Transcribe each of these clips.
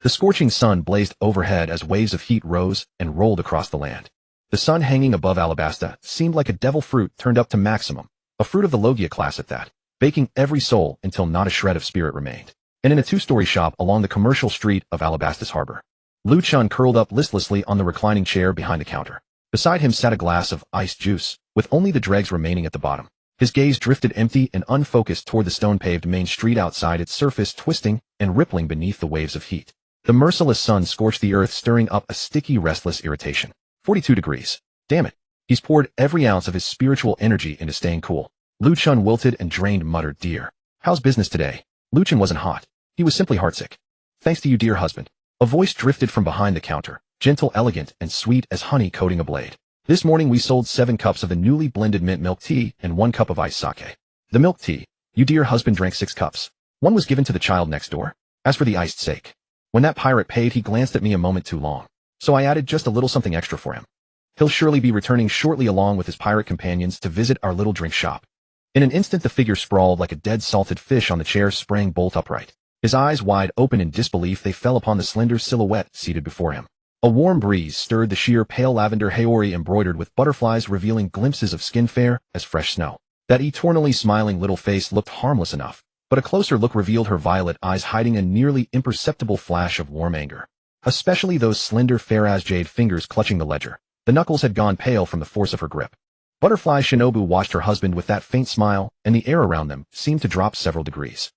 The scorching sun blazed overhead as waves of heat rose and rolled across the land. The sun hanging above Alabasta seemed like a devil fruit turned up to maximum, a fruit of the Logia class at that, baking every soul until not a shred of spirit remained. And in a two-story shop along the commercial street of Alabasta's harbor, Lu Chen curled up listlessly on the reclining chair behind the counter. Beside him sat a glass of iced juice, with only the dregs remaining at the bottom. His gaze drifted empty and unfocused toward the stone-paved main street outside, its surface twisting and rippling beneath the waves of heat. The merciless sun scorched the earth, stirring up a sticky, restless irritation. 42 degrees. Damn it. He's poured every ounce of his spiritual energy into staying cool. Lu Chen wilted and drained, muttered, "Dear. How's business today?" Lu Chen wasn't hot. He was simply heartsick. "Thanks to you, dear husband." A voice drifted from behind the counter, gentle, elegant, and sweet as honey coating a blade. "This morning we sold 7 cups of the newly blended mint milk tea and 1 cup of iced sake. The milk tea, you dear husband drank 6 cups. 1 was given to the child next door. As for the iced sake, when that pirate paid, he glanced at me a moment too long, so I added just a little something extra for him. He'll surely be returning shortly along with his pirate companions to visit our little drink shop." In an instant the figure sprawled like a dead salted fish on the chair sprang bolt upright. His eyes wide open in disbelief, they fell upon the slender silhouette seated before him. A warm breeze stirred the sheer pale lavender haori embroidered with butterflies, revealing glimpses of skin fair as fresh snow. That eternally smiling little face looked harmless enough, but a closer look revealed her violet eyes hiding a nearly imperceptible flash of warm anger. Especially those slender fair-as jade fingers clutching the ledger. The knuckles had gone pale from the force of her grip. Butterfly Shinobu watched her husband with that faint smile, and the air around them seemed to drop several degrees.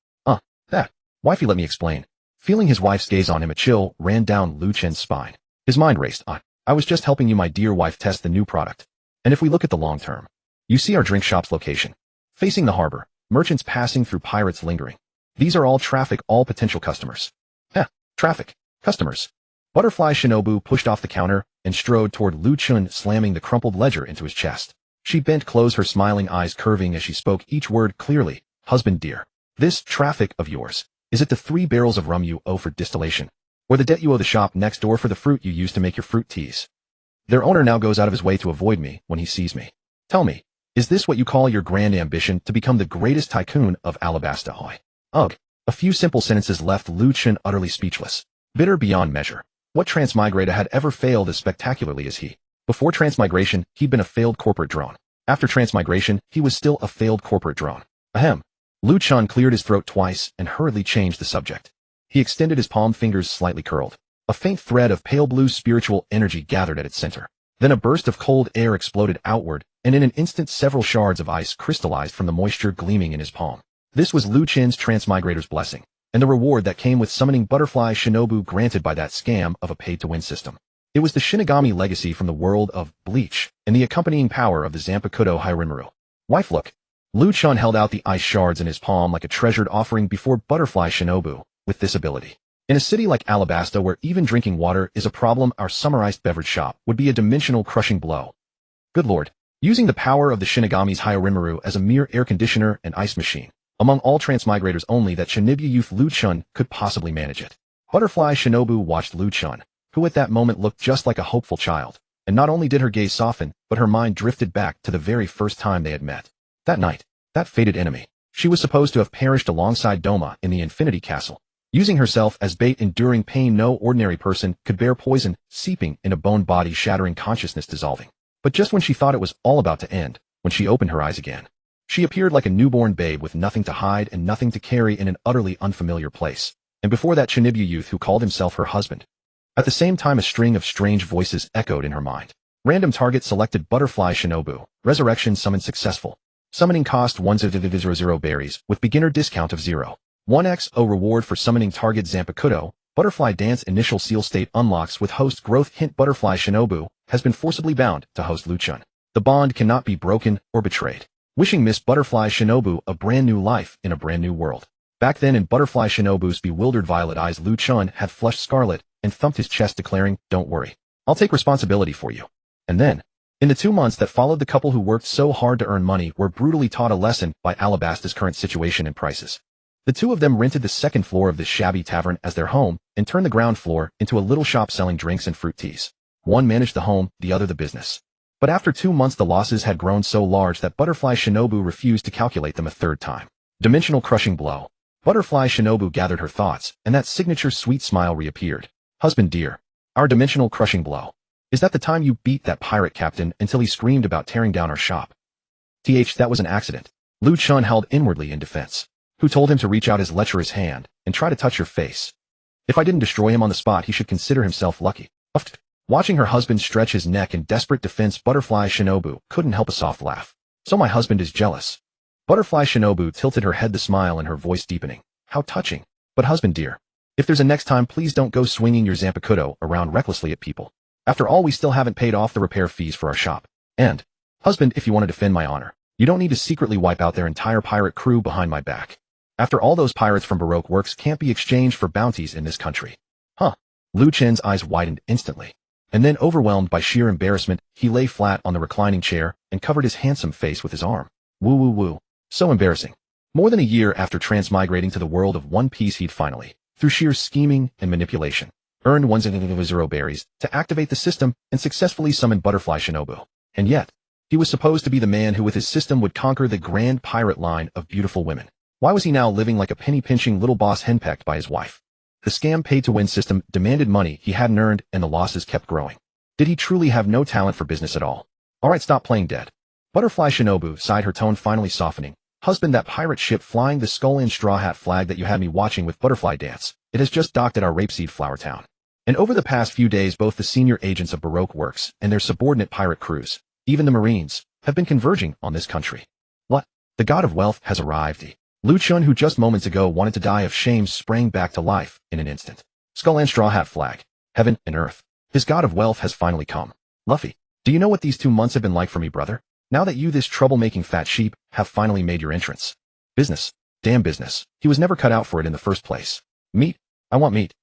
That. Wifey, let me explain." Feeling his wife's gaze on him, a chill ran down Lu Chen's spine. His mind raced. I was just helping you, my dear wife, test the new product. And if we look at the long term, you see our drink shop's location. Facing the harbor, merchants passing through, pirates lingering. These are all traffic, all potential customers." Traffic. Customers. Butterfly Shinobu pushed off the counter and strode toward Lu Chen, slamming the crumpled ledger into his chest. She bent close, her smiling eyes curving as she spoke each word clearly. "Husband dear, this traffic of yours, is it the 3 barrels of rum you owe for distillation? Or the debt you owe the shop next door for the fruit you use to make your fruit teas? Their owner now goes out of his way to avoid me when he sees me. Tell me, is this what you call your grand ambition, to become the greatest tycoon of Alabasta? Hoy." Ugh. A few simple sentences left Lu Chen utterly speechless. Bitter beyond measure. What transmigrator had ever failed as spectacularly as he? Before transmigration, he'd been a failed corporate drone. After transmigration, he was still a failed corporate drone. Ahem. Lu Chen cleared his throat twice and hurriedly changed the subject. He extended his palm, fingers slightly curled. A faint thread of pale blue spiritual energy gathered at its center. Then a burst of cold air exploded outward, and in an instant several shards of ice crystallized from the moisture gleaming in his palm. This was Lu Chen's transmigrator's blessing, and the reward that came with summoning Butterfly Shinobu, granted by that scam of a pay-to-win system. It was the Shinigami legacy from the world of Bleach, and the accompanying power of the Zanpakutō Hyrimuru. Wife, look. Lu Chen held out the ice shards in his palm like a treasured offering before Butterfly Shinobu. With this ability, in a city like Alabasta where even drinking water is a problem, our summarized beverage shop would be a dimensional crushing blow. Good lord. Using the power of the Shinigami's Hyrimuru as a mere air conditioner and ice machine. Among all transmigrators, only that Shinibu youth Lu Chen could possibly manage it. Butterfly Shinobu watched Lu Chen, who at that moment looked just like a hopeful child, and not only did her gaze soften, but her mind drifted back to the very first time they had met. That night, that fated enemy. She was supposed to have perished alongside Doma in the Infinity Castle. Using herself as bait, enduring pain no ordinary person could bear, poison seeping in a bone body, shattering, consciousness dissolving. But just when she thought it was all about to end, when she opened her eyes again, she appeared like a newborn babe with nothing to hide and nothing to carry in an utterly unfamiliar place. And before that Shinibu youth who called himself her husband. At the same time a string of strange voices echoed in her mind. Random target selected. Butterfly Shinobu. Resurrection summoned successful. Summoning cost 100 berries with beginner discount of 0. 1xo reward for summoning target Zanpakutō. Butterfly dance initial seal state unlocks with host growth hint. Butterfly Shinobu has been forcibly bound to host Lu Chen. The bond cannot be broken or betrayed. Wishing Miss Butterfly Shinobu a brand new life in a brand new world. Back then in Butterfly Shinobu's bewildered violet eyes, Lu Chen had flushed scarlet and thumped his chest, declaring, "Don't worry. I'll take responsibility for you." And then, in the 2 months that followed, the couple who worked so hard to earn money were brutally taught a lesson by Alabasta's current situation and prices. The 2 of them rented the 2nd floor of this shabby tavern as their home and turned the ground floor into a little shop selling drinks and fruit teas. One managed the home, the other the business. But after 2 months the losses had grown so large that Butterfly Shinobu refused to calculate them a third time. Dimensional crushing blow. Butterfly Shinobu gathered her thoughts, and that signature sweet smile reappeared. Husband dear. Our dimensional crushing blow. Is that the time you beat that pirate captain until he screamed about tearing down our shop? That was an accident. Lu Chen held inwardly in defense. Who told him to reach out his lecherous hand and try to touch your face? If I didn't destroy him on the spot, he should consider himself lucky. Watching her husband stretch his neck in desperate defense, Butterfly Shinobu couldn't help a soft laugh. So my husband is jealous. Butterfly Shinobu tilted her head, the smile in her voice deepening. How touching. But husband dear, if there's a next time, please don't go swinging your Zanpakutō around recklessly at people. After all, we still haven't paid off the repair fees for our shop. And, husband, if you want to defend my honor, you don't need to secretly wipe out their entire pirate crew behind my back. After all, those pirates from Baroque works can't be exchanged for bounties in this country. Huh. Lu Chen's eyes widened instantly. And then, overwhelmed by sheer embarrassment, he lay flat on the reclining chair and covered his handsome face with his arm. Woo woo woo. So embarrassing. More than a year after transmigrating to the world of One Piece, he'd finally, through sheer scheming and manipulation, earned 1,000 berries to activate the system and successfully summon Butterfly Shinobu. And yet, he was supposed to be the man who with his system would conquer the grand pirate line of beautiful women. Why was he now living like a penny-pinching little boss henpecked by his wife? The scam pay-to-win system demanded money he hadn't earned, and the losses kept growing. Did he truly have no talent for business at all? Alright, stop playing dead. Butterfly Shinobu sighed, her tone finally softening. Husband, that pirate ship flying the skull and straw hat flag that you had me watching with Butterfly dance, it has just docked at our rapeseed flower town. And over the past few days, both the senior agents of Baroque Works and their subordinate pirate crews, even the Marines, have been converging on this country. What? The god of wealth has arrived. Lu Chen, who just moments ago wanted to die of shame, sprang back to life in an instant. Skull and straw hat flag. Heaven and earth. His god of wealth has finally come. Luffy, do you know what these 2 months have been like for me, brother? Now that you, this troublemaking fat sheep, have finally made your entrance. Business. Damn business. He was never cut out for it in the first place. Meat. I want meat.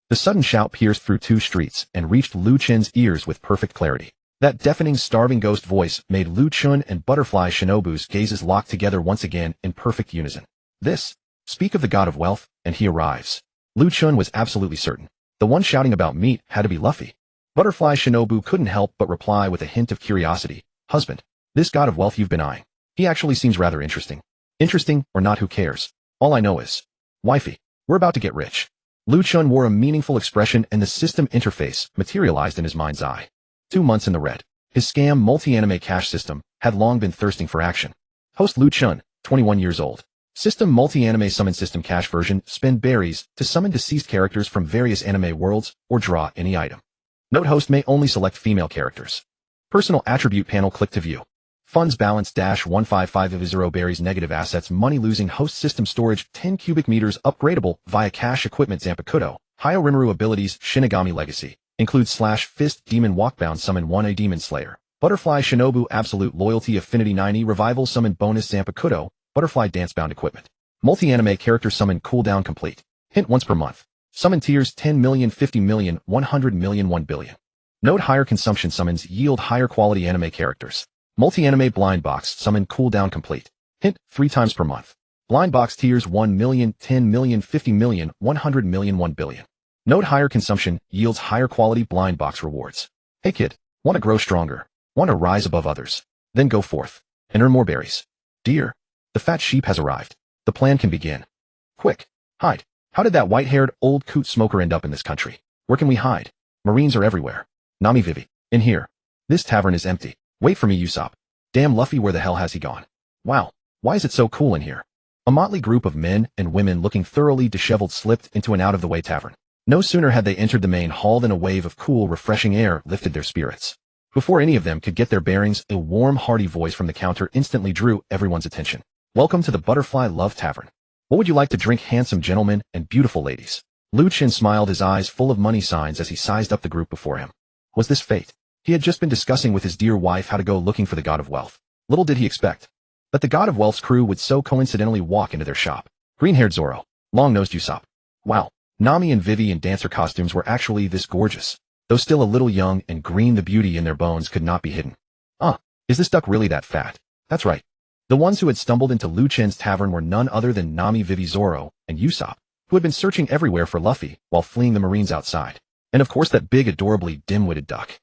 The sudden shout pierced through 2 streets and reached Lu Chen's ears with perfect clarity. That deafening, starving ghost voice made Lu Chen and Butterfly Shinobu's gazes lock together once again in perfect unison. This. Speak of the god of wealth, and he arrives. Lu Chen was absolutely certain. The one shouting about meat had to be Luffy. Butterfly Shinobu couldn't help but reply with a hint of curiosity. Husband, this god of wealth you've been eyeing, he actually seems rather interesting. Interesting or not, who cares? All I know is, wifey, we're about to get rich. Lu Chen wore a meaningful expression, and the system interface materialized in his mind's eye. 2 months in the red. His scam multi-anime cash system had long been thirsting for action. Host Lu Chen, 21 years old. System multi-anime summon system cash version, spend berries to summon deceased characters from various anime worlds or draw any item. Note, host may only select female characters. Personal attribute panel, click to view. Funds balance -155 berries, negative assets, money losing, host system storage 10 cubic meters, upgradable via cash equipment, Zanpakutō, Hayo Rimuru abilities, Shinigami legacy, includes /fist, demon walkbound, summon 1A demon slayer, Butterfly Shinobu absolute loyalty, affinity 90, revival summon bonus, Zanpakutō, Butterfly dancebound equipment. Multi-anime character summon cooldown complete. Hint once per month. Summon tiers 10 million, 50 million, 100 million, 1 billion. Note, higher consumption summons yield higher quality anime characters. Multi-anime blind box summon cooldown complete. Hint 3 times per month. Blind box tiers 1 million, 10 million, 50 million, 100 million, 1 billion. Note, higher consumption yields higher quality blind box rewards. Hey kid, want to grow stronger? Want to rise above others? Then go forth and earn more berries. Dear, the fat sheep has arrived. The plan can begin. Quick, hide. How did that white-haired old coot smoker end up in this country? Where can we hide? Marines are everywhere. Nami Vivi, in here. This tavern is empty. Wait for me, Usopp. Damn Luffy, where the hell has he gone? Wow, why is it so cool in here? A motley group of men and women looking thoroughly disheveled slipped into an out-of-the-way tavern. No sooner had they entered the main hall than a wave of cool, refreshing air lifted their spirits. Before any of them could get their bearings, a warm, hearty voice from the counter instantly drew everyone's attention. Welcome to the Butterfly Love Tavern. What would you like to drink, handsome gentlemen and beautiful ladies? Lu Chen smiled, his eyes full of money signs as he sized up the group before him. Was this fate? He had just been discussing with his dear wife how to go looking for the god of wealth. Little did he expect that the god of wealth's crew would so coincidentally walk into their shop. Green-haired Zoro, long-nosed Usopp. Wow, Nami and Vivi in dancer costumes were actually this gorgeous. Though still a little young and green, the beauty in their bones could not be hidden. Is this duck really that fat? That's right. The ones who had stumbled into Lu Chen's tavern were none other than Nami, Vivi, Zoro, and Usopp, who had been searching everywhere for Luffy while fleeing the Marines outside. And of course that big, adorably dim-witted duck.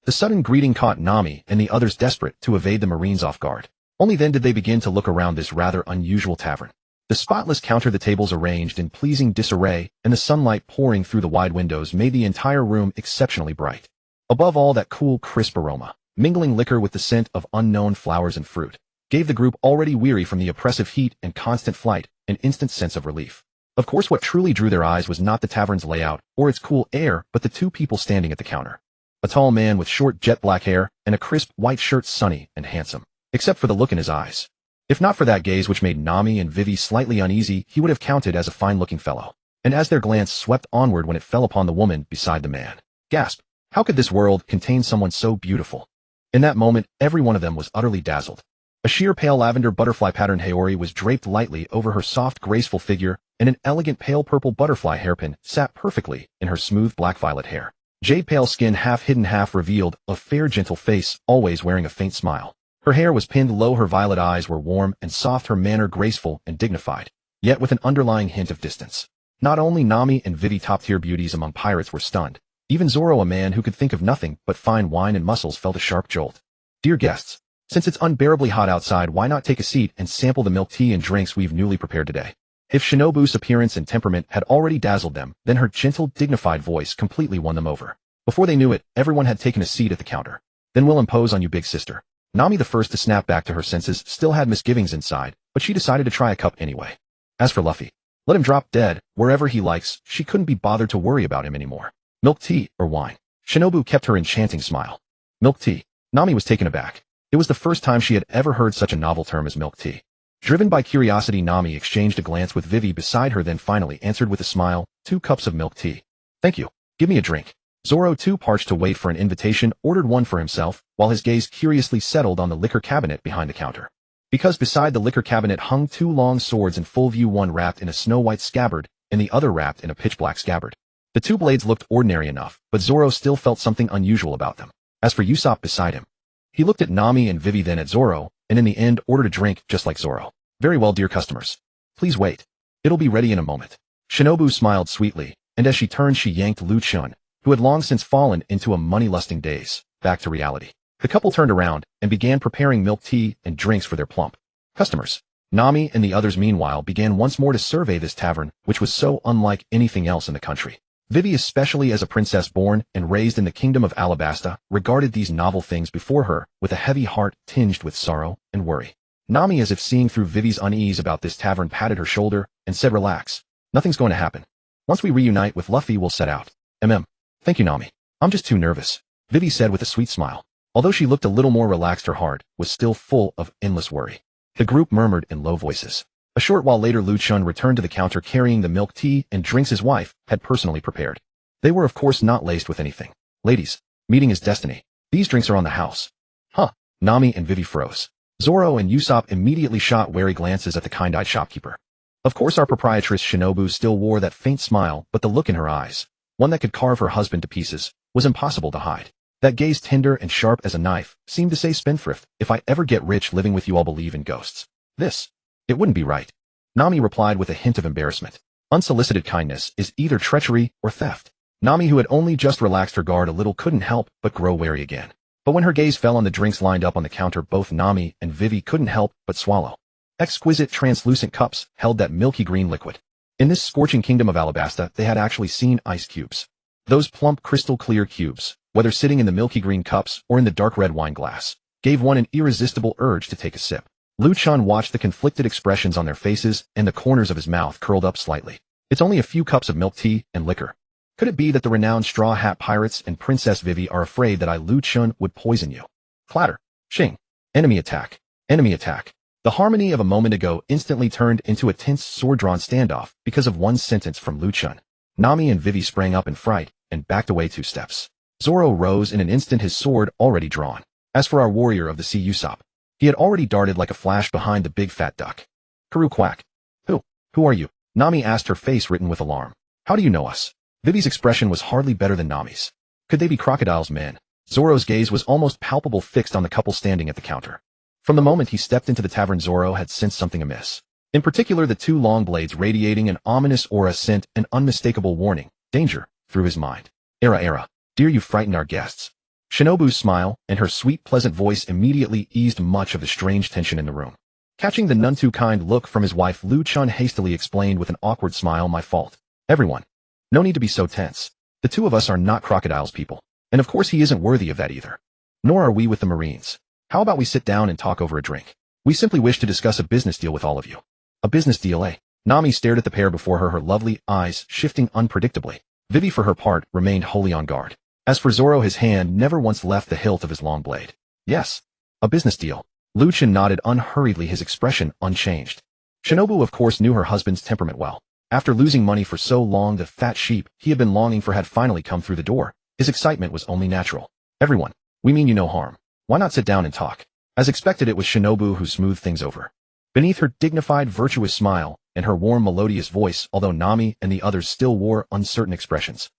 The sudden greeting caught Nami and the others desperate to evade the Marines off guard. Only then did they begin to look around this rather unusual tavern. The spotless counter, the tables arranged in pleasing disarray, and the sunlight pouring through the wide windows made the entire room exceptionally bright. Above all, that cool, crisp aroma, mingling liquor with the scent of unknown flowers and fruit, gave the group already weary from the oppressive heat and constant flight an instant sense of relief. Of course, what truly drew their eyes was not the tavern's layout or its cool air, but the two people standing at the counter. A tall man with short jet black hair and a crisp white shirt, sunny and handsome, except for the look in his eyes. If not for that gaze which made Nami and Vivi slightly uneasy, he would have counted as a fine-looking fellow. And as their glance swept onward when it fell upon the woman beside the man, gasp! How could this world contain someone so beautiful? In that moment, every one of them was utterly dazzled. A sheer pale lavender butterfly-patterned Haori was draped lightly over her soft, graceful figure, and an elegant pale purple butterfly hairpin sat perfectly in her smooth black-violet hair. Jade pale skin, half hidden, half revealed, a fair, gentle face, always wearing a faint smile. Her hair was pinned low, her violet eyes were warm and soft, her manner graceful and dignified, yet with an underlying hint of distance. Not only Nami and Vivi, top-tier beauties among pirates, were stunned. Even Zoro, a man who could think of nothing but fine wine and mussels, felt a sharp jolt. Dear guests, since it's unbearably hot outside, why not take a seat and sample the milk tea and drinks we've newly prepared today? If Shinobu's appearance and temperament had already dazzled them, then her gentle, dignified voice completely won them over. Before they knew it, everyone had taken a seat at the counter. Then we'll impose on you, big sister. Nami, the first to snap back to her senses, still had misgivings inside, but she decided to try a cup anyway. As for Luffy, let him drop dead, wherever he likes, she couldn't be bothered to worry about him anymore. Milk tea or wine? Shinobu kept her enchanting smile. Milk tea. Nami was taken aback. It was the first time she had ever heard such a novel term as milk tea. Driven by curiosity, Nami exchanged a glance with Vivi beside her, then finally answered with a smile, 2 cups of milk tea. Thank you. Give me a drink. Zoro, too parched to wait for an invitation, ordered one for himself, while his gaze curiously settled on the liquor cabinet behind the counter. Because beside the liquor cabinet hung 2 long swords in full view, one wrapped in a snow-white scabbard, and the other wrapped in a pitch-black scabbard. The 2 blades looked ordinary enough, but Zoro still felt something unusual about them. As for Usopp beside him, he looked at Nami and Vivi, then at Zoro, and in the end ordered a drink just like Zoro. Very well, dear customers. Please wait. It'll be ready in a moment. Shinobu smiled sweetly, and as she turned she yanked Lu Chen, who had long since fallen into a money-lusting daze, back to reality. The couple turned around and began preparing milk tea and drinks for their plump customers. Nami and the others meanwhile began once more to survey this tavern, which was so unlike anything else in the country. Vivi, especially as a princess born and raised in the kingdom of Alabasta, regarded these novel things before her with a heavy heart tinged with sorrow and worry. Nami, as if seeing through Vivi's unease about this tavern, patted her shoulder and said, relax. Nothing's going to happen. Once we reunite with Luffy, we'll set out. Thank you, Nami. I'm just too nervous, Vivi said with a sweet smile. Although she looked a little more relaxed, her heart was still full of endless worry. The group murmured in low voices. A short while later, Lu Chen returned to the counter carrying the milk tea and drinks his wife had personally prepared. They were of course not laced with anything. Ladies, meeting is destiny. These drinks are on the house. Huh? Nami and Vivi froze. Zoro and Usopp immediately shot wary glances at the kind-eyed shopkeeper. Of course our proprietress Shinobu still wore that faint smile, but the look in her eyes, one that could carve her husband to pieces, was impossible to hide. That gaze, tender and sharp as a knife, seemed to say, spendthrift, if I ever get rich living with you, I'll believe in ghosts. It wouldn't be right. Nami replied with a hint of embarrassment. Unsolicited kindness is either treachery or theft. Nami, who had only just relaxed her guard a little, couldn't help but grow wary again. But when her gaze fell on the drinks lined up on the counter, both Nami and Vivi couldn't help but swallow. Exquisite translucent cups held that milky green liquid. In this scorching kingdom of Alabasta, they had actually seen ice cubes. Those plump, crystal-clear cubes, whether sitting in the milky green cups or in the dark red wine glass, gave one an irresistible urge to take a sip. Lu Chen watched the conflicted expressions on their faces, and the corners of his mouth curled up slightly. It's only a few cups of milk tea and liquor. Could it be that the renowned Straw Hat Pirates and Princess Vivi are afraid that I, Lu Chen, would poison you? Clatter. Shing. Enemy attack. Enemy attack. The harmony of a moment ago instantly turned into a tense, sword-drawn standoff because of one sentence from Lu Chen. Nami and Vivi sprang up in fright and backed away 2 steps. Zoro rose in an instant, his sword already drawn. As for our warrior of the sea, Usopp, he had already darted like a flash behind the big fat duck. Karu quack. Who are you? Nami asked, her face written with alarm. How do you know us? Vivi's expression was hardly better than Nami's. Could they be Crocodile's men? Zoro's gaze was almost palpable, fixed on the couple standing at the counter. From the moment he stepped into the tavern, Zoro had sensed something amiss. In particular, the 2 long blades radiating an ominous aura sent an unmistakable warning, danger, through his mind. Era, dear, you frightened our guests. Shinobu's smile and her sweet, pleasant voice immediately eased much of the strange tension in the room. Catching the none too kind look from his wife, Lu Chen hastily explained with an awkward smile, my fault. Everyone. No need to be so tense. The two of us are not crocodiles, people. And of course he isn't worthy of that either. Nor are we with the Marines. How about we sit down and talk over a drink? We simply wish to discuss a business deal with all of you. A business deal, eh? Nami stared at the pair before her lovely eyes shifting unpredictably. Vivi, for her part, remained wholly on guard. As for Zoro, his hand never once left the hilt of his long blade. Yes. A business deal. Lu Chen nodded unhurriedly, his expression unchanged. Shinobu of course knew her husband's temperament well. After losing money for so long, the fat sheep he had been longing for had finally come through the door. His excitement was only natural. Everyone, we mean you no harm. Why not sit down and talk? As expected, it was Shinobu who smoothed things over. Beneath her dignified, virtuous smile and her warm, melodious voice, although Nami and the others still wore uncertain expressions,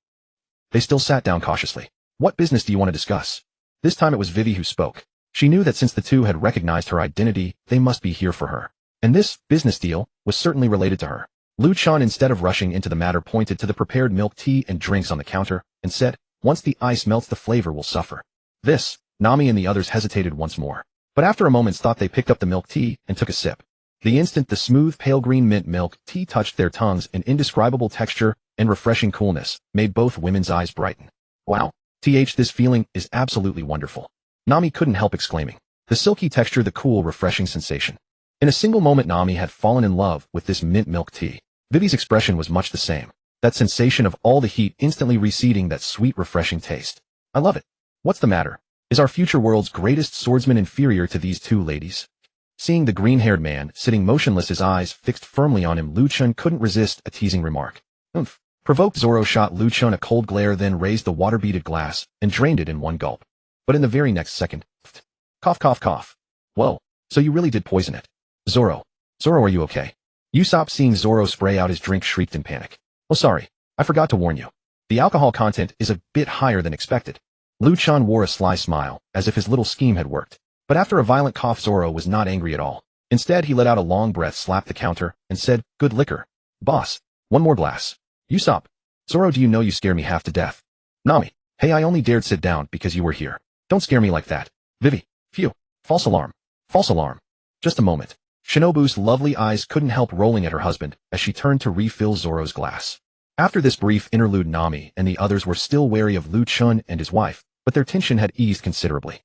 they still sat down cautiously. What business do you want to discuss? This time it was Vivi who spoke. She knew that since the two had recognized her identity, they must be here for her. And this business deal was certainly related to her. Lu Chen, instead of rushing into the matter, pointed to the prepared milk tea and drinks on the counter and said, once the ice melts, the flavor will suffer. This, Nami and the others hesitated once more. But after a moment's thought, they picked up the milk tea and took a sip. The instant the smooth, pale green mint milk tea touched their tongues, an indescribable texture and refreshing coolness made both women's eyes brighten. Wow. This feeling is absolutely wonderful. Nami couldn't help exclaiming. The silky texture, the cool, refreshing sensation. In a single moment, Nami had fallen in love with this mint milk tea. Vivi's expression was much the same. That sensation of all the heat instantly receding, that sweet, refreshing taste. I love it. What's the matter? Is our future world's greatest swordsman inferior to these two ladies? Seeing the green-haired man sitting motionless, his eyes fixed firmly on him, Lu Chen couldn't resist a teasing remark. Oomph. Provoked, Zoro shot Lu Chen a cold glare, then raised the water-beaded glass and drained it in one gulp. But in the very next second, cough, cough, cough. Whoa, so you really did poison it. Zoro, are you okay? Usopp, seeing Zoro spray out his drink, shrieked in panic. Oh, sorry, I forgot to warn you. The alcohol content is a bit higher than expected. Lu Chen wore a sly smile, as if his little scheme had worked. But after a violent cough, Zoro was not angry at all. Instead, he let out a long breath, slapped the counter, and said, good liquor. Boss, one more glass. Usopp. Zoro, do you know you scare me half to death? Nami. Hey, I only dared sit down because you were here. Don't scare me like that. Vivi. Phew. False alarm. False alarm. Just a moment. Shinobu's lovely eyes couldn't help rolling at her husband as she turned to refill Zoro's glass. After this brief interlude, Nami and the others were still wary of Lu Chen and his wife, but their tension had eased considerably.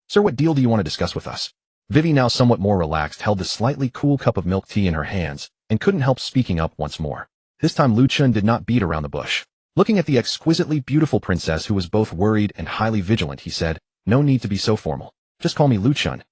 Sir, what deal do you want to discuss with us? Vivi, now somewhat more relaxed, held the slightly cool cup of milk tea in her hands and couldn't help speaking up once more. This time Lu Chen did not beat around the bush. Looking at the exquisitely beautiful princess, who was both worried and highly vigilant, he said, no need to be so formal. Just call me Lu Chen.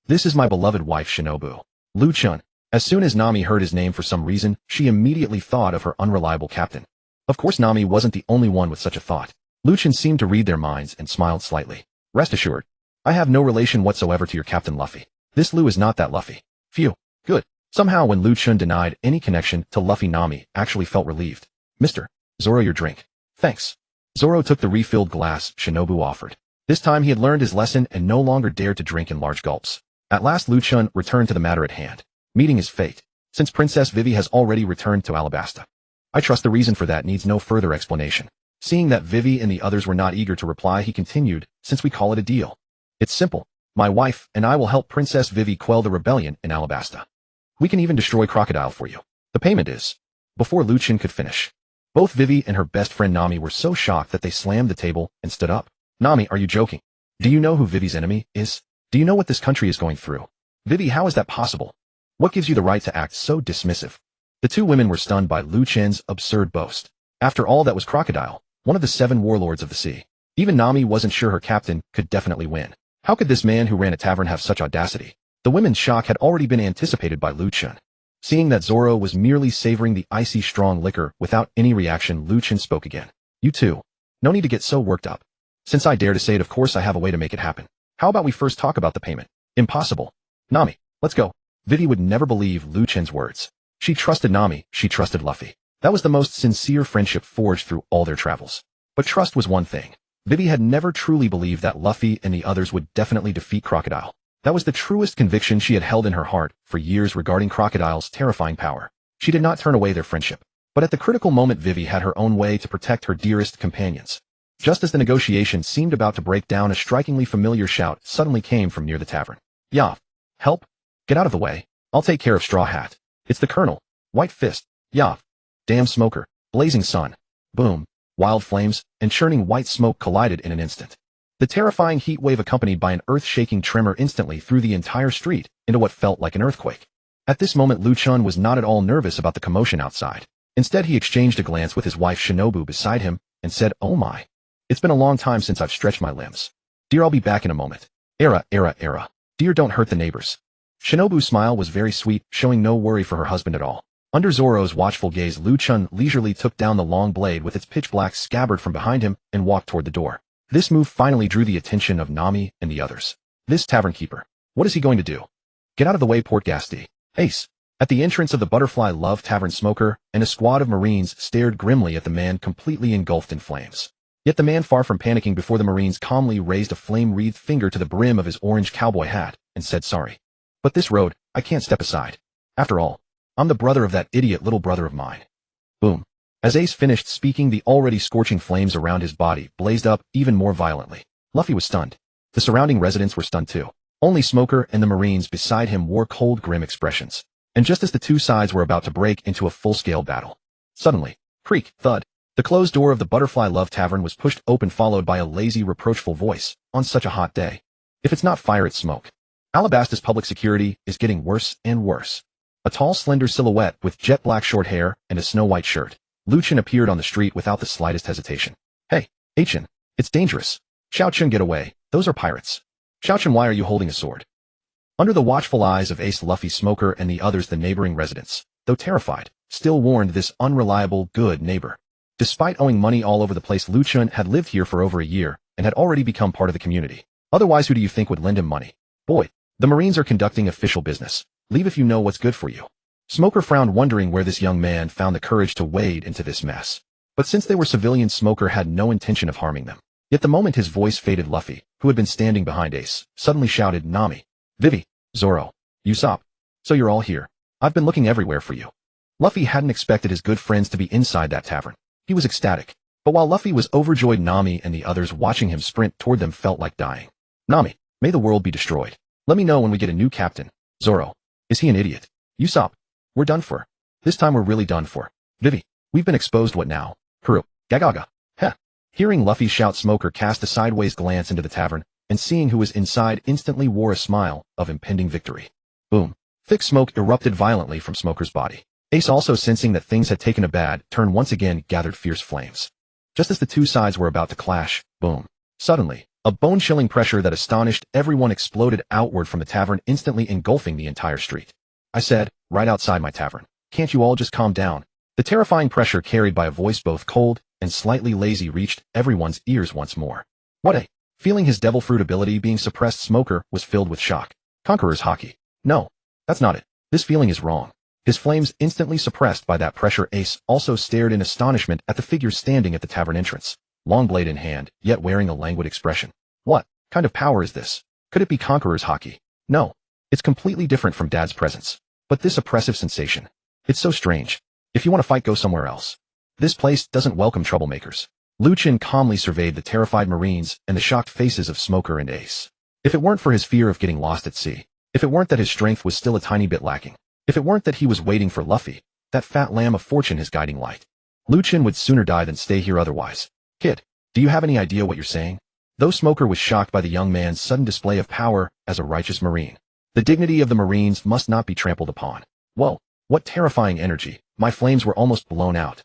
This is my beloved wife, Shinobu. Lu Chen. As soon as Nami heard his name, for some reason, she immediately thought of her unreliable captain. Of course, Nami wasn't the only one with such a thought. Lu Chen seemed to read their minds and smiled slightly. Rest assured, I have no relation whatsoever to your Captain Luffy. This Lu is not that Luffy. Phew. Good. Somehow when Lu Chen denied any connection to Luffy, Nami actually felt relieved. Mr. Zoro, your drink. Thanks. Zoro took the refilled glass Shinobu offered. This time he had learned his lesson and no longer dared to drink in large gulps. At last Lu Chen returned to the matter at hand. Meeting his fate. Since Princess Vivi has already returned to Alabasta. I trust the reason for that needs no further explanation. Seeing that Vivi and the others were not eager to reply, he continued, since we call it a deal. It's simple. My wife and I will help Princess Vivi quell the rebellion in Alabasta. We can even destroy Crocodile for you. The payment is... Before Lu Chen could finish, both Vivi and her best friend Nami were so shocked that they slammed the table and stood up. Nami, are you joking? Do you know who Vivi's enemy is? Do you know what this country is going through? Vivi, how is that possible? What gives you the right to act so dismissive? The two women were stunned by Lu Chen's absurd boast. After all, that was Crocodile, one of the 7 warlords of the sea. Even Nami wasn't sure her captain could definitely win. How could this man who ran a tavern have such audacity? The women's shock had already been anticipated by Lu Chen. Seeing that Zoro was merely savoring the icy strong liquor without any reaction, Lu Chen spoke again. You two. No need to get so worked up. Since I dare to say it, of course I have a way to make it happen. How about we first talk about the payment? Impossible. Nami, let's go. Vivi would never believe Lu Chen's words. She trusted Nami, she trusted Luffy. That was the most sincere friendship forged through all their travels. But trust was one thing. Vivi had never truly believed that Luffy and the others would definitely defeat Crocodile. That was the truest conviction she had held in her heart for years regarding Crocodile's terrifying power. She did not turn away their friendship. But at the critical moment, Vivi had her own way to protect her dearest companions. Just as the negotiation seemed about to break down, a strikingly familiar shout suddenly came from near the tavern. Yeah. Help? Get out of the way. I'll take care of Straw Hat. It's the Colonel. White Fist. Yah. Damn smoker. Blazing sun. Boom. Wild flames and churning white smoke collided in an instant. The terrifying heat wave accompanied by an earth-shaking tremor instantly threw the entire street into what felt like an earthquake. At this moment Lu Chen was not at all nervous about the commotion outside. Instead he exchanged a glance with his wife Shinobu beside him and said, "Oh my. It's been a long time since I've stretched my limbs. Dear, I'll be back in a moment. Era. Dear, don't hurt the neighbors." Shinobu's smile was very sweet, showing no worry for her husband at all. Under Zoro's watchful gaze, Lu Chen leisurely took down the long blade with its pitch-black scabbard from behind him and walked toward the door. This move finally drew the attention of Nami and the others. This tavern keeper. What is he going to do? Get out of the way, Portgasti. Ace. At the entrance of the Butterfly Love Tavern, Smoker and a squad of Marines stared grimly at the man completely engulfed in flames. Yet the man, far from panicking before the Marines, calmly raised a flame-wreathed finger to the brim of his orange cowboy hat and said, "Sorry. But this road, I can't step aside. After all, I'm the brother of that idiot little brother of mine." Boom. As Ace finished speaking, the already scorching flames around his body blazed up even more violently. Luffy was stunned. The surrounding residents were stunned too. Only Smoker and the Marines beside him wore cold, grim expressions. And just as the two sides were about to break into a full-scale battle, suddenly, creak, thud, the closed door of the Butterfly Love Tavern was pushed open, followed by a lazy, reproachful voice. "On such a hot day. If it's not fire, it's smoke. Alabasta's public security is getting worse and worse." A tall, slender silhouette with jet-black short hair and a snow-white shirt, Lu Chen appeared on the street without the slightest hesitation. "Hey, Achin, it's dangerous. Xiao Chun, get away. Those are pirates. Xiao Chun, why are you holding a sword?" Under the watchful eyes of Ace, Luffy, Smoker, and the others, the neighboring residents, though terrified, still warned this unreliable, good neighbor. Despite owing money all over the place, Lu Chen had lived here for over a year and had already become part of the community. Otherwise, who do you think would lend him money? "Boy, the Marines are conducting official business. Leave if you know what's good for you." Smoker frowned, wondering where this young man found the courage to wade into this mess. But since they were civilians, Smoker had no intention of harming them. Yet the moment his voice faded, Luffy, who had been standing behind Ace, suddenly shouted, "Nami, Vivi, Zoro, Usopp. So you're all here. I've been looking everywhere for you." Luffy hadn't expected his good friends to be inside that tavern. He was ecstatic. But while Luffy was overjoyed, Nami and the others watching him sprint toward them felt like dying. "Nami, may the world be destroyed. Let me know when we get a new captain. Zoro, is he an idiot? Usopp, we're done for. This time we're really done for. Vivi, we've been exposed. What now? Kuru, Gagaga, heh." Hearing Luffy shout, Smoker cast a sideways glance into the tavern, and seeing who was inside, instantly wore a smile of impending victory. Boom. Thick smoke erupted violently from Smoker's body. Ace, also sensing that things had taken a bad turn once again, gathered fierce flames. Just as the two sides were about to clash, boom. Suddenly, a bone-chilling pressure that astonished everyone exploded outward from the tavern, instantly engulfing the entire street. "I said, right outside my tavern. Can't you all just calm down?" The terrifying pressure, carried by a voice both cold and slightly lazy, reached everyone's ears once more. What a... Feeling his devil fruit ability being suppressed, Smoker was filled with shock. Conqueror's Haki. No, that's not it. This feeling is wrong. His flames instantly suppressed by that pressure. Ace also stared in astonishment at the figure standing at the tavern entrance, long blade in hand, yet wearing a languid expression. What kind of power is this? Could it be Conqueror's Haki? No, it's completely different from Dad's presence. But this oppressive sensation, it's so strange. If you want to fight, go somewhere else. This place doesn't welcome troublemakers. Lu Chen calmly surveyed the terrified Marines and the shocked faces of Smoker and Ace. If it weren't for his fear of getting lost at sea, if it weren't that his strength was still a tiny bit lacking, if it weren't that he was waiting for Luffy, that fat lamb of fortune, his guiding light, Lu Chen would sooner die than stay here otherwise. "Kid, do you have any idea what you're saying?" Though Smoker was shocked by the young man's sudden display of power as a righteous Marine, the dignity of the Marines must not be trampled upon. Whoa, what terrifying energy. My flames were almost blown out.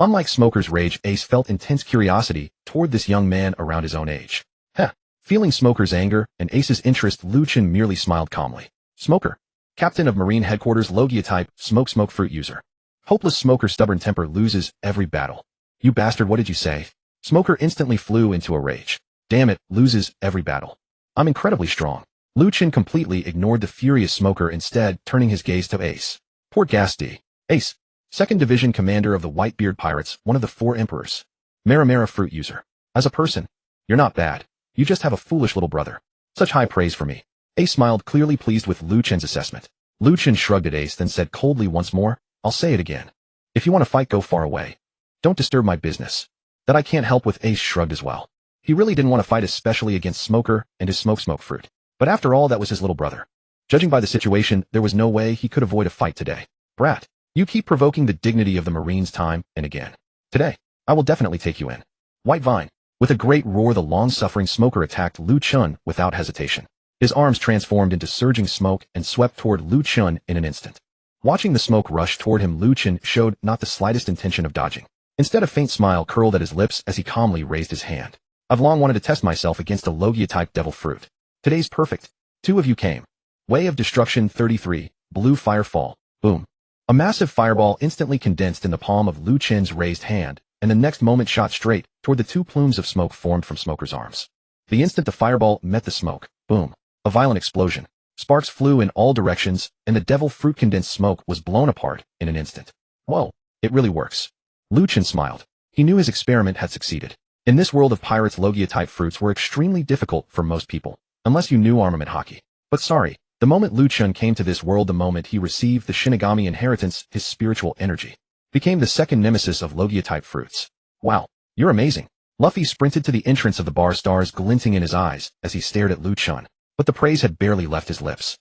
Unlike Smoker's rage, Ace felt intense curiosity toward this young man around his own age. Heh. Feeling Smoker's anger and Ace's interest, Lu Chen merely smiled calmly. "Smoker, Captain of Marine Headquarters, Logia type, smoke fruit user. Hopeless Smoker, stubborn temper, loses every battle." "You bastard, what did you say?" Smoker instantly flew into a rage. "Damn it, loses every battle. I'm incredibly strong." Lu Chen completely ignored the furious Smoker, instead turning his gaze to Ace. "Poor Gasti. Ace, 2nd Division Commander of the Whitebeard Pirates, one of the 4 Emperors. Mara fruit user. As a person, you're not bad. You just have a foolish little brother. Such high praise for me." Ace smiled, clearly pleased with Lu Chen's assessment. Lu Chen shrugged at Ace, then said coldly once more, "I'll say it again. If you want to fight, go far away. Don't disturb my business." "That I can't help with." Ace shrugged as well. He really didn't want to fight, especially against Smoker and his smoke fruit. But after all, that was his little brother. Judging by the situation, there was no way he could avoid a fight today. Brat, you keep provoking the dignity of the Marines time and again. Today, I will definitely take you in. White Vine. With a great roar, the long-suffering smoker attacked Lu Chen without hesitation. His arms transformed into surging smoke and swept toward Lu Chen in an instant. Watching the smoke rush toward him, Lu Chen showed not the slightest intention of dodging. Instead, a faint smile curled at his lips as he calmly raised his hand. I've long wanted to test myself against a Logia-type devil fruit. Today's perfect. 2 of you came. Way of Destruction 33, Blue Firefall, boom. A massive fireball instantly condensed in the palm of Lu Chen's raised hand, and the next moment shot straight toward the 2 plumes of smoke formed from Smoker's arms. The instant the fireball met the smoke, boom, a violent explosion. Sparks flew in all directions, and the devil fruit condensed smoke was blown apart in an instant. Whoa, it really works. Lu Chen smiled. He knew his experiment had succeeded. In this world of pirates, Logia-type fruits were extremely difficult for most people, unless you knew armament hockey. But sorry, the moment Lu Chen came to this world, the moment he received the Shinigami inheritance, his spiritual energy became the second nemesis of Logia-type fruits. Wow, you're amazing. Luffy sprinted to the entrance of the bar, stars glinting in his eyes as he stared at Lu Chen, but the praise had barely left his lips.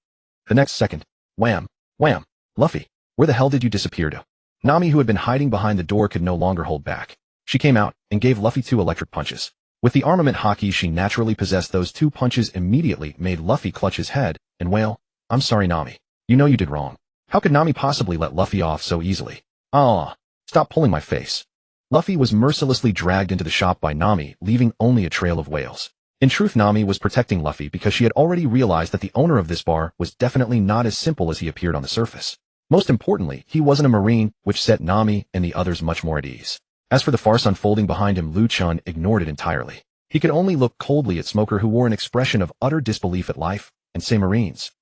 The next second, wham, wham, Luffy, where the hell did you disappear to? Nami, who had been hiding behind the door, could no longer hold back. She came out and gave Luffy 2 electric punches. With the armament hockey she naturally possessed, those 2 punches immediately made Luffy clutch his head and wail, I'm sorry, Nami. You know you did wrong. How could Nami possibly let Luffy off so easily? Stop pulling my face. Luffy was mercilessly dragged into the shop by Nami, leaving only a trail of wails. In truth, Nami was protecting Luffy because she had already realized that the owner of this bar was definitely not as simple as he appeared on the surface. Most importantly, he wasn't a Marine, which set Nami and the others much more at ease. As for the farce unfolding behind him, Lu Chen ignored it entirely. He could only look coldly at Smoker, who wore an expression of utter disbelief at life, and say, Marines,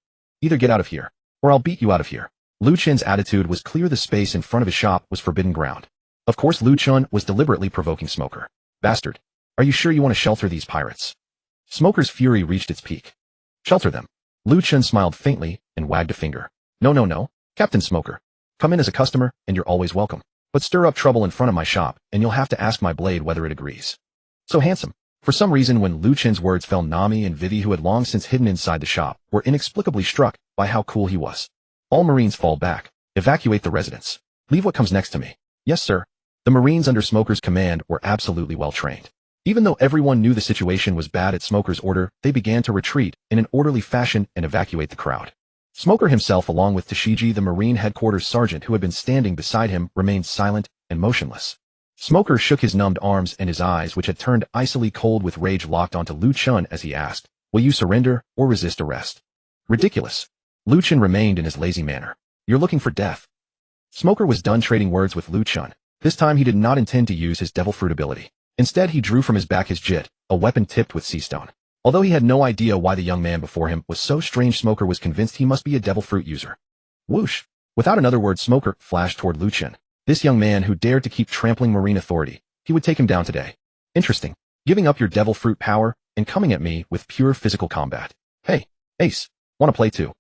either get out of here, or I'll beat you out of here. Lu Chen's attitude was clear. The space in front of his shop was forbidden ground. Of course, Lu Chen was deliberately provoking Smoker. Bastard, are you sure you want to shelter these pirates? Smoker's fury reached its peak. Shelter them. Lu Chen smiled faintly and wagged a finger. No, Captain Smoker. Come in as a customer, and you're always welcome. But stir up trouble in front of my shop, and you'll have to ask my blade whether it agrees. So handsome. For some reason, when Lu Chen's words fell, Nami and Vivi, who had long since hidden inside the shop, were inexplicably struck by how cool he was. All Marines fall back. Evacuate the residence. Leave what comes next to me. Yes, sir. The Marines under Smoker's command were absolutely well trained. Even though everyone knew the situation was bad at Smoker's order, they began to retreat in an orderly fashion and evacuate the crowd. Smoker himself, along with Tashigi, the Marine headquarters sergeant who had been standing beside him, remained silent and motionless. Smoker shook his numbed arms, and his eyes, which had turned icily cold with rage, locked onto Lu Chen as he asked, will you surrender or resist arrest? Ridiculous. Lu Chen remained in his lazy manner. You're looking for death. Smoker was done trading words with Lu Chen. This time he did not intend to use his devil fruit ability. Instead, he drew from his back his jit, a weapon tipped with sea stone. Although he had no idea why the young man before him was so strange, Smoker was convinced he must be a devil fruit user. Whoosh! Without another word, Smoker flashed toward Lu Chen. This young man who dared to keep trampling Marine authority, he would take him down today. Interesting. Giving up your devil fruit power and coming at me with pure physical combat. Hey, Ace, wanna play too?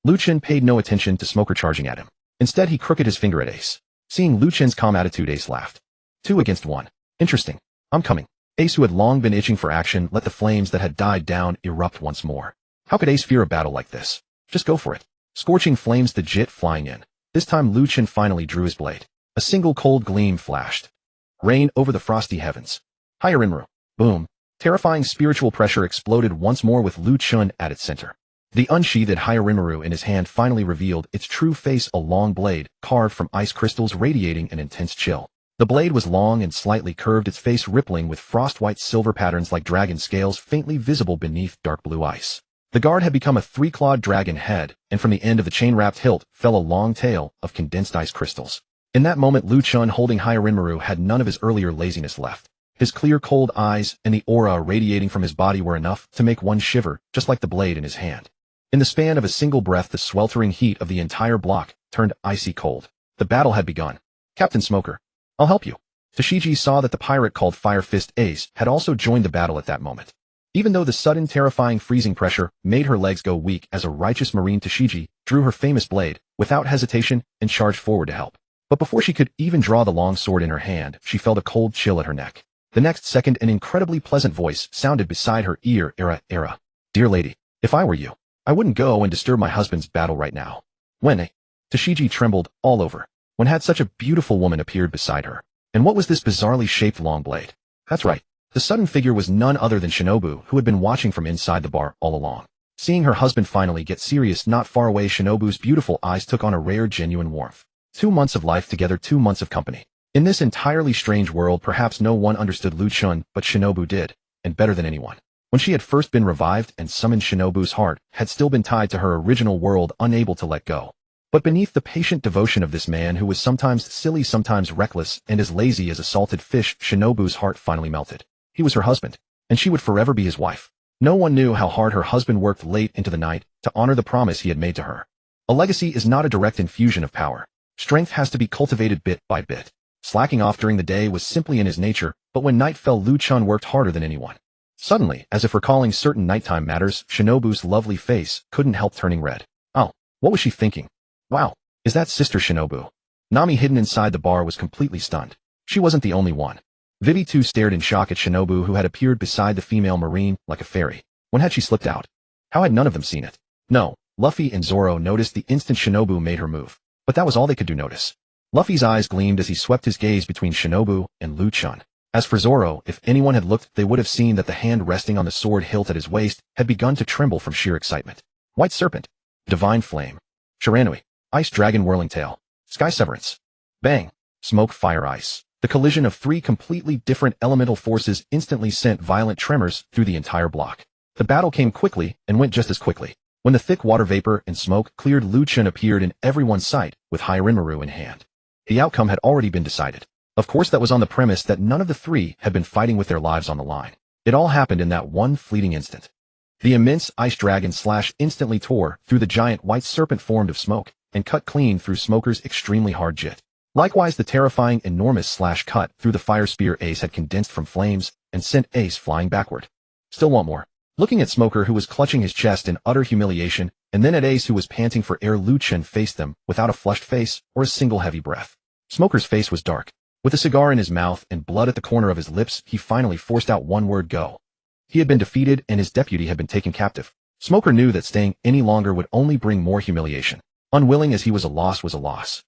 Lu Chen paid no attention to Smoker charging at him. Instead, he crooked his finger at Ace. Seeing Lu Chen's calm attitude, Ace laughed. 2 against 1. Interesting. I'm coming. Ace, who had long been itching for action, let the flames that had died down erupt once more. How could Ace fear a battle like this? Just go for it. Scorching flames, the jit flying in. This time Lu Chen finally drew his blade. A single cold gleam flashed. Rain over the frosty heavens. Hyarinmaru. Boom. Terrifying spiritual pressure exploded once more with Lu Chen at its center. The unsheathed Hyarinmaru in his hand finally revealed its true face, a long blade, carved from ice crystals radiating an intense chill. The blade was long and slightly curved, its face rippling with frost-white silver patterns like dragon scales faintly visible beneath dark blue ice. The guard had become a 3-clawed dragon head, and from the end of the chain-wrapped hilt fell a long tail of condensed ice crystals. In that moment, Lu Chen, holding Hyarinmaru, had none of his earlier laziness left. His clear, cold eyes and the aura radiating from his body were enough to make one shiver, just like the blade in his hand. In the span of a single breath, the sweltering heat of the entire block turned icy cold. The battle had begun. Captain Smoker, I'll help you. Tashigi saw that the pirate called Fire Fist Ace had also joined the battle at that moment. Even though the sudden, terrifying freezing pressure made her legs go weak, as a righteous Marine, Tashigi drew her famous blade without hesitation and charged forward to help. But before she could even draw the long sword in her hand, she felt a cold chill at her neck. The next second, an incredibly pleasant voice sounded beside her ear. Era. Dear lady, if I were you, I wouldn't go and disturb my husband's battle right now. When Tashigi trembled all over. When had such a beautiful woman appeared beside her. And what was this bizarrely shaped long blade? That's right. The sudden figure was none other than Shinobu, who had been watching from inside the bar all along. Seeing her husband finally get serious not far away, Shinobu's beautiful eyes took on a rare genuine warmth. 2 months of life together, 2 months of company. In this entirely strange world, perhaps no one understood Lu Chen, but Shinobu did, and better than anyone. When she had first been revived and summoned, Shinobu's heart had still been tied to her original world, unable to let go. But beneath the patient devotion of this man who was sometimes silly, sometimes reckless, and as lazy as a salted fish, Shinobu's heart finally melted. He was her husband, and she would forever be his wife. No one knew how hard her husband worked late into the night to honor the promise he had made to her. A legacy is not a direct infusion of power. Strength has to be cultivated bit by bit. Slacking off during the day was simply in his nature, but when night fell, Lu Chen worked harder than anyone. Suddenly, as if recalling certain nighttime matters, Shinobu's lovely face couldn't help turning red. Oh, what was she thinking? Wow, is that Sister Shinobu? Nami, hidden inside the bar, was completely stunned. She wasn't the only one. Vivi too stared in shock at Shinobu, who had appeared beside the female marine like a fairy. When had she slipped out? How had none of them seen it? No, Luffy and Zoro noticed the instant Shinobu made her move. But that was all they could do notice. Luffy's eyes gleamed as he swept his gaze between Shinobu and Lu Chen. As for Zoro, if anyone had looked, they would have seen that the hand resting on the sword hilt at his waist had begun to tremble from sheer excitement. White Serpent. Divine Flame. Shiranui. Ice Dragon Whirling Tail. Sky Severance. Bang. Smoke Fire Ice. The collision of 3 completely different elemental forces instantly sent violent tremors through the entire block. The battle came quickly and went just as quickly. When the thick water vapor and smoke cleared, Lu Chen appeared in everyone's sight with Hyrinmaru in hand. The outcome had already been decided. Of course, that was on the premise that none of the 3 had been fighting with their lives on the line. It all happened in that one fleeting instant. The immense ice dragon slash instantly tore through the giant white serpent formed of smoke and cut clean through Smoker's extremely hard jit. Likewise, the terrifying enormous slash cut through the fire spear Ace had condensed from flames and sent Ace flying backward. Still want more. Looking at Smoker, who was clutching his chest in utter humiliation, and then at Ace, who was panting for air, Lu Chen faced them without a flushed face or a single heavy breath. Smoker's face was dark. With a cigar in his mouth and blood at the corner of his lips, he finally forced out one word: go. He had been defeated and his deputy had been taken captive. Smoker knew that staying any longer would only bring more humiliation. Unwilling as he was, a loss was a loss.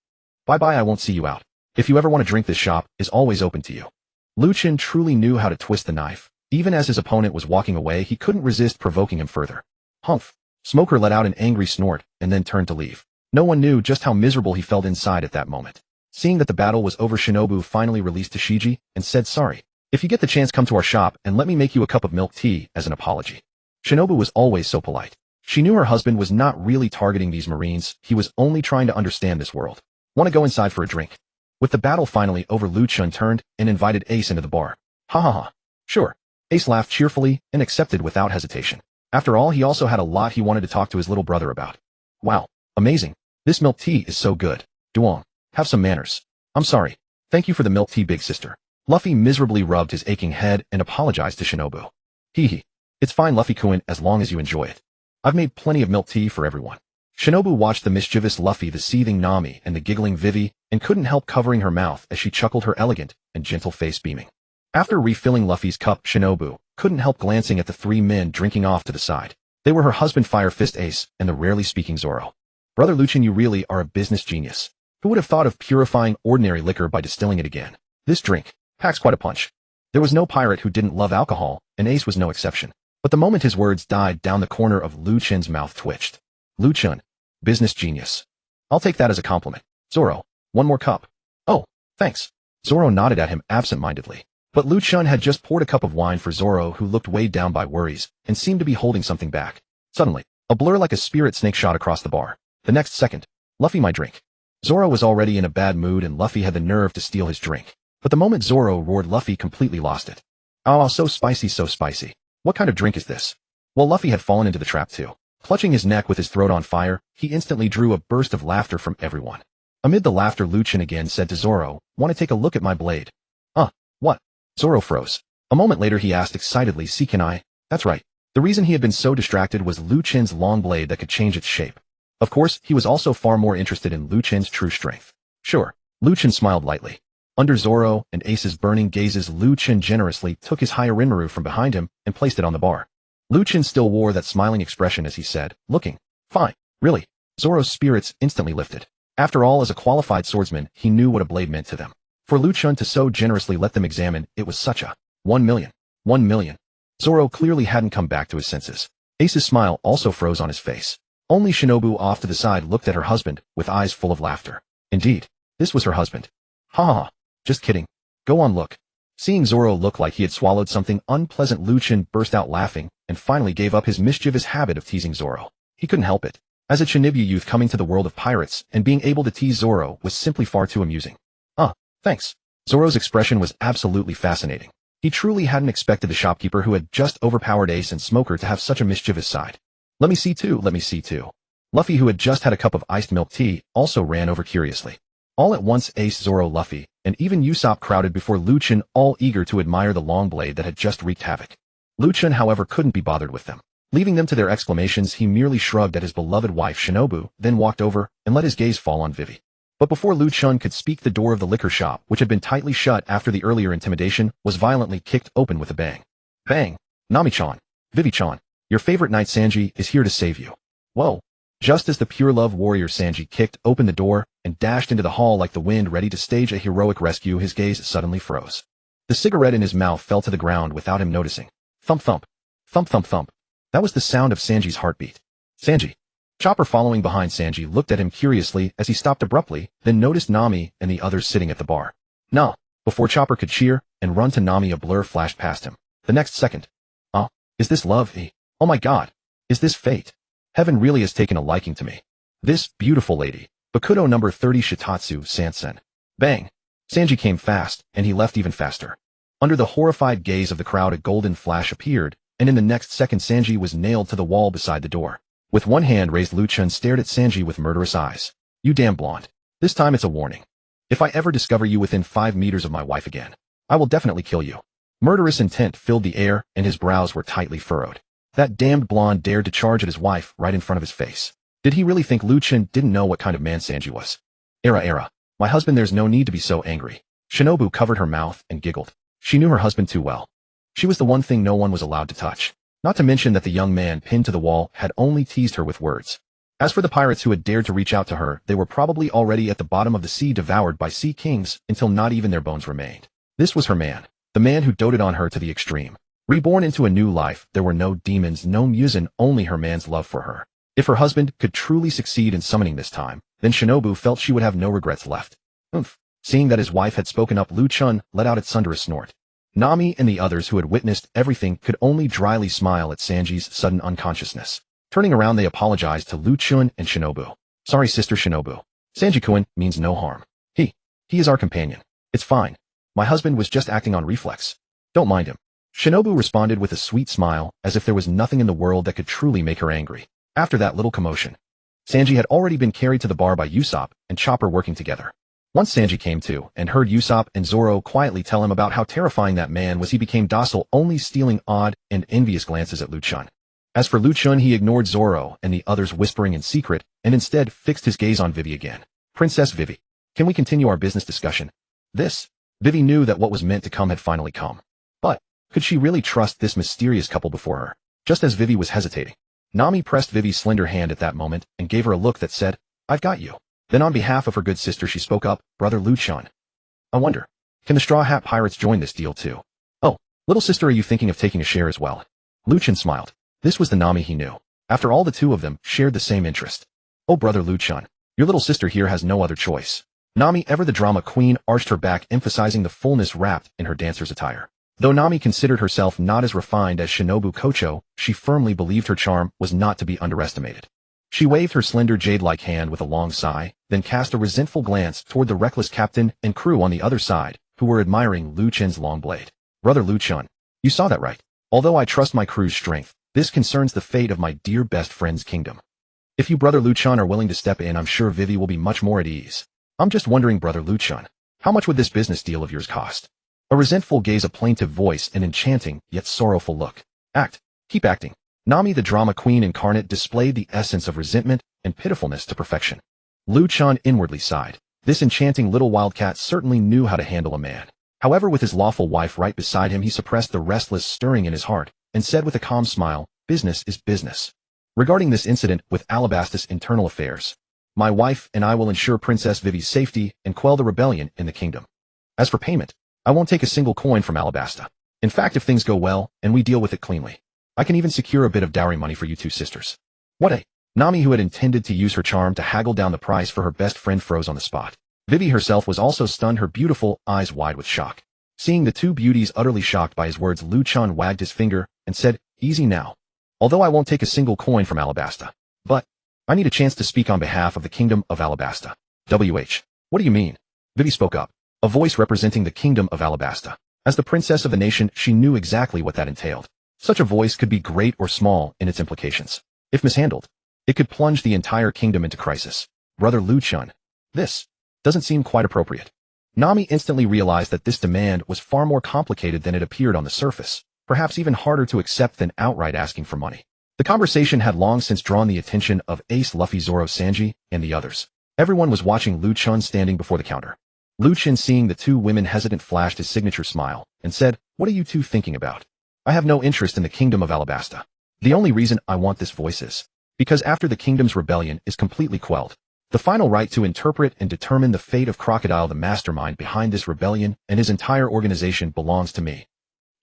Bye-bye, I won't see you out. If you ever want to drink, this shop is always open to you. Lu Chen truly knew how to twist the knife. Even as his opponent was walking away, he couldn't resist provoking him further. Humph. Smoker let out an angry snort and then turned to leave. No one knew just how miserable he felt inside at that moment. Seeing that the battle was over, Shinobu finally released Tashigi and said, sorry. If you get the chance, come to our shop and let me make you a cup of milk tea as an apology. Shinobu was always so polite. She knew her husband was not really targeting these Marines, he was only trying to understand this world. Want to go inside for a drink? With the battle finally over, Lu Chen turned and invited Ace into the bar. Ha ha ha. Sure. Ace laughed cheerfully and accepted without hesitation. After all, he also had a lot he wanted to talk to his little brother about. Wow. Amazing. This milk tea is so good. Duong. Have some manners. I'm sorry. Thank you for the milk tea, big sister. Luffy miserably rubbed his aching head and apologized to Shinobu. Hee. It's fine, Luffy-kun, as long as you enjoy it. I've made plenty of milk tea for everyone. Shinobu watched the mischievous Luffy, the seething Nami, and the giggling Vivi, and couldn't help covering her mouth as she chuckled, her elegant and gentle face beaming. After refilling Luffy's cup, Shinobu couldn't help glancing at the 3 men drinking off to the side. They were her husband Fire Fist Ace and the rarely speaking Zoro. Brother Lu Chen, you really are a business genius. Who would have thought of purifying ordinary liquor by distilling it again? This drink packs quite a punch. There was no pirate who didn't love alcohol, and Ace was no exception. But the moment his words died down, the corner of Lu Chen's mouth twitched. Lu Chen. Business genius. I'll take that as a compliment. Zoro, one more cup. Oh, thanks. Zoro nodded at him absent-mindedly. But Lu Chen had just poured a cup of wine for Zoro, who looked weighed down by worries and seemed to be holding something back. Suddenly, a blur like a spirit snake shot across the bar. The next second, Luffy, my drink. Zoro was already in a bad mood and Luffy had the nerve to steal his drink. But the moment Zoro roared, Luffy completely lost it. Oh, so spicy, so spicy. What kind of drink is this? Well, Luffy had fallen into the trap too. Clutching his neck with his throat on fire, he instantly drew a burst of laughter from everyone. Amid the laughter, Lu Chen again said to Zoro, want to take a look at my blade? What? Zoro froze. A moment later he asked excitedly, see, can I? That's right. The reason he had been so distracted was Lu Chen's long blade that could change its shape. Of course, he was also far more interested in Lu Chen's true strength. Sure. Lu Chen smiled lightly. Under Zoro and Ace's burning gazes, Lu Chen generously took his Hyrinmaru from behind him and placed it on the bar. Lu Chen still wore that smiling expression as he said, looking fine. Really? Zoro's spirits instantly lifted. After all, as a qualified swordsman, he knew what a blade meant to them. For Lu Chen to so generously let them examine, it was such a 1 million. 1 million. Zoro clearly hadn't come back to his senses. Ace's smile also froze on his face. Only Shinobu off to the side looked at her husband, with eyes full of laughter. Indeed, this was her husband. Ha ha ha. Just kidding. Go on, look. Seeing Zoro look like he had swallowed something unpleasant, Lu Chen burst out laughing, and finally gave up his mischievous habit of teasing Zoro. He couldn't help it. As a Shinobu youth coming to the world of pirates and being able to tease Zoro was simply far too amusing. Thanks. Zoro's expression was absolutely fascinating. He truly hadn't expected the shopkeeper who had just overpowered Ace and Smoker to have such a mischievous side. Let me see too. Luffy, who had just had a cup of iced milk tea, also ran over curiously. All at once Ace, Zoro, Luffy, and even Usopp crowded before Lu Chen, all eager to admire the long blade that had just wreaked havoc. Lu Chen, however, couldn't be bothered with them. Leaving them to their exclamations, he merely shrugged at his beloved wife Shinobu, then walked over and let his gaze fall on Vivi. But before Lu Chen could speak, the door of the liquor shop, which had been tightly shut after the earlier intimidation, was violently kicked open with a bang. Bang! Nami-chan, Vivi-chan, your favorite knight Sanji is here to save you. Whoa! Just as the pure love warrior Sanji kicked open the door and dashed into the hall like the wind ready to stage a heroic rescue, his gaze suddenly froze. The cigarette in his mouth fell to the ground without him noticing. Thump thump. Thump thump thump. That was the sound of Sanji's heartbeat. Sanji. Chopper, following behind Sanji, looked at him curiously as he stopped abruptly, then noticed Nami and the others sitting at the bar. Nah. Before Chopper could cheer and run to Nami, a blur flashed past him. The next second. Is this love? Oh my god. Is this fate? Heaven really has taken a liking to me. This beautiful lady. Bakuto number 30 Shitatsu Sansen. Bang. Sanji came fast, and he left even faster. Under the horrified gaze of the crowd, a golden flash appeared, and in the next second Sanji was nailed to the wall beside the door. With one hand raised, Lu Chen stared at Sanji with murderous eyes. You damn blonde. This time it's a warning. If I ever discover you within 5 meters of my wife again, I will definitely kill you. Murderous intent filled the air, and his brows were tightly furrowed. That damned blonde dared to charge at his wife right in front of his face. Did he really think Lu Chen didn't know what kind of man Sanji was? Era. My husband, there's no need to be so angry. Shinobu covered her mouth and giggled. She knew her husband too well. She was the one thing no one was allowed to touch. Not to mention that the young man pinned to the wall had only teased her with words. As for the pirates who had dared to reach out to her, they were probably already at the bottom of the sea, devoured by sea kings until not even their bones remained. This was her man. The man who doted on her to the extreme. Reborn into a new life, there were no demons, no musin, only her man's love for her. If her husband could truly succeed in summoning this time, then Shinobu felt she would have no regrets left. Seeing that his wife had spoken up, Lu Chen let out a thunderous snort. Nami and the others who had witnessed everything could only dryly smile at Sanji's sudden unconsciousness. Turning around, they apologized to Lu Chen and Shinobu. Sorry, Sister Shinobu. Sanji-kun means no harm. He is our companion. It's fine. My husband was just acting on reflex. Don't mind him. Shinobu responded with a sweet smile, as if there was nothing in the world that could truly make her angry. After that little commotion, Sanji had already been carried to the bar by Usopp and Chopper working together. Once Sanji came to and heard Usopp and Zoro quietly tell him about how terrifying that man was, he became docile, only stealing odd and envious glances at Lu Chen. As for Lu Chen, he ignored Zoro and the others whispering in secret and instead fixed his gaze on Vivi again. Princess Vivi, can we continue our business discussion? Vivi knew that what was meant to come had finally come. But could she really trust this mysterious couple before her? Just as Vivi was hesitating, Nami pressed Vivi's slender hand at that moment and gave her a look that said, I've got you. Then on behalf of her good sister she spoke up, Brother Lu Chen. I wonder, can the Straw Hat Pirates join this deal too? Oh, little sister, are you thinking of taking a share as well? Lu Chen smiled. This was the Nami he knew. After all, the two of them shared the same interest. Oh, Brother Lu Chen, your little sister here has no other choice. Nami, ever the drama queen, arched her back, emphasizing the fullness wrapped in her dancer's attire. Though Nami considered herself not as refined as Shinobu Kocho, she firmly believed her charm was not to be underestimated. She waved her slender jade-like hand with a long sigh, then cast a resentful glance toward the reckless captain and crew on the other side, who were admiring Lu Chen's long blade. Brother Lu Chen, you saw that right. Although I trust my crew's strength, this concerns the fate of my dear best friend's kingdom. If you, Brother Lu Chen, are willing to step in, I'm sure Vivi will be much more at ease. I'm just wondering, Brother Lu Chen, how much would this business deal of yours cost? A resentful gaze, a plaintive voice, an enchanting, yet sorrowful look. Keep acting. Nami, the drama queen incarnate, displayed the essence of resentment and pitifulness to perfection. Lu Chen inwardly sighed. This enchanting little wildcat certainly knew how to handle a man. However, with his lawful wife right beside him, he suppressed the restless stirring in his heart, and said with a calm smile, business is business. Regarding this incident with Alabasta's internal affairs, my wife and I will ensure Princess Vivi's safety and quell the rebellion in the kingdom. As for payment, I won't take a single coin from Alabasta. In fact, if things go well and we deal with it cleanly, I can even secure a bit of dowry money for you two sisters. What a... Nami, who had intended to use her charm to haggle down the price for her best friend, froze on the spot. Vivi herself was also stunned, her beautiful eyes wide with shock. Seeing the two beauties utterly shocked by his words, Lu Chen wagged his finger and said, "Easy now. Although I won't take a single coin from Alabasta, but I need a chance to speak on behalf of the Kingdom of Alabasta." What do you mean? Vivi spoke up, a voice representing the Kingdom of Alabasta. As the princess of the nation, she knew exactly what that entailed. Such a voice could be great or small in its implications. If mishandled, it could plunge the entire kingdom into crisis. Brother Lu Chen, this doesn't seem quite appropriate. Nami instantly realized that this demand was far more complicated than it appeared on the surface, perhaps even harder to accept than outright asking for money. The conversation had long since drawn the attention of Ace, Luffy, Zoro, Sanji, and the others. Everyone was watching Lu Chen standing before the counter. Lu Chen, seeing the two women hesitant, flashed his signature smile and said, "What are you two thinking about? I have no interest in the Kingdom of Alabasta. The only reason I want this voice is because after the kingdom's rebellion is completely quelled, the final right to interpret and determine the fate of Crocodile, the mastermind behind this rebellion, and his entire organization belongs to me.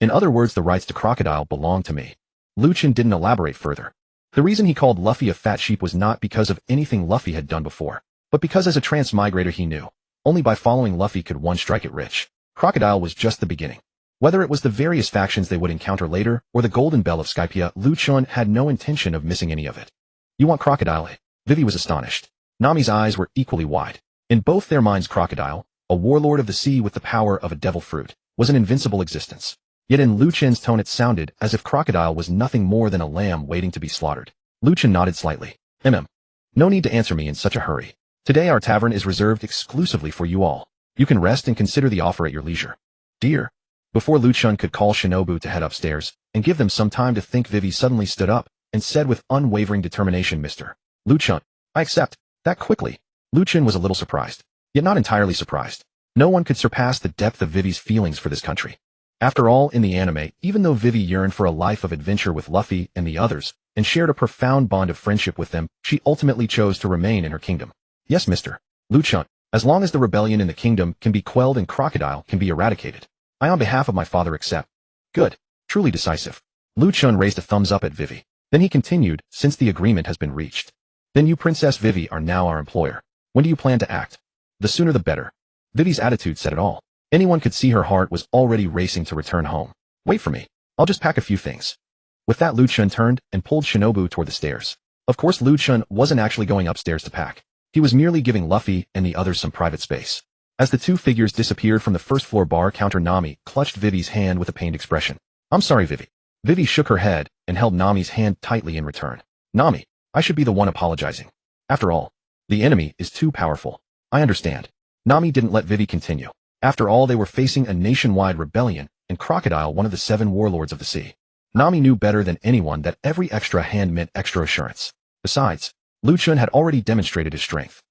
In other words, the rights to Crocodile belong to me." Lu Chen didn't elaborate further. The reason he called Luffy a fat sheep was not because of anything Luffy had done before, but because as a transmigrator he knew, only by following Luffy could one strike it rich. Crocodile was just the beginning. Whether it was the various factions they would encounter later, or the Golden Bell of Skypiea, Lu Chen had no intention of missing any of it. "You want Crocodile, eh?" Vivi was astonished. Nami's eyes were equally wide. In both their minds, Crocodile, a warlord of the sea with the power of a devil fruit, was an invincible existence. Yet in Lu Chen's tone it sounded as if Crocodile was nothing more than a lamb waiting to be slaughtered. Lu Chen nodded slightly. No need to answer me in such a hurry. Today our tavern is reserved exclusively for you all. You can rest and consider the offer at your leisure." "Dear." Before Lu Chen could call Shinobu to head upstairs and give them some time to think, Vivi suddenly stood up and said with unwavering determination, "Mr. Lu Chen, I accept." That quickly. Lu Chen was a little surprised, yet not entirely surprised. No one could surpass the depth of Vivi's feelings for this country. After all, in the anime, even though Vivi yearned for a life of adventure with Luffy and the others, and shared a profound bond of friendship with them, she ultimately chose to remain in her kingdom. "Yes, Mr. Lu Chen, as long as the rebellion in the kingdom can be quelled and Crocodile can be eradicated, I on behalf of my father accept." "Good. Truly decisive." Lu Chen raised a thumbs up at Vivi. Then he continued, "Since the agreement has been reached, then you, Princess Vivi, are now our employer. When do you plan to act?" "The sooner the better." Vivi's attitude said it all. Anyone could see her heart was already racing to return home. "Wait for me. I'll just pack a few things." With that, Lu Chen turned and pulled Shinobu toward the stairs. Of course, Lu Chen wasn't actually going upstairs to pack. He was merely giving Luffy and the others some private space. As the two figures disappeared from the first-floor bar counter, Nami clutched Vivi's hand with a pained expression. "I'm sorry, Vivi." Vivi shook her head and held Nami's hand tightly in return. "Nami, I should be the one apologizing. After all, the enemy is too powerful. I understand." Nami didn't let Vivi continue. After all, they were facing a nationwide rebellion, and Crocodile, one of the 7 warlords of the sea. Nami knew better than anyone that every extra hand meant extra assurance. Besides, Lu Chen had already demonstrated his strength.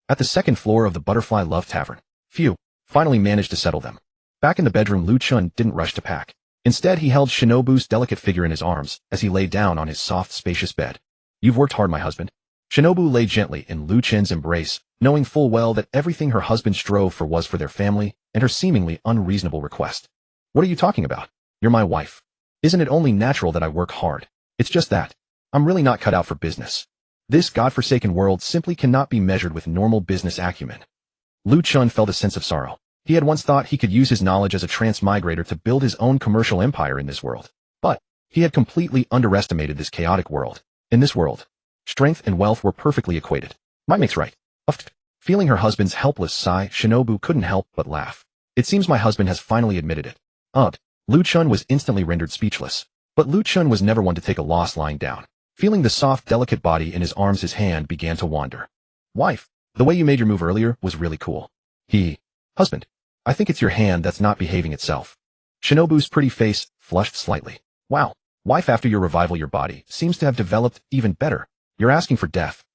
At the second floor of the Butterfly Love Tavern, Phew finally managed to settle them. Back in the bedroom, Lu Chen didn't rush to pack. Instead, he held Shinobu's delicate figure in his arms as he lay down on his soft, spacious bed. "You've worked hard, my husband." Shinobu lay gently in Lu Chen's embrace, knowing full well that everything her husband strove for was for their family and her seemingly unreasonable request. "What are you talking about? You're my wife. Isn't it only natural that I work hard? It's just that I'm really not cut out for business. This godforsaken world simply cannot be measured with normal business acumen." Lu Chen felt a sense of sorrow. He had once thought he could use his knowledge as a transmigrator to build his own commercial empire in this world. But he had completely underestimated this chaotic world. In this world, strength and wealth were perfectly equated. Might makes right. Feeling her husband's helpless sigh, Shinobu couldn't help but laugh. "It seems my husband has finally admitted it." Lu Chen was instantly rendered speechless. But Lu Chen was never one to take a loss lying down. Feeling the soft, delicate body in his arms, his hand began to wander. "Wife, the way you made your move earlier was really cool." "Husband, I think it's your hand that's not behaving itself." Shinobu's pretty face flushed slightly. "Wow, wife, after your revival your body seems to have developed even better. You're asking for death."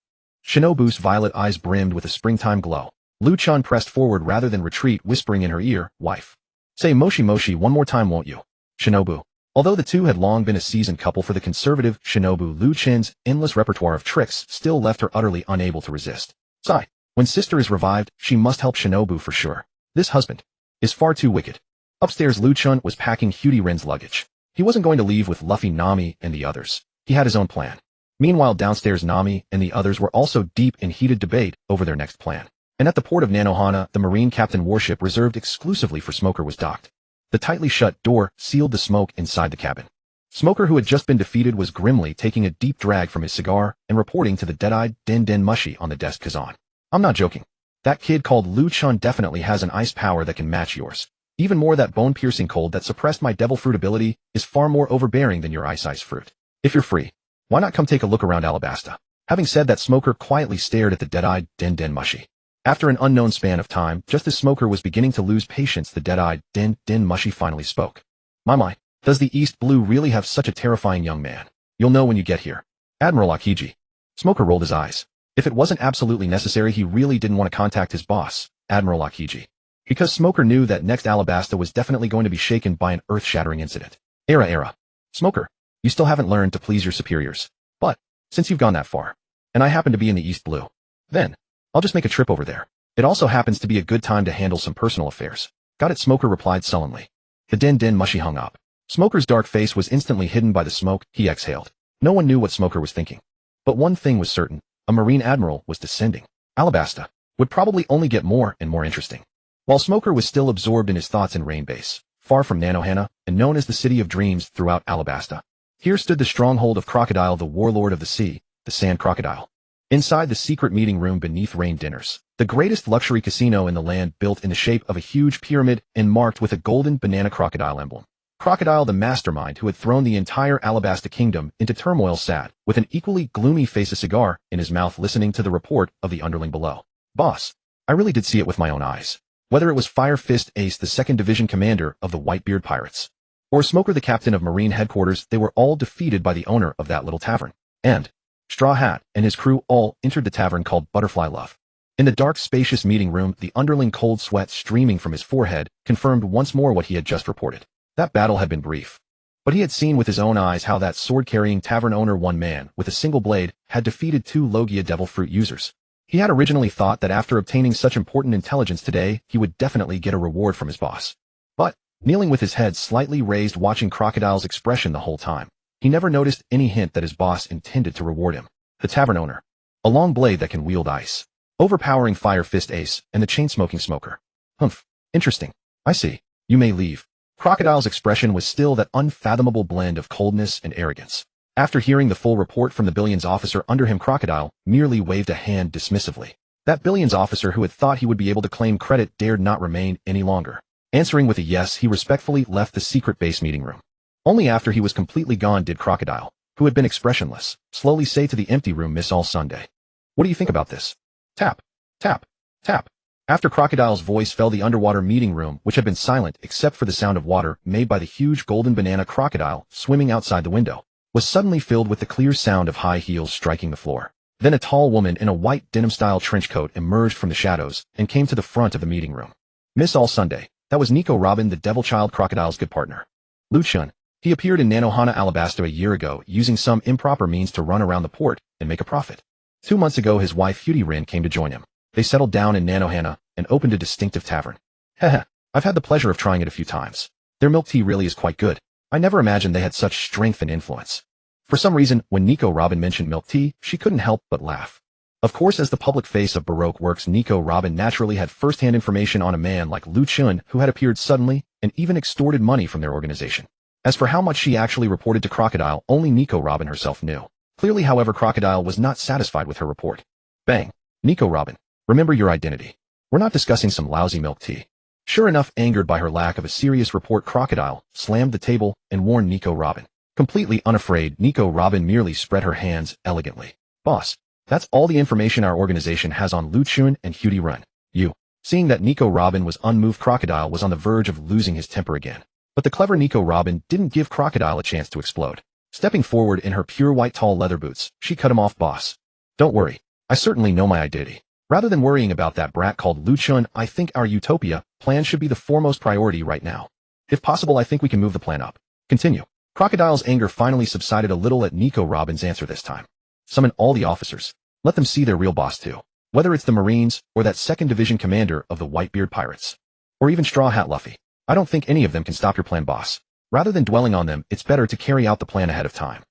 Shinobu's violet eyes brimmed with a springtime glow. Lu Chen pressed forward rather than retreat, whispering in her ear, "Wife, say moshi moshi one more time, won't you?" "Shinobu, Although the two had long been a seasoned couple for the conservative Shinobu, Lu Chen's endless repertoire of tricks still left her utterly unable to resist. Sigh. When sister is revived, she must help Shinobu for sure. This husband is far too wicked. Upstairs, Lu Chen was packing Yuzuriha's luggage. He wasn't going to leave with Luffy, Nami, and the others. He had his own plan. Meanwhile, downstairs, Nami and the others were also deep in heated debate over their next plan. And at the port of Nanohana, the Marine Captain warship reserved exclusively for Smoker was docked. The tightly shut door sealed the smoke inside the cabin. Smoker, who had just been defeated, was grimly taking a deep drag from his cigar and reporting to the dead-eyed Den Mushi on the desk. Kazan. I'm not joking. That kid called Lu Chen definitely has an ice power that can match yours. Even more, that bone-piercing cold that suppressed my devil fruit ability is far more overbearing than your ice fruit. If you're free, why not come take a look around Alabasta? Having said that, Smoker quietly stared at the dead-eyed Den Mushi. After an unknown span of time, just as Smoker was beginning to lose patience, the dead-eyed Den Mushi finally spoke. My, does the East Blue really have such a terrifying young man? You'll know when you get here. Admiral Akiji. Smoker rolled his eyes. If it wasn't absolutely necessary, he really didn't want to contact his boss, Admiral Akiji. Because Smoker knew that next Alabasta was definitely going to be shaken by an earth-shattering incident. Era. Smoker, you still haven't learned to please your superiors. But, since you've gone that far, and I happen to be in the East Blue, then, I'll just make a trip over there. It also happens to be a good time to handle some personal affairs. Got it, Smoker replied sullenly. The Den Mushi hung up. Smoker's dark face was instantly hidden by the smoke he exhaled. No one knew what Smoker was thinking. But one thing was certain, a Marine Admiral was descending. Alabasta would probably only get more and more interesting. While Smoker was still absorbed in his thoughts in Rain Base, far from Nanohana, and known as the City of Dreams throughout Alabasta, here stood the stronghold of Crocodile, the warlord of the sea, the Sand Crocodile. Inside the secret meeting room beneath Rain Dinners, the greatest luxury casino in the land, built in the shape of a huge pyramid and marked with a golden banana crocodile emblem. Crocodile, the mastermind who had thrown the entire Alabasta kingdom into turmoil, sat with an equally gloomy face, a cigar in his mouth, listening to the report of the underling below. Boss, I really did see it with my own eyes. Whether it was Fire Fist Ace, the 2nd Division commander of the Whitebeard Pirates, or Smoker, the captain of Marine headquarters, they were all defeated by the owner of that little tavern. And Straw Hat and his crew all entered the tavern called Butterfly Love. In the dark, spacious meeting room, the underling, cold sweat streaming from his forehead, confirmed once more what he had just reported. That battle had been brief. But he had seen with his own eyes how that sword-carrying tavern owner, one man with a single blade, had defeated 2 Logia devil fruit users. He had originally thought that after obtaining such important intelligence today, he would definitely get a reward from his boss. But, kneeling with his head slightly raised, watching Crocodile's expression the whole time, he never noticed any hint that his boss intended to reward him. The tavern owner. A long blade that can wield ice. Overpowering Fire Fist Ace, and the chain-smoking Smoker. Humph. Interesting. I see. You may leave. Crocodile's expression was still that unfathomable blend of coldness and arrogance. After hearing the full report from the Billions officer under him, Crocodile merely waved a hand dismissively. That Billions officer, who had thought he would be able to claim credit, dared not remain any longer. Answering with a yes, he respectfully left the secret base meeting room. Only after he was completely gone did Crocodile, who had been expressionless, slowly say to the empty room, Miss All Sunday. What do you think about this? Tap, tap, tap. After Crocodile's voice fell, the underwater meeting room, which had been silent except for the sound of water made by the huge golden banana crocodile swimming outside the window, was suddenly filled with the clear sound of high heels striking the floor. Then a tall woman in a white denim-style trench coat emerged from the shadows and came to the front of the meeting room. Miss All Sunday, that was Nico Robin, the Devil Child, Crocodile's good partner. Lu Chen. He appeared in Nanohana, Alabasta a year ago, using some improper means to run around the port and make a profit. 2 months ago, his wife Yuzuriha came to join him. They settled down in Nanohana and opened a distinctive tavern. Heh, I've had the pleasure of trying it a few times. Their milk tea really is quite good. I never imagined they had such strength and influence. For some reason, when Nico Robin mentioned milk tea, she couldn't help but laugh. Of course, as the public face of Baroque Works, Nico Robin naturally had first-hand information on a man like Lu Chen, who had appeared suddenly and even extorted money from their organization. As for how much she actually reported to Crocodile, only Nico Robin herself knew. Clearly, however, Crocodile was not satisfied with her report. Bang. Nico Robin, remember your identity. We're not discussing some lousy milk tea. Sure enough, angered by her lack of a serious report, Crocodile slammed the table and warned Nico Robin. Completely unafraid, Nico Robin merely spread her hands elegantly. Boss, that's all the information our organization has on Lu Chen and Yuzuriha. You. Seeing that Nico Robin was unmoved, Crocodile was on the verge of losing his temper again. But the clever Nico Robin didn't give Crocodile a chance to explode. Stepping forward in her pure white tall leather boots, she cut him off. Boss, don't worry. I certainly know my identity. Rather than worrying about that brat called Lu Chen, I think our utopia plan should be the foremost priority right now. If possible, I think we can move the plan up. Continue. Crocodile's anger finally subsided a little at Nico Robin's answer this time. Summon all the officers. Let them see their real boss too. Whether it's the Marines, or that 2nd Division commander of the Whitebeard Pirates. Or even Straw Hat Luffy. I don't think any of them can stop your plan, boss. Rather than dwelling on them, it's better to carry out the plan ahead of time.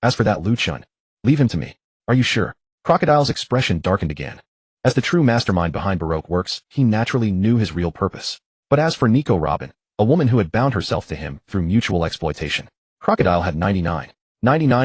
As for that Lu Chen, leave him to me. Are you sure? Crocodile's expression darkened again. As the true mastermind behind Baroque Works, he naturally knew his real purpose. But as for Nico Robin, a woman who had bound herself to him through mutual exploitation, Crocodile had 99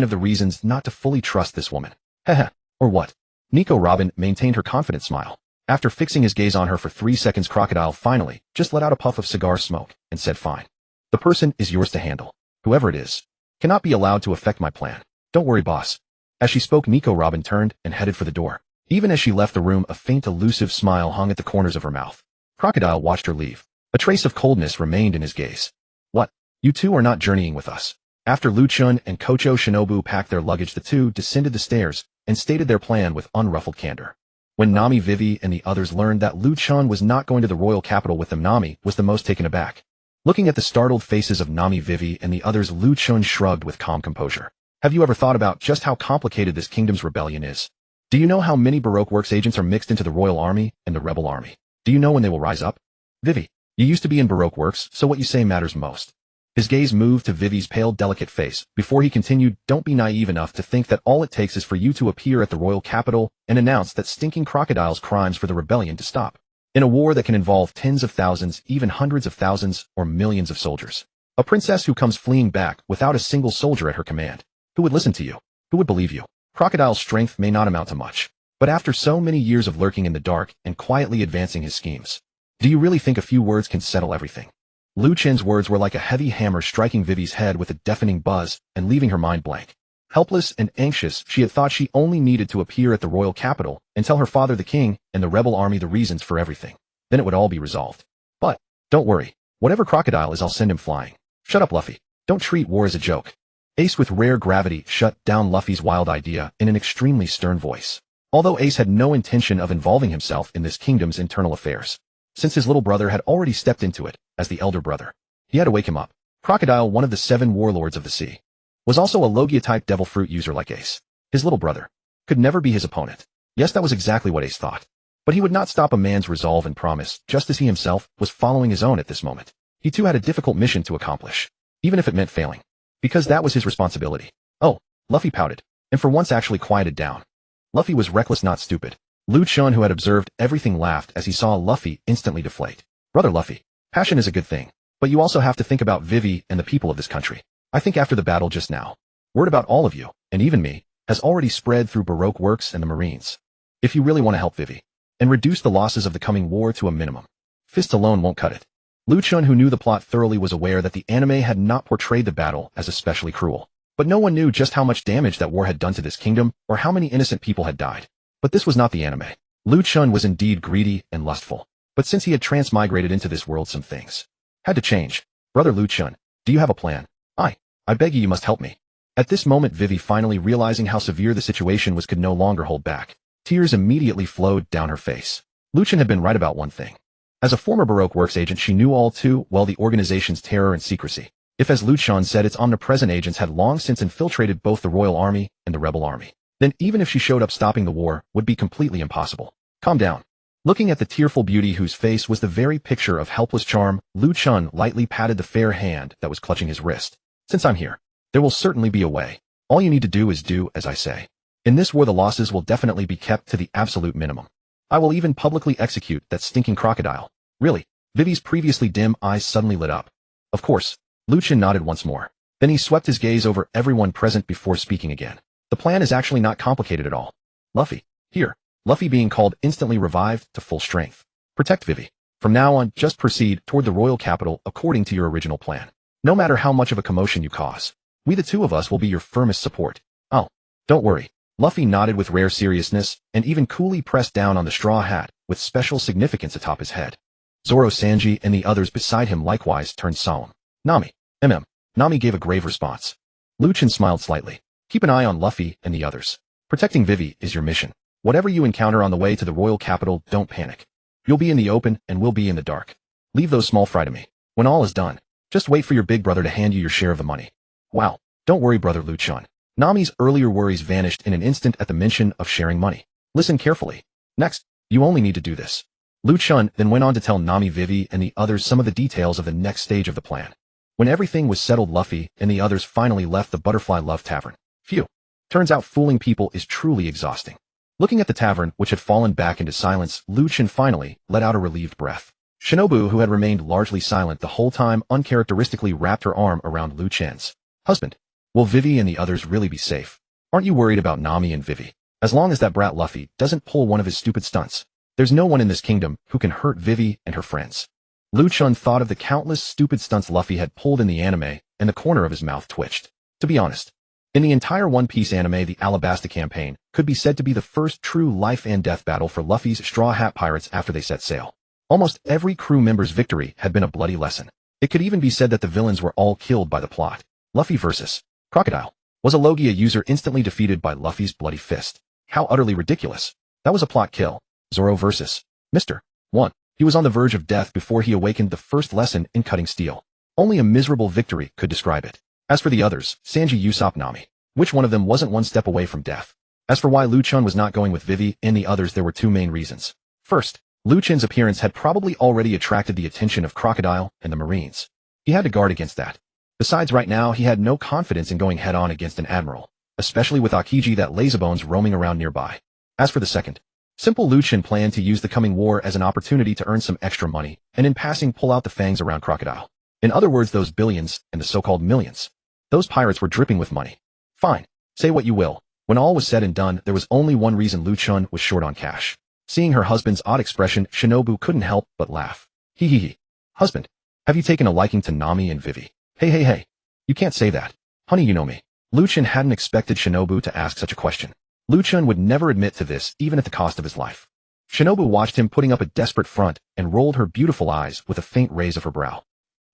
of the reasons not to fully trust this woman. Heh. Or what? Nico Robin maintained her confident smile. After fixing his gaze on her for 3 seconds, Crocodile finally just let out a puff of cigar smoke and said, fine. The person is yours to handle. Whoever it is cannot be allowed to affect my plan. Don't worry, boss. As she spoke, Nico Robin turned and headed for the door. Even as she left the room, a faint elusive smile hung at the corners of her mouth. Crocodile watched her leave. A trace of coldness remained in his gaze. What? You two are not journeying with us. After Lu Chen and Kocho Shinobu packed their luggage, the two descended the stairs and stated their plan with unruffled candor. When Nami, Vivi, and the others learned that Lu Chen was not going to the royal capital with them, Nami was the most taken aback. Looking at the startled faces of Nami, Vivi, and the others, Lu Chen shrugged with calm composure. Have you ever thought about just how complicated this kingdom's rebellion is? Do you know how many Baroque Works agents are mixed into the royal army and the rebel army? Do you know when they will rise up? Vivi, you used to be in Baroque Works, so what you say matters most. His gaze moved to Vivi's pale, delicate face before he continued, don't be naive enough to think that all it takes is for you to appear at the royal capital and announce that stinking Crocodile's crimes for the rebellion to stop. In a war that can involve tens of thousands, even hundreds of thousands, or millions of soldiers. A princess who comes fleeing back without a single soldier at her command. Who would listen to you? Who would believe you? Crocodile's strength may not amount to much, but after so many years of lurking in the dark and quietly advancing his schemes, do you really think a few words can settle everything? Lu Chen's words were like a heavy hammer striking Vivi's head with a deafening buzz and leaving her mind blank. Helpless and anxious, she had thought she only needed to appear at the royal capital and tell her father, the king, and the rebel army the reasons for everything. Then it would all be resolved. But, don't worry. Whatever Crocodile is, I'll send him flying. Shut up, Luffy. Don't treat war as a joke. Ace, with rare gravity, shut down Luffy's wild idea in an extremely stern voice. Although Ace had no intention of involving himself in this kingdom's internal affairs, since his little brother had already stepped into it as the elder brother, he had to wake him up. Crocodile, one of the 7 warlords of the sea, was also a Logia-type devil fruit user like Ace. His little brother could never be his opponent. Yes, that was exactly what Ace thought. But he would not stop a man's resolve and promise, just as he himself was following his own at this moment. He too had a difficult mission to accomplish, even if it meant failing, because that was his responsibility. Oh, Luffy pouted, and for once actually quieted down. Luffy was reckless, not stupid. Lu Chen, who had observed everything, laughed as he saw Luffy instantly deflate. Brother Luffy, passion is a good thing, but you also have to think about Vivi and the people of this country. I think after the battle just now, word about all of you, and even me, has already spread through Baroque Works and the Marines. If you really want to help Vivi, and reduce the losses of the coming war to a minimum, fists alone won't cut it. Lu Chen, who knew the plot thoroughly, was aware that the anime had not portrayed the battle as especially cruel. But no one knew just how much damage that war had done to this kingdom, or how many innocent people had died. But this was not the anime. Lu Chen was indeed greedy and lustful. But since he had transmigrated into this world, some things had to change. Brother Lu Chen, do you have a plan? I beg you must help me. At this moment, Vivi, finally realizing how severe the situation was, could no longer hold back. Tears immediately flowed down her face. Lu Chen had been right about one thing. As a former Baroque Works agent, she knew all too well the organization's terror and secrecy. If, as Lu Chen said, its omnipresent agents had long since infiltrated both the royal army and the rebel army, then even if she showed up, stopping the war would be completely impossible. Calm down. Looking at the tearful beauty whose face was the very picture of helpless charm, Lu Chen lightly patted the fair hand that was clutching his wrist. Since I'm here, there will certainly be a way. All you need to do is do as I say. In this war, the losses will definitely be kept to the absolute minimum. I will even publicly execute that stinking Crocodile. Really? Vivi's previously dim eyes suddenly lit up. Of course. Lu Chen nodded once more. Then he swept his gaze over everyone present before speaking again. The plan is actually not complicated at all. Luffy. Here. Luffy, being called, instantly revived to full strength. Protect Vivi. From now on, just proceed toward the royal capital according to your original plan. No matter how much of a commotion you cause, we, the two of us, will be your firmest support. Oh, don't worry. Luffy nodded with rare seriousness and even coolly pressed down on the straw hat with special significance atop his head. Zoro, Sanji, and the others beside him likewise turned solemn. Nami. Nami gave a grave response. Lu Chen smiled slightly. Keep an eye on Luffy and the others. Protecting Vivi is your mission. Whatever you encounter on the way to the royal capital, don't panic. You'll be in the open and we'll be in the dark. Leave those small fry to me. When all is done, just wait for your big brother to hand you your share of the money. Wow. Don't worry, brother Lu Chen. Nami's earlier worries vanished in an instant at the mention of sharing money. Listen carefully. Next, you only need to do this. Lu Chen then went on to tell Nami, Vivi, and the others some of the details of the next stage of the plan. When everything was settled, Luffy and the others finally left the Butterfly Love Tavern. Phew. Turns out fooling people is truly exhausting. Looking at the tavern, which had fallen back into silence, Lu Chen finally let out a relieved breath. Shinobu, who had remained largely silent the whole time, uncharacteristically wrapped her arm around Lu Chen's. Husband. Will Vivi and the others really be safe? Aren't you worried about Nami and Vivi? As long as that brat Luffy doesn't pull one of his stupid stunts, there's no one in this kingdom who can hurt Vivi and her friends. Lu Chen thought of the countless stupid stunts Luffy had pulled in the anime, and the corner of his mouth twitched. To be honest, in the entire One Piece anime, the Alabasta campaign could be said to be the first true life and death battle for Luffy's Straw Hat Pirates after they set sail. Almost every crew member's victory had been a bloody lesson. It could even be said that the villains were all killed by the plot. Luffy versus Crocodile. Was a Logia user instantly defeated by Luffy's bloody fist? How utterly ridiculous. That was a plot kill. Zoro versus Mr. 1. He was on the verge of death before he awakened the first lesson in cutting steel. Only a miserable victory could describe it. As for the others, Sanji, Usopp, Nami. Which one of them wasn't one step away from death? As for why Lu Chen was not going with Vivi and the others, there were two main reasons. First, Lu Chen's appearance had probably already attracted the attention of Crocodile and the Marines. He had to guard against that. Besides, right now he had no confidence in going head-on against an admiral, especially with Akiji that lazybones roaming around nearby. As for the second, simple, Lu Chen planned to use the coming war as an opportunity to earn some extra money, and in passing pull out the fangs around Crocodile. In other words, those billions and the so-called millions. Those pirates were dripping with money. Fine, say what you will. When all was said and done, there was only one reason Lu Chen was short on cash. Seeing her husband's odd expression, Shinobu couldn't help but laugh. Hee hee hee. Husband, have you taken a liking to Nami and Vivi? Hey. You can't say that. Honey, you know me. Lu Chen hadn't expected Shinobu to ask such a question. Lu Chen would never admit to this, even at the cost of his life. Shinobu watched him putting up a desperate front and rolled her beautiful eyes with a faint raise of her brow.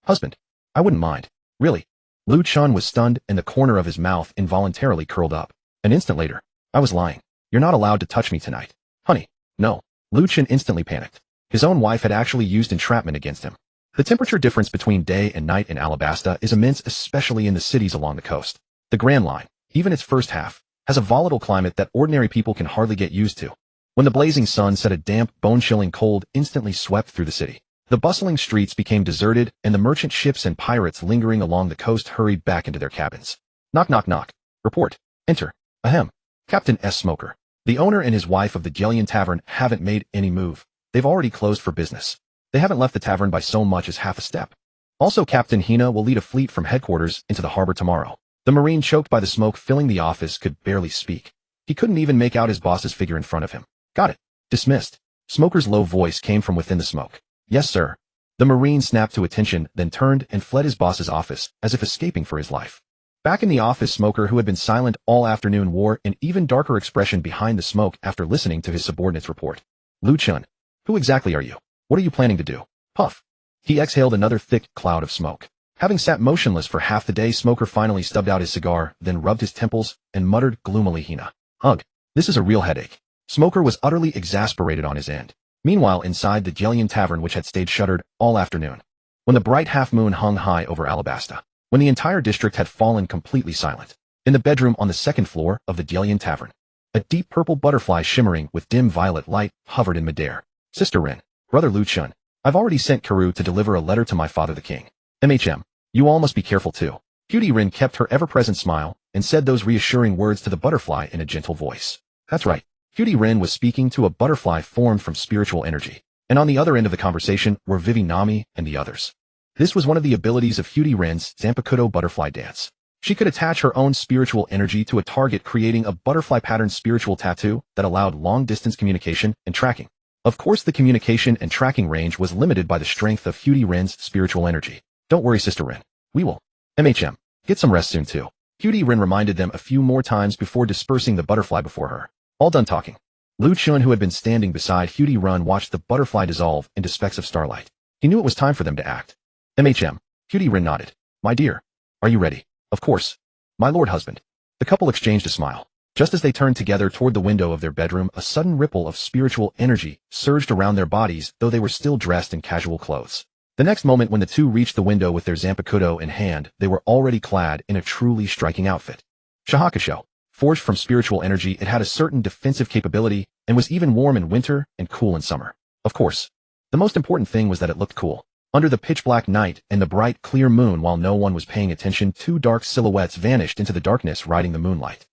Husband, I wouldn't mind. Really? Lu Chen was stunned and the corner of his mouth involuntarily curled up. An instant later, I was lying. You're not allowed to touch me tonight. Honey, no. Lu Chen instantly panicked. His own wife had actually used entrapment against him. The temperature difference between day and night in Alabasta is immense, especially in the cities along the coast. The Grand Line, even its first half, has a volatile climate that ordinary people can hardly get used to. When the blazing sun set a damp, bone-chilling cold instantly swept through the city. The bustling streets became deserted, and the merchant ships and pirates lingering along the coast hurried back into their cabins. Knock, knock, knock. Report. Enter. Ahem. Captain S. Smoker. The owner and his wife of the Gillian Tavern haven't made any move. They've already closed for business. They haven't left the tavern by so much as half a step. Also, Captain Hina will lead a fleet from headquarters into the harbor tomorrow. The Marine, choked by the smoke filling the office, could barely speak. He couldn't even make out his boss's figure in front of him. Got it. Dismissed. Smoker's low voice came from within the smoke. Yes, sir. The Marine snapped to attention, then turned and fled his boss's office, as if escaping for his life. Back in the office, Smoker, who had been silent all afternoon, wore an even darker expression behind the smoke after listening to his subordinate's report. Lu Chen. Who exactly are you? What are you planning to do? Puff. He exhaled another thick cloud of smoke. Having sat motionless for half the day, Smoker finally stubbed out his cigar, then rubbed his temples, and muttered gloomily, Hina. Ugh. This is a real headache. Smoker was utterly exasperated on his end. Meanwhile, inside the Gillian Tavern, which had stayed shuttered all afternoon, when the bright half-moon hung high over Alabasta, when the entire district had fallen completely silent, in the bedroom on the second floor of the Gillian Tavern, a deep purple butterfly shimmering with dim violet light hovered in midair. Sister Rin, brother Lu Chen, I've already sent Karu to deliver a letter to my father the king. You all must be careful too. Cutie Rin kept her ever-present smile and said those reassuring words to the butterfly in a gentle voice. That's right. Cutie Rin was speaking to a butterfly formed from spiritual energy, and on the other end of the conversation were Vivi, Nami, and the others. This was one of the abilities of Cutie Rin's Zanpakutō butterfly dance. She could attach her own spiritual energy to a target, creating a butterfly-patterned spiritual tattoo that allowed long-distance communication and tracking. Of course, the communication and tracking range was limited by the strength of Cutie Rin's spiritual energy. Don't worry, Sister Rin. We will. Get some rest soon too. Cutie Rin reminded them a few more times before dispersing the butterfly before her. All done talking. Lu Chen, who had been standing beside Cutie Rin, watched the butterfly dissolve into specks of starlight. He knew it was time for them to act. Cutie Rin nodded. My dear. Are you ready? Of course. My lord husband. The couple exchanged a smile. Just as they turned together toward the window of their bedroom, a sudden ripple of spiritual energy surged around their bodies, though they were still dressed in casual clothes. The next moment when the two reached the window with their Zanpakutō in hand, they were already clad in a truly striking outfit. Shinobu, forged from spiritual energy, it had a certain defensive capability and was even warm in winter and cool in summer. Of course, the most important thing was that it looked cool. Under the pitch-black night and the bright, clear moon, while no one was paying attention, two dark silhouettes vanished into the darkness riding the moonlight.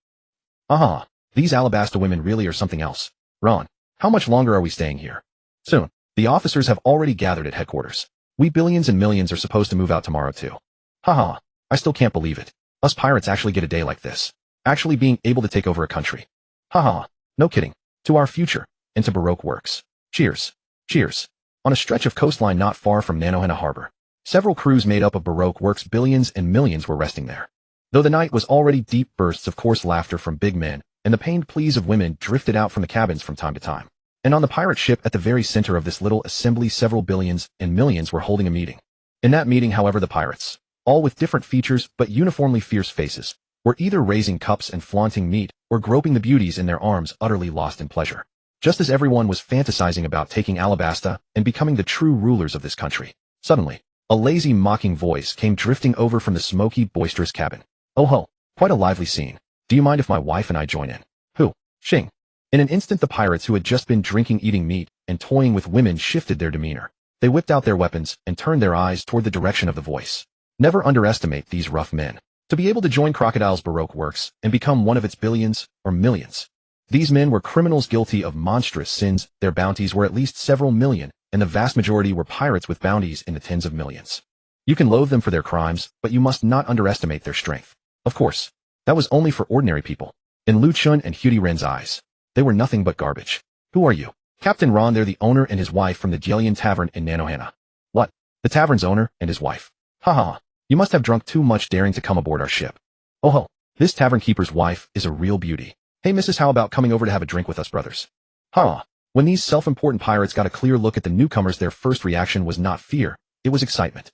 Aha, these Alabasta women really are something else. Ron, how much longer are we staying here? Soon. The officers have already gathered at headquarters. We billions and millions are supposed to move out tomorrow too. Haha, I still can't believe it. Us pirates actually get a day like this. Actually being able to take over a country. Haha, no kidding. To our future, and to Baroque works. Cheers. Cheers. On a stretch of coastline not far from Nanohana Harbor, several crews made up of Baroque works billions and millions were resting there. Though the night was already deep, bursts of coarse laughter from big men and the pained pleas of women drifted out from the cabins from time to time. And on the pirate ship at the very center of this little assembly, several billions and millions were holding a meeting. In that meeting, however, the pirates, all with different features but uniformly fierce faces, were either raising cups and flaunting meat or groping the beauties in their arms, utterly lost in pleasure. Just as everyone was fantasizing about taking Alabasta and becoming the true rulers of this country. Suddenly, a lazy, mocking voice came drifting over from the smoky, boisterous cabin. Oh ho, quite a lively scene. Do you mind if my wife and I join in? Who? Xing. In an instant, the pirates who had just been drinking, eating meat, and toying with women shifted their demeanor. They whipped out their weapons and turned their eyes toward the direction of the voice. Never underestimate these rough men. To be able to join Crocodile's Baroque works and become one of its billions or millions. These men were criminals guilty of monstrous sins, their bounties were at least several million, and the vast majority were pirates with bounties in the tens of millions. You can loathe them for their crimes, but you must not underestimate their strength. Of course, that was only for ordinary people. In Lu Chen and Ren's eyes, they were nothing but garbage. Who are you? Captain Ron, they're the owner and his wife from the Jillian Tavern in Nanohana. What? The tavern's owner and his wife? Haha, you must have drunk too much daring to come aboard our ship. Oh ho, this tavern keeper's wife is a real beauty. Hey missus, how about coming over to have a drink with us brothers? Ha! When these self-important pirates got a clear look at the newcomers, their first reaction was not fear, it was excitement.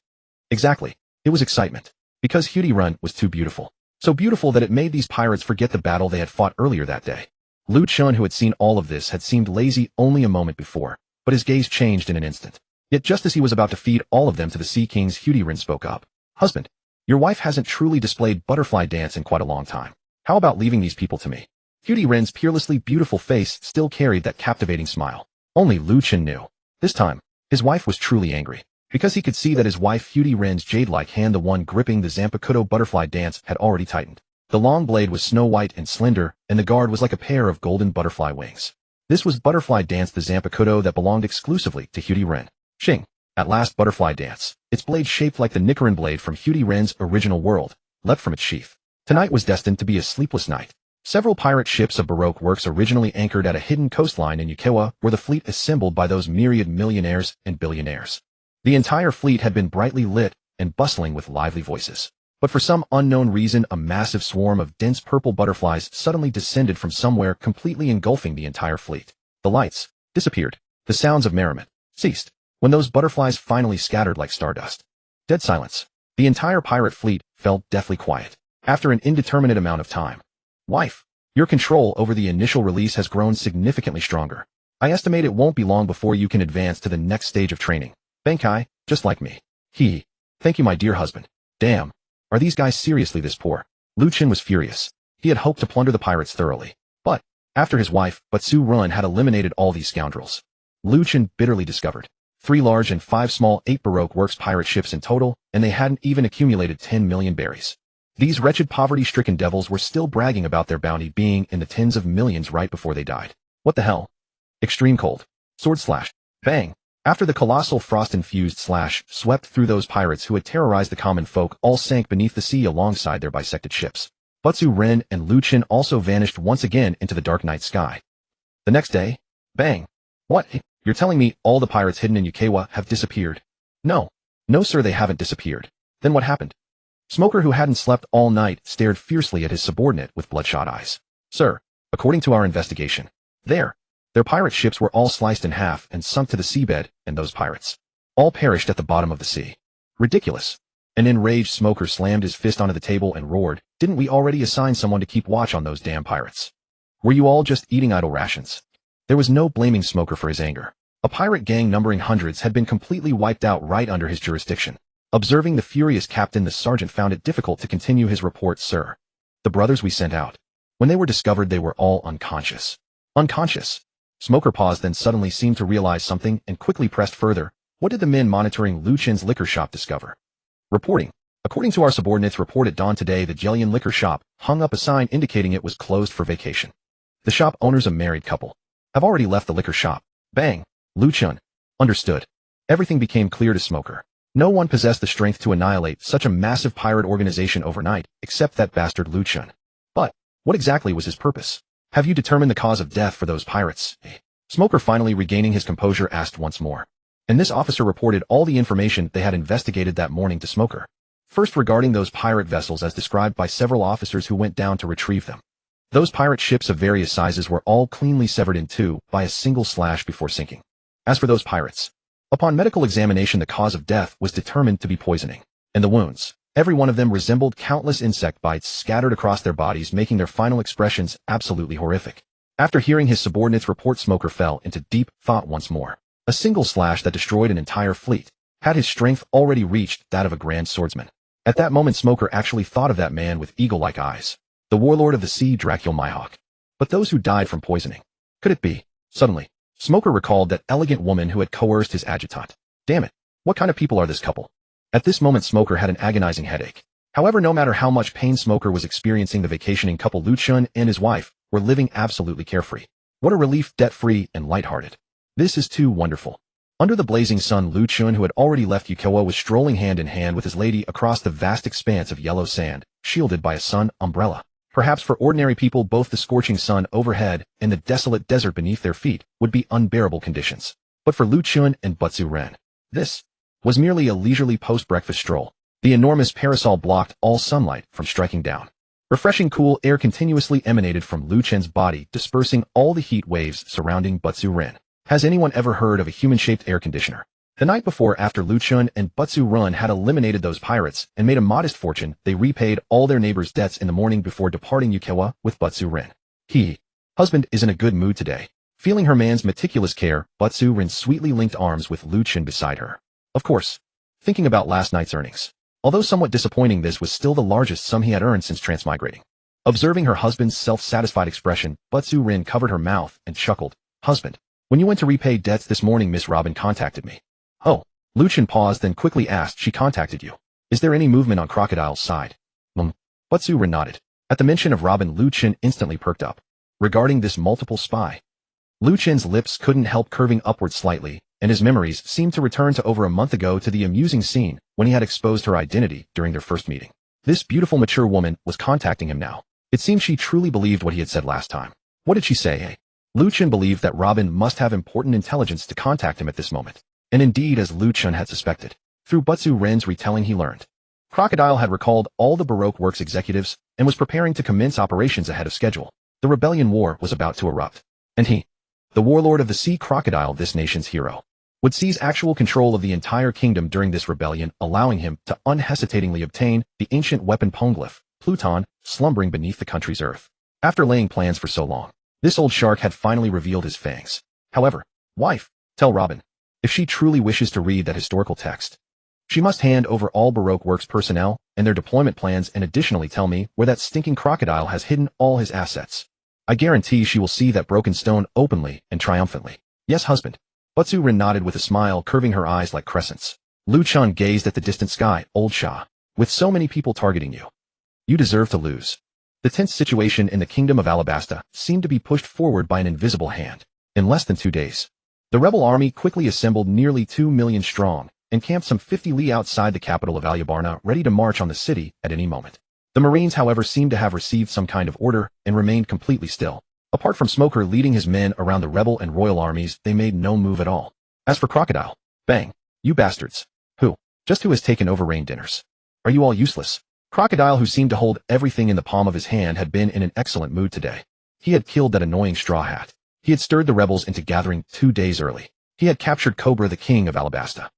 Exactly, it was excitement. Because Ren was too beautiful. So beautiful that it made these pirates forget the battle they had fought earlier that day. Lu Chen, who had seen all of this, had seemed lazy only a moment before, but his gaze changed in an instant. Yet just as he was about to feed all of them to the Sea Kings, Ren spoke up. Husband, your wife hasn't truly displayed butterfly dance in quite a long time. How about leaving these people to me? Ren's peerlessly beautiful face still carried that captivating smile. Only Lu Chen knew. This time, his wife was truly angry. Because he could see that his wife Ren's jade-like hand, the one gripping the Zanpakutō butterfly dance, had already tightened. The long blade was snow-white and slender, and the guard was like a pair of golden butterfly wings. This was butterfly dance, the Zanpakutō that belonged exclusively to Ren. Xing. At last, butterfly dance, its blade shaped like the Nichiren blade from Ren's original world, leapt from its sheath. Tonight was destined to be a sleepless night. Several pirate ships of Baroque works originally anchored at a hidden coastline in Yukawa were the fleet assembled by those myriad millionaires and billionaires. The entire fleet had been brightly lit and bustling with lively voices. But for some unknown reason, a massive swarm of dense purple butterflies suddenly descended from somewhere, completely engulfing the entire fleet. The lights disappeared. The sounds of merriment ceased. When those butterflies finally scattered like stardust. Dead silence. The entire pirate fleet fell deathly quiet. After an indeterminate amount of time. Wife, your control over the initial release has grown significantly stronger. I estimate it won't be long before you can advance to the next stage of training. Bankai, just like me. Thank you, my dear husband. Damn. Are these guys seriously this poor? Lu Chen was furious. He had hoped to plunder the pirates thoroughly. But, after his wife, Batsu Run had eliminated all these scoundrels. Lu Chen bitterly discovered 3 large and 5 small 8 Baroque works pirate ships in total, and they hadn't even accumulated 10 million berries. These wretched poverty-stricken devils were still bragging about their bounty being in the tens of millions right before they died. What the hell? Extreme cold. Sword slash. Bang. After the colossal frost-infused slash swept through, those pirates who had terrorized the common folk all sank beneath the sea alongside their bisected ships. Batsu Ren and Lu Chen also vanished once again into the dark night sky. The next day, bang. What? You're telling me all the pirates hidden in Yukawa have disappeared? No. No sir, they haven't disappeared. Then what happened? Smoker, who hadn't slept all night, stared fiercely at his subordinate with bloodshot eyes. Sir, according to our investigation, their pirate ships were all sliced in half and sunk to the seabed, and those pirates all perished at the bottom of the sea. Ridiculous. An enraged Smoker slammed his fist onto the table and roared, didn't we already assign someone to keep watch on those damn pirates? Were you all just eating idle rations? There was no blaming Smoker for his anger. A pirate gang numbering hundreds had been completely wiped out right under his jurisdiction. Observing the furious captain, the sergeant found it difficult to continue his report. Sir, the brothers we sent out. When they were discovered, they were all unconscious. Unconscious? Smoker paused, then suddenly seemed to realize something and quickly pressed further. What did the men monitoring Lu Chen's liquor shop discover? Reporting. According to our subordinates' report at dawn today, the Jelian liquor shop hung up a sign indicating it was closed for vacation. The shop owners, a married couple, have already left the liquor shop. Bang. Lu Chen. Understood. Everything became clear to Smoker. No one possessed the strength to annihilate such a massive pirate organization overnight, except that bastard Lu Chen. But what exactly was his purpose? Have you determined the cause of death for those pirates? Smoker, finally regaining his composure, asked once more. And this officer reported all the information they had investigated that morning to Smoker. First, regarding those pirate vessels as described by several officers who went down to retrieve them. Those pirate ships of various sizes were all cleanly severed in two by a single slash before sinking. As for those pirates, upon medical examination, the cause of death was determined to be poisoning. And the wounds, every one of them resembled countless insect bites scattered across their bodies, making their final expressions absolutely horrific. After hearing his subordinate's report, Smoker fell into deep thought once more. A single slash that destroyed an entire fleet. Had his strength already reached that of a grand swordsman? At that moment, Smoker actually thought of that man with eagle-like eyes. The warlord of the sea, Dracula Mihawk. But those who died from poisoning. Could it be? Suddenly, Smoker recalled that elegant woman who had coerced his adjutant. Damn it. What kind of people are this couple? At this moment, Smoker had an agonizing headache. However, no matter how much pain Smoker was experiencing, the vacationing couple Lu Chen and his wife were living absolutely carefree. What a relief, debt-free and lighthearted. This is too wonderful. Under the blazing sun, Lu Chen, who had already left Yukawa, was strolling hand in hand with his lady across the vast expanse of yellow sand, shielded by a sun umbrella. Perhaps for ordinary people, both the scorching sun overhead and the desolate desert beneath their feet would be unbearable conditions. But for Lu Chen and Butsu Ren, this was merely a leisurely post-breakfast stroll. The enormous parasol blocked all sunlight from striking down. Refreshing cool air continuously emanated from Lu Chen's body, dispersing all the heat waves surrounding Butsu Ren. Has anyone ever heard of a human-shaped air conditioner? The night before, after Lu Chen and Butsu Ren had eliminated those pirates and made a modest fortune, they repaid all their neighbors' debts in the morning before departing Yukawa with Butsu Ren. Husband is in a good mood today. Feeling her man's meticulous care, Butsu Ren sweetly linked arms with Lu Chen beside her. Of course, thinking about last night's earnings. Although somewhat disappointing, this was still the largest sum he had earned since transmigrating. Observing her husband's self-satisfied expression, Butsu Ren covered her mouth and chuckled. Husband, when you went to repay debts this morning, Miss Robin contacted me. Oh. Lu Chen paused, then quickly asked, she contacted you? Is there any movement on Crocodile's side? Butsu Ren nodded. At the mention of Robin, Lu Chen instantly perked up. Regarding this multiple spy, Lu Chen's lips couldn't help curving upward slightly, and his memories seemed to return to over a month ago, to the amusing scene when he had exposed her identity during their first meeting. This beautiful, mature woman was contacting him now. It seemed she truly believed what he had said last time. What did she say? Lu Chen believed that Robin must have important intelligence to contact him at this moment. And indeed, as Lu Chen had suspected, through Butsu Ren's retelling, he learned. Crocodile had recalled all the Baroque Works executives and was preparing to commence operations ahead of schedule. The rebellion war was about to erupt. And he, the warlord of the sea, Crocodile, this nation's hero, would seize actual control of the entire kingdom during this rebellion, allowing him to unhesitatingly obtain the ancient weapon Poneglyph, Pluton, slumbering beneath the country's earth. After laying plans for so long, this old shark had finally revealed his fangs. However, wife, tell Robin, if she truly wishes to read that historical text, she must hand over all Baroque Works personnel and their deployment plans, and additionally tell me where that stinking Crocodile has hidden all his assets. I guarantee she will see that broken stone openly and triumphantly. Yes, husband. Butsu Ren nodded with a smile, curving her eyes like crescents. Lu Chen gazed at the distant sky. Old Shah, with so many people targeting you, you deserve to lose. The tense situation in the kingdom of Alabasta seemed to be pushed forward by an invisible hand. In less than 2 days, the rebel army quickly assembled, nearly 2 million strong, and camped some 50 li outside the capital of Alyabarna, ready to march on the city at any moment. The Marines, however, seemed to have received some kind of order and remained completely still. Apart from Smoker leading his men around the rebel and royal armies, they made no move at all. As for Crocodile, bang, you bastards. Who has taken over rain dinners? Are you all useless? Crocodile, who seemed to hold everything in the palm of his hand, had been in an excellent mood today. He had killed that annoying straw hat. He had stirred the rebels into gathering 2 days early. He had captured Cobra, the king of Alabasta.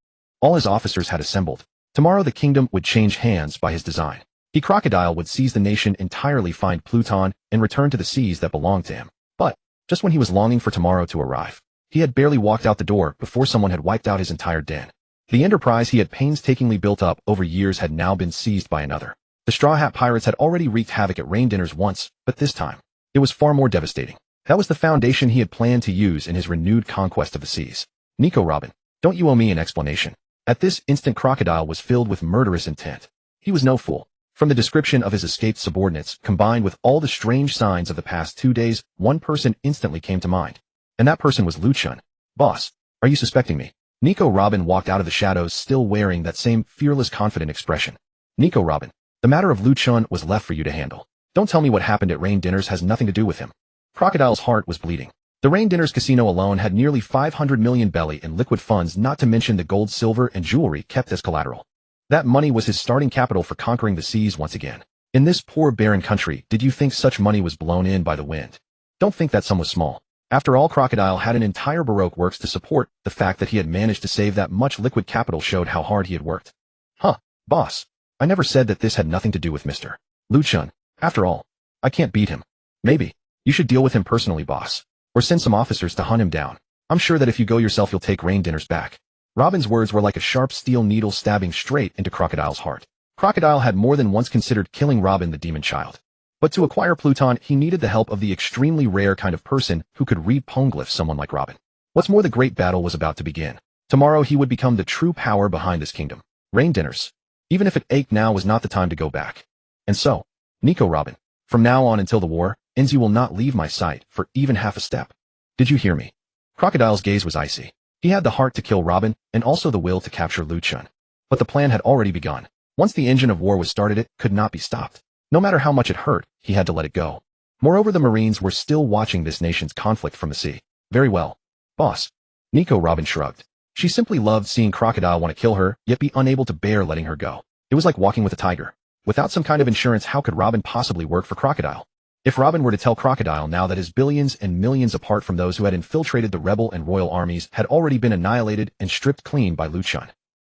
All his officers had assembled. Tomorrow the kingdom would change hands by his design. He, Crocodile, would seize the nation entirely, find Pluton, and return to the seas that belonged to him. But, just when he was longing for tomorrow to arrive, He had barely walked out the door before someone had wiped out his entire den. The enterprise he had painstakingly built up over years had now been seized by another. The Straw Hat Pirates had already wreaked havoc at rain dinners once, but this time, it was far more devastating. That was the foundation he had planned to use in his renewed conquest of the seas. Nico Robin, don't you owe me an explanation? At this instant, Crocodile was filled with murderous intent. He was no fool. From the description of his escaped subordinates, combined with all the strange signs of the past 2 days, one person instantly came to mind. And that person was Lu Chen. Boss, are you suspecting me? Nico Robin walked out of the shadows still wearing that same fearless, confident expression. Nico Robin, the matter of Lu Chen was left for you to handle. Don't tell me what happened at Rain Dinners has nothing to do with him. Crocodile's heart was bleeding. The Rain Dinners casino alone had nearly 500 million belly in liquid funds, not to mention the gold, silver, and jewelry kept as collateral. That money was his starting capital for conquering the seas once again. In this poor barren country, did you think such money was blown in by the wind? Don't think that sum was small. After all, Crocodile had an entire Baroque works to support. The fact that he had managed to save that much liquid capital showed how hard he had worked. Huh, boss. I never said that this had nothing to do with Mr. Lu Chen. After all, I can't beat him. Maybe you should deal with him personally, boss. Or send some officers to hunt him down. I'm sure that if you go yourself, you'll take Rain Dinners back. Robin's words were like a sharp steel needle stabbing straight into Crocodile's heart. Crocodile had more than once considered killing Robin the demon child. But to acquire Pluton, he needed the help of the extremely rare kind of person who could read poneglyphs, someone like Robin. What's more, the great battle was about to begin. Tomorrow he would become the true power behind this kingdom. Rain Dinners. Even if it ached, now was not the time to go back. And so, Nico Robin, from now on until the war ends, you will not leave my sight for even half a step. Did you hear me? Crocodile's gaze was icy. He had the heart to kill Robin and also the will to capture Lu Chen. But the plan had already begun. Once the engine of war was started, it could not be stopped. No matter how much it hurt, he had to let it go. Moreover, the Marines were still watching this nation's conflict from the sea. Very well, boss. Nico Robin shrugged. She simply loved seeing Crocodile want to kill her, yet be unable to bear letting her go. It was like walking with a tiger. Without some kind of insurance, how could Robin possibly work for Crocodile? If Robin were to tell Crocodile now that his billions and millions, apart from those who had infiltrated the rebel and royal armies, had already been annihilated and stripped clean by Lu Chen,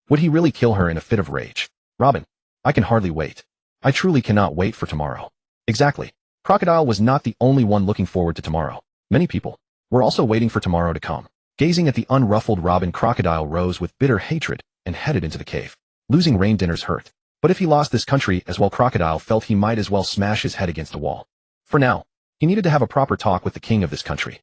would he really kill her in a fit of rage? Robin, I can hardly wait. I truly cannot wait for tomorrow. Exactly. Crocodile was not the only one looking forward to tomorrow. Many people were also waiting for tomorrow to come. Gazing at the unruffled Robin, Crocodile rose with bitter hatred and headed into the cave. Losing Rain Dinners hurt. But if he lost this country as well, Crocodile felt he might as well smash his head against a wall. For now, he needed to have a proper talk with the king of this country.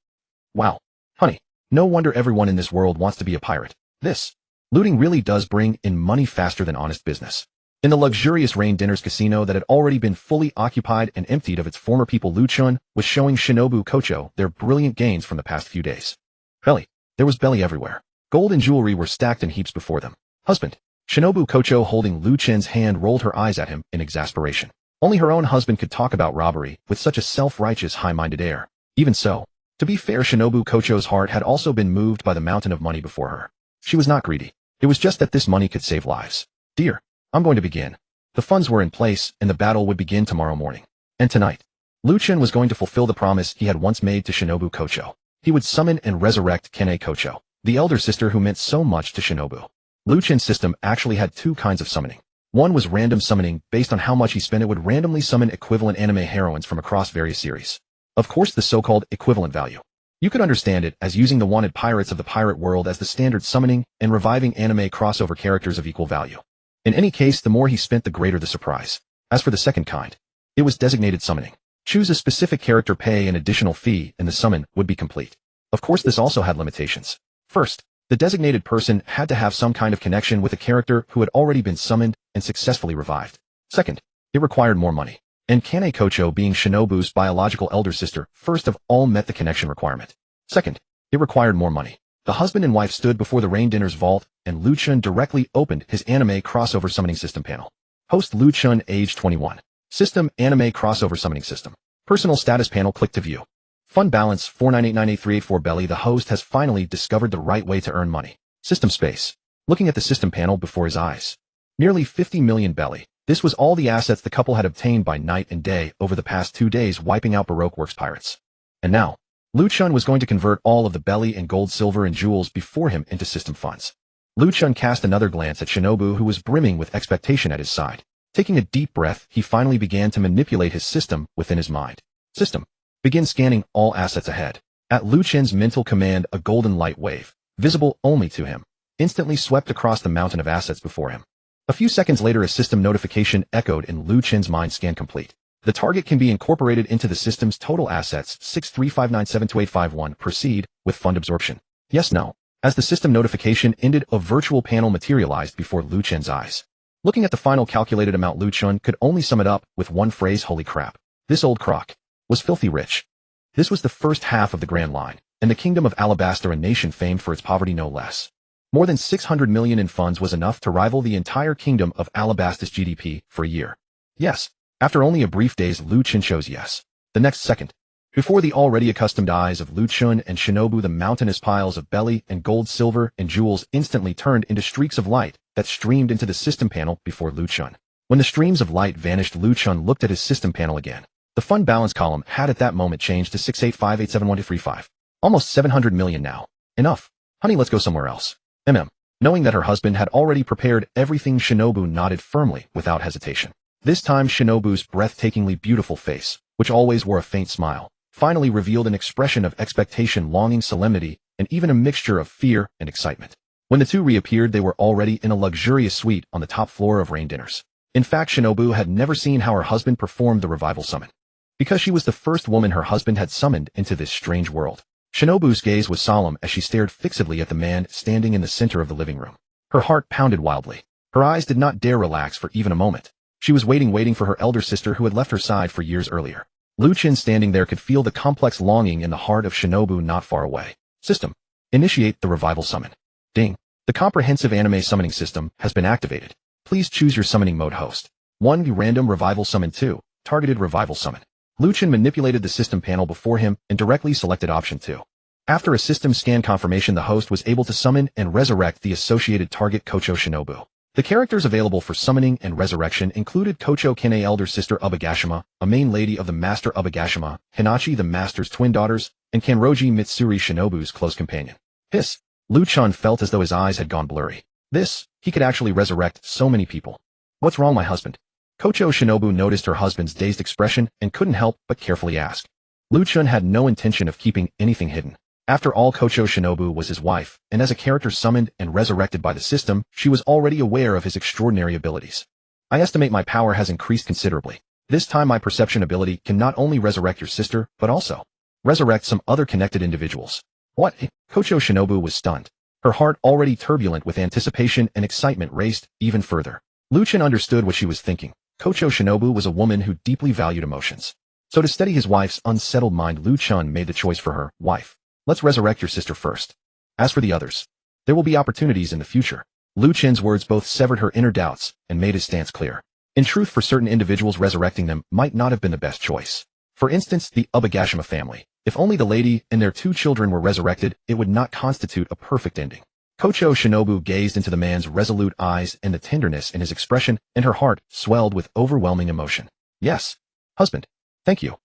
Wow. Honey, no wonder everyone in this world wants to be a pirate. This looting really does bring in money faster than honest business. In the luxurious Rain Dinners casino that had already been fully occupied and emptied of its former people, Lu Chen was showing Shinobu Kocho their brilliant gains from the past few days. Belly. There was belly everywhere. Gold and jewelry were stacked in heaps before them. Husband. Shinobu Kocho, holding Lu Chen's hand, rolled her eyes at him in exasperation. Only her own husband could talk about robbery with such a self-righteous, high-minded air. Even so, to be fair, Shinobu Kocho's heart had also been moved by the mountain of money before her. She was not greedy. It was just that this money could save lives. Dear, I'm going to begin. The funds were in place, and the battle would begin tomorrow morning. And tonight, Lu Chen was going to fulfill the promise he had once made to Shinobu Kocho. He would summon and resurrect Kanae Kocho, the elder sister who meant so much to Shinobu. Lu Chen's system actually had two kinds of summoning. One was random summoning. Based on how much he spent, it would randomly summon equivalent anime heroines from across various series. Of course, the so-called equivalent value. You could understand it as using the wanted pirates of the pirate world as the standard summoning and reviving anime crossover characters of equal value. In any case, the more he spent, the greater the surprise. As for the second kind, it was designated summoning. Choose a specific character, pay an additional fee, and the summon would be complete. Of course, this also had limitations. First, the designated person had to have some kind of connection with a character who had already been summoned and successfully revived. Second, it required more money. And Kanae Kocho, being Shinobu's biological elder sister, first of all met the connection requirement. Second, it required more money. The husband and wife stood before the Rain Dinners vault, and Lu Chen directly opened his anime crossover summoning system panel. Host Lu Chen, age 21. System, anime crossover summoning system. Personal status panel, click to view. Fund balance, 498983884 belly. The host has finally discovered the right way to earn money. System space. Looking at the system panel before his eyes. Nearly 50 million belly. This was all the assets the couple had obtained by night and day over the past 2 days, wiping out Baroque Works pirates. And now, Lu Chen was going to convert all of the belly and gold, silver, and jewels before him into system funds. Lu Chen cast another glance at Shinobu, who was brimming with expectation at his side. Taking a deep breath, he finally began to manipulate his system within his mind. System. Begin scanning all assets ahead. At Lu Chen's mental command, a golden light wave, visible only to him, instantly swept across the mountain of assets before him. A few seconds later, a system notification echoed in Lu Chen's mind. Scan complete. The target can be incorporated into the system's total assets 635972851. Proceed with fund absorption. Yes, no. As the system notification ended, a virtual panel materialized before Lu Chen's eyes. Looking at the final calculated amount, Lu Chen could only sum it up with one phrase: holy crap. This old croc was filthy rich. This was the first half of the Grand Line, and the Kingdom of Alabasta, a nation famed for its poverty no less. More than 600 million in funds was enough to rival the entire Kingdom of Alabasta's GDP for a year. Yes. After only a brief daze, Lu Chen chose yes. The next second, before the already accustomed eyes of Lu Chen and Shinobu, the mountainous piles of belly and gold, silver, and jewels instantly turned into streaks of light that streamed into the system panel before Lu Chen. When the streams of light vanished, Lu Chen looked at his system panel again. The fund balance column had at that moment changed to 685871235. Almost 700 million now. Enough. Honey, let's go somewhere else. Knowing that her husband had already prepared everything, Shinobu nodded firmly without hesitation. This time Shinobu's breathtakingly beautiful face, which always wore a faint smile, finally revealed an expression of expectation, longing, solemnity, and even a mixture of fear and excitement. When the two reappeared, they were already in a luxurious suite on the top floor of Rain Dinners. In fact, Shinobu had never seen how her husband performed the revival summon, because she was the first woman her husband had summoned into this strange world. Shinobu's gaze was solemn as she stared fixedly at the man standing in the center of the living room. Her heart pounded wildly. Her eyes did not dare relax for even a moment. She was waiting for her elder sister who had left her side for years earlier. Lu Chen, standing there, could feel the complex longing in the heart of Shinobu not far away. System. Initiate the revival summon. Ding. The comprehensive anime summoning system has been activated. Please choose your summoning mode: host. 1. Random revival summon. 2. Targeted revival summon. Lu Chen manipulated the system panel before him and directly selected option 2. After a system scan confirmation, the host was able to summon and resurrect the associated target, Kocho Shinobu. The characters available for summoning and resurrection included Kocho Kanae, elder sister Ubagashima, a main lady of the master Ubagashima, Hinachi, the master's twin daughters, and Kanroji Mitsuri, Shinobu's close companion. Hiss. Lu Chen felt as though his eyes had gone blurry. He could actually resurrect so many people. What's wrong, my husband? Kocho Shinobu noticed her husband's dazed expression and couldn't help but carefully ask. Lu Chen had no intention of keeping anything hidden. After all, Kocho Shinobu was his wife, and as a character summoned and resurrected by the system, she was already aware of his extraordinary abilities. I estimate my power has increased considerably. This time my perception ability can not only resurrect your sister, but also resurrect some other connected individuals. What? Kocho Shinobu was stunned. Her heart, already turbulent with anticipation and excitement, raced even further. Lu Chen understood what she was thinking. Kocho Shinobu was a woman who deeply valued emotions. So to steady his wife's unsettled mind, Lu Chen made the choice for her. Wife. Let's resurrect your sister first. As for the others, there will be opportunities in the future. Lu Chen's words both severed her inner doubts and made his stance clear. In truth, for certain individuals, resurrecting them might not have been the best choice. For instance, the Ubagashima family. If only the lady and their 2 children were resurrected, it would not constitute a perfect ending. Kocho Shinobu gazed into the man's resolute eyes, and the tenderness in his expression and her heart swelled with overwhelming emotion. Yes, husband. Thank you.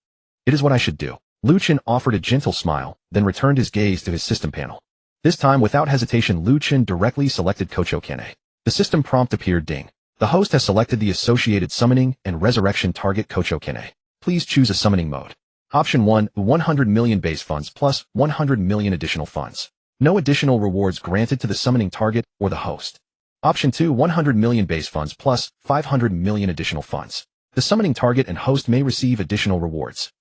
It is what I should do. Lu Chen offered a gentle smile, then returned his gaze to his system panel. This time, without hesitation, Lu Chen directly selected Kocho Kanae. The system prompt appeared. Ding. The host has selected the associated summoning and resurrection target, Kocho Kanae. Please choose a summoning mode. Option 1, 100 million base funds plus 100 million additional funds. No additional rewards granted to the summoning target or the host. Option 2, 100 million base funds plus 500 million additional funds. The summoning target and host may receive additional rewards.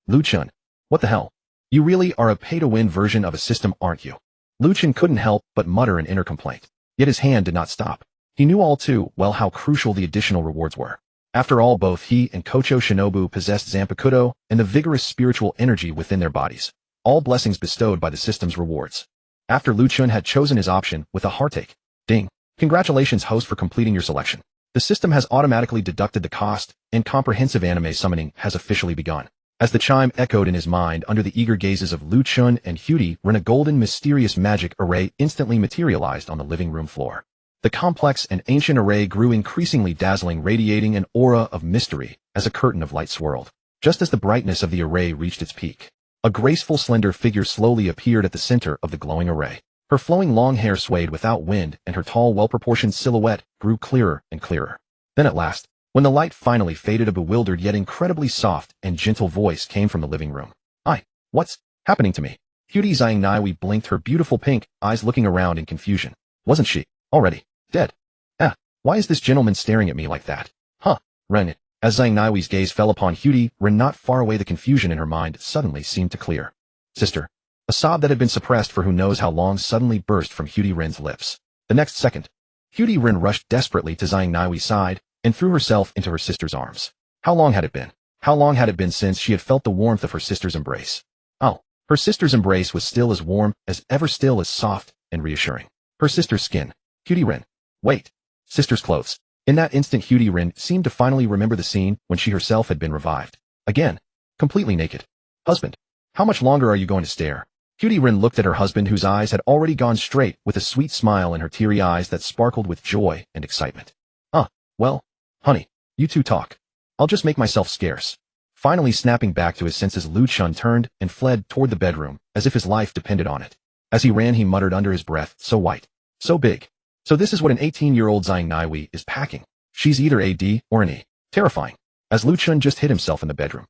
Lu Chen. What the hell? You really are a pay-to-win version of a system, aren't you? Lu Chen couldn't help but mutter an inner complaint. Yet his hand did not stop. He knew all too well how crucial the additional rewards were. After all, both he and Kocho Shinobu possessed Zanpakutō and the vigorous spiritual energy within their bodies, all blessings bestowed by the system's rewards. After Lu Chen had chosen his option with a heartache, ding. Congratulations, host, for completing your selection. The system has automatically deducted the cost, and comprehensive anime summoning has officially begun. As the chime echoed in his mind under the eager gazes of Lu Chen and Hudy, when a golden mysterious magic array instantly materialized on the living room floor. The complex and ancient array grew increasingly dazzling, radiating an aura of mystery as a curtain of light swirled. Just as the brightness of the array reached its peak, a graceful, slender figure slowly appeared at the center of the glowing array. Her flowing long hair swayed without wind, and her tall, well-proportioned silhouette grew clearer and clearer. Then at last, when the light finally faded, a bewildered yet incredibly soft and gentle voice came from the living room. What's happening to me? Cutie Zanpakutō blinked her beautiful pink eyes looking around in confusion. Wasn't she already dead? Why is this gentleman staring at me like that? Huh, Ren. As Zanpakutō's gaze fell upon Cutie Ren not far away, the confusion in her mind suddenly seemed to clear. Sister. A sob that had been suppressed for who knows how long suddenly burst from Cutie Ren's lips. The next second, Cutie Ren rushed desperately to Zanpakutō's side and threw herself into her sister's arms. How long had it been? How long had it been since she had felt the warmth of her sister's embrace? Oh, her sister's embrace was still as warm, as ever, still as soft and reassuring. Her sister's skin. Cutie Ren. Wait. Sister's clothes. In that instant, Cutie Ren seemed to finally remember the scene when she herself had been revived. Again. Completely naked. Husband. How much longer are you going to stare? Cutie Ren looked at her husband, whose eyes had already gone straight, with a sweet smile in her teary eyes that sparkled with joy and excitement. Well, honey, you two talk. I'll just make myself scarce. Finally snapping back to his senses, Lu Chen turned and fled toward the bedroom, as if his life depended on it. As he ran, he muttered under his breath, so white, so big. So this is what an 18-year-old Zanpakutō is packing. She's either a D or an E. Terrifying. As Lu Chen just hid himself in the bedroom.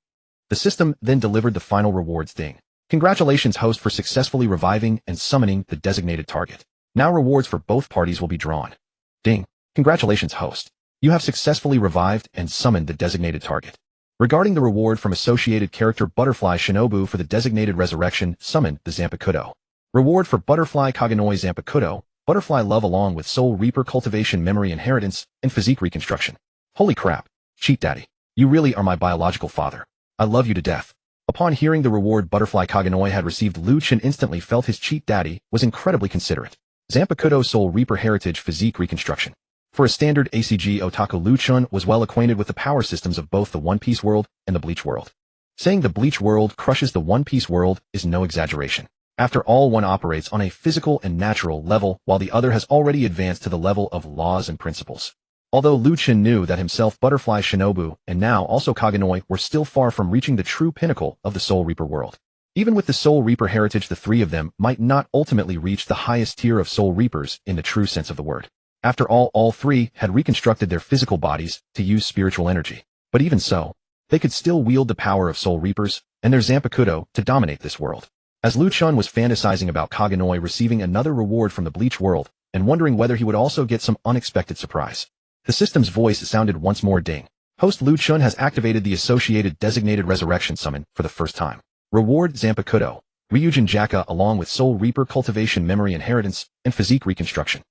The system then delivered the final rewards ding. Congratulations, host, for successfully reviving and summoning the designated target. Now rewards for both parties will be drawn. Ding. Congratulations, host. You have successfully revived and summoned the designated target. Regarding the reward from associated character Butterfly Shinobu for the designated resurrection, summoned the Zanpakutō. Reward for Butterfly Kanae Zanpakutō, Butterfly Love along with Soul Reaper Cultivation, Memory Inheritance, and Physique Reconstruction. Holy crap. Cheat Daddy. You really are my biological father. I love you to death. Upon hearing the reward Butterfly Kanae had received, Lu Chen instantly felt his cheat daddy was incredibly considerate. Zanpakutō Soul Reaper Heritage Physique Reconstruction. For a standard ACG otaku, Lu Chen was well acquainted with the power systems of both the One Piece world and the Bleach world. Saying the Bleach world crushes the One Piece world is no exaggeration. After all, one operates on a physical and natural level, while the other has already advanced to the level of laws and principles. Although Lu Chen knew that himself, Butterfly Shinobu, and now also Kanae were still far from reaching the true pinnacle of the Soul Reaper world. Even with the Soul Reaper heritage, the three of them might not ultimately reach the highest tier of Soul Reapers in the true sense of the word. After all three had reconstructed their physical bodies to use spiritual energy. But even so, they could still wield the power of Soul Reapers and their Zanpakutō to dominate this world. As Lu Chen was fantasizing about Kanae receiving another reward from the Bleach world, and wondering whether he would also get some unexpected surprise, the system's voice sounded once more. Ding. Host Lu Chen has activated the associated designated resurrection summon for the first time. Reward Zanpakutō, Ryujin Jaka along with Soul Reaper Cultivation, Memory Inheritance, and Physique Reconstruction.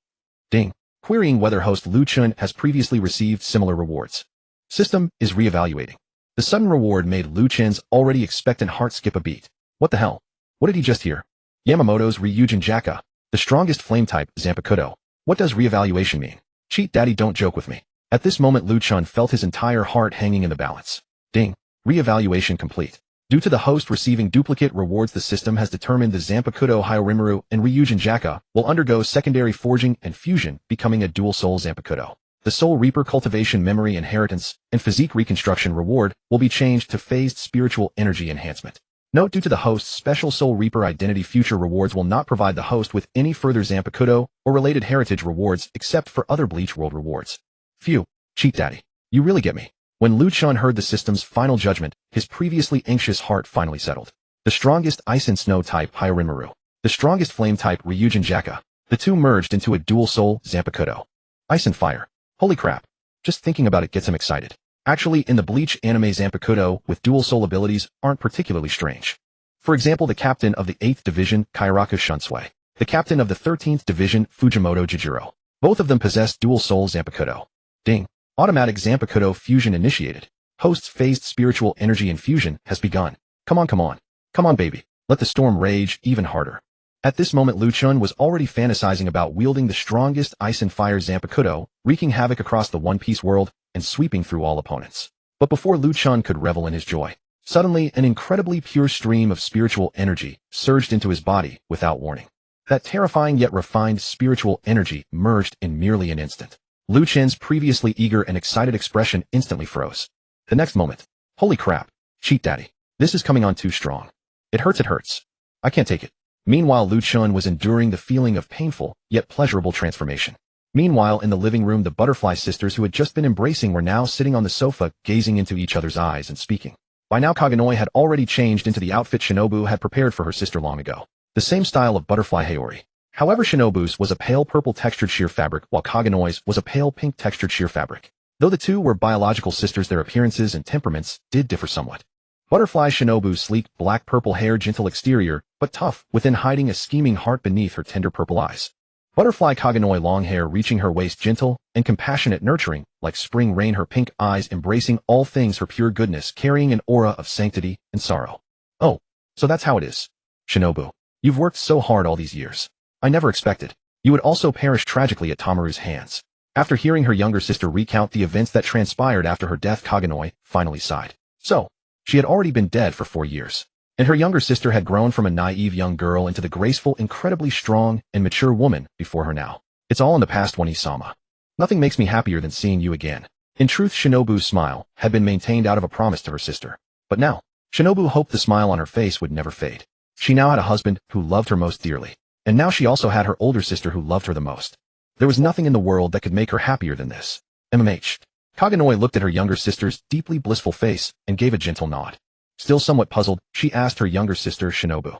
Ding. Querying whether host Lu Chen has previously received similar rewards. System is reevaluating. The sudden reward made Lu Chen's already expectant heart skip a beat. What the hell? What did he just hear? Yamamoto's Ryujin Jaka, the strongest flame type Zanpakutō. What does reevaluation mean? Cheat Daddy, don't joke with me. At this moment, Lu Chen felt his entire heart hanging in the balance. Ding. Reevaluation complete. Due to the host receiving duplicate rewards, the system has determined the Zanpakutō Hyorimaru and Ryujin Jaka will undergo secondary forging and fusion, becoming a dual soul Zanpakutō. The Soul Reaper Cultivation, Memory Inheritance, and Physique Reconstruction reward will be changed to Phased Spiritual Energy Enhancement. Note: due to the host's special Soul Reaper identity, future rewards will not provide the host with any further Zanpakutō or related heritage rewards except for other Bleach World rewards. Phew, Cheat Daddy. You really get me. When Lu Chen heard the system's final judgment, his previously anxious heart finally settled. The strongest Ice and Snow type Hyorimaru. The strongest Flame type Ryujin Jaka. The two merged into a dual soul Zanpakutō. Ice and Fire. Holy crap. Just thinking about it gets him excited. Actually, in the Bleach anime, Zanpakutō with dual soul abilities aren't particularly strange. For example, the captain of the 8th Division, Kairaku Shunsui. The captain of the 13th Division, Fujimoto Jijiro. Both of them possess dual soul Zanpakutō. Ding. Automatic Zanpakutō fusion initiated. Host's phased spiritual energy infusion has begun. Come on. Come on, baby. Let the storm rage even harder. At this moment, Lu Chen was already fantasizing about wielding the strongest Ice and Fire Zanpakutō, wreaking havoc across the One Piece world and sweeping through all opponents. But before Lu Chen could revel in his joy, suddenly an incredibly pure stream of spiritual energy surged into his body without warning. That terrifying yet refined spiritual energy merged in merely an instant. Lu Chen's previously eager and excited expression instantly froze. The next moment, holy crap, Cheat Daddy. This is coming on too strong. It hurts. I can't take it. Meanwhile, Lu Chen was enduring the feeling of painful, yet pleasurable transformation. Meanwhile, in the living room, the Butterfly sisters who had just been embracing were now sitting on the sofa, gazing into each other's eyes and speaking. By now, Kanae had already changed into the outfit Shinobu had prepared for her sister long ago. The same style of butterfly Heori. However, Shinobu's was a pale purple textured sheer fabric, while Kagenoi's was a pale pink textured sheer fabric. Though the two were biological sisters, their appearances and temperaments did differ somewhat. Butterfly Shinobu's sleek, black-purple hair, gentle exterior, but tough, within, hiding a scheming heart beneath her tender purple eyes. Butterfly Kagenoi, long hair reaching her waist, gentle and compassionate, nurturing, like spring rain, her pink eyes embracing all things, her pure goodness carrying an aura of sanctity and sorrow. Oh, so that's how it is. Shinobu, you've worked so hard all these years. I never expected you would also perish tragically at Tamaru's hands. After hearing her younger sister recount the events that transpired after her death, Kagenoi finally sighed. So, she had already been dead for 4 years. And her younger sister had grown from a naive young girl into the graceful, incredibly strong, and mature woman before her now. It's all in the past, One-sama. Nothing makes me happier than seeing you again. In truth, Shinobu's smile had been maintained out of a promise to her sister. But now, Shinobu hoped the smile on her face would never fade. She now had a husband who loved her most dearly. And now she also had her older sister who loved her the most. There was nothing in the world that could make her happier than this. Kagenoi looked at her younger sister's deeply blissful face and gave a gentle nod. Still somewhat puzzled, she asked her younger sister Shinobu.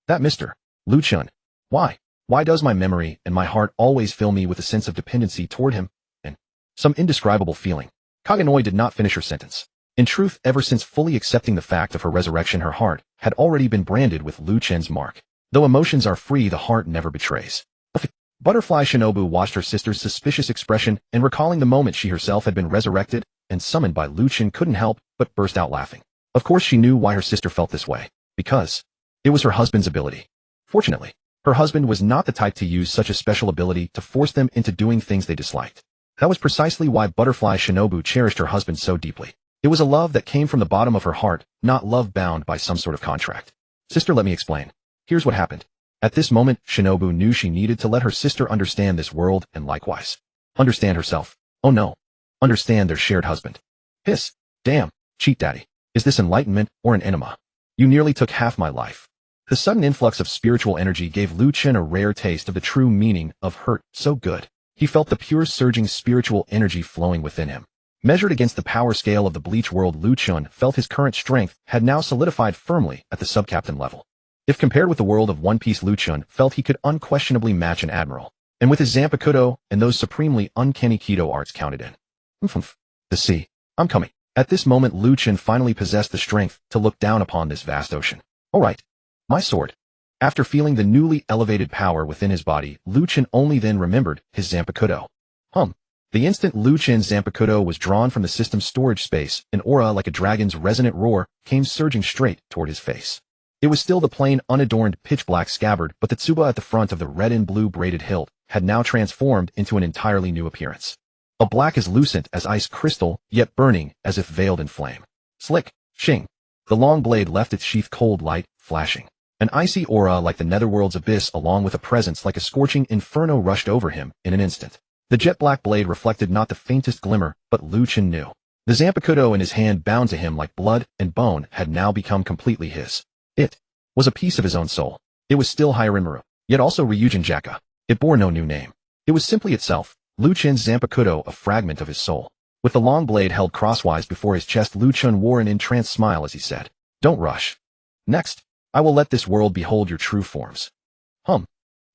That Mr. Lu Chen. Why does my memory and my heart always fill me with a sense of dependency toward him, and some indescribable feeling? Kagenoi did not finish her sentence. In truth, ever since fully accepting the fact of her resurrection, her heart had already been branded with Lu Chen's mark. Though emotions are free, the heart never betrays. Butterfly Shinobu watched her sister's suspicious expression, and recalling the moment she herself had been resurrected and summoned by Lu Chen, couldn't help but burst out laughing. Of course she knew why her sister felt this way. Because it was her husband's ability. Fortunately, her husband was not the type to use such a special ability to force them into doing things they disliked. That was precisely why Butterfly Shinobu cherished her husband so deeply. It was a love that came from the bottom of her heart, not love bound by some sort of contract. Sister, let me explain. Here's what happened. At this moment, Shinobu knew she needed to let her sister understand this world and likewise understand herself. Oh no. Understand their shared husband. Hiss. Damn. Cheat daddy. Is this enlightenment or an enema? You nearly took half my life. The sudden influx of spiritual energy gave Lu Chen a rare taste of the true meaning of hurt. So good. He felt the pure surging spiritual energy flowing within him. Measured against the power scale of the bleach world, Lu Chen felt his current strength had now solidified firmly at the subcaptain level. If compared with the world of One Piece, Lu Chen felt he could unquestionably match an admiral. And with his Zanpakutō and those supremely uncanny Kido arts counted in. The sea. I'm coming. At this moment, Lu Chen finally possessed the strength to look down upon this vast ocean. Alright. My sword. After feeling the newly elevated power within his body, Lu Chen only then remembered his Zanpakutō. The instant Lu Chen's Zanpakutō was drawn from the system's storage space, an aura like a dragon's resonant roar came surging straight toward his face. It was still the plain, unadorned, pitch-black scabbard, but the tsuba at the front of the red and blue braided hilt had now transformed into an entirely new appearance. A black as lucent as ice crystal, yet burning as if veiled in flame. Slick, shing. The long blade left its sheath, cold light, flashing. An icy aura like the netherworld's abyss, along with a presence like a scorching inferno, rushed over him in an instant. The jet-black blade reflected not the faintest glimmer, but Lu Chen knew. The Zanpakutō in his hand, bound to him like blood and bone, had now become completely his. It was a piece of his own soul. It was still Hyrinmaru, yet also Ryujin Jaka. It bore no new name. It was simply itself, Lu Chen's Zanpakutō, a fragment of his soul. With the long blade held crosswise before his chest, Lu Chen wore an entranced smile as he said, "Don't rush. Next, I will let this world behold your true forms."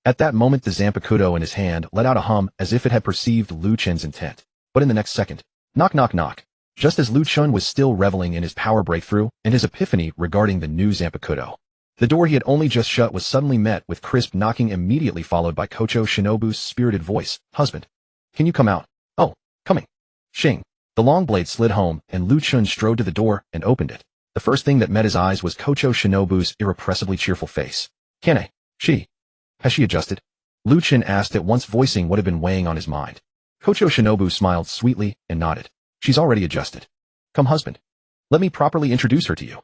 At that moment, the Zanpakutō in his hand let out a hum as if it had perceived Lu Chen's intent. But in the next second, knock knock knock. Just as Lu Chen was still reveling in his power breakthrough and his epiphany regarding the new Zanpakutō, the door he had only just shut was suddenly met with crisp knocking, immediately followed by Kocho Shinobu's spirited voice, "Husband, can you come out?" "Oh, coming." Shing. The long blade slid home, and Lu Chen strode to the door and opened it. The first thing that met his eyes was Kocho Shinobu's irrepressibly cheerful face. "Kanae, has she adjusted?" Lu Chen asked, at once voicing what had been weighing on his mind. Kocho Shinobu smiled sweetly and nodded. "She's already adjusted. Come, husband. Let me properly introduce her to you."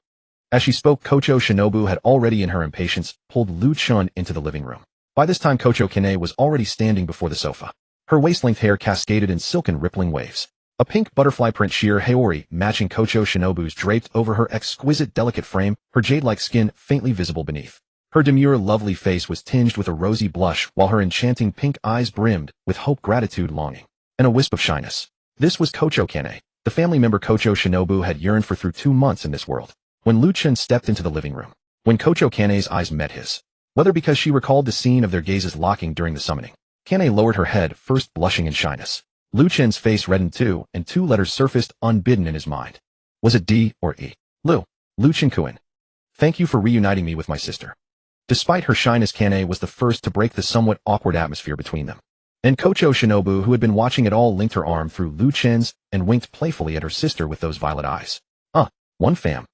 As she spoke, Kocho Shinobu had already, in her impatience, pulled Lu Chen into the living room. By this time, Kocho Kanae was already standing before the sofa. Her waist-length hair cascaded in silken rippling waves. A pink butterfly print sheer Heori matching Kocho Shinobu's draped over her exquisite delicate frame, her jade-like skin faintly visible beneath. Her demure lovely face was tinged with a rosy blush, while her enchanting pink eyes brimmed with hope, gratitude, longing, and a wisp of shyness. This was Kocho Kanae, the family member Kocho Shinobu had yearned for through 2 months in this world. When Lu Chen stepped into the living room, when Kocho Kanae's eyes met his, Whether because she recalled the scene of their gazes locking during the summoning. Kanae lowered her head, first blushing in shyness. Lu Chen's face reddened too, and two letters surfaced unbidden in his mind. Was it D or E? Lu Chen-kun. Thank you for reuniting me with my sister. Despite her shyness, Kanae was the first to break the somewhat awkward atmosphere between them. And Kocho Shinobu, who had been watching it all, linked her arm through Lu Chen's and winked playfully at her sister with those violet eyes. One fam.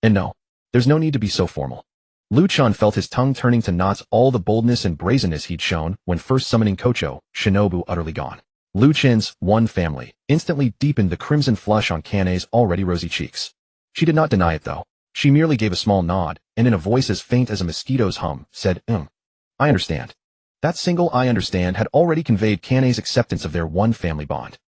And no, there's no need to be so formal. Lu Chen felt his tongue turning to knots, all the boldness and brazenness he'd shown when first summoning Kocho Shinobu utterly gone. Lu Chen's one family instantly deepened the crimson flush on Kanae's already rosy cheeks. She did not deny it though. She merely gave a small nod, and in a voice as faint as a mosquito's hum, said, I understand. That single I understand had already conveyed Kanae's acceptance of their one family bond.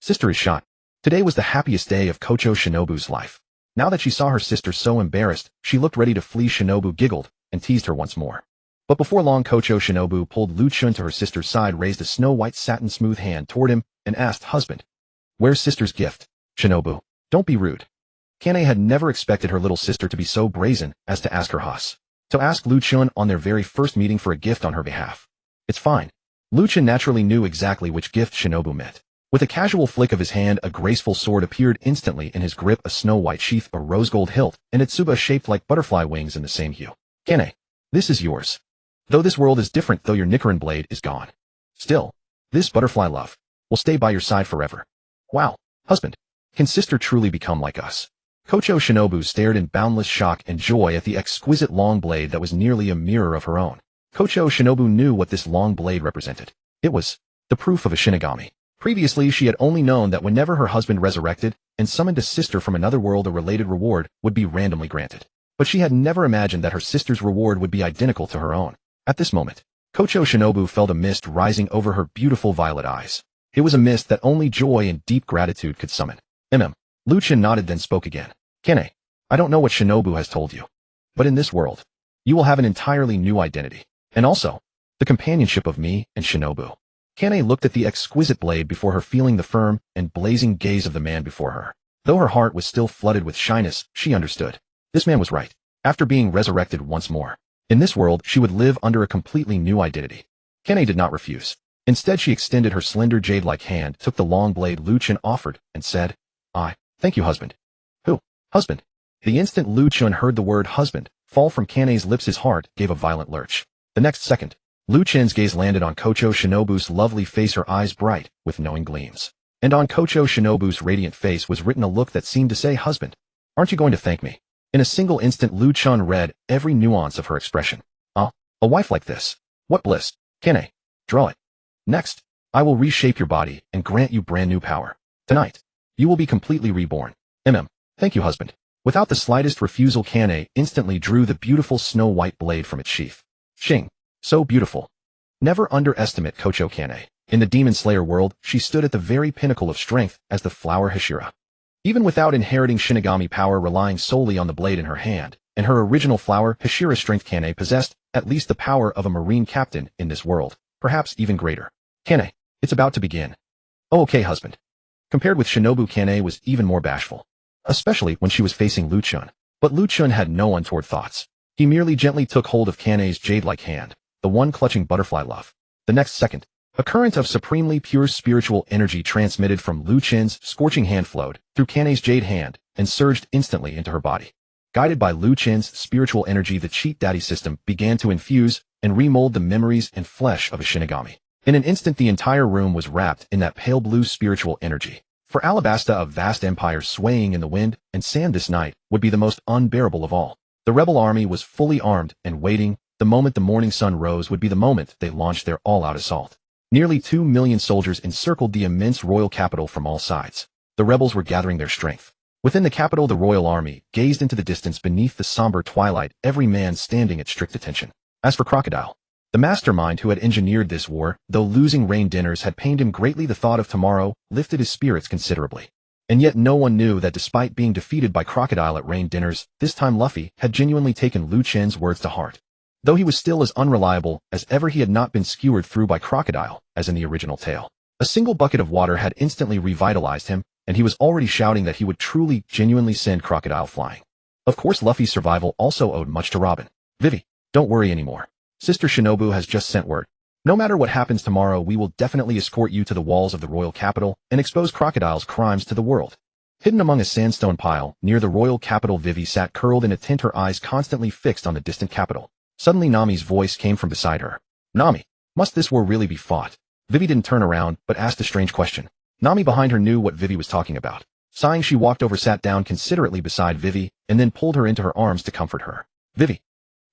Sister is shot. Today was the happiest day of Kocho Shinobu's life. Now that she saw her sister so embarrassed, she looked ready to flee. Shinobu giggled and teased her once more. But before long, Kocho Shinobu pulled Lu Chen to her sister's side, raised a snow-white satin-smooth hand toward him, and asked, Husband, where's sister's gift? Shinobu, don't be rude. Kanae had never expected her little sister to be so brazen as to ask Lu Chen on their very first meeting for a gift on her behalf. It's fine. Lu Chen naturally knew exactly which gift Shinobu meant. With a casual flick of his hand, a graceful sword appeared instantly in his grip, a snow-white sheath, a rose-gold hilt, and a tsuba shaped like butterfly wings in the same hue. Kanae, this is yours. Though this world is different, though your Nichiren blade is gone. Still, this butterfly love will stay by your side forever. Wow, husband, can sister truly become like us? Kocho Shinobu stared in boundless shock and joy at the exquisite long blade that was nearly a mirror of her own. Kocho Shinobu knew what this long blade represented. It was the proof of a Shinigami. Previously, she had only known that whenever her husband resurrected and summoned a sister from another world, a related reward would be randomly granted. But she had never imagined that her sister's reward would be identical to her own. At this moment, Kocho Shinobu felt a mist rising over her beautiful violet eyes. It was a mist that only joy and deep gratitude could summon. Lu Chen nodded, then spoke again. Kanae, I don't know what Shinobu has told you, but in this world, you will have an entirely new identity. And also, the companionship of me and Shinobu. Kanae looked at the exquisite blade before her, feeling the firm and blazing gaze of the man before her. Though her heart was still flooded with shyness, she understood. This man was right. After being resurrected once more, in this world, she would live under a completely new identity. Kanae did not refuse. Instead, she extended her slender jade-like hand, took the long blade Lu Chen offered, and said, Thank you, husband. Who? Husband. The instant Lu Chen heard the word husband fall from Kanae's lips, his heart gave a violent lurch. The next second, Lu Chen's gaze landed on Kocho Shinobu's lovely face, her eyes bright with knowing gleams. And on Kocho Shinobu's radiant face was written a look that seemed to say, Husband, aren't you going to thank me? In a single instant, Lu Chen read every nuance of her expression. A wife like this. What bliss. Kanae, draw it. Next, I will reshape your body and grant you brand new power. Tonight, you will be completely reborn. Thank you, husband. Without the slightest refusal, Kanae instantly drew the beautiful snow-white blade from its sheath. Shing. So beautiful. Never underestimate Kocho Kanae. In the Demon Slayer world, she stood at the very pinnacle of strength as the flower Hashira. Even without inheriting Shinigami power, relying solely on the blade in her hand, and her original flower Hashira strength, Kanae possessed at least the power of a marine captain in this world, perhaps even greater. Kanae, it's about to begin. Oh, okay, husband. Compared with Shinobu, Kanae was even more bashful, especially when she was facing Lu Chen. But Lu Chen had no untoward thoughts. He merely gently took hold of Kanae's jade-like hand, the one clutching butterfly love. The next second, a current of supremely pure spiritual energy transmitted from Lu Chen's scorching hand flowed through Kanae's jade hand and surged instantly into her body. Guided by Lu Chen's spiritual energy, the Cheat Daddy system began to infuse and remold the memories and flesh of a Shinigami. In an instant, the entire room was wrapped in that pale blue spiritual energy. For Alabasta, a vast empire swaying in the wind and sand this night would be the most unbearable of all. The rebel army was fully armed and waiting. The moment the morning sun rose would be the moment they launched their all-out assault. Nearly 2 million soldiers encircled the immense royal capital from all sides. The rebels were gathering their strength. Within the capital, the royal army gazed into the distance beneath the somber twilight, every man standing at strict attention. As for Crocodile, the mastermind who had engineered this war, though losing rain dinners had pained him greatly, the thought of tomorrow lifted his spirits considerably. And yet no one knew that despite being defeated by Crocodile at rain dinners, this time Luffy had genuinely taken Lu Chen's words to heart. Though he was still as unreliable as ever, he had not been skewered through by Crocodile, as in the original tale. A single bucket of water had instantly revitalized him, and he was already shouting that he would truly, genuinely send Crocodile flying. Of course, Luffy's survival also owed much to Robin. Vivi. Don't worry anymore. Sister Shinobu has just sent word. No matter what happens tomorrow, we will definitely escort you to the walls of the royal capital and expose Crocodile's crimes to the world. Hidden among a sandstone pile, near the royal capital, Vivi sat curled in a tent, her eyes constantly fixed on the distant capital. Suddenly Nami's voice came from beside her. Nami, must this war really be fought? Vivi didn't turn around, but asked a strange question. Nami behind her knew what Vivi was talking about. Sighing, she walked over, sat down considerately beside Vivi, and then pulled her into her arms to comfort her. Vivi,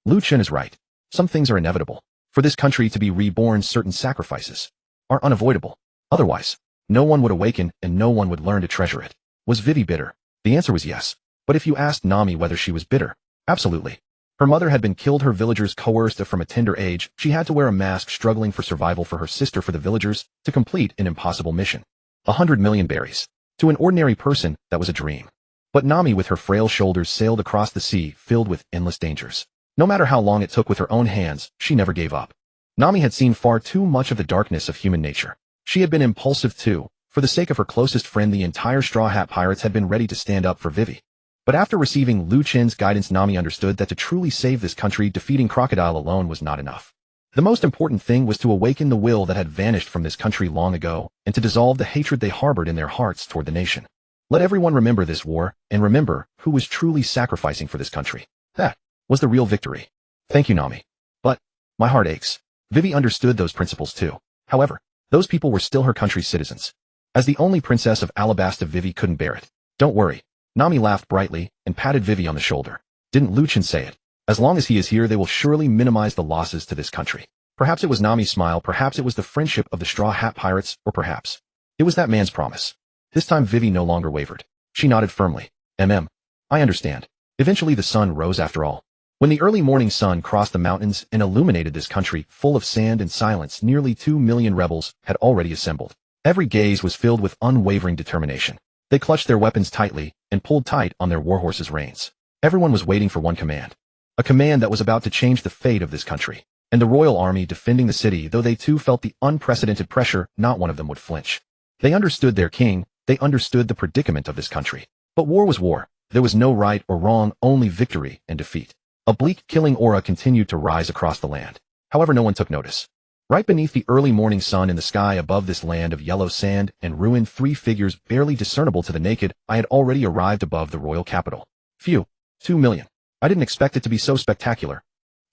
Lu Chen is right. Some things are inevitable. For this country to be reborn, certain sacrifices are unavoidable. Otherwise, no one would awaken and no one would learn to treasure it. Was Vivi bitter? The answer was yes. But if you asked Nami whether she was bitter, absolutely. Her mother had been killed, her villagers coerced from a tender age. She had to wear a mask, struggling for survival for her sister, for the villagers, to complete an impossible mission. 100 million berries. To an ordinary person, that was a dream. But Nami, with her frail shoulders, sailed across the sea filled with endless dangers. No matter how long it took, with her own hands, she never gave up. Nami had seen far too much of the darkness of human nature. She had been impulsive too. For the sake of her closest friend, the entire Straw Hat Pirates had been ready to stand up for Vivi. But after receiving Lu Chen's guidance, Nami understood that to truly save this country, defeating Crocodile alone was not enough. The most important thing was to awaken the will that had vanished from this country long ago, and to dissolve the hatred they harbored in their hearts toward the nation. Let everyone remember this war, and remember who was truly sacrificing for this country. That was the real victory. Thank you, Nami. But my heart aches. Vivi understood those principles too. However, those people were still her country's citizens. As the only princess of Alabasta, Vivi couldn't bear it. Don't worry. Nami laughed brightly and patted Vivi on the shoulder. Didn't Lu Chen say it? As long as he is here, they will surely minimize the losses to this country. Perhaps it was Nami's smile, perhaps it was the friendship of the Straw Hat Pirates, or perhaps it was that man's promise. This time Vivi no longer wavered. She nodded firmly. I understand. Eventually the sun rose after all. When the early morning sun crossed the mountains and illuminated this country full of sand and silence, nearly 2 million rebels had already assembled. Every gaze was filled with unwavering determination. They clutched their weapons tightly and pulled tight on their warhorses' reins. Everyone was waiting for one command. A command that was about to change the fate of this country. And the royal army defending the city, though they too felt the unprecedented pressure, not one of them would flinch. They understood their king, they understood the predicament of this country. But war was war. There was no right or wrong, only victory and defeat. A bleak, killing aura continued to rise across the land. However, no one took notice. Right beneath the early morning sun, in the sky above this land of yellow sand and ruin, 3 figures barely discernible to the naked eye had already arrived above the royal capital. Phew, 2 million. I didn't expect it to be so spectacular.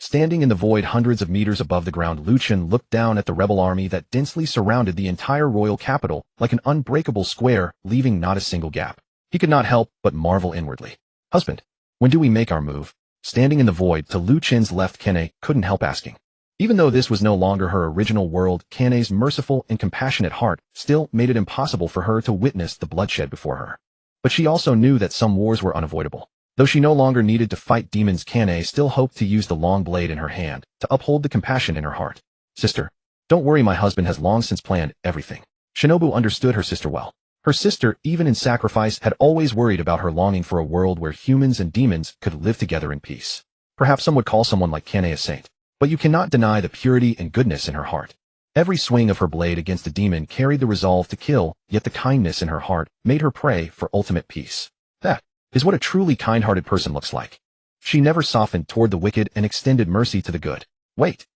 Standing in the void hundreds of meters above the ground, Lu Chen looked down at the rebel army that densely surrounded the entire royal capital like an unbreakable square, leaving not a single gap. He could not help but marvel inwardly. Husband, when do we make our move? Standing in the void to Lu Chen's left, Kanae couldn't help asking. Even though this was no longer her original world, Kanae's merciful and compassionate heart still made it impossible for her to witness the bloodshed before her. But she also knew that some wars were unavoidable. Though she no longer needed to fight demons, Kanae still hoped to use the long blade in her hand to uphold the compassion in her heart. Sister, don't worry, my husband has long since planned everything. Shinobu understood her sister well. Her sister, even in sacrifice, had always worried about her longing for a world where humans and demons could live together in peace. Perhaps some would call someone like Kanae a saint. But you cannot deny the purity and goodness in her heart. Every swing of her blade against a demon carried the resolve to kill, yet the kindness in her heart made her pray for ultimate peace. That is what a truly kind-hearted person looks like. She never softened toward the wicked and extended mercy to the good. Wait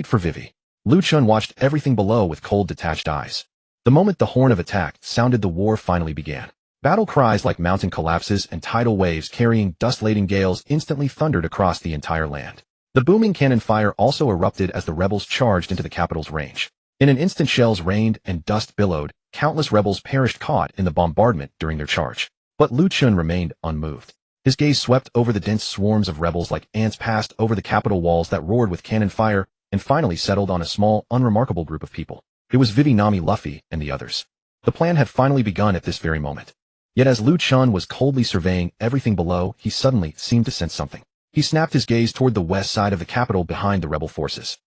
for Vivi. Lu Chen watched everything below with cold, detached eyes. The moment the horn of attack sounded, the war finally began. Battle cries like mountain collapses and tidal waves carrying dust-laden gales instantly thundered across the entire land. The booming cannon fire also erupted as the rebels charged into the capital's range. In an instant, shells rained and dust billowed. Countless rebels perished caught in the bombardment during their charge. But Lu Chen remained unmoved. His gaze swept over the dense swarms of rebels like ants, passed over the capital walls that roared with cannon fire, and finally settled on a small, unremarkable group of people. It was Vivi, Nami, Luffy, and the others. The plan had finally begun at this very moment. Yet as Lu Chen was coldly surveying everything below, he suddenly seemed to sense something. He snapped his gaze toward the west side of the capital behind the rebel forces.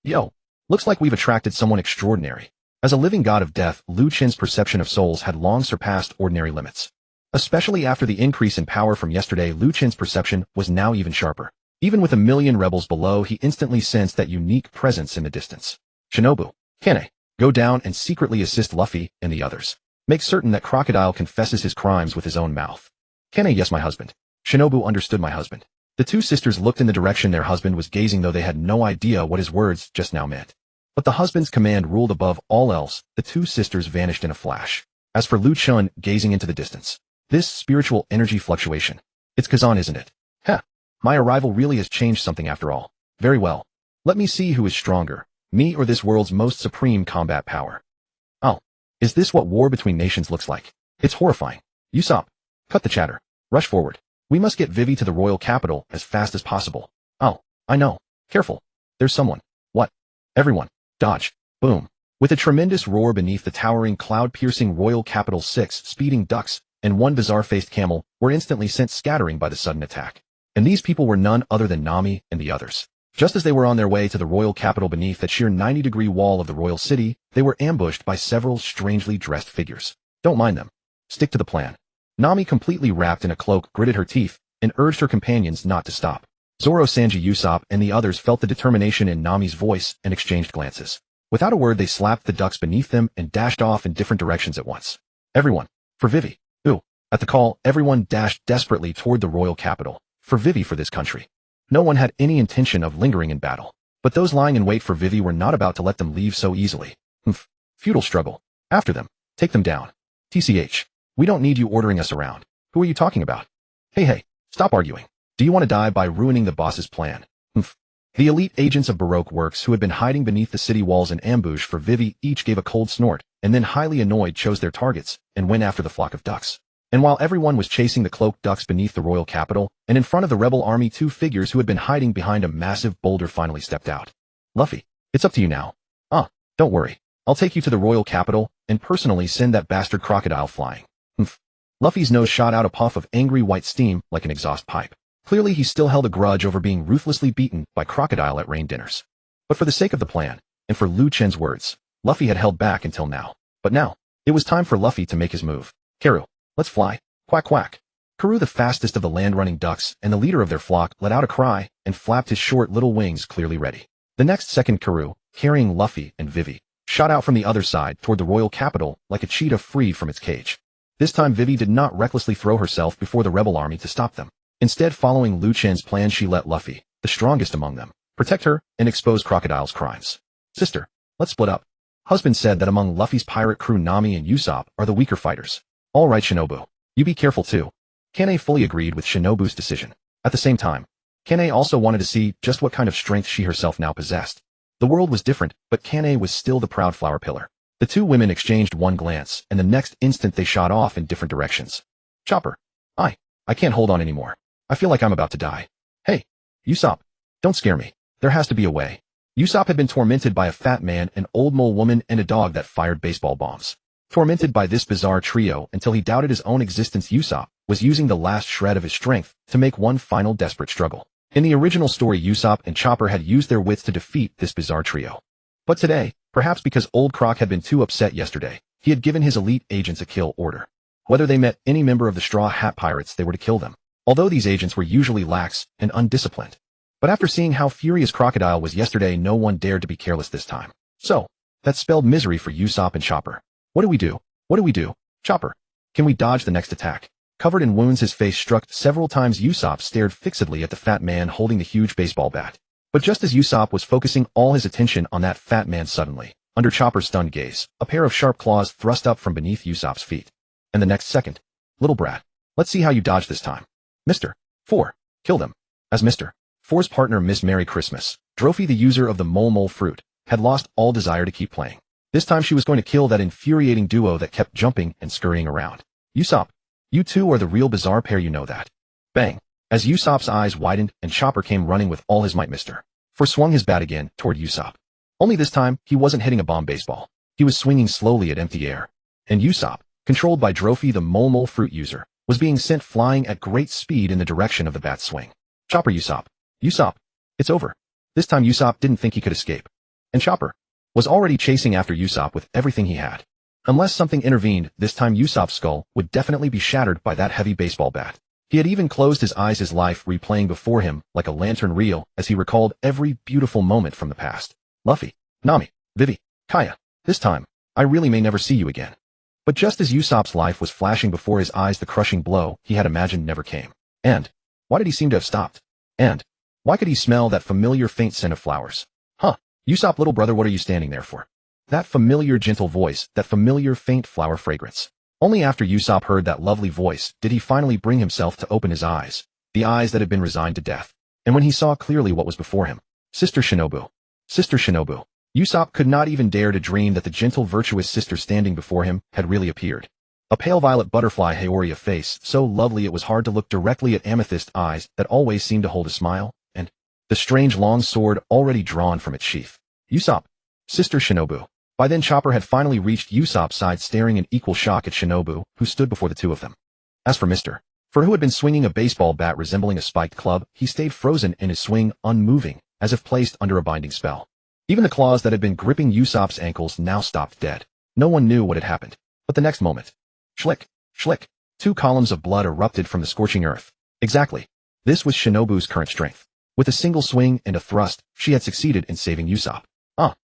Yo, looks like we've attracted someone extraordinary. As a living god of death, Lu Chen's perception of souls had long surpassed ordinary limits. Especially after the increase in power from yesterday, Lu Chen's perception was now even sharper. Even with 1 million rebels below, he instantly sensed that unique presence in the distance. Shinobu, Kanae, go down and secretly assist Luffy and the others. Make certain that Crocodile confesses his crimes with his own mouth. Kanae, yes, my husband. Shinobu understood, my husband. The two sisters looked in the direction their husband was gazing, though they had no idea what his words just now meant. But the husband's command ruled above all else. The two sisters vanished in a flash. As for Lu Chen gazing into the distance, this spiritual energy fluctuation, it's Kazan, isn't it? Heh, my arrival really has changed something after all. Very well. Let me see who is stronger, me or this world's most supreme combat power. Oh, is this what war between nations looks like? It's horrifying. Usopp, cut the chatter. Rush forward. We must get Vivi to the royal capital as fast as possible. Oh, I know. Careful. There's someone. What? Everyone. Dodge. Boom. With a tremendous roar beneath the towering cloud-piercing royal capital, 6 speeding ducks and 1 bizarre-faced camel were instantly sent scattering by the sudden attack. And these people were none other than Nami and the others. Just as they were on their way to the royal capital beneath that sheer 90-degree wall of the royal city, they were ambushed by several strangely dressed figures. Don't mind them. Stick to the plan. Nami, completely wrapped in a cloak, gritted her teeth and urged her companions not to stop. Zoro, Sanji, Usopp, and the others felt the determination in Nami's voice and exchanged glances. Without a word, they slapped the ducks beneath them and dashed off in different directions at once. Everyone, for Vivi. Ooh. At the call, everyone dashed desperately toward the royal capital. For Vivi, for this country. No one had any intention of lingering in battle. But those lying in wait for Vivi were not about to let them leave so easily. Futile struggle. After them. Take them down. TCH. We don't need you ordering us around. Who are you talking about? Hey, stop arguing. Do you want to die by ruining the boss's plan? The elite agents of Baroque Works who had been hiding beneath the city walls in ambush for Vivi each gave a cold snort, and then highly annoyed chose their targets and went after the flock of ducks. And while everyone was chasing the cloaked ducks beneath the royal capital, and in front of the rebel army, 2 figures who had been hiding behind a massive boulder finally stepped out. Luffy, it's up to you now. Don't worry. I'll take you to the royal capital and personally send that bastard crocodile flying. Luffy's nose shot out a puff of angry white steam like an exhaust pipe. Clearly he still held a grudge over being ruthlessly beaten by Crocodile at rain dinners. But for the sake of the plan, and for Lu Chen's words, Luffy had held back until now. But now, it was time for Luffy to make his move. Karu, let's fly. Quack quack. Karu, the fastest of the land-running ducks and the leader of their flock, let out a cry and flapped his short little wings, clearly ready. The next second, Karu, carrying Luffy and Vivi, shot out from the other side toward the royal capital like a cheetah freed from its cage. This time Vivi did not recklessly throw herself before the rebel army to stop them. Instead, following Lu Chen's plan, she let Luffy, the strongest among them, protect her and expose Crocodile's crimes. Sister, let's split up. Husband said that among Luffy's pirate crew, Nami and Usopp are the weaker fighters. All right, Shinobu. You be careful too. Kanae fully agreed with Shinobu's decision. At the same time, Kanae also wanted to see just what kind of strength she herself now possessed. The world was different, but Kanae was still the proud flower pillar. The two women exchanged one glance, and the next instant they shot off in different directions. Chopper. I can't hold on anymore. I feel like I'm about to die. Hey, Usopp. Don't scare me. There has to be a way. Usopp had been tormented by a fat man, an old mole woman, and a dog that fired baseball bombs. Tormented by this bizarre trio until he doubted his own existence, Usopp was using the last shred of his strength to make one final desperate struggle. In the original story, Usopp and Chopper had used their wits to defeat this bizarre trio. But today, perhaps because old Croc had been too upset yesterday, he had given his elite agents a kill order. Whether they met any member of the Straw Hat Pirates, they were to kill them. Although these agents were usually lax and undisciplined. But after seeing how furious Crocodile was yesterday, no one dared to be careless this time. So, that spelled misery for Usopp and Chopper. What do we do? What do we do? Chopper, can we dodge the next attack? Covered in wounds, his face struck several times, Usopp stared fixedly at the fat man holding the huge baseball bat. But just as Usopp was focusing all his attention on that fat man, suddenly, under Chopper's stunned gaze, a pair of sharp claws thrust up from beneath Usopp's feet. And the next second, little brat, let's see how you dodge this time. Mr. 4, kill them. As Mr. 4's partner, Miss Merry Christmas, Drophy, the user of the mole fruit, had lost all desire to keep playing. This time she was going to kill that infuriating duo that kept jumping and scurrying around. Usopp, you two are the real bizarre pair, you know that. Bang. As Usopp's eyes widened and Chopper came running with all his might, Mr. 4 swung his bat again toward Usopp. Only this time, he wasn't hitting a bomb baseball. He was swinging slowly at empty air. And Usopp, controlled by Drophy, the mole fruit user, was being sent flying at great speed in the direction of the bat's swing. Chopper, Usopp, it's over. This time Usopp didn't think he could escape. And Chopper was already chasing after Usopp with everything he had. Unless something intervened, this time Usopp's skull would definitely be shattered by that heavy baseball bat. He had even closed his eyes, his life replaying before him like a lantern reel as he recalled every beautiful moment from the past. Luffy, Nami, Vivi, Kaya, this time, I really may never see you again. But just as Usopp's life was flashing before his eyes, the crushing blow he had imagined never came. And why did he seem to have stopped? And why could he smell that familiar faint scent of flowers? Huh, Usopp little brother, what are you standing there for? That familiar gentle voice, that familiar faint flower fragrance. Only after Usopp heard that lovely voice did he finally bring himself to open his eyes, the eyes that had been resigned to death. And when he saw clearly what was before him, Sister Shinobu. Sister Shinobu. Usopp could not even dare to dream that the gentle, virtuous sister standing before him had really appeared. A pale violet butterfly Heroine face, so lovely it was hard to look directly at amethyst eyes that always seemed to hold a smile, and the strange long sword already drawn from its sheath. Usopp. Sister Shinobu. By then Chopper had finally reached Usopp's side, staring in equal shock at Shinobu, who stood before the two of them. As for Mr. For who had been swinging a baseball bat resembling a spiked club, he stayed frozen in his swing, unmoving, as if placed under a binding spell. Even the claws that had been gripping Usopp's ankles now stopped dead. No one knew what had happened. But the next moment, schlick, schlick, 2 columns of blood erupted from the scorching earth. Exactly. This was Shinobu's current strength. With a single swing and a thrust, she had succeeded in saving Usopp.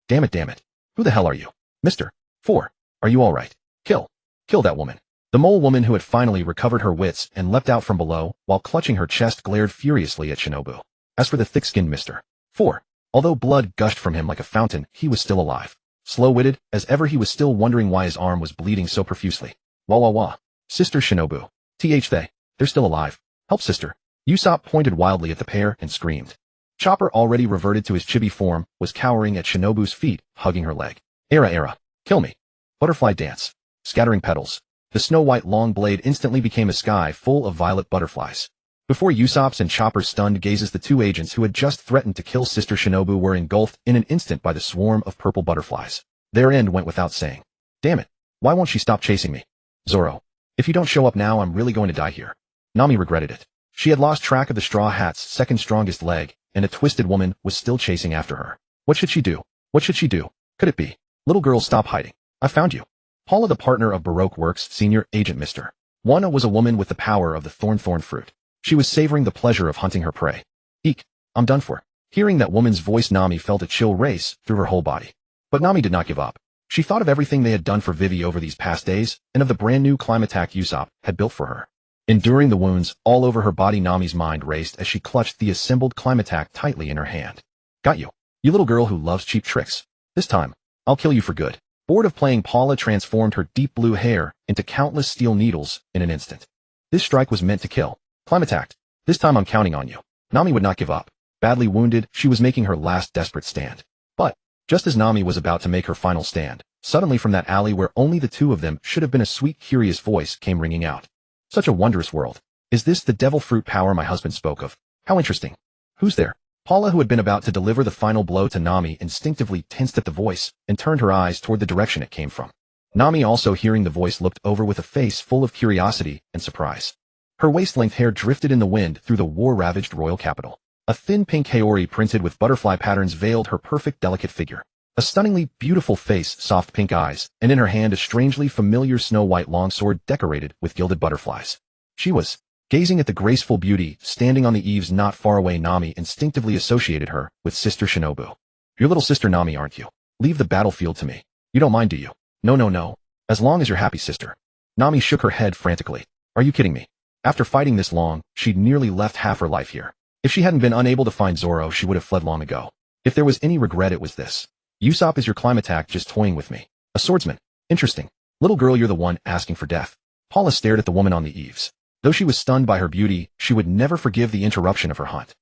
Damn it. Who the hell are you? Mr. 4. Are you alright? Kill that woman. The mole woman, who had finally recovered her wits and leapt out from below, while clutching her chest, glared furiously at Shinobu. As for the thick-skinned Mr. 4, although blood gushed from him like a fountain, he was still alive. Slow-witted, as ever, he was still wondering why his arm was bleeding so profusely. Wah. Sister Shinobu. They're still alive. Help, sister. Usopp pointed wildly at the pair and screamed. Chopper, already reverted to his chibi form, was cowering at Shinobu's feet, hugging her leg. Era. Kill me. Butterfly dance. Scattering petals. The snow-white long blade instantly became a sky full of violet butterflies. Before Usopp's and Chopper's stunned gazes, the 2 agents who had just threatened to kill Sister Shinobu were engulfed in an instant by the swarm of purple butterflies. Their end went without saying. Damn it. Why won't she stop chasing me? Zoro. If you don't show up now, I'm really going to die here. Nami regretted it. She had lost track of the Straw Hat's second strongest leg, and a twisted woman was still chasing after her. What should she do? Could it be? Little girl, stop hiding. I found you. Paula, the partner of Baroque Works' senior agent Mr. 1, was a woman with the power of the thorn fruit. She was savoring the pleasure of hunting her prey. Eek, I'm done for. Hearing that woman's voice, Nami felt a chill race through her whole body. But Nami did not give up. She thought of everything they had done for Vivi over these past days, and of the brand new climatak Usopp had built for her. Enduring the wounds all over her body, Nami's mind raced as she clutched the assembled climatak tightly in her hand. Got you. You little girl who loves cheap tricks. This time, I'll kill you for good. Bored of playing, Paula transformed her deep blue hair into countless steel needles in an instant. This strike was meant to kill. Climatak. This time I'm counting on you. Nami would not give up. Badly wounded, she was making her last desperate stand. But, just as Nami was about to make her final stand, suddenly from that alley where only the 2 of them should have been, a sweet, curious voice came ringing out. Such a wondrous world. Is this the devil fruit power my husband spoke of? How interesting. Who's there? Paula, who had been about to deliver the final blow to Nami, instinctively tensed at the voice and turned her eyes toward the direction it came from. Nami, also hearing the voice, looked over with a face full of curiosity and surprise. Her waist-length hair drifted in the wind through the war-ravaged royal capital. A thin pink haori printed with butterfly patterns veiled her perfect, delicate figure. A stunningly beautiful face, soft pink eyes, and in her hand a strangely familiar snow-white longsword decorated with gilded butterflies. She was gazing at the graceful beauty standing on the eaves not far away. Nami instinctively associated her with Sister Shinobu. Your little sister, Nami, aren't you? Leave the battlefield to me. You don't mind, do you? No. As long as you're happy, sister. Nami shook her head frantically. Are you kidding me? After fighting this long, she'd nearly left half her life here. If she hadn't been unable to find Zoro, she would have fled long ago. If there was any regret, it was this. Usopp is your climatak, just toying with me. A swordsman. Interesting. Little girl, you're the one asking for death. Paula stared at the woman on the eaves. Though she was stunned by her beauty, she would never forgive the interruption of her hunt.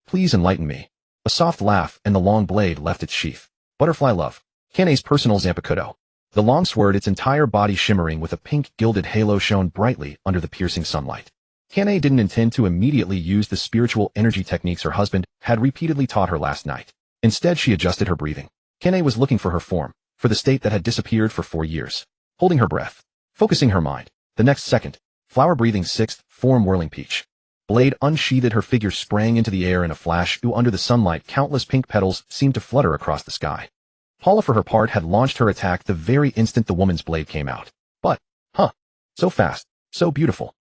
Please enlighten me. A soft laugh, and the long blade left its sheath. Butterfly love. Kanae's personal Zanpakutō. The long sword, its entire body shimmering with a pink gilded halo, shone brightly under the piercing sunlight. Kanae didn't intend to immediately use the spiritual energy techniques her husband had repeatedly taught her last night. Instead, she adjusted her breathing. Kanae was looking for her form, for the state that had disappeared for 4 years. Holding her breath. Focusing her mind. The next second, flower breathing 6th form whirling peach. Blade unsheathed, her figure sprang into the air in a flash. Under the sunlight, countless pink petals seemed to flutter across the sky. Paula, for her part, had launched her attack the very instant the woman's blade came out. But, so fast, so beautiful.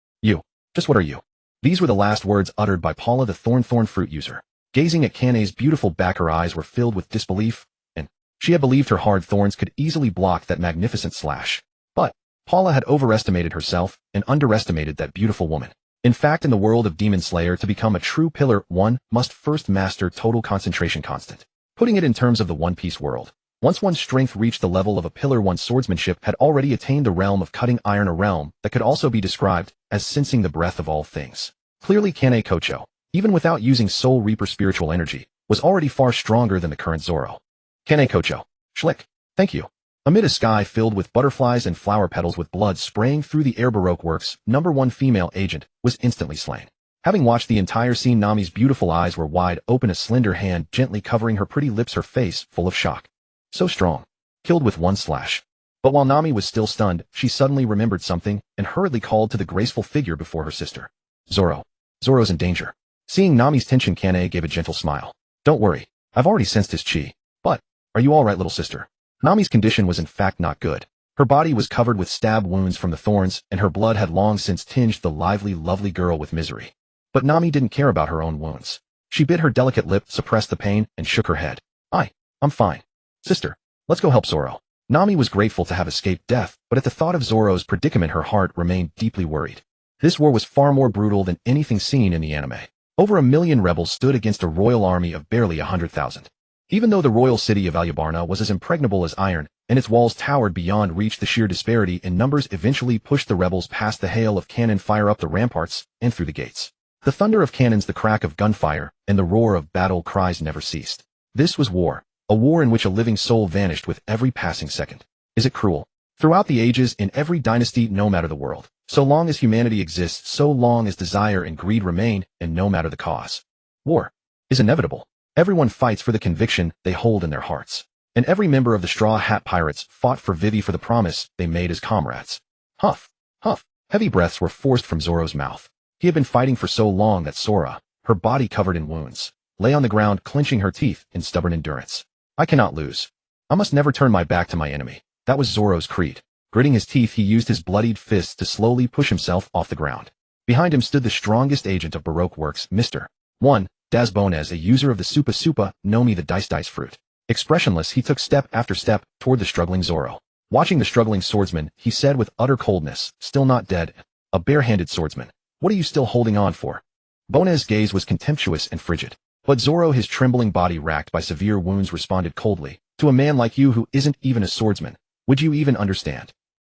Just what are you? These were the last words uttered by Paula, the thorn fruit user. Gazing at Kanae's beautiful back, her eyes were filled with disbelief, and she had believed her hard thorns could easily block that magnificent slash. But Paula had overestimated herself and underestimated that beautiful woman. In fact, in the world of Demon Slayer, to become a true pillar, one must first master total concentration constant. Putting it in terms of the One Piece world, once one's strength reached the level of a pillar, one's swordsmanship had already attained the realm of cutting iron, a realm that could also be described as sensing the breath of all things. Clearly Kanae Kocho, even without using Soul Reaper spiritual energy, was already far stronger than the current Zoro. Kanae Kocho. Schlick. Thank you. Amid a sky filled with butterflies and flower petals with blood spraying through the air, Baroque Works' #1 female agent was instantly slain. Having watched the entire scene, Nami's beautiful eyes were wide open, a slender hand gently covering her pretty lips, her face full of shock. So strong. Killed with one slash. But while Nami was still stunned, she suddenly remembered something and hurriedly called to the graceful figure before her sister. Zoro. Zoro's in danger. Seeing Nami's tension, Kanae gave a gentle smile. Don't worry. I've already sensed his chi. But, are you alright, little sister? Nami's condition was in fact not good. Her body was covered with stab wounds from the thorns, and her blood had long since tinged the lively, lovely girl with misery. But Nami didn't care about her own wounds. She bit her delicate lip, suppressed the pain, and shook her head. I'm fine. Sister, let's go help Zoro. Nami was grateful to have escaped death, but at the thought of Zoro's predicament her heart remained deeply worried. This war was far more brutal than anything seen in the anime. Over 1 million rebels stood against a royal army of barely 100,000. Even though the royal city of Alyabarna was as impregnable as iron, and its walls towered beyond reach, the sheer disparity in numbers eventually pushed the rebels past the hail of cannon fire up the ramparts and through the gates. The thunder of cannons, the crack of gunfire, and the roar of battle cries never ceased. This was war, a war in which a living soul vanished with every passing second. Is it cruel? Throughout the ages, in every dynasty, no matter the world, so long as humanity exists, so long as desire and greed remain, and no matter the cause, war is inevitable. Everyone fights for the conviction they hold in their hearts. And every member of the Straw Hat Pirates fought for Vivi, for the promise they made as comrades. Huff, huff. Heavy breaths were forced from Zoro's mouth. He had been fighting for so long that Sora, her body covered in wounds, lay on the ground clenching her teeth in stubborn endurance. I cannot lose. I must never turn my back to my enemy. That was Zoro's creed. Gritting his teeth, he used his bloodied fists to slowly push himself off the ground. Behind him stood the strongest agent of Baroque Works, Mr. 1. Das Bones, a user of the Supa Supa, Nomi the Dice fruit. Expressionless, he took step after step toward the struggling Zoro. Watching the struggling swordsman, he said with utter coldness, still not dead, a bare-handed swordsman. What are you still holding on for? Bones' gaze was contemptuous and frigid. But Zoro, his trembling body racked by severe wounds, responded coldly. To a man like you who isn't even a swordsman, would you even understand?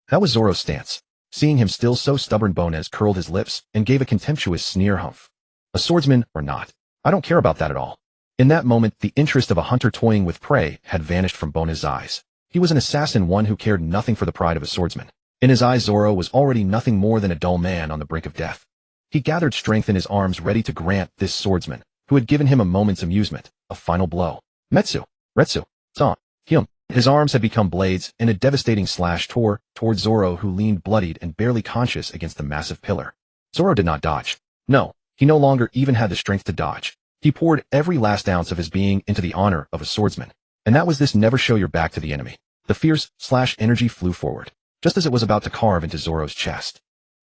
That was Zoro's stance. Seeing him still so stubborn, Bones curled his lips and gave a contemptuous sneer. Humph. A swordsman or not, I don't care about that at all. In that moment, the interest of a hunter toying with prey had vanished from Bones' eyes. He was an assassin, one who cared nothing for the pride of a swordsman. In his eyes, Zoro was already nothing more than a dull man on the brink of death. He gathered strength in his arms, ready to grant this swordsman, who had given him a moment's amusement, a final blow. Metsu, Retsu, San, Hyum. His arms had become blades, and a devastating slash tore toward Zoro, who leaned bloodied and barely conscious against the massive pillar. Zoro did not dodge. No, he no longer even had the strength to dodge. He poured every last ounce of his being into the honor of a swordsman. And that was this: never show your back to the enemy. The fierce slash energy flew forward, just as it was about to carve into Zoro's chest.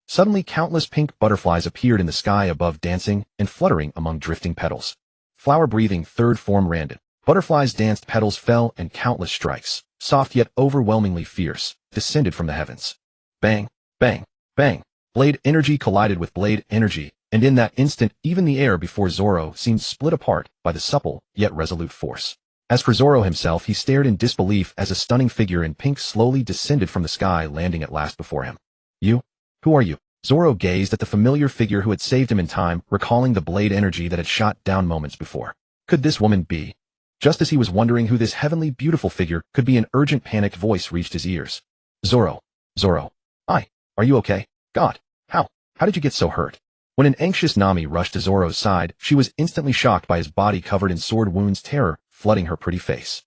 Suddenly, countless pink butterflies appeared in the sky above, dancing and fluttering among drifting petals. Flower-breathing third form Randon. Butterflies danced, petals fell, and countless strikes, soft yet overwhelmingly fierce, descended from the heavens. Bang, bang, bang. Blade energy collided with blade energy, and in that instant, even the air before Zoro seemed split apart by the supple yet resolute force. As for Zoro himself, he stared in disbelief as a stunning figure in pink slowly descended from the sky, landing at last before him. You? Who are you? Zoro gazed at the familiar figure who had saved him in time, recalling the blade energy that had shot down moments before. Could this woman be? Just as he was wondering who this heavenly beautiful figure could be, an urgent panicked voice reached his ears. Zoro. Zoro. Are you okay? God. How did you get so hurt? When an anxious Nami rushed to Zoro's side, she was instantly shocked by his body covered in sword wounds, terror flooding her pretty face.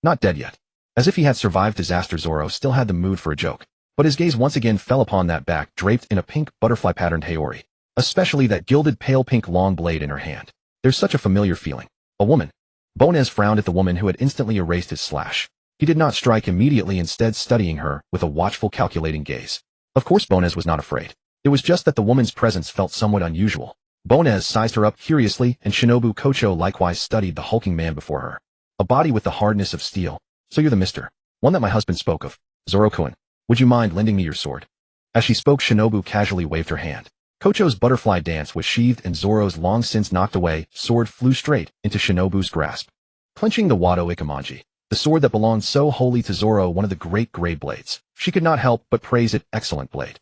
Not dead yet. As if he had survived disaster, Zoro still had the mood for a joke. But his gaze once again fell upon that back draped in a pink butterfly-patterned Haori, especially that gilded pale pink long blade in her hand. There's such a familiar feeling. A woman. Bones frowned at the woman who had instantly erased his slash. He did not strike immediately, instead studying her with a watchful, calculating gaze. Of course Bones was not afraid. It was just that the woman's presence felt somewhat unusual. Bones sized her up curiously, and Shinobu Kocho likewise studied the hulking man before her. A body with the hardness of steel. So you're the Mr. One that my husband spoke of. Zoro-kun. Would you mind lending me your sword? As she spoke, Shinobu casually waved her hand. Kocho's butterfly dance was sheathed and Zoro's long since knocked away sword flew straight into Shinobu's grasp. Clenching the Wado Ikemanji, the sword that belonged so wholly to Zoro, one of the great gray blades, she could not help but praise it. Excellent blade.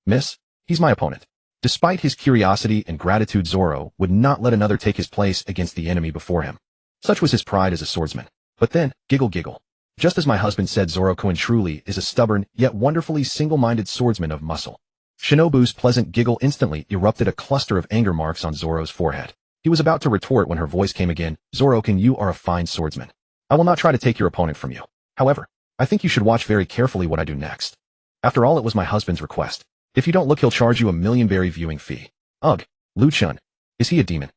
Miss, he's my opponent. Despite his curiosity and gratitude, Zoro would not let another take his place against the enemy before him. Such was his pride as a swordsman. But then, giggle. Just as my husband said, Zoro-kun truly is a stubborn, yet wonderfully single-minded swordsman of muscle. Shinobu's pleasant giggle instantly erupted a cluster of anger marks on Zoro's forehead. He was about to retort when her voice came again. Zoro-kun, you are a fine swordsman. I will not try to take your opponent from you. However, I think you should watch very carefully what I do next. After all, it was my husband's request. If you don't look, he'll charge you a 1,000,000 berry viewing fee. Ugh, Lu Chen. Is he a demon?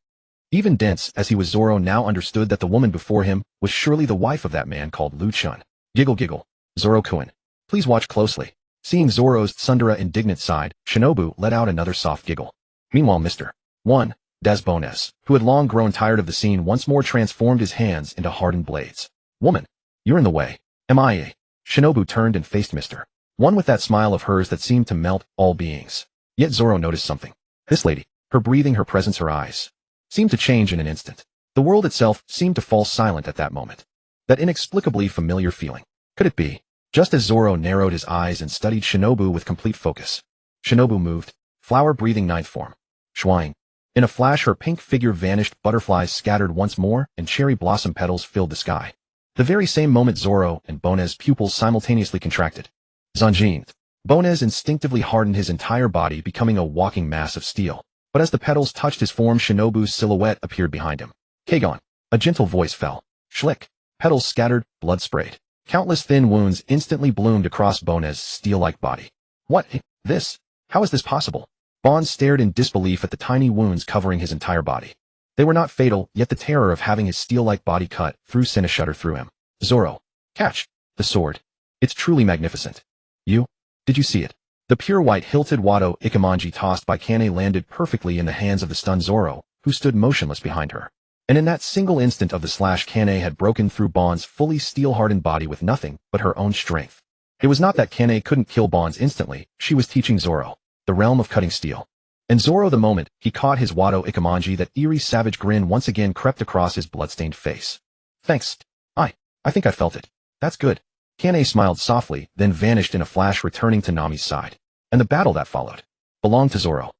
Even dense as he was, Zoro now understood that the woman before him was surely the wife of that man called Lu Chen. Giggle. Zoro-kun. Please watch closely. Seeing Zoro's Tsundere indignant side, Shinobu let out another soft giggle. Meanwhile, Mr. 1. Desbones, who had long grown tired of the scene, once more transformed his hands into hardened blades. Woman, you're in the way. MIA. Shinobu turned and faced Mr. 1 with that smile of hers that seemed to melt all beings. Yet Zoro noticed something. This lady, her breathing, her presence, her eyes, seemed to change in an instant. The world itself seemed to fall silent at that moment. That inexplicably familiar feeling. Could it be? Just as Zoro narrowed his eyes and studied Shinobu with complete focus, Shinobu moved, flower-breathing ninth form. Shwang. In a flash, her pink figure vanished, butterflies scattered once more, and cherry blossom petals filled the sky. The very same moment, Zoro and Bones' pupils simultaneously contracted. Zanjin. Bones instinctively hardened his entire body, becoming a walking mass of steel. But as the petals touched his form, Shinobu's silhouette appeared behind him. Kagon. A gentle voice fell. Schlick. Petals scattered, blood sprayed. Countless thin wounds instantly bloomed across Bones' steel-like body. What? This? How is this possible? Bones stared in disbelief at the tiny wounds covering his entire body. They were not fatal, yet the terror of having his steel-like body cut through sent a shudder through him. Zoro. Catch. The sword. It's truly magnificent. You? Did you see it? The pure white hilted Wado Ikemanji tossed by Kanae landed perfectly in the hands of the stunned Zoro, who stood motionless behind her. And in that single instant of the slash, Kanae had broken through Bones' fully steel-hardened body with nothing but her own strength. It was not that Kanae couldn't kill Bones instantly, she was teaching Zoro the realm of cutting steel. And Zoro, the moment he caught his Wado Ikemanji, that eerie savage grin once again crept across his bloodstained face. Thanks. I think I felt it. That's good. Kanae smiled softly, then vanished in a flash, returning to Nami's side. And the battle that followed belonged to Zoro.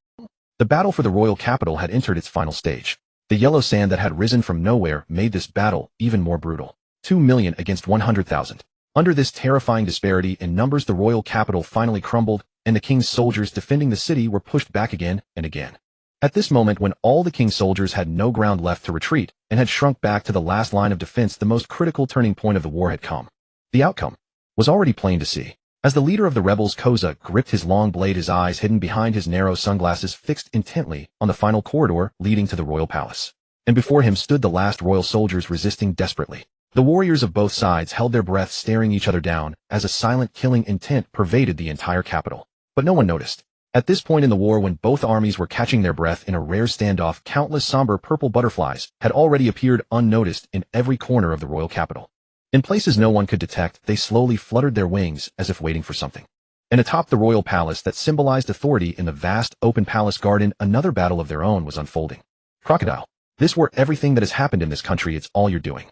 The battle for the royal capital had entered its final stage. The yellow sand that had risen from nowhere made this battle even more brutal. 2 million against 100,000. Under this terrifying disparity in numbers, the royal capital finally crumbled, and the king's soldiers defending the city were pushed back again and again. At this moment, when all the king's soldiers had no ground left to retreat and had shrunk back to the last line of defense, the most critical turning point of the war had come. The outcome was already plain to see. As the leader of the rebels, Koza, gripped his long blade, his eyes hidden behind his narrow sunglasses, fixed intently on the final corridor leading to the royal palace. And before him stood the last royal soldiers, resisting desperately. The warriors of both sides held their breath, staring each other down, as a silent killing intent pervaded the entire capital. But no one noticed. At this point in the war, when both armies were catching their breath in a rare standoff, countless somber purple butterflies had already appeared unnoticed in every corner of the royal capital. In places no one could detect, they slowly fluttered their wings as if waiting for something. And atop the royal palace that symbolized authority in the vast open palace garden, another battle of their own was unfolding. Crocodile. This war, everything that has happened in this country, it's all you're doing.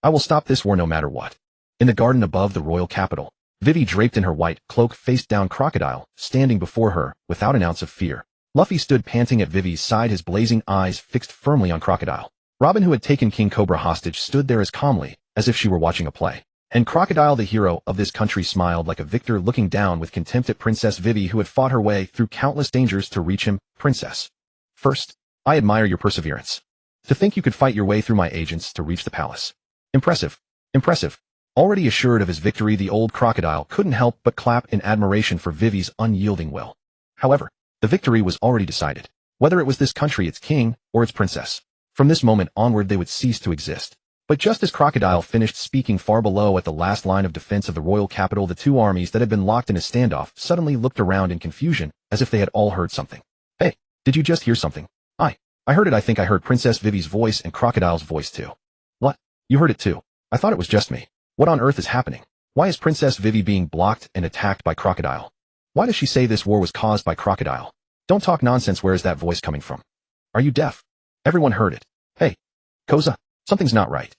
I will stop this war no matter what. In the garden above the royal capital, Vivi, draped in her white cloak, faced down Crocodile, standing before her without an ounce of fear. Luffy stood panting at Vivi's side, his blazing eyes fixed firmly on Crocodile. Robin, who had taken King Cobra hostage, stood there as calmly as if she were watching a play. And Crocodile, the hero of this country, smiled like a victor, looking down with contempt at Princess Vivi, who had fought her way through countless dangers to reach him. Princess. First, I admire your perseverance. To think you could fight your way through my agents to reach the palace. Impressive. Already assured of his victory, the old Crocodile couldn't help but clap in admiration for Vivi's unyielding will. However, the victory was already decided. Whether it was this country, its king, or its princess. From this moment onward, they would cease to exist. But just as Crocodile finished speaking, far below at the last line of defense of the royal capital, the two armies that had been locked in a standoff suddenly looked around in confusion, as if they had all heard something. Hey, did you just hear something? I heard it. I think I heard Princess Vivi's voice and Crocodile's voice too. What? You heard it too? I thought it was just me. What on earth is happening? Why is Princess Vivi being blocked and attacked by Crocodile? Why does she say this war was caused by Crocodile? Don't talk nonsense. Where is that voice coming from? Are you deaf? Everyone heard it. Hey, Koza, something's not right.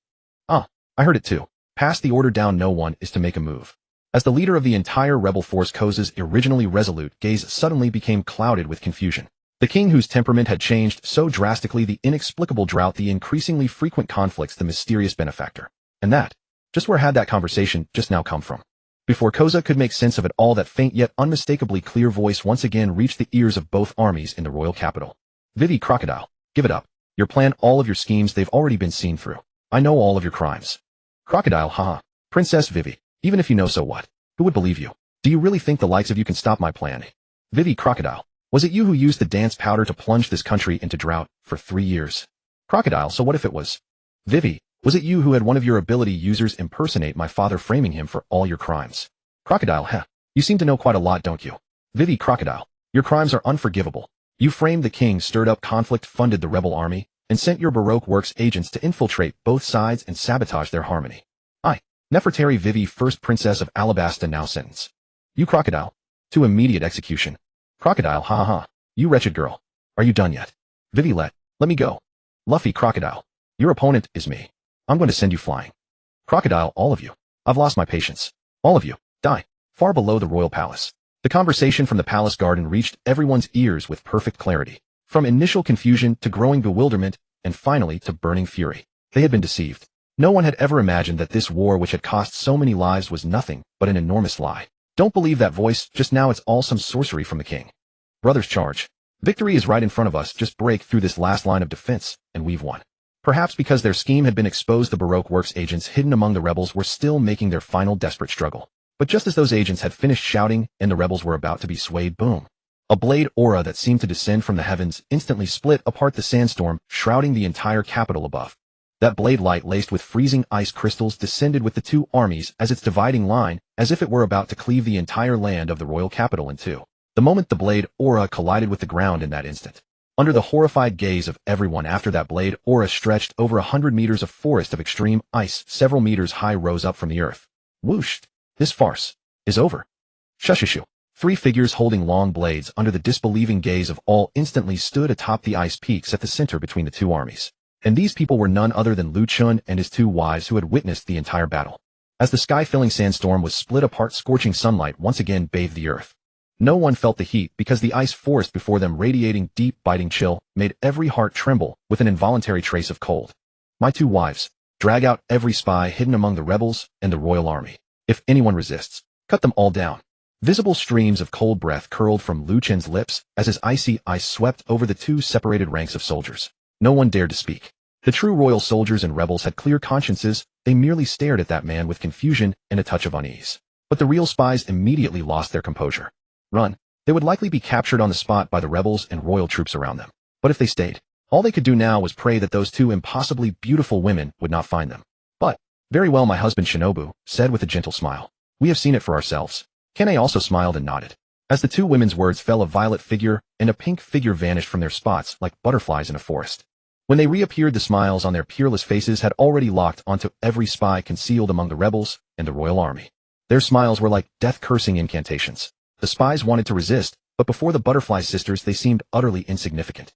I heard it too. Pass the order down. No one is to make a move. As the leader of the entire rebel force, Koza's originally resolute gaze suddenly became clouded with confusion. The king, whose temperament had changed so drastically, the inexplicable drought, the increasingly frequent conflicts, the mysterious benefactor. And that, just where had that conversation just now come from? Before Koza could make sense of it all, that faint yet unmistakably clear voice once again reached the ears of both armies in the royal capital. Vivi, Crocodile, give it up. Your plan, all of your schemes, they've already been seen through. I know all of your crimes. Crocodile, haha. Princess Vivi, even if you know, so what? Who would believe you? Do you really think the likes of you can stop my plan? Vivi, Crocodile, was it you who used the dance powder to plunge this country into drought for 3 years? Crocodile, so what if it was? Vivi, was it you who had one of your ability users impersonate my father, framing him for all your crimes? Crocodile, heh. You seem to know quite a lot, don't you? Vivi, Crocodile, your crimes are unforgivable. You framed the king, stirred up conflict, funded the rebel army, and sent your Baroque works agents to infiltrate both sides and sabotage their harmony. Nefertari Vivi, first princess of Alabasta, now sentenced. You, Crocodile, to immediate execution. Crocodile, ha ha. You wretched girl. Are you done yet? Vivi, let me go. Luffy, Crocodile, your opponent is me. I'm going to send you flying. Crocodile, all of you. I've lost my patience. All of you, die. Far below the royal palace. The conversation from the palace garden reached everyone's ears with perfect clarity. From initial confusion to growing bewilderment, and finally to burning fury. They had been deceived. No one had ever imagined that this war, which had cost so many lives, was nothing but an enormous lie. Don't believe that voice just now. It's all some sorcery from the king. Brothers, charge. Victory is right in front of us. Just break through this last line of defense, and we've won. Perhaps because their scheme had been exposed, the Baroque works agents hidden among the rebels were still making their final desperate struggle. But just as those agents had finished shouting and the rebels were about to be swayed, boom. A blade aura that seemed to descend from the heavens instantly split apart the sandstorm, shrouding the entire capital above. That blade, light laced with freezing ice crystals, descended with the two armies as its dividing line, as if it were about to cleave the entire land of the royal capital in two. The moment the blade aura collided with the ground, in that instant, under the horrified gaze of everyone, after that blade aura stretched over 100 meters of forest of extreme ice, several meters high, rose up from the earth. Whooshed. This farce is over. Shushishu. 3 figures holding long blades under the disbelieving gaze of all instantly stood atop the ice peaks at the center between the two armies. And these people were none other than Lu Chen and his 2 wives, who had witnessed the entire battle. As the sky-filling sandstorm was split apart, scorching sunlight once again bathed the earth. No one felt the heat, because the ice forest before them, radiating deep, biting chill, made every heart tremble with an involuntary trace of cold. My 2 wives, drag out every spy hidden among the rebels and the royal army. If anyone resists, cut them all down. Visible streams of cold breath curled from Lu Chen's lips as his icy ice swept over the 2 separated ranks of soldiers. No one dared to speak. The true royal soldiers and rebels had clear consciences. They merely stared at that man with confusion and a touch of unease. But the real spies immediately lost their composure. Run. They would likely be captured on the spot by the rebels and royal troops around them. But if they stayed, all they could do now was pray that those 2 impossibly beautiful women would not find them. But, very well, my husband Shinobu said with a gentle smile. We have seen it for ourselves. Kanae also smiled and nodded. As the 2 women's words fell, a violet figure and a pink figure vanished from their spots like butterflies in a forest. When they reappeared, the smiles on their peerless faces had already locked onto every spy concealed among the rebels and the royal army. Their smiles were like death-cursing incantations. The spies wanted to resist, but before the butterfly sisters they seemed utterly insignificant.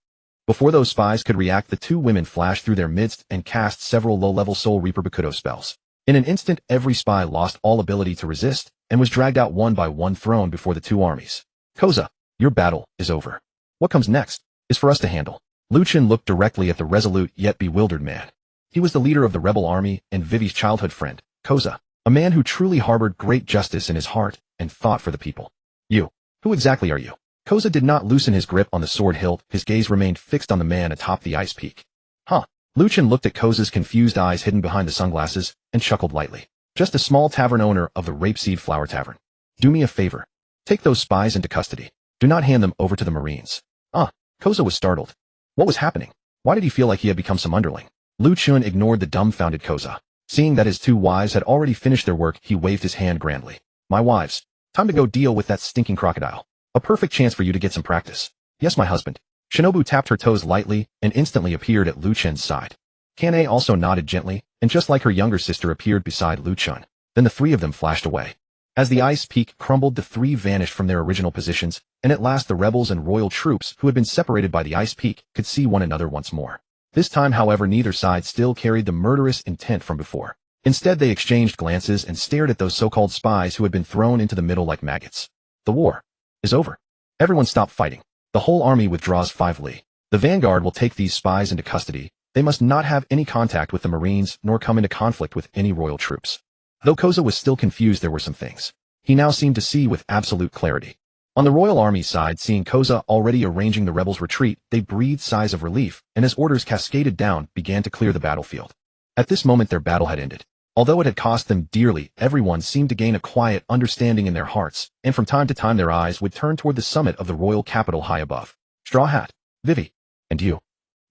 Before those spies could react, the 2 women flashed through their midst and cast several low-level Soul Reaper Bakuto spells. In an instant, every spy lost all ability to resist and was dragged out one by one, thrown before the 2 armies. Koza, your battle is over. What comes next is for us to handle. Lu Chen looked directly at the resolute yet bewildered man. He was the leader of the rebel army and Vivi's childhood friend, Koza, a man who truly harbored great justice in his heart and fought for the people. You, who exactly are you? Koza did not loosen his grip on the sword hilt. His gaze remained fixed on the man atop the ice peak. Huh. Lu Chen looked at Koza's confused eyes hidden behind the sunglasses and chuckled lightly. Just a small tavern owner of the Rapeseed Flower Tavern. Do me a favor. Take those spies into custody. Do not hand them over to the Marines. Koza was startled. What was happening? Why did he feel like he had become some underling? Lu Chen ignored the dumbfounded Koza. Seeing that his 2 wives had already finished their work, he waved his hand grandly. My wives, time to go deal with that stinking crocodile. A perfect chance for you to get some practice. Yes, my husband. Shinobu tapped her toes lightly and instantly appeared at Lu Chen's side. Kanae also nodded gently, and just like her younger sister appeared beside Lu Chen. Then the 3 of them flashed away. As the ice peak crumbled, the three vanished from their original positions, and at last the rebels and royal troops who had been separated by the ice peak could see one another once more. This time, however, neither side still carried the murderous intent from before. Instead, they exchanged glances and stared at those so-called spies who had been thrown into the middle like maggots. The war is over. Everyone stop fighting. The whole army withdraws 5 li. The vanguard will take these spies into custody. They must not have any contact with the Marines nor come into conflict with any royal troops. Though Koza was still confused, there were some things he now seemed to see with absolute clarity. On the royal army side, seeing Koza already arranging the rebels' retreat, they breathed sighs of relief, and as orders cascaded down, began to clear the battlefield. At this moment their battle had ended. Although it had cost them dearly, everyone seemed to gain a quiet understanding in their hearts, and from time to time their eyes would turn toward the summit of the royal capital high above. Straw Hat, Vivi, and you,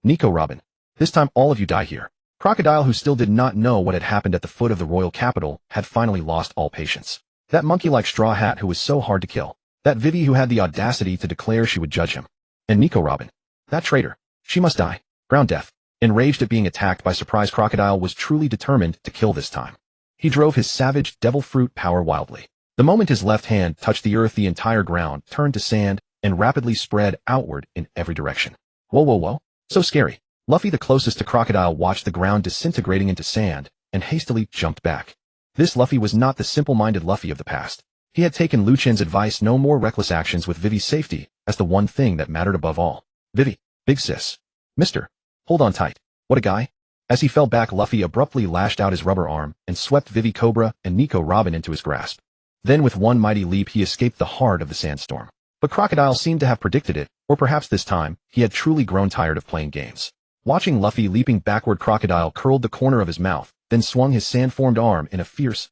Nico Robin. This time all of you die here. Crocodile, who still did not know what had happened at the foot of the royal capital, had finally lost all patience. That monkey-like Straw Hat who was so hard to kill. That Vivi who had the audacity to declare she would judge him. And Nico Robin. That traitor. She must die. Ground death. Enraged at being attacked by surprise, Crocodile was truly determined to kill this time. He drove his savage devil fruit power wildly. The moment his left hand touched the earth, the entire ground turned to sand and rapidly spread outward in every direction. Whoa, whoa, whoa. So scary. Luffy, the closest to Crocodile, watched the ground disintegrating into sand and hastily jumped back. This Luffy was not the simple-minded Luffy of the past. He had taken Lu Chen's advice: no more reckless actions, with Vivi's safety as the one thing that mattered above all. Vivi, big sis. Mister, hold on tight. What a guy. As he fell back, Luffy abruptly lashed out his rubber arm and swept Vivi, Cobra, and Nico Robin into his grasp. Then with one mighty leap he escaped the heart of the sandstorm. But Crocodile seemed to have predicted it, or perhaps this time he had truly grown tired of playing games. Watching Luffy leaping backward, Crocodile curled the corner of his mouth, then swung his sand-formed arm in a fierce,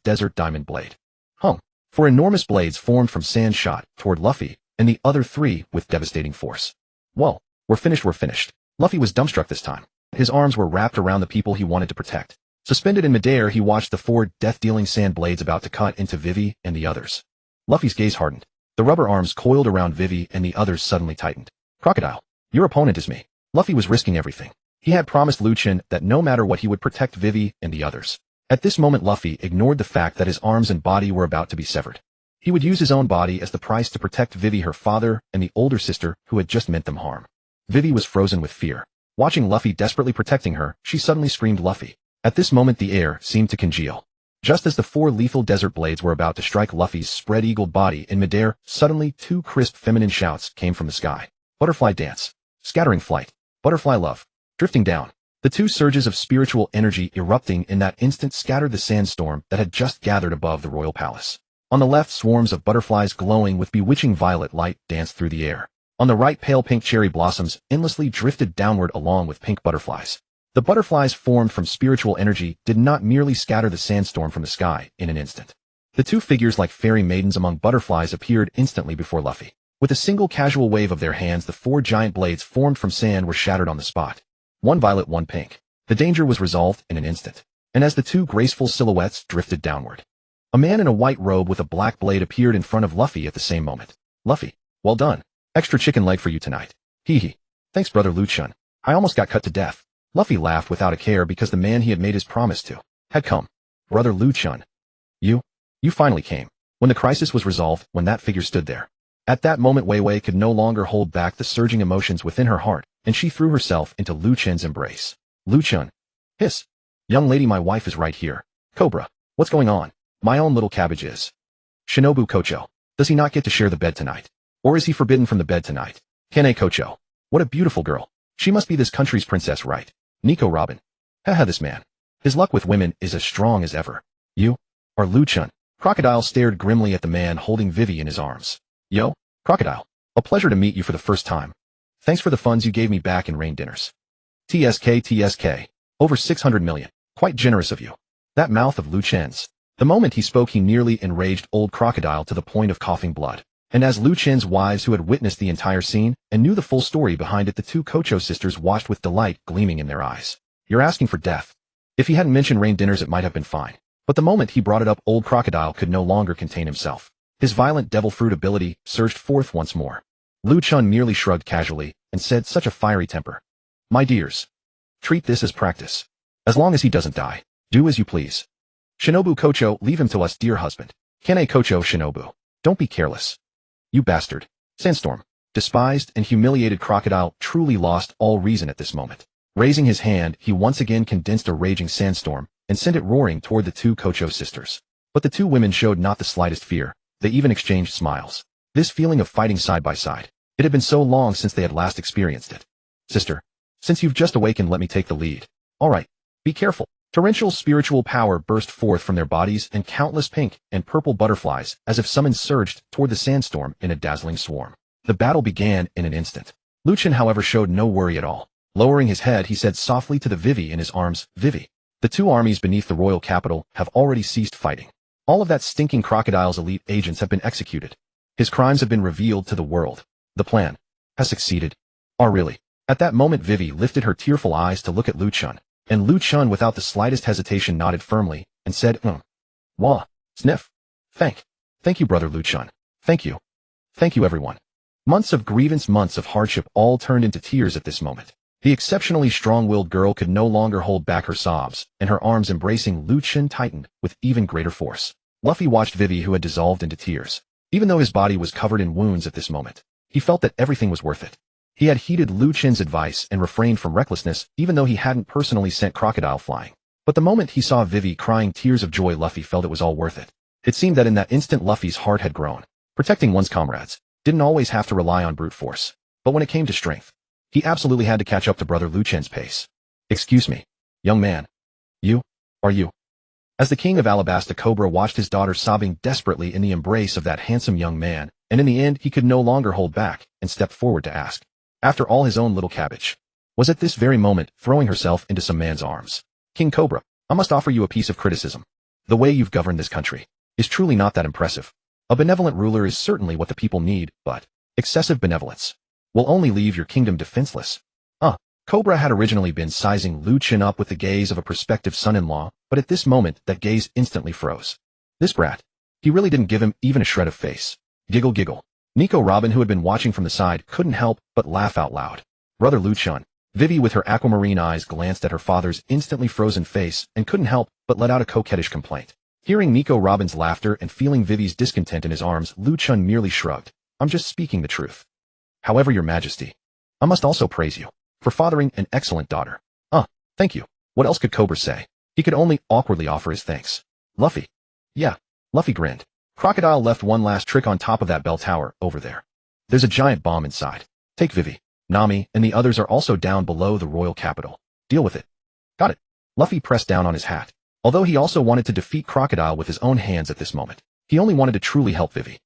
desert diamond blade. Four enormous blades formed from sand shot toward Luffy and the other three with devastating force. Well, we're finished. Luffy was dumbstruck this time. His arms were wrapped around the people he wanted to protect. Suspended in midair, he watched the 4 death-dealing sand blades about to cut into Vivi and the others. Luffy's gaze hardened. The rubber arms coiled around Vivi and the others suddenly tightened. Crocodile, your opponent is me. Luffy was risking everything. He had promised Lu Chen that no matter what he would protect Vivi and the others. At this moment Luffy ignored the fact that his arms and body were about to be severed. He would use his own body as the price to protect Vivi, her father, and the older sister who had just meant them harm. Vivi was frozen with fear. Watching Luffy desperately protecting her, she suddenly screamed Luffy. At this moment the air seemed to congeal. Just as the 4 lethal desert blades were about to strike Luffy's spread-eagled body in midair, suddenly 2 crisp feminine shouts came from the sky. Butterfly dance. Scattering flight. Butterfly love. Drifting down. The 2 surges of spiritual energy erupting in that instant scattered the sandstorm that had just gathered above the royal palace. On the left, swarms of butterflies glowing with bewitching violet light danced through the air. On the right, pale pink cherry blossoms endlessly drifted downward along with pink butterflies. The butterflies formed from spiritual energy did not merely scatter the sandstorm from the sky in an instant. The 2 figures like fairy maidens among butterflies appeared instantly before Luffy. With a single casual wave of their hands, the 4 giant blades formed from sand were shattered on the spot. One violet, one pink. The danger was resolved in an instant. And as the 2 graceful silhouettes drifted downward, a man in a white robe with a black blade appeared in front of Luffy at the same moment. Luffy, well done. Extra chicken leg for you tonight. Hee hee. Thanks, brother Lu Chen. I almost got cut to death. Luffy laughed without a care because the man he had made his promise to had come. Brother Lu Chen. You finally came. When the crisis was resolved, when that figure stood there. At that moment Wei Wei could no longer hold back the surging emotions within her heart, and she threw herself into Lu Chen's embrace. Lu Chen. Hiss. Young lady, my wife is right here. Cobra. What's going on? My own little cabbage is. Shinobu Kocho. Does he not get to share the bed tonight? Or is he forbidden from the bed tonight? Kanae Kocho. What a beautiful girl. She must be this country's princess, right? Nico Robin. Haha, this man. His luck with women is as strong as ever. You are Lu Chen. Crocodile stared grimly at the man holding Vivi in his arms. Yo, Crocodile. A pleasure to meet you for the first time. Thanks for the funds you gave me back in rain dinners. TSK. Over 600 million. Quite generous of you. That mouth of Lu Chen's. The moment he spoke, he nearly enraged old Crocodile to the point of coughing blood. And as Lu Chen's wives, who had witnessed the entire scene and knew the full story behind it, the 2 Kocho sisters watched with delight gleaming in their eyes. You're asking for death. If he hadn't mentioned rain dinners, it might have been fine. But the moment he brought it up, old Crocodile could no longer contain himself. His violent devil fruit ability surged forth once more. Lu Chen merely shrugged casually and said, such a fiery temper. My dears, treat this as practice. As long as he doesn't die, do as you please. Shinobu Kocho, leave him to us, dear husband. Kanae Kocho Shinobu. Don't be careless. You bastard. Sandstorm. Despised and humiliated crocodile truly lost all reason at this moment. Raising his hand, he once again condensed a raging sandstorm and sent it roaring toward the two Kocho sisters. But the two women showed not the slightest fear. They even exchanged smiles. This feeling of fighting side by side. It had been so long since they had last experienced it. Sister, since you've just awakened, let me take the lead. All right. Be careful. Torrential spiritual power burst forth from their bodies, and countless pink and purple butterflies, as if summoned, surged toward the sandstorm in a dazzling swarm. The battle began in an instant. Lu Chen, however, showed no worry at all. Lowering his head, he said softly to the Vivi in his arms, Vivi, the two armies beneath the royal capital have already ceased fighting. All of that stinking crocodile's elite agents have been executed. His crimes have been revealed to the world. The plan has succeeded. Oh, really? At that moment, Vivi lifted her tearful eyes to look at Lu Chen, and Lu Chen without the slightest hesitation nodded firmly and said, Wah. Sniff. Thank you, brother Lu Chen. Thank you. Thank you, everyone. Months of grievance, months of hardship all turned into tears at this moment. The exceptionally strong-willed girl could no longer hold back her sobs, and her arms embracing Lu Chen tightened with even greater force. Luffy watched Vivi, who had dissolved into tears. Even though his body was covered in wounds at this moment, he felt that everything was worth it. He had heeded Lu Chen's advice and refrained from recklessness, even though he hadn't personally sent crocodile flying. But the moment he saw Vivi crying tears of joy, Luffy felt it was all worth it. It seemed that in that instant Luffy's heart had grown. Protecting one's comrades didn't always have to rely on brute force. But when it came to strength, he absolutely had to catch up to brother Lu Chen's pace. Excuse me, young man. Are you? As the king of Alabasta Cobra watched his daughter sobbing desperately in the embrace of that handsome young man, and in the end he could no longer hold back and stepped forward to ask, after all, his own little cabbage was at this very moment throwing herself into some man's arms. King Cobra, I must offer you a piece of criticism. The way you've governed this country is truly not that impressive. A benevolent ruler is certainly what the people need, but excessive benevolence will only leave your kingdom defenseless. Cobra had originally been sizing Lu Chen up with the gaze of a prospective son-in-law, but at this moment that gaze instantly froze. This brat. He really didn't give him even a shred of face. Giggle giggle. Nico Robin, who had been watching from the side, couldn't help but laugh out loud. Brother Lu Chen. Vivi with her aquamarine eyes glanced at her father's instantly frozen face and couldn't help but let out a coquettish complaint. Hearing Nico Robin's laughter and feeling Vivi's discontent in his arms, Lu Chen merely shrugged. I'm just speaking the truth. However, your majesty, I must also praise you for fathering an excellent daughter. Thank you. What else could Cobra say? He could only awkwardly offer his thanks. Luffy. Yeah. Luffy grinned. Crocodile left one last trick on top of that bell tower over there. There's a giant bomb inside. Take Vivi, Nami, and the others are also down below the royal capital. Deal with it. Got it. Luffy pressed down on his hat. Although he also wanted to defeat Crocodile with his own hands at this moment, he only wanted to truly help Vivi.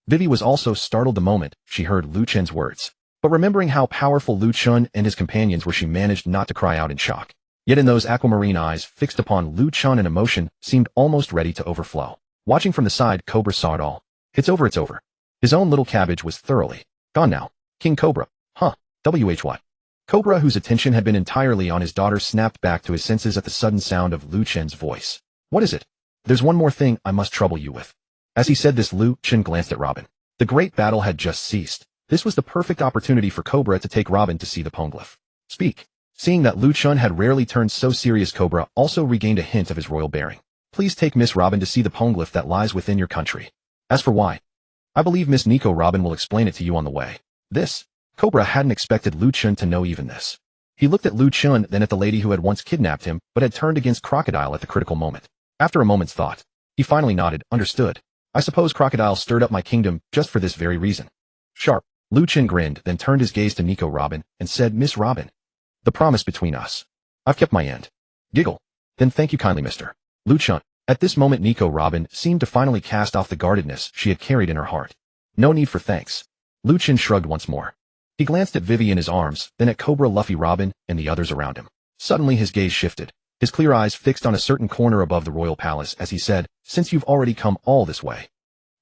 Vivi was also startled the moment she heard Lu Chen's words. But remembering how powerful Lu Chen and his companions were, she managed not to cry out in shock. Yet in those aquamarine eyes fixed upon Lu Chen, an emotion seemed almost ready to overflow. Watching from the side, Cobra saw it all. It's over, it's over. His own little cabbage was thoroughly gone now. King Cobra. What? Cobra, whose attention had been entirely on his daughter, snapped back to his senses at the sudden sound of Lu Chen's voice. What is it? There's one more thing I must trouble you with. As he said this, Lu Chen glanced at Robin. The great battle had just ceased. This was the perfect opportunity for Cobra to take Robin to see the poneglyph. Speak. Seeing that Lu Chen had rarely turned so serious, Cobra also regained a hint of his royal bearing. Please take Miss Robin to see the poneglyph that lies within your country. As for why, I believe Miss Nico Robin will explain it to you on the way. Cobra hadn't expected Lu Chen to know even this. He looked at Lu Chen, then at the lady who had once kidnapped him, but had turned against Crocodile at the critical moment. After a moment's thought, he finally nodded. Understood. I suppose Crocodile stirred up my kingdom just for this very reason. Sharp. Lu Chen grinned, then turned his gaze to Nico Robin and said, Miss Robin, the promise between us. I've kept my end. Giggle. Then thank you kindly, Mr. Lu Chen. At this moment, Nico Robin seemed to finally cast off the guardedness she had carried in her heart. No need for thanks. Lu Chen shrugged once more. He glanced at Vivi in his arms, then at Cobra, Luffy, Robin, and the others around him. Suddenly his gaze shifted, his clear eyes fixed on a certain corner above the royal palace as he said, since you've already come all this way,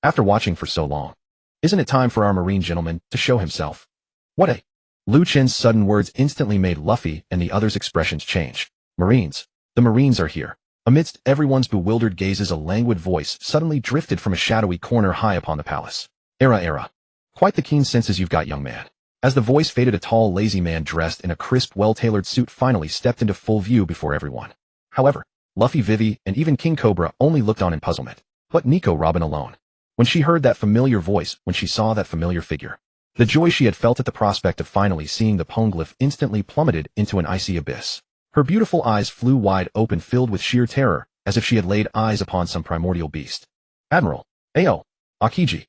after watching for so long, isn't it time for our marine gentleman to show himself? What a... Lu Chen's sudden words instantly made Luffy and the others' expressions change. Marines. The Marines are here. Amidst everyone's bewildered gazes, a languid voice suddenly drifted from a shadowy corner high upon the palace. Era. Quite the keen senses you've got, young man. As the voice faded, a tall, lazy man dressed in a crisp, well-tailored suit finally stepped into full view before everyone. However, Luffy, Vivi, and even King Cobra only looked on in puzzlement. but Nico Robin alone. When she heard that familiar voice, when she saw that familiar figure, the joy she had felt at the prospect of finally seeing the poneglyph instantly plummeted into an icy abyss. Her beautiful eyes flew wide open, filled with sheer terror, as if she had laid eyes upon some primordial beast. Admiral. Ao. Akiji.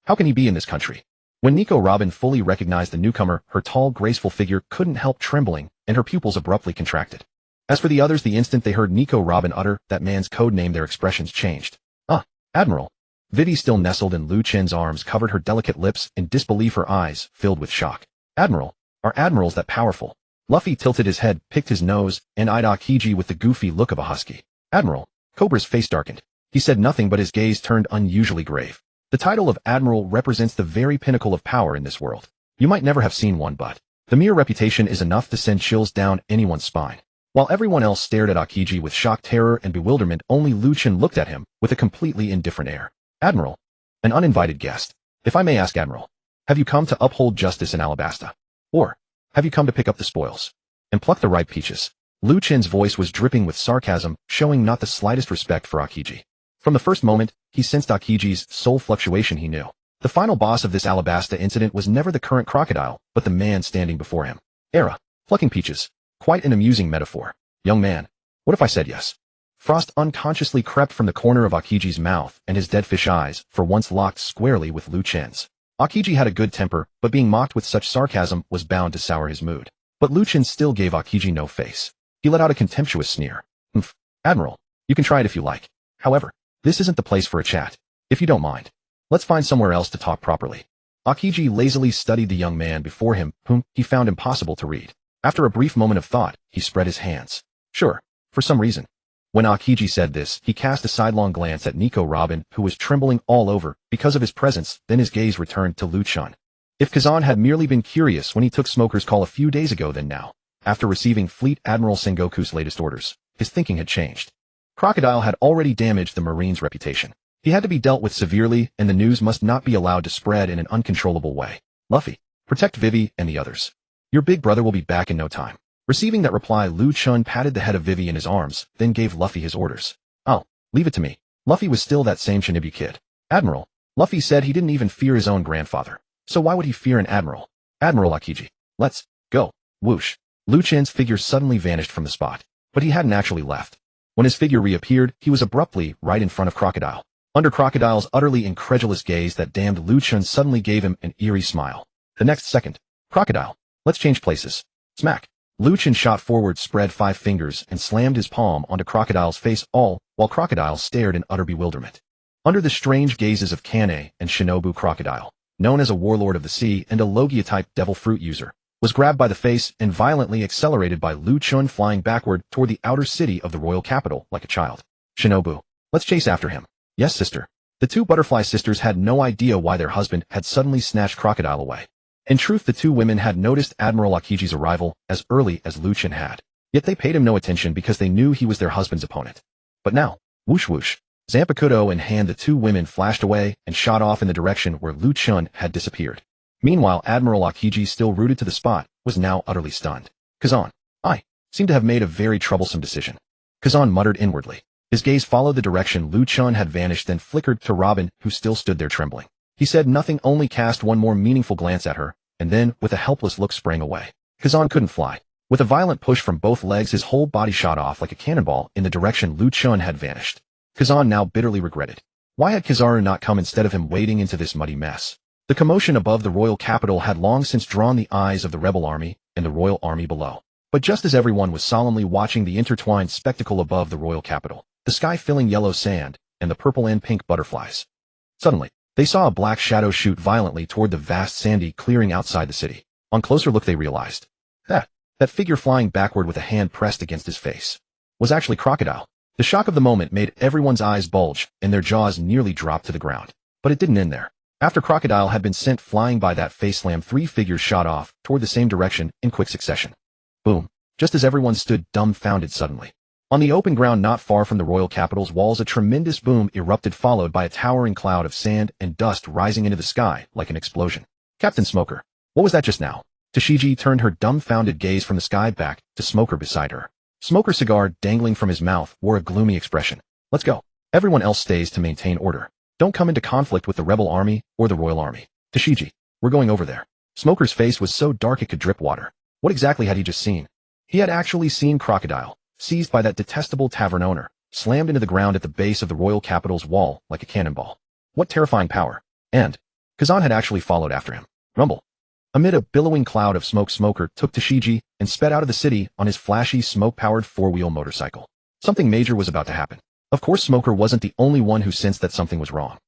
How can he be in this country? When Nico Robin fully recognized the newcomer, her tall, graceful figure couldn't help trembling, and her pupils abruptly contracted. As for the others, the instant they heard Nico Robin utter that man's code name, their expressions changed. Admiral. Vivi, still nestled in Lu Chen's arms, covered her delicate lips in disbelief, her eyes filled with shock. Admiral. Are admirals that powerful? Luffy tilted his head, picked his nose, and eyed Akiji with the goofy look of a husky. Admiral. Cobra's face darkened. He said nothing, but his gaze turned unusually grave. The title of Admiral represents the very pinnacle of power in this world. You might never have seen one, but the mere reputation is enough to send chills down anyone's spine. While everyone else stared at Akiji with shock, terror, and bewilderment, only Lu Chen looked at him with a completely indifferent air. Admiral. An uninvited guest. If I may ask, Admiral, have you come to uphold justice in Alabasta? Or have you come to pick up the spoils and pluck the ripe peaches? Lu Chen's voice was dripping with sarcasm, showing not the slightest respect for Akiji. From the first moment, he sensed Akiji's soul fluctuation. He knew the final boss of this Alabasta incident was never the current crocodile, but the man standing before him. Plucking peaches. Quite an amusing metaphor. Young man, what if I said yes? Frost unconsciously crept from the corner of Akiji's mouth, and his dead fish eyes for once locked squarely with Lu Chen's. Akiji had a good temper, but being mocked with such sarcasm was bound to sour his mood. But Lu Chen still gave Akiji no face. He let out a contemptuous sneer. Admiral, you can try it if you like. However, this isn't the place for a chat. If you don't mind, let's find somewhere else to talk properly. Akiji lazily studied the young man before him, whom he found impossible to read. After a brief moment of thought, he spread his hands. Sure, for some reason. When Akiji said this, he cast a sidelong glance at Nico Robin, who was trembling all over because of his presence, then his gaze returned to Lu Chen. If Kazan had merely been curious when he took Smoker's call a few days ago, then now, after receiving Fleet Admiral Sengoku's latest orders, his thinking had changed. Crocodile had already damaged the Marine's reputation. He had to be dealt with severely, and the news must not be allowed to spread in an uncontrollable way. Luffy, protect Vivi and the others. Your big brother will be back in no time. Receiving that reply, Lu Chen patted the head of Vivi in his arms, then gave Luffy his orders. Leave it to me. Luffy was still that same Shinobu kid. Admiral. Luffy said he didn't even fear his own grandfather. So why would he fear an admiral? Admiral Akiji. Let's go. Whoosh. Lu Chen's figure suddenly vanished from the spot. But he hadn't actually left. When his figure reappeared, he was abruptly right in front of Crocodile. Under Crocodile's utterly incredulous gaze, that damned Lu Chen suddenly gave him an eerie smile. The next second, Crocodile, let's change places. Smack. Lu Chen shot forward, spread 5 fingers, and slammed his palm onto Crocodile's face, all while Crocodile stared in utter bewilderment. Under the strange gazes of Kanae and Shinobu, Crocodile, known as a warlord of the sea and a Logia-type devil fruit user, was grabbed by the face and violently accelerated by Lu Chen, flying backward toward the outer city of the royal capital like a child. Shinobu, let's chase after him. Yes, sister. The two butterfly sisters had no idea why their husband had suddenly snatched Crocodile away. In truth, the two women had noticed Admiral Akiji's arrival as early as Lu Chen had. Yet they paid him no attention because they knew he was their husband's opponent. But now, whoosh whoosh, Zanpakutō in hand, the two women flashed away and shot off in the direction where Lu Chen had disappeared. Meanwhile, Admiral Akiji, still rooted to the spot, was now utterly stunned. Kazan, I seem to have made a very troublesome decision. Kazan muttered inwardly. His gaze followed the direction Lu Chen had vanished, then flickered to Robin, who still stood there trembling. He said nothing, only cast one more meaningful glance at her, and then, with a helpless look, sprang away. Kazan couldn't fly. With a violent push from both legs, his whole body shot off like a cannonball in the direction Lu Chen had vanished. Kazan now bitterly regretted. Why had Kizaru not come instead of him wading into this muddy mess? The commotion above the royal capital had long since drawn the eyes of the rebel army and the royal army below. But just as everyone was solemnly watching the intertwined spectacle above the royal capital, the sky filling yellow sand and the purple and pink butterflies, suddenly, they saw a black shadow shoot violently toward the vast sandy clearing outside the city. On closer look, they realized that figure flying backward with a hand pressed against his face was actually Crocodile. The shock of the moment made everyone's eyes bulge and their jaws nearly dropped to the ground. But it didn't end there. After Crocodile had been sent flying by that face slam, 3 figures shot off toward the same direction in quick succession. Boom. Just as everyone stood dumbfounded, suddenly, on the open ground not far from the royal capital's walls, a tremendous boom erupted, followed by a towering cloud of sand and dust rising into the sky like an explosion. Captain Smoker, what was that just now? Tashigi turned her dumbfounded gaze from the sky back to Smoker beside her. Smoker's cigar, dangling from his mouth, wore a gloomy expression. Let's go. Everyone else stays to maintain order. Don't come into conflict with the rebel army or the royal army. Tashiji, we're going over there. Smoker's face was so dark it could drip water. What exactly had he just seen? He had actually seen Crocodile, seized by that detestable tavern owner, slammed into the ground at the base of the royal capital's wall like a cannonball. What terrifying power. And Kazan had actually followed after him. Rumble. Amid a billowing cloud of smoke, Smoker took Tashiji and sped out of the city on his flashy smoke-powered four-wheel motorcycle. Something major was about to happen. Of course, Smoker wasn't the only one who sensed that something was wrong.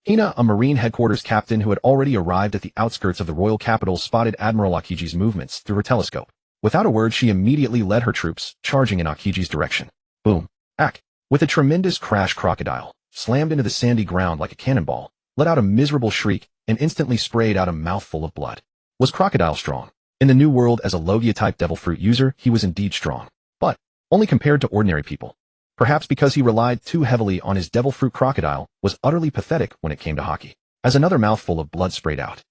Hina, a Marine headquarters captain who had already arrived at the outskirts of the royal capital, spotted Admiral Akiji's movements through her telescope. Without a word, she immediately led her troops, charging in Akiji's direction. Boom. Ack. With a tremendous crash, Crocodile slammed into the sandy ground like a cannonball, let out a miserable shriek, and instantly sprayed out a mouthful of blood. Was Crocodile strong? In the new world, as a Logia-type devil fruit user, he was indeed strong. But only compared to ordinary people. Perhaps because he relied too heavily on his devil fruit, Crocodile was utterly pathetic when it came to hockey. As another mouthful of blood sprayed out.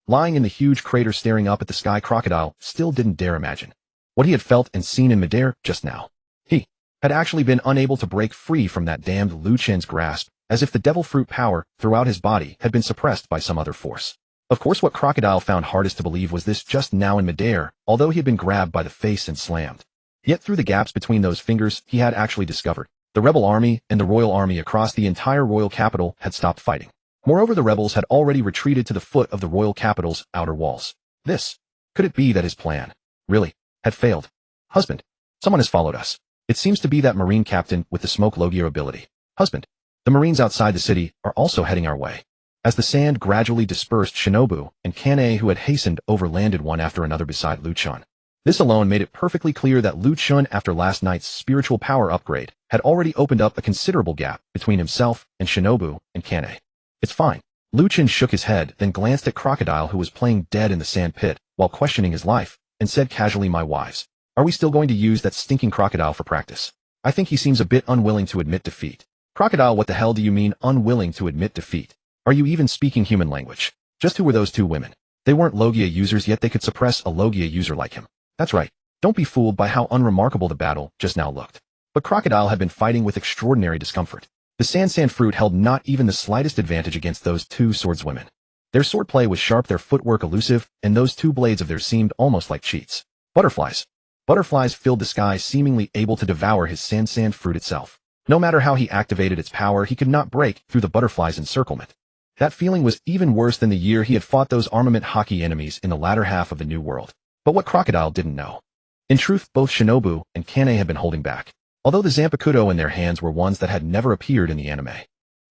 Lying in the huge crater staring up at the sky, Crocodile still didn't dare imagine what he had felt and seen in midair just now. He had actually been unable to break free from that damned Lu Chen's grasp, as if the devil fruit power throughout his body had been suppressed by some other force. Of course, what Crocodile found hardest to believe was this just now in midair, although he had been grabbed by the face and slammed. Yet through the gaps between those fingers, he had actually discovered the rebel army and the royal army across the entire royal capital had stopped fighting. Moreover, the rebels had already retreated to the foot of the royal capital's outer walls. Could it be that his plan, really, had failed? Husband, someone has followed us. It seems to be that Marine captain with the smoke Logia ability. Husband, the Marines outside the city are also heading our way. As the sand gradually dispersed, Shinobu and Kanae, who had hastened over, landed one after another beside Lu Chen. This alone made it perfectly clear that Lu Chen, after last night's spiritual power upgrade, had already opened up a considerable gap between himself and Shinobu and Kanae. It's fine. Lu Chen shook his head, then glanced at Crocodile, who was playing dead in the sand pit while questioning his life, and said casually, "My wives, are we still going to use that stinking Crocodile for practice?" I think he seems a bit unwilling to admit defeat. Crocodile, what the hell do you mean unwilling to admit defeat? Are you even speaking human language? Just who were those two women? They weren't Logia users, yet they could suppress a Logia user like him. That's right. Don't be fooled by how unremarkable the battle just now looked. But Crocodile had been fighting with extraordinary discomfort. The sand fruit held not even the slightest advantage against those two swordswomen. Their swordplay was sharp, their footwork elusive, and those two blades of theirs seemed almost like cheats. Butterflies. Butterflies filled the sky, seemingly able to devour his sand fruit itself. No matter how he activated its power, he could not break through the butterfly's encirclement. That feeling was even worse than the year he had fought those armament hockey enemies in the latter half of the new world. But what Crocodile didn't know. In truth, both Shinobu and Kanae had been holding back, although the Zanpakutō in their hands were ones that had never appeared in the anime.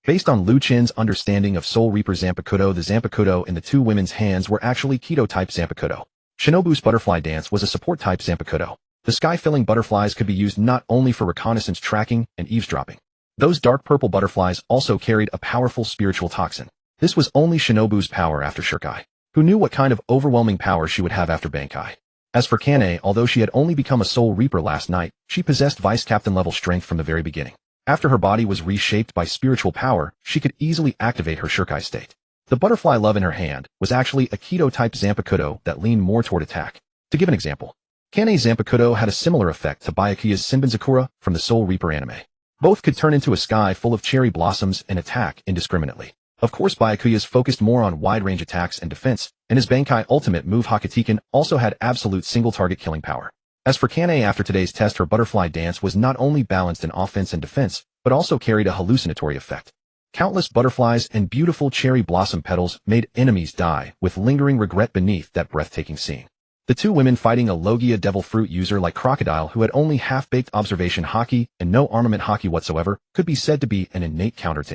Based on Lu Chen's understanding of Soul Reaper Zanpakutō, the Zanpakutō in the two women's hands were actually Keto-type Zanpakutō. Shinobu's butterfly dance was a support-type Zanpakutō. The sky-filling butterflies could be used not only for reconnaissance, tracking, and eavesdropping. Those dark purple butterflies also carried a powerful spiritual toxin. This was only Shinobu's power after Shirkai. Who knew what kind of overwhelming power she would have after Bankai? As for Kanae, although she had only become a Soul Reaper last night, she possessed vice-captain level strength from the very beginning. After her body was reshaped by spiritual power, she could easily activate her Shirkai state. The butterfly love in her hand was actually a Keto-type Zanpakutō that leaned more toward attack. To give an example, Kanae's Zanpakutō had a similar effect to Byakuya's Senbenzakura from the Soul Reaper anime. Both could turn into a sky full of cherry blossoms and attack indiscriminately. Of course, Byakuya's focused more on wide-range attacks and defense, and his Bankai ultimate move Hakatiken also had absolute single-target killing power. As for Kanae, after today's test, her butterfly dance was not only balanced in offense and defense, but also carried a hallucinatory effect. Countless butterflies and beautiful cherry blossom petals made enemies die with lingering regret beneath that breathtaking scene. The two women fighting a Logia devil fruit user like Crocodile, who had only half-baked observation hockey and no armament hockey whatsoever, could be said to be an innate counter to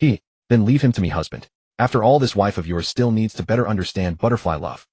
him. Then leave him to me, husband. After all, this wife of yours still needs to better understand butterfly love.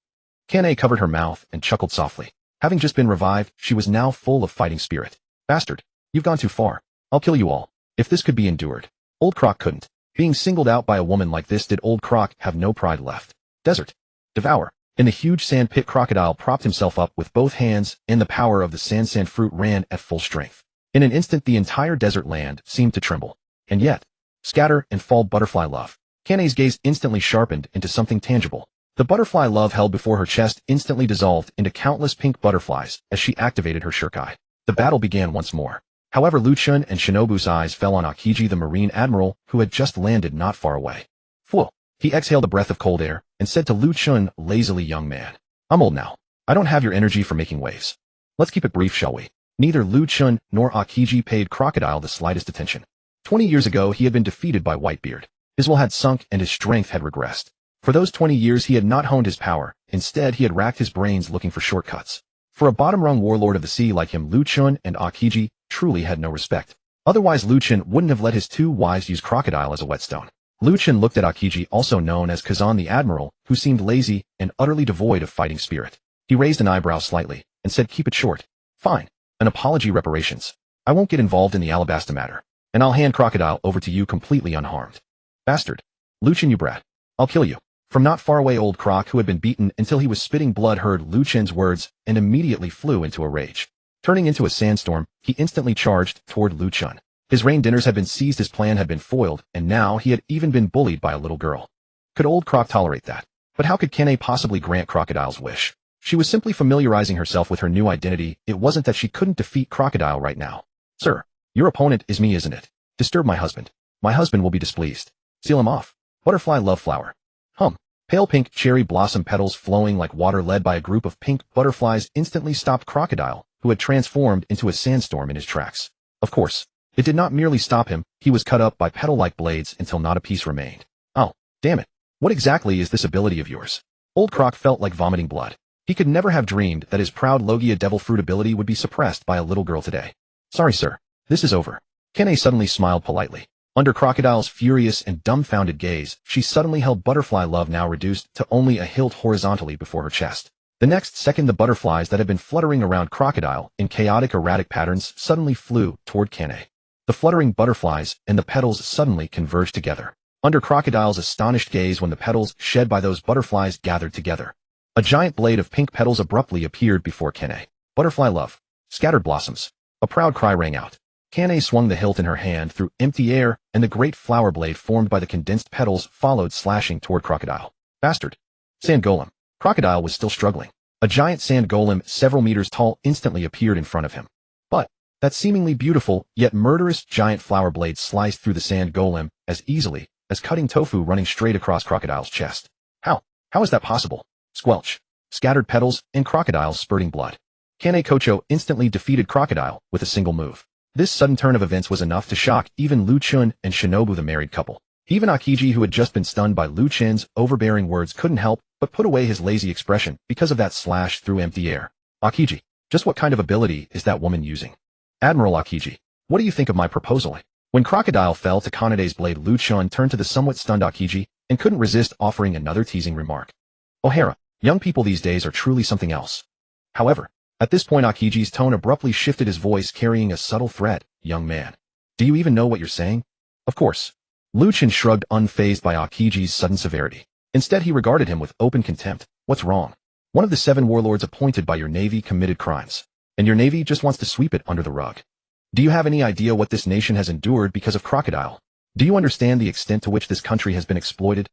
Kanae covered her mouth and chuckled softly. Having just been revived, she was now full of fighting spirit. Bastard, you've gone too far. I'll kill you all. If this could be endured. Old Croc couldn't. Being singled out by a woman like this, did Old Croc have no pride left? Desert. Devour. In the huge sand pit, Crocodile propped himself up with both hands, and the power of the sand fruit ran at full strength. In an instant, the entire desert land seemed to tremble. And yet, scatter and fall butterfly love. Kanae's gaze instantly sharpened into something tangible. The butterfly love held before her chest instantly dissolved into countless pink butterflies as she activated her Shirkai. The battle began once more. However, Lu Chen and Shinobu's eyes fell on Akiji, the Marine Admiral, who had just landed not far away. Phew. He exhaled a breath of cold air and said to Lu Chen lazily, "Young man, I'm old now. I don't have your energy for making waves. Let's keep it brief, shall we?" Neither Lu Chen nor Akiji paid Crocodile the slightest attention. 20 years ago, he had been defeated by Whitebeard. His will had sunk and his strength had regressed. For those 20 years, he had not honed his power. Instead, he had racked his brains looking for shortcuts. For a bottom-rung warlord of the sea like him, Lu Chen and Akiji truly had no respect. Otherwise, Lu Chen wouldn't have let his two wives use Crocodile as a whetstone. Lu Chen looked at Akiji, also known as Kazan the Admiral, who seemed lazy and utterly devoid of fighting spirit. He raised an eyebrow slightly and said, "Keep it short. Fine. An apology, reparations. I won't get involved in the Alabasta matter, and I'll hand Crocodile over to you completely unharmed." "Bastard. Lu Chen, you brat. I'll kill you." From not far away, old Croc, who had been beaten until he was spitting blood, heard Lu Chen's words and immediately flew into a rage. Turning into a sandstorm, he instantly charged toward Lu Chen. His rain dinners had been seized, his plan had been foiled, and now he had even been bullied by a little girl. Could old Croc tolerate that? But how could Kanae possibly grant Crocodile's wish? She was simply familiarizing herself with her new identity. It wasn't that she couldn't defeat Crocodile right now. "Sir, your opponent is me, isn't it? Disturb my husband. My husband will be displeased. Seal him off. Butterfly love flower." Pale pink cherry blossom petals flowing like water led by a group of pink butterflies instantly stopped Crocodile, who had transformed into a sandstorm in his tracks. Of course, it did not merely stop him, he was cut up by petal-like blades until not a piece remained. "Oh, damn it. What exactly is this ability of yours?" Old Croc felt like vomiting blood. He could never have dreamed that his proud Logia devil fruit ability would be suppressed by a little girl today. "Sorry, sir. This is over." Kanae suddenly smiled politely. Under Crocodile's furious and dumbfounded gaze, she suddenly held Butterfly Love, now reduced to only a hilt horizontally before her chest. The next second, the butterflies that had been fluttering around Crocodile in chaotic, erratic patterns suddenly flew toward Kanae. The fluttering butterflies and the petals suddenly converged together. Under Crocodile's astonished gaze, when the petals shed by those butterflies gathered together, a giant blade of pink petals abruptly appeared before Kanae. "Butterfly Love. Scattered blossoms." A proud cry rang out. Kanae swung the hilt in her hand through empty air, and the great flower blade formed by the condensed petals followed, slashing toward Crocodile. "Bastard." Sand Golem. Crocodile was still struggling. A giant sand golem several meters tall instantly appeared in front of him. But that seemingly beautiful, yet murderous giant flower blade sliced through the sand golem as easily as cutting tofu running straight across Crocodile's chest. How is that possible? Squelch. Scattered petals and Crocodile spurting blood. Kanae Kocho instantly defeated Crocodile with a single move. This sudden turn of events was enough to shock even Lu Chen and Shinobu, the married couple. Even Akiji, who had just been stunned by Lu Chen's overbearing words, couldn't help but put away his lazy expression because of that slash through empty air. "Akiji, just what kind of ability is that woman using?" "Admiral Akiji, what do you think of my proposal?" When Crocodile fell to Kanae's blade, Lu Chen turned to the somewhat stunned Akiji and couldn't resist offering another teasing remark. "O'Hara, young people these days are truly something else." However, at this point, Akiji's tone abruptly shifted, his voice carrying a subtle threat. "Young man, do you even know what you're saying?" "Of course." Lu Chen shrugged, unfazed by Akiji's sudden severity. Instead, he regarded him with open contempt. "What's wrong? One of the 7 warlords appointed by your navy committed crimes, and your navy just wants to sweep it under the rug. Do you have any idea what this nation has endured because of Crocodile? Do you understand the extent to which this country has been exploited?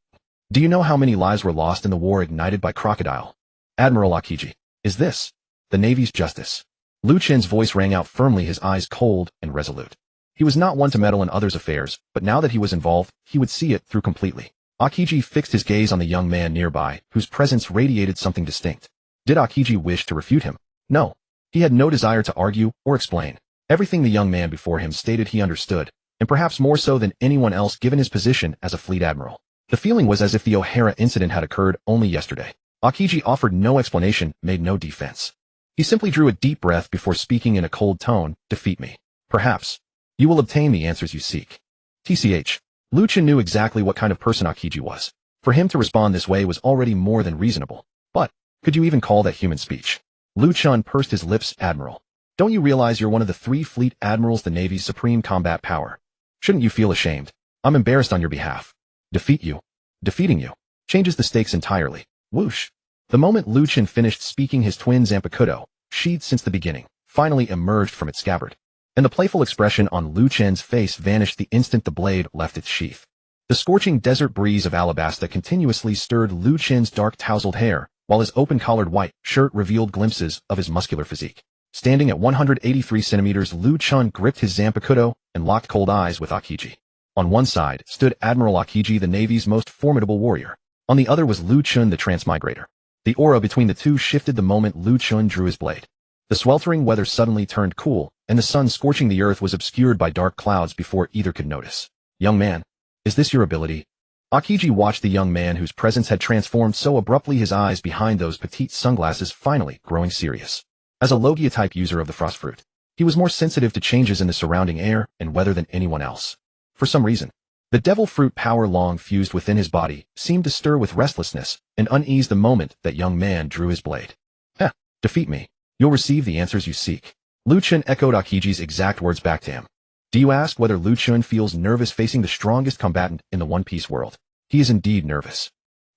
Do you know how many lives were lost in the war ignited by Crocodile? Admiral Akiji, is this the Navy's justice?" Lu Chen's voice rang out firmly, his eyes cold and resolute. He was not one to meddle in others' affairs, but now that he was involved, he would see it through completely. Akiji fixed his gaze on the young man nearby, whose presence radiated something distinct. Did Akiji wish to refute him? No. He had no desire to argue or explain. Everything the young man before him stated he understood, and perhaps more so than anyone else given his position as a fleet admiral. The feeling was as if the O'Hara incident had occurred only yesterday. Akiji offered no explanation, made no defense. He simply drew a deep breath before speaking in a cold tone. "Defeat me. Perhaps you will obtain the answers you seek." TCH. Lu Chen knew exactly what kind of person Akiji was. For him to respond this way was already more than reasonable. But could you even call that human speech? Lu Chen pursed his lips. "Admiral, don't you realize you're one of the 3 fleet admirals, the Navy's supreme combat power? Shouldn't you feel ashamed? I'm embarrassed on your behalf. Defeat you. Defeating you changes the stakes entirely." Whoosh. The moment Lu Chen finished speaking, his twin Zanpakutō, sheathed since the beginning, finally emerged from its scabbard. And the playful expression on Lu Chen's face vanished the instant the blade left its sheath. The scorching desert breeze of Alabasta continuously stirred Lu Chen's dark tousled hair, while his open-collared white shirt revealed glimpses of his muscular physique. Standing at 183 centimeters, Lu Chen gripped his Zanpakutō and locked cold eyes with Aokiji. On one side stood Admiral Aokiji, the Navy's most formidable warrior. On the other was Lu Chen, the transmigrator. The aura between the two shifted the moment Lu Chen drew his blade. The sweltering weather suddenly turned cool, and the sun scorching the earth was obscured by dark clouds before either could notice. "Young man, is this your ability?" Aokiji watched the young man whose presence had transformed so abruptly, his eyes behind those petite sunglasses finally growing serious. As a Logia-type user of the frost fruit, he was more sensitive to changes in the surrounding air and weather than anyone else. For some reason, the devil fruit power long fused within his body seemed to stir with restlessness and unease the moment that young man drew his blade. "Heh, defeat me. You'll receive the answers you seek." Lu Chen echoed Aokiji's exact words back to him. Do you ask whether Lu Chen feels nervous facing the strongest combatant in the One Piece world? He is indeed nervous.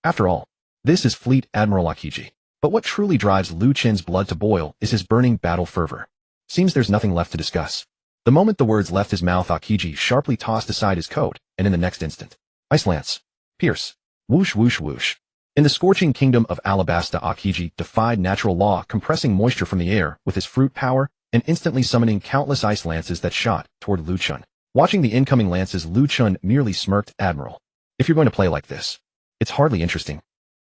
After all, this is Fleet Admiral Aokiji. But what truly drives Lu Chen's blood to boil is his burning battle fervor. Seems there's nothing left to discuss. The moment the words left his mouth, Aokiji sharply tossed aside his coat, and in the next instant, ice lance, pierce, whoosh whoosh whoosh. In the scorching kingdom of Alabasta, Aokiji defied natural law, compressing moisture from the air with his fruit power and instantly summoning countless ice lances that shot toward Lu Chen. Watching the incoming lances, Lu Chen merely smirked. "Admiral, if you're going to play like this, it's hardly interesting."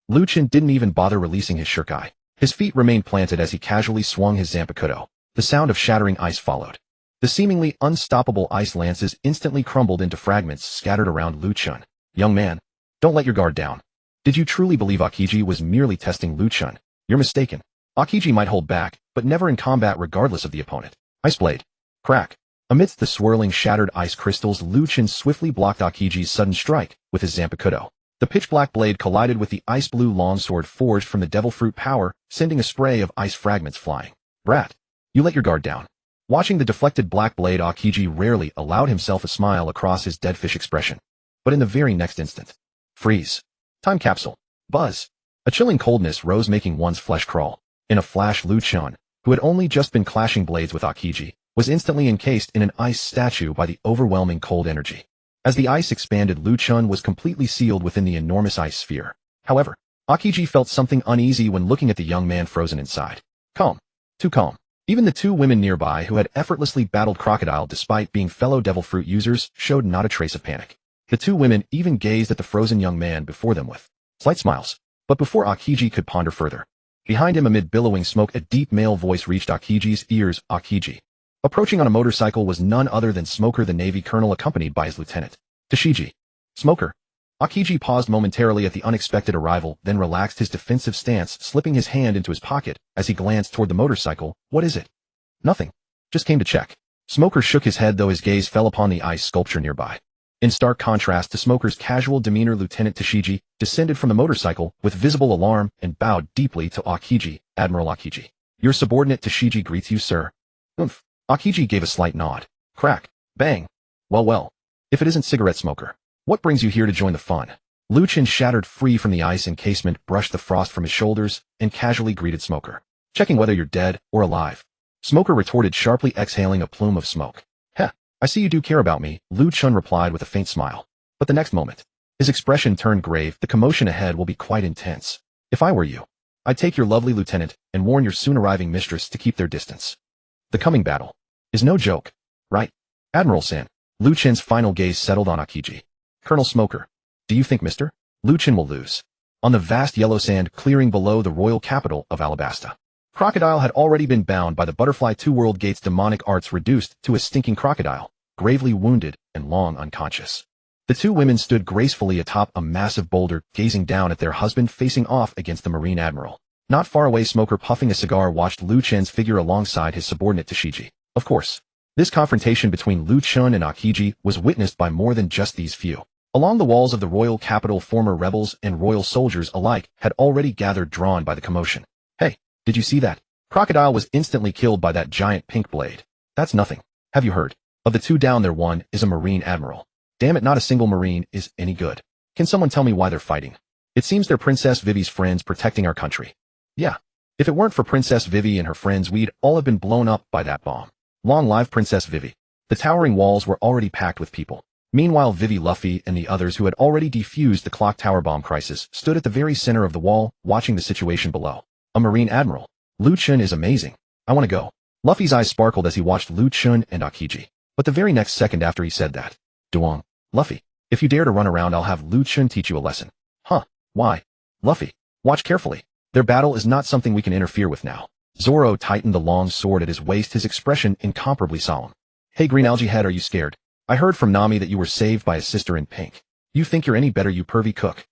Lu Chen didn't even bother releasing his shuriken. His feet remained planted as he casually swung his Zanpakutō. The sound of shattering ice followed. The seemingly unstoppable ice lances instantly crumbled into fragments scattered around Lu Chen. "Young man, don't let your guard down." Did you truly believe Aokiji was merely testing Lu Chen? You're mistaken. Aokiji might hold back, but never in combat regardless of the opponent. Ice blade. Crack. Amidst the swirling shattered ice crystals, Lu Chen swiftly blocked Aokiji's sudden strike with his Zanpakutō. The pitch-black blade collided with the ice-blue longsword forged from the devil fruit power, sending a spray of ice fragments flying. "Brat, you let your guard down." Watching the deflected black blade, Aokiji rarely allowed himself a smile across his dead fish expression. But in the very next instant, freeze. Time capsule. Buzz. A chilling coldness rose, making one's flesh crawl. In a flash, Lu Chen, who had only just been clashing blades with Aokiji, was instantly encased in an ice statue by the overwhelming cold energy. As the ice expanded, Lu Chen was completely sealed within the enormous ice sphere. However, Aokiji felt something uneasy when looking at the young man frozen inside. Calm. Too calm. Even the two women nearby, who had effortlessly battled Crocodile despite being fellow devil fruit users, showed not a trace of panic. The two women even gazed at the frozen young man before them with slight smiles. But before Aokiji could ponder further, behind him amid billowing smoke, a deep male voice reached Aokiji's ears. Aokiji. Approaching on a motorcycle was none other than Smoker, the Navy colonel, accompanied by his lieutenant, Tashiji. Smoker. Aokiji paused momentarily at the unexpected arrival, then relaxed his defensive stance, slipping his hand into his pocket as he glanced toward the motorcycle. "What is it?" "Nothing. Just came to check." Smoker shook his head, though his gaze fell upon the ice sculpture nearby. In stark contrast to Smoker's casual demeanor, Lieutenant Tashiji descended from the motorcycle with visible alarm and bowed deeply to Aokiji. "Admiral Aokiji. Your subordinate Tashiji greets you, sir." "Oomph." Aokiji gave a slight nod. Crack. Bang. Well. If it isn't Cigarette Smoker, what brings you here to join the fun?" Lu Chen shattered free from the ice encasement, brushed the frost from his shoulders, and casually greeted Smoker. "Checking whether you're dead or alive." Smoker retorted sharply, exhaling a plume of smoke. "Heh, I see you do care about me," Lu Chen replied with a faint smile. But the next moment, his expression turned grave. "The commotion ahead will be quite intense. If I were you, I'd take your lovely lieutenant and warn your soon-arriving mistress to keep their distance. The coming battle is no joke, right, Admiral-san?" Lu Chen's final gaze settled on Aokiji. "Colonel Smoker, do you think Mr. Lu Chen will lose?" On the vast yellow sand clearing below the royal capital of Alabasta, Crocodile had already been bound by the Butterfly Two-World Gate's demonic arts, reduced to a stinking crocodile, gravely wounded and long unconscious. The two women stood gracefully atop a massive boulder, gazing down at their husband facing off against the Marine Admiral. Not far away, Smoker, puffing a cigar, watched Lu Chen's figure alongside his subordinate Tashiji. Of course, this confrontation between Lu Chen and Aokiji was witnessed by more than just these few. Along the walls of the royal capital, former rebels and royal soldiers alike had already gathered, drawn by the commotion. "Hey, did you see that? Crocodile was instantly killed by that giant pink blade. That's nothing. Have you heard? Of the two down there, one is a Marine Admiral. Damn it, not a single Marine is any good. Can someone tell me why they're fighting? It seems they're Princess Vivi's friends protecting our country." "Yeah. If it weren't for Princess Vivi and her friends, we'd all have been blown up by that bomb. Long live Princess Vivi." The towering walls were already packed with people. Meanwhile, Vivi, Luffy, and the others who had already defused the clock tower bomb crisis stood at the very center of the wall, watching the situation below. "A Marine Admiral. Lu Chen is amazing. I want to go." Luffy's eyes sparkled as he watched Lu Chen and Akiji. But the very next second after he said that, Duong, Luffy, if you dare to run around, I'll have Lu Chen teach you a lesson. Huh, why? Luffy, watch carefully. Their battle is not something we can interfere with now. Zoro tightened the long sword at his waist, his expression incomparably solemn. Hey Green Algae Head, are you scared? I heard from Nami that you were saved by a sister in pink. You think you're any better, you pervy cook?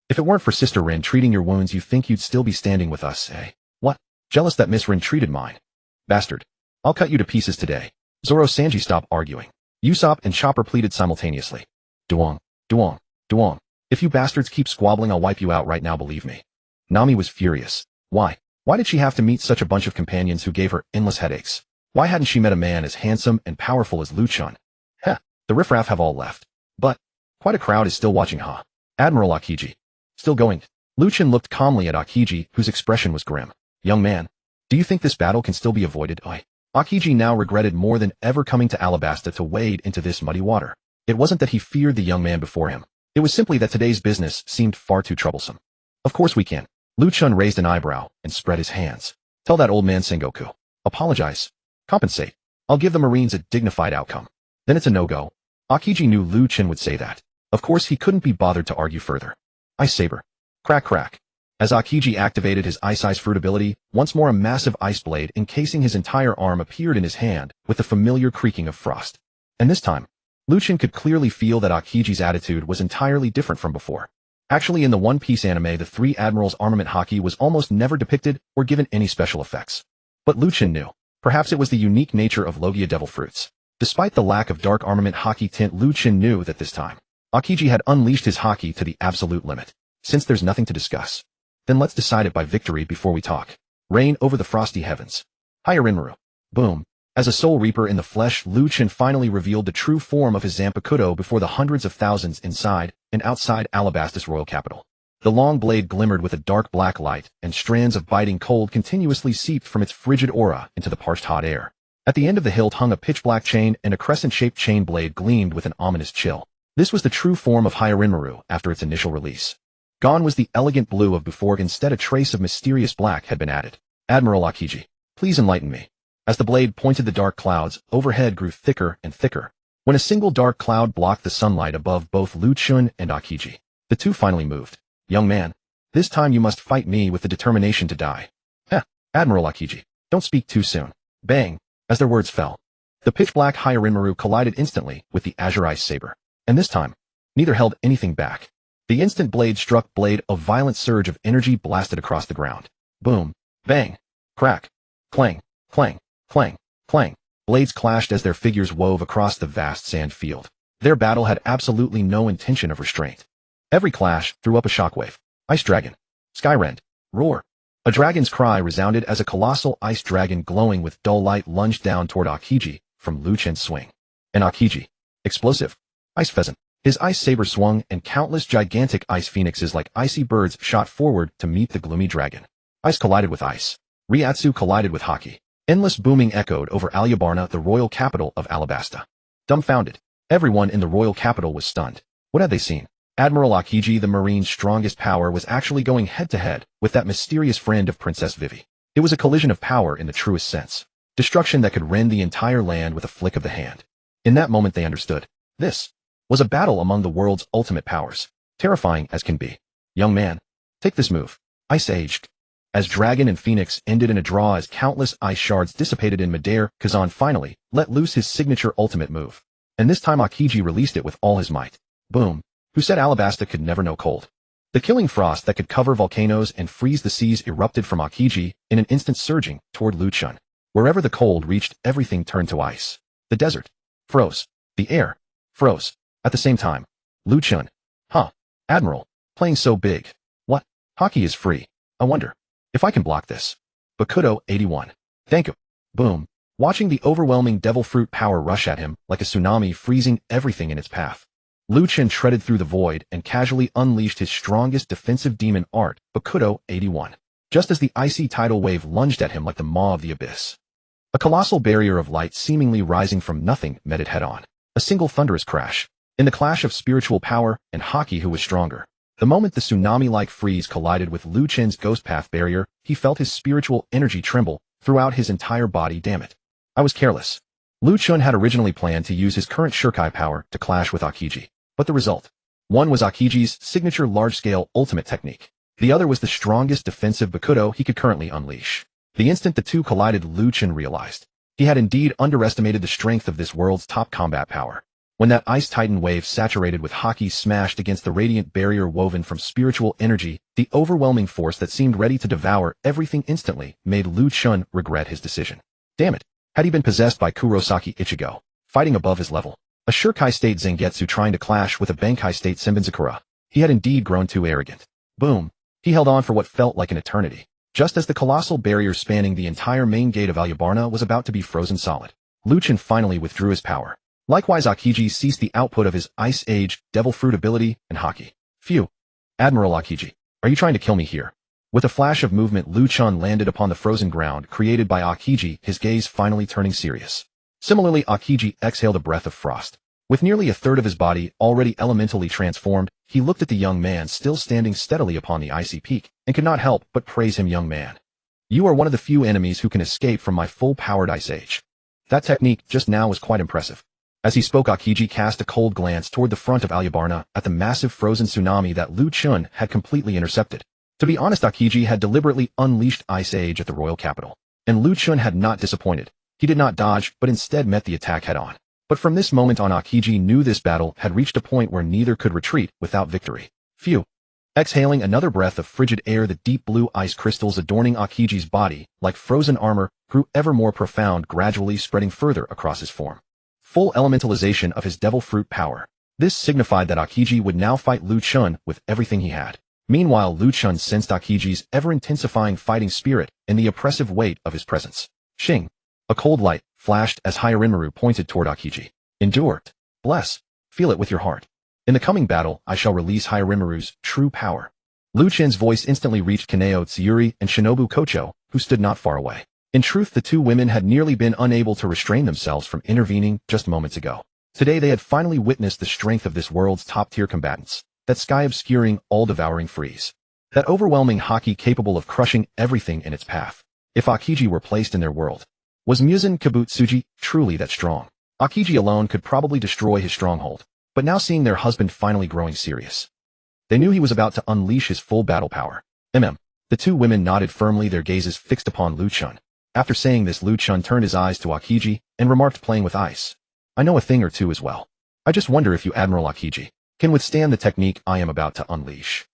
If it weren't for Sister Rin treating your wounds, you think you'd still be standing with us, eh? What? Jealous that Miss Rin treated mine? Bastard. I'll cut you to pieces today. Zoro, Sanji, stop arguing. Usopp and Chopper pleaded simultaneously. Duong, Duong, Duong. If you bastards keep squabbling, I'll wipe you out right now, believe me. Nami was furious. Why? Why did she have to meet such a bunch of companions who gave her endless headaches? Why hadn't she met a man as handsome and powerful as Lu Chen? Heh, the riffraff have all left. But, quite a crowd is still watching, huh? Admiral Akiji. Still going. Lu Chen looked calmly at Akiji, whose expression was grim. Young man, do you think this battle can still be avoided? Oi. Akiji now regretted more than ever coming to Alabasta to wade into this muddy water. It wasn't that he feared the young man before him. It was simply that today's business seemed far too troublesome. Of course we can. Lu Chen raised an eyebrow and spread his hands. Tell that old man Sengoku. Apologize. Compensate. I'll give the Marines a dignified outcome. Then it's a no-go. Akiji knew Lu Chen would say that. Of course he couldn't be bothered to argue further. Ice Saber. Crack crack. As Akiji activated his ice fruit ability, once more a massive ice blade encasing his entire arm appeared in his hand with the familiar creaking of frost. And this time, Lu Chen could clearly feel that Akiji's attitude was entirely different from before. Actually, in the One Piece anime, the Three Admirals armament haki was almost never depicted or given any special effects. But Lu Chen knew. Perhaps it was the unique nature of Logia Devil Fruits. Despite the lack of dark armament haki tint, Lu Chen knew that this time, Akiji had unleashed his haki to the absolute limit. Since there's nothing to discuss, then let's decide it by victory before we talk. Reign over the frosty heavens. Hyerinmaru. Boom. As a soul reaper in the flesh, Lu Chen finally revealed the true form of his Zanpakutō before the hundreds of thousands inside and outside Alabasta's royal capital. The long blade glimmered with a dark black light, and strands of biting cold continuously seeped from its frigid aura into the parched hot air. At the end of the hilt hung a pitch-black chain, and a crescent-shaped chain blade gleamed with an ominous chill. This was the true form of Hyerinmaru after its initial release. Gone was the elegant blue of before, instead a trace of mysterious black had been added. Admiral Akiji, please enlighten me. As the blade pointed, the dark clouds overhead grew thicker and thicker. When a single dark cloud blocked the sunlight above both Lu Chen and Akiji, the two finally moved. Young man, this time you must fight me with the determination to die. Heh, Admiral Akiji, don't speak too soon. Bang, as their words fell. The pitch-black Hyerinmaru collided instantly with the azure ice saber. And this time, neither held anything back. The instant blade struck blade, a violent surge of energy blasted across the ground. Boom, bang, crack, clang, clang, clang, clang. Blades clashed as their figures wove across the vast sand field. Their battle had absolutely no intention of restraint. Every clash threw up a shockwave. Ice dragon. Skyrend. Roar. A dragon's cry resounded as a colossal ice dragon glowing with dull light lunged down toward Akiji from Lu Chen's swing. And Akiji. Explosive. Ice pheasant. His ice saber swung, and countless gigantic ice phoenixes like icy birds shot forward to meet the gloomy dragon. Ice collided with ice. Ryatsu collided with haki. Endless booming echoed over Alyabarna, the royal capital of Alabasta. Dumbfounded. Everyone in the royal capital was stunned. What had they seen? Admiral Akiji, the Marine's strongest power, was actually going head-to-head with that mysterious friend of Princess Vivi. It was a collision of power in the truest sense. Destruction that could rend the entire land with a flick of the hand. In that moment they understood. This was a battle among the world's ultimate powers. Terrifying as can be. Young man, take this move. Ice aged. As Dragon and Phoenix ended in a draw as countless ice shards dissipated in midair, Kazan finally let loose his signature ultimate move. And this time Akiji released it with all his might. Boom. Who said Alabasta could never know cold? The killing frost that could cover volcanoes and freeze the seas erupted from Akiji in an instant, surging toward Lu Chen. Wherever the cold reached, everything turned to ice. The desert froze. The air froze. At the same time, Lu Chen. Huh. Admiral. Playing so big. What? Haki is free. I wonder if I can block this. Bakuto 81. Thank you. Boom. Watching the overwhelming devil fruit power rush at him like a tsunami, freezing everything in its path. Lu Chen shredded through the void and casually unleashed his strongest defensive demon art, Bakuto 81. Just as the icy tidal wave lunged at him like the maw of the abyss. A colossal barrier of light seemingly rising from nothing met it head-on. A single thunderous crash. In the clash of spiritual power and Haki, who was stronger. The moment the tsunami-like freeze collided with Lu Chen's ghost path barrier, he felt his spiritual energy tremble throughout his entire body. Damn it. I was careless. Lu Chen had originally planned to use his current Shurkai power to clash with Aokiji. But the result? One was Aokiji's signature large-scale ultimate technique. The other was the strongest defensive Bakudo he could currently unleash. The instant the two collided, Lu Chen realized he had indeed underestimated the strength of this world's top combat power. When that Ice Titan wave saturated with haki smashed against the radiant barrier woven from spiritual energy, the overwhelming force that seemed ready to devour everything instantly made Lu Chen regret his decision. Damn it. Had he been possessed by Kurosaki Ichigo, fighting above his level, a Shurkai state Zangetsu trying to clash with a Benkai state Senbonzakura, he had indeed grown too arrogant. Boom. He held on for what felt like an eternity. Just as the colossal barrier spanning the entire main gate of Aoyarna was about to be frozen solid, Lu Chen finally withdrew his power. Likewise, Aokiji ceased the output of his Ice Age, Devil Fruit ability, and haki. Phew. Admiral Aokiji, are you trying to kill me here? With a flash of movement, Lu Chen landed upon the frozen ground created by Aokiji, his gaze finally turning serious. Similarly, Aokiji exhaled a breath of frost. With nearly a third of his body already elementally transformed, he looked at the young man still standing steadily upon the icy peak, and could not help but praise him. Young man, you are one of the few enemies who can escape from my full-powered Ice Age. That technique just now was quite impressive. As he spoke, Aokiji cast a cold glance toward the front of Aoyarna at the massive frozen tsunami that Lu Chen had completely intercepted. To be honest, Aokiji had deliberately unleashed Ice Age at the royal capital, and Lu Chen had not disappointed. He did not dodge, but instead met the attack head-on. But from this moment on, Aokiji knew this battle had reached a point where neither could retreat without victory. Phew. Exhaling another breath of frigid air, the deep blue ice crystals adorning Aokiji's body, like frozen armor, grew ever more profound, gradually spreading further across his form. Full elementalization of his devil fruit power. This signified that Aokiji would now fight Lu Chen with everything he had. Meanwhile, Lu Chen sensed Aokiji's ever-intensifying fighting spirit and the oppressive weight of his presence. Shing. A cold light flashed as Hyarinmaru pointed toward Aokiji. Endure. Bless. Feel it with your heart. In the coming battle, I shall release Hyarinmaru's true power. Lu Chen's voice instantly reached Kanae Kocho and Shinobu Kocho, who stood not far away. In truth, the two women had nearly been unable to restrain themselves from intervening just moments ago. Today they had finally witnessed the strength of this world's top-tier combatants, that sky-obscuring, all-devouring freeze. That overwhelming haki capable of crushing everything in its path. If Aokiji were placed in their world, was Muzan Kabutsuji truly that strong? Aokiji alone could probably destroy his stronghold, but now seeing their husband finally growing serious, they knew he was about to unleash his full battle power. The two women nodded firmly, their gazes fixed upon Lu Chen. After saying this, Lu Chen turned his eyes to Aokiji and remarked, playing with ice. I know a thing or two as well. I just wonder if you, Admiral Aokiji, can withstand the technique I am about to unleash.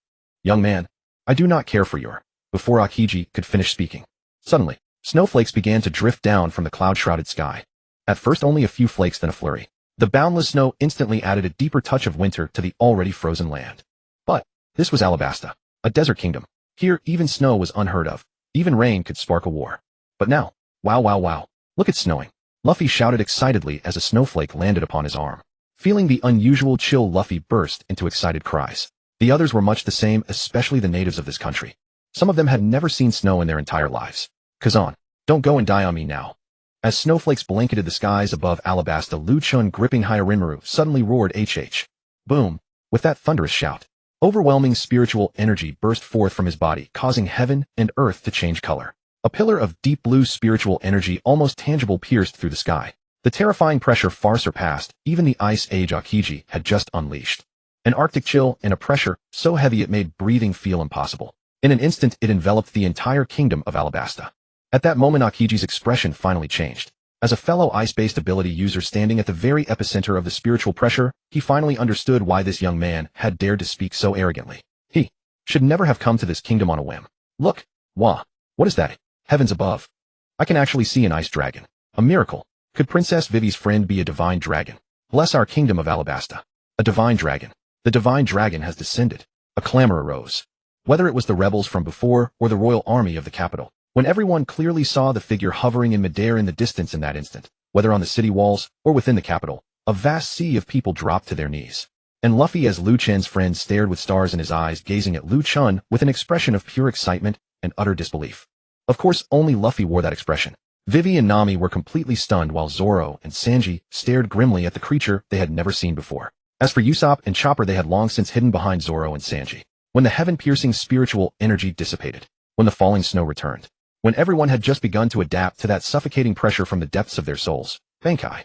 Young man, I do not care for your... Before Aokiji could finish speaking, suddenly, snowflakes began to drift down from the cloud-shrouded sky. At first only a few flakes, then a flurry. The boundless snow instantly added a deeper touch of winter to the already frozen land. But this was Alabasta, a desert kingdom. Here, even snow was unheard of. Even rain could spark a war. But now, wow, look, it's snowing. Luffy shouted excitedly as a snowflake landed upon his arm. Feeling the unusual chill, Luffy burst into excited cries. The others were much the same, especially the natives of this country. Some of them had never seen snow in their entire lives. Kazan, don't go and die on me now. As snowflakes blanketed the skies above Alabasta, Lu Chen, gripping Hyarinmaru, suddenly roared HH. Boom. With that thunderous shout, overwhelming spiritual energy burst forth from his body, causing heaven and earth to change color. A pillar of deep blue spiritual energy, almost tangible, pierced through the sky. The terrifying pressure far surpassed even the Ice Age Aokiji had just unleashed. An arctic chill and a pressure so heavy it made breathing feel impossible. In an instant, it enveloped the entire kingdom of Alabasta. At that moment, Aokiji's expression finally changed. As a fellow ice-based ability user standing at the very epicenter of the spiritual pressure, he finally understood why this young man had dared to speak so arrogantly. He should never have come to this kingdom on a whim. Look, wah, what is that? Heavens above. I can actually see an ice dragon. A miracle. Could Princess Vivi's friend be a divine dragon? Bless our kingdom of Alabasta. A divine dragon. The divine dragon has descended. A clamor arose. Whether it was the rebels from before or the royal army of the capital, when everyone clearly saw the figure hovering in midair in the distance in that instant, whether on the city walls or within the capital, a vast sea of people dropped to their knees. And Luffy, as Lu Chen's friend, stared with stars in his eyes, gazing at Lu Chen with an expression of pure excitement and utter disbelief. Of course, only Luffy wore that expression. Vivi and Nami were completely stunned, while Zoro and Sanji stared grimly at the creature they had never seen before. As for Usopp and Chopper, they had long since hidden behind Zoro and Sanji. When the heaven-piercing spiritual energy dissipated, when the falling snow returned, When everyone had just begun to adapt to that suffocating pressure from the depths of their souls, Bankai.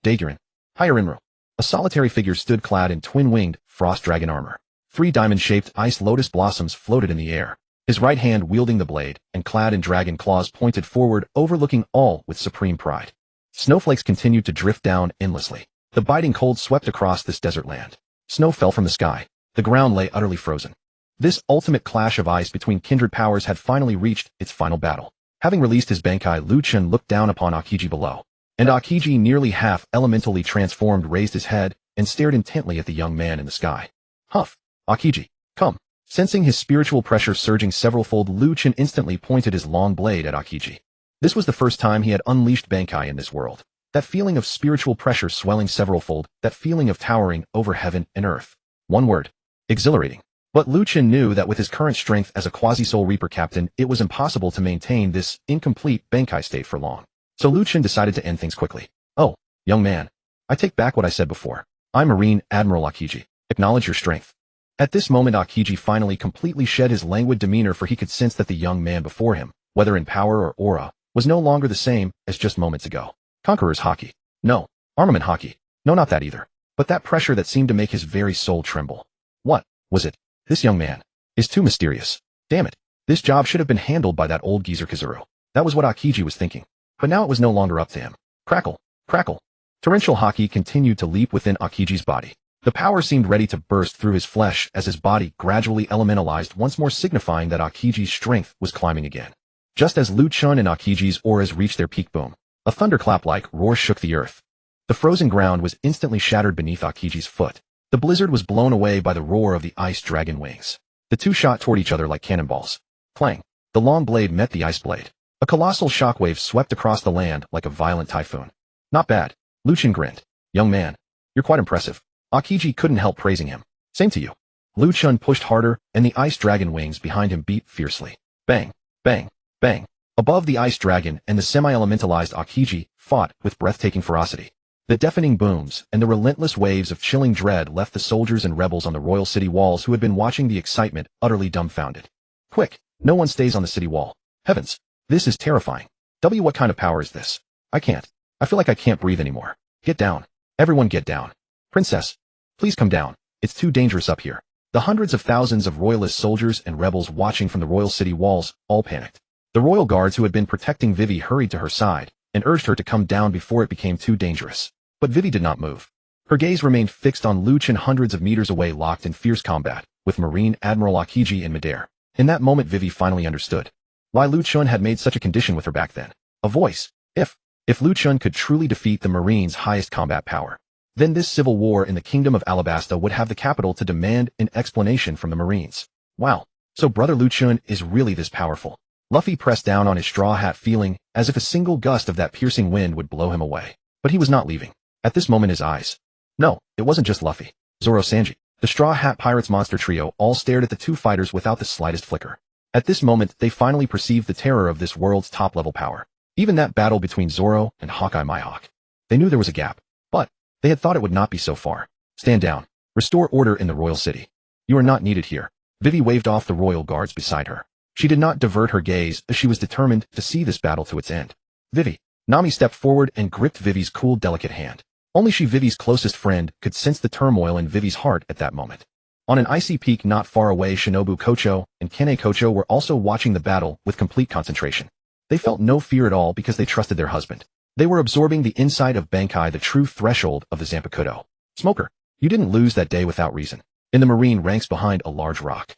Daiguren. Higher Inro. A solitary figure stood clad in twin-winged, frost dragon armor. 3 diamond-shaped ice lotus blossoms floated in the air, his right hand wielding the blade, and clad in dragon claws pointed forward, overlooking all with supreme pride. Snowflakes continued to drift down endlessly. The biting cold swept across this desert land. Snow fell from the sky. The ground lay utterly frozen. This ultimate clash of ice between kindred powers had finally reached its final battle. Having released his Bankai, Lu Chen looked down upon Aokiji below. And Aokiji, nearly half elementally transformed, raised his head and stared intently at the young man in the sky. Huff. Aokiji, come. Sensing his spiritual pressure surging several-fold, Lu Chen instantly pointed his long blade at Aokiji. This was the first time he had unleashed Bankai in this world. That feeling of spiritual pressure swelling several-fold, that feeling of towering over heaven and earth. One word. Exhilarating. But Lu Chen knew that with his current strength as a quasi-soul reaper captain, it was impossible to maintain this incomplete Bankai state for long. So Lu Chen decided to end things quickly. Oh, young man. I take back what I said before. I'm Marine Admiral Aokiji. Acknowledge your strength. At this moment, Aokiji finally completely shed his languid demeanor, for he could sense that the young man before him, whether in power or aura, was no longer the same as just moments ago. Conqueror's haki. No. Armament haki. No, not that either. But that pressure that seemed to make his very soul tremble. What was it? This young man is too mysterious. Damn it. This job should have been handled by that old geezer Kizuru. That was what Aokiji was thinking. But now it was no longer up to him. Crackle. Crackle. Torrential haki continued to leap within Aokiji's body. The power seemed ready to burst through his flesh as his body gradually elementalized, once more signifying that Aokiji's strength was climbing again. Just as Lu Chen and Aokiji's auras reached their peak, boom. A thunderclap-like roar shook the earth. The frozen ground was instantly shattered beneath Aokiji's foot. The blizzard was blown away by the roar of the ice dragon wings. The two shot toward each other like cannonballs. Clang. The long blade met the ice blade. A colossal shockwave swept across the land like a violent typhoon. Not bad. Lu Chen grinned. Young man. You're quite impressive. Aokiji couldn't help praising him. Same to you. Lu Chen pushed harder, and the ice dragon wings behind him beat fiercely. Bang. Bang. Bang. Above the ice dragon and the semi-elementalized Aokiji fought with breathtaking ferocity. The deafening booms and the relentless waves of chilling dread left the soldiers and rebels on the royal city walls who had been watching the excitement utterly dumbfounded. Quick, no one stays on the city wall. Heavens, this is terrifying. What kind of power is this? I can't. I feel like I can't breathe anymore. Get down. Everyone get down. Princess, please come down. It's too dangerous up here. The hundreds of thousands of royalist soldiers and rebels watching from the royal city walls all panicked. The royal guards who had been protecting Vivi hurried to her side and urged her to come down before it became too dangerous. But Vivi did not move. Her gaze remained fixed on Lu Chen, hundreds of meters away, locked in fierce combat with Marine Admiral Aokiji in midair. In that moment, Vivi finally understood why Lu Chen had made such a condition with her back then. A voice. If Lu Chen could truly defeat the Marine's highest combat power, then this civil war in the kingdom of Alabasta would have the capital to demand an explanation from the Marines. Wow. So brother Lu Chen is really this powerful. Luffy pressed down on his straw hat, feeling as if a single gust of that piercing wind would blow him away. But he was not leaving. At this moment, his eyes. No, it wasn't just Luffy. Zoro, Sanji, the Straw Hat Pirates monster trio all stared at the two fighters without the slightest flicker. At this moment, they finally perceived the terror of this world's top-level power. Even that battle between Zoro and Hawkeye Mihawk. They knew there was a gap, but they had thought it would not be so far. Stand down. Restore order in the royal city. You are not needed here. Vivi waved off the royal guards beside her. She did not divert her gaze, as she was determined to see this battle to its end. Vivi. Nami stepped forward and gripped Vivi's cool, delicate hand. Only she, Vivi's closest friend, could sense the turmoil in Vivi's heart at that moment. On an icy peak not far away, Shinobu Kocho and Kanae Kocho were also watching the battle with complete concentration. They felt no fear at all because they trusted their husband. They were absorbing the insight of Bankai, the true threshold of the Zanpakutō. Smoker, you didn't lose that day without reason. In the marine ranks behind a large rock,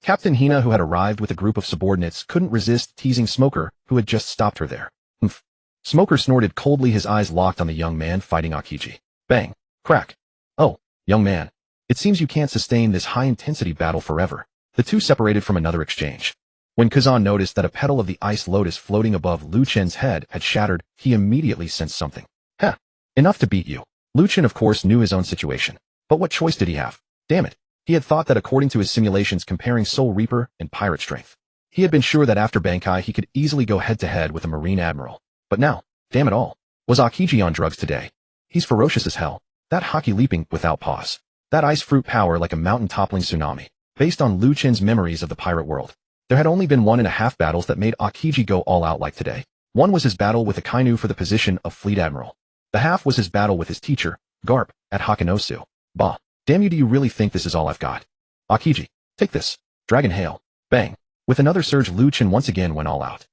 Captain Hina, who had arrived with a group of subordinates, couldn't resist teasing Smoker, who had just stopped her there. Humph. Smoker snorted coldly, his eyes locked on the young man fighting Aokiji. Bang. Crack. Oh, young man. It seems you can't sustain this high-intensity battle forever. The two separated from another exchange. When Kazan noticed that a petal of the ice lotus floating above Lu Chen's head had shattered, he immediately sensed something. Heh. Enough to beat you. Lu Chen, of course, knew his own situation. But what choice did he have? Damn it. He had thought that according to his simulations comparing Soul Reaper and pirate strength, he had been sure that after Bankai he could easily go head-to-head with a Marine Admiral. But now, damn it all. Was Aokiji on drugs today? He's ferocious as hell. That haki leaping without pause. That ice fruit power like a mountain-toppling tsunami, based on Lu Chen's memories of the pirate world. There had only been 1.5 battles that made Akiji go all out like today. One was his battle with Akainu for the position of Fleet Admiral. The half was his battle with his teacher, Garp, at Hakanosu. Bah. Damn you, do you really think this is all I've got? Akiji, take this. Dragon Hail. Bang. With another surge, Lu Chen once again went all out.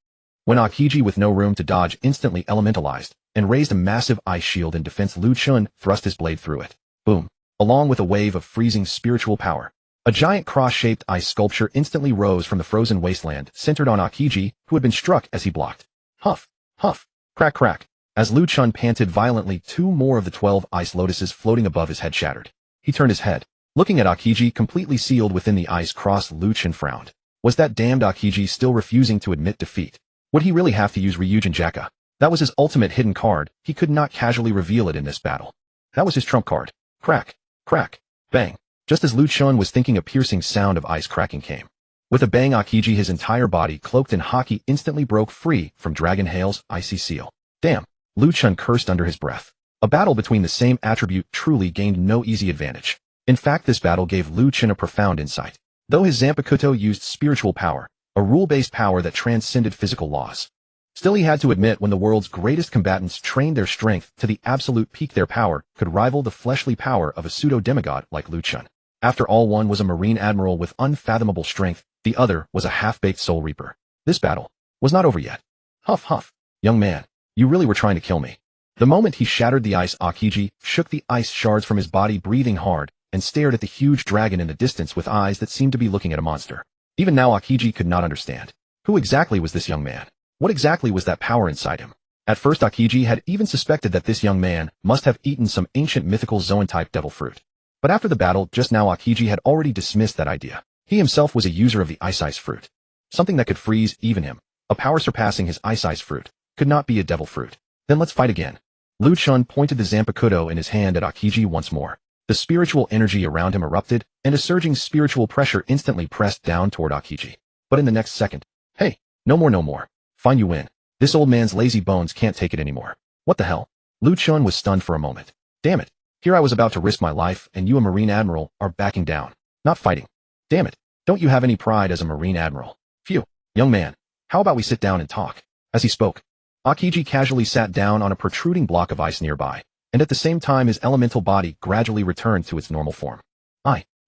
When Akiji, with no room to dodge, instantly elementalized and raised a massive ice shield in defense, Lu Chen thrust his blade through it. Boom. Along with a wave of freezing spiritual power, a giant cross-shaped ice sculpture instantly rose from the frozen wasteland, centered on Akiji, who had been struck as he blocked. Huff. Huff. Crack crack. As Lu Chen panted violently, 2 more of the 12 ice lotuses floating above his head shattered. He turned his head. Looking at Akiji, completely sealed within the ice cross, Lu Chen frowned. Was that damned Akiji still refusing to admit defeat? Would he really have to use Ryujin Jaka? That was his ultimate hidden card. He could not casually reveal it in this battle. That was his trump card. Crack. Crack. Bang. Just as Lu Chen was thinking, a piercing sound of ice cracking came. With a bang, Akiji, his entire body cloaked in haki, instantly broke free from Dragon Hail's icy seal. Damn. Lu Chen cursed under his breath. A battle between the same attribute truly gained no easy advantage. In fact, this battle gave Lu Chen a profound insight. Though his Zanpakutō used spiritual power, a rule-based power that transcended physical laws, still he had to admit, when the world's greatest combatants trained their strength to the absolute peak, their power could rival the fleshly power of a pseudo-demigod like Lu Chen. After all, one was a Marine Admiral with unfathomable strength, the other was a half-baked Soul Reaper. This battle was not over yet. Huff huff. Young man, you really were trying to kill me. The moment he shattered the ice, Akiji shook the ice shards from his body, breathing hard, and stared at the huge dragon in the distance with eyes that seemed to be looking at a monster. Even now, Akiji could not understand. Who exactly was this young man? What exactly was that power inside him? At first, Akiji had even suspected that this young man must have eaten some ancient mythical Zoan-type devil fruit. But after the battle just now, Akiji had already dismissed that idea. He himself was a user of the ice fruit. Something that could freeze even him. A power surpassing his ice fruit. Could not be a devil fruit. Then let's fight again. Lu Chen pointed the Zanpakutō in his hand at Akiji once more. The spiritual energy around him erupted, and a surging spiritual pressure instantly pressed down toward Akiji. But in the next second, hey, no more, no more. Fine, you win. This old man's lazy bones can't take it anymore. What the hell? Lu Chen was stunned for a moment. Damn it. Here I was about to risk my life, and you, a Marine Admiral, are backing down. Not fighting. Damn it. Don't you have any pride as a Marine Admiral? Phew. Young man, how about we sit down and talk? As he spoke, Akiji casually sat down on a protruding block of ice nearby, and at the same time his elemental body gradually returned to its normal form.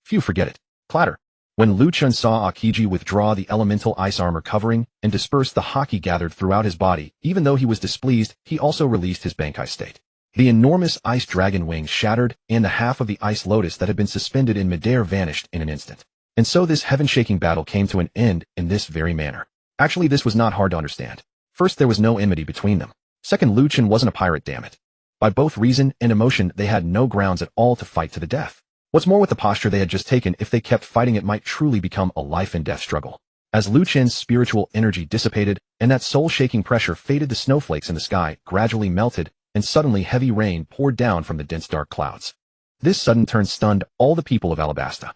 Phew, forget it. Clatter. When Lu Chen saw Akiji withdraw the elemental ice armor covering and disperse the haki gathered throughout his body, even though he was displeased, he also released his Bankai state. The enormous ice dragon wings shattered, and the half of the ice lotus that had been suspended in midair vanished in an instant. And so this heaven-shaking battle came to an end in this very manner. Actually, this was not hard to understand. First, there was no enmity between them. Second, Lu Chen wasn't a pirate, damn it. By both reason and emotion, they had no grounds at all to fight to the death. What's more, with the posture they had just taken, if they kept fighting, it might truly become a life-and-death struggle. As Lu Chen's spiritual energy dissipated and that soul-shaking pressure faded, the snowflakes in the sky gradually melted, and suddenly heavy rain poured down from the dense dark clouds. This sudden turn stunned all the people of Alabasta.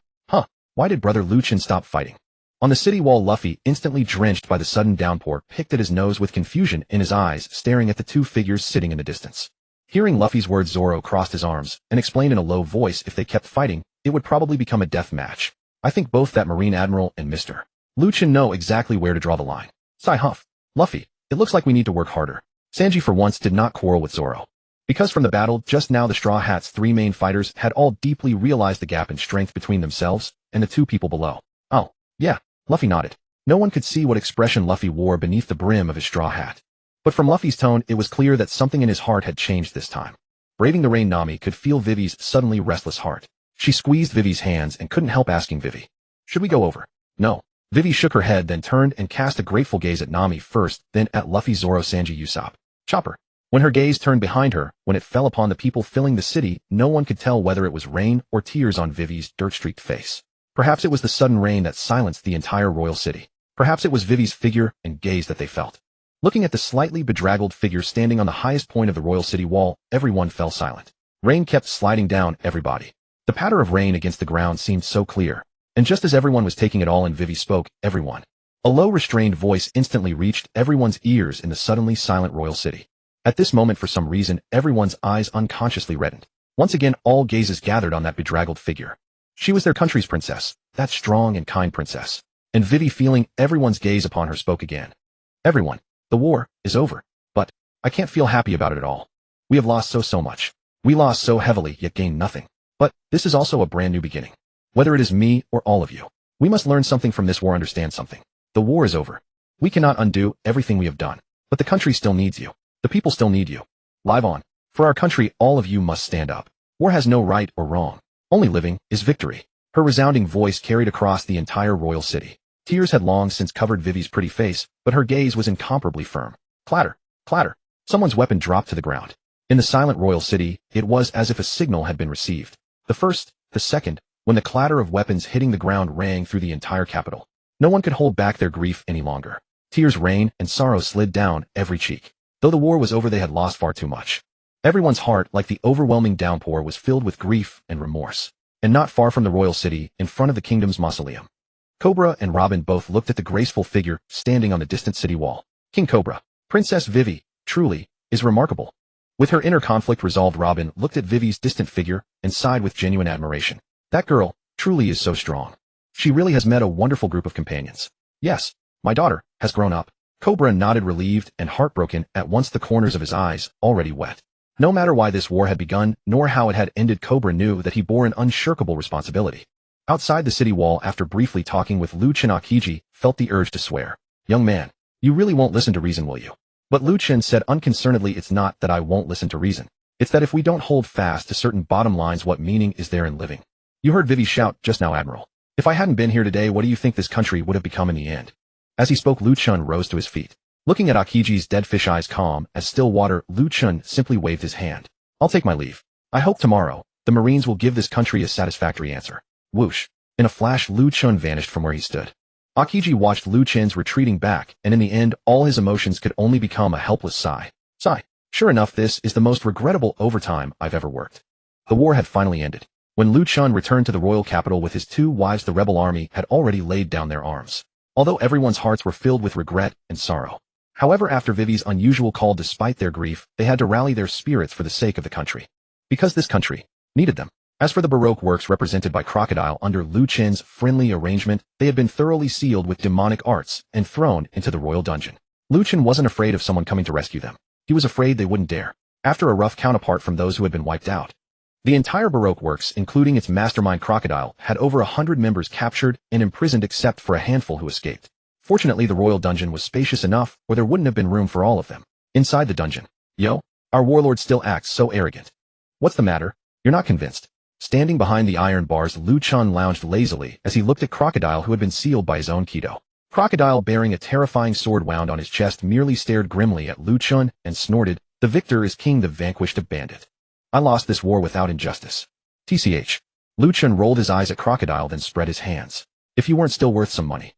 Why did brother Lu Chen stop fighting? On the city wall, Luffy, instantly drenched by the sudden downpour, picked at his nose with confusion in his eyes, staring at the 2 figures sitting in the distance. Hearing Luffy's words, Zoro crossed his arms and explained in a low voice, if they kept fighting, it would probably become a death match. I think both that Marine Admiral and Mr. Lu Chen know exactly where to draw the line. Sigh huff. Luffy, it looks like we need to work harder. Sanji for once did not quarrel with Zoro. Because from the battle just now, the Straw Hat's 3 main fighters had all deeply realized the gap in strength between themselves and the 2 people below. Oh, yeah, Luffy nodded. No one could see what expression Luffy wore beneath the brim of his straw hat. But from Luffy's tone, it was clear that something in his heart had changed this time. Braving the rain, Nami could feel Vivi's suddenly restless heart. She squeezed Vivi's hands and couldn't help asking Vivi, should we go over? No. Vivi shook her head, then turned and cast a grateful gaze at Nami first, then at Luffy, Zoro, Sanji, Usopp, Chopper. When her gaze turned behind her, when it fell upon the people filling the city, no one could tell whether it was rain or tears on Vivi's dirt-streaked face. Perhaps it was the sudden rain that silenced the entire royal city. Perhaps it was Vivi's figure and gaze that they felt. Looking at the slightly bedraggled figure standing on the highest point of the royal city wall, everyone fell silent. Rain kept sliding down everybody. The patter of rain against the ground seemed so clear. And just as everyone was taking it all in, Vivi spoke, everyone. A low, restrained voice instantly reached everyone's ears in the suddenly silent royal city. At this moment, for some reason, everyone's eyes unconsciously reddened. Once again, all gazes gathered on that bedraggled figure. She was their country's princess, that strong and kind princess. And Vivi, feeling everyone's gaze upon her, spoke again. Everyone, the war is over. But I can't feel happy about it at all. We have lost so much. We lost so heavily yet gained nothing. But this is also a brand new beginning. Whether it is me or all of you, we must learn something from this war, understand something. The war is over. We cannot undo everything we have done. But the country still needs you. The people still need you. Live on. For our country, all of you must stand up. War has no right or wrong. Only living is victory. Her resounding voice carried across the entire royal city. Tears had long since covered Vivi's pretty face, but her gaze was incomparably firm. Clatter, clatter. Someone's weapon dropped to the ground. In the silent royal city, it was as if a signal had been received. The first, the second, when the clatter of weapons hitting the ground rang through the entire capital. No one could hold back their grief any longer. Tears rained and sorrow slid down every cheek. Though the war was over, they had lost far too much. Everyone's heart, like the overwhelming downpour, was filled with grief and remorse. And not far from the royal city, in front of the kingdom's mausoleum, Cobra and Robin both looked at the graceful figure standing on the distant city wall. King Cobra, Princess Vivi, truly, is remarkable. With her inner conflict resolved, Robin looked at Vivi's distant figure and sighed with genuine admiration. That girl truly is so strong. She really has met a wonderful group of companions. Yes, my daughter has grown up. Cobra nodded, relieved and heartbroken, at once the corners of his eyes already wet. No matter why this war had begun, nor how it had ended, Cobra knew that he bore an unshirkable responsibility. Outside the city wall, after briefly talking with Lu Chen, Akiji felt the urge to swear. Young man, you really won't listen to reason, will you? But Lu Chen said unconcernedly, it's not that I won't listen to reason. It's that if we don't hold fast to certain bottom lines, what meaning is there in living? You heard Vivi shout just now, Admiral. If I hadn't been here today, what do you think this country would have become in the end? As he spoke, Lu Chen rose to his feet. Looking at Akiji's dead fish eyes calm as still water, Lu Chen simply waved his hand. I'll take my leave. I hope tomorrow, the Marines will give this country a satisfactory answer. Whoosh. In a flash, Lu Chen vanished from where he stood. Akiji watched Lu Chen's retreating back, and in the end, all his emotions could only become a helpless sigh. Sigh. Sure enough, this is the most regrettable overtime I've ever worked. The war had finally ended. When Lu Chen returned to the royal capital with his 2 wives, the rebel army had already laid down their arms. Although everyone's hearts were filled with regret and sorrow. However, after Vivi's unusual call, despite their grief, they had to rally their spirits for the sake of the country. Because this country needed them. As for the Baroque works represented by Crocodile under Lu Chen's friendly arrangement, they had been thoroughly sealed with demonic arts and thrown into the royal dungeon. Lu Chen wasn't afraid of someone coming to rescue them. He was afraid they wouldn't dare. After a rough counterpart from those who had been wiped out. The entire Baroque works, including its mastermind Crocodile, had over 100 members captured and imprisoned except for a handful who escaped. Fortunately, the royal dungeon was spacious enough or there wouldn't have been room for all of them. Inside the dungeon. Yo, our warlord still acts so arrogant. What's the matter? You're not convinced? Standing behind the iron bars, Lu Chen lounged lazily as he looked at Crocodile, who had been sealed by his own Kido. Crocodile, bearing a terrifying sword wound on his chest, merely stared grimly at Lu Chen and snorted, "The victor is king, the vanquished a bandit. I lost this war without injustice. TCH. Lu Chen rolled his eyes at Crocodile, then spread his hands. If you weren't still worth some money,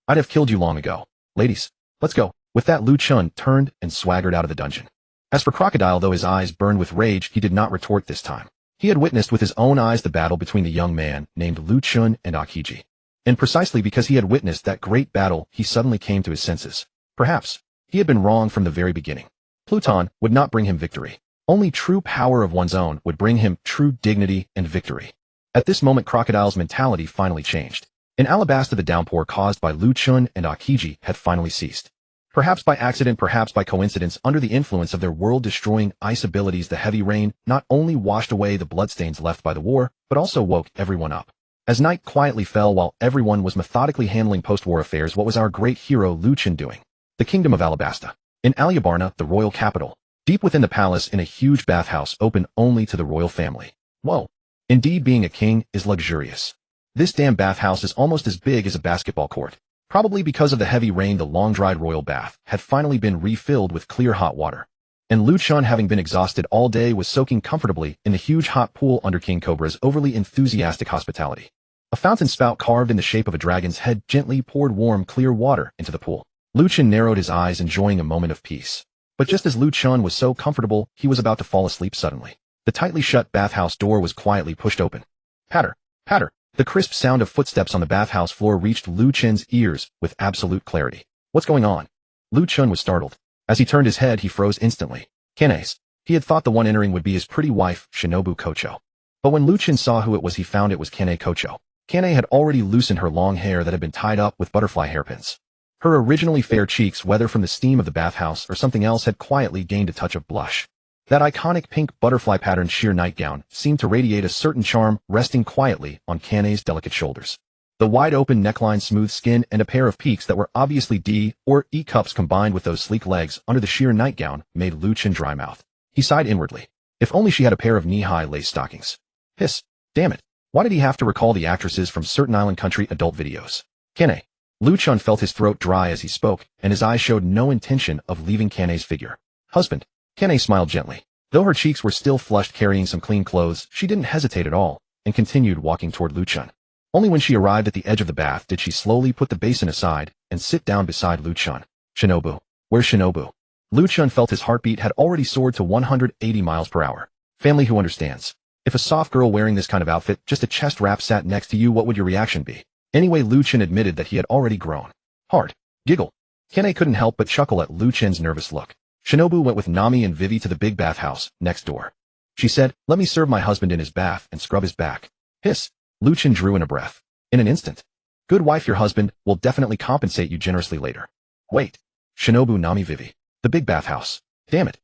I'd have killed you long ago. Ladies, let's go." With that, Lu Chen turned and swaggered out of the dungeon. As for Crocodile, though his eyes burned with rage, he did not retort this time. He had witnessed with his own eyes the battle between the young man named Lu Chen and Akiji. And precisely because he had witnessed that great battle, he suddenly came to his senses. Perhaps he had been wrong from the very beginning. Pluton would not bring him victory. Only true power of one's own would bring him true dignity and victory. At this moment, Crocodile's mentality finally changed. In Alabasta, the downpour caused by Lu Chen and Akiji had finally ceased. Perhaps by accident, perhaps by coincidence, under the influence of their world-destroying ice abilities, the heavy rain not only washed away the bloodstains left by the war, but also woke everyone up. As night quietly fell while everyone was methodically handling post-war affairs, what was our great hero Lu Chen doing? The kingdom of Alabasta. In Aliabarna, the royal capital. Deep within the palace, in a huge bathhouse open only to the royal family. Whoa. Indeed, being a king is luxurious. This damn bathhouse is almost as big as a basketball court. Probably because of the heavy rain, the long-dried royal bath had finally been refilled with clear hot water. And Lu Chen, having been exhausted all day, was soaking comfortably in the huge hot pool under King Cobra's overly enthusiastic hospitality. A fountain spout carved in the shape of a dragon's head gently poured warm, clear water into the pool. Lu Chen narrowed his eyes, enjoying a moment of peace. But just as Lu Chen was so comfortable, he was about to fall asleep suddenly. The tightly shut bathhouse door was quietly pushed open. Patter, patter. The crisp sound of footsteps on the bathhouse floor reached Lu Chen's ears with absolute clarity. What's going on? Lu Chen was startled. As he turned his head, he froze instantly. Kanae. He had thought the one entering would be his pretty wife, Shinobu Kocho. But when Lu Chen saw who it was, he found it was Kanae Kocho. Kanae had already loosened her long hair that had been tied up with butterfly hairpins. Her originally fair cheeks, whether from the steam of the bathhouse or something else, had quietly gained a touch of blush. That iconic pink butterfly-patterned sheer nightgown seemed to radiate a certain charm, resting quietly on Kanae's delicate shoulders. The wide-open neckline, smooth skin, and a pair of peaks that were obviously D or E cups combined with those sleek legs under the sheer nightgown made Lu Chen dry mouth. He sighed inwardly. If only she had a pair of knee-high lace stockings. Hiss. Damn it. Why did he have to recall the actresses from certain island country adult videos? Kanae. Lu Chen felt his throat dry as he spoke, and his eyes showed no intention of leaving Kanae's figure. Husband. Kanae smiled gently. Though her cheeks were still flushed carrying some clean clothes, she didn't hesitate at all, and continued walking toward Lu Chen. Only when she arrived at the edge of the bath did she slowly put the basin aside and sit down beside Lu Chen. Shinobu. Where's Shinobu? Lu Chen felt his heartbeat had already soared to 180 miles per hour. Family who understands. If a soft girl wearing this kind of outfit, just a chest wrap, sat next to you, what would your reaction be? Anyway, Lu Chen admitted that he had already grown. Hard. Giggle. Kanae couldn't help but chuckle at Lu Chen's nervous look. Shinobu went with Nami and Vivi to the big bathhouse next door. She said, let me serve my husband in his bath and scrub his back. Hiss. Lu Chen drew in a breath. In an instant. Good wife, your husband will definitely compensate you generously later. Wait. Shinobu, Nami, Vivi. The big bathhouse. Damn it.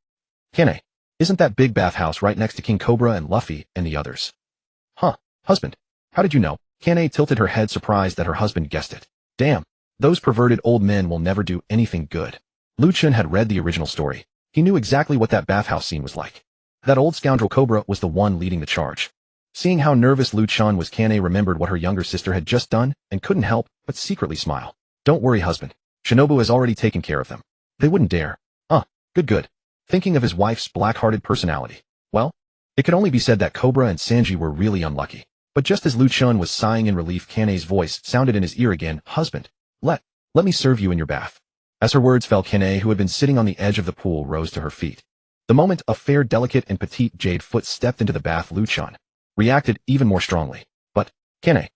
Kanae. Isn't that big bathhouse right next to King Cobra and Luffy and the others? Huh. Husband. How did you know? Kanae tilted her head, surprised that her husband guessed it. Damn. Those perverted old men will never do anything good. Lu Chen had read the original story. He knew exactly what that bathhouse scene was like. That old scoundrel Cobra was the one leading the charge. Seeing how nervous Lu Chen was, Kanae remembered what her younger sister had just done and couldn't help but secretly smile. Don't worry, husband. Shinobu has already taken care of them. They wouldn't dare. Good. Thinking of his wife's black-hearted personality. Well, it could only be said that Cobra and Sanji were really unlucky. But just as Lu Chen was sighing in relief, Kanae's voice sounded in his ear again. Husband. Let me serve you in your bath. As her words fell, Kanae, who had been sitting on the edge of the pool, rose to her feet. The moment a fair, delicate, and petite jade foot stepped into the bath, Lu Chen reacted even more strongly. But, Kanae,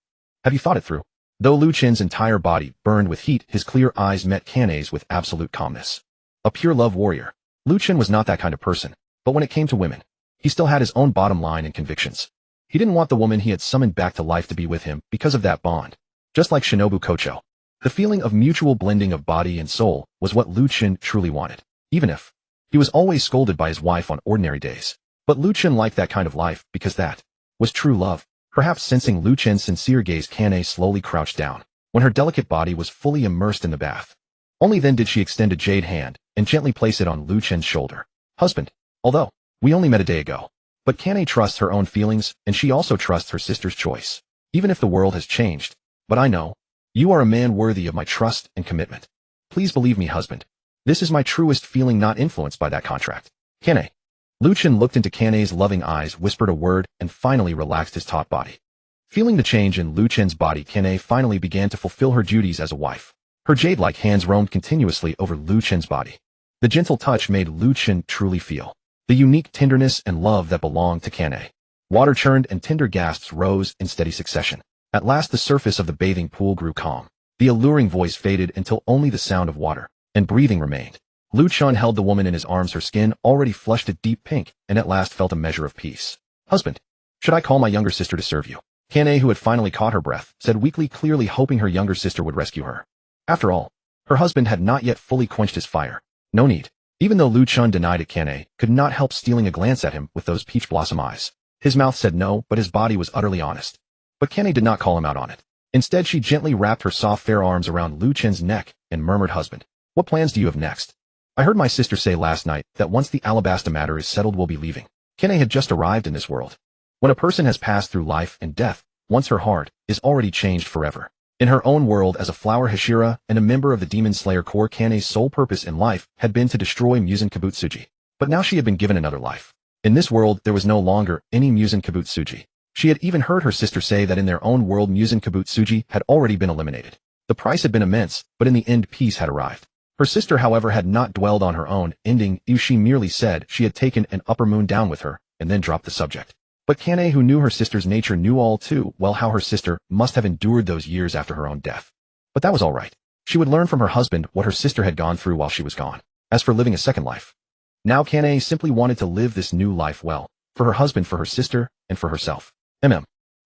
have you thought it through? Though Lu Chen's entire body burned with heat, his clear eyes met Kanae's with absolute calmness. A pure love warrior. Lu Chen was not that kind of person, but when it came to women, he still had his own bottom line and convictions. He didn't want the woman he had summoned back to life to be with him because of that bond. Just like Shinobu Kocho. The feeling of mutual blending of body and soul was what Lu Chen truly wanted, even if he was always scolded by his wife on ordinary days. But Lu Chen liked that kind of life because that was true love. Perhaps sensing Lu Chen's sincere gaze, Kanae slowly crouched down when her delicate body was fully immersed in the bath. Only then did she extend a jade hand and gently place it on Lu Chen's shoulder. Husband, although we only met a day ago, but Kanae trusts her own feelings, and she also trusts her sister's choice, even if the world has changed. But I know you are a man worthy of my trust and commitment. Please believe me, husband. This is my truest feeling, not influenced by that contract. Kanae. Lu Chen looked into Kanae's loving eyes, whispered a word, and finally relaxed his taut body. Feeling the change in Lu Chen's body, Kanae finally began to fulfill her duties as a wife. Her jade-like hands roamed continuously over Lu Chen's body. The gentle touch made Lu Chen truly feel the unique tenderness and love that belonged to Kanae. Water churned and tender gasps rose in steady succession. At last the surface of the bathing pool grew calm. The alluring voice faded until only the sound of water and breathing remained. Lu Chen held the woman in his arms, her skin already flushed a deep pink, and at last felt a measure of peace. Husband, should I call my younger sister to serve you? Kanae, who had finally caught her breath, said weakly, clearly hoping her younger sister would rescue her. After all, her husband had not yet fully quenched his fire. No need. Even though Lu Chen denied it, Kanae could not help stealing a glance at him with those peach blossom eyes. His mouth said no, but his body was utterly honest. But Kanae did not call him out on it. Instead, she gently wrapped her soft, fair arms around Lu Chen's neck and murmured, husband, what plans do you have next? I heard my sister say last night that once the Alabasta matter is settled, we'll be leaving. Kanae had just arrived in this world. When a person has passed through life and death, once her heart is already changed forever. In her own world as a flower Hashira and a member of the Demon Slayer Corps, Kanae's sole purpose in life had been to destroy Muzan Kibutsuji. But now she had been given another life. In this world, there was no longer any Muzan Kibutsuji. She had even heard her sister say that in their own world, Muzan Kibutsuji had already been eliminated. The price had been immense, but in the end, peace had arrived. Her sister, however, had not dwelled on her own ending. She merely said she had taken an upper moon down with her, and then dropped the subject. But Kanae, who knew her sister's nature, knew all too well how her sister must have endured those years after her own death. But that was all right. She would learn from her husband what her sister had gone through while she was gone. As for living a second life, now Kanae simply wanted to live this new life well, for her husband, for her sister, and for herself.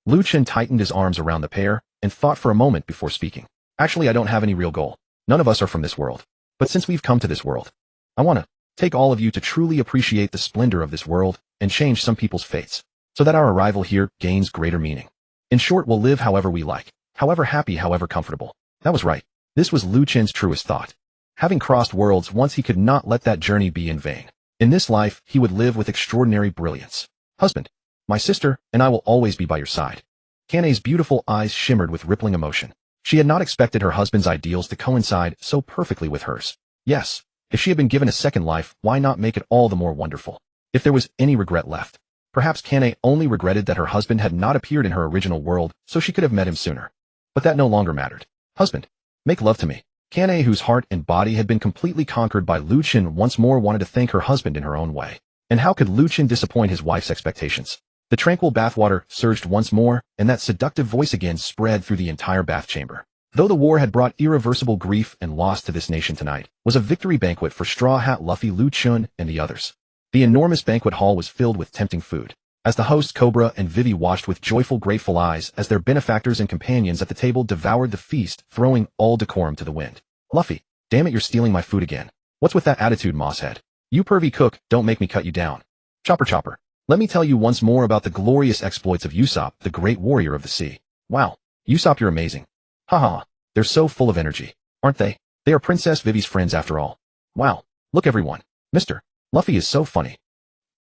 Lu Chen tightened his arms around the pair and thought for a moment before speaking. Actually, I don't have any real goal. None of us are from this world. But since we've come to this world, I want to take all of you to truly appreciate the splendor of this world and change some people's fates, so that our arrival here gains greater meaning. In short, we'll live however we like, however happy, however comfortable. That was right. This was Lu Chen's truest thought. Having crossed worlds once, he could not let that journey be in vain. In this life, he would live with extraordinary brilliance. Husband, my sister, and I will always be by your side. Kanae's beautiful eyes shimmered with rippling emotion. She had not expected her husband's ideals to coincide so perfectly with hers. Yes, if she had been given a second life, why not make it all the more wonderful? If there was any regret left, perhaps Kanae only regretted that her husband had not appeared in her original world so she could have met him sooner. But that no longer mattered. Husband, make love to me. Kanae, whose heart and body had been completely conquered by Lu Chen, once more wanted to thank her husband in her own way. And how could Lu Chen disappoint his wife's expectations? The tranquil bathwater surged once more, and that seductive voice again spread through the entire bath chamber. Though the war had brought irreversible grief and loss to this nation, tonight was a victory banquet for Straw Hat Luffy, Lu Chen, and the others. The enormous banquet hall was filled with tempting food, as the host Cobra and Vivi watched with joyful, grateful eyes as their benefactors and companions at the table devoured the feast, throwing all decorum to the wind. Luffy, damn it, you're stealing my food again. What's with that attitude, Mosshead? You pervy cook, don't make me cut you down. Chopper. Let me tell you once more about the glorious exploits of Usopp, the great warrior of the sea. Wow, Usopp, you're amazing. Haha, they're so full of energy, aren't they? They are Princess Vivi's friends after all. Wow, look everyone. Mr. Luffy is so funny.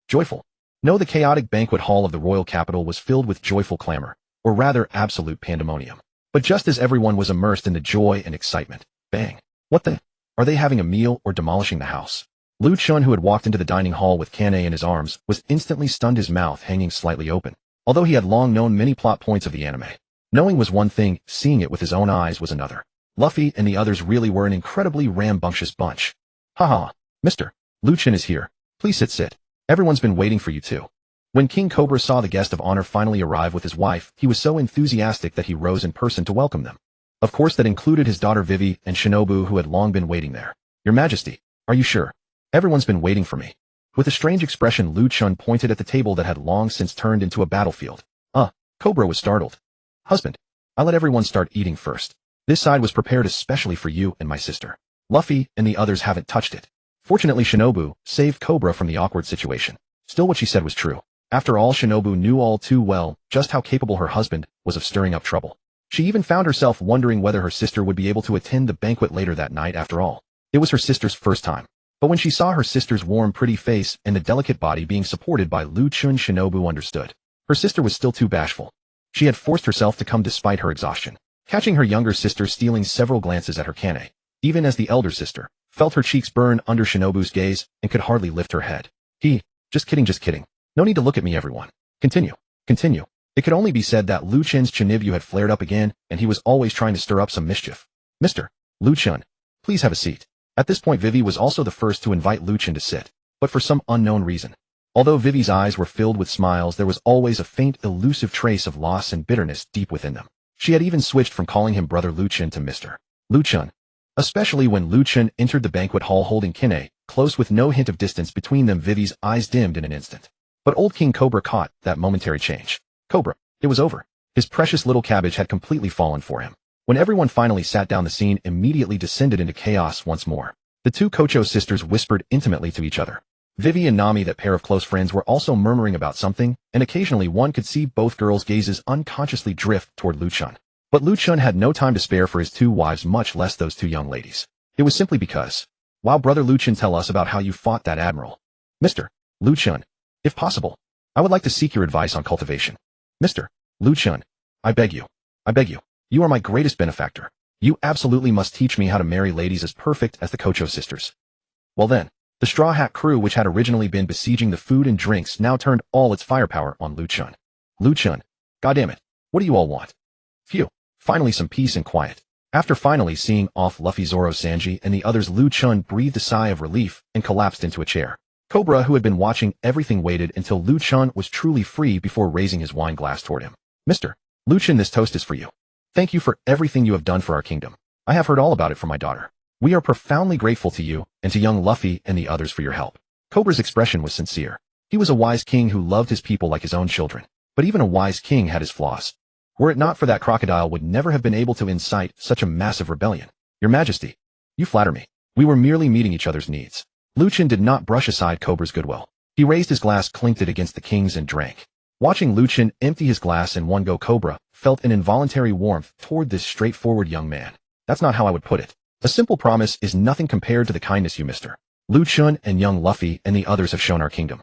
Joyful. No, the chaotic banquet hall of the royal capital was filled with joyful clamor, or rather absolute pandemonium. But just as everyone was immersed in the joy and excitement, bang. What the? Are they having a meal or demolishing the house? Lu Chen, who had walked into the dining hall with Kanae in his arms, was instantly stunned, his mouth hanging slightly open. Although he had long known many plot points of the anime, knowing was one thing, seeing it with his own eyes was another. Luffy and the others really were an incredibly rambunctious bunch. Haha, Mr. Lu Chen is here. Please sit. Everyone's been waiting for you too. When King Cobra saw the guest of honor finally arrive with his wife, he was so enthusiastic that he rose in person to welcome them. Of course, that included his daughter Vivi and Shinobu, who had long been waiting there. Your Majesty, are you sure? Everyone's been waiting for me. With a strange expression, Lu Chen pointed at the table that had long since turned into a battlefield. Cobra was startled. Husband, I let everyone start eating first. This side was prepared especially for you and my sister. Luffy and the others haven't touched it. Fortunately, Shinobu saved Cobra from the awkward situation. Still, what she said was true. After all, Shinobu knew all too well just how capable her husband was of stirring up trouble. She even found herself wondering whether her sister would be able to attend the banquet later that night. After all, it was her sister's first time. But when she saw her sister's warm, pretty face and the delicate body being supported by Lu Chen, Shinobu understood. Her sister was still too bashful. She had forced herself to come despite her exhaustion, catching her younger sister stealing several glances at her Kanae, even as the elder sister felt her cheeks burn under Shinobu's gaze and could hardly lift her head. Just kidding. No need to look at me, everyone. Continue. It could only be said that Lu Chen's Chinibyu had flared up again, and he was always trying to stir up some mischief. Mr. Lu Chen, please have a seat. At this point, Vivi was also the first to invite Lu Chen to sit, but for some unknown reason. Although Vivi's eyes were filled with smiles, there was always a faint, elusive trace of loss and bitterness deep within them. She had even switched from calling him Brother Lu Chen to Mr. Lu Chen, especially when Lu Chen entered the banquet hall holding Kanae close with no hint of distance between them. Vivi's eyes dimmed in an instant. But old King Cobra caught that momentary change. Cobra, it was over. His precious little cabbage had completely fallen for him. When everyone finally sat down, the scene immediately descended into chaos once more. The two Kocho sisters whispered intimately to each other. Vivi and Nami, that pair of close friends, were also murmuring about something, and occasionally one could see both girls' gazes unconsciously drift toward Lu Chen. But Lu Chen had no time to spare for his two wives, much less those two young ladies. It was simply because, "Wow, Brother Lu Chen, tell us about how you fought that admiral." Mr. Lu Chen, if possible, I would like to seek your advice on cultivation. Mr. Lu Chen, I beg you. You are my greatest benefactor. You absolutely must teach me how to marry ladies as perfect as the Kocho sisters. Well then, the Straw Hat crew, which had originally been besieging the food and drinks, now turned all its firepower on Lu Chen. Lu Chen, goddammit, what do you all want? Phew, finally some peace and quiet. After finally seeing off Luffy, Zoro, Sanji, and the others, Lu Chen breathed a sigh of relief and collapsed into a chair. Cobra, who had been watching everything, waited until Lu Chen was truly free before raising his wine glass toward him. Mr. Lu Chen, this toast is for you. Thank you for everything you have done for our kingdom. I have heard all about it from my daughter. We are profoundly grateful to you and to young Luffy and the others for your help. Cobra's expression was sincere. He was a wise king who loved his people like his own children. But even a wise king had his flaws. Were it not for that, crocodile would never have been able to incite such a massive rebellion. Your Majesty, you flatter me. We were merely meeting each other's needs. Lu Chen did not brush aside Cobra's goodwill. He raised his glass, clinked it against the king's, and drank. Watching Lu Chen empty his glass in one go, Cobra felt an involuntary warmth toward this straightforward young man. That's not how I would put it. A simple promise is nothing compared to the kindness you, Mr. Lu Chen and young Luffy and the others have shown our kingdom.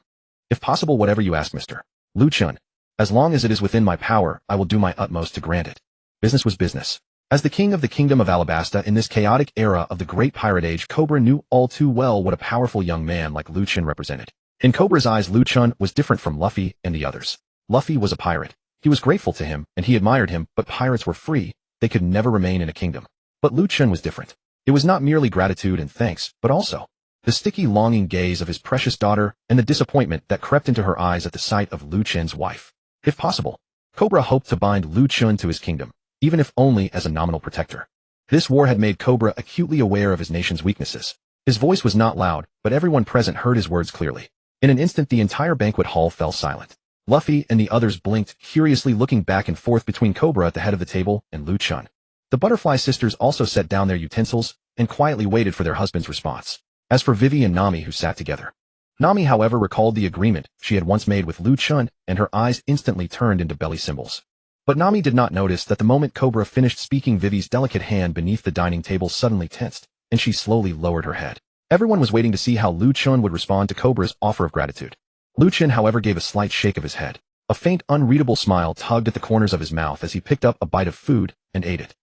If possible, whatever you ask, Mr. Lu Chen. As long as it is within my power, I will do my utmost to grant it. Business was business. As the king of the kingdom of Alabasta in this chaotic era of the great pirate age, Cobra knew all too well what a powerful young man like Lu Chen represented. In Cobra's eyes, Lu Chen was different from Luffy and the others. Luffy was a pirate. He was grateful to him, and he admired him, but pirates were free. They could never remain in a kingdom. But Lu Chen was different. It was not merely gratitude and thanks, but also the sticky, longing gaze of his precious daughter and the disappointment that crept into her eyes at the sight of Lu Chen's wife. If possible, Cobra hoped to bind Lu Chen to his kingdom, even if only as a nominal protector. This war had made Cobra acutely aware of his nation's weaknesses. His voice was not loud, but everyone present heard his words clearly. In an instant, the entire banquet hall fell silent. Luffy and the others blinked, curiously looking back and forth between Cobra at the head of the table and Lu Chen. The Butterfly Sisters also set down their utensils and quietly waited for their husband's response. As for Vivi and Nami, who sat together, Nami, however, recalled the agreement she had once made with Lu Chen, and her eyes instantly turned into belly symbols. But Nami did not notice that the moment Cobra finished speaking, Vivi's delicate hand beneath the dining table suddenly tensed, and she slowly lowered her head. Everyone was waiting to see how Lu Chen would respond to Cobra's offer of gratitude. Lu Chen, however, gave a slight shake of his head. A faint, unreadable smile tugged at the corners of his mouth as he picked up a bite of food and ate it.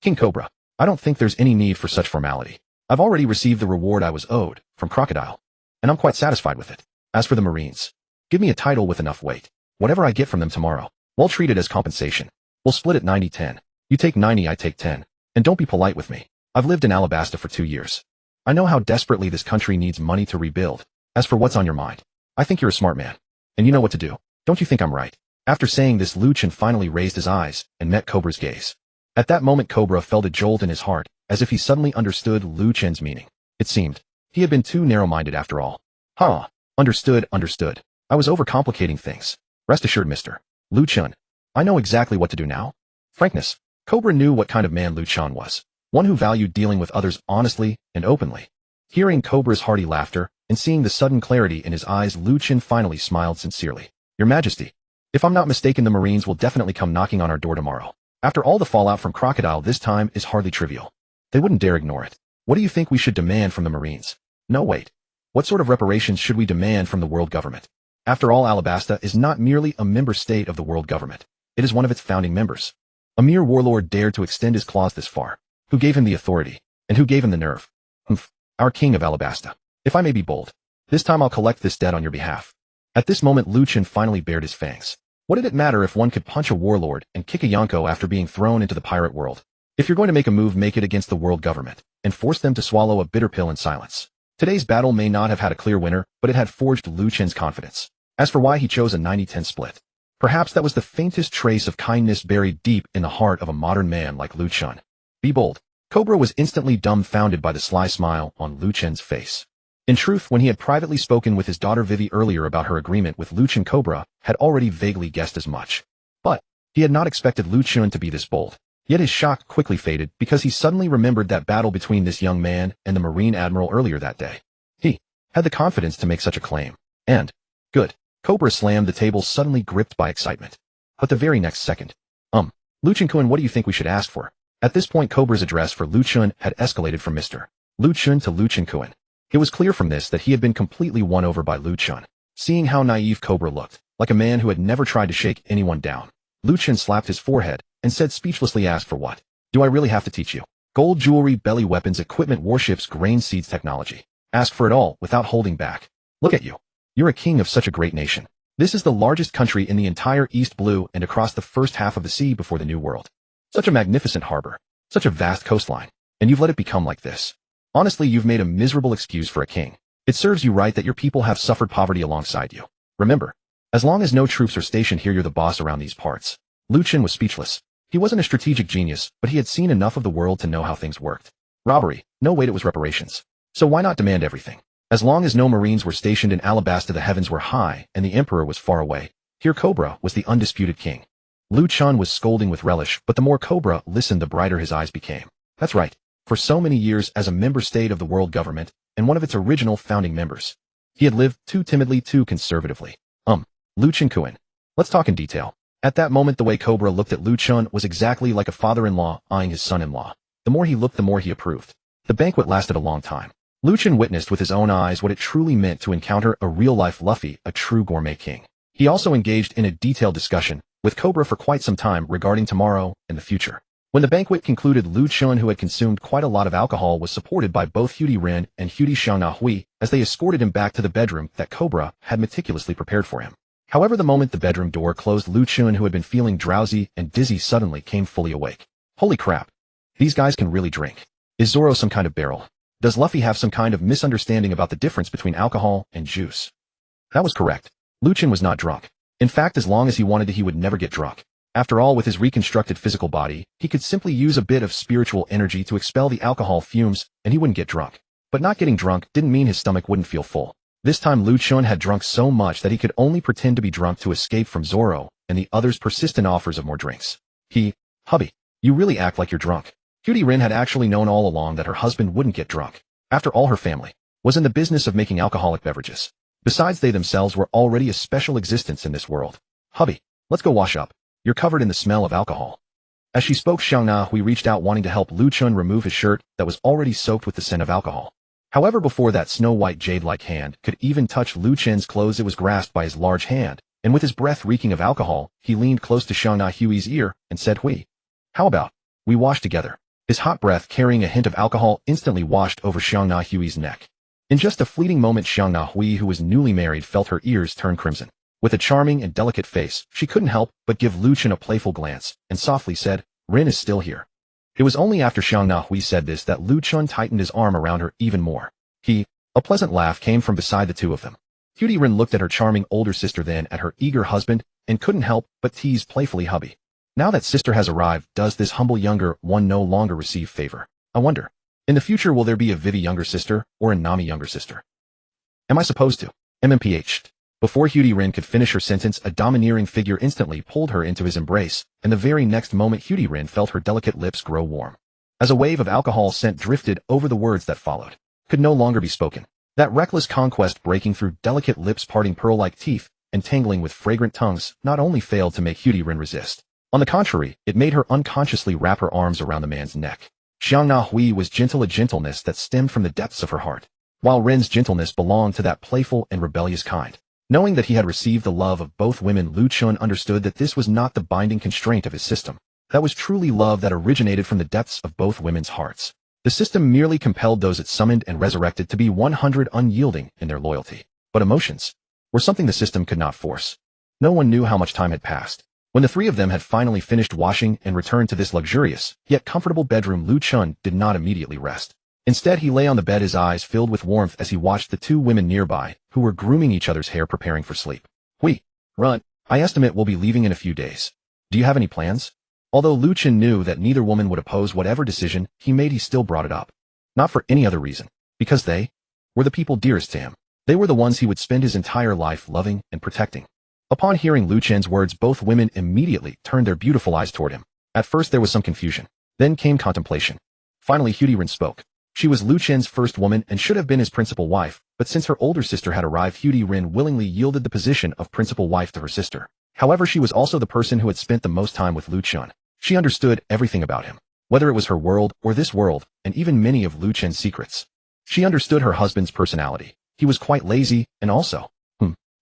King Cobra, I don't think there's any need for such formality. I've already received the reward I was owed from Crocodile, and I'm quite satisfied with it. As for the Marines, give me a title with enough weight. Whatever I get from them tomorrow, we'll treat it as compensation. We'll split it 90-10. You take 90, I take 10. And don't be polite with me. I've lived in Alabasta for 2 years. I know how desperately this country needs money to rebuild. As for what's on your mind, I think you're a smart man, and you know what to do. Don't you think I'm right? After saying this, Lu Chen finally raised his eyes and met Cobra's gaze. At that moment, Cobra felt a jolt in his heart, as if he suddenly understood Lu Chen's meaning. It seemed he had been too narrow-minded after all. Understood. I was overcomplicating things. Rest assured, Mr. Lu Chen, I know exactly what to do now. Frankness. Cobra knew what kind of man Lu Chen was. One who valued dealing with others honestly and openly. Hearing Cobra's hearty laughter and seeing the sudden clarity in his eyes, Lu Chen finally smiled sincerely. Your Majesty, if I'm not mistaken, the Marines will definitely come knocking on our door tomorrow. After all the fallout from Crocodile, this time is hardly trivial. They wouldn't dare ignore it. What do you think we should demand from the Marines? No, wait. What sort of reparations should we demand from the world government? After all, Alabasta is not merely a member state of the world government. It is one of its founding members. A mere warlord dared to extend his claws this far. Who gave him the authority? And who gave him the nerve? Our king of Alabasta. If I may be bold, this time I'll collect this debt on your behalf. At this moment, Lu Chen finally bared his fangs. What did it matter if one could punch a warlord and kick a Yonko after being thrown into the pirate world? If you're going to make a move, make it against the world government, and force them to swallow a bitter pill in silence. Today's battle may not have had a clear winner, but it had forged Lu Chen's confidence. As for why he chose a 90-10 split, perhaps that was the faintest trace of kindness buried deep in the heart of a modern man like Lu Chen. Be bold. Cobra was instantly dumbfounded by the sly smile on Lu Chen's face. In truth, when he had privately spoken with his daughter Vivi earlier about her agreement with Lu Chen, Cobra had already vaguely guessed as much. But he had not expected Lu Chen to be this bold. Yet his shock quickly faded because he suddenly remembered that battle between this young man and the Marine Admiral earlier that day. He had the confidence to make such a claim. And, good. Cobra slammed the table, suddenly gripped by excitement. But the very next second, Lu Chen-kun, what do you think we should ask for? At this point, Cobra's address for Lu Chen had escalated from Mr. Lu Chen to Lu Chen-kun. It was clear from this that he had been completely won over by Lu Chen. Seeing how naive Cobra looked, like a man who had never tried to shake anyone down, Lu Chen slapped his forehead and said speechlessly, ask for what? Do I really have to teach you? Gold jewelry, belly weapons, equipment, warships, grain seeds, technology. Ask for it all without holding back. Look at you. You're a king of such a great nation. This is the largest country in the entire East Blue and across the first half of the sea before the New World. Such a magnificent harbor. Such a vast coastline. And you've let it become like this. Honestly, you've made a miserable excuse for a king. It serves you right that your people have suffered poverty alongside you. Remember, as long as no troops are stationed here, you're the boss around these parts. Lu Chen was speechless. He wasn't a strategic genius, but he had seen enough of the world to know how things worked. Robbery. No, wait, it was reparations. So why not demand everything? As long as no Marines were stationed in Alabasta, the heavens were high and the Emperor was far away. Here Cobra was the undisputed king. Lu Chen was scolding with relish, but the more Cobra listened, the brighter his eyes became. That's right. For so many years as a member state of the world government, and one of its original founding members, he had lived too timidly, too conservatively. Lu Chen Kuan. Let's talk in detail. At that moment, the way Cobra looked at Lu Chen was exactly like a father-in-law eyeing his son-in-law. The more he looked, the more he approved. The banquet lasted a long time. Lu Chen witnessed with his own eyes what it truly meant to encounter a real-life Luffy, a true gourmet king. He also engaged in a detailed discussion with Cobra for quite some time regarding tomorrow and the future. When the banquet concluded, Lu Chen, who had consumed quite a lot of alcohol, was supported by both Ren and Xiangna as they escorted him back to the bedroom that Cobra had meticulously prepared for him. However, the moment the bedroom door closed, Lu Chen, who had been feeling drowsy and dizzy, suddenly came fully awake. Holy crap. These guys can really drink. Is Zoro some kind of barrel? Does Luffy have some kind of misunderstanding about the difference between alcohol and juice? That was correct. Lu Chen was not drunk. In fact, as long as he wanted to, he would never get drunk. After all, with his reconstructed physical body, he could simply use a bit of spiritual energy to expel the alcohol fumes, and he wouldn't get drunk. But not getting drunk didn't mean his stomach wouldn't feel full. This time Lu Chen had drunk so much that he could only pretend to be drunk to escape from Zoro and the others' persistent offers of more drinks. Hubby, you really act like you're drunk. Ren had actually known all along that her husband wouldn't get drunk. After all, her family was in the business of making alcoholic beverages. Besides, they themselves were already a special existence in this world. Hubby, let's go wash up. You're covered in the smell of alcohol. As she spoke, Xiangna reached out, wanting to help Lu Chen remove his shirt that was already soaked with the scent of alcohol. However, before that snow-white jade-like hand could even touch Lu Chen's clothes, it was grasped by his large hand, and with his breath reeking of alcohol, he leaned close to Xiangna's ear and said, How about we wash together? His hot breath, carrying a hint of alcohol, instantly washed over Xiangna's neck. In just a fleeting moment, Xiangna, who was newly married, felt her ears turn crimson. With a charming and delicate face, she couldn't help but give Lu Chen a playful glance, and softly said, Rin is still here. It was only after Xiangna said this that Lu Chen tightened his arm around her even more. A pleasant laugh came from beside the two of them. Rin looked at her charming older sister, then at her eager husband, and couldn't help but tease playfully, Hubby. Now that sister has arrived, does this humble younger one no longer receive favor? I wonder, in the future, will there be a Vivi younger sister or a Nami younger sister? Am I supposed to? MMPH. Before Rin could finish her sentence, a domineering figure instantly pulled her into his embrace, and the very next moment Rin felt her delicate lips grow warm. As a wave of alcohol scent drifted over the words that followed, could no longer be spoken. That reckless conquest, breaking through delicate lips, parting pearl-like teeth, and tangling with fragrant tongues, not only failed to make Rin resist. On the contrary, it made her unconsciously wrap her arms around the man's neck. Xiangna was gentle, a gentleness that stemmed from the depths of her heart, while Ren's gentleness belonged to that playful and rebellious kind. Knowing that he had received the love of both women, Lu Chen understood that this was not the binding constraint of his system. That was truly love that originated from the depths of both women's hearts. The system merely compelled those it summoned and resurrected to be 100% unyielding in their loyalty. But emotions were something the system could not force. No one knew how much time had passed. When the three of them had finally finished washing and returned to this luxurious, yet comfortable bedroom, Lu Chen did not immediately rest. Instead, he lay on the bed, his eyes filled with warmth as he watched the two women nearby, who were grooming each other's hair, preparing for sleep. Run. I estimate we'll be leaving in a few days. Do you have any plans? Although Lu Chen knew that neither woman would oppose whatever decision he made, he still brought it up. Not for any other reason. Because they were the people dearest to him. They were the ones he would spend his entire life loving and protecting. Upon hearing Lu Chen's words, both women immediately turned their beautiful eyes toward him. At first there was some confusion. Then came contemplation. Finally Rin spoke. She was Lu Chen's first woman and should have been his principal wife, but since her older sister had arrived, Rin willingly yielded the position of principal wife to her sister. However, she was also the person who had spent the most time with Lu Chen. She understood everything about him, whether it was her world or this world, and even many of Lu Chen's secrets. She understood her husband's personality. He was quite lazy, and also,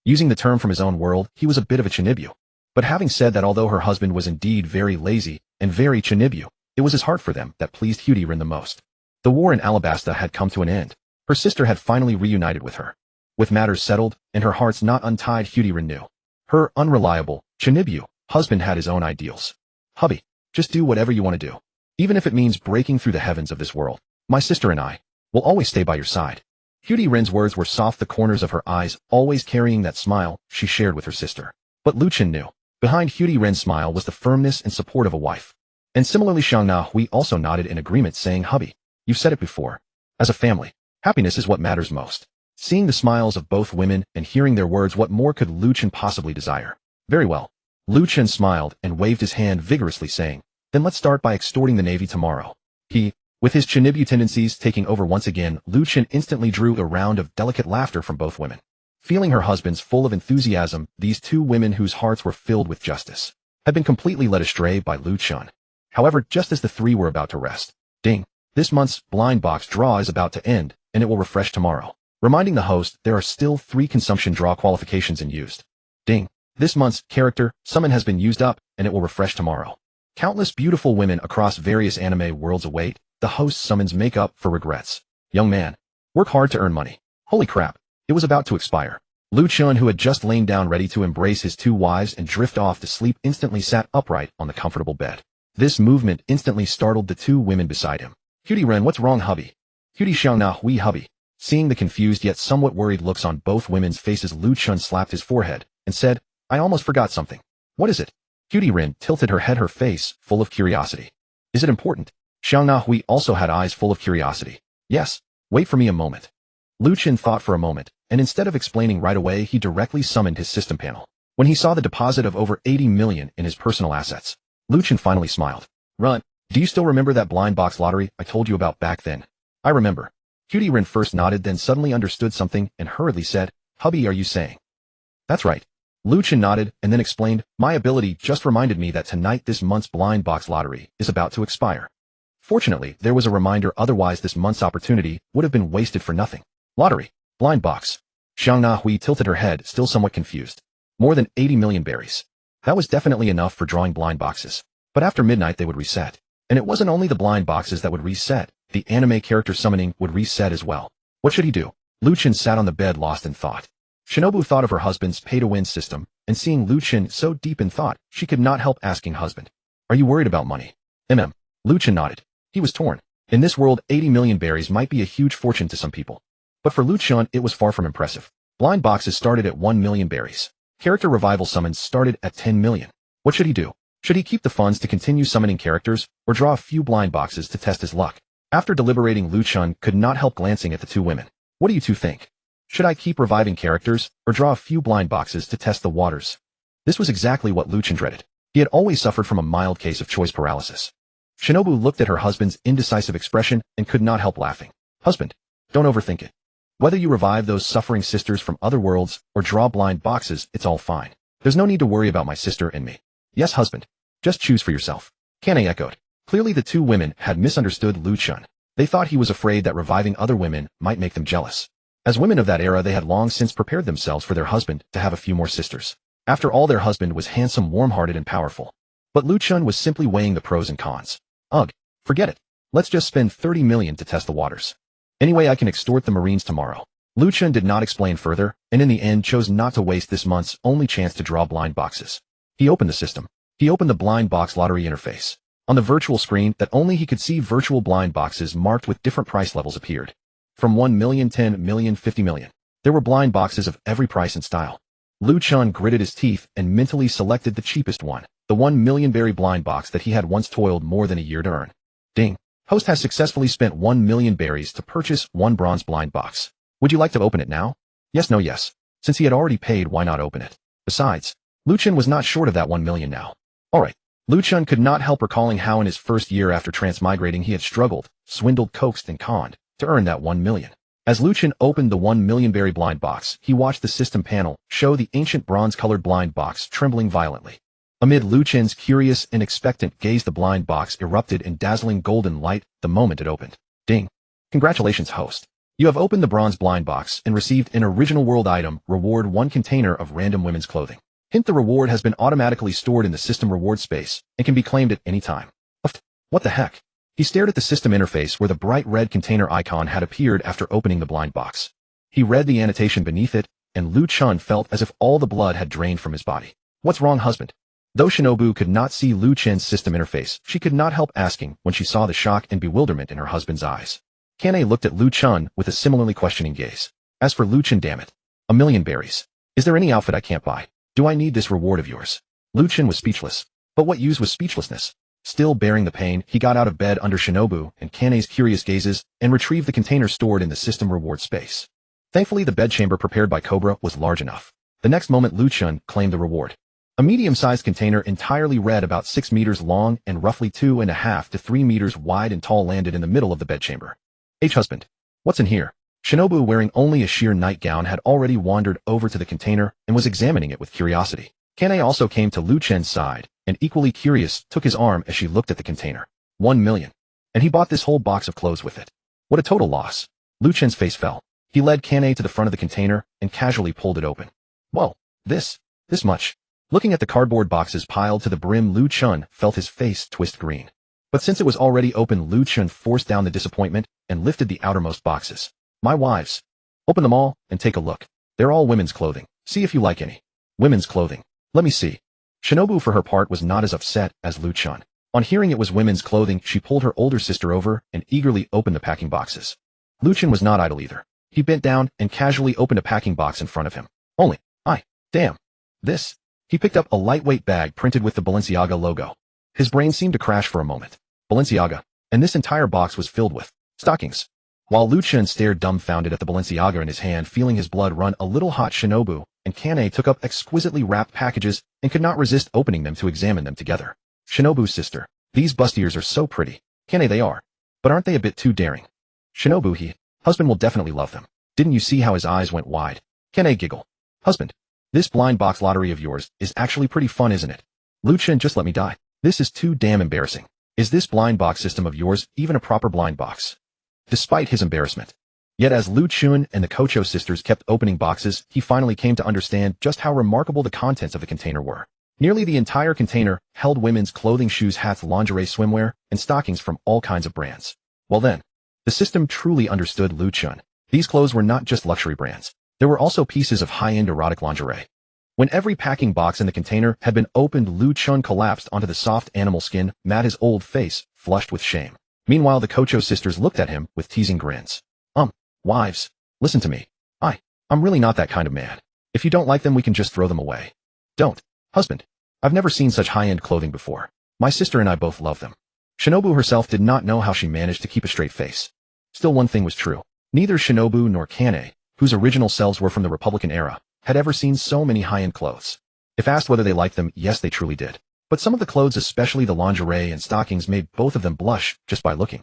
using the term from his own world, he was a bit of a chinibu. But having said that, although her husband was indeed very lazy and very chinibu, it was his heart for them that pleased Rin the most. The war in Alabasta had come to an end. Her sister had finally reunited with her. With matters settled, and her hearts not untied, Rin knew. Her unreliable, chinibu husband had his own ideals. Hubby, just do whatever you want to do. Even if it means breaking through the heavens of this world. My sister and I will always stay by your side. Rin's words were soft, the corners of her eyes always carrying that smile she shared with her sister. But Lu Chen knew. Behind Rin's smile was the firmness and support of a wife. And similarly Xiangna also nodded in agreement, saying, Hubby, you've said it before. As a family, happiness is what matters most. Seeing the smiles of both women and hearing their words, what more could Lu Chen possibly desire? Very well. Lu Chen smiled and waved his hand vigorously saying, then let's start by extorting the navy tomorrow. With his Shinobu tendencies taking over once again, Lu Chen instantly drew a round of delicate laughter from both women. Feeling her husbands full of enthusiasm, these two women whose hearts were filled with justice had been completely led astray by Lu Chen. However, just as the three were about to rest, ding, this month's blind box draw is about to end, and it will refresh tomorrow. Reminding the host, there are still 3 consumption draw qualifications in used. Ding, this month's character summon has been used up, and it will refresh tomorrow. Countless beautiful women across various anime worlds await. The host summons make up for regrets. Young man, work hard to earn money. Holy crap, it was about to expire. Lu Chen, who had just lain down ready to embrace his 2 wives and drift off to sleep, instantly sat upright on the comfortable bed. This movement instantly startled the 2 women beside him. Cutie Ren, what's wrong, hubby? Cutie Xiao Na Hui, hubby. Seeing the confused yet somewhat worried looks on both women's faces, Lu Chen slapped his forehead and said, I almost forgot something. What is it? Cutie Ren tilted her head, her face full of curiosity. Is it important? Xiao Na Hui also had eyes full of curiosity. Yes, wait for me a moment. Lu Chen thought for a moment, and instead of explaining right away, he directly summoned his system panel. When he saw the deposit of over 80 million in his personal assets, Lu Chen finally smiled. Run, do you still remember that blind box lottery I told you about back then? I remember. Cutie Ren first nodded, then suddenly understood something and hurriedly said, hubby, are you saying? That's right. Lu Chen nodded and then explained, my ability just reminded me that tonight this month's blind box lottery is about to expire. Fortunately, there was a reminder, otherwise this month's opportunity would have been wasted for nothing. Lottery. Blind box. Xiao Na Hui tilted her head, still somewhat confused. More than 80 million berries. That was definitely enough for drawing blind boxes. But after midnight they would reset. And it wasn't only the blind boxes that would reset, the anime character summoning would reset as well. What should he do? Lu Chen sat on the bed lost in thought. Shinobu thought of her husband's pay-to-win system, and seeing Lu Chen so deep in thought, she could not help asking husband, are you worried about money? Lu Chen nodded. He was torn. In this world, 80 million berries might be a huge fortune to some people. But for Lu Chen, it was far from impressive. Blind boxes started at 1 million berries. Character revival summons started at 10 million. What should he do? Should he keep the funds to continue summoning characters, or draw a few blind boxes to test his luck? After deliberating, Lu Chen could not help glancing at the 2 women. What do you 2 think? Should I keep reviving characters, or draw a few blind boxes to test the waters? This was exactly what Lu Chen dreaded. He had always suffered from a mild case of choice paralysis. Shinobu looked at her husband's indecisive expression and could not help laughing. Husband, don't overthink it. Whether you revive those suffering sisters from other worlds or draw blind boxes, it's all fine. There's no need to worry about my sister and me. Yes, husband. Just choose for yourself. Kanae echoed. Clearly the 2 women had misunderstood Lu Chen. They thought he was afraid that reviving other women might make them jealous. As women of that era, they had long since prepared themselves for their husband to have a few more sisters. After all, their husband was handsome, warm-hearted, and powerful. But Lu Chen was simply weighing the pros and cons. Ugh, forget it. Let's just spend 30 million to test the waters. Anyway, I can extort the Marines tomorrow. Lu Chen did not explain further, and in the end chose not to waste this month's only chance to draw blind boxes. He opened the system. He opened the blind box lottery interface. On the virtual screen that only he could see, virtual blind boxes marked with different price levels appeared. From 1 million, 10 million, 50 million. There were blind boxes of every price and style. Lu Chen gritted his teeth and mentally selected the cheapest one, the 1 million berry blind box that he had once toiled more than a year to earn. Ding. Host has successfully spent 1 million berries to purchase 1 bronze blind box. Would you like to open it now? Yes, no, yes. Since he had already paid, why not open it? Besides, Lu Chen was not short of that 1 million now. Alright. Lu Chen could not help recalling how in his first year after transmigrating he had struggled, swindled, coaxed, and conned to earn that 1 million. As Lu Chen opened the 1 million berry blind box, he watched the system panel show the ancient bronze-colored blind box trembling violently. Amid Lu Chen's curious and expectant gaze, the blind box erupted in dazzling golden light the moment it opened. Ding. Congratulations, host. You have opened the bronze blind box and received an original world item, reward 1 container of random women's clothing. Hint: the reward has been automatically stored in the system reward space and can be claimed at any time. What the heck? He stared at the system interface where the bright red container icon had appeared after opening the blind box. He read the annotation beneath it, and Lu Chen felt as if all the blood had drained from his body. What's wrong, husband? Though Shinobu could not see Lu Chen's system interface, she could not help asking when she saw the shock and bewilderment in her husband's eyes. Kanae looked at Lu Chen with a similarly questioning gaze. As for Lu Chen, damn it. 1 million berries. Is there any outfit I can't buy? Do I need this reward of yours? Lu Chen was speechless. But what use was speechlessness? Still bearing the pain, he got out of bed under Shinobu and Kanae's curious gazes and retrieved the container stored in the system reward space. Thankfully, the bedchamber prepared by Cobra was large enough. The next moment, Lu Chen claimed the reward. A medium-sized container entirely red, about 6 meters long and roughly 2.5 to 3 meters wide and tall, landed in the middle of the bedchamber. Husband. What's in here? Shinobu, wearing only a sheer nightgown, had already wandered over to the container and was examining it with curiosity. Kanae also came to Lu Chen's side, and equally curious, took his arm as she looked at the container. 1 million. And he bought this whole box of clothes with it. What a total loss. Lu Chen's face fell. He led Kanae to the front of the container and casually pulled it open. Well, this much. Looking at the cardboard boxes piled to the brim, Lu Chen felt his face twist green. But since it was already open, Lu Chen forced down the disappointment and lifted the outermost boxes. My wives. Open them all and take a look. They're all women's clothing. See if you like any. Women's clothing. Let me see. Shinobu, for her part, was not as upset as Lu Chen. On hearing it was women's clothing, she pulled her older sister over and eagerly opened the packing boxes. Lu Chen was not idle either. He bent down and casually opened a packing box in front of him. Damn. This. He picked up a lightweight bag printed with the Balenciaga logo. His brain seemed to crash for a moment. Balenciaga. And this entire box was filled with stockings. While Lu Chen stared dumbfounded at the Balenciaga in his hand, feeling his blood run a little hot, Shinobu and Kanae took up exquisitely wrapped packages and could not resist opening them to examine them together. Shinobu's sister. These bustiers are so pretty. Kanae, they are. But aren't they a bit too daring? Shinobu, husband will definitely love them. Didn't you see how his eyes went wide? Kanae giggle. Husband. This blind box lottery of yours is actually pretty fun, isn't it? Lu Chen, just let me die. This is too damn embarrassing. Is this blind box system of yours even a proper blind box? Despite his embarrassment. Yet as Lu Chen and the Kocho sisters kept opening boxes, he finally came to understand just how remarkable the contents of the container were. Nearly the entire container held women's clothing, shoes, hats, lingerie, swimwear, and stockings from all kinds of brands. Well then, the system truly understood Lu Chen. These clothes were not just luxury brands. There were also pieces of high-end erotic lingerie. When every packing box in the container had been opened, Lu Chen collapsed onto the soft animal skin, his old face flushed with shame. Meanwhile, the Kocho sisters looked at him with teasing grins. Wives, listen to me. I'm really not that kind of man. If you don't like them, we can just throw them away. Don't. Husband. I've never seen such high-end clothing before. My sister and I both love them. Shinobu herself did not know how she managed to keep a straight face. Still, one thing was true. Neither Shinobu nor Kanae, whose original selves were from the Republican era, had ever seen so many high-end clothes. If asked whether they liked them, yes, they truly did. But some of the clothes, especially the lingerie and stockings, made both of them blush just by looking.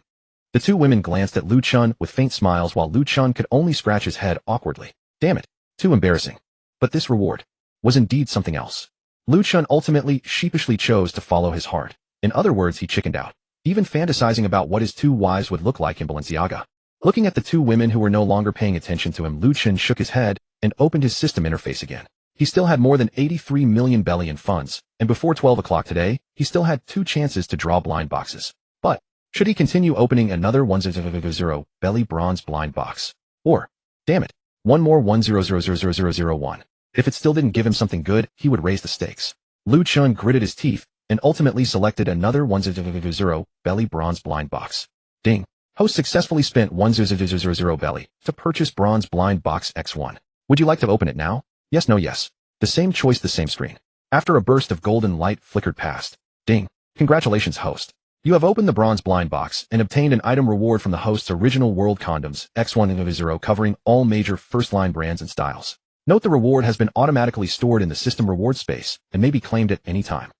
The two women glanced at Lu Chen with faint smiles, while Lu Chen could only scratch his head awkwardly. Damn it. Too embarrassing. But this reward was indeed something else. Lu Chen ultimately sheepishly chose to follow his heart. In other words, he chickened out, even fantasizing about what his two wives would look like in Balenciaga. Looking at the two women who were no longer paying attention to him, Lu Chen shook his head and opened his system interface again. He still had more than 83 million belly in funds, and before 12 o'clock today, he still had 2 chances to draw blind boxes. But should he continue opening another 100 belly bronze blind box? Or, damn it, one more 1000001. If it still didn't give him something good, he would raise the stakes. Lu Chen gritted his teeth and ultimately selected another 100 belly bronze blind box. Ding. Host successfully spent 100 belly to purchase bronze blind box X1. Would you like to open it now? Yes, no, yes. The same choice, the same screen. After a burst of golden light flickered past. Ding. Congratulations, host. You have opened the bronze blind box and obtained an item reward from the host's original world condoms, X1 covering all major first-line brands and styles. Note the reward has been automatically stored in the system reward space and may be claimed at any time.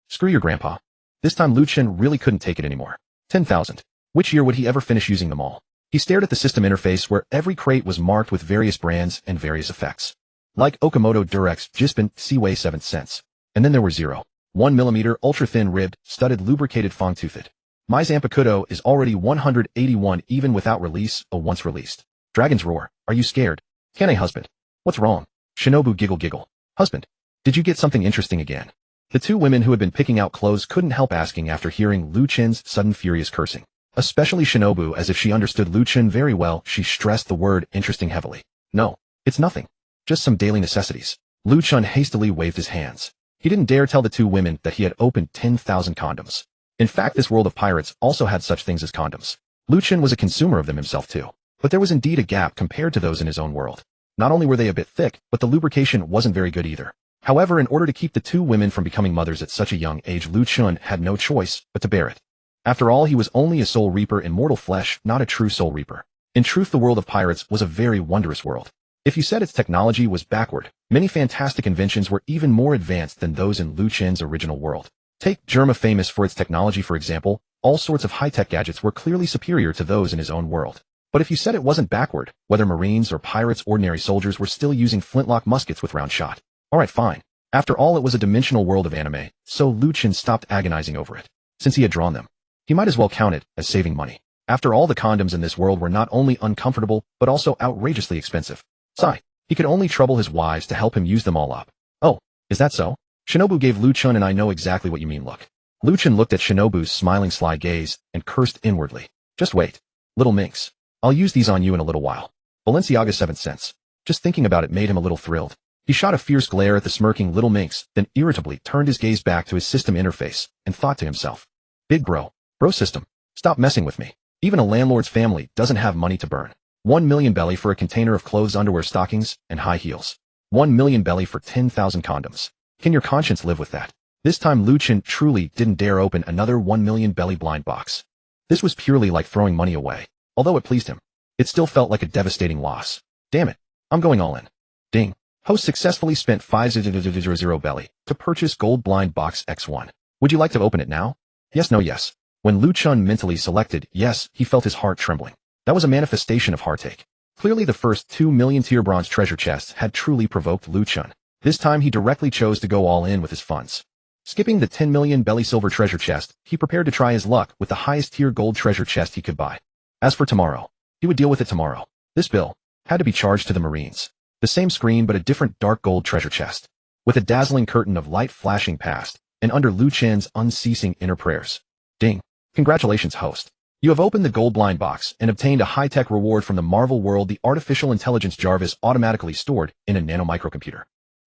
Screw your grandpa. This time Lu Chen really couldn't take it anymore. 10,000. Which year would he ever finish using them all? He stared at the system interface where every crate was marked with various brands and various effects. Like Okamoto Durex, Jispin, Seaway 7 cents. And then there were 0.1mm ultra-thin ribbed, studded lubricated fong-toothed. My Zanpakutō is already 181 even without release, once released. Dragon's Roar, are you scared? Kanae, husband. What's wrong? Shinobu giggle. Husband. Did you get something interesting again? The two women who had been picking out clothes couldn't help asking after hearing Lu Chen's sudden furious cursing. Especially Shinobu, as if she understood Lu Chen very well, she stressed the word interesting heavily. No, it's nothing. Just some daily necessities. Lu Chen hastily waved his hands. He didn't dare tell the two women that he had opened 10,000 condoms. In fact, this world of pirates also had such things as condoms. Lu Chen was a consumer of them himself too. But there was indeed a gap compared to those in his own world. Not only were they a bit thick, but the lubrication wasn't very good either. However, in order to keep the two women from becoming mothers at such a young age, Lu Chen had no choice but to bear it. After all, he was only a soul reaper in mortal flesh, not a true soul reaper. In truth, the world of pirates was a very wondrous world. If you said its technology was backward, many fantastic inventions were even more advanced than those in Lu Chen's original world. Take Germa, famous for its technology, for example. All sorts of high-tech gadgets were clearly superior to those in his own world. But if you said it wasn't backward, whether Marines or pirates, ordinary soldiers were still using flintlock muskets with round shot. Alright, fine. After all, it was a dimensional world of anime, so Lu Chen stopped agonizing over it. Since he had drawn them, he might as well count it as saving money. After all, the condoms in this world were not only uncomfortable, but also outrageously expensive. Sigh. He could only trouble his wives to help him use them all up. Oh, is that so? Shinobu gave Lu Chen and I know exactly what you mean look. Lu Chen looked at Shinobu's smiling sly gaze and cursed inwardly. Just wait. Little minx. I'll use these on you in a little while. Balenciaga 7 cents. Just thinking about it made him a little thrilled. He shot a fierce glare at the smirking little minx, then irritably turned his gaze back to his system interface and thought to himself. Big bro. Bro system. Stop messing with me. Even a landlord's family doesn't have money to burn. 1 million belly for a container of clothes, underwear, stockings, and high heels. 1 million belly for 10,000 condoms. Can your conscience live with that? This time Lu Chen truly didn't dare open another 1 million belly blind box. This was purely like throwing money away. Although it pleased him, it still felt like a devastating loss. Damn it. I'm going all in. Ding. Host successfully spent 5,000 belly to purchase gold blind box X1. Would you like to open it now? Yes, no, yes. When Lu Chen mentally selected yes, he felt his heart trembling. That was a manifestation of heartache. Clearly the first 2 million tier bronze treasure chests had truly provoked Lu Chen. This time he directly chose to go all in with his funds. Skipping the 10 million belly silver treasure chest, he prepared to try his luck with the highest tier gold treasure chest he could buy. As for tomorrow, he would deal with it tomorrow. This bill had to be charged to the Marines. The same screen but a different dark gold treasure chest. With a dazzling curtain of light flashing past, and under Lu Chen's unceasing inner prayers. Ding. Congratulations, host. You have opened the gold blind box and obtained a high-tech reward from the Marvel world, the artificial intelligence Jarvis automatically stored in a nanomicrocomputer.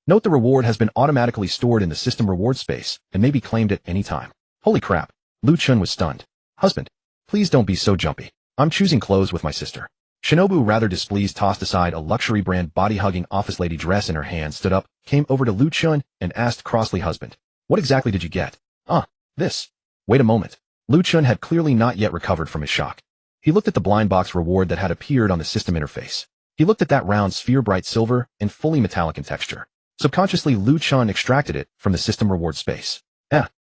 Note the reward has been automatically stored in the system reward space and may be claimed at any time. Holy crap. Lu Chen was stunned. Husband, please don't be so jumpy. I'm choosing clothes with my sister. Shinobu, rather displeased, tossed aside a luxury brand body-hugging office lady dress in her hand, stood up, came over to Lu Chen, and asked crossly, husband, what exactly did you get? This. Wait a moment. Lu Chen had clearly not yet recovered from his shock. He looked at the blind box reward that had appeared on the system interface. He looked at that round sphere, bright silver and fully metallic in texture. Subconsciously, Lu Chen extracted it from the system reward space.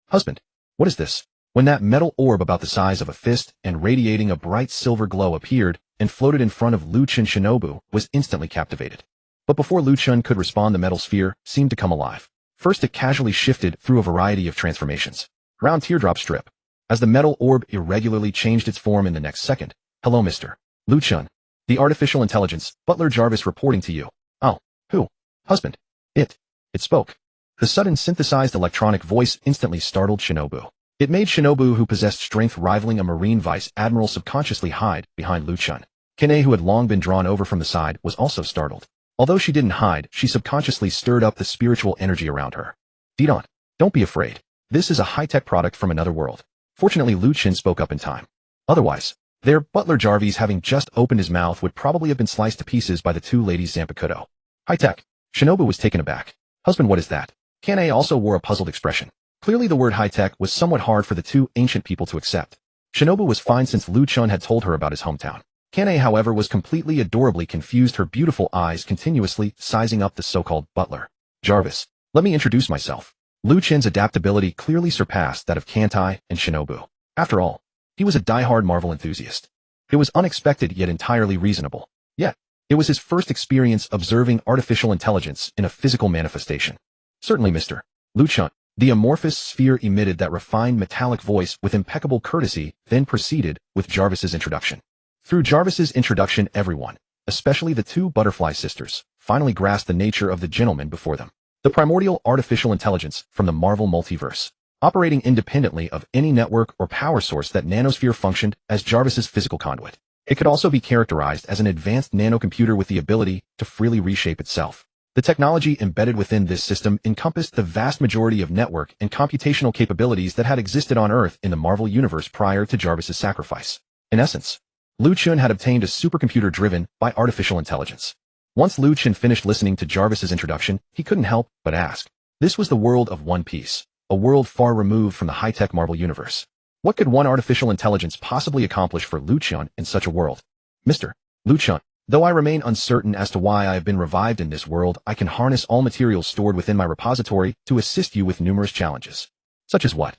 Husband, what is this? When that metal orb about the size of a fist and radiating a bright silver glow appeared and floated in front of Lu Chen, Shinobu was instantly captivated. But before Lu Chen could respond, the metal sphere seemed to come alive. First, it casually shifted through a variety of transformations. Round teardrop strip. As the metal orb irregularly changed its form in the next second. Hello, Mr. Lu Chen. The artificial intelligence, Butler Jarvis reporting to you. Oh, who? Husband. It spoke. The sudden synthesized electronic voice instantly startled Shinobu. It made Shinobu, who possessed strength rivaling a Marine vice admiral, subconsciously hide behind Lu Chen. Kanae, who had long been drawn over from the side, was also startled. Although she didn't hide, she subconsciously stirred up the spiritual energy around her. Didon, don't be afraid. This is a high-tech product from another world. Fortunately, Lu Chen spoke up in time. Otherwise, their Butler Jarvis, having just opened his mouth, would probably have been sliced to pieces by the two ladies Zanpakutō. High-tech. Shinobu was taken aback. Husband, what is that? Kanae also wore a puzzled expression. Clearly the word high-tech was somewhat hard for the two ancient people to accept. Shinobu was fine since Lu Chen had told her about his hometown. Kanae, however, was completely adorably confused, her beautiful eyes continuously sizing up the so-called Butler Jarvis. Let me introduce myself. Lu Chen's adaptability clearly surpassed that of Kanae and Shinobu. After all, he was a die-hard Marvel enthusiast. It was unexpected yet entirely reasonable. Yet, it was his first experience observing artificial intelligence in a physical manifestation. Certainly, Mr. Lu Chen. The amorphous sphere emitted that refined metallic voice with impeccable courtesy, then proceeded with Jarvis's introduction. Through Jarvis's introduction, everyone, especially the two butterfly sisters, finally grasped the nature of the gentleman before them. The primordial artificial intelligence from the Marvel multiverse, operating independently of any network or power source, that nanosphere functioned as Jarvis's physical conduit. It could also be characterized as an advanced nanocomputer with the ability to freely reshape itself. The technology embedded within this system encompassed the vast majority of network and computational capabilities that had existed on Earth in the Marvel universe prior to Jarvis's sacrifice. In essence, Lu Chen had obtained a supercomputer driven by artificial intelligence. Once Lu Chen finished listening to Jarvis's introduction, he couldn't help but ask. This was the world of One Piece, a world far removed from the high-tech Marvel universe. What could one artificial intelligence possibly accomplish for Lu Chen in such a world? Mr. Lu Chen. Though I remain uncertain as to why I have been revived in this world, I can harness all materials stored within my repository to assist you with numerous challenges. Such as what?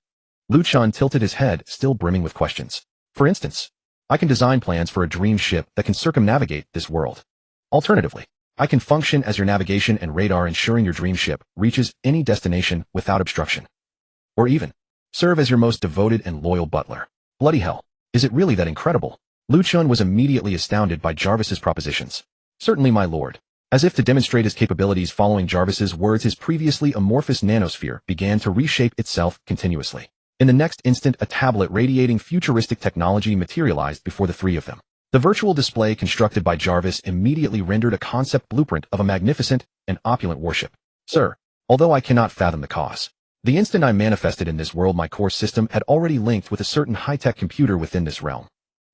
Lu Chen tilted his head, still brimming with questions. For instance, I can design plans for a dream ship that can circumnavigate this world. Alternatively, I can function as your navigation and radar, ensuring your dream ship reaches any destination without obstruction. Or even, serve as your most devoted and loyal butler. Bloody hell, is it really that incredible? Lu Chen was immediately astounded by Jarvis's propositions. Certainly, my lord. As if to demonstrate his capabilities following Jarvis's words, his previously amorphous nanosphere began to reshape itself continuously. In the next instant, a tablet radiating futuristic technology materialized before the three of them. The virtual display constructed by Jarvis immediately rendered a concept blueprint of a magnificent and opulent warship. Sir, although I cannot fathom the cause, the instant I manifested in this world, my core system had already linked with a certain high-tech computer within this realm.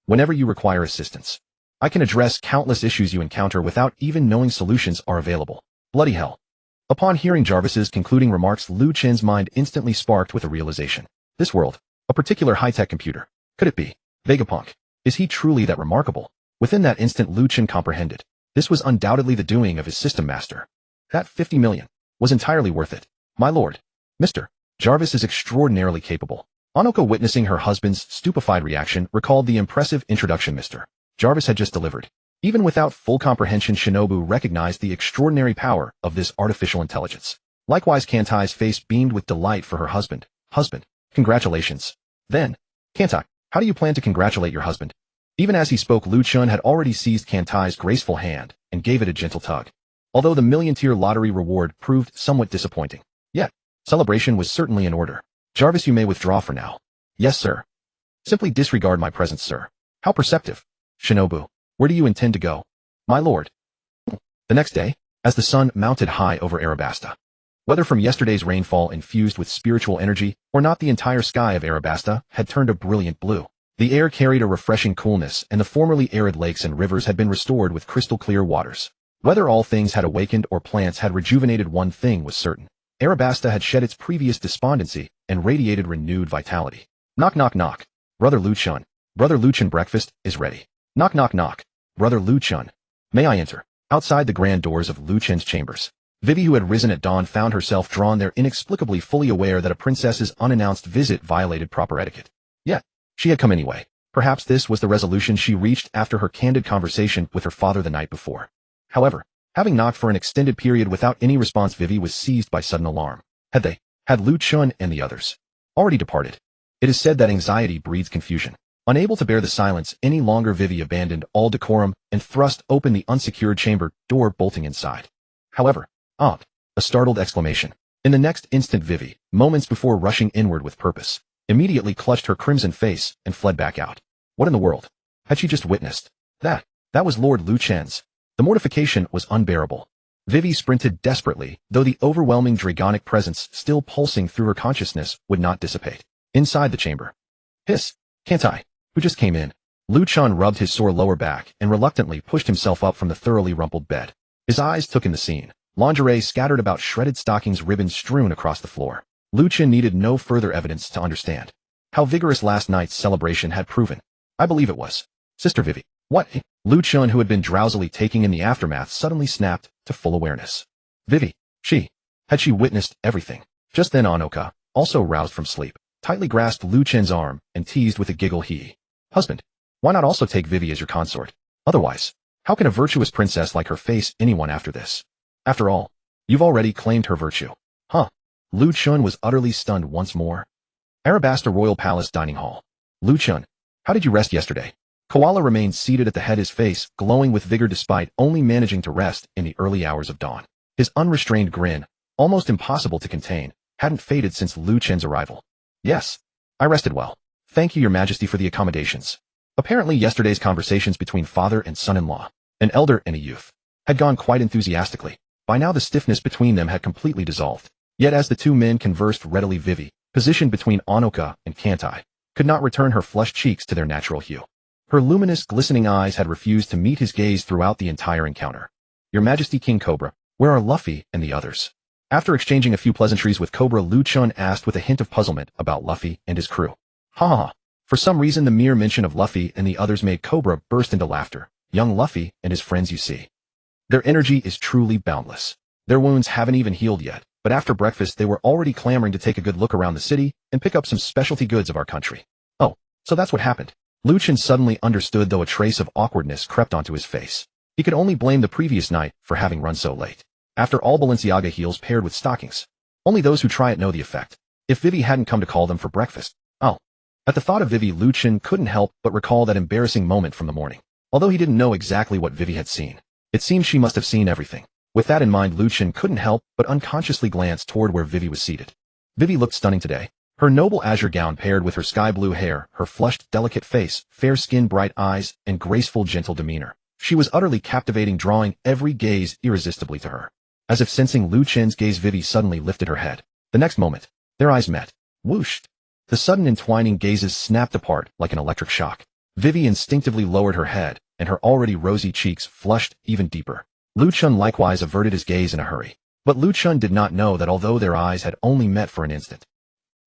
Whenever you require assistance, I can address countless issues you encounter without even knowing solutions are available. Bloody hell. Upon hearing Jarvis's concluding remarks, Lu Chen's mind instantly sparked with a realization. This world, a particular high-tech computer. Could it be Vegapunk? Is he truly that remarkable? Within that instant, Lu Chen comprehended. This was undoubtedly the doing of his system master. That 50 million was entirely worth it. My lord, Mr. Jarvis is extraordinarily capable. Onoka, witnessing her husband's stupefied reaction, recalled the impressive introduction Mr. Jarvis had just delivered. Even without full comprehension, Shinobu recognized the extraordinary power of this artificial intelligence. Likewise, Kantai's face beamed with delight for her husband. Husband, congratulations. Then, Kantai, how do you plan to congratulate your husband? Even as he spoke, Lu Chen had already seized Kantai's graceful hand and gave it a gentle tug. Although the million-tier lottery reward proved somewhat disappointing, yet, celebration was certainly in order. Jarvis, you may withdraw for now. Yes, sir. Simply disregard my presence, sir. How perceptive. Shinobu, where do you intend to go? My lord. The next day, as the sun mounted high over Arabasta, whether from yesterday's rainfall infused with spiritual energy or not, the entire sky of Arabasta had turned a brilliant blue. The air carried a refreshing coolness, and the formerly arid lakes and rivers had been restored with crystal-clear waters. Whether all things had awakened or plants had rejuvenated, one thing was certain. Arabasta had shed its previous despondency and radiated renewed vitality. Knock, knock, knock. Brother Lu Chen. Brother Lu Chen, breakfast is ready. Knock, knock, knock. Brother Lu Chen. May I enter? Outside the grand doors of Lu Chen's chambers, Vivi, who had risen at dawn, found herself drawn there, inexplicably fully aware that a princess's unannounced visit violated proper etiquette. Yet, she had come anyway. Perhaps this was the resolution she reached after her candid conversation with her father the night before. However, having knocked for an extended period without any response, Vivi was seized by sudden alarm. Had Lu Chen and the others already departed? It is said that anxiety breeds confusion. Unable to bear the silence any longer, Vivi abandoned all decorum and thrust open the unsecured chamber door, bolting inside. However, a startled exclamation. In the next instant, Vivi, moments before rushing inward with purpose, immediately clutched her crimson face and fled back out. What in the world had she just witnessed? That was Lord Lu Chen's. The mortification was unbearable. Vivi sprinted desperately, though the overwhelming dragonic presence still pulsing through her consciousness would not dissipate. Inside the chamber. Hiss! Kantai, who just came in. Lu Chen rubbed his sore lower back and reluctantly pushed himself up from the thoroughly rumpled bed. His eyes took in the scene. Lingerie scattered about, shredded stockings, ribbons strewn across the floor. Lu Chen needed no further evidence to understand how vigorous last night's celebration had proven. I believe it was. Sister Vivi. What? Lu Chen, who had been drowsily taking in the aftermath, suddenly snapped to full awareness. Vivi. Had she witnessed everything? Just then Onoka, also roused from sleep, tightly grasped Lu Chen's arm and teased with a giggle. Husband, why not also take Vivi as your consort? Otherwise, how can a virtuous princess like her face anyone after this? After all, you've already claimed her virtue. Huh? Lu Chen was utterly stunned once more. Arabasta Royal Palace Dining Hall. Lu Chen, how did you rest yesterday? Koala remained seated at the head, his face glowing with vigor despite only managing to rest in the early hours of dawn. His unrestrained grin, almost impossible to contain, hadn't faded since Lu Chen's arrival. Yes, I rested well. Thank you, Your Majesty, for the accommodations. Apparently yesterday's conversations between father and son-in-law, an elder and a youth, had gone quite enthusiastically. By now the stiffness between them had completely dissolved. Yet as the two men conversed readily, Vivi, positioned between Onoka and Kantai, could not return her flushed cheeks to their natural hue. Her luminous, glistening eyes had refused to meet his gaze throughout the entire encounter. Your Majesty, King Cobra, where are Luffy and the others? After exchanging a few pleasantries with Cobra, Lu Chen asked with a hint of puzzlement about Luffy and his crew. Ha ha ha. For some reason, the mere mention of Luffy and the others made Cobra burst into laughter. young Luffy, and his friends you see. Their energy is truly boundless. Their wounds haven't even healed yet, but after breakfast they were already clamoring to take a good look around the city and pick up some specialty goods of our country. Oh, so that's what happened. Lu Chen suddenly understood, though a trace of awkwardness crept onto his face. He could only blame the previous night for having run so late. After all, Balenciaga heels paired with stockings. Only those who try it know the effect. If Vivi hadn't come to call them for breakfast. Oh. At the thought of Vivi, Lu Chen couldn't help but recall that embarrassing moment from the morning. Although he didn't know exactly what Vivi had seen, it seemed she must have seen everything. With that in mind, Lu Chen couldn't help but unconsciously glance toward where Vivi was seated. Vivi looked stunning today. Her noble azure gown paired with her sky blue hair, her flushed, delicate face, fair skin, bright eyes, and graceful, gentle demeanor. She was utterly captivating, drawing every gaze irresistibly to her. As if sensing Lu Chen's gaze, Vivi suddenly lifted her head. The next moment, their eyes met. Whooshed. The sudden entwining gazes snapped apart like an electric shock. Vivi instinctively lowered her head, and her already rosy cheeks flushed even deeper. Lu Chen likewise averted his gaze in a hurry. But Lu Chen did not know that although their eyes had only met for an instant,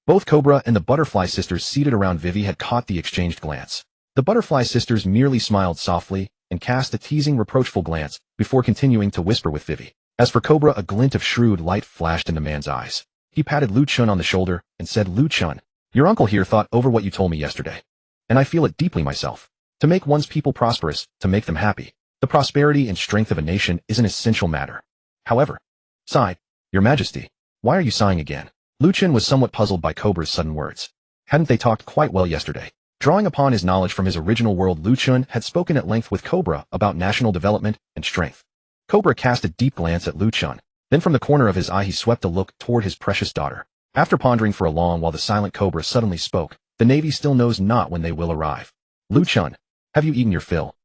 both Cobra and the Butterfly Sisters seated around Vivi had caught the exchanged glance. The Butterfly Sisters merely smiled softly and cast a teasing, reproachful glance before continuing to whisper with Vivi. As for Cobra, a glint of shrewd light flashed in the man's eyes. He patted Lu Chen on the shoulder and said, "Lu Chen, your uncle here thought over what you told me yesterday. And I feel it deeply myself. To make one's people prosperous, to make them happy, the prosperity and strength of a nation is an essential matter. However," sighed, "Your Majesty, why are you sighing again?" Lu Chen was somewhat puzzled by Cobra's sudden words. Hadn't they talked quite well yesterday? Drawing upon his knowledge from his original world, Lu Chen had spoken at length with Cobra about national development and strength. Cobra cast a deep glance at Lu Chen. Then from the corner of his eye he swept a look toward his precious daughter. After pondering for a long while, the silent Cobra suddenly spoke. "The Navy still knows not when they will arrive. Lu Chen, have you eaten your fill?"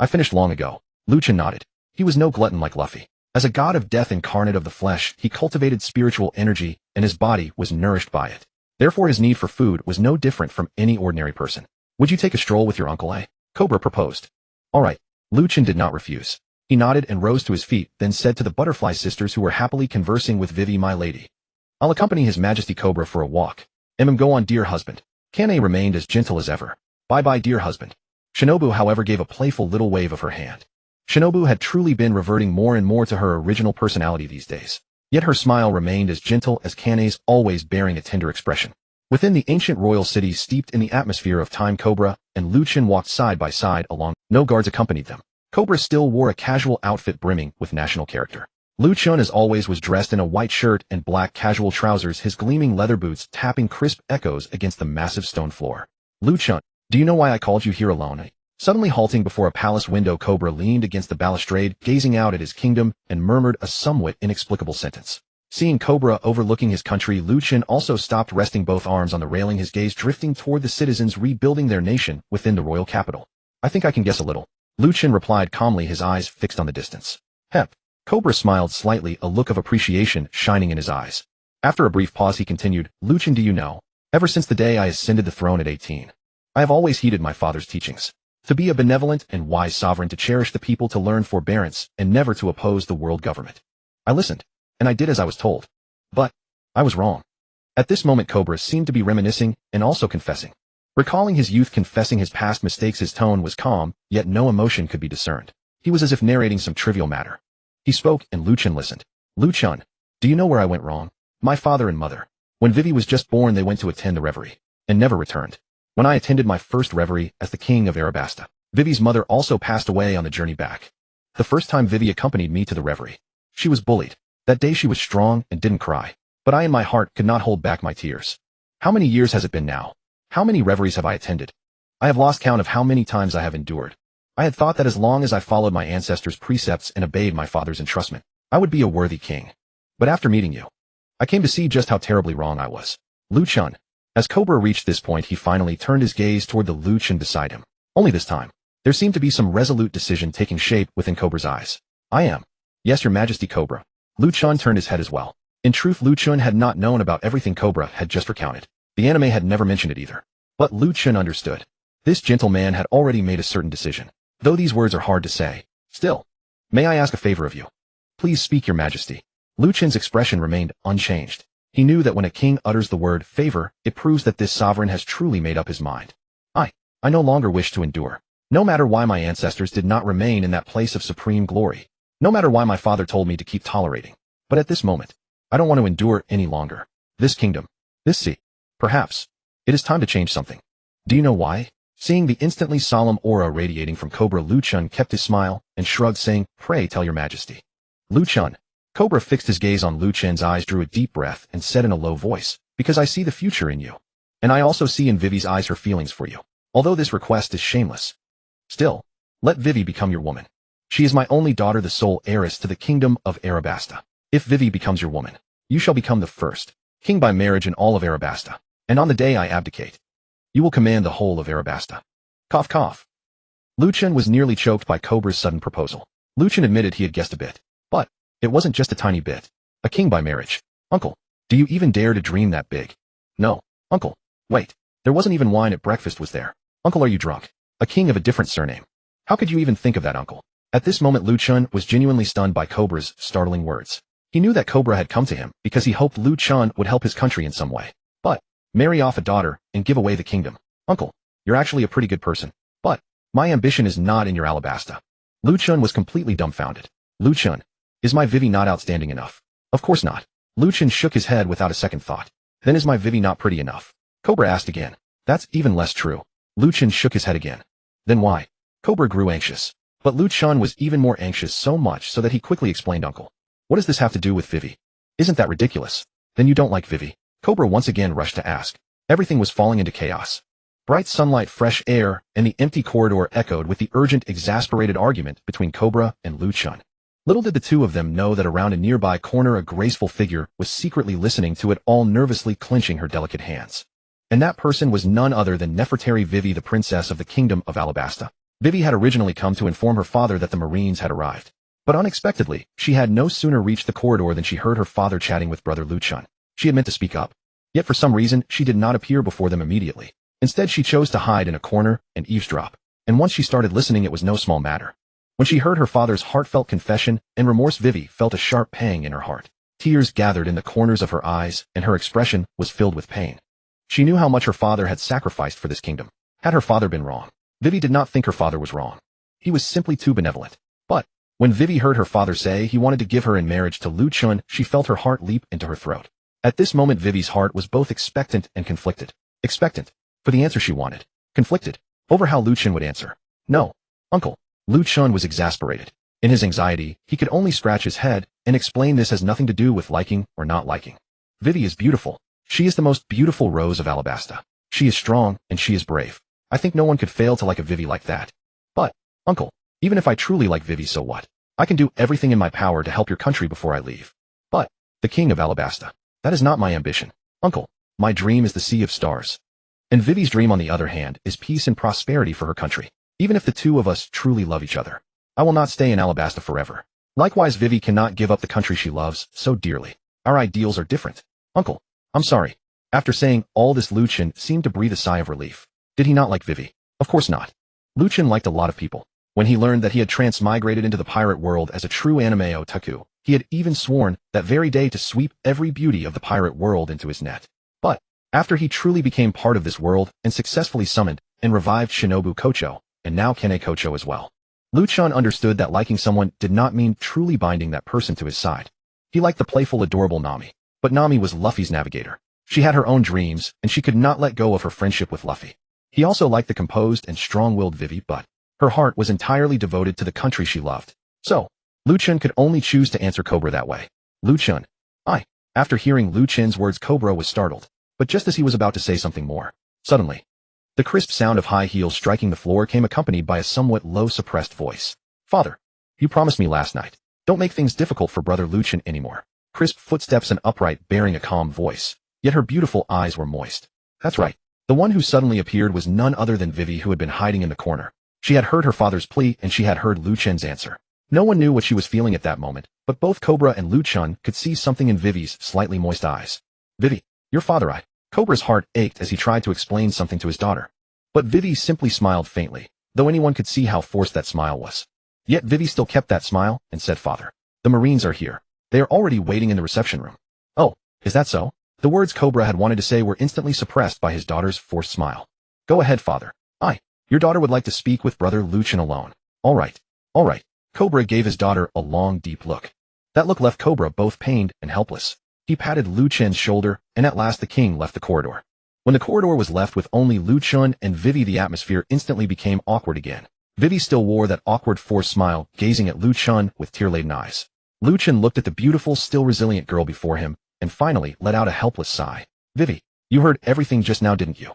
I finished long ago." Lu Chen nodded. He was no glutton like Luffy. As a god of death incarnate of the flesh, he cultivated spiritual energy, and his body was nourished by it. Therefore his need for food was no different from any ordinary person. "Would you take a stroll with your uncle, eh?" Cobra proposed. "All right." Lu Chen did not refuse. He nodded and rose to his feet, then said to the Butterfly Sisters who were happily conversing with Vivi, "My lady, I'll accompany His Majesty Cobra for a walk." Go on, dear husband." Kanae remained as gentle as ever. "Bye-bye, dear husband." Shinobu, however, gave a playful little wave of her hand. Shinobu had truly been reverting more and more to her original personality these days. Yet her smile remained as gentle as Kanae's, always bearing a tender expression. Within the ancient royal city steeped in the atmosphere of time, Cobra and Lu Chen walked side by side along. No guards accompanied them. Cobra still wore a casual outfit brimming with national character. Lu Chen, as always, was dressed in a white shirt and black casual trousers, his gleaming leather boots tapping crisp echoes against the massive stone floor. "Lu Chen, do you know why I called you here alone?" Suddenly halting before a palace window, Cobra leaned against the balustrade, gazing out at his kingdom, and murmured a somewhat inexplicable sentence. Seeing Cobra overlooking his country, Lu Chen also stopped, resting both arms on the railing, his gaze drifting toward the citizens rebuilding their nation within the royal capital. "I think I can guess a little," Lu Chen replied calmly, his eyes fixed on the distance. "Hep." Cobra smiled slightly, a look of appreciation shining in his eyes. After a brief pause he continued, "Lu Chen, do you know, ever since the day I ascended the throne at 18, I have always heeded my father's teachings. To be a benevolent and wise sovereign, to cherish the people, to learn forbearance, and never to oppose the world government. I listened, and I did as I was told. But I was wrong." At this moment Cobra seemed to be reminiscing and also confessing. Recalling his youth, confessing his past mistakes, his tone was calm, yet no emotion could be discerned. He was as if narrating some trivial matter. He spoke, and Lu Chen listened. "Lu Chen, do you know where I went wrong? My father and mother. When Vivi was just born, they went to attend the reverie, and never returned. When I attended my first reverie as the king of Arabasta, Vivi's mother also passed away on the journey back. The first time Vivi accompanied me to the reverie, she was bullied. That day she was strong and didn't cry, but I in my heart could not hold back my tears. How many years has it been now? How many reveries have I attended? I have lost count of how many times I have endured. I had thought that as long as I followed my ancestors' precepts and obeyed my father's entrustment, I would be a worthy king. But after meeting you, I came to see just how terribly wrong I was." Lu Chen. As Cobra reached this point, he finally turned his gaze toward the Lu Chen beside him. Only this time, there seemed to be some resolute decision taking shape within Cobra's eyes. "I am. Yes, Your Majesty, Cobra." Lu Chen turned his head as well. In truth, Lu Chen had not known about everything Cobra had just recounted. The anime had never mentioned it either. But Lu Chen understood. This gentleman had already made a certain decision. Though these words are hard to say, still, "May I ask a favor of you?" "Please speak, Your Majesty." Lu Chen's expression remained unchanged. He knew that when a king utters the word favor, it proves that this sovereign has truly made up his mind. I no longer wish to endure." No matter why my ancestors did not remain in that place of supreme glory. No matter why my father told me to keep tolerating. But at this moment, I don't want to endure any longer. This kingdom. This sea. Perhaps. It is time to change something. Do you know why? Seeing the instantly solemn aura radiating from Cobra, Lu Chen kept his smile and shrugged, saying, "Pray tell your majesty." Lu Chen. Cobra fixed his gaze on Lu Chen's eyes, drew a deep breath, and said in a low voice, "Because I see the future in you. And I also see in Vivi's eyes her feelings for you. Although this request is shameless. Still, let Vivi become your woman. She is my only daughter, the sole heiress to the kingdom of Arabasta. If Vivi becomes your woman, you shall become the first king by marriage in all of Arabasta. And on the day I abdicate, you will command the whole of Arabasta." Cough cough. Lu Chen was nearly choked by Cobra's sudden proposal. Lu Chen admitted he had guessed a bit. But it wasn't just a tiny bit. A king by marriage. Uncle, do you even dare to dream that big? No, uncle. Wait, there wasn't even wine at breakfast, was there? Uncle, are you drunk? A king of a different surname. How could you even think of that, uncle? At this moment, Lu Chen was genuinely stunned by Cobra's startling words. He knew that Cobra had come to him because he hoped Lu Chen would help his country in some way. But marry off a daughter and give away the kingdom. Uncle, you're actually a pretty good person. But my ambition is not in your Alabasta. Lu Chen was completely dumbfounded. Lu Chen, is my Vivi not outstanding enough? Of course not. Lu Chen shook his head without a second thought. Then is my Vivi not pretty enough? Cobra asked again. That's even less true. Lu Chen shook his head again. Then why? Cobra grew anxious. But Lu Chen was even more anxious, so much so that he quickly explained, "Uncle, what does this have to do with Vivi? Isn't that ridiculous? Then you don't like Vivi?" Cobra once again rushed to ask. Everything was falling into chaos. Bright sunlight, fresh air, and the empty corridor echoed with the urgent, exasperated argument between Cobra and Lu Chen. Little did the two of them know that around a nearby corner a graceful figure was secretly listening to it all, nervously clenching her delicate hands. And that person was none other than Nefertari Vivi, the princess of the kingdom of Alabasta. Vivi had originally come to inform her father that the Marines had arrived. But unexpectedly, she had no sooner reached the corridor than she heard her father chatting with brother Lu Chen. She had meant to speak up. Yet for some reason, she did not appear before them immediately. Instead, she chose to hide in a corner and eavesdrop. And once she started listening, it was no small matter. When she heard her father's heartfelt confession and remorse, Vivi felt a sharp pang in her heart. Tears gathered in the corners of her eyes, and her expression was filled with pain. She knew how much her father had sacrificed for this kingdom. Had her father been wrong? Vivi did not think her father was wrong. He was simply too benevolent. But when Vivi heard her father say he wanted to give her in marriage to Lu Chen, she felt her heart leap into her throat. At this moment, Vivi's heart was both expectant and conflicted. Expectant for the answer she wanted. Conflicted over how Lu Chen would answer. No, uncle. Lu Chen was exasperated. In his anxiety, he could only scratch his head and explain this has nothing to do with liking or not liking. Vivi is beautiful. She is the most beautiful rose of Alabasta. She is strong and she is brave. I think no one could fail to like a Vivi like that. But, uncle, even if I truly like Vivi, so what? I can do everything in my power to help your country before I leave. But, the king of Alabasta. That is not my ambition. Uncle, my dream is the sea of stars. And Vivi's dream, on the other hand, is peace and prosperity for her country. Even if the two of us truly love each other, I will not stay in Alabasta forever. Likewise, Vivi cannot give up the country she loves so dearly. Our ideals are different. Uncle, I'm sorry. After saying all this, Lu Chen seemed to breathe a sigh of relief. Did he not like Vivi? Of course not. Lu Chen liked a lot of people. When he learned that he had transmigrated into the pirate world as a true anime otaku, he had even sworn that very day to sweep every beauty of the pirate world into his net. But after he truly became part of this world and successfully summoned and revived Shinobu Kocho, and now Kanae Kocho as well, Lu Chen understood that liking someone did not mean truly binding that person to his side. He liked the playful, adorable Nami. But Nami was Luffy's navigator. She had her own dreams, and she could not let go of her friendship with Luffy. He also liked the composed and strong-willed Vivi, but her heart was entirely devoted to the country she loved. So, Lu Chen could only choose to answer Cobra that way. Lu Chen. After hearing Lu Chen's words, Cobra was startled. But just as he was about to say something more, suddenly, the crisp sound of high heels striking the floor came accompanied by a somewhat low, suppressed voice. Father, you promised me last night. Don't make things difficult for brother Lu Chen anymore. Crisp footsteps and upright, bearing a calm voice. Yet her beautiful eyes were moist. That's right. The one who suddenly appeared was none other than Vivi, who had been hiding in the corner. She had heard her father's plea, and she had heard Lu Chen's answer. No one knew what she was feeling at that moment, but both Cobra and Lu Chen could see something in Vivi's slightly moist eyes. Vivi, your father. Cobra's heart ached as he tried to explain something to his daughter. But Vivi simply smiled faintly, though anyone could see how forced that smile was. Yet Vivi still kept that smile and said, Father, the Marines are here. They are already waiting in the reception room. Oh, is that so? The words Cobra had wanted to say were instantly suppressed by his daughter's forced smile. Go ahead, father. Your daughter would like to speak with brother Lu Chen alone. All right. All right. Cobra gave his daughter a long, deep look. That look left Cobra both pained and helpless. He patted Lu Chen's shoulder, and at last the king left the corridor. When the corridor was left with only Lu Chen and Vivi, the atmosphere instantly became awkward again. Vivi still wore that awkward forced smile, gazing at Lu Chen with tear-laden eyes. Lu Chen looked at the beautiful, still resilient girl before him, and finally let out a helpless sigh. Vivi, you heard everything just now, didn't you?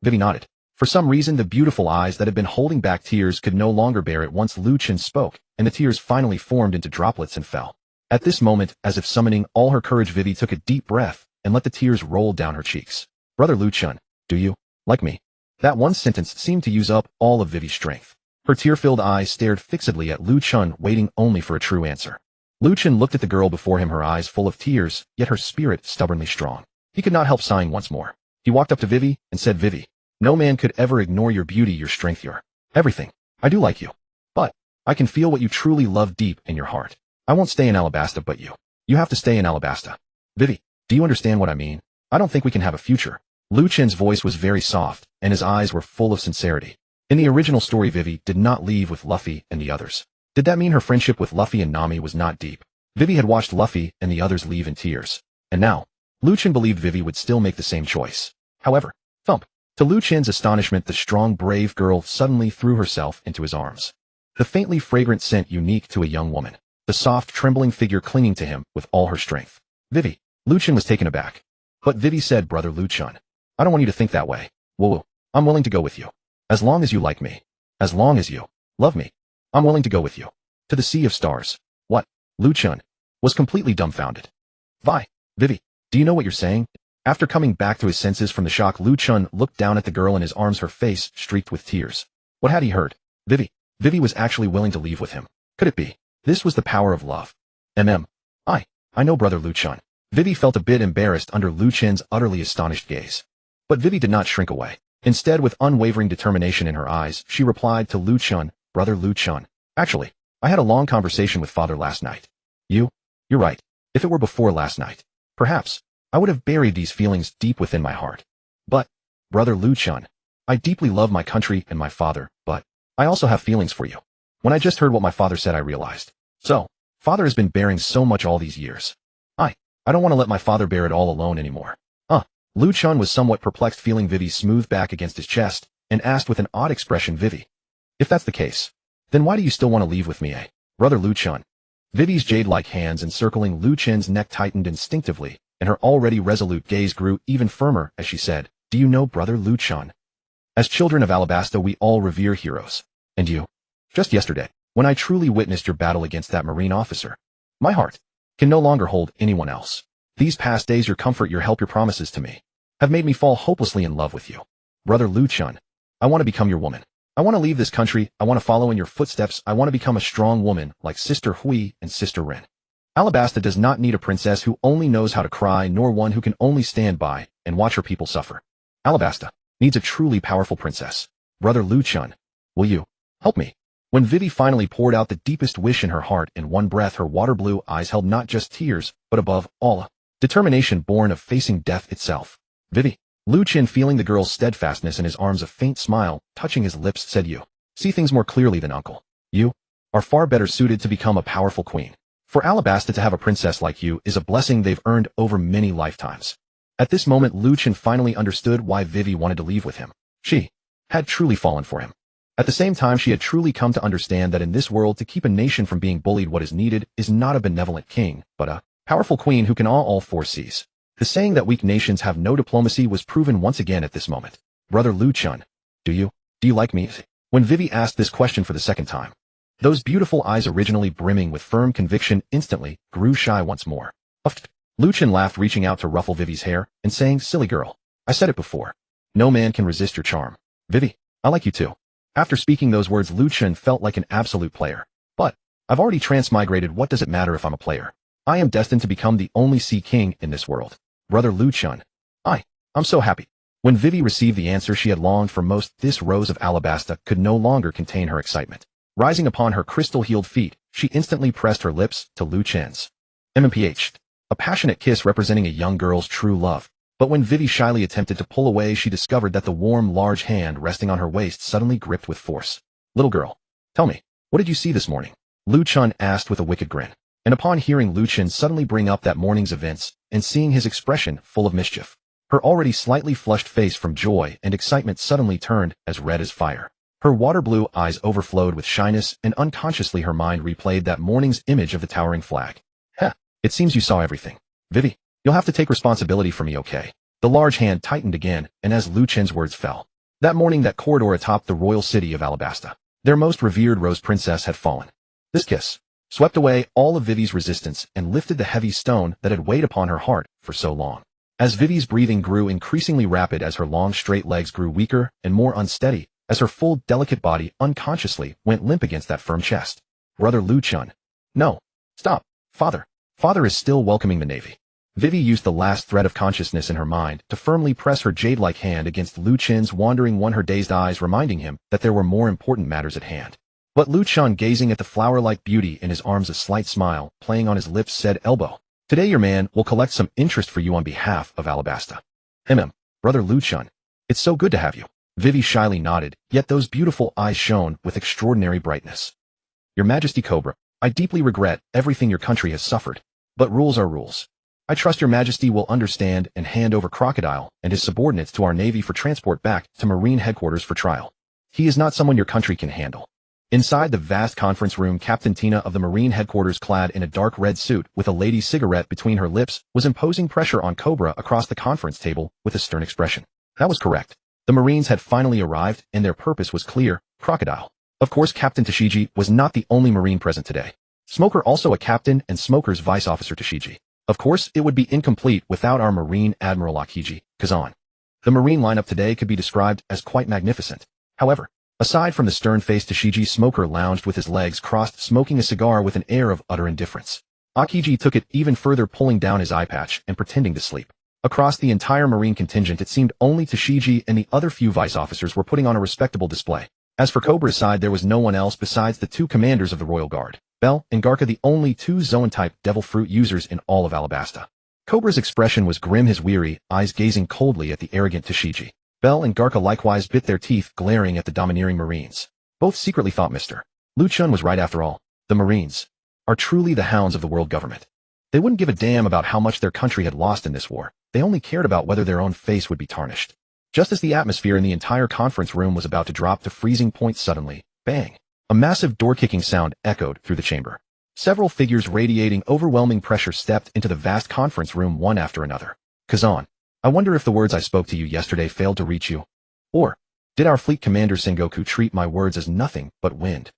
Vivi nodded. For some reason, the beautiful eyes that had been holding back tears could no longer bear it once Lu Chen spoke, and the tears finally formed into droplets and fell. At this moment, as if summoning all her courage, Vivi took a deep breath and let the tears roll down her cheeks. Brother Lu Chen, do you like me? That one sentence seemed to use up all of Vivi's strength. Her tear-filled eyes stared fixedly at Lu Chen, waiting only for a true answer. Lu Chen looked at the girl before him, her eyes full of tears, yet her spirit stubbornly strong. He could not help sighing once more. He walked up to Vivi and said, Vivi, no man could ever ignore your beauty, your strength, your everything. I do like you. But I can feel what you truly love deep in your heart. I won't stay in Alabasta, but you have to stay in Alabasta. Vivi, do you understand what I mean? I don't think we can have a future. Lu Chen's voice was very soft, and his eyes were full of sincerity. In the original story, Vivi did not leave with Luffy and the others. Did that mean her friendship with Luffy and Nami was not deep? Vivi had watched Luffy and the others leave in tears. And now, Lu Chen believed Vivi would still make the same choice. However, thump. To Lu Chen's astonishment, the strong, brave girl suddenly threw herself into his arms. The faintly fragrant scent unique to a young woman. The soft, trembling figure clinging to him with all her strength. Vivi. Lu Chen was taken aback. But Vivi said, Brother Lu Chen, I don't want you to think that way. Woo. I'm willing to go with you. As long as you like me. As long as you love me. I'm willing to go with you. To the sea of stars. What? Lu Chen was completely dumbfounded. Vivi, do you know what you're saying? After coming back to his senses from the shock, Lu Chen looked down at the girl in his arms, her face streaked with tears. What had he heard? Vivi was actually willing to leave with him. Could it be? This was the power of love. I know, Brother Lu Chen. Vivi felt a bit embarrassed under Lu Chen's utterly astonished gaze. But Vivi did not shrink away. Instead, with unwavering determination in her eyes, she replied to Lu Chen, Brother Lu Chen, actually, I had a long conversation with Father last night. You're right. If it were before last night, perhaps I would have buried these feelings deep within my heart. But, Brother Lu Chen, I deeply love my country and my father, but I also have feelings for you. When I just heard what my father said, I realized. So, Father has been bearing so much all these years. I don't want to let my father bear it all alone anymore. Lu Chen was somewhat perplexed, feeling Vivi's smooth back against his chest, and asked with an odd expression, Vivi, if that's the case, then why do you still want to leave with me, Brother Lu Chen? Vivi's jade-like hands encircling Lu Chen's neck tightened instinctively, and her already resolute gaze grew even firmer as she said, Do you know, Brother Lu Chen? As children of Alabasta, we all revere heroes. And you? Just yesterday, when I truly witnessed your battle against that Marine officer, my heart can no longer hold anyone else. These past days, your comfort, your help, your promises to me have made me fall hopelessly in love with you. Brother Lu Chen, I want to become your woman. I want to leave this country. I want to follow in your footsteps. I want to become a strong woman like Sister Hui and Sister Ren. Alabasta does not need a princess who only knows how to cry, nor one who can only stand by and watch her people suffer. Alabasta needs a truly powerful princess. Brother Lu Chen, will you help me? When Vivi finally poured out the deepest wish in her heart in one breath, her water-blue eyes held not just tears, but above all, determination born of facing death itself. Vivi. Lu Chen, feeling the girl's steadfastness in his arms, a faint smile touching his lips, said, You see things more clearly than Uncle. You are far better suited to become a powerful queen. For Alabasta to have a princess like you is a blessing they've earned over many lifetimes. At this moment, Lu Chen finally understood why Vivi wanted to leave with him. She had truly fallen for him. At the same time, she had truly come to understand that in this world, to keep a nation from being bullied, what is needed is not a benevolent king, but a powerful queen who can all four seas. The saying that weak nations have no diplomacy was proven once again at this moment. Brother Lu Chen, do you like me? When Vivi asked this question for the second time, those beautiful eyes, originally brimming with firm conviction, instantly grew shy once more. Lu Chen laughed, reaching out to ruffle Vivi's hair and saying, Silly girl, I said it before. No man can resist your charm. Vivi, I like you too. After speaking those words, Lu Chen felt like an absolute player. But I've already transmigrated. What does it matter if I'm a player? I am destined to become the only sea king in this world. Brother Lu Chen, I'm so happy. When Vivi received the answer she had longed for most, this rose of Alabasta could no longer contain her excitement. Rising upon her crystal-heeled feet, she instantly pressed her lips to Lu Chen's. A passionate kiss representing a young girl's true love. But when Vivi shyly attempted to pull away, she discovered that the warm, large hand resting on her waist suddenly gripped with force. Little girl, tell me, what did you see this morning? Lu Chen asked with a wicked grin. And upon hearing Lu Chen suddenly bring up that morning's events, and seeing his expression full of mischief, her already slightly flushed face from joy and excitement suddenly turned as red as fire. Her water-blue eyes overflowed with shyness, and unconsciously her mind replayed that morning's image of the towering flag. Heh, it seems you saw everything. Vivi, you'll have to take responsibility for me, okay? The large hand tightened again, and as Lu Chen's words fell, that morning that corridor atop the royal city of Alabasta, their most revered rose princess had fallen. This kiss swept away all of Vivi's resistance and lifted the heavy stone that had weighed upon her heart for so long. As Vivi's breathing grew increasingly rapid, as her long straight legs grew weaker and more unsteady, as her full delicate body unconsciously went limp against that firm chest. Brother Lu Chen. No. Stop. Father. Father is still welcoming the Navy. Vivi used the last thread of consciousness in her mind to firmly press her jade-like hand against Lu Chen's wandering one, her dazed eyes reminding him that there were more important matters at hand. But Lu Chen, gazing at the flower-like beauty in his arms, a slight smile playing on his lips, said, Elbow. Today your man will collect some interest for you on behalf of Alabasta. Brother Lu Chen. It's so good to have you. Vivi shyly nodded, yet those beautiful eyes shone with extraordinary brightness. Your Majesty Cobra, I deeply regret everything your country has suffered. But rules are rules. I trust your Majesty will understand and hand over Crocodile and his subordinates to our Navy for transport back to Marine headquarters for trial. He is not someone your country can handle. Inside the vast conference room, Captain Tina of the Marine headquarters, clad in a dark red suit with a lady's cigarette between her lips, was imposing pressure on Cobra across the conference table with a stern expression. That was correct. The Marines had finally arrived, and their purpose was clear: Crocodile. Of course, Captain Tashiji was not the only Marine present today. Smoker also a captain, and Smoker's vice officer Tashiji. Of course, it would be incomplete without our Marine Admiral Akiji Kazan. The Marine lineup today could be described as quite magnificent. However, aside from the stern-faced Tashiji, Smoker lounged with his legs crossed, smoking a cigar with an air of utter indifference. Akiji took it even further, pulling down his eye patch and pretending to sleep. Across the entire Marine contingent, it seemed only Tashiji and the other few vice officers were putting on a respectable display. As for Cobra's side, there was no one else besides the two commanders of the Royal Guard, Bell and Garca, the only two Zoan-type devil fruit users in all of Alabasta. Cobra's expression was grim, his weary eyes gazing coldly at the arrogant Tashiji. Bell and Garca likewise bit their teeth, glaring at the domineering Marines. Both secretly thought Mr. Lu Chen was right after all. The Marines are truly the hounds of the world government. They wouldn't give a damn about how much their country had lost in this war. They only cared about whether their own face would be tarnished. Just as the atmosphere in the entire conference room was about to drop to freezing point, suddenly, bang! A massive door-kicking sound echoed through the chamber. Several figures radiating overwhelming pressure stepped into the vast conference room one after another. Kazan, I wonder if the words I spoke to you yesterday failed to reach you. Or, did our fleet commander Sengoku treat my words as nothing but wind?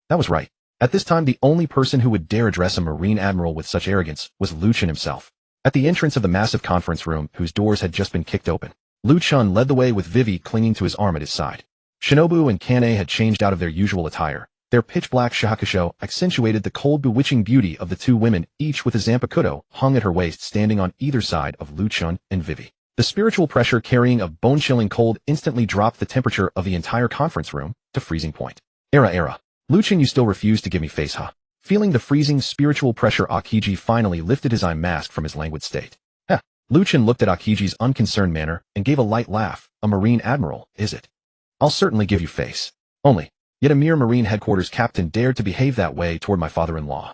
That was right. At this time, the only person who would dare address a Marine admiral with such arrogance was Lu Chen himself. At the entrance of the massive conference room, whose doors had just been kicked open, Lu Chen led the way with Vivi clinging to his arm at his side. Shinobu and Kanae had changed out of their usual attire. Their pitch-black shakusho accentuated the cold, bewitching beauty of the two women, each with a Zanpakutō hung at her waist, standing on either side of Lu Chen and Vivi. The spiritual pressure carrying a bone-chilling cold instantly dropped the temperature of the entire conference room to freezing point. Era. Lu Chen, you still refuse to give me face, huh? Feeling the freezing spiritual pressure, Akiji finally lifted his eye mask from his languid state. Lu Chen looked at Akiji's unconcerned manner and gave a light laugh. A Marine admiral, is it? I'll certainly give you face. Only, yet a mere Marine headquarters captain dared to behave that way toward my father-in-law.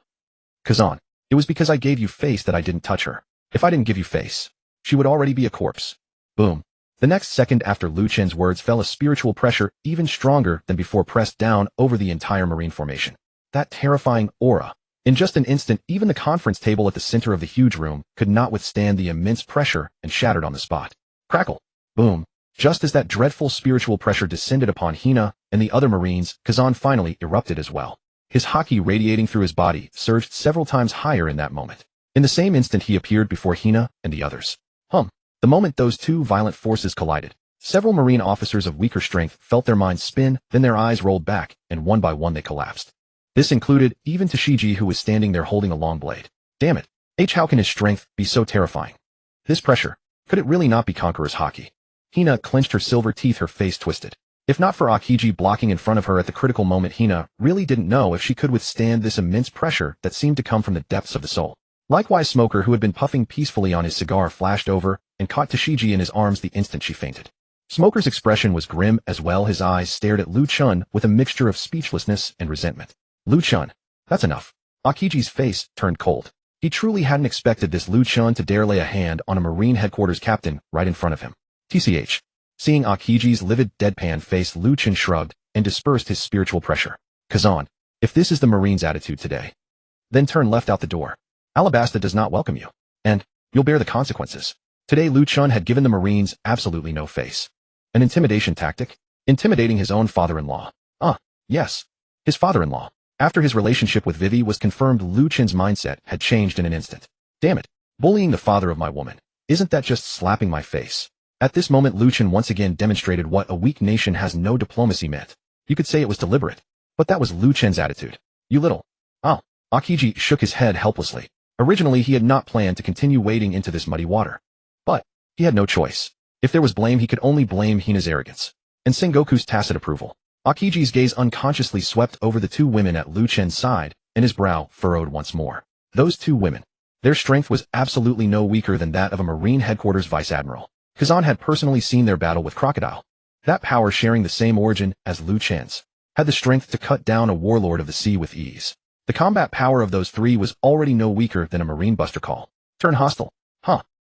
Kazan, it was because I gave you face that I didn't touch her. If I didn't give you face, she would already be a corpse. Boom. The next second after Lu Chen's words fell, a spiritual pressure even stronger than before pressed down over the entire Marine formation. That terrifying aura. In just an instant, even the conference table at the center of the huge room could not withstand the immense pressure and shattered on the spot. Crackle. Boom. Just as that dreadful spiritual pressure descended upon Hina and the other Marines, Kazan finally erupted as well. His haki radiating through his body surged several times higher in that moment. In the same instant, he appeared before Hina and the others. The moment those two violent forces collided, several Marine officers of weaker strength felt their minds spin, then their eyes rolled back, and one by one they collapsed. This included even Tashiji, who was standing there holding a long blade. Damn it. How can his strength be so terrifying? This pressure, could it really not be Conqueror's haki? Hina clenched her silver teeth, her face twisted. If not for Akiji blocking in front of her at the critical moment, Hina really didn't know if she could withstand this immense pressure that seemed to come from the depths of the soul. Likewise, Smoker, who had been puffing peacefully on his cigar, flashed over and caught Tashigi in his arms the instant she fainted. Smoker's expression was grim as well. His eyes stared at Lu Chen with a mixture of speechlessness and resentment. Lu Chen, that's enough. Akiji's face turned cold. He truly hadn't expected this Lu Chen to dare lay a hand on a Marine headquarters captain right in front of him. TCH. Seeing Akiji's livid, deadpan face, Lu Chen shrugged and dispersed his spiritual pressure. Kazan, if this is the Marine's attitude today, then turn left out the door. Alabasta does not welcome you, and you'll bear the consequences. Today Lu Chen had given the Marines absolutely no face. An intimidation tactic? Intimidating his own father-in-law. Yes. His father-in-law. After his relationship with Vivi was confirmed, Lu Chen's mindset had changed in an instant. Damn it. Bullying the father of my woman. Isn't that just slapping my face? At this moment, Lu Chen once again demonstrated what a weak nation has no diplomacy meant. You could say it was deliberate, but that was Lu Chen's attitude. You little. Akiji shook his head helplessly. Originally, he had not planned to continue wading into this muddy water. But he had no choice. If there was blame, he could only blame Hina's arrogance and Sengoku's tacit approval. Akiji's gaze unconsciously swept over the two women at Lu Chen's side, and his brow furrowed once more. Those two women. Their strength was absolutely no weaker than that of a Marine headquarters vice admiral. Kazan had personally seen their battle with Crocodile. That power, sharing the same origin as Lu Chen's, had the strength to cut down a warlord of the sea with ease. The combat power of those three was already no weaker than a Marine buster call. Turn hostile.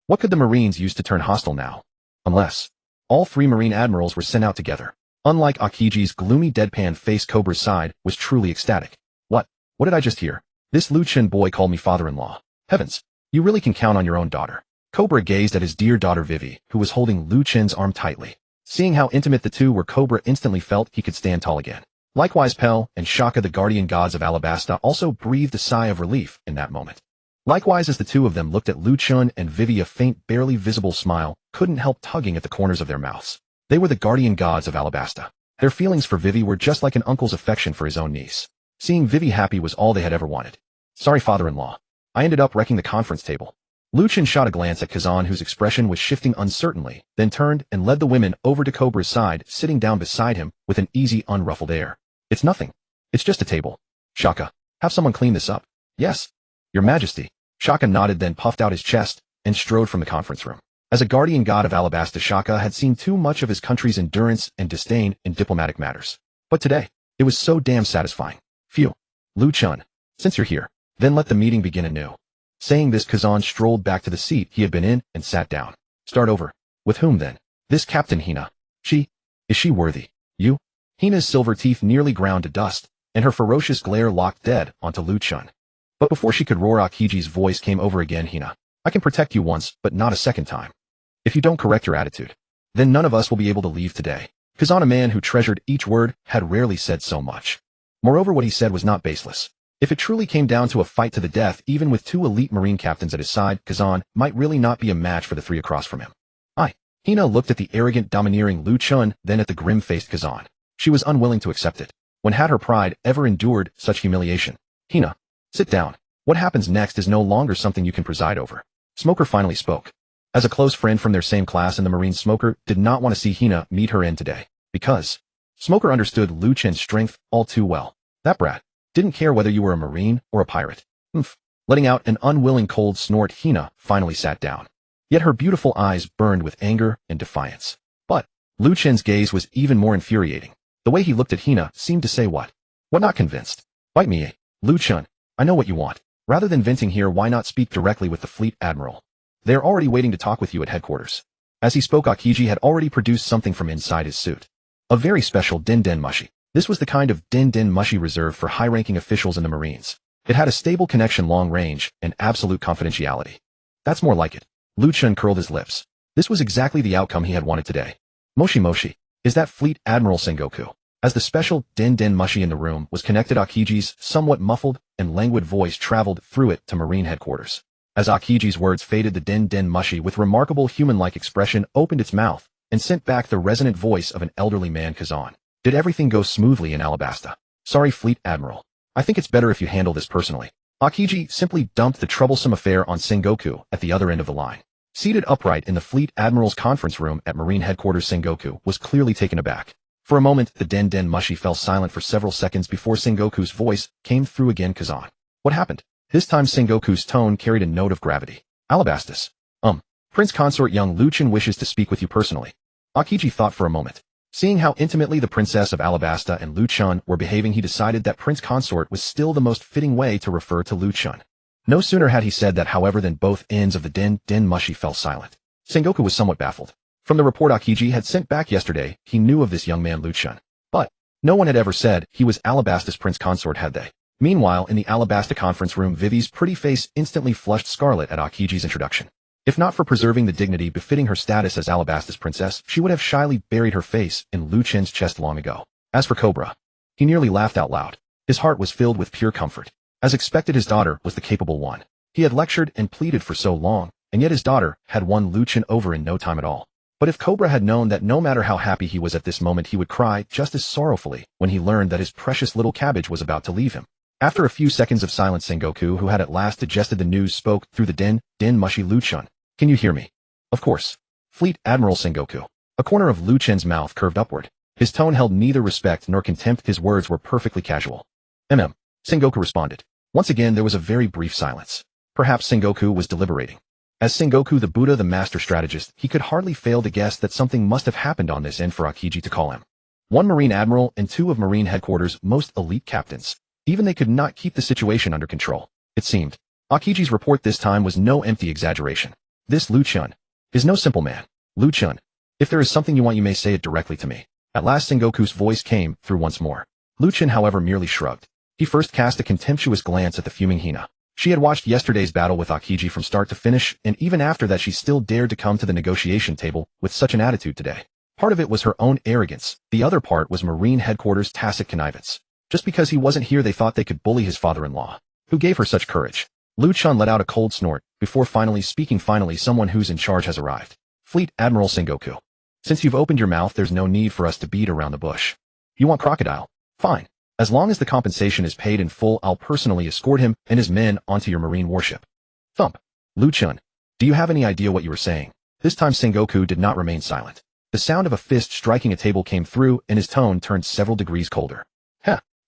What could the Marines use to turn hostile now? Unless all three Marine admirals were sent out together. Unlike Akiji's gloomy deadpan face, Cobra's side was truly ecstatic. What did I just hear? This Lu Chen boy called me father-in-law. Heavens, you really can count on your own daughter. Cobra gazed at his dear daughter Vivi, who was holding Lu Chen's arm tightly. Seeing how intimate the two were, Cobra instantly felt he could stand tall again. Likewise, Pell and Shaka, the guardian gods of Alabasta, also breathed a sigh of relief in that moment. Likewise, as the two of them looked at Lu Chen and Vivi, a faint, barely visible smile couldn't help tugging at the corners of their mouths. They were the guardian gods of Alabasta. Their feelings for Vivi were just like an uncle's affection for his own niece. Seeing Vivi happy was all they had ever wanted. Sorry, father-in-law. I ended up wrecking the conference table. Lu Chen shot a glance at Kazan, whose expression was shifting uncertainly, then turned and led the women over to Cobra's side, sitting down beside him with an easy, unruffled air. It's nothing. It's just a table. Shaka, have someone clean this up. Yes, Your Majesty. Shaka nodded, then puffed out his chest and strode from the conference room. As a guardian god of Alabasta, Shaka had seen too much of his country's endurance and disdain in diplomatic matters. But today, it was so damn satisfying. Phew. Lu Chen, since you're here, then let the meeting begin anew. Saying this, Kazan strolled back to the seat he had been in and sat down. Start over. With whom then? This Captain Hina. Is she worthy? You? Hina's silver teeth nearly ground to dust, and her ferocious glare locked dead onto Lu Chen. But before she could roar, Akiji's voice came over again. Hina, I can protect you once, but not a second time. If you don't correct your attitude, then none of us will be able to leave today. Kazan, a man who treasured each word, had rarely said so much. Moreover, what he said was not baseless. If it truly came down to a fight to the death, even with two elite Marine captains at his side, Kazan might really not be a match for the three across from him. Hina looked at the arrogant, domineering Lu Chen, then at the grim-faced Kazan. She was unwilling to accept it. When had her pride ever endured such humiliation? Hina, sit down. What happens next is no longer something you can preside over. Smoker finally spoke. As a close friend from their same class in the Marines, Smoker did not want to see Hina meet her end today. Because Smoker understood Lu Chen's strength all too well. That brat didn't care whether you were a Marine or a pirate. Letting out an unwilling cold snort, Hina finally sat down. Yet her beautiful eyes burned with anger and defiance. But Lu Chen's gaze was even more infuriating. The way he looked at Hina seemed to say, what? Not convinced? Bite me, Lu Chen. I know what you want. Rather than venting here, why not speak directly with the fleet admiral? They're already waiting to talk with you at headquarters. As he spoke, Akiji had already produced something from inside his suit. A very special den mushi. This was the kind of den mushi reserved for high-ranking officials in the Marines. It had a stable connection, long range, and absolute confidentiality. That's more like it. Lu Chen curled his lips. This was exactly the outcome he had wanted today. Moshi, is that Fleet Admiral Sengoku? As the special den mushi in the room was connected, Akiji's somewhat muffled and languid voice traveled through it to Marine headquarters. As Akiji's words faded, the den mushi, with remarkable human-like expression, opened its mouth and sent back the resonant voice of an elderly man. Kazan, did everything go smoothly in Alabasta? Sorry, Fleet Admiral. I think it's better if you handle this personally. Akiji simply dumped the troublesome affair on Sengoku at the other end of the line. Seated upright in the Fleet Admiral's conference room at Marine headquarters, Sengoku was clearly taken aback. For a moment, the den mushi fell silent for several seconds before Sengoku's voice came through again. Kazan, what happened? This time Sengoku's tone carried a note of gravity. Alabastus. Prince Consort young Lu Chen wishes to speak with you personally. Aokiji thought for a moment. Seeing how intimately the Princess of Alabasta and Lu Chen were behaving, he decided that Prince Consort was still the most fitting way to refer to Lu Chen. No sooner had he said that, however, than both ends of the den mushi fell silent. Sengoku was somewhat baffled. From the report Aokiji had sent back yesterday, he knew of this young man Lu Chen. But no one had ever said he was Alabasta's Prince Consort, had they? Meanwhile, in the Alabasta conference room, Vivi's pretty face instantly flushed scarlet at Aokiji's introduction. If not for preserving the dignity befitting her status as Alabasta's princess, she would have shyly buried her face in Lu Chen's chest long ago. As for Cobra, he nearly laughed out loud. His heart was filled with pure comfort. As expected, his daughter was the capable one. He had lectured and pleaded for so long, and yet his daughter had won Lu Chen over in no time at all. But if Cobra had known that no matter how happy he was at this moment, he would cry just as sorrowfully when he learned that his precious little cabbage was about to leave him. After a few seconds of silence, Sengoku, who had at last digested the news, spoke through the den mushi. Lu Chen. Can you hear me? Of course. Fleet Admiral Sengoku. A corner of Lu Chen's mouth curved upward. His tone held neither respect nor contempt. His words were perfectly casual. Sengoku responded. Once again there was a very brief silence. Perhaps Sengoku was deliberating. As Sengoku the Buddha, the master strategist, he could hardly fail to guess that something must have happened on this end for Aokiji to call him. One Marine Admiral and two of Marine Headquarters' most elite captains. Even they could not keep the situation under control, it seemed. Aokiji's report this time was no empty exaggeration. This Lu Chen is no simple man. Lu Chen, if there is something you want, you may say it directly to me. At last Sengoku's voice came through once more. Lu Chen, however, merely shrugged. He first cast a contemptuous glance at the fuming Hina. She had watched yesterday's battle with Aokiji from start to finish, and even after that she still dared to come to the negotiation table with such an attitude today. Part of it was her own arrogance, the other part was Marine Headquarters' tacit connivance. Just because he wasn't here they thought they could bully his father-in-law. Who gave her such courage? Lu Chen let out a cold snort, before finally speaking. Finally, someone who's in charge has arrived. Fleet Admiral Sengoku. Since you've opened your mouth, there's no need for us to beat around the bush. You want crocodile? Fine. As long as the compensation is paid in full, I'll personally escort him and his men onto your marine warship. Thump. Lu Chen, do you have any idea what you were saying? This time Sengoku did not remain silent. The sound of a fist striking a table came through, and his tone turned several degrees colder.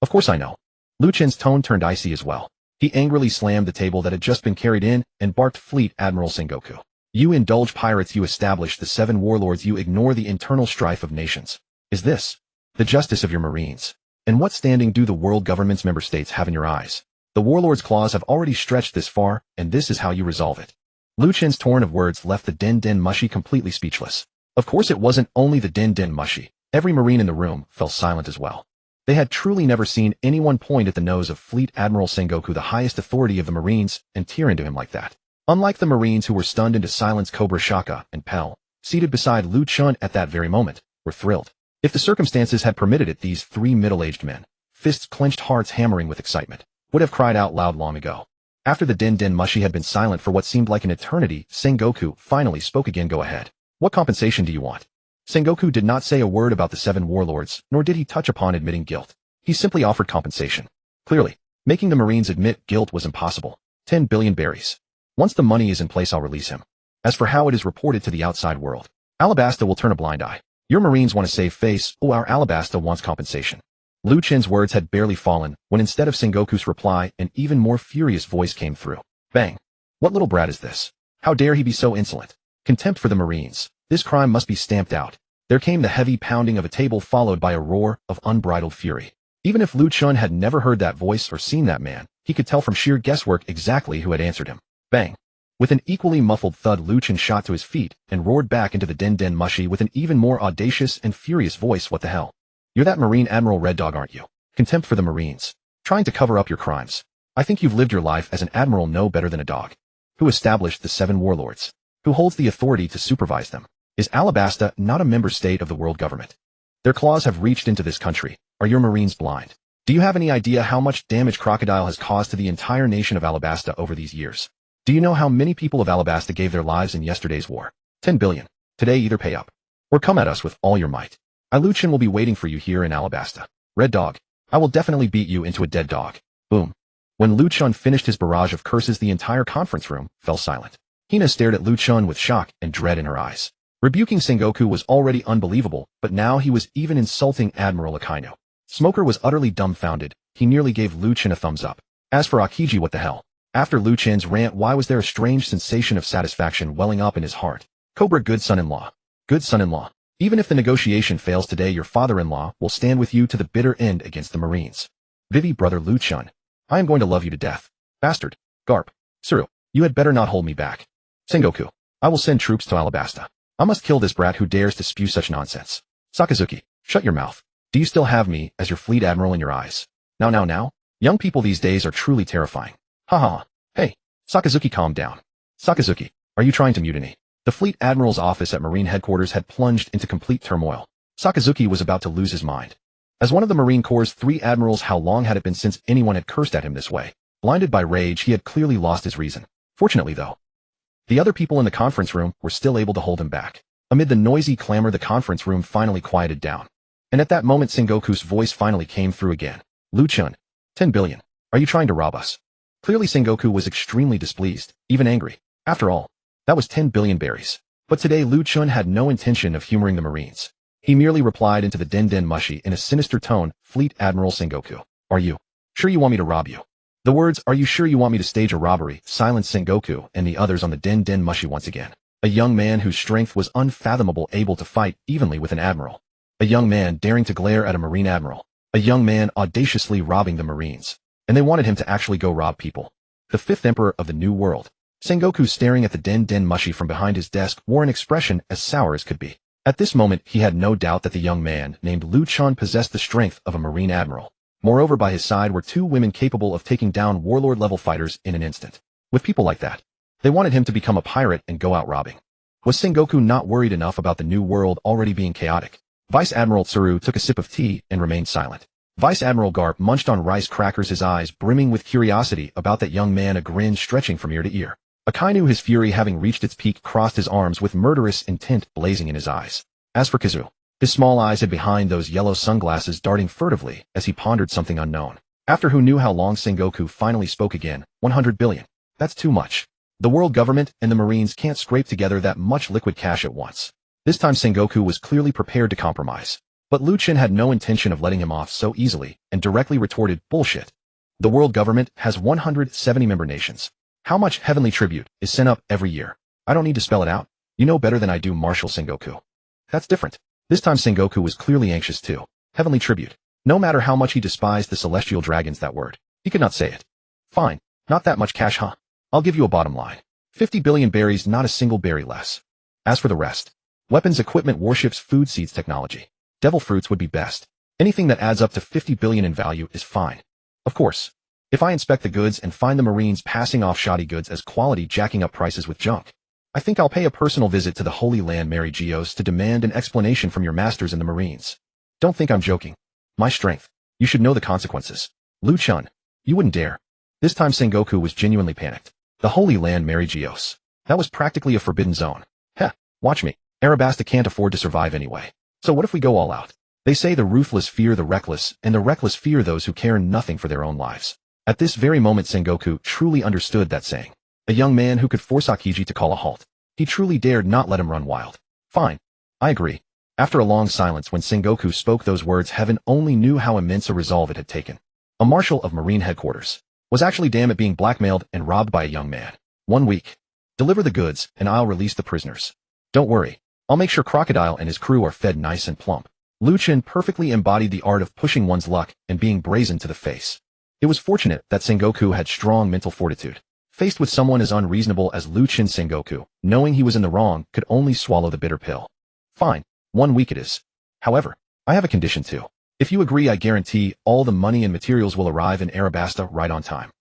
Of course I know. Lu Chen's tone turned icy as well. He angrily slammed the table that had just been carried in and barked, Fleet Admiral Sengoku. You indulge pirates, you establish the 7 warlords, you ignore the internal strife of nations. Is this the justice of your marines? And what standing do the world government's member states have in your eyes? The warlord's claws have already stretched this far, and this is how you resolve it. Lu Chen's torrent of words left the den mushi completely speechless. Of course it wasn't only the den mushi. Every marine in the room fell silent as well. They had truly never seen anyone point at the nose of Fleet Admiral Sengoku, the highest authority of the Marines, and tear into him like that. Unlike the Marines who were stunned into silence, Cobra, Shaka, and Pell, seated beside Lu Chen at that very moment, were thrilled. If the circumstances had permitted it, these 3 middle-aged men, fists clenched, hearts hammering with excitement, would have cried out loud long ago. After the den mushi had been silent for what seemed like an eternity, Sengoku finally spoke again. Go ahead. What compensation do you want? Sengoku did not say a word about the 7 warlords, nor did he touch upon admitting guilt. He simply offered compensation. Clearly, making the Marines admit guilt was impossible. 10 billion berries. Once the money is in place, I'll release him. As for how it is reported to the outside world, Alabasta will turn a blind eye. Your Marines want to save face, our Alabasta wants compensation. Lu Chen's words had barely fallen, when instead of Sengoku's reply, an even more furious voice came through. Bang. What little brat is this? How dare he be so insolent? Contempt for the Marines. This crime must be stamped out. There came the heavy pounding of a table, followed by a roar of unbridled fury. Even if Lu Chen had never heard that voice or seen that man, he could tell from sheer guesswork exactly who had answered him. Bang. With an equally muffled thud, Lu Chen shot to his feet and roared back into the den mushi with an even more audacious and furious voice. What the hell? You're that Marine Admiral Red Dog, aren't you? Contempt for the Marines. Trying to cover up your crimes. I think you've lived your life as an admiral no better than a dog. Who established the 7 warlords? Who holds the authority to supervise them? Is Alabasta not a member state of the world government? Their claws have reached into this country. Are your Marines blind? Do you have any idea how much damage Crocodile has caused to the entire nation of Alabasta over these years? Do you know how many people of Alabasta gave their lives in yesterday's war? 10 billion. Today either pay up, or come at us with all your might. Lu Chen will be waiting for you here in Alabasta. Red Dog, I will definitely beat you into a dead dog. Boom. When Lu Chen finished his barrage of curses, the entire conference room fell silent. Hina stared at Lu Chen with shock and dread in her eyes. Rebuking Sengoku was already unbelievable, but now he was even insulting Admiral Akainu. Smoker was utterly dumbfounded. He nearly gave Lu Chen a thumbs up. As for Aokiji, what the hell? After Lu Chen's rant, why was there a strange sensation of satisfaction welling up in his heart? Cobra, good son-in-law. Good son-in-law. Even if the negotiation fails today, your father-in-law will stand with you to the bitter end against the Marines. Vivi, brother Lu Chen. I am going to love you to death. Bastard. Garp. Tsuru. You had better not hold me back. Sengoku. I will send troops to Alabasta. I must kill this brat who dares to spew such nonsense. Sakazuki. Shut your mouth. Do you still have me as your fleet admiral in your eyes? Now. Young people these days are truly terrifying. Haha. Hey. Sakazuki, calm down. Sakazuki. Are you trying to mutiny? The fleet admiral's office at Marine headquarters had plunged into complete turmoil. Sakazuki was about to lose his mind. As one of the Marine Corps' 3 admirals, how long had it been since anyone had cursed at him this way? Blinded by rage, he had clearly lost his reason. Fortunately, though, the other people in the conference room were still able to hold him back. Amid the noisy clamor, the conference room finally quieted down. And at that moment, Sengoku's voice finally came through again. Lu Chen. 10 billion. Are you trying to rob us? Clearly, Sengoku was extremely displeased, even angry. After all, that was 10 billion berries. But today Lu Chen had no intention of humoring the Marines. He merely replied into the Den Mushi in a sinister tone, Fleet Admiral Sengoku. Are you sure you want me to rob you? The words, are you sure you want me to stage a robbery, silenced Sengoku and the others on the Den Mushi once again. A young man whose strength was unfathomable, able to fight evenly with an admiral. A young man daring to glare at a Marine admiral. A young man audaciously robbing the Marines. And they wanted him to actually go rob people. The 5th Emperor of the New World. Sengoku, staring at the Den Mushi from behind his desk, wore an expression as sour as could be. At this moment, he had no doubt that the young man named Lu Chen possessed the strength of a Marine admiral. Moreover, by his side were 2 women capable of taking down warlord-level fighters in an instant. With people like that, they wanted him to become a pirate and go out robbing. Was Sengoku not worried enough about the New World already being chaotic? Vice Admiral Tsuru took a sip of tea and remained silent. Vice Admiral Garp munched on rice crackers, his eyes brimming with curiosity about that young man, a grin stretching from ear to ear. Akainu, his fury having reached its peak, crossed his arms with murderous intent blazing in his eyes. As for Kazu, his small eyes hid behind those yellow sunglasses, darting furtively as he pondered something unknown. After who knew how long, Sengoku finally spoke again. 100 billion. That's too much. The world government and the Marines can't scrape together that much liquid cash at once. This time Sengoku was clearly prepared to compromise. But Lu Chen had no intention of letting him off so easily and directly retorted, bullshit. The world government has 170 member nations. How much heavenly tribute is sent up every year? I don't need to spell it out. You know better than I do, Marshal Sengoku. That's different. This time Sengoku was clearly anxious too. Heavenly tribute. No matter how much he despised the celestial dragons, that word, he could not say it. Fine. Not that much cash, huh? I'll give you a bottom line. 50 billion berries, not a single berry less. As for the rest, weapons, equipment, warships, food, seeds, technology. Devil fruits would be best. Anything that adds up to 50 billion in value is fine. Of course, if I inspect the goods and find the Marines passing off shoddy goods as quality, jacking up prices with junk, I think I'll pay a personal visit to the Holy Land, Mary Geos, to demand an explanation from your masters in the Marines. Don't think I'm joking. My strength. You should know the consequences. Lu Chen. You wouldn't dare. This time Sengoku was genuinely panicked. The Holy Land, Mary Geos. That was practically a forbidden zone. Heh, watch me. Arabasta can't afford to survive anyway. So what if we go all out? They say the ruthless fear the reckless, and the reckless fear those who care nothing for their own lives. At this very moment Sengoku truly understood that saying. A young man who could force Akiji to call a halt. He truly dared not let him run wild. Fine. I agree. After a long silence, when Sengoku spoke those words, heaven only knew how immense a resolve it had taken. A marshal of Marine headquarters was actually damn it being blackmailed and robbed by a young man. 1 week. Deliver the goods, and I'll release the prisoners. Don't worry. I'll make sure Crocodile and his crew are fed nice and plump. Lu Chen perfectly embodied the art of pushing one's luck and being brazen to the face. It was fortunate that Sengoku had strong mental fortitude. Faced with someone as unreasonable as Lu Chen, Sengoku, knowing he was in the wrong, could only swallow the bitter pill. Fine. 1 week it is. However, I have a condition too. If you agree, I guarantee all the money and materials will arrive in Arabasta right on time.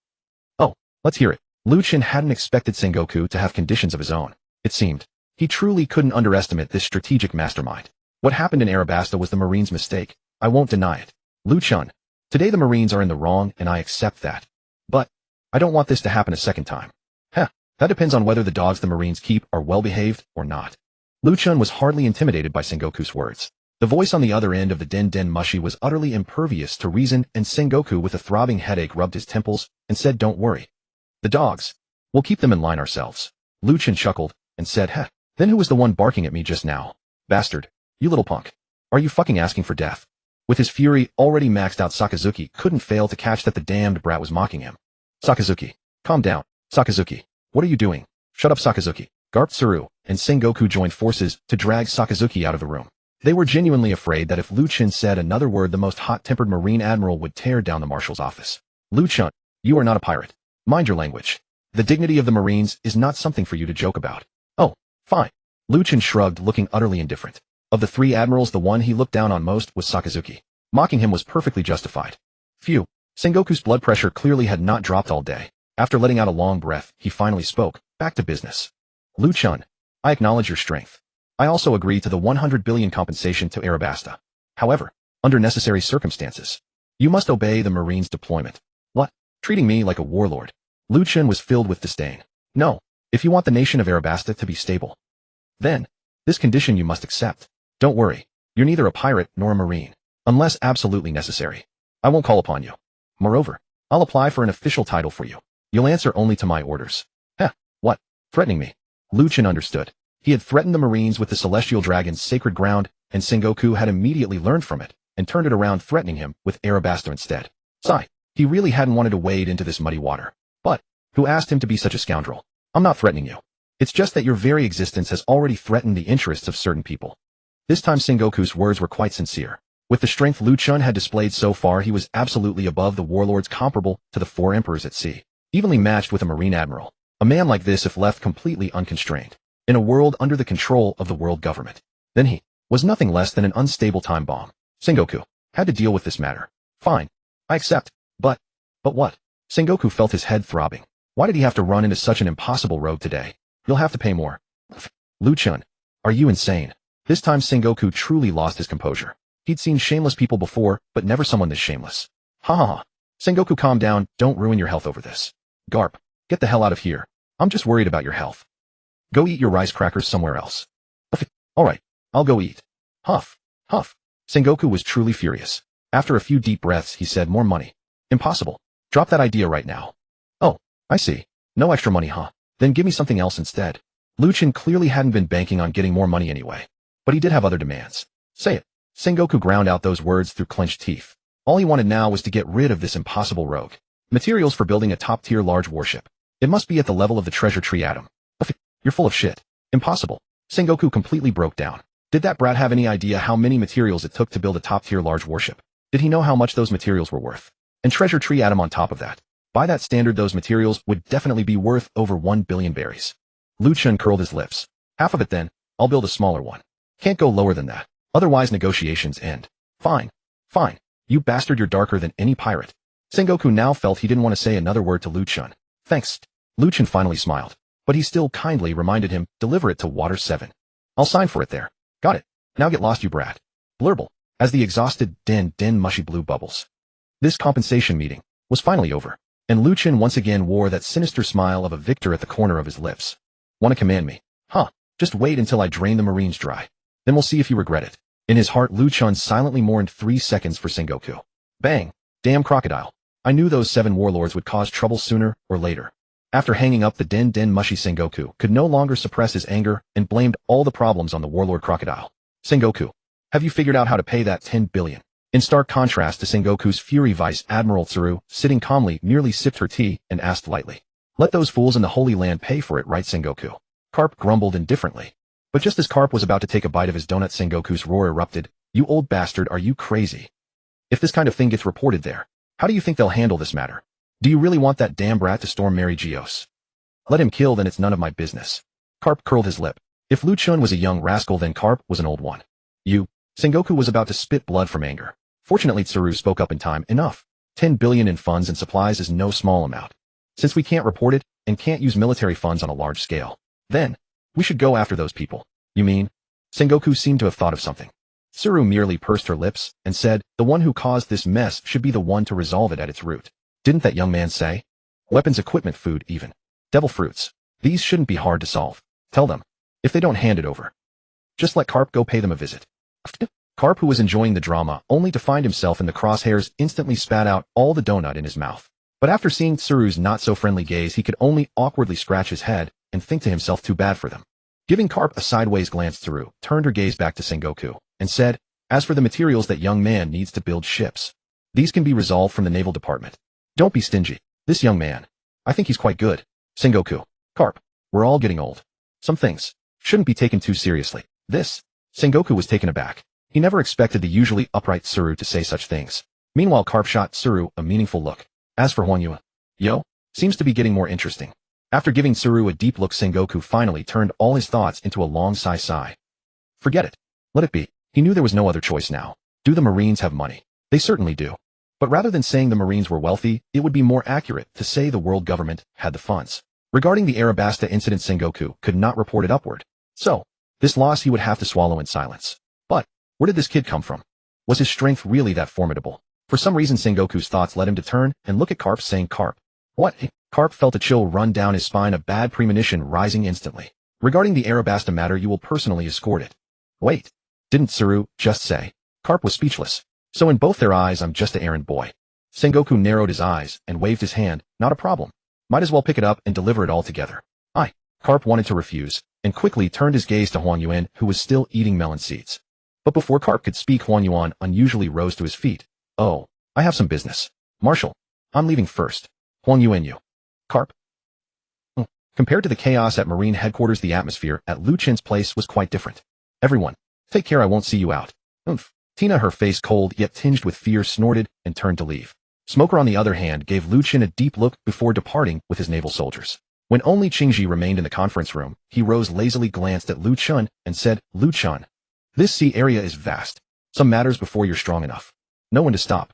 Oh, let's hear it. Lu Chen hadn't expected Sengoku to have conditions of his own. It seemed. He truly couldn't underestimate this strategic mastermind. What happened in Arabasta was the Marines' mistake. I won't deny it. Lu Chen. Today the Marines are in the wrong and I accept that. But I don't want this to happen a second time. Heh, that depends on whether the dogs the Marines keep are well-behaved or not. Lu Chen was hardly intimidated by Sengoku's words. The voice on the other end of the Den Mushi was utterly impervious to reason, and Sengoku with a throbbing headache rubbed his temples and said, don't worry. The dogs. We'll keep them in line ourselves. Lu Chen chuckled and said, heh. Then who was the one barking at me just now? Bastard. You little punk. Are you fucking asking for death? With his fury already maxed out, Sakazuki couldn't fail to catch that the damned brat was mocking him. Sakazuki. Calm down, Sakazuki. What are you doing? Shut up, Sakazuki. Garp Tsuru and Sengoku joined forces to drag Sakazuki out of the room. They were genuinely afraid that if Lu Chen said another word, the most hot-tempered Marine Admiral would tear down the Marshal's office. Lu Chen, you are not a pirate. Mind your language. The dignity of the Marines is not something for you to joke about. Oh, fine. Lu Chen shrugged, looking utterly indifferent. Of the three admirals, the one he looked down on most was Sakazuki. Mocking him was perfectly justified. Phew. Sengoku's blood pressure clearly had not dropped all day. After letting out a long breath, he finally spoke. Back to business. Lu Chen, I acknowledge your strength. I also agree to the 100 billion compensation to Arabasta. However, under necessary circumstances, you must obey the Marines' deployment. What? Treating me like a warlord? Lu Chen was filled with disdain. No. If you want the nation of Arabasta to be stable, then this condition you must accept. Don't worry. You're neither a pirate nor a Marine. Unless absolutely necessary, I won't call upon you. Moreover, I'll apply for an official title for you. You'll answer only to my orders. Heh, what? Threatening me? Lu Chen understood. He had threatened the Marines with the Celestial Dragon's sacred ground, and Sengoku had immediately learned from it, and turned it around, threatening him with Arabasta instead. Sigh. He really hadn't wanted to wade into this muddy water. But, who asked him to be such a scoundrel? I'm not threatening you. It's just that your very existence has already threatened the interests of certain people. This time Sengoku's words were quite sincere. With the strength Lu Chen had displayed so far, he was absolutely above the warlords, comparable to the four emperors at sea, evenly matched with a Marine Admiral. A man like this, if left completely unconstrained, in a world under the control of the world government, then he was nothing less than an unstable time bomb. Sengoku had to deal with this matter. Fine. I accept. But what? Sengoku felt his head throbbing. Why did he have to run into such an impossible road today? You'll have to pay more. Lu Chen, are you insane? This time Sengoku truly lost his composure. He'd seen shameless people before, but never someone this shameless. Ha ha ha. Sengoku, calm down, don't ruin your health over this. Garp, get the hell out of here. I'm just worried about your health. Go eat your rice crackers somewhere else. Alright, I'll go eat. Huff, huff. Sengoku was truly furious. After a few deep breaths, he said, more money. Impossible. Drop that idea right now. Oh, I see. No extra money, huh? Then give me something else instead. Lu Chen clearly hadn't been banking on getting more money anyway. But he did have other demands. Say it. Sengoku ground out those words through clenched teeth. All he wanted now was to get rid of this impossible rogue. Materials for building a top-tier large warship. It must be at the level of the treasure tree atom. You're full of shit. Impossible. Sengoku completely broke down. Did that brat have any idea how many materials it took to build a top-tier large warship? Did he know how much those materials were worth? And treasure tree atom on top of that. By that standard, those materials would definitely be worth over 1 billion berries. Lu Chen curled his lips. Half of it then, I'll build a smaller one. Can't go lower than that. Otherwise negotiations end. Fine. Fine. You bastard, you're darker than any pirate. Sengoku now felt he didn't want to say another word to Lu Chen. Thanks. Lu Chen finally smiled. But he still kindly reminded him, deliver it to Water 7. I'll sign for it there. Got it. Now get lost, you brat. Blurble. As the exhausted den mushy blue bubbles. This compensation meeting was finally over, and Lu Chen once again wore that sinister smile of a victor at the corner of his lips. Want to command me? Huh. Just wait until I drain the Marines dry. Then we'll see if you regret it. In his heart, Lu Chen silently mourned 3 seconds for Sengoku. Bang. Damn crocodile. I knew those 7 warlords would cause trouble sooner or later. After hanging up the den mushy, Sengoku could no longer suppress his anger and blamed all the problems on the warlord crocodile. Sengoku, have you figured out how to pay that 10 billion? In stark contrast to Sengoku's fury, Vice Admiral Tsuru, sitting calmly, merely sipped her tea and asked lightly. Let those fools in the Holy Land pay for it, right, Sengoku? Karp grumbled indifferently. But just as Karp was about to take a bite of his donut, Sengoku's roar erupted. You old bastard, are you crazy? If this kind of thing gets reported there, how do you think they'll handle this matter? Do you really want that damn brat to storm Mary Geos? Let him kill, then it's none of my business. Karp curled his lip. If Lu Chen was a young rascal, then Karp was an old one. Sengoku was about to spit blood from anger. Fortunately, Tsuru spoke up in time. Enough. 10 billion in funds and supplies is no small amount. Since we can't report it, and can't use military funds on a large scale, then we should go after those people. You mean? Sengoku seemed to have thought of something. Tsuru merely pursed her lips and said, the one who caused this mess should be the one to resolve it at its root. Didn't that young man say? Weapons, equipment, food, even devil fruits. These shouldn't be hard to solve. Tell them. If they don't hand it over, just let Karp go pay them a visit. Karp, who was enjoying the drama, only to find himself in the crosshairs, instantly spat out all the donut in his mouth. But after seeing Tsuru's not-so-friendly gaze, he could only awkwardly scratch his head and think to himself, too bad for them. Giving Karp a sideways glance, Tsuru turned her gaze back to Sengoku and said, as for the materials that young man needs to build ships, these can be resolved from the Naval Department. Don't be stingy. This young man I think he's quite good. Sengoku. Carp. We're all getting old. Some things shouldn't be taken too seriously. This. Sengoku was taken aback. He never expected the usually upright Tsuru to say such things. Meanwhile, Carp shot Tsuru a meaningful look. As for Hwanyue, seems to be getting more interesting. After giving Tsuru a deep look, Sengoku finally turned all his thoughts into a long sigh. Forget it. Let it be. He knew there was no other choice now. Do the Marines have money? They certainly do. But rather than saying the Marines were wealthy, it would be more accurate to say the world government had the funds. Regarding the Arabasta incident, Sengoku could not report it upward. So, this loss he would have to swallow in silence. But, where did this kid come from? Was his strength really that formidable? For some reason, Sengoku's thoughts led him to turn and look at Carp, saying, Carp. What? Carp felt a chill run down his spine, a bad premonition rising instantly. Regarding the Arabasta matter, you will personally escort it. Wait. Didn't Tsuru just say? Carp was speechless. So in both their eyes, I'm just an errand boy. Sengoku narrowed his eyes and waved his hand. Not a problem. Might as well pick it up and deliver it all together. Carp wanted to refuse, and quickly turned his gaze to Hwanyue, who was still eating melon seeds. But before Carp could speak, Hwanyue unusually rose to his feet. Oh, I have some business. Marshal, I'm leaving first. Hwanyue. Carp? Compared to the chaos at Marine headquarters, the atmosphere at Lu Chen's place was quite different. Everyone, take care, I won't see you out. Tina, her face cold yet tinged with fear, snorted and turned to leave. Smoker, on the other hand, gave Lu Chen a deep look before departing with his naval soldiers. When only Qingji remained in the conference room, he rose lazily, glanced at Lu Chen, and said, Lu Chen, this sea area is vast. Some matters before you're strong enough. Know when to stop.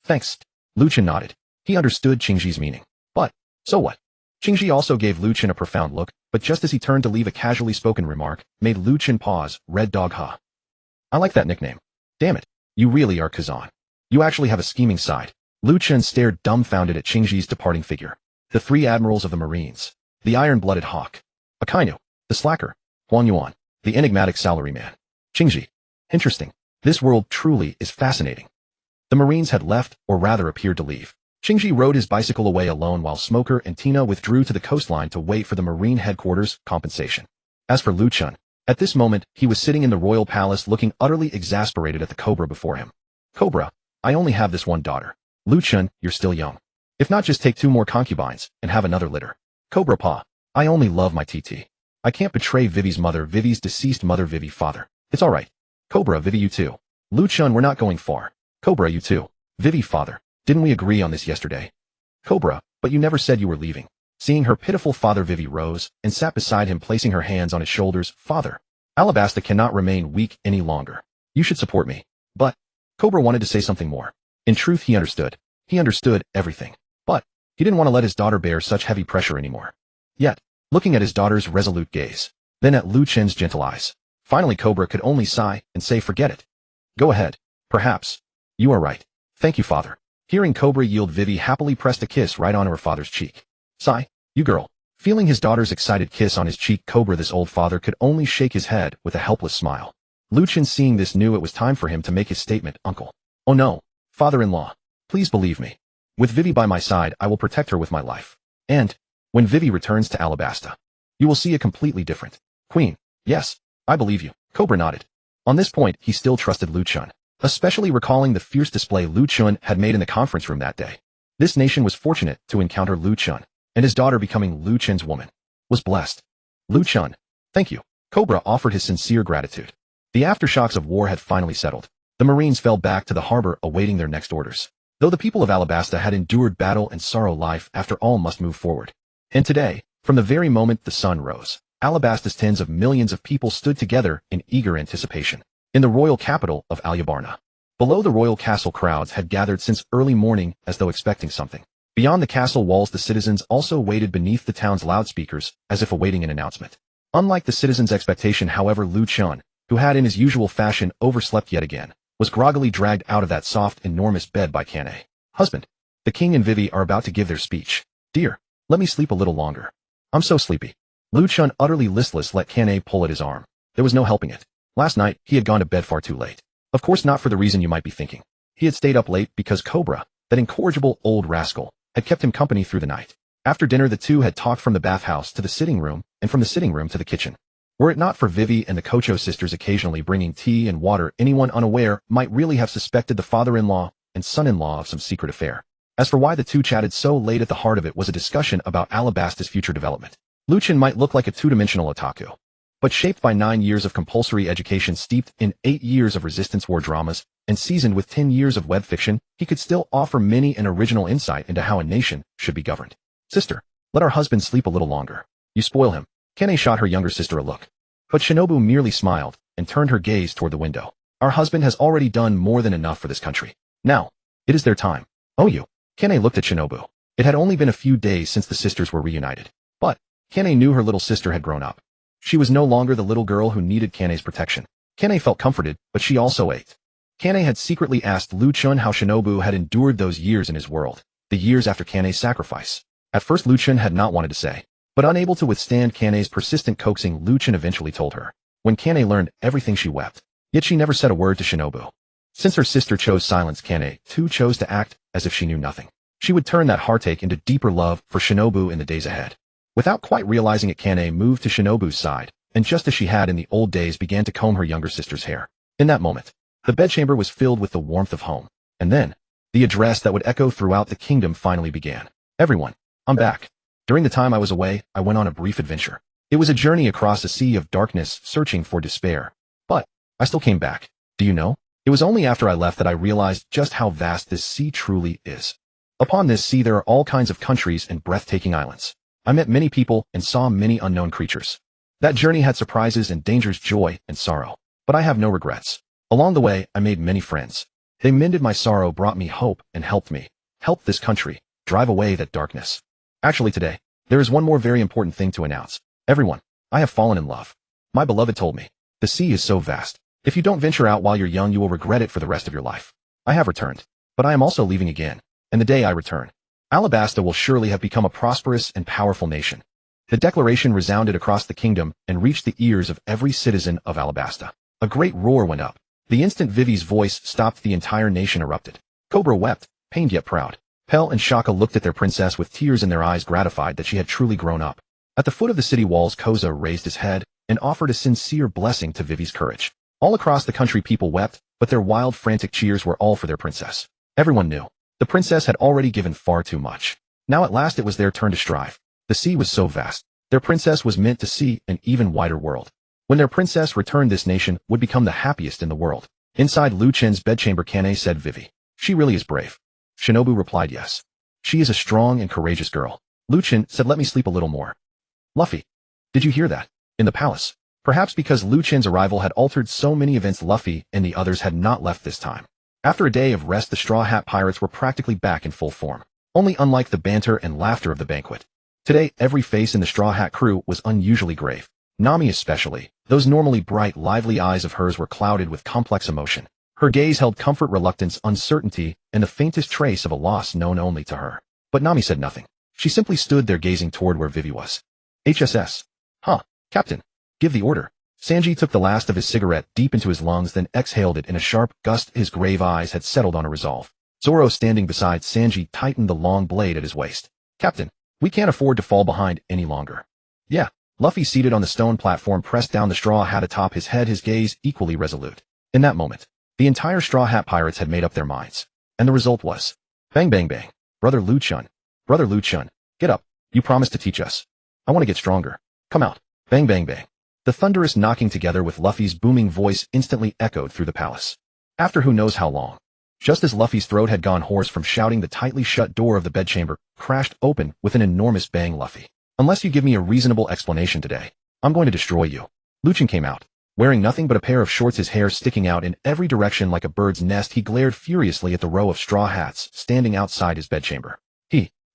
Thanks. Lu Chen nodded. He understood Qingji's meaning. But, so what? Qingji also gave Lu Chen a profound look, but just as he turned to leave, a casually spoken remark made Lu Chen pause. Red Dog, huh? I like that nickname. Damn it. You really are Kazan. You actually have a scheming side. Lu Chen stared dumbfounded at Qingji's departing figure. The three admirals of the Marines. The iron-blooded hawk. Akainu. The slacker. Hwanyue. The enigmatic salaryman. Qingji. Interesting. This world truly is fascinating. The Marines had left, or rather appeared to leave. Qingji rode his bicycle away alone while Smoker and Tina withdrew to the coastline to wait for the Marine headquarters compensation. As for Lu Chen, at this moment, he was sitting in the royal palace looking utterly exasperated at the cobra before him. Cobra, I only have this one daughter. Lu Chen, you're still young. If not, just take 2 more concubines and have another litter. Cobra Pa, I only love my TT. I can't betray Vivi's mother, Vivi's deceased mother, Vivi father. It's alright. Cobra, Vivi, you too. Lu Chen, we're not going far. Cobra, you too. Vivi father. Didn't we agree on this yesterday? Cobra, but you never said you were leaving. Seeing her pitiful father, Vivi rose and sat beside him, placing her hands on his shoulders. Father, Alabasta cannot remain weak any longer. You should support me. But, Cobra wanted to say something more. In truth, he understood. He understood everything. But, he didn't want to let his daughter bear such heavy pressure anymore. Yet, looking at his daughter's resolute gaze, then at Lu Chen's gentle eyes, finally Cobra could only sigh and say, forget it. Go ahead. Perhaps. You are right. Thank you, father. Hearing Cobra yield, Vivi happily pressed a kiss right on her father's cheek. Sigh, you girl. Feeling his daughter's excited kiss on his cheek, Cobra, this old father, could only shake his head with a helpless smile. Lu Chen, seeing this, knew it was time for him to make his statement. Uncle. Oh no, father-in-law. Please believe me. With Vivi by my side, I will protect her with my life. And, when Vivi returns to Alabasta, you will see a completely different queen. Yes, I believe you. Cobra nodded. On this point, he still trusted Lu Chen, especially recalling the fierce display Lu Chen had made in the conference room that day. This nation was fortunate to encounter Lu Chen, and his daughter becoming Lu Chen's woman was blessed. Lu Chen, thank you. Cobra offered his sincere gratitude. The aftershocks of war had finally settled. The Marines fell back to the harbor awaiting their next orders. Though the people of Alabasta had endured battle and sorrow, life after all must move forward. And today, from the very moment the sun rose, Alabasta's tens of millions of people stood together in eager anticipation. In the royal capital of Alyabarna. Below the royal castle, crowds had gathered since early morning as though expecting something. Beyond the castle walls, the citizens also waited beneath the town's loudspeakers as if awaiting an announcement. Unlike the citizens' expectation, however, Lu Chen, who had in his usual fashion overslept yet again, was groggily dragged out of that soft, enormous bed by Kanae. Husband, the king and Vivi are about to give their speech. Dear, let me sleep a little longer. I'm so sleepy. Lu Chen, utterly listless, let Kanae pull at his arm. There was no helping it. Last night, he had gone to bed far too late. Of course not for the reason you might be thinking. He had stayed up late because Cobra, that incorrigible old rascal, had kept him company through the night. After dinner, the two had talked from the bathhouse to the sitting room, and from the sitting room to the kitchen. Were it not for Vivi and the Kocho sisters occasionally bringing tea and water, anyone unaware might really have suspected the father-in-law and son-in-law of some secret affair. As for why the two chatted so late, at the heart of it was a discussion about Alabasta's future development. Lu Chen might look like a two-dimensional otaku, but shaped by 9 years of compulsory education, steeped in 8 years of resistance war dramas, and seasoned with 10 years of web fiction, he could still offer many an original insight into how a nation should be governed. Sister, let our husband sleep a little longer. You spoil him. Kanae shot her younger sister a look. But Shinobu merely smiled and turned her gaze toward the window. Our husband has already done more than enough for this country. Now, it is their time. Oh, you. Kanae looked at Shinobu. It had only been a few days since the sisters were reunited. But Kanae knew her little sister had grown up. She was no longer the little girl who needed Kanae's protection. Kanae felt comforted, but she also ached. Kanae had secretly asked Lu Chen how Shinobu had endured those years in his world, the years after Kanae's sacrifice. At first Lu Chen had not wanted to say, but unable to withstand Kanae's persistent coaxing, Lu Chen eventually told her. When Kanae learned everything, she wept. Yet she never said a word to Shinobu. Since her sister chose silence, Kanae, too, chose to act as if she knew nothing. She would turn that heartache into deeper love for Shinobu in the days ahead. Without quite realizing it, Kanae moved to Shinobu's side, and just as she had in the old days, began to comb her younger sister's hair. In that moment, the bedchamber was filled with the warmth of home. And then, the address that would echo throughout the kingdom finally began. Everyone, I'm back. During the time I was away, I went on a brief adventure. It was a journey across a sea of darkness, searching for despair. But I still came back. Do you know? It was only after I left that I realized just how vast this sea truly is. Upon this sea there are all kinds of countries and breathtaking islands. I met many people and saw many unknown creatures. That journey had surprises and dangers, joy and sorrow. But I have no regrets. Along the way, I made many friends. They mended my sorrow, brought me hope, and helped me help this country drive away that darkness. Actually, today, there is one more very important thing to announce. Everyone, I have fallen in love. My beloved told me, the sea is so vast. If you don't venture out while you're young, you will regret it for the rest of your life. I have returned, but I am also leaving again. And the day I return, Alabasta will surely have become a prosperous and powerful nation. The declaration resounded across the kingdom and reached the ears of every citizen of Alabasta. A great roar went up. The instant Vivi's voice stopped, the entire nation erupted. Cobra wept, pained yet proud. Pell and Shaka looked at their princess with tears in their eyes, gratified that she had truly grown up. At the foot of the city walls, Koza raised his head and offered a sincere blessing to Vivi's courage. All across the country people wept, but their wild, frantic cheers were all for their princess. Everyone knew. The princess had already given far too much. Now at last it was their turn to strive. The sea was so vast. Their princess was meant to see an even wider world. When their princess returned, this nation would become the happiest in the world. Inside Lu Chen's bedchamber, Kanae said, Vivi, she really is brave. Shinobu replied, yes. She is a strong and courageous girl. Lu Chen said, let me sleep a little more. Luffy, did you hear that? In the palace. Perhaps because Lu Chen's arrival had altered so many events, Luffy and the others had not left this time. After a day of rest, the Straw Hat Pirates were practically back in full form. Only unlike the banter and laughter of the banquet. Today, every face in the Straw Hat crew was unusually grave. Nami especially. Those normally bright, lively eyes of hers were clouded with complex emotion. Her gaze held comfort, reluctance, uncertainty, and the faintest trace of a loss known only to her. But Nami said nothing. She simply stood there gazing toward where Vivi was. HSS. Huh, Captain. Give the order. Sanji took the last of his cigarette deep into his lungs, then exhaled it in a sharp gust. His grave eyes had settled on a resolve. Zoro, standing beside Sanji, tightened the long blade at his waist. Captain, we can't afford to fall behind any longer. Yeah. Luffy, seated on the stone platform, pressed down the straw hat atop his head, his gaze equally resolute. In that moment, the entire Straw Hat Pirates had made up their minds. And the result was, bang bang bang. Brother Lu Chen, get up. You promised to teach us. I want to get stronger. Come out. Bang bang bang. The thunderous knocking together with Luffy's booming voice instantly echoed through the palace. After who knows how long. Just as Luffy's throat had gone hoarse from shouting, the tightly shut door of the bedchamber crashed open with an enormous bang. Luffy, unless you give me a reasonable explanation today, I'm going to destroy you. Lu Chen came out, wearing nothing but a pair of shorts, his hair sticking out in every direction like a bird's nest. He glared furiously at the row of straw hats standing outside his bedchamber.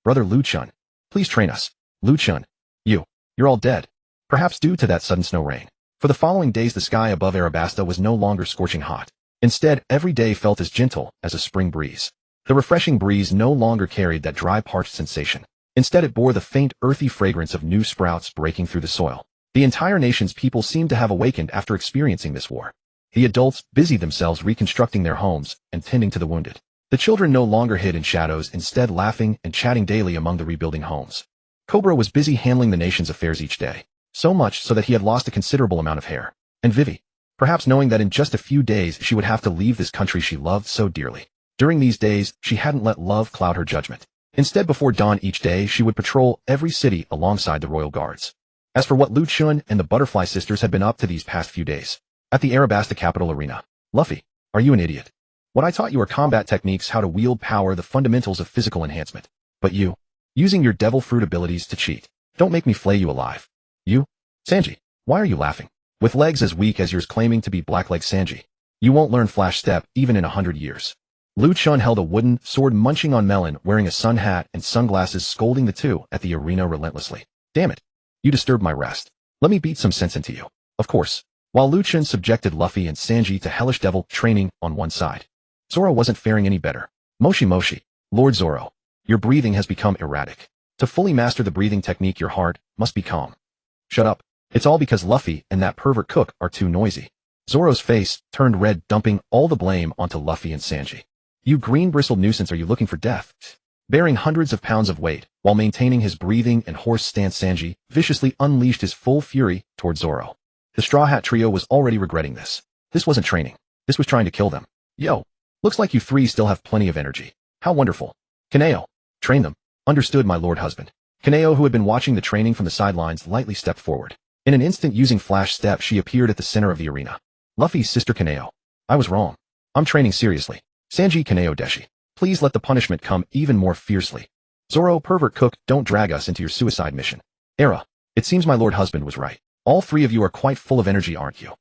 Brother Lu Chen, please train us. Lu Chen, you're all dead. Perhaps due to that sudden snow rain. For the following days, the sky above Arabasta was no longer scorching hot. Instead, every day felt as gentle as a spring breeze. The refreshing breeze no longer carried that dry, parched sensation. Instead, it bore the faint, earthy fragrance of new sprouts breaking through the soil. The entire nation's people seemed to have awakened after experiencing this war. The adults busied themselves reconstructing their homes and tending to the wounded. The children no longer hid in shadows, instead laughing and chatting daily among the rebuilding homes. Cobra was busy handling the nation's affairs each day, so much so that he had lost a considerable amount of hair. And Vivi, perhaps knowing that in just a few days she would have to leave this country she loved so dearly, During these days, she hadn't let love cloud her judgment. Instead, before dawn each day, she would patrol every city alongside the royal guards. As for what Lu Chen and the Butterfly Sisters had been up to these past few days, at the Arabasta capital arena. Luffy, are you an idiot? What I taught you are combat techniques, how to wield power, the fundamentals of physical enhancement. But you, using your devil fruit abilities to cheat. Don't make me flay you alive. You? Sanji, why are you laughing? With legs as weak as yours claiming to be black like Sanji. You won't learn flash step even in 100 years. Lu Chen held a wooden sword munching on melon, wearing a sun hat and sunglasses, scolding the two at the arena relentlessly. Damn it. You disturbed my rest. Let me beat some sense into you. Of course. While Lu Chen subjected Luffy and Sanji to hellish devil training on one side, Zoro wasn't faring any better. Moshi Moshi, Lord Zoro, your breathing has become erratic. To fully master the breathing technique, your heart must be calm. Shut up. It's all because Luffy and that pervert cook are too noisy. Zoro's face turned red, dumping all the blame onto Luffy and Sanji. You green-bristled nuisance, are you looking for death? Bearing hundreds of pounds of weight, while maintaining his breathing and horse stance, Sanji viciously unleashed his full fury toward Zoro. The Straw Hat Trio was already regretting this. This wasn't training. This was trying to kill them. Yo, looks like you three still have plenty of energy. How wonderful. Kaneo, train them. Understood, my lord husband. Kaneo, who had been watching the training from the sidelines, lightly stepped forward. In an instant, using flash step, she appeared at the center of the arena. Luffy's sister Kaneo. I was wrong. I'm training seriously. Sanji, Kaneo Deshi. Please let the punishment come even more fiercely. Zoro, pervert cook, don't drag us into your suicide mission. Era. It seems my lord husband was right. All three of you are quite full of energy, aren't you?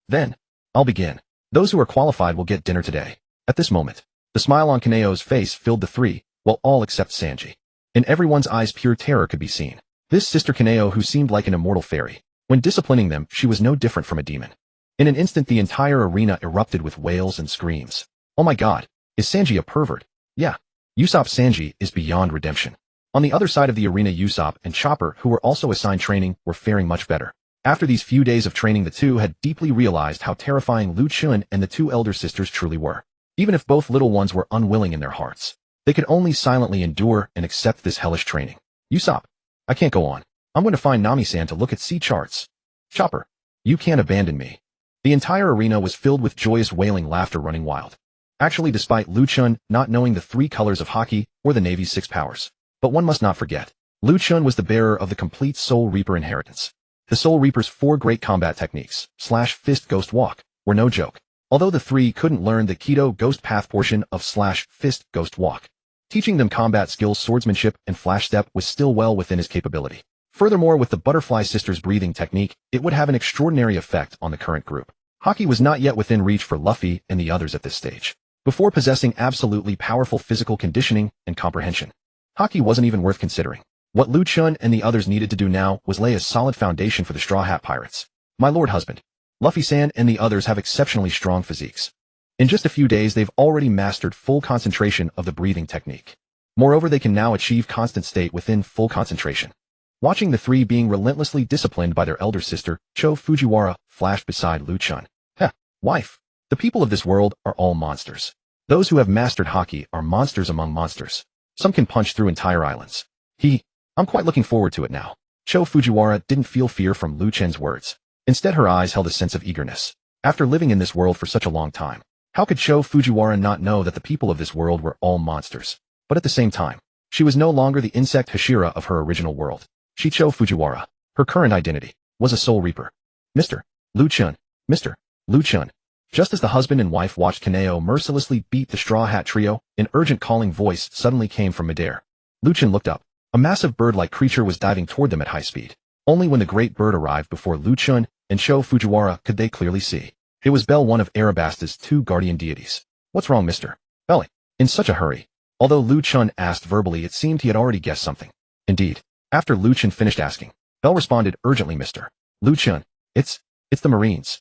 Then, I'll begin. Those who are qualified will get dinner today. At this moment, the smile on Kaneo's face filled the three, well, all except Sanji. In everyone's eyes, pure terror could be seen. This sister Kaneo, who seemed like an immortal fairy. When disciplining them, she was no different from a demon. In an instant, the entire arena erupted with wails and screams. Oh my god, is Sanji a pervert? Yeah. Usopp Sanji is beyond redemption. On the other side of the arena, Usopp and Chopper, who were also assigned training, were faring much better. After these few days of training, the two had deeply realized how terrifying Lu Chen and the two elder sisters truly were. Even if both little ones were unwilling in their hearts, they could only silently endure and accept this hellish training. Usopp, I can't go on. I'm going to find Nami-san to look at sea charts. Chopper, you can't abandon me. The entire arena was filled with joyous wailing laughter running wild. Actually, despite Lu Chen not knowing the three colors of Haki or the Navy's 6 powers. But one must not forget, Lu Chen was the bearer of the complete Soul Reaper inheritance. The Soul Reaper's 4 great combat techniques, /fist ghost walk, were no joke. Although the three couldn't learn the Kido ghost path portion of /fist ghost walk, teaching them combat skills, swordsmanship, and flash step was still well within his capability. Furthermore, with the Butterfly Sisters' breathing technique, it would have an extraordinary effect on the current group. Haki was not yet within reach for Luffy and the others at this stage. Before possessing absolutely powerful physical conditioning and comprehension, Haki wasn't even worth considering. What Lu Chen and the others needed to do now was lay a solid foundation for the Straw Hat Pirates. My lord husband, Luffy-san and the others have exceptionally strong physiques. In just a few days, they've already mastered full concentration of the breathing technique. Moreover, they can now achieve constant state within full concentration. Watching the three being relentlessly disciplined by their elder sister, Cho Fujiwara, flashed beside Lu Chen. Heh, wife. The people of this world are all monsters. Those who have mastered Haki are monsters among monsters. Some can punch through entire islands. I'm quite looking forward to it now. Cho Fujiwara didn't feel fear from Lu Chen's words. Instead, her eyes held a sense of eagerness. After living in this world for such a long time, how could Cho Fujiwara not know that the people of this world were all monsters? But at the same time, she was no longer the insect Hashira of her original world. Cho Fujiwara, her current identity, was a Soul Reaper. Mr. Lu Chen. Mr. Lu Chen. Just as the husband and wife watched Kaneo mercilessly beat the Straw Hat Trio, an urgent calling voice suddenly came from midair. Lu Chen looked up. A massive bird-like creature was diving toward them at high speed. Only when the great bird arrived before Lu Chen and Cho Fujiwara could they clearly see. It was Bell, one of Arabasta's 2 guardian deities. What's wrong, Mr. Belly? In such a hurry. Although Lu Chen asked verbally, it seemed he had already guessed something. Indeed. After Lu Chen finished asking, Bell responded urgently, Mr. Lu Chen, it's the Marines.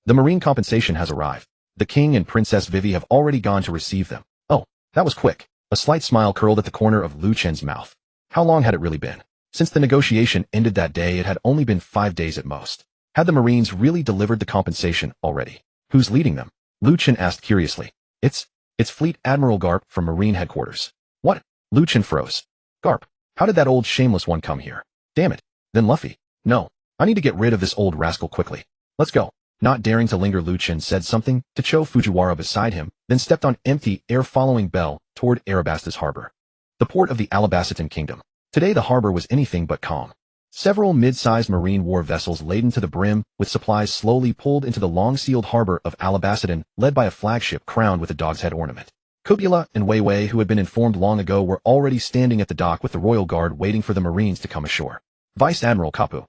The Marine compensation has arrived. The King and Princess Vivi have already gone to receive them. Oh, that was quick. A slight smile curled at the corner of Lu Chen's mouth. How long had it really been? Since the negotiation ended that day, it had only been 5 days at most. Had the Marines really delivered the compensation already? Who's leading them? Lu Chen asked curiously. It's Fleet Admiral Garp from Marine Headquarters. What? Lu Chen froze. Garp, how did that old shameless one come here? Damn it. Then Luffy. No, I need to get rid of this old rascal quickly. Let's go. Not daring to linger, Lu Chen said something to Cho Fujiwara beside him, then stepped on empty air following Bell toward Arabasta's harbor. The port of the Alabastian kingdom. Today the harbor was anything but calm. Several mid-sized marine war vessels laden to the brim with supplies slowly pulled into the long-sealed harbor of Alabastian, led by a flagship crowned with a dog's head ornament. Kubula and Wei Wei, who had been informed long ago, were already standing at the dock with the royal guard waiting for the marines to come ashore. Vice Admiral Kapu,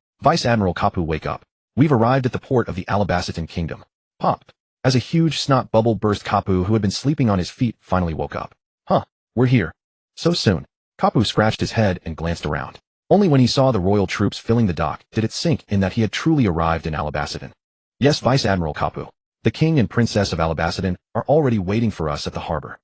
wake up. We've arrived at the port of the Alabastian kingdom. Pop. As a huge snot bubble burst, Kapu, who had been sleeping on his feet, finally woke up. Huh, we're here. So soon. Kapu scratched his head and glanced around. Only when he saw the royal troops filling the dock did it sink in that he had truly arrived in Alabastian. Yes, Vice Admiral Kapu. The king and princess of Alabastian are already waiting for us at the harbor.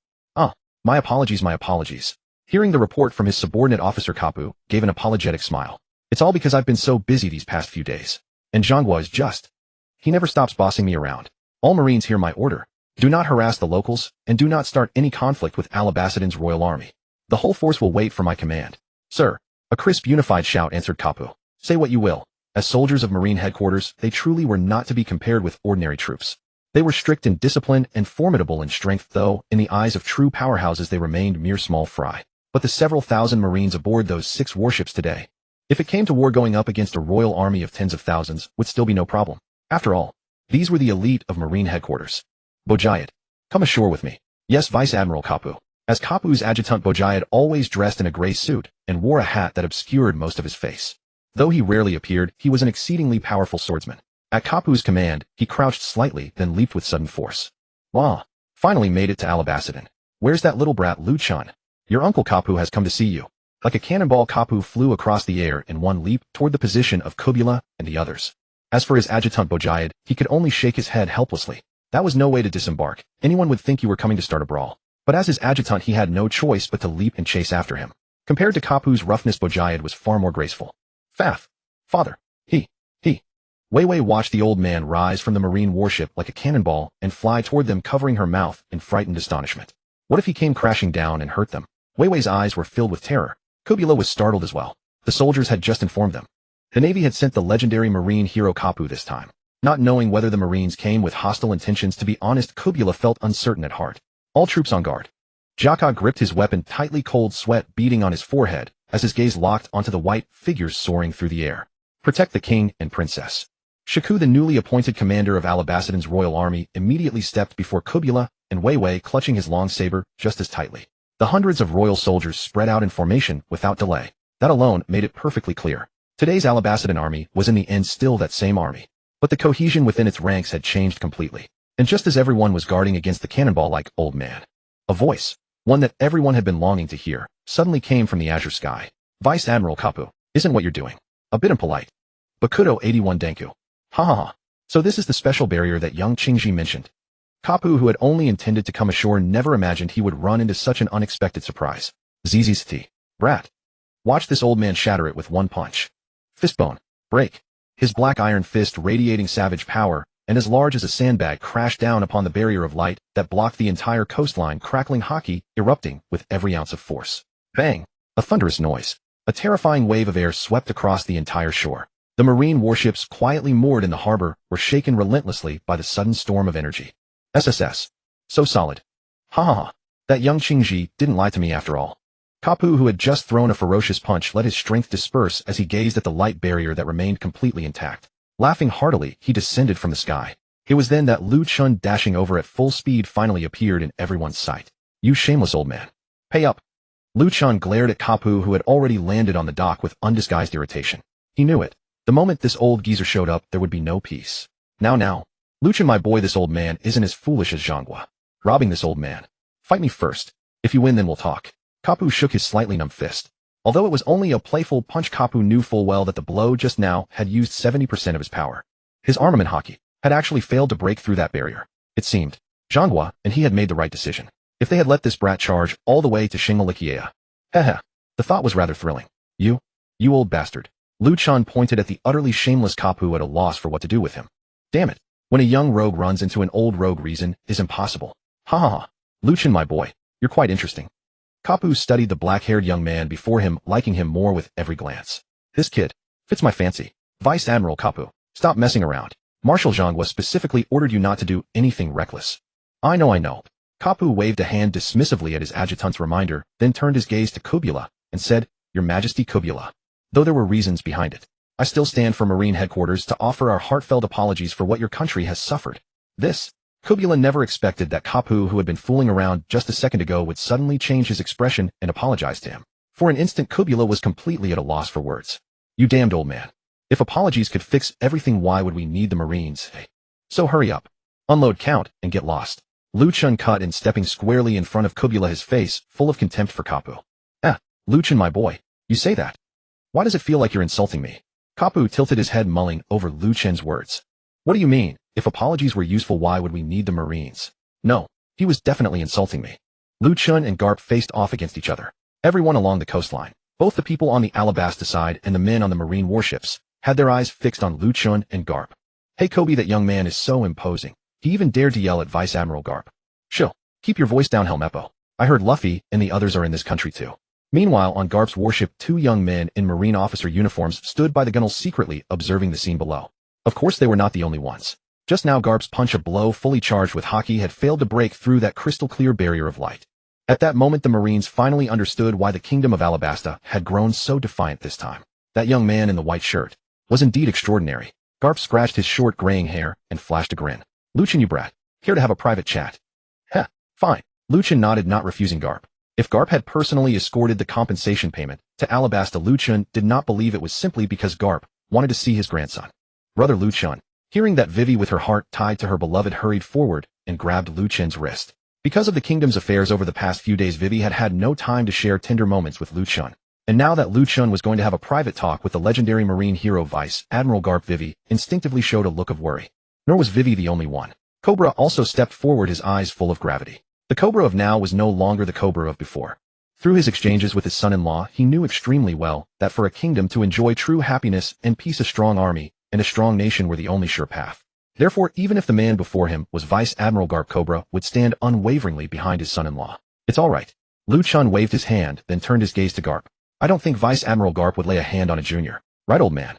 My apologies. Hearing the report from his subordinate officer, Kapu gave an apologetic smile. It's all because I've been so busy these past few days. And Zhanghua is just. He never stops bossing me around. All Marines hear my order. Do not harass the locals, and do not start any conflict with Alabastian's royal army. The whole force will wait for my command. Sir. A crisp, unified shout answered Kapu. Say what you will. As soldiers of Marine headquarters, they truly were not to be compared with ordinary troops. They were strict and disciplined and formidable in strength, though, in the eyes of true powerhouses they remained mere small fry. But the several thousand Marines aboard those 6 warships today, if it came to war, going up against a royal army of tens of thousands would still be no problem. After all, these were the elite of Marine headquarters. Bojayat, come ashore with me. Yes, Vice Admiral Kapu. As Kapu's adjutant Bojayat always dressed in a gray suit and wore a hat that obscured most of his face. Though he rarely appeared, he was an exceedingly powerful swordsman. At Kapu's command, he crouched slightly, then leaped with sudden force. Wow! Finally made it to Alabastian. Where's that little brat Lu Chen? Your uncle Kapu has come to see you. Like a cannonball, Kapu flew across the air in one leap toward the position of Kubula and the others. As for his adjutant Bojayat, he could only shake his head helplessly. That was no way to disembark. Anyone would think you were coming to start a brawl. But as his adjutant, he had no choice but to leap and chase after him. Compared to Kapu's roughness, Bojayat was far more graceful. Fath. Father. He. Wei Wei watched the old man rise from the marine warship like a cannonball and fly toward them, covering her mouth in frightened astonishment. What if he came crashing down and hurt them? Wei Wei's eyes were filled with terror. Kubula was startled as well. The soldiers had just informed them. The Navy had sent the legendary marine hero Kapu this time. Not knowing whether the Marines came with hostile intentions, to be honest, Kubula felt uncertain at heart. All troops on guard. Jaka gripped his weapon tightly, cold sweat beading on his forehead as his gaze locked onto the white figures soaring through the air. Protect the king and princess. Shaku, the newly appointed commander of Alabastian's royal army, immediately stepped before Kubula and Wei Wei, clutching his long saber just as tightly. The hundreds of royal soldiers spread out in formation without delay. That alone made it perfectly clear. Today's Alabastian army was in the end still that same army. But the cohesion within its ranks had changed completely. And just as everyone was guarding against the cannonball-like old man, a voice, one that everyone had been longing to hear, suddenly came from the azure sky. Vice Admiral Kapu, isn't what you're doing a bit impolite? Bakudo 81 Denku. Ha. So this is the special barrier that young Qingji mentioned. Kapu, who had only intended to come ashore, never imagined he would run into such an unexpected surprise. Zzzt. Brat. Watch this old man shatter it with one punch. Fistbone. Break. His black iron fist, radiating savage power, and as large as a sandbag, crashed down upon the barrier of light that blocked the entire coastline, crackling hockey, erupting with every ounce of force. Bang! A thunderous noise. A terrifying wave of air swept across the entire shore. The marine warships quietly moored in the harbor were shaken relentlessly by the sudden storm of energy. SSS. So solid. Ha. That young Qingji didn't lie to me after all. Kapu, who had just thrown a ferocious punch, let his strength disperse as he gazed at the light barrier that remained completely intact. Laughing heartily, he descended from the sky. It was then that Lu Chen, dashing over at full speed, finally appeared in everyone's sight. You shameless old man. Pay up. Lu Chen glared at Kapu, who had already landed on the dock with undisguised irritation. He knew it. The moment this old geezer showed up, there would be no peace. Now. Lu Chen, my boy, this old man isn't as foolish as Zhanghua. Robbing this old man. Fight me first. If you win, then we'll talk. Kapu shook his slightly numb fist. Although it was only a playful punch, Kapu knew full well that the blow just now had used 70% of his power. His armament hockey had actually failed to break through that barrier. It seemed. Zhanghua and he had made the right decision. If they had let this brat charge all the way to Shingmalikiea. The thought was rather thrilling. You old bastard. Lu Chen pointed at the utterly shameless Kapu, at a loss for what to do with him. Damn it. When a young rogue runs into an old rogue, reason is impossible. Ha. Lu Chen, my boy, you're quite interesting. Kapu studied the black-haired young man before him, liking him more with every glance. This kid fits my fancy. Vice Admiral Kapu, stop messing around. Marshal Zhang was specifically ordered you not to do anything reckless. I know. Kapu waved a hand dismissively at his adjutant's reminder, then turned his gaze to Kubula, and said, Your Majesty Kubula. Though there were reasons behind it, I still stand for Marine headquarters to offer our heartfelt apologies for what your country has suffered. This, Kubula never expected that Kapu, who had been fooling around just a second ago, would suddenly change his expression and apologize to him. For an instant Kubula was completely at a loss for words. You damned old man. If apologies could fix everything, why would we need the Marines? Hey. So hurry up. Unload, count, and get lost. Lu Chen cut in, stepping squarely in front of Kubula, his face full of contempt for Kapu. Lu Chen, my boy, you say that? Why does it feel like you're insulting me? Kapu tilted his head, mulling over Lu Chen's words. What do you mean? If apologies were useful, why would we need the Marines? No, he was definitely insulting me. Lu Chen and Garp faced off against each other. Everyone along the coastline, both the people on the Alabasta side and the men on the Marine warships, had their eyes fixed on Lu Chen and Garp. Hey Kobe, that young man is so imposing. He even dared to yell at Vice Admiral Garp. Chill. Keep your voice down, Helmeppo. I heard Luffy and the others are in this country too. Meanwhile, on Garp's warship, two young men in Marine officer uniforms stood by the gunnels secretly observing the scene below. Of course they were not the only ones. Just now Garp's punch, a blow fully charged with haki, had failed to break through that crystal-clear barrier of light. At that moment the Marines finally understood why the Kingdom of Alabasta had grown so defiant this time. That young man in the white shirt was indeed extraordinary. Garp scratched his short graying hair and flashed a grin. Lu Chen, you brat. Care to have a private chat? Heh, fine. Lu Chen nodded, not refusing Garp. If Garp had personally escorted the compensation payment to Alabasta, Lu Chen did not believe it was simply because Garp wanted to see his grandson. Brother Lu Chen, hearing that Vivi, with her heart tied to her beloved, hurried forward and grabbed Lu Chen's wrist. Because of the kingdom's affairs over the past few days, Vivi had had no time to share tender moments with Lu Chen. And now that Lu Chen was going to have a private talk with the legendary Marine hero Vice Admiral Garp, Vivi instinctively showed a look of worry. Nor was Vivi the only one. Cobra also stepped forward, his eyes full of gravity. The Cobra of now was no longer the Cobra of before. Through his exchanges with his son-in-law, he knew extremely well that for a kingdom to enjoy true happiness and peace, a strong army and a strong nation were the only sure path. Therefore, even if the man before him was Vice Admiral Garp, Cobra would stand unwaveringly behind his son-in-law. It's all right. Lu Chen waved his hand, then turned his gaze to Garp. I don't think Vice Admiral Garp would lay a hand on a junior. Right, old man?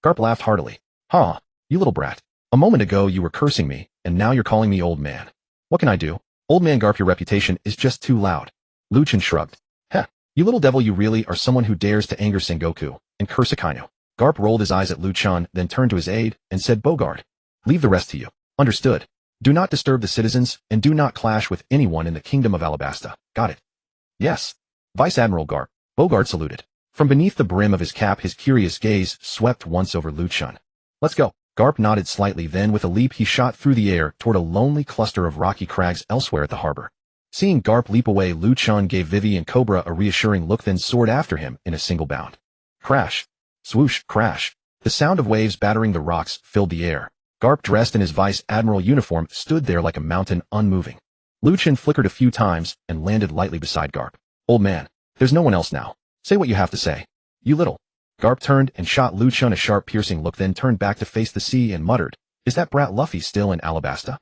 Garp laughed heartily. Ha, you little brat. A moment ago you were cursing me, and now you're calling me old man. What can I do? Old man Garp, your reputation is just too loud. Lu Chen shrugged. Heh, you little devil, you really are someone who dares to anger Sengoku and curse Akainu. Garp rolled his eyes at Lu Chen, then turned to his aide and said, Bogard. Leave the rest to you. Understood. Do not disturb the citizens, and do not clash with anyone in the Kingdom of Alabasta. Got it? Yes. Vice Admiral Garp. Bogard saluted. From beneath the brim of his cap, his curious gaze swept once over Lu Chen. Let's go. Garp nodded slightly, then with a leap he shot through the air toward a lonely cluster of rocky crags elsewhere at the harbor. Seeing Garp leap away, Lu Chen gave Vivi and Cobra a reassuring look, then soared after him in a single bound. Crash. Swoosh, crash. The sound of waves battering the rocks filled the air. Garp, dressed in his Vice Admiral uniform, stood there like a mountain, unmoving. Lu Chen flickered a few times and landed lightly beside Garp. Old man, there's no one else now. Say what you have to say. You little. Garp turned and shot Lu Chen a sharp, piercing look, then turned back to face the sea and muttered, Is that brat Luffy still in Alabasta?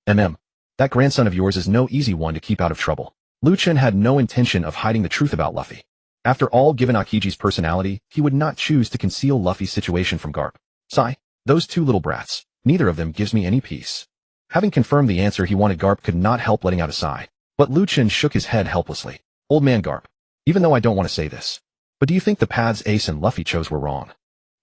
That grandson of yours is no easy one to keep out of trouble. Lu Chen had no intention of hiding the truth about Luffy. After all, given Akiji's personality, he would not choose to conceal Luffy's situation from Garp. Sigh, those two little brats, neither of them gives me any peace. Having confirmed the answer he wanted, Garp could not help letting out a sigh. But Lu Chen shook his head helplessly. Old man Garp, even though I don't want to say this, but do you think the paths Ace and Luffy chose were wrong?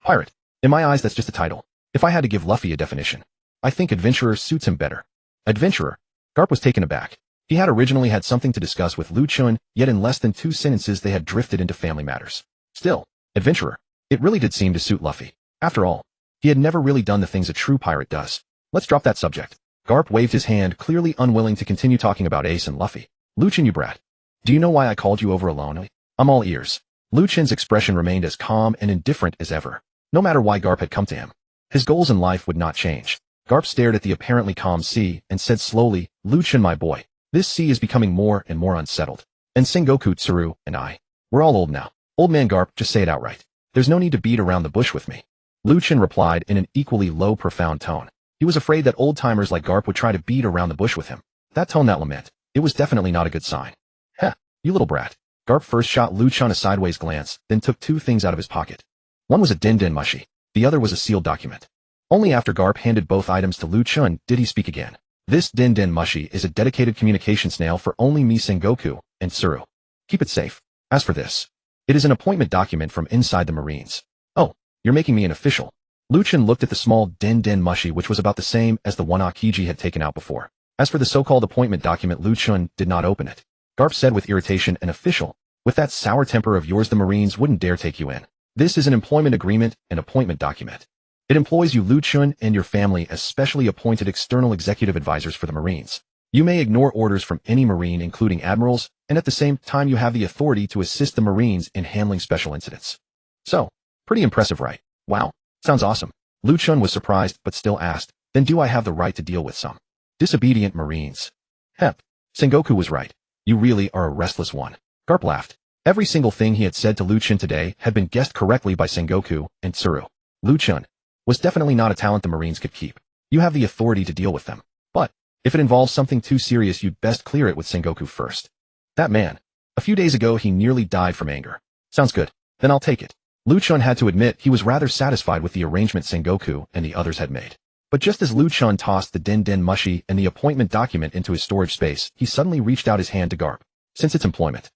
Pirate. In my eyes, that's just a title. If I had to give Luffy a definition, I think adventurer suits him better. Adventurer? Garp was taken aback. He had originally had something to discuss with Lu Chen, yet in less than 2 sentences they had drifted into family matters. Still, adventurer. It really did seem to suit Luffy. After all, he had never really done the things a true pirate does. Let's drop that subject. Garp waved his hand, clearly unwilling to continue talking about Ace and Luffy. Lu Chen, you brat. Do you know why I called you over alone? I'm all ears. Lu Chen's expression remained as calm and indifferent as ever. No matter why Garp had come to him, his goals in life would not change. Garp stared at the apparently calm sea and said slowly, Lu Chen, my boy, this sea is becoming more and more unsettled. And Sengoku, Tsuru, and I, we're all old now. Old man Garp, just say it outright. There's no need to beat around the bush with me. Lu Chen replied in an equally low, profound tone. He was afraid that old-timers like Garp would try to beat around the bush with him. That tone, that lament, it was definitely not a good sign. Heh, you little brat. Garp first shot Lu Chen a sideways glance, then took 2 things out of his pocket. One was a din mushi. The other was a sealed document. Only after Garp handed both items to Lu Chen did he speak again. This Den Den Mushi is a dedicated communication snail for only me Sengoku and Tsuru. Keep it safe. As for this, it is an appointment document from inside the Marines. Oh, you're making me an official. Lu Chen looked at the small Den Den Mushi, which was about the same as the one Akiji had taken out before. As for the so-called appointment document, Lu Chen did not open it. Garp said with irritation, an official? With that sour temper of yours, the Marines wouldn't dare take you in. This is an employment agreement, an appointment document. It employs you, Lu Chen, and your family as specially appointed external executive advisors for the Marines. You may ignore orders from any Marine, including admirals, and at the same time you have the authority to assist the Marines in handling special incidents. So, pretty impressive, right? Wow, sounds awesome. Lu Chen was surprised, but still asked, then do I have the right to deal with some disobedient Marines? Hep. Sengoku was right. You really are a restless one. Garp laughed. Every single thing he had said to Lu Chen today had been guessed correctly by Sengoku and Tsuru. Lu Chen was definitely not a talent the Marines could keep. You have the authority to deal with them. But, if it involves something too serious, you'd best clear it with Sengoku first. That man. A few days ago he nearly died from anger. Sounds good. Then I'll take it. Lu Chen had to admit he was rather satisfied with the arrangement Sengoku and the others had made. But just as Lu Chen tossed the Den Den Mushi and the appointment document into his storage space, he suddenly reached out his hand to Garp. Since it's employment.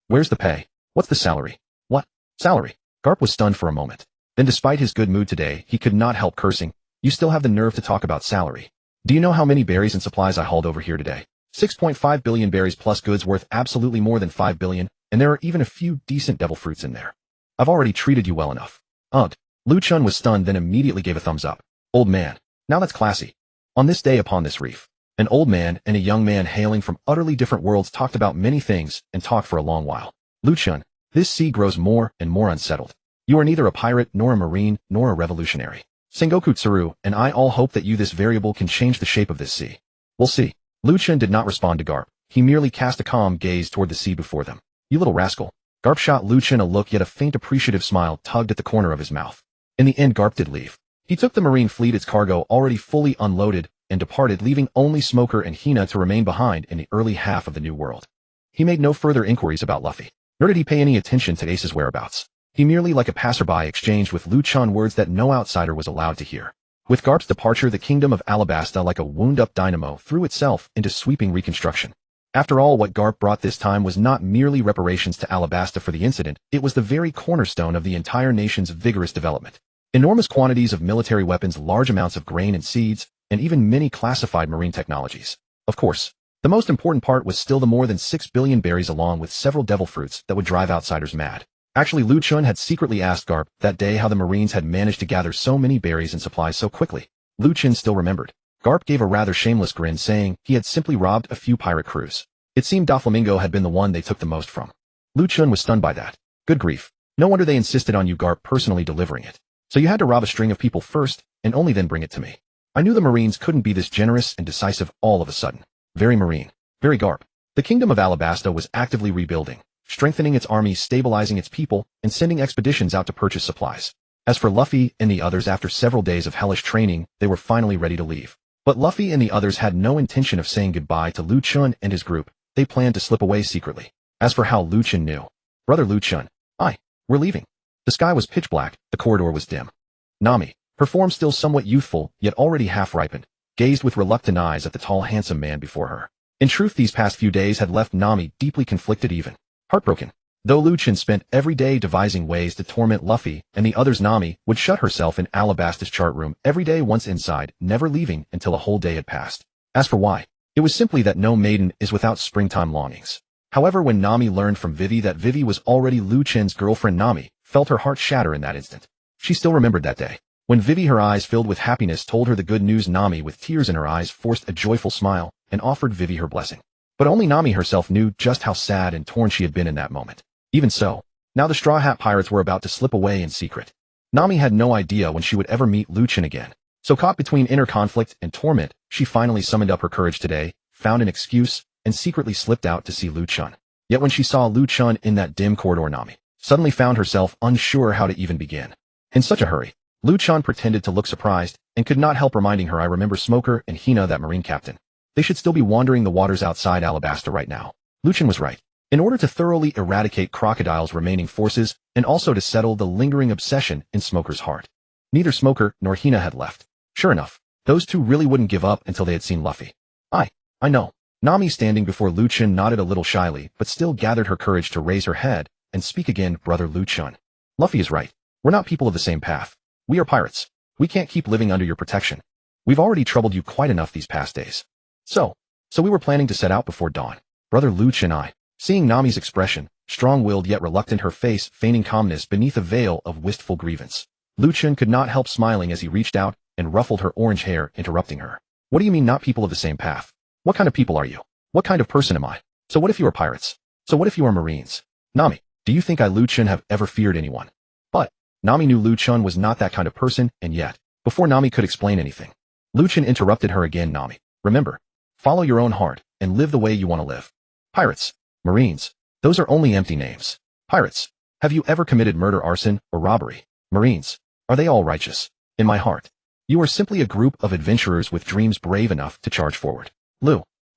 Where's the pay? What's the salary? What? Salary? Garp was stunned for a moment. Then despite his good mood today, he could not help cursing. You still have the nerve to talk about salary. Do you know how many berries and supplies I hauled over here today? 6.5 billion berries plus goods worth absolutely more than 5 billion, and there are even a few decent devil fruits in there. I've already treated you well enough. Ugh. Lu Chen was stunned, then immediately gave a thumbs up. Old man. Now that's classy. On this day upon this reef, an old man and a young man hailing from utterly different worlds talked about many things and talked for a long while. Lu Chen, this sea grows more and more unsettled. You are neither a pirate, nor a marine, nor a revolutionary. Sengoku Tsuru and I all hope that this variable can change the shape of this sea. We'll see. Lu Chen did not respond to Garp. He merely cast a calm gaze toward the sea before them. You little rascal. Garp shot Lu Chen a look, yet a faint appreciative smile tugged at the corner of his mouth. In the end, Garp did leave. He took the marine fleet, its cargo already fully unloaded, and departed, leaving only Smoker and Hina to remain behind in the early half of the new world. He made no further inquiries about Luffy, nor did he pay any attention to Ace's whereabouts. He merely, like a passerby, exchanged with Lu Chen words that no outsider was allowed to hear. With Garp's departure, the kingdom of Alabasta, like a wound-up dynamo, threw itself into sweeping reconstruction. After all, what Garp brought this time was not merely reparations to Alabasta for the incident, it was the very cornerstone of the entire nation's vigorous development. Enormous quantities of military weapons, large amounts of grain and seeds, and even many classified marine technologies. Of course, the most important part was still the more than 6 billion berries, along with several devil fruits that would drive outsiders mad. Actually, Lu Chen had secretly asked Garp that day how the Marines had managed to gather so many berries and supplies so quickly. Lu Chen still remembered. Garp gave a rather shameless grin, saying he had simply robbed a few pirate crews. It seemed Doflamingo had been the one they took the most from. Lu Chen was stunned by that. Good grief. No wonder they insisted on you, Garp, personally delivering it. So you had to rob a string of people first, and only then bring it to me. I knew the Marines couldn't be this generous and decisive all of a sudden. Very Marine. Very Garp. The kingdom of Alabasta was actively rebuilding, strengthening its army, stabilizing its people, and sending expeditions out to purchase supplies. As for Luffy and the others, after several days of hellish training, they were finally ready to leave. But Luffy and the others had no intention of saying goodbye to Lu Chen and his group. They planned to slip away secretly. As for how Lu Chen knew. Brother Lu Chen. We're leaving. The sky was pitch black, the corridor was dim. Nami, her form still somewhat youthful, yet already half-ripened, gazed with reluctant eyes at the tall, handsome man before her. In truth, these past few days had left Nami deeply conflicted, even heartbroken. Though Lu Chen spent every day devising ways to torment Luffy and the others, Nami would shut herself in Alabasta's chart room every day once inside, never leaving until a whole day had passed. As for why, it was simply that no maiden is without springtime longings. However, when Nami learned from Vivi that Vivi was already Lu Chen's girlfriend, Nami felt her heart shatter in that instant. She still remembered that day. When Vivi, her eyes filled with happiness, told her the good news, Nami, with tears in her eyes, forced a joyful smile and offered Vivi her blessing. But only Nami herself knew just how sad and torn she had been in that moment. Even so, now the Straw Hat Pirates were about to slip away in secret. Nami had no idea when she would ever meet Lu Chen again. So caught between inner conflict and torment, she finally summoned up her courage today, found an excuse, and secretly slipped out to see Lu Chen. Yet when she saw Lu Chen in that dim corridor, Nami suddenly found herself unsure how to even begin. In such a hurry, Lu Chen pretended to look surprised and could not help reminding her, I remember Smoker and Hina, that marine captain. They should still be wandering the waters outside Alabasta right now. Lu Chen was right. In order to thoroughly eradicate Crocodile's remaining forces and also to settle the lingering obsession in Smoker's heart. Neither Smoker nor Hina had left. Sure enough, those two really wouldn't give up until they had seen Luffy. I know. Nami, standing before Lu Chen, nodded a little shyly, but still gathered her courage to raise her head and speak again. Brother Lu Chen. Luffy is right. We're not people of the same path. We are pirates. We can't keep living under your protection. We've already troubled you quite enough these past days. So we were planning to set out before dawn. Brother Lu Chen seeing Nami's expression, strong-willed yet reluctant, her face feigning calmness beneath a veil of wistful grievance. Lu Chen could not help smiling as he reached out and ruffled her orange hair, interrupting her. What do you mean not people of the same path? What kind of people are you? What kind of person am I? So what if you are pirates? So what if you are marines? Nami, do you think I, Lu Chen, have ever feared anyone? But Nami knew Lu Chen was not that kind of person, and yet, before Nami could explain anything, Lu Chen interrupted her again. Nami, remember, follow your own heart and live the way you want to live. Pirates, marines, those are only empty names. Pirates, have you ever committed murder, arson, or robbery? Marines, are they all righteous? In my heart, you are simply a group of adventurers with dreams brave enough to charge forward.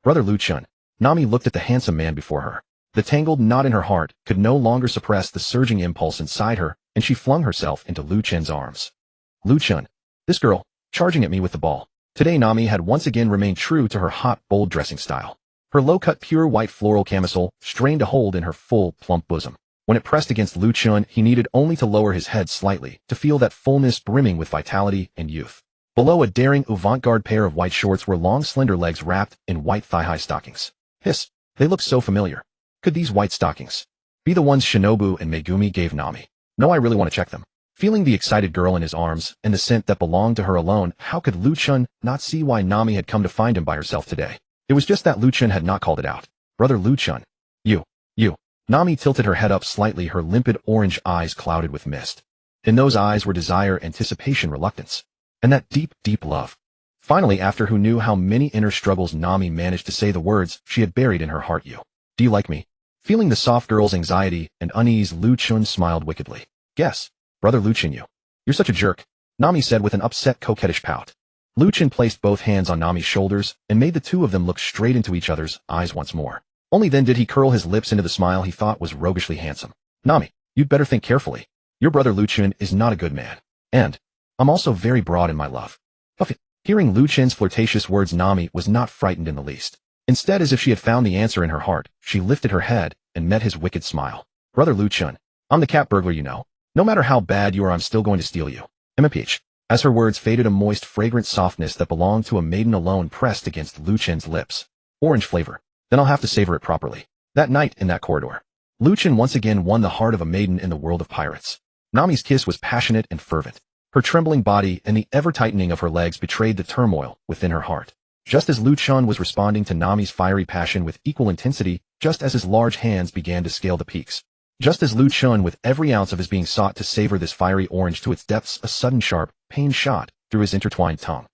Brother Lu Chen. Nami looked at the handsome man before her. The tangled knot in her heart could no longer suppress the surging impulse inside her, and she flung herself into Lu Chen's arms. Lu Chen. This girl, charging at me with the ball. Today Nami had once again remained true to her hot, bold dressing style. Her low-cut pure white floral camisole strained to hold in her full, plump bosom. When it pressed against Lu Chen, he needed only to lower his head slightly to feel that fullness brimming with vitality and youth. Below a daring avant-garde pair of white shorts were long slender legs wrapped in white thigh-high stockings. Hiss, they looked so familiar. Could these white stockings be the ones Shinobu and Megumi gave Nami? No, I really want to check them. Feeling the excited girl in his arms and the scent that belonged to her alone, how could Lu Chen not see why Nami had come to find him by herself today? It was just that Lu Chen had not called it out. Brother Lu Chen. You. Nami tilted her head up slightly, her limpid orange eyes clouded with mist. In those eyes were desire, anticipation, reluctance. And that deep, deep love. Finally, after who knew how many inner struggles, Nami managed to say the words she had buried in her heart. You. Do you like me? Feeling the soft girl's anxiety and unease, Lu Chen smiled wickedly. Yes, Brother Lu Chen, you're such a jerk, Nami said with an upset, coquettish pout. Lu Chen placed both hands on Nami's shoulders and made the two of them look straight into each other's eyes once more. Only then did he curl his lips into the smile he thought was roguishly handsome. Nami, you'd better think carefully. Your brother Lu Chen is not a good man. And I'm also very broad in my love. Hearing Lu Chen's flirtatious words, Nami was not frightened in the least. Instead, as if she had found the answer in her heart, she lifted her head and met his wicked smile. Brother Lu Chen, I'm the cat burglar, you know. No matter how bad you are, I'm still going to steal you. MPH. As her words faded, a moist, fragrant softness that belonged to a maiden alone pressed against Lu Chen's lips. Orange flavor. Then I'll have to savor it properly. That night in that corridor, Lu Chen once again won the heart of a maiden in the world of pirates. Nami's kiss was passionate and fervent. Her trembling body and the ever-tightening of her legs betrayed the turmoil within her heart. Just as Lu Chen was responding to Nami's fiery passion with equal intensity, just as his large hands began to scale the peaks. Just as Lu Chen, with every ounce of his being, sought to savor this fiery orange to its depths, a sudden sharp pain shot through his intertwined tongue.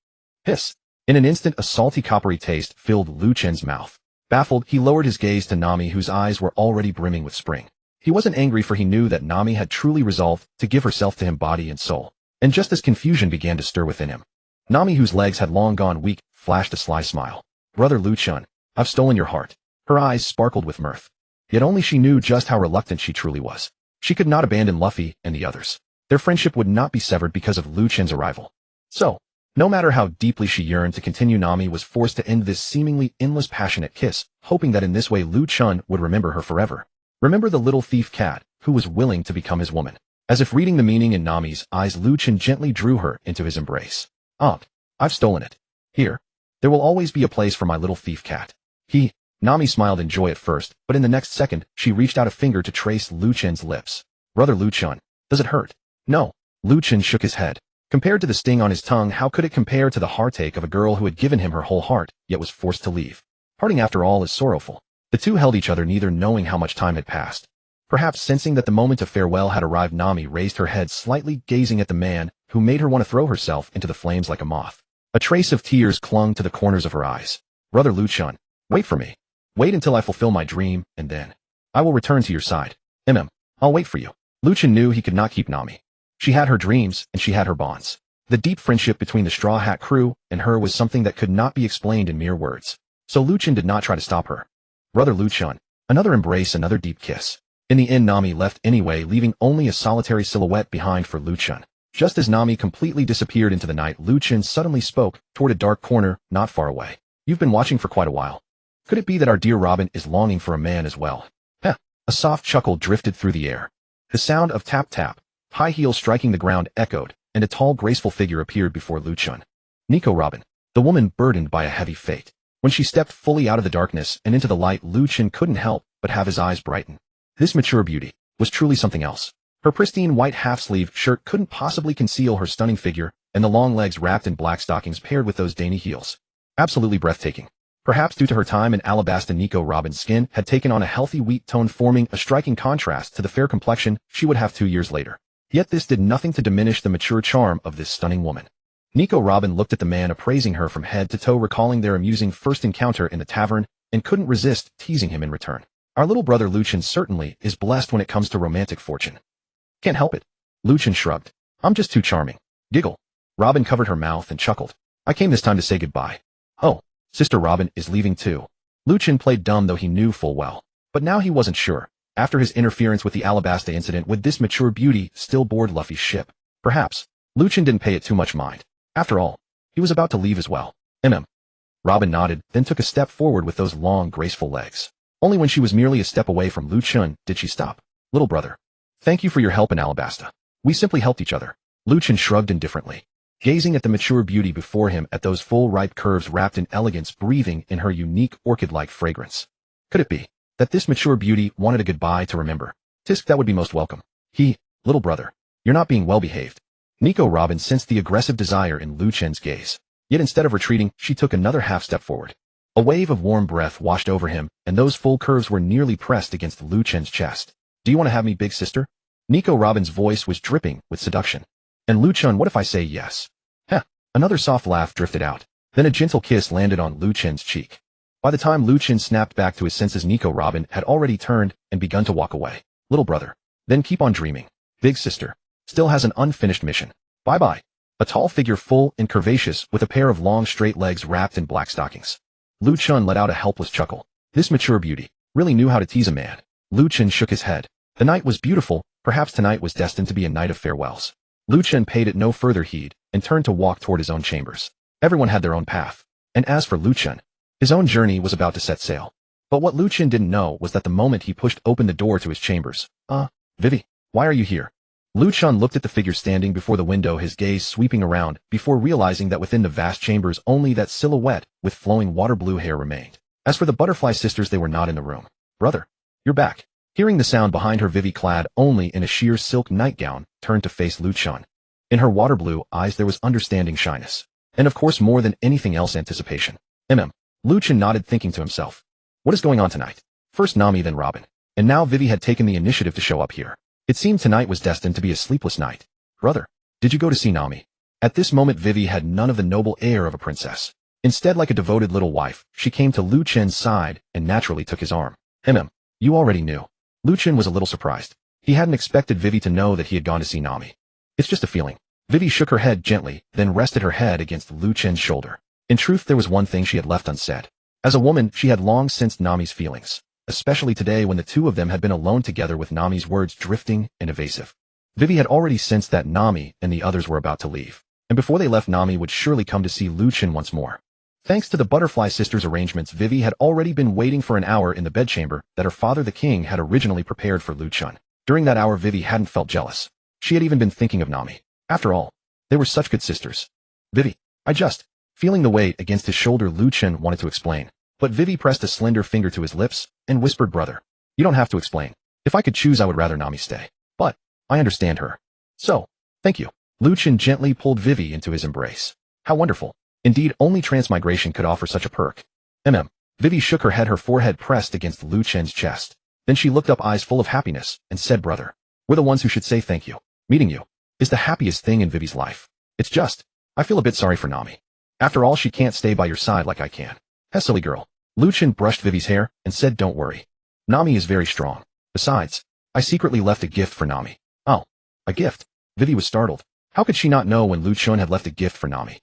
Hiss! In an instant, a salty, coppery taste filled Lu Chen's mouth. Baffled, he lowered his gaze to Nami, whose eyes were already brimming with spring. He wasn't angry, for he knew that Nami had truly resolved to give herself to him body and soul. And just as confusion began to stir within him, Nami, whose legs had long gone weak, flashed a sly smile. Brother Lu Chen, I've stolen your heart. Her eyes sparkled with mirth. Yet only she knew just how reluctant she truly was. She could not abandon Luffy and the others. Their friendship would not be severed because of Lu Chen's arrival. So, no matter how deeply she yearned to continue, Nami was forced to end this seemingly endless passionate kiss, hoping that in this way Lu Chen would remember her forever. Remember the little thief cat who was willing to become his woman. As if reading the meaning in Nami's eyes, Lu Chen gently drew her into his embrace. I've stolen it. Here. There will always be a place for my little thief cat. Nami smiled in joy at first, but in the next second, she reached out a finger to trace Lu Chen's lips. Brother Lu Chen, does it hurt? No. Lu Chen shook his head. Compared to the sting on his tongue, how could it compare to the heartache of a girl who had given him her whole heart, yet was forced to leave? Parting, after all, is sorrowful. The two held each other, neither knowing how much time had passed. Perhaps sensing that the moment of farewell had arrived, Nami raised her head slightly, gazing at the man who made her want to throw herself into the flames like a moth. A trace of tears clung to the corners of her eyes. Brother Lu Chen, wait for me. Wait until I fulfill my dream, and then I will return to your side. I'll wait for you. Lu Chen knew he could not keep Nami. She had her dreams, and she had her bonds. The deep friendship between the Straw Hat crew and her was something that could not be explained in mere words. So Lu Chen did not try to stop her. Brother Lu Chen, another embrace, another deep kiss. In the end, Nami left anyway, leaving only a solitary silhouette behind for Lu Chen. Just as Nami completely disappeared into the night, Lu Chen suddenly spoke, toward a dark corner, not far away. You've been watching for quite a while. Could it be that our dear Robin is longing for a man as well? Heh. A soft chuckle drifted through the air. The sound of tap-tap, high heels striking the ground echoed, and a tall graceful figure appeared before Lu Chen. Nico Robin, the woman burdened by a heavy fate. When she stepped fully out of the darkness and into the light, Lu Chen couldn't help but have his eyes brighten. This mature beauty was truly something else. Her pristine white half-sleeve shirt couldn't possibly conceal her stunning figure, and the long legs wrapped in black stockings paired with those dainty heels. Absolutely breathtaking. Perhaps due to her time in Alabasta, Nico Robin's skin had taken on a healthy wheat tone, forming a striking contrast to the fair complexion she would have 2 years later. Yet this did nothing to diminish the mature charm of this stunning woman. Nico Robin looked at the man appraising her from head to toe, recalling their amusing first encounter in the tavern, and couldn't resist teasing him in return. Our little brother Lu Chen certainly is blessed when it comes to romantic fortune. Can't help it. Lu Chen shrugged. I'm just too charming. Giggle. Robin covered her mouth and chuckled. I came this time to say goodbye. Oh, Sister Robin is leaving too. Lu Chen played dumb, though he knew full well. But now he wasn't sure. After his interference with the Alabasta incident, would this mature beauty still board Luffy's ship? Perhaps. Lu Chen didn't pay it too much mind. After all, he was about to leave as well. Robin nodded, then took a step forward with those long, graceful legs. Only when she was merely a step away from Lu Chen did she stop. Little brother. Thank you for your help in Alabasta. We simply helped each other. Lu Chen shrugged indifferently, gazing at the mature beauty before him, at those full, ripe curves wrapped in elegance, breathing in her unique orchid-like fragrance. Could it be that this mature beauty wanted a goodbye to remember? Tisk, that would be most welcome. Little brother, you're not being well behaved. Nico Robin sensed the aggressive desire in Lu Chen's gaze. Yet instead of retreating, she took another half step forward. A wave of warm breath washed over him, and those full curves were nearly pressed against Lu Chen's chest. Do you want to have me, big sister? Nico Robin's voice was dripping with seduction. And Lu Chen, what if I say yes? Heh. Another soft laugh drifted out. Then a gentle kiss landed on Lu Chen's cheek. By the time Lu Chen snapped back to his senses, Nico Robin had already turned and begun to walk away. Little brother. Then keep on dreaming. Big sister still has an unfinished mission. Bye-bye. A tall figure, full and curvaceous, with a pair of long straight legs wrapped in black stockings. Lu Chen let out a helpless chuckle. This mature beauty really knew how to tease a man. Lu Chen shook his head. The night was beautiful. Perhaps tonight was destined to be a night of farewells. Lu Chen paid it no further heed and turned to walk toward his own chambers. Everyone had their own path. And as for Lu Chen, his own journey was about to set sail. But what Lu Chen didn't know was that the moment he pushed open the door to his chambers, Vivi, why are you here? Lu Chen looked at the figure standing before the window, his gaze sweeping around, before realizing that within the vast chambers only that silhouette with flowing water blue hair remained. As for the butterfly sisters, they were not in the room. Brother, you're back. Hearing the sound behind her, Vivi, clad only in a sheer silk nightgown, turned to face Lu Chen. In her water blue eyes there was understanding shyness. And of course, more than anything else, anticipation. Lu Chen nodded, thinking to himself. What is going on tonight? First Nami, then Robin. And now Vivi had taken the initiative to show up here. It seemed tonight was destined to be a sleepless night. Brother, did you go to see Nami? At this moment Vivi had none of the noble air of a princess. Instead, like a devoted little wife, she came to Lu Chen's side and naturally took his arm. You already knew. Lu Chen was a little surprised. He hadn't expected Vivi to know that he had gone to see Nami. It's just a feeling. Vivi shook her head gently, then rested her head against Lu Chen's shoulder. In truth, there was one thing she had left unsaid. As a woman, she had long sensed Nami's feelings, especially today when the two of them had been alone together, with Nami's words drifting and evasive. Vivi had already sensed that Nami and the others were about to leave, and before they left, Nami would surely come to see Lu Chen once more. Thanks to the Butterfly Sisters' arrangements, Vivi had already been waiting for an hour in the bedchamber that her father the king had originally prepared for Lu Chen. During that hour, Vivi hadn't felt jealous. She had even been thinking of Nami. After all, they were such good sisters. Vivi, feeling the weight against his shoulder, Lu Chen wanted to explain, but Vivi pressed a slender finger to his lips and whispered, brother, you don't have to explain. If I could choose, I would rather Nami stay. But I understand her. So, thank you. Lu Chen gently pulled Vivi into his embrace. How wonderful. Indeed, only transmigration could offer such a perk. Vivi shook her head, her forehead pressed against Lu Chen's chest. Then she looked up, eyes full of happiness, and said, brother, we're the ones who should say thank you. Meeting you is the happiest thing in Vivi's life. It's just, I feel a bit sorry for Nami. After all, she can't stay by your side like I can. Silly girl. Lu Chen brushed Vivi's hair and said, don't worry. Nami is very strong. Besides, I secretly left a gift for Nami. Oh, a gift? Vivi was startled. How could she not know when Lu Chen had left a gift for Nami?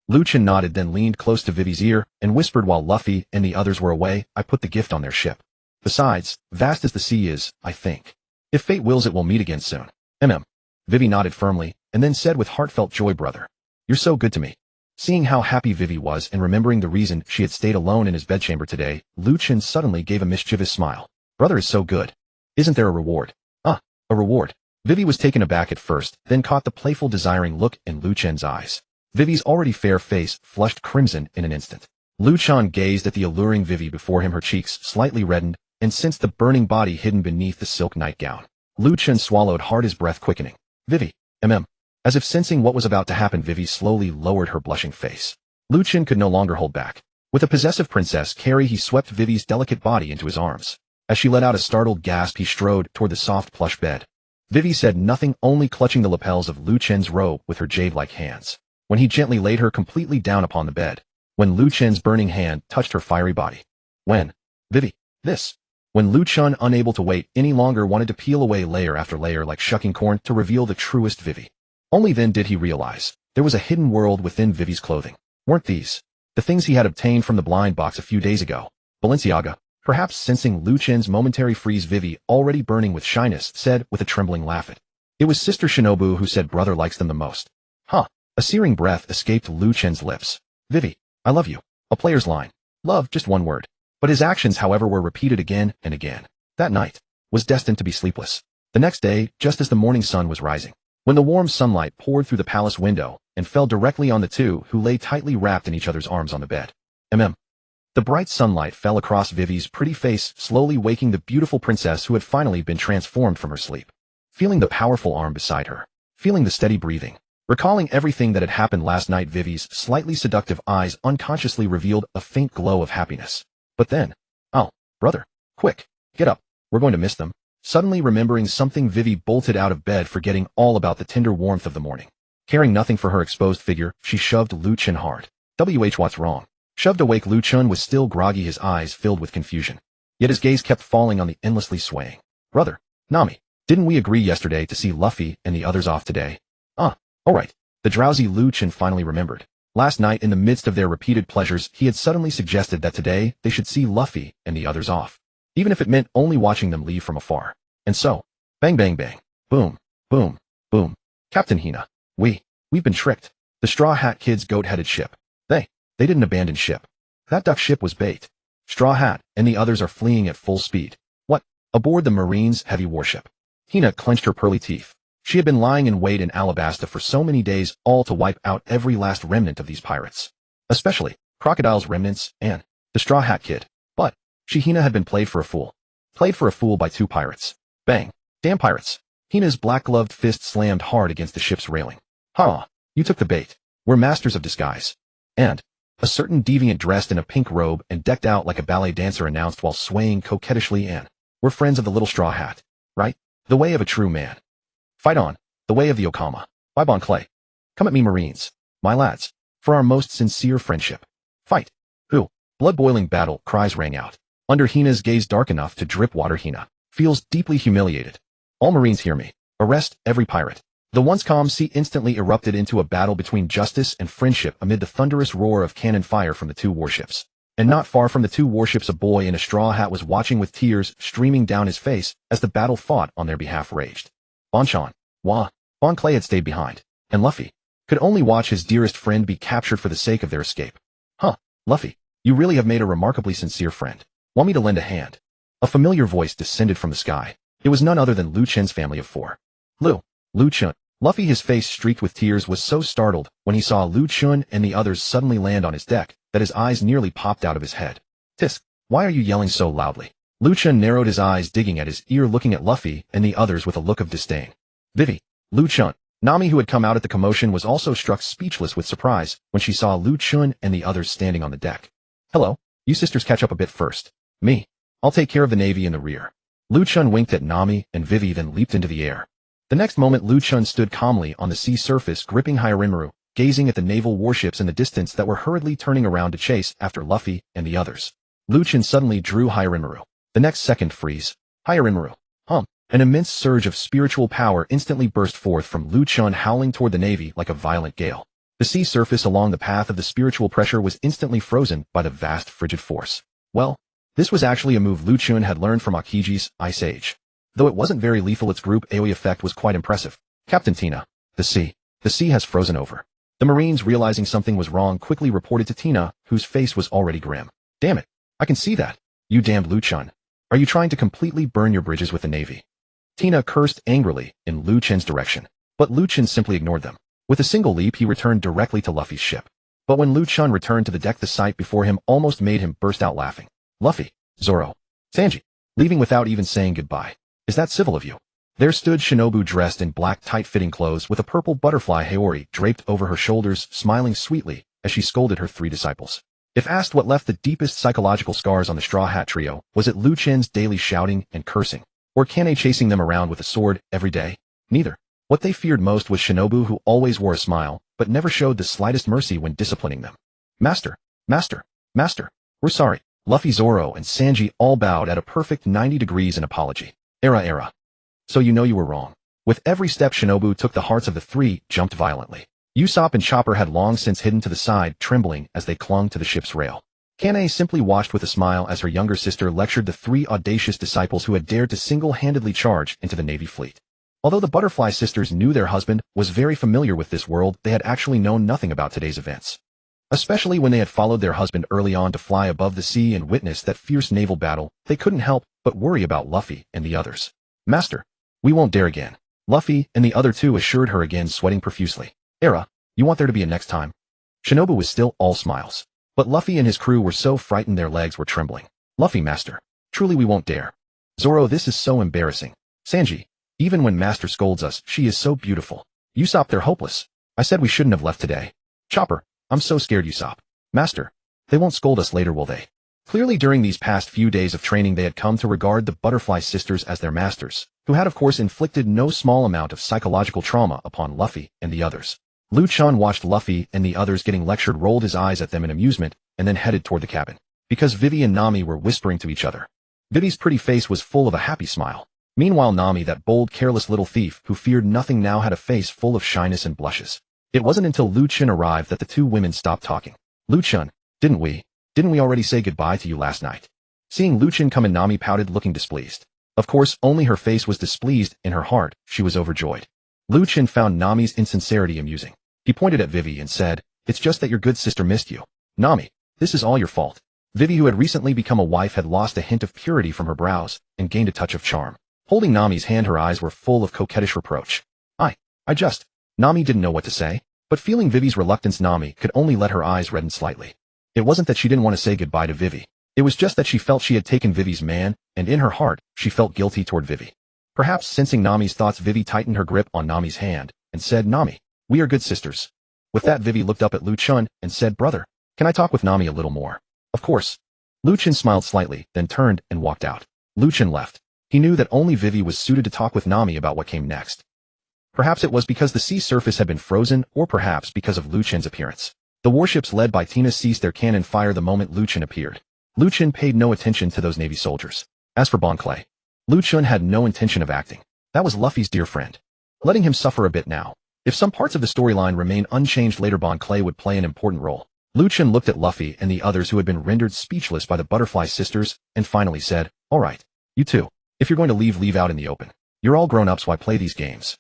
Lu Chen nodded, then leaned close to Vivi's ear and whispered, while Luffy and the others were away, I put the gift on their ship. Besides, vast as the sea is, I think, if fate wills it, we'll meet again soon. Vivi nodded firmly, and then said with heartfelt joy, brother. You're so good to me. Seeing how happy Vivi was and remembering the reason she had stayed alone in his bedchamber today, Lu Chen suddenly gave a mischievous smile. Brother is so good. Isn't there a reward? Ah, a reward. Vivi was taken aback at first, then caught the playful desiring look in Lu Chen's eyes. Vivi's already fair face flushed crimson in an instant. Lu Chen gazed at the alluring Vivi before him, her cheeks slightly reddened, and sensed the burning body hidden beneath the silk nightgown. Lu Chen swallowed hard, his breath quickening. Vivi, As if sensing what was about to happen, Vivi slowly lowered her blushing face. Lu Chen could no longer hold back. With a possessive princess carry, he swept Vivi's delicate body into his arms. As she let out a startled gasp, he strode toward the soft plush bed. Vivi said nothing, only clutching the lapels of Lu Chen's robe with her jade-like hands. When he gently laid her completely down upon the bed. When Lu Chen's burning hand touched her fiery body. Vivi, this. When Lu Chen, unable to wait any longer, wanted to peel away layer after layer like shucking corn to reveal the truest Vivi. Only then did he realize there was a hidden world within Vivi's clothing. Weren't these the things he had obtained from the blind box a few days ago? Balenciaga. Perhaps sensing Lu Chen's momentary freeze, Vivi, already burning with shyness, said with a trembling laugh. It was Sister Shinobu who said brother likes them the most. Huh. A searing breath escaped Lu Chen's lips. Vivi, I love you. A player's line. Love, just one word. But his actions, however, were repeated again and again. That night was destined to be sleepless. The next day, just as the morning sun was rising, when the warm sunlight poured through the palace window and fell directly on the two who lay tightly wrapped in each other's arms on the bed. The bright sunlight fell across Vivi's pretty face, slowly waking the beautiful princess who had finally been transformed from her sleep. Feeling the powerful arm beside her, feeling the steady breathing, recalling everything that had happened last night, Vivi's slightly seductive eyes unconsciously revealed a faint glow of happiness. But then, oh, brother, quick, get up, we're going to miss them. Suddenly remembering something, Vivi bolted out of bed, forgetting all about the tender warmth of the morning. Caring nothing for her exposed figure, she shoved Lu Chen hard. What's wrong? Shoved awake, Lu Chen was still groggy, his eyes filled with confusion. Yet his gaze kept falling on the endlessly swaying. Brother, Nami, didn't we agree yesterday to see Luffy and the others off today? Alright. The drowsy Lu Chen finally remembered. Last night, in the midst of their repeated pleasures, he had suddenly suggested that today they should see Luffy and the others off. Even if it meant only watching them leave from afar. And so, bang bang bang, boom, boom, boom. Captain Hina, we've been tricked. The Straw Hat Kid's goat-headed ship. They didn't abandon ship. That duck ship was bait. Straw Hat and the others are fleeing at full speed. What? Aboard the Marine's heavy warship. Hina clenched her pearly teeth. She had been lying in wait in Alabasta for so many days, all to wipe out every last remnant of these pirates. Especially Crocodile's remnants and the Straw Hat Kid. But Hina had been played for a fool. Played for a fool by two pirates. Bang. Damn pirates. Hina's black-gloved fist slammed hard against the ship's railing. Ha! You took the bait. We're masters of disguise. And a certain deviant dressed in a pink robe and decked out like a ballet dancer announced while swaying coquettishly, and we're friends of the little straw hat, right? The way of a true man. Fight on, the way of the Okama. Bye Bon Clay. Come at me, Marines, my lads, for our most sincere friendship. Fight. Who? Blood-boiling battle cries rang out. Under Hina's gaze dark enough to drip water, Hina feels deeply humiliated. All Marines hear me. Arrest every pirate. The once calm sea instantly erupted into a battle between justice and friendship amid the thunderous roar of cannon fire from the two warships. And not far from the two warships, a boy in a straw hat was watching with tears streaming down his face as the battle fought on their behalf raged. Bonchan, Bon Clay had stayed behind, and Luffy could only watch his dearest friend be captured for the sake of their escape. Luffy, you really have made a remarkably sincere friend. Want me to lend a hand? A familiar voice descended from the sky. It was none other than Lu Chen's family of four. Lu Chen. Luffy, his face streaked with tears, was so startled when he saw Lu Chen and the others suddenly land on his deck that his eyes nearly popped out of his head. Tisk, why are you yelling so loudly? Lu Chen narrowed his eyes, digging at his ear, looking at Luffy and the others with a look of disdain. Vivi, Lu Chen. Nami, who had come out at the commotion, was also struck speechless with surprise when she saw Lu Chen and the others standing on the deck. Hello, you sisters catch up a bit first. Me. I'll take care of the navy in the rear. Lu Chen winked at Nami and Vivi, then leaped into the air. The next moment, Lu Chen stood calmly on the sea surface, gripping Hyorimaru, gazing at the naval warships in the distance that were hurriedly turning around to chase after Luffy and the others. Lu Chen suddenly drew Hyorimaru. The next second, freeze. Hyorimaru. An immense surge of spiritual power instantly burst forth from Lu Chen, howling toward the navy like a violent gale. The sea surface along the path of the spiritual pressure was instantly frozen by the vast frigid force. Well, this was actually a move Lu Chen had learned from Akiji's Ice Age. Though it wasn't very lethal, its group AoE effect was quite impressive. Captain Tina, the sea. The sea has frozen over. The Marines, realizing something was wrong, quickly reported to Tina, whose face was already grim. Damn it. I can see that. You damned Lu Chen. Are you trying to completely burn your bridges with the Navy? Tina cursed angrily in Lu Chen's direction, but Lu Chen simply ignored them. With a single leap, he returned directly to Luffy's ship. But when Lu Chen returned to the deck, the sight before him almost made him burst out laughing. Luffy, Zoro, Sanji, leaving without even saying goodbye. Is that civil of you? There stood Shinobu, dressed in black tight-fitting clothes with a purple butterfly Haori draped over her shoulders, smiling sweetly as she scolded her 3 disciples. If asked what left the deepest psychological scars on the Straw Hat Trio, was it Lu Chen's daily shouting and cursing, or Kanae chasing them around with a sword every day? Neither. What they feared most was Shinobu, who always wore a smile, but never showed the slightest mercy when disciplining them. Master, master, master, we're sorry. Luffy, Zoro, and Sanji all bowed at a perfect 90 degrees in apology. Era. So you know you were wrong. With every step Shinobu took, the hearts of the 3 jumped violently. Usopp and Chopper had long since hidden to the side, trembling as they clung to the ship's rail. Kanae simply watched with a smile as her younger sister lectured the 3 audacious disciples who had dared to single-handedly charge into the Navy fleet. Although the Butterfly Sisters knew their husband was very familiar with this world, they had actually known nothing about today's events. Especially when they had followed their husband early on to fly above the sea and witness that fierce naval battle, they couldn't help but worry about Luffy and the others. Master, we won't dare again. Luffy and the other 2 assured her, again sweating profusely. Era, you want there to be a next time? Shinobu was still all smiles. But Luffy and his crew were so frightened their legs were trembling. Luffy, master, truly we won't dare. Zoro, this is so embarrassing. Sanji, even when master scolds us, she is so beautiful. Usopp, they're hopeless. I said we shouldn't have left today. Chopper, I'm so scared, Usopp. Master, they won't scold us later, will they? Clearly during these past few days of training they had come to regard the Butterfly Sisters as their masters, who had of course inflicted no small amount of psychological trauma upon Luffy and the others. Lu Chen watched Luffy and the others getting lectured, rolled his eyes at them in amusement, and then headed toward the cabin. Because Vivi and Nami were whispering to each other. Vivi's pretty face was full of a happy smile. Meanwhile Nami, that bold, careless little thief who feared nothing, now had a face full of shyness and blushes. It wasn't until Lu Chen arrived that the 2 women stopped talking. Lu Chen, didn't we already say goodbye to you last night? Seeing Lu Chen come in, Nami pouted, looking displeased. Of course, only her face was displeased. In her heart, she was overjoyed. Lu Chen found Nami's insincerity amusing. He pointed at Vivi and said, it's just that your good sister missed you. Nami, this is all your fault. Vivi, who had recently become a wife, had lost a hint of purity from her brows and gained a touch of charm. Holding Nami's hand, her eyes were full of coquettish reproach. Nami didn't know what to say, but feeling Vivi's reluctance, Nami could only let her eyes redden slightly. It wasn't that she didn't want to say goodbye to Vivi. It was just that she felt she had taken Vivi's man, and in her heart, she felt guilty toward Vivi. Perhaps sensing Nami's thoughts, Vivi tightened her grip on Nami's hand and said, Nami, we are good sisters. With that, Vivi looked up at Lu Chen and said, brother, can I talk with Nami a little more? Of course. Lu Chen smiled slightly, then turned and walked out. Lu Chen left. He knew that only Vivi was suited to talk with Nami about what came next. Perhaps it was because the sea surface had been frozen, or perhaps because of Lu Chen's appearance. The warships led by Tina ceased their cannon fire the moment Lu Chen appeared. Lu Chen paid no attention to those Navy soldiers. As for Bon Clay, Lu Chen had no intention of acting. That was Luffy's dear friend. Letting him suffer a bit now. If some parts of the storyline remain unchanged later, Bon Clay would play an important role. Lu Chen looked at Luffy and the others, who had been rendered speechless by the Butterfly Sisters, and finally said, all right, you two. If you're going to leave out in the open. You're all grown-ups, why play these games?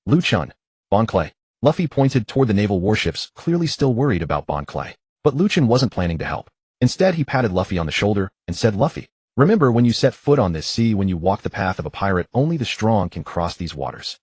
Lu Chen, Bon Clay. Luffy pointed toward the naval warships, clearly still worried about Bon Clay. But Lu Chen wasn't planning to help. Instead, he patted Luffy on the shoulder and said, Luffy, remember when you set foot on this sea, when you walk the path of a pirate, only the strong can cross these waters.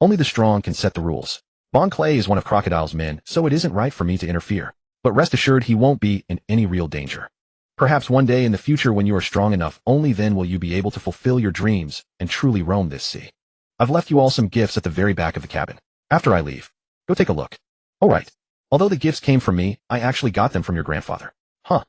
Only the strong can set the rules. Bon Clay is one of Crocodile's men, so it isn't right for me to interfere. But rest assured, he won't be in any real danger. Perhaps one day in the future, when you are strong enough, only then will you be able to fulfill your dreams and truly roam this sea. I've left you all some gifts at the very back of the cabin. After I leave, go take a look. All right. Although the gifts came from me, I actually got them from your grandfather. Huh.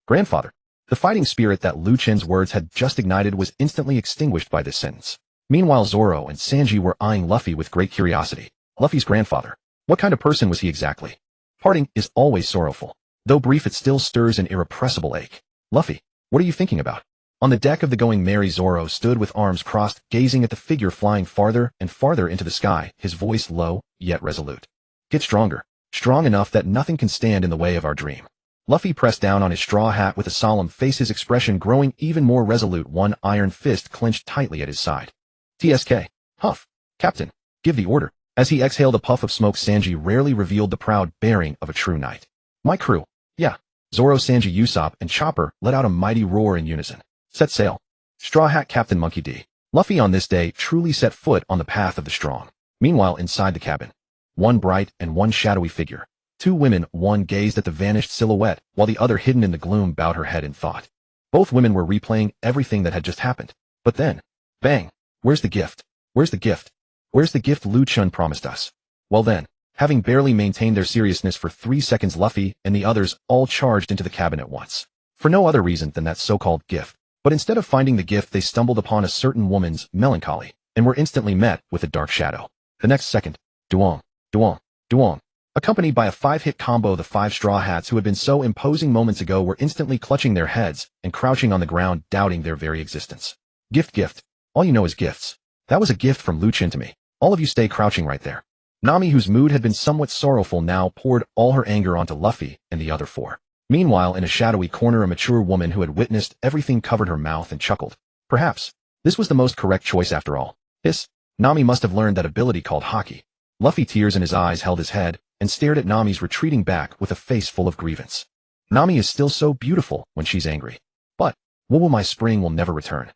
Grandfather. The fighting spirit that Lu Chen's words had just ignited was instantly extinguished by this sentence. Meanwhile, Zoro and Sanji were eyeing Luffy with great curiosity. Luffy's grandfather. What kind of person was he exactly? Parting is always sorrowful. Though brief, it still stirs an irrepressible ache. Luffy, what are you thinking about? On the deck of the Going Merry, Zoro stood with arms crossed, gazing at the figure flying farther and farther into the sky, his voice low, yet resolute. Get stronger. Strong enough that nothing can stand in the way of our dream. Luffy pressed down on his straw hat with a solemn face, his expression growing even more resolute, one iron fist clenched tightly at his side. TSK. Huff. Captain. Give the order. As he exhaled a puff of smoke, Sanji rarely revealed the proud bearing of a true knight. My crew. Yeah. Zoro, Sanji, Usopp, and Chopper let out a mighty roar in unison. Set sail. Straw Hat Captain Monkey D. Luffy on this day truly set foot on the path of the strong. Meanwhile, inside the cabin, one bright and one shadowy figure. Two women, one gazed at the vanished silhouette, while the other, hidden in the gloom, bowed her head in thought. Both women were replaying everything that had just happened. But then, bang! Where's the gift? Where's the gift? Where's the gift Lu Chen promised us? Well then, having barely maintained their seriousness for 3 seconds, Luffy and the others all charged into the cabin at once. For no other reason than that so-called gift. But instead of finding the gift, they stumbled upon a certain woman's melancholy, and were instantly met with a dark shadow. The next second, duong, duong, duong. Accompanied by a 5-hit combo, the 5 Straw Hats who had been so imposing moments ago were instantly clutching their heads and crouching on the ground, doubting their very existence. Gift, gift. All you know is gifts. That was a gift from Lu Chen to me. All of you stay crouching right there. Nami, whose mood had been somewhat sorrowful, now poured all her anger onto Luffy and the other 4. Meanwhile, in a shadowy corner, a mature woman who had witnessed everything covered her mouth and chuckled. Perhaps this was the most correct choice after all. Hiss. Nami must have learned that ability called haki. Luffy, tears in his eyes, held his head and stared at Nami's retreating back with a face full of grievance. Nami is still so beautiful when she's angry. But, my spring will never return.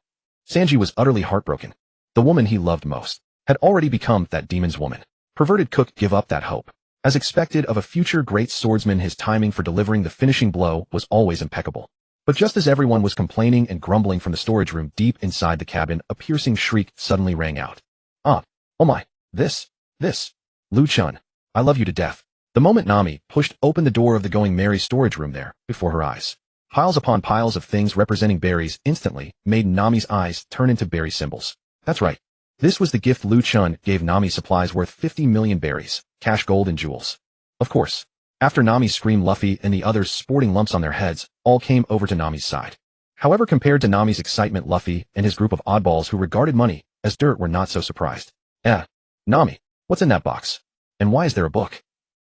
Sanji was utterly heartbroken. The woman he loved most had already become that demon's woman. Perverted cook, give up that hope. As expected of a future great swordsman, his timing for delivering the finishing blow was always impeccable. But just as everyone was complaining and grumbling from the storage room deep inside the cabin, a piercing shriek suddenly rang out. Oh my, this, Lu Chen, I love you to death. The moment Nami pushed open the door of the Going Merry storage room, there, before her eyes, piles upon piles of things representing berries instantly made Nami's eyes turn into berry symbols. That's right. This was the gift Lu Chen gave Nami, supplies worth 50 million berries, cash, gold, and jewels. Of course, after Nami's scream, Luffy and the others, sporting lumps on their heads, all came over to Nami's side. However, compared to Nami's excitement, Luffy and his group of oddballs who regarded money as dirt were not so surprised. Nami, what's in that box? And why is there a book?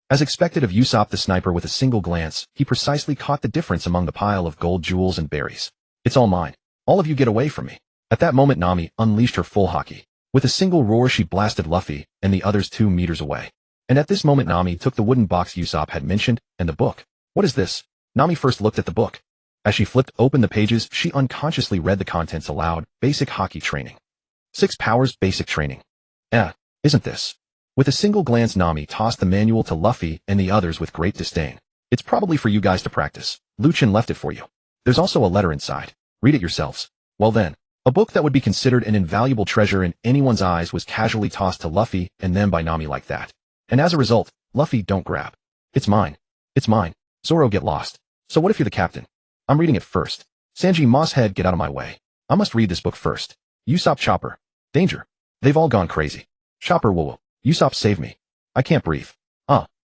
As expected of Usopp the sniper, with a single glance, he precisely caught the difference among the pile of gold, jewels, and berries. It's all mine. All of you get away from me. At that moment, Nami unleashed her full haki. With a single roar, she blasted Luffy and the others 2 meters away. And at this moment, Nami took the wooden box Usopp had mentioned and the book. What is this? Nami first looked at the book. As she flipped open the pages, she unconsciously read the contents aloud. Basic haki training. 6 powers basic training. Isn't this? With a single glance, Nami tossed the manual to Luffy and the others with great disdain. It's probably for you guys to practice. Lu Chen left it for you. There's also a letter inside. Read it yourselves. Well then, a book that would be considered an invaluable treasure in anyone's eyes was casually tossed to Luffy and then by Nami like that. And as a result, Luffy, don't grab. It's mine. It's mine. Zoro, get lost. So what if you're the captain? I'm reading it first. Sanji, Mosshead, get out of my way. I must read this book first. Usopp, Chopper. Danger. They've all gone crazy. Chopper, whoa. Usopp, save me. I can't breathe.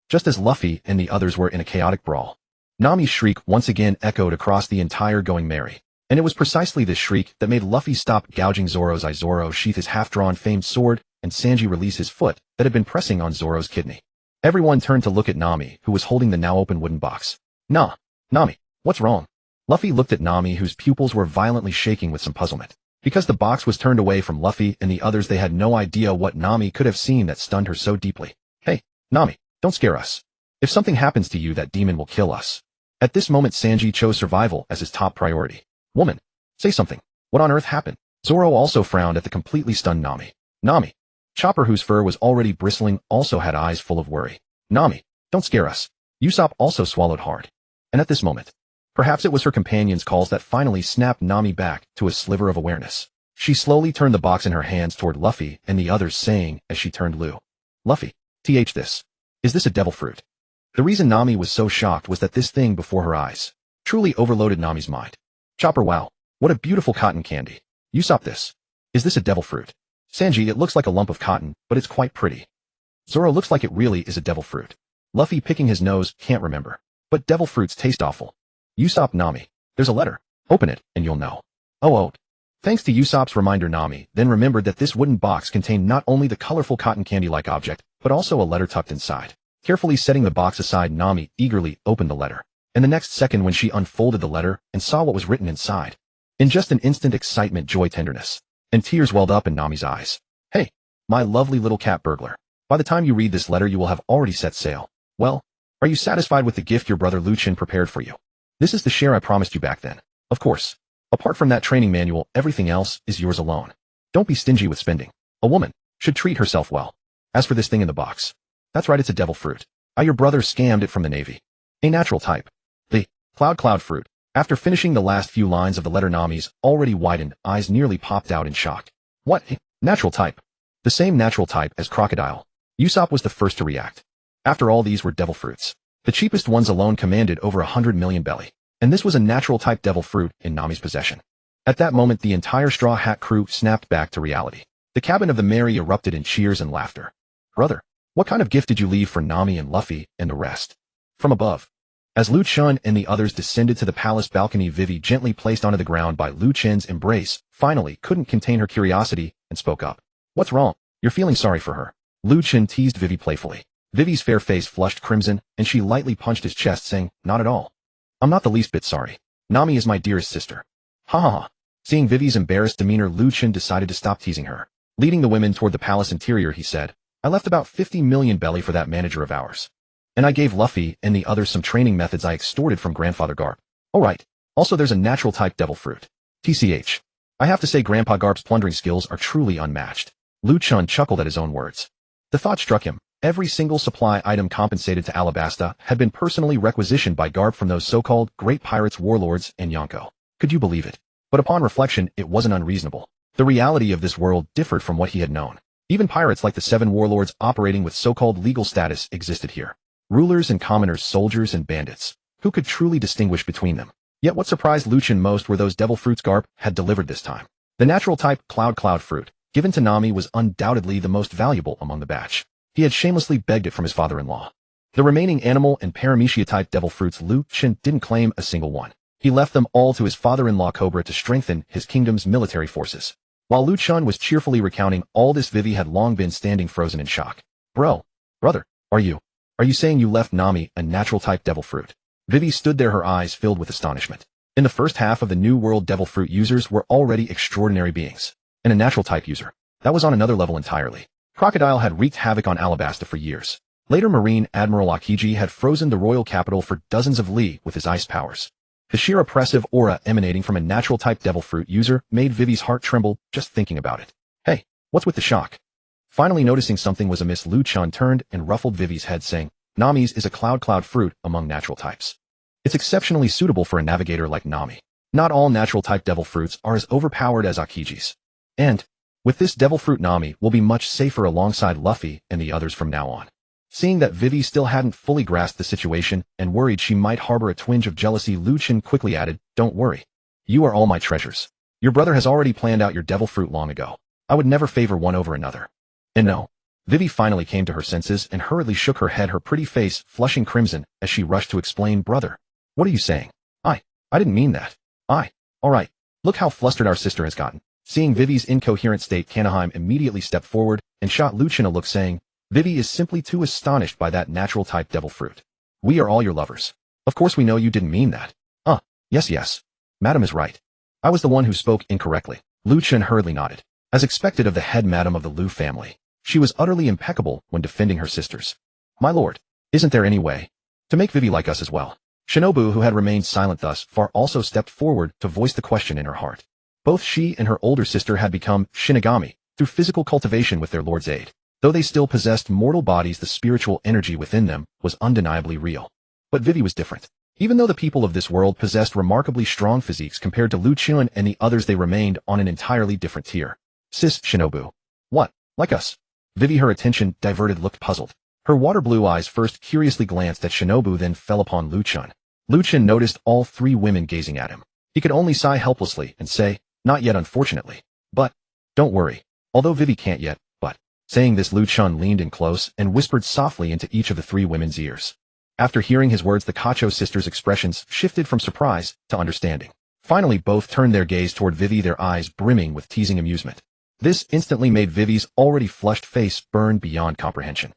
Just as Luffy and the others were in a chaotic brawl, Nami's shriek once again echoed across the entire Going Merry. And it was precisely this shriek that made Luffy stop gouging Zoro's eye. Zoro sheath his half-drawn famed sword, and Sanji release his foot that had been pressing on Zoro's kidney. Everyone turned to look at Nami, who was holding the now open wooden box. Nami, what's wrong? Luffy looked at Nami, whose pupils were violently shaking with some puzzlement. Because the box was turned away from Luffy and the others, they had no idea what Nami could have seen that stunned her so deeply. Hey, Nami, don't scare us. If something happens to you, that demon will kill us. At this moment, Sanji chose survival as his top priority. Woman, say something. What on earth happened? Zoro also frowned at the completely stunned Nami. Nami. Chopper, whose fur was already bristling, also had eyes full of worry. Nami, don't scare us. Usopp also swallowed hard. And at this moment, perhaps it was her companion's calls that finally snapped Nami back to a sliver of awareness. She slowly turned the box in her hands toward Luffy and the others, saying as she turned, Luffy, this. Is this a devil fruit? The reason Nami was so shocked was that this thing before her eyes truly overloaded Nami's mind. Chopper, wow, what a beautiful cotton candy. Usopp, this. Is this a devil fruit? Sanji, it looks like a lump of cotton, but it's quite pretty. Zoro, looks like it really is a devil fruit. Luffy, picking his nose, can't remember. But devil fruits taste awful. Usopp, Nami, there's a letter. Open it, and you'll know. Oh. Thanks to Usopp's reminder, Nami then remembered that this wooden box contained not only the colorful cotton candy-like object, but also a letter tucked inside. Carefully setting the box aside, Nami eagerly opened the letter. And the next second, when she unfolded the letter and saw what was written inside, in just an instant, excitement, joy, tenderness, and tears welled up in Nami's eyes. Hey, my lovely little cat burglar. By the time you read this letter, you will have already set sail. Well, are you satisfied with the gift your brother Lu Chen prepared for you? This is the share I promised you back then. Of course. Apart from that training manual, everything else is yours alone. Don't be stingy with spending. A woman should treat herself well. As for this thing in the box. That's right, it's a devil fruit. Your brother scammed it from the Navy. A natural type. The cloud fruit. After finishing the last few lines of the letter, Nami's already widened eyes nearly popped out in shock. What? A natural type? The same natural type as crocodile. Usopp was the first to react. After all, these were devil fruits. The cheapest ones alone commanded over 100 million belly. And this was a natural type devil fruit in Nami's possession. At that moment, the entire Straw Hat crew snapped back to reality. The cabin of the Mary erupted in cheers and laughter. Brother, what kind of gift did you leave for Nami and Luffy and the rest? From above. As Lu Chen and the others descended to the palace balcony, Vivi, gently placed onto the ground by Lu Chen's embrace, finally couldn't contain her curiosity and spoke up. What's wrong? You're feeling sorry for her. Lu Chen teased Vivi playfully. Vivi's fair face flushed crimson, and she lightly punched his chest, saying, Not at all. I'm not the least bit sorry. Nami is my dearest sister. Ha ha ha. Seeing Vivi's embarrassed demeanor, Lu Chen decided to stop teasing her. Leading the women toward the palace interior, he said, I left about 50 million belly for that manager of ours. And I gave Luffy and the others some training methods I extorted from Grandfather Garp. Oh right. Also, there's a natural type devil fruit. TCH. I have to say Grandpa Garp's plundering skills are truly unmatched. Lu Chen chuckled at his own words. The thought struck him. Every single supply item compensated to Alabasta had been personally requisitioned by Garp from those so-called great pirates, warlords, and Yonko. Could you believe it? But upon reflection, it wasn't unreasonable. The reality of this world differed from what he had known. Even pirates like the 7 warlords operating with so-called legal status existed here. Rulers and commoners, soldiers and bandits. Who could truly distinguish between them? Yet what surprised Lu Chen most were those devil fruits Garp had delivered this time. The natural type cloud fruit, given to Nami, was undoubtedly the most valuable among the batch. He had shamelessly begged it from his father-in-law. The remaining animal and paramecia-type devil fruits, Lu Chen didn't claim a single one. He left them all to his father-in-law Cobra to strengthen his kingdom's military forces. While Lu Chen was cheerfully recounting all this, Vivi had long been standing frozen in shock. Brother, are you saying you left Nami a natural-type devil fruit? Vivi stood there, her eyes filled with astonishment. In the first half of the New World, devil fruit users were already extraordinary beings. And a natural-type user. That was on another level entirely. Crocodile had wreaked havoc on Alabasta for years. Later, Marine Admiral Akiji had frozen the royal capital for dozens of li with his ice powers. The sheer oppressive aura emanating from a natural-type devil fruit user made Vivi's heart tremble just thinking about it. Hey, what's with the shock? Finally noticing something was amiss, Lu Chen turned and ruffled Vivi's head, saying, Nami's is a cloud fruit among natural types. It's exceptionally suitable for a navigator like Nami. Not all natural-type devil fruits are as overpowered as Akiji's. And with this devil fruit, Nami will be much safer alongside Luffy and the others from now on. Seeing that Vivi still hadn't fully grasped the situation and worried she might harbor a twinge of jealousy, Lu Chen quickly added, Don't worry. You are all my treasures. Your brother has already planned out your devil fruit long ago. I would never favor one over another. And no. Vivi finally came to her senses and hurriedly shook her head, her pretty face flushing crimson as she rushed to explain, Brother, what are you saying? I didn't mean that. Alright. Look how flustered our sister has gotten. Seeing Vivi's incoherent state, Kanaheim immediately stepped forward and shot Lu Chen a look, saying, Vivi is simply too astonished by that natural-type devil fruit. We are all your lovers. Of course we know you didn't mean that. Yes. Madam is right. I was the one who spoke incorrectly. Lu Chen hurriedly nodded. As expected of the head madam of the Lu family, she was utterly impeccable when defending her sisters. My lord, isn't there any way to make Vivi like us as well? Shinobu, who had remained silent thus far, also stepped forward to voice the question in her heart. Both she and her older sister had become Shinigami through physical cultivation with their lord's aid. Though they still possessed mortal bodies, the spiritual energy within them was undeniably real. But Vivi was different. Even though the people of this world possessed remarkably strong physiques compared to Lu Chen and the others, they remained on an entirely different tier. Sis, Shinobu. What? Like us? Vivi, her attention diverted, looked puzzled. Her water blue eyes first curiously glanced at Shinobu, then fell upon Lu Chen. Lu Chen noticed all 3 women gazing at him. He could only sigh helplessly and say, Not yet, unfortunately. But, don't worry. Although Vivi can't yet, but. Saying this, Lu Chen leaned in close and whispered softly into each of the 3 women's ears. After hearing his words, the Kocho sisters' expressions shifted from surprise to understanding. Finally, both turned their gaze toward Vivi, their eyes brimming with teasing amusement. This instantly made Vivi's already flushed face burn beyond comprehension.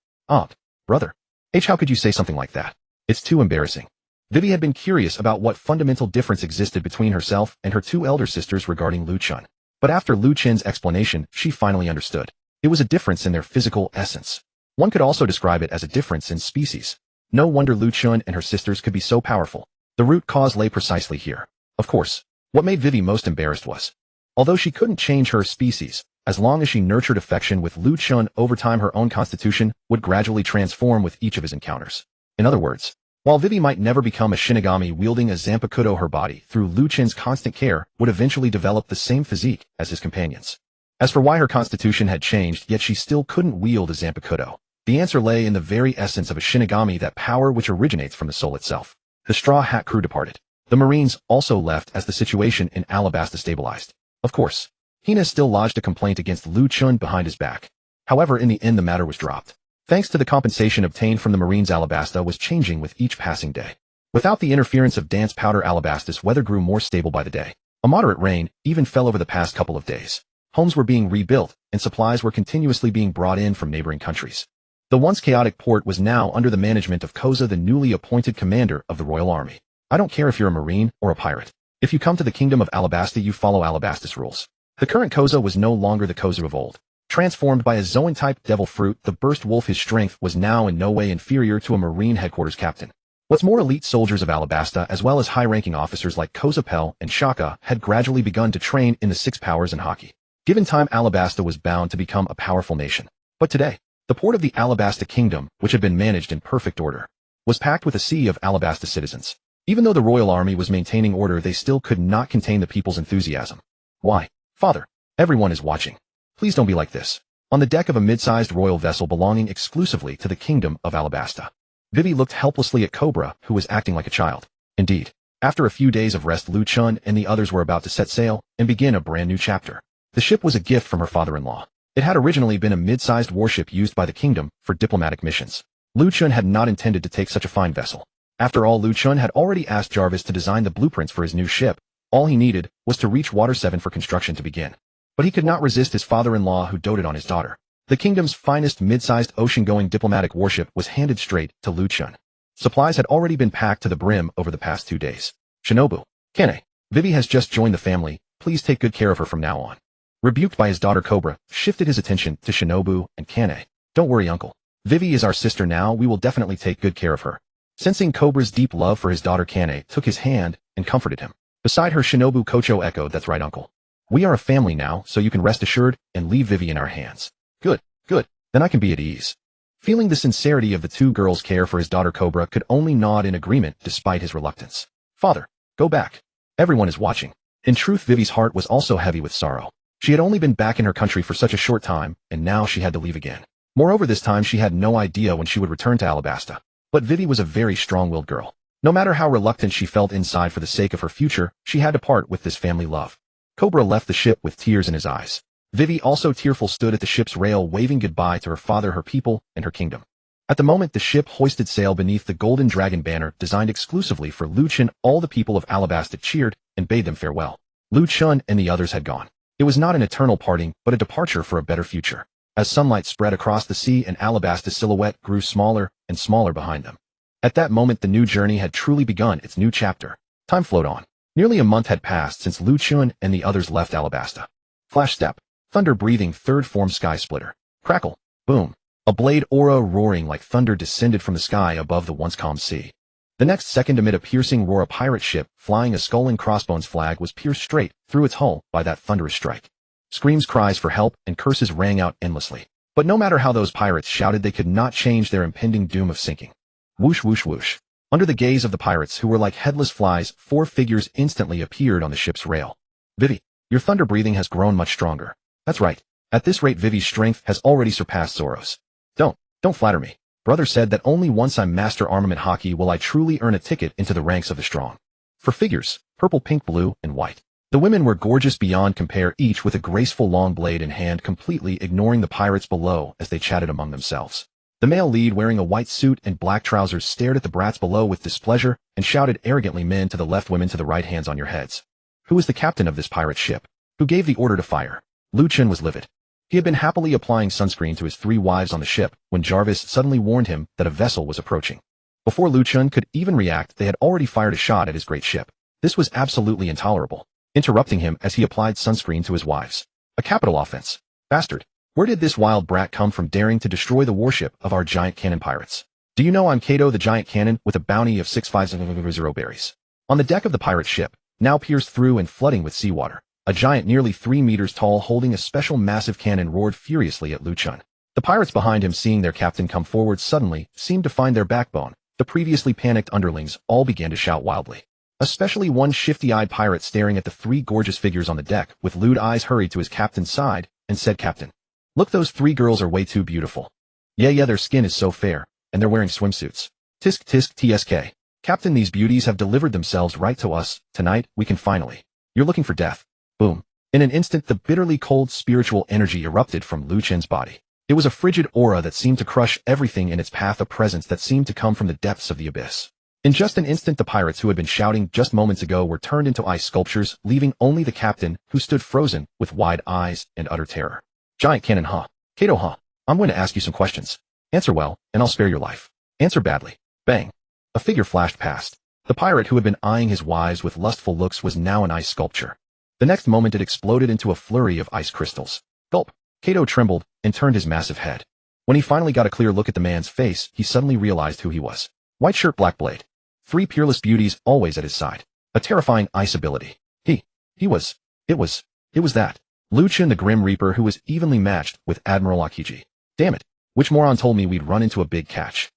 Brother. How could you say something like that? It's too embarrassing. Vivi had been curious about what fundamental difference existed between herself and her 2 elder sisters regarding Lu Chen. But after Lu Chen's explanation, she finally understood. It was a difference in their physical essence. One could also describe it as a difference in species. No wonder Lu Chen and her sisters could be so powerful. The root cause lay precisely here. Of course, what made Vivi most embarrassed was, although she couldn't change her species, as long as she nurtured affection with Lu Chen over time, her own constitution would gradually transform with each of his encounters. In other words, while Vivi might never become a Shinigami wielding a Zanpakutō, her body, through Lu Chen's constant care, would eventually develop the same physique as his companions. As for why her constitution had changed yet she still couldn't wield a Zanpakutō, the answer lay in the very essence of a Shinigami, that power which originates from the soul itself. The Straw Hat crew departed. The Marines also left as the situation in Alabasta stabilized. Of course, Hina still lodged a complaint against Lu Chen behind his back. However, in the end the matter was dropped. Thanks to the compensation obtained from the Marines, Alabasta was changing with each passing day. Without the interference of dance powder, Alabasta's weather grew more stable by the day. A moderate rain even fell over the past couple of days. Homes were being rebuilt, and supplies were continuously being brought in from neighboring countries. The once chaotic port was now under the management of Koza, the newly appointed commander of the Royal Army. I don't care if you're a Marine or a pirate. If you come to the kingdom of Alabasta, you follow Alabasta's rules. The current Koza was no longer the Koza of old. Transformed by a Zoan-type devil fruit, the burst wolf, his strength was now in no way inferior to a Marine headquarters captain. What's more, elite soldiers of Alabasta, as well as high-ranking officers like Koza Pell and Shaka, had gradually begun to train in the 6 powers and hockey. Given time, Alabasta was bound to become a powerful nation. But today, the port of the Alabasta kingdom, which had been managed in perfect order, was packed with a sea of Alabasta citizens. Even though the Royal Army was maintaining order, they still could not contain the people's enthusiasm. Why, father, everyone is watching. Please don't be like this. On the deck of a mid-sized royal vessel belonging exclusively to the kingdom of Alabasta, Vivi looked helplessly at Cobra, who was acting like a child. Indeed, after a few days of rest, Lu Chen and the others were about to set sail and begin a brand new chapter. The ship was a gift from her father-in-law. It had originally been a mid-sized warship used by the kingdom for diplomatic missions. Lu Chen had not intended to take such a fine vessel. After all, Lu Chen had already asked Jarvis to design the blueprints for his new ship. All he needed was to reach Water 7 for construction to begin. But he could not resist his father-in-law, who doted on his daughter. The kingdom's finest mid-sized ocean-going diplomatic warship was handed straight to Lu Chen. Supplies had already been packed to the brim over the past 2 days. Shinobu Kanae, Vivi has just joined the family. Please take good care of her from now on. Rebuked by his daughter, Cobra shifted his attention to Shinobu and Kanae. Don't worry, uncle. Vivi is our sister now. We will definitely take good care of her. Sensing Cobra's deep love for his daughter, Kanae took his hand and comforted him. Beside her, Shinobu Kocho echoed, "That's right, uncle. We are a family now, so you can rest assured and leave Vivi in our hands." Good, good. Then I can be at ease. Feeling the sincerity of the 2 girls' care for his daughter, Cobra could only nod in agreement despite his reluctance. Father, go back. Everyone is watching. In truth, Vivi's heart was also heavy with sorrow. She had only been back in her country for such a short time, and now she had to leave again. Moreover, this time she had no idea when she would return to Alabasta. But Vivi was a very strong-willed girl. No matter how reluctant she felt inside, for the sake of her future, she had to part with this family love. Cobra left the ship with tears in his eyes. Vivi, also tearful, stood at the ship's rail waving goodbye to her father, her people, and her kingdom. At the moment the ship hoisted sail beneath the golden dragon banner designed exclusively for Lu Chen, all the people of Alabasta cheered and bade them farewell. Lu Chen and the others had gone. It was not an eternal parting, but a departure for a better future. As sunlight spread across the sea, and Alabasta's silhouette grew smaller and smaller behind them. At that moment the new journey had truly begun its new chapter. Time flowed on. Nearly a month had passed since Lu Chen and the others left Alabasta. Flash step. Thunder-breathing third-form sky splitter. Crackle. Boom. A blade aura roaring like thunder descended from the sky above the once calm sea. The next second, amid a piercing roar, a pirate ship flying a skull and crossbones flag was pierced straight through its hull by that thunderous strike. Screams, cries for help, and curses rang out endlessly. But no matter how those pirates shouted, they could not change their impending doom of sinking. Whoosh, whoosh, whoosh. Under the gaze of the pirates, who were like headless flies, 4 figures instantly appeared on the ship's rail. Vivi, your thunder breathing has grown much stronger. That's right. At this rate, Vivi's strength has already surpassed Zoro's. Don't flatter me. Brother said that only once I'm master armament hockey will I truly earn a ticket into the ranks of the strong. For figures, purple, pink, blue, and white. The women were gorgeous beyond compare, each with a graceful long blade in hand, completely ignoring the pirates below as they chatted among themselves. The male lead, wearing a white suit and black trousers, stared at the brats below with displeasure and shouted arrogantly, "Men to the left, women to the right, hands on your heads." Who was the captain of this pirate ship? Who gave the order to fire? Lu Chen was livid. He had been happily applying sunscreen to his 3 wives on the ship when Jarvis suddenly warned him that a vessel was approaching. Before Lu Chen could even react, they had already fired a shot at his great ship. This was absolutely intolerable, interrupting him as he applied sunscreen to his wives. A capital offense. Bastard. Where did this wild brat come from daring to destroy the warship of our giant cannon pirates? Do you know I'm Kato the giant cannon with a bounty of 650 berries? On the deck of the pirate ship, now pierced through and flooding with seawater, a giant nearly 3 meters tall holding a special massive cannon roared furiously at Lu Chen. The pirates behind him, seeing their captain come forward suddenly, seemed to find their backbone. The previously panicked underlings all began to shout wildly. Especially one shifty-eyed pirate staring at the 3 gorgeous figures on the deck with lewd eyes hurried to his captain's side and said, "Captain, look, those 3 girls are way too beautiful. Yeah, their skin is so fair, and they're wearing swimsuits. Tisk tisk tsk. Captain, these beauties have delivered themselves right to us. Tonight, we can finally. You're looking for death." Boom. In an instant, the bitterly cold spiritual energy erupted from Lu Chen's body. It was a frigid aura that seemed to crush everything in its path, a presence that seemed to come from the depths of the abyss. In just an instant, the pirates who had been shouting just moments ago were turned into ice sculptures, leaving only the captain, who stood frozen with wide eyes and utter terror. "Giant cannon, huh? Kato, huh? I'm going to ask you some questions. Answer well, and I'll spare your life. Answer badly." Bang. A figure flashed past. The pirate who had been eyeing his wives with lustful looks was now an ice sculpture. The next moment it exploded into a flurry of ice crystals. Gulp. Kato trembled and turned his massive head. When he finally got a clear look at the man's face, he suddenly realized who he was. White shirt, black blade. 3 peerless beauties always at his side. A terrifying ice ability. It was that. Lu Chen, the Grim Reaper, who was evenly matched with Admiral Akiji. Damn it. Which moron told me we'd run into a big catch?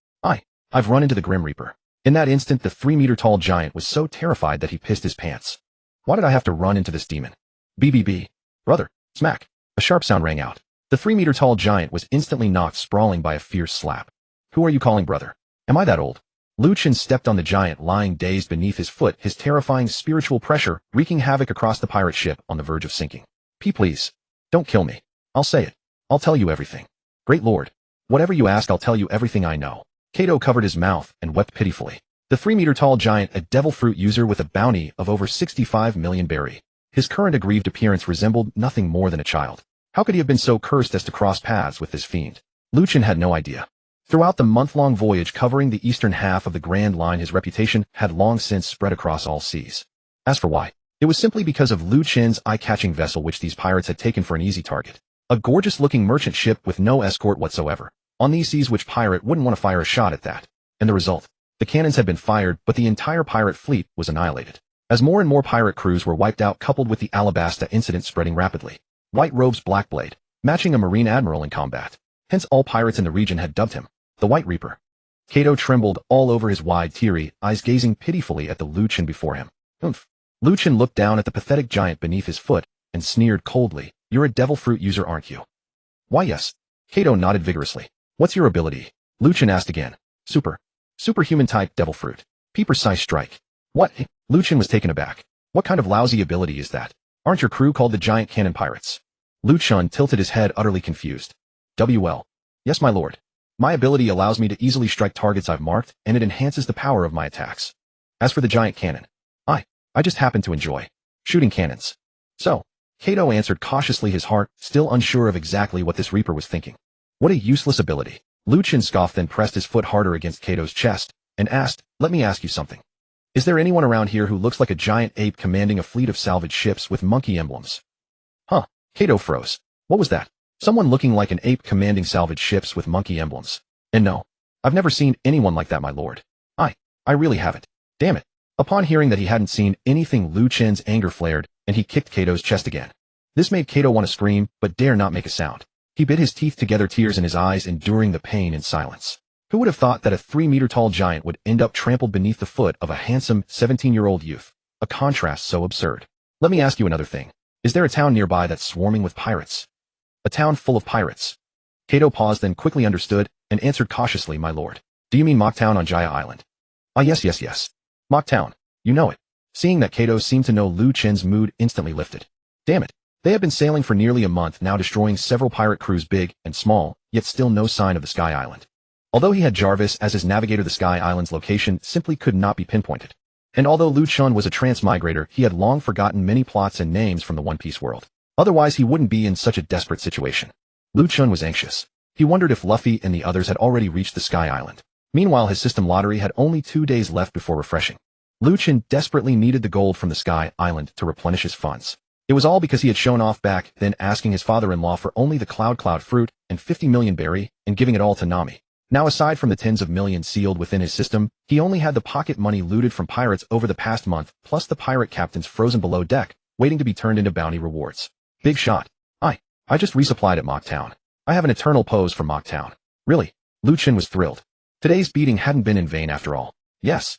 I've run into the Grim Reaper. In that instant, the 3-meter-tall giant was so terrified that he pissed his pants. Why did I have to run into this demon? BBB. Brother. Smack. A sharp sound rang out. The 3-meter-tall giant was instantly knocked sprawling by a fierce slap. Who are you calling brother? Am I that old? Lu Chen stepped on the giant lying dazed beneath his foot, his terrifying spiritual pressure wreaking havoc across the pirate ship on the verge of sinking. Please. Don't kill me. I'll say it. I'll tell you everything. Great Lord. Whatever you ask, I'll tell you everything I know. Kato covered his mouth and wept pitifully. The 3-meter-tall giant, a devil fruit user with a bounty of over 65 million berry. His current aggrieved appearance resembled nothing more than a child. How could he have been so cursed as to cross paths with this fiend? Lu Chen had no idea. Throughout the month-long voyage covering the eastern half of the Grand Line, his reputation had long since spread across all seas. As for why, it was simply because of Lu Chen's eye-catching vessel, which these pirates had taken for an easy target. A gorgeous-looking merchant ship with no escort whatsoever. On these seas, which pirate wouldn't want to fire a shot at that? And the result? The cannons had been fired, but the entire pirate fleet was annihilated. As more and more pirate crews were wiped out, coupled with the Alabasta incident spreading rapidly. White robes, black blade, matching a marine admiral in combat. Hence all pirates in the region had dubbed him the White Reaper. Kato trembled all over, his wide, teary eyes gazing pitifully at the Lu Chen before him. Oomph. Lu Chen looked down at the pathetic giant beneath his foot and sneered coldly. You're a devil fruit user, aren't you? Why, yes. Kato nodded vigorously. What's your ability? Lu Chen asked again. Superhuman type devil fruit. Precise strike. What? Lu Chen was taken aback. What kind of lousy ability is that? Aren't your crew called the Giant Cannon Pirates? Lu Chen tilted his head, utterly confused. WL. Yes, my lord. My ability allows me to easily strike targets I've marked, and it enhances the power of my attacks. As for the giant cannon, I just happen to enjoy shooting cannons. So, Kato answered cautiously, his heart still unsure of exactly what this Reaper was thinking. What a useless ability. Lu Chen scoffed, then pressed his foot harder against Kato's chest, and asked, let me ask you something. Is there anyone around here who looks like a giant ape commanding a fleet of salvage ships with monkey emblems? Huh. Kato froze. What was that? Someone looking like an ape commanding salvage ships with monkey emblems. And no, I've never seen anyone like that, my lord. I really haven't. Damn it. Upon hearing that he hadn't seen anything, Lu Chen's anger flared, and he kicked Kato's chest again. This made Kato want to scream, but dare not make a sound. He bit his teeth together, tears in his eyes, enduring the pain in silence. Who would have thought that a 3-meter-tall giant would end up trampled beneath the foot of a handsome 17-year-old youth? A contrast so absurd. Let me ask you another thing. Is there a town nearby that's swarming with pirates? A town full of pirates. Kato paused, then quickly understood, and answered cautiously, my lord. Do you mean Mocktown on Jaya Island? Yes. Mocktown. You know it. Seeing that Kato seemed to know, Lu Chen's mood instantly lifted. Damn it. They had been sailing for nearly a month now, destroying several pirate crews big and small, yet still no sign of the Sky Island. Although he had Jarvis as his navigator, the Sky Island's location simply could not be pinpointed. And although Lu Chen was a transmigrator, he had long forgotten many plots and names from the One Piece world. Otherwise he wouldn't be in such a desperate situation. Lu Chen was anxious. He wondered if Luffy and the others had already reached the Sky Island. Meanwhile, his system lottery had only 2 days left before refreshing. Lu Chen desperately needed the gold from the Sky Island to replenish his funds. It was all because he had shown off back then asking his father-in-law for only the cloud fruit and 50 million berry and giving it all to Nami. Now aside from the tens of millions sealed within his system, he only had the pocket money looted from pirates over the past month plus the pirate captains frozen below deck, waiting to be turned into bounty rewards. Big shot. I just resupplied at Mocktown. I have an eternal pose for Mocktown. Really? Lu Chen was thrilled. Today's beating hadn't been in vain after all. Yes.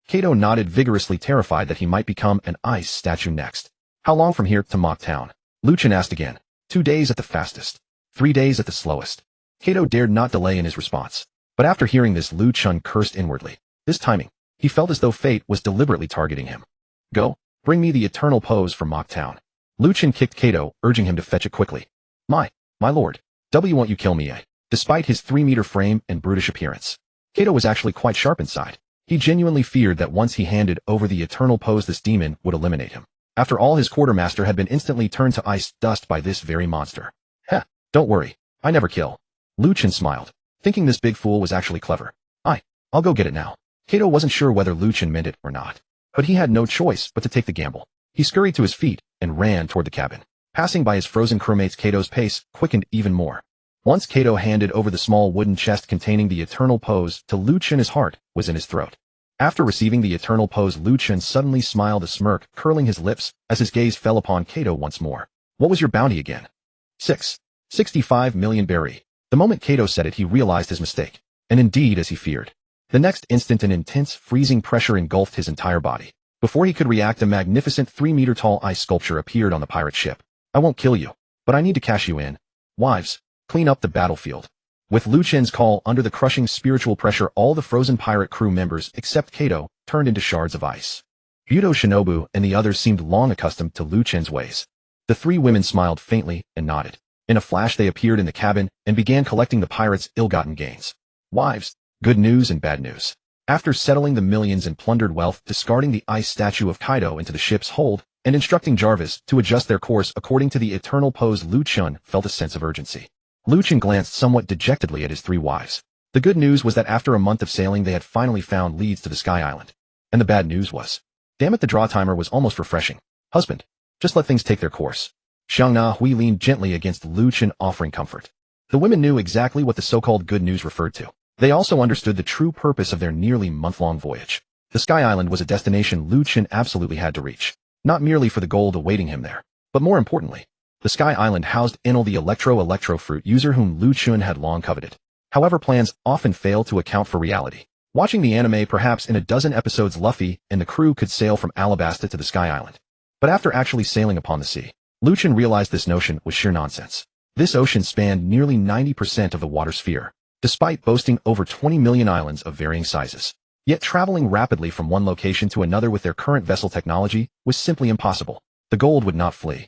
Kato nodded vigorously, terrified that he might become an ice statue next. How long from here to Mocktown? Lu Chen asked again. 2 days at the fastest. 3 days at the slowest. Kato dared not delay in his response. But after hearing this, Lu Chen cursed inwardly. This timing. He felt as though fate was deliberately targeting him. Go, bring me the eternal pose for Mocktown. Lu Chen kicked Kato, urging him to fetch it quickly. My lord. Won't you kill me, eh? Despite his 3-meter frame and brutish appearance, Kato was actually quite sharp inside. He genuinely feared that once he handed over the eternal pose, this demon would eliminate him. After all, his quartermaster had been instantly turned to ice dust by this very monster. Heh, don't worry. I never kill. Lu Chen smiled, thinking this big fool was actually clever. I'll go get it now. Kato wasn't sure whether Lu Chen meant it or not, but he had no choice but to take the gamble. He scurried to his feet and ran toward the cabin. Passing by his frozen crewmates, Kato's pace quickened even more. Once Kato handed over the small wooden chest containing the eternal pose to Lu Chen, his heart was in his throat. After receiving the eternal pose, Lu Chen suddenly smiled, a smirk curling his lips as his gaze fell upon Kato once more. What was your bounty again? 65 million berry. The moment Kato said it, he realized his mistake. And indeed, as he feared. The next instant, an intense, freezing pressure engulfed his entire body. Before he could react, a magnificent 3-meter-tall ice sculpture appeared on the pirate ship. I won't kill you, but I need to cash you in. Wives, clean up the battlefield. With Lu Chen's call, under the crushing spiritual pressure, all the frozen pirate crew members, except Kato, turned into shards of ice. Buto, Shinobu, and the others seemed long accustomed to Lu Chen's ways. The 3 women smiled faintly and nodded. In a flash, they appeared in the cabin and began collecting the pirates' ill-gotten gains. Wives, good news and bad news. After settling the millions in plundered wealth, discarding the ice statue of Kaido into the ship's hold, and instructing Jarvis to adjust their course according to the eternal pose, Lu Chen felt a sense of urgency. Lu Chen glanced somewhat dejectedly at his 3 wives. The good news was that after a month of sailing, they had finally found leads to the Sky Island. And the bad news was, damn it, the draw timer was almost refreshing. Husband, just let things take their course. Xiang Na Hui leaned gently against Lu Chen, offering comfort. The women knew exactly what the so-called good news referred to. They also understood the true purpose of their nearly month-long voyage. The Sky Island was a destination Lu Chen absolutely had to reach, not merely for the gold awaiting him there, but more importantly, the Sky Island housed Enel, the electro fruit user whom Lu Chen had long coveted. However, plans often fail to account for reality. Watching the anime, perhaps in a dozen episodes, Luffy and the crew could sail from Alabasta to the Sky Island. But after actually sailing upon the sea, Lu Chen realized this notion was sheer nonsense. This ocean spanned nearly 90% of the water sphere, despite boasting over 20 million islands of varying sizes. Yet traveling rapidly from one location to another with their current vessel technology was simply impossible. The gold would not flee.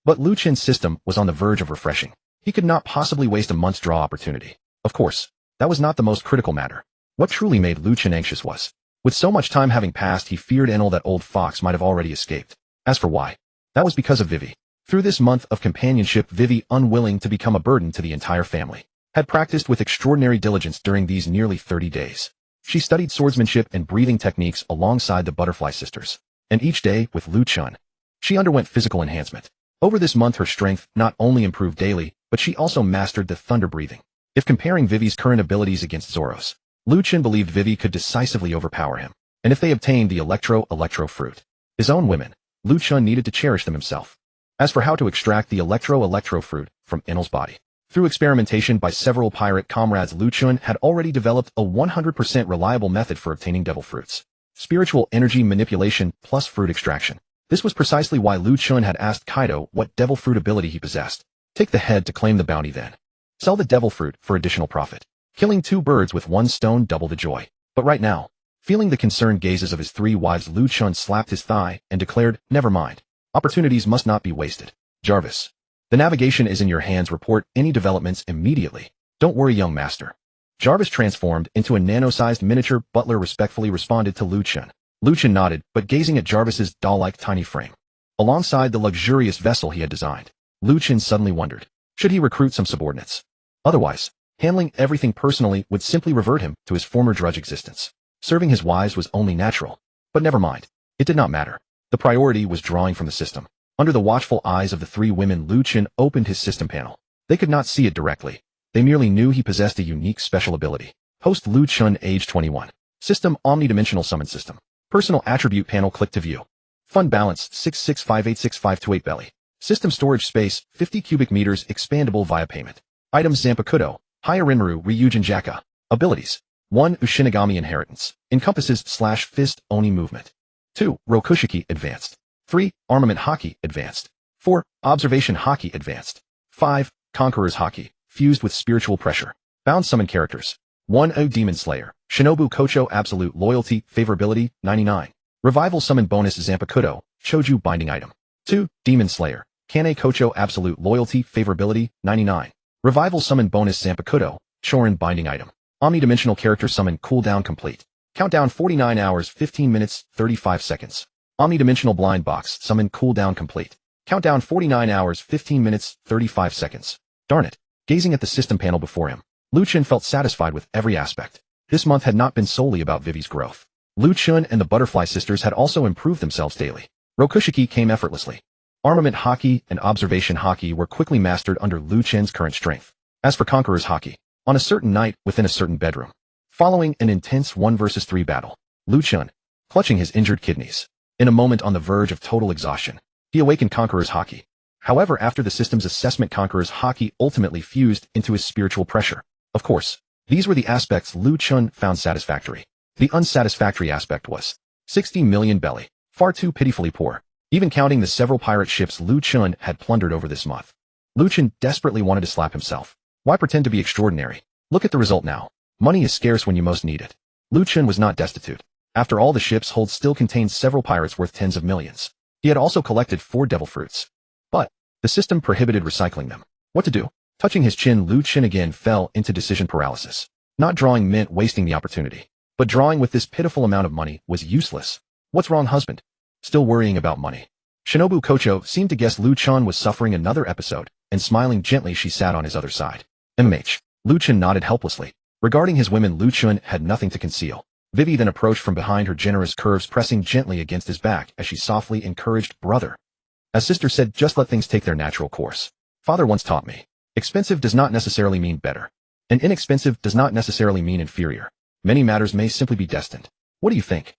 But Lu Chen's system was on the verge of refreshing. He could not possibly waste a month's draw opportunity. Of course, that was not the most critical matter. What truly made Lu Chen anxious was, with so much time having passed, he feared Enel, that old fox, might have already escaped. As for why, that was because of Vivi. Through this month of companionship, Vivi, unwilling to become a burden to the entire family, had practiced with extraordinary diligence during these nearly 30 days. She studied swordsmanship and breathing techniques alongside the Butterfly Sisters. And each day, with Lu Chen, she underwent physical enhancement. Over this month, her strength not only improved daily, but she also mastered the thunder breathing. If comparing Vivi's current abilities against Zoro's, Lu Chen believed Vivi could decisively overpower him. And if they obtained the electro fruit, his own women, Lu Chen needed to cherish them himself. As for how to extract the electro fruit from Enel's body, through experimentation by several pirate comrades, Lu Chen had already developed a 100% reliable method for obtaining devil fruits. Spiritual energy manipulation plus fruit extraction. This was precisely why Lu Chen had asked Kaido what devil fruit ability he possessed. Take the head to claim the bounty, then sell the devil fruit for additional profit. Killing 2 birds with 1 stone, double the joy. But right now, feeling the concerned gazes of his 3 wives, Lu Chen slapped his thigh and declared, never mind. Opportunities must not be wasted. Jarvis, the navigation is in your hands. Report any developments immediately. Don't worry, young master. Jarvis, transformed into a nano-sized miniature butler, respectfully responded to Lu Chen. Lu Chen nodded, but gazing at Jarvis's doll-like tiny frame, alongside the luxurious vessel he had designed, Lu Chen suddenly wondered, should he recruit some subordinates? Otherwise, handling everything personally would simply revert him to his former drudge existence. Serving his wives was only natural. But never mind. It did not matter. The priority was drawing from the system. Under the watchful eyes of the three women, Lu Chen opened his system panel. They could not see it directly. They merely knew he possessed a unique special ability. Host Lu Chen, age 21. System omnidimensional summon system. Personal attribute panel, click to view. Fund balance 66586528 belly. System storage space 50 cubic meters, expandable via payment. Items Zanpakutō, Hyarinmaru Ryujin Jaka. Abilities. 1. Ushinigami inheritance. Encompasses /fist Oni movement. 2. Rokushiki advanced. 3. Armament Haki advanced. 4. Observation Haki advanced. 5. Conqueror's Haki, fused with spiritual pressure. Bound summon characters. 1. O Demon Slayer, Shinobu Kocho absolute loyalty, favorability, 99. Revival summon bonus Zanpakutō, Choju binding item. 2. Demon Slayer, Kanae Kocho absolute loyalty, favorability, 99. Revival summon bonus Zanpakutō, Chorin binding item. Omnidimensional character summon cooldown complete. Countdown 49 hours 15 minutes 35 seconds. Omnidimensional blind box summon cooldown complete. Countdown 49 hours 15 minutes 35 seconds. Darn it. Gazing at the system panel before him, Lu Chen felt satisfied with every aspect. This month had not been solely about Vivi's growth. Lu Chen and the Butterfly Sisters had also improved themselves daily. Rokushiki came effortlessly. Armament Haki and Observation Haki were quickly mastered under Lu Chen's current strength. As for Conqueror's Haki, on a certain night within a certain bedroom, following an intense 1 versus 3 battle, Lu Chen, clutching his injured kidneys, in a moment on the verge of total exhaustion, he awakened Conqueror's Haki. However, after the system's assessment, Conqueror's Haki ultimately fused into his spiritual pressure. Of course, these were the aspects Lu Chen found satisfactory. The unsatisfactory aspect was 60 million belly, far too pitifully poor, even counting the several pirate ships Lu Chen had plundered over this month. Lu Chen desperately wanted to slap himself. Why pretend to be extraordinary? Look at the result now. Money is scarce when you most need it. Lu Chen was not destitute. After all, the ship's hold still contained several pirates worth tens of millions. He had also collected 4 devil fruits. But the system prohibited recycling them. What to do? Touching his chin, Lu Chen again fell into decision paralysis. Not drawing meant wasting the opportunity. But drawing with this pitiful amount of money was useless. What's wrong, husband? Still worrying about money. Shinobu Kocho seemed to guess Lu Chen was suffering another episode, and smiling gently she sat on his other side. Lu Chen nodded helplessly. Regarding his women, Lu Chen had nothing to conceal. Vivi then approached from behind, her generous curves pressing gently against his back as she softly encouraged, brother. As sister said, just let things take their natural course. Father once taught me, expensive does not necessarily mean better, and inexpensive does not necessarily mean inferior. Many matters may simply be destined. What do you think?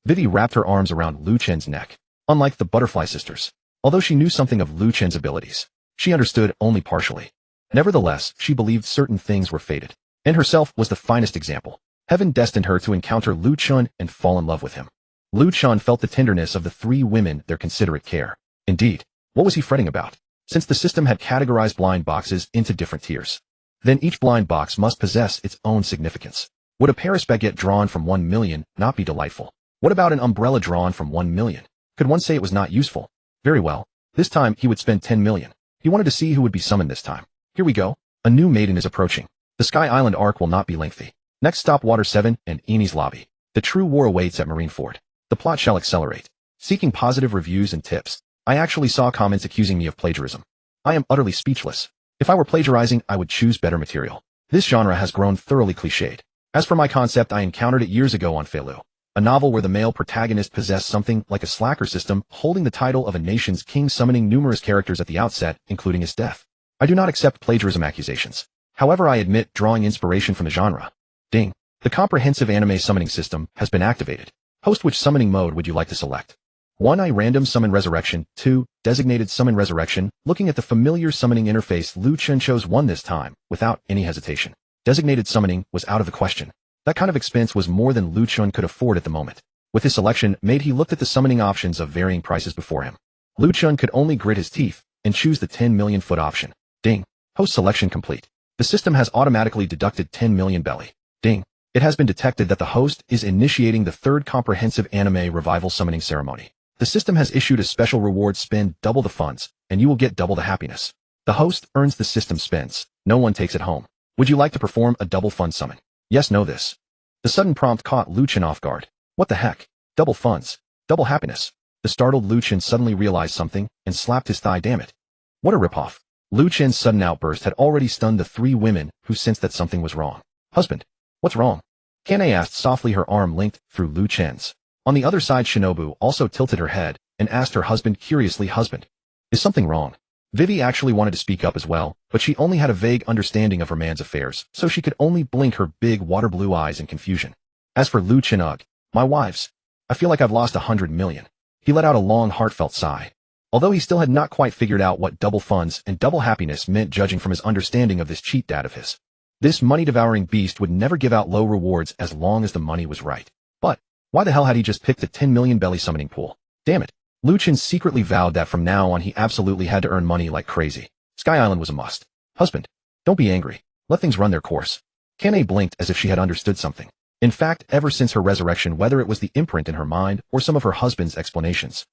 Vivi wrapped her arms around Lu Chen's neck. Unlike the Butterfly Sisters, although she knew something of Lu Chen's abilities, she understood only partially. Nevertheless, she believed certain things were fated, and herself was the finest example. Heaven destined her to encounter Lu Chen and fall in love with him. Lu Chen felt the tenderness of the 3 women, their considerate care. Indeed, what was he fretting about? Since the system had categorized blind boxes into different tiers, then each blind box must possess its own significance. Would a Paris baguette drawn from 1 million not be delightful? What about an umbrella drawn from 1 million? Could one say it was not useful? Very well. This time he would spend 10 million. He wanted to see who would be summoned this time. Here we go. A new maiden is approaching. The Sky Island arc will not be lengthy. Next stop, Water 7 and Eni's lobby. The true war awaits at Marineford. The plot shall accelerate. Seeking positive reviews and tips. I actually saw comments accusing me of plagiarism. I am utterly speechless. If I were plagiarizing, I would choose better material. This genre has grown thoroughly cliched. As for my concept, I encountered it years ago on Feilu, a novel where the male protagonist possessed something like a slacker system, holding the title of a nation's king, summoning numerous characters at the outset, including Esdeath. I do not accept plagiarism accusations. However, I admit drawing inspiration from the genre. Ding. The comprehensive anime summoning system has been activated. Host, which summoning mode would you like to select? 1. Random summon resurrection. 2. Designated summon resurrection. Looking at the familiar summoning interface, Lu Chen chose 1 this time, without any hesitation. Designated summoning was out of the question. That kind of expense was more than Lu Chen could afford at the moment. With his selection made, he looked at the summoning options of varying prices before him. Lu Chen could only grit his teeth and choose the 10 million foot option. Ding. Host selection complete. The system has automatically deducted 10 million belly. Ding. It has been detected that the host is initiating the 3rd comprehensive anime revival summoning ceremony. The system has issued a special reward: spend double the funds, and you will get double the happiness. The host earns, the system spends. No one takes it home. Would you like to perform a double fund summon? Yes, no, this. The sudden prompt caught Lu Chen off guard. What the heck? Double funds. Double happiness. The startled Lu Chen suddenly realized something and slapped his thigh. Damn it. What a ripoff. Lu Chen's sudden outburst had already stunned the 3 women, who sensed that something was wrong. Husband. What's wrong? Kanae asked softly, her arm linked through Lu Chen's. On the other side, Shinobu also tilted her head and asked her husband curiously, husband, Is something wrong? Vivi actually wanted to speak up as well, but she only had a vague understanding of her man's affairs, so she could only blink her big water-blue eyes in confusion. As for Lu Chen, my wives, I feel like I've lost 100 million. He let out a long, heartfelt sigh. Although he still had not quite figured out what double funds and double happiness meant judging from his understanding of this cheat dad of his. This money-devouring beast would never give out low rewards as long as the money was right. But why the hell had he just picked the 10 million belly summoning pool? Damn it. Lu Chen secretly vowed that from now on he absolutely had to earn money like crazy. Sky Island was a must. Husband, don't be angry. Let things run their course. Kanae blinked as if she had understood something. In fact, ever since her resurrection, whether it was the imprint in her mind or some of her husband's explanations,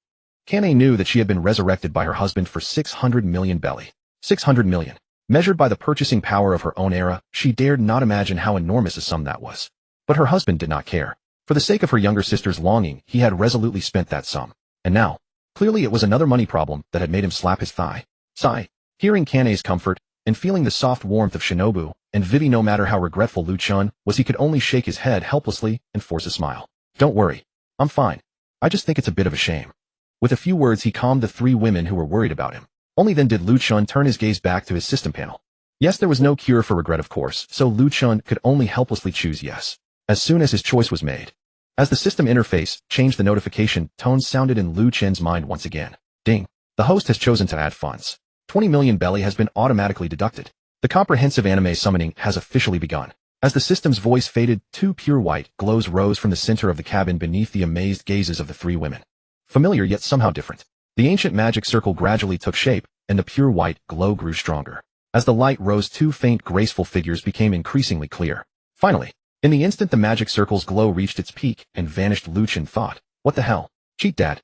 Kanae knew that she had been resurrected by her husband for 600 million belly. 600 million. Measured by the purchasing power of her own era, she dared not imagine how enormous a sum that was. But her husband did not care. For the sake of her younger sister's longing, he had resolutely spent that sum. And now, clearly it was another money problem that had made him slap his thigh. Sigh. Hearing Kanae's comfort, and feeling the soft warmth of Shinobu, and Vivi, no matter how regretful Lu Chen was, he could only shake his head helplessly and force a smile. Don't worry. I'm fine. I just think it's a bit of a shame. With a few words he calmed the three women who were worried about him. Only then did Lu Chen turn his gaze back to his system panel. Yes, there was no cure for regret, of course, so Lu Chen could only helplessly choose yes. As soon as his choice was made. As the system interface changed, the notification tones sounded in Lu Chen's mind once again. Ding. The host has chosen to add funds. 20 million belly has been automatically deducted. The comprehensive anime summoning has officially begun. As the system's voice faded, two pure white glows rose from the center of the cabin beneath the amazed gazes of the three women. Familiar yet somehow different. The ancient magic circle gradually took shape, and the pure white glow grew stronger. As the light rose, two faint, graceful figures became increasingly clear. Finally, in the instant the magic circle's glow reached its peak and vanished, Lu Chen thought, what the hell? Cheat dad?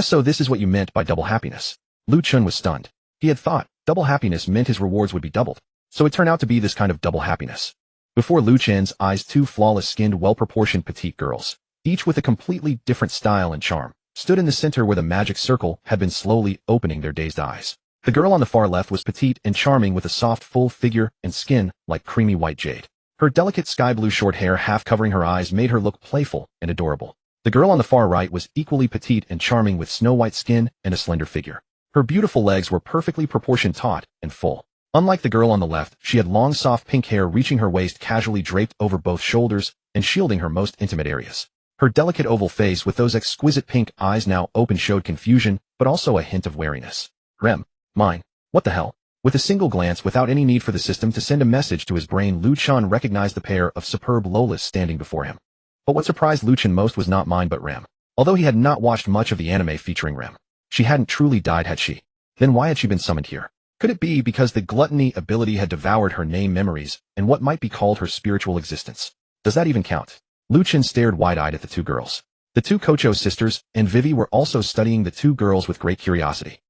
So this is what you meant by double happiness. Lu Chen was stunned. He had thought double happiness meant his rewards would be doubled. So it turned out to be this kind of double happiness. Before Lu Chen's eyes, two flawless-skinned, well-proportioned petite girls, each with a completely different style and charm, stood in the center where the magic circle had been slowly opening their dazed eyes. The girl on the far left was petite and charming with a soft, full figure and skin like creamy white jade. Her delicate sky-blue short hair half covering her eyes made her look playful and adorable. The girl on the far right was equally petite and charming with snow-white skin and a slender figure. Her beautiful legs were perfectly proportioned, taut, and full. Unlike the girl on the left, she had long, soft pink hair reaching her waist, casually draped over both shoulders and shielding her most intimate areas. Her delicate oval face with those exquisite pink eyes now open showed confusion, but also a hint of wariness. Rem. Mine. What the hell? With a single glance, without any need for the system to send a message to his brain, Lu Chen recognized the pair of superb lolas standing before him. But what surprised Lu Chen most was not mine but Rem. Although he had not watched much of the anime featuring Rem, she hadn't truly died, had she? Then why had she been summoned here? Could it be because the gluttony ability had devoured her name memories and what might be called her spiritual existence? Does that even count? Lu Chen stared wide-eyed at the two girls. The two Kocho sisters and Vivi were also studying the two girls with great curiosity.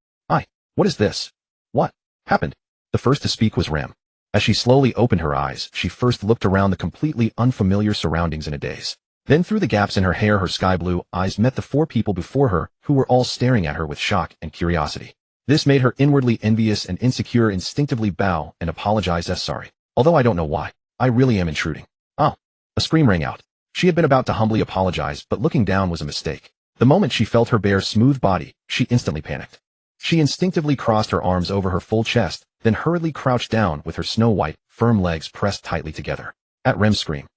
What is this? What happened? The first to speak was Rem. As she slowly opened her eyes, she first looked around the completely unfamiliar surroundings in a daze. Then through the gaps in her hair, her sky-blue eyes met the four people before her, who were all staring at her with shock and curiosity. This made her inwardly envious and insecure, instinctively bow and apologize as sorry. Although I don't know why. I really am intruding. Oh. A scream rang out. She had been about to humbly apologize, but looking down was a mistake. The moment she felt her bare, smooth body, she instantly panicked. She instinctively crossed her arms over her full chest, then hurriedly crouched down with her snow-white, firm legs pressed tightly together. At Rem's scream,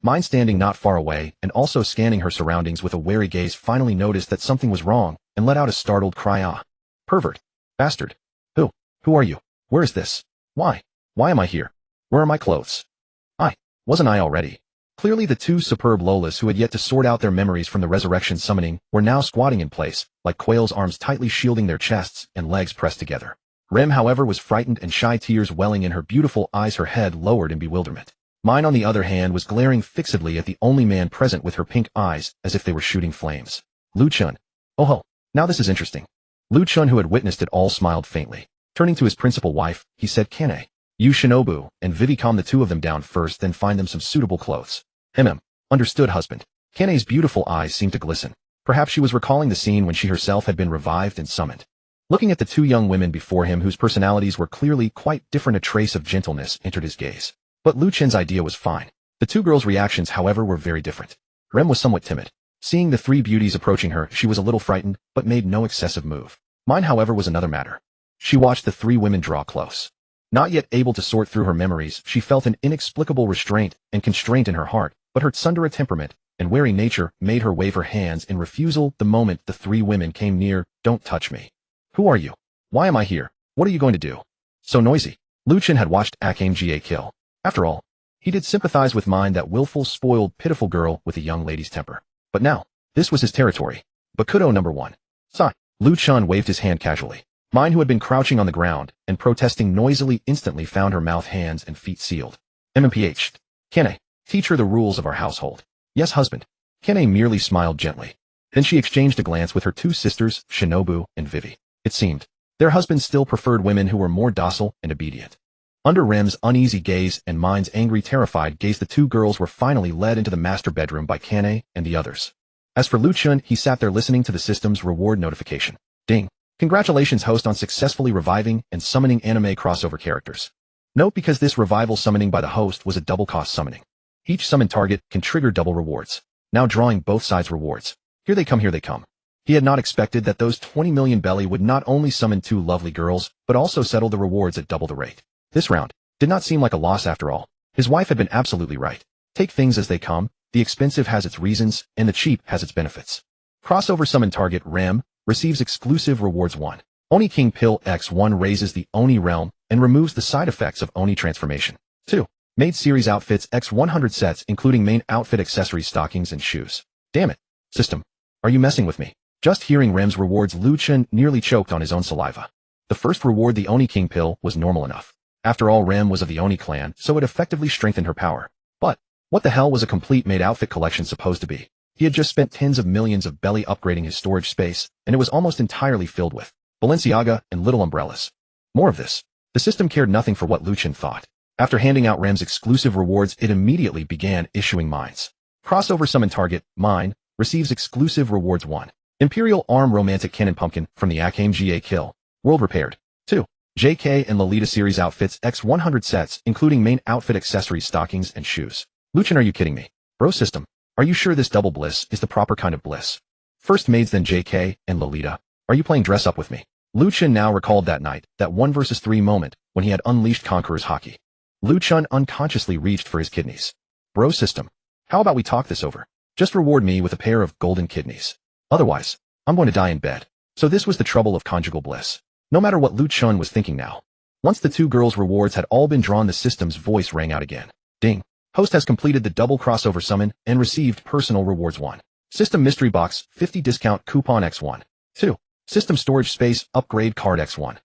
mine, standing not far away and also scanning her surroundings with a wary gaze, finally noticed that something was wrong and let out a startled cry. Ah. Pervert. Bastard. Who are you? Where is this? Why am I here? Where are my clothes? Wasn't I already? Clearly the two superb lolas who had yet to sort out their memories from the resurrection summoning were now squatting in place, like quails, arms tightly shielding their chests and legs pressed together. Rem, however, was frightened and shy, tears welling in her beautiful eyes, her head lowered in bewilderment. Mine, on the other hand, was glaring fixedly at the only man present with her pink eyes as if they were shooting flames. Lu Chen. Oh ho, now this is interesting. Lu Chen, who had witnessed it all, smiled faintly. Turning to his principal wife, he said, Kanae, you, Shinobu, and Vivi, calm the two of them down first, then find them some suitable clothes. Understood, husband. Kanae's beautiful eyes seemed to glisten. Perhaps she was recalling the scene when she herself had been revived and summoned. Looking at the two young women before him, whose personalities were clearly quite different, a trace of gentleness entered his gaze. But Lu Chen's idea was fine. The two girls' reactions, however, were very different. Rem was somewhat timid. Seeing the three beauties approaching her, she was a little frightened, but made no excessive move. Mine, however, was another matter. She watched the three women draw close. Not yet able to sort through her memories, she felt an inexplicable restraint and constraint in her heart, but her Tsundere temperament and wary nature made her wave her hands in refusal the moment the three women came near. Don't touch me. Who are you? Why am I here? What are you going to do? So noisy. Lu Chen had watched Akame kill. After all, he did sympathize with Mine, that willful, spoiled, pitiful girl with a young lady's temper. But now, this was his territory. Bakuto number 1. Sigh. Lu Chen waved his hand casually. Mine, who had been crouching on the ground and protesting noisily, instantly found her mouth, hands, and feet sealed. MMPH. Kanae, teach her the rules of our household. Yes, husband. Kanae merely smiled gently. Then she exchanged a glance with her two sisters, Shinobu and Vivi. It seemed their husbands still preferred women who were more docile and obedient. Under Rem's uneasy gaze and Mine's angry, terrified gaze, the two girls were finally led into the master bedroom by Kanae and the others. As for Lu Chen, he sat there listening to the system's reward notification. Ding. Congratulations, host, on successfully reviving and summoning anime crossover characters. Note, because this revival summoning by the host was a double cost summoning. Each summon target can trigger double rewards. Now drawing both sides rewards. Here they come, here they come. He had not expected that those 20 million belly would not only summon two lovely girls, but also settle the rewards at double the rate. This round did not seem like a loss after all. His wife had been absolutely right. Take things as they come. The expensive has its reasons, and the cheap has its benefits. Crossover summon target Rem receives exclusive rewards 1. Oni King Pill X1 raises the Oni realm and removes the side effects of Oni transformation. 2. Maid series outfits X100 sets, including main outfit, accessories, stockings, and shoes. Damn it. System. Are you messing with me? Just hearing Rem's rewards, Lu Chen nearly choked on his own saliva. The first reward, the Oni King Pill, was normal enough. After all, Rem was of the Oni clan, so it effectively strengthened her power. But what the hell was a complete maid outfit collection supposed to be? He had just spent tens of millions of belly upgrading his storage space, and it was almost entirely filled with Balenciaga and little umbrellas. More of this. The system cared nothing for what Lu Chen thought. After handing out Rem's exclusive rewards, it immediately began issuing Mines. Crossover summon target, Mine, receives exclusive rewards 1. Imperial Arm Romantic Cannon Pumpkin from the Akame kill. World repaired. 2. JK and Lolita series outfits X100 sets, including main outfit, accessories, stockings, and shoes. Lu Chen, are you kidding me? Bro, system. Are you sure this double bliss is the proper kind of bliss? First maids, then JK and Lolita. Are you playing dress up with me? Lu Chen now recalled that night, that 1 versus 3 moment, when he had unleashed Conqueror's Haki. Lu Chen unconsciously reached for his kidneys. Bro, system. How about we talk this over? Just reward me with a pair of golden kidneys. Otherwise, I'm going to die in bed. So this was the trouble of conjugal bliss. No matter what Lu Chen was thinking now. Once the two girls' rewards had all been drawn, the system's voice rang out again. Ding. Host has completed the double crossover summon and received personal rewards 1. System mystery box, 50 discount coupon X1. 2. System storage space, upgrade card X1.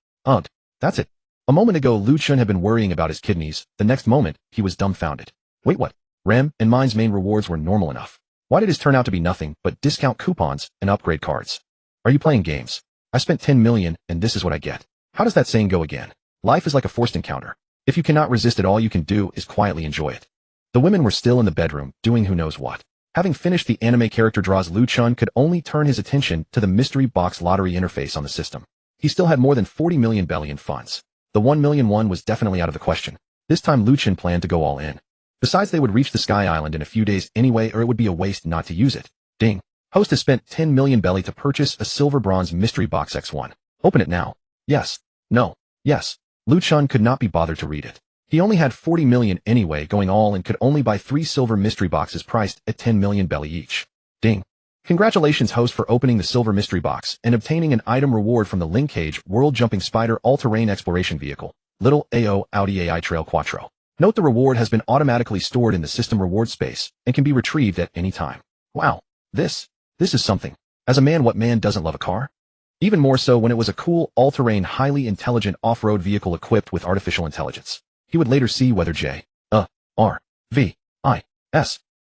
That's it. A moment ago, Lu Chen had been worrying about his kidneys. The next moment, he was dumbfounded. Wait, what? Rem and Mine's main rewards were normal enough. Why did his turn out to be nothing but discount coupons and upgrade cards? Are you playing games? I spent 10 million and this is what I get. How does that saying go again? Life is like a forced encounter. If you cannot resist it, all you can do is quietly enjoy it. The women were still in the bedroom, doing who knows what. Having finished the anime character draws, Lu Chen could only turn his attention to the mystery box lottery interface on the system. He still had more than 40 million belly in funds. The 1 million one was definitely out of the question. This time Lu Chen planned to go all in. Besides, they would reach the Sky Island in a few days anyway, or it would be a waste not to use it. Ding. Host has spent 10 million belly to purchase a silver bronze mystery box X1. Open it now. Yes. No. Yes. Lu Chen could not be bothered to read it. He only had 40 million anyway, going all in, could only buy 3 silver mystery boxes priced at 10 million belly each. Ding. Congratulations, host, for opening the silver mystery box and obtaining an item reward from the Link Cage World Jumping Spider All-Terrain Exploration Vehicle, Little AO Audi AI Trail Quattro. Note, the reward has been automatically stored in the system reward space and can be retrieved at any time. Wow. This is something. As a man, what man doesn't love a car? Even more so when it was a cool, all-terrain, highly intelligent off-road vehicle equipped with artificial intelligence. He would later see whether J.R.V.I.S.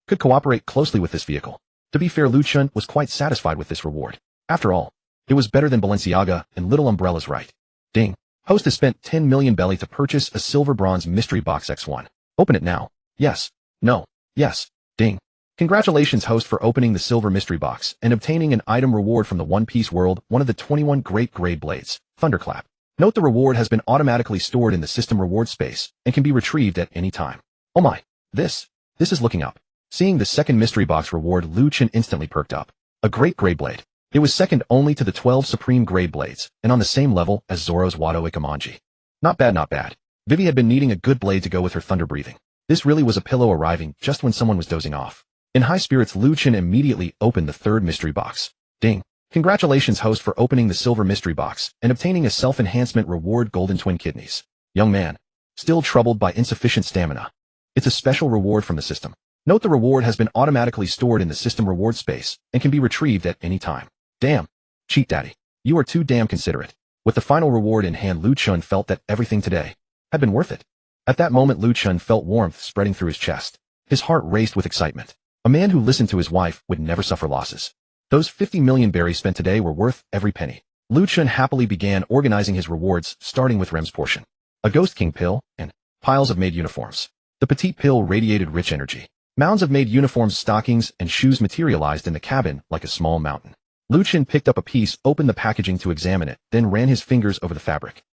could cooperate closely with this vehicle. To be fair, Lu Chen was quite satisfied with this reward. After all, it was better than Balenciaga and little umbrellas, right? Ding. Host has spent 10 million belly to purchase a silver bronze mystery box X1. Open it now. Yes. No. Yes. Ding. Congratulations, host, for opening the silver mystery box and obtaining an item reward from the One Piece World, one of the 21 great grade blades, Thunderclap. Note, the reward has been automatically stored in the system reward space and can be retrieved at any time. Oh my. This is looking up. Seeing the second mystery box reward, Lu Chen instantly perked up. A great grey blade. It was second only to the 12 supreme grade blades, and on the same level as Zoro's Wado Ikamanji. Not bad, not bad. Vivi had been needing a good blade to go with her thunder breathing. This really was a pillow arriving just when someone was dozing off. In high spirits, Lu Chen immediately opened the third mystery box. Ding. Congratulations, host, for opening the silver mystery box and obtaining a self-enhancement reward, golden twin kidneys. Young man. Still troubled by insufficient stamina. It's a special reward from the system. Note the reward has been automatically stored in the system reward space and can be retrieved at any time. Damn. Cheat daddy. You are too damn considerate. With the final reward in hand, Lu Chen felt that everything today had been worth it. At that moment, Lu Chen felt warmth spreading through his chest. His heart raced with excitement. A man who listened to his wife would never suffer losses. Those 50 million berries spent today were worth every penny. Lu Chen happily began organizing his rewards, starting with Rem's portion. A Ghost King pill, and piles of made uniforms. The petite pill radiated rich energy. Mounds of made uniforms, stockings, and shoes materialized in the cabin like a small mountain. Lu Chen picked up a piece, opened the packaging to examine it, then ran his fingers over the fabric.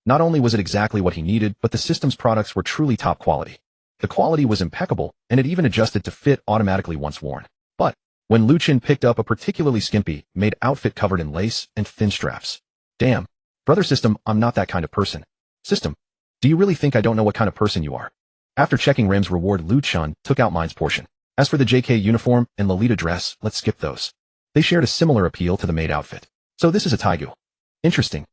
Not only was it exactly what he needed, but the system's products were truly top quality. The quality was impeccable, and it even adjusted to fit automatically once worn. But when Lu Chen picked up a particularly skimpy, made outfit covered in lace and thin straps. Damn. Brother system, I'm not that kind of person. System. Do you really think I don't know what kind of person you are? After checking Rem's reward, Lu Chen took out mine's portion. As for the JK uniform and Lolita dress, let's skip those. They shared a similar appeal to the maid outfit. So this is a Taigu. Interesting.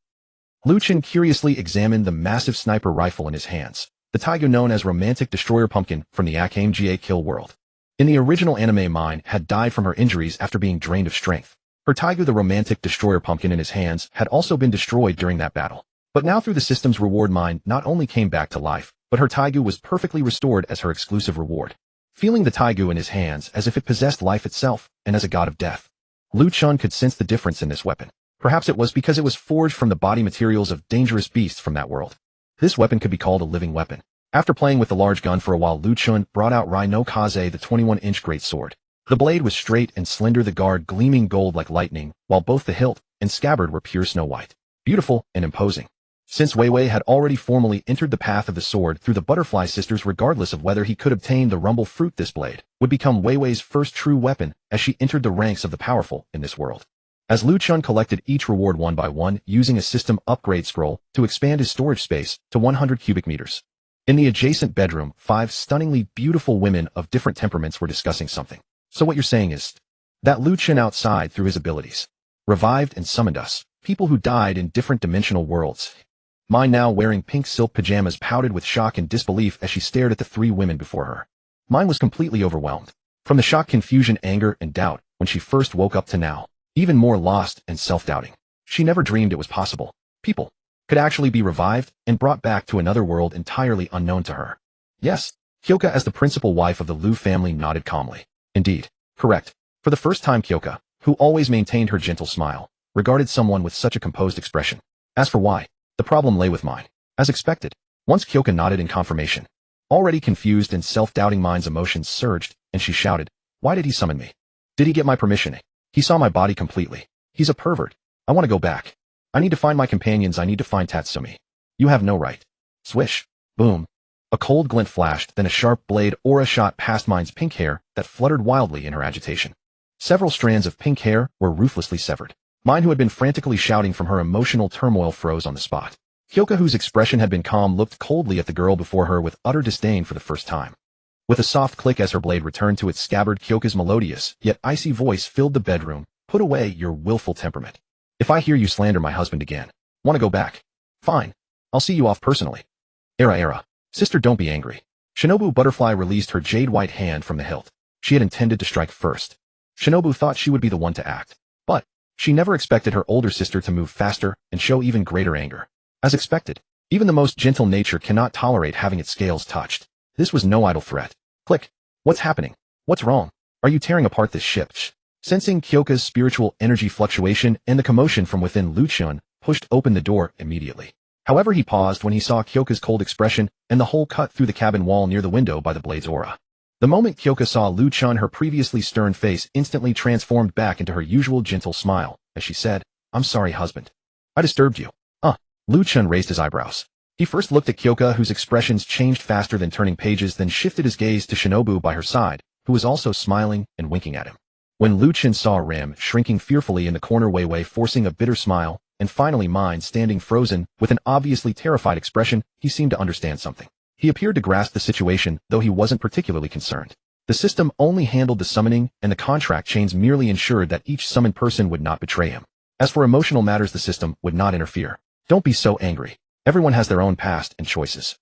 Lu Chen curiously examined the massive sniper rifle in his hands, the Taigu known as Romantic Destroyer Pumpkin from the Akame Ga Kill world. In the original anime, Mine had died from her injuries after being drained of strength. Her Taigu, the Romantic Destroyer Pumpkin in his hands, had also been destroyed during that battle. But now through the system's reward, Mine not only came back to life, but her Taigu was perfectly restored as her exclusive reward. Feeling the Taigu in his hands as if it possessed life itself, and as a god of death, Lu Chen could sense the difference in this weapon. Perhaps it was because it was forged from the body materials of dangerous beasts from that world. This weapon could be called a living weapon. After playing with the large gun for a while, Lu Chen brought out Rai no Kaze, the 21-inch great sword. The blade was straight and slender, the guard gleaming gold like lightning, while both the hilt and scabbard were pure snow white. Beautiful and imposing. Since Wei Wei had already formally entered the path of the sword through the Butterfly Sisters, regardless of whether he could obtain the rumble fruit, this blade would become Wei Wei's first true weapon as she entered the ranks of the powerful in this world. As Lu Chen collected each reward one by one, using a system upgrade scroll to expand his storage space to 100 cubic meters. In the adjacent bedroom, 5 stunningly beautiful women of different temperaments were discussing something. So what you're saying is that Lu Chen outside through his abilities revived and summoned us, people who died in different dimensional worlds. Mine, now wearing pink silk pajamas, pouted with shock and disbelief as she stared at the 3 women before her. Mine was completely overwhelmed. From the shock, confusion, anger, and doubt when she first woke up to now, even more lost and self-doubting. She never dreamed it was possible. People could actually be revived and brought back to another world entirely unknown to her. Yes, Kyoka, as the principal wife of the Lu family, nodded calmly. Indeed. Correct. For the first time, Kyoka, who always maintained her gentle smile, regarded someone with such a composed expression. As for why, the problem lay with Mine. As expected, once Kyoka nodded in confirmation, already confused and self-doubting Mine's emotions surged, and she shouted, "Why did he summon me? Did he get my permission? He saw my body completely. He's a pervert. I want to go back. I need to find my companions. I need to find Tatsumi. You have no right." Swish. Boom. A cold glint flashed, then a sharp blade aura shot past Mine's pink hair that fluttered wildly in her agitation. Several strands of pink hair were ruthlessly severed. Mine, who had been frantically shouting from her emotional turmoil, froze on the spot. Kyoka, whose expression had been calm, looked coldly at the girl before her with utter disdain for the first time. With a soft click as her blade returned to its scabbard, Kyoka's melodious, yet icy voice filled the bedroom. "Put away your willful temperament. If I hear you slander my husband again, want to go back? Fine. I'll see you off personally." Era. Sister, don't be angry. Shinobu Butterfly released her jade-white hand from the hilt. She had intended to strike first. Shinobu thought she would be the one to act. But she never expected her older sister to move faster and show even greater anger. As expected, even the most gentle nature cannot tolerate having its scales touched. This was no idle threat. Click. What's happening? What's wrong? Are you tearing apart this ship? Sensing Kyoka's spiritual energy fluctuation and the commotion from within, Lu Chen pushed open the door immediately. However, he paused when he saw Kyoka's cold expression and the hole cut through the cabin wall near the window by the blade's aura. The moment Kyoka saw Lu Chen, her previously stern face instantly transformed back into her usual gentle smile, as she said, "I'm sorry, husband. I disturbed you." Lu Chen raised his eyebrows. He first looked at Kyoka, whose expressions changed faster than turning pages, then shifted his gaze to Shinobu by her side, who was also smiling and winking at him. When Lu Chen saw Rim shrinking fearfully in the corner, Wei Wei forcing a bitter smile, and finally Mine standing frozen with an obviously terrified expression, he seemed to understand something. He appeared to grasp the situation, though he wasn't particularly concerned. The system only handled the summoning, and the contract chains merely ensured that each summoned person would not betray him. As for emotional matters, the system would not interfere. Don't be so angry. Everyone has their own past and choices.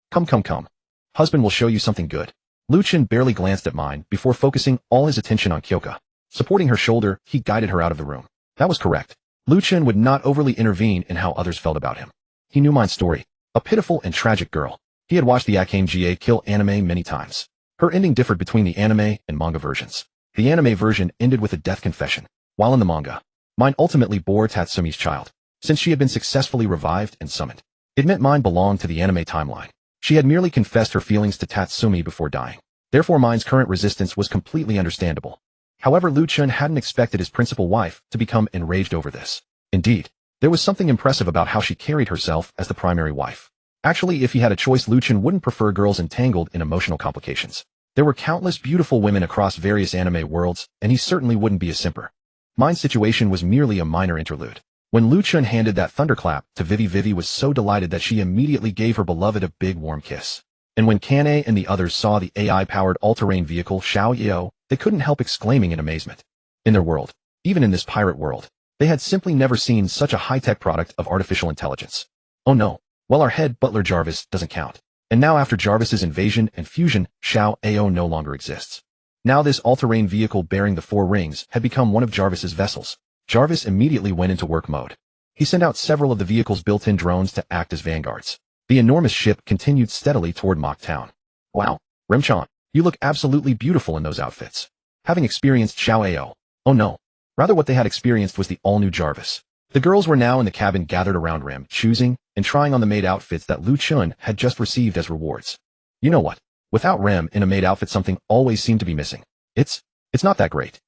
Come. Husband will show you something good. Lu Chen barely glanced at Mine before focusing all his attention on Kyoka. Supporting her shoulder, he guided her out of the room. That was correct. Lu Chen would not overly intervene in how others felt about him. He knew Mine's story. A pitiful and tragic girl. He had watched the Akane Ga kill anime many times. Her ending differed between the anime and manga versions. The anime version ended with a death confession, while in the manga, Mine ultimately bore Tatsumi's child, since she had been successfully revived and summoned. It meant Mine belonged to the anime timeline. She had merely confessed her feelings to Tatsumi before dying. Therefore Mine's current resistance was completely understandable. However, Lu Chen hadn't expected his principal wife to become enraged over this. Indeed, there was something impressive about how she carried herself as the primary wife. Actually, if he had a choice, Lu Chen wouldn't prefer girls entangled in emotional complications. There were countless beautiful women across various anime worlds, and he certainly wouldn't be a simper. Mine's situation was merely a minor interlude. When Lu Chen handed that thunderclap to Vivi, Vivi was so delighted that she immediately gave her beloved a big warm kiss. And when Kanae and the others saw the AI-powered all-terrain vehicle Xiao Yeo, they couldn't help exclaiming in amazement. In their world, even in this pirate world, they had simply never seen such a high-tech product of artificial intelligence. Oh no, well, our head butler Jarvis doesn't count. And now after Jarvis's invasion and fusion, Xiao Yeo no longer exists. Now this all-terrain vehicle bearing the 4 rings had become one of Jarvis's vessels. Jarvis immediately went into work mode. He sent out several of the vehicle's built-in drones to act as vanguards. The enormous ship continued steadily toward Mach Town. Wow, Rem-chan, you look absolutely beautiful in those outfits. Having experienced Xiao Ao. Oh no. Rather, what they had experienced was the all-new Jarvis. The girls were now in the cabin gathered around Rem, choosing and trying on the maid outfits that Lu Chen had just received as rewards. You know what? Without Rem in a maid outfit, something always seemed to be missing. It's not that great.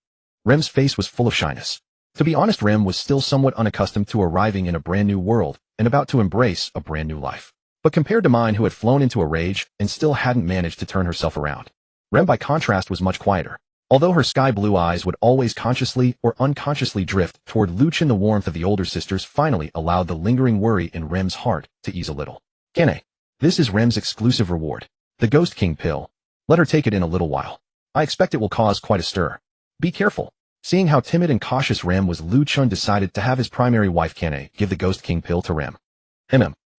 Rem's face was full of shyness. To be honest, Rem was still somewhat unaccustomed to arriving in a brand new world and about to embrace a brand new life. But compared to Mine, who had flown into a rage and still hadn't managed to turn herself around, Rem by contrast was much quieter. Although her sky blue eyes would always consciously or unconsciously drift toward Lu Chen, the warmth of the older sisters finally allowed the lingering worry in Rem's heart to ease a little. Kanae, this is Rem's exclusive reward. The Ghost King pill. Let her take it in a little while. I expect it will cause quite a stir. Be careful. Seeing how timid and cautious Rem was, Lu Chen decided to have his primary wife Kanae give the Ghost King pill to Rem.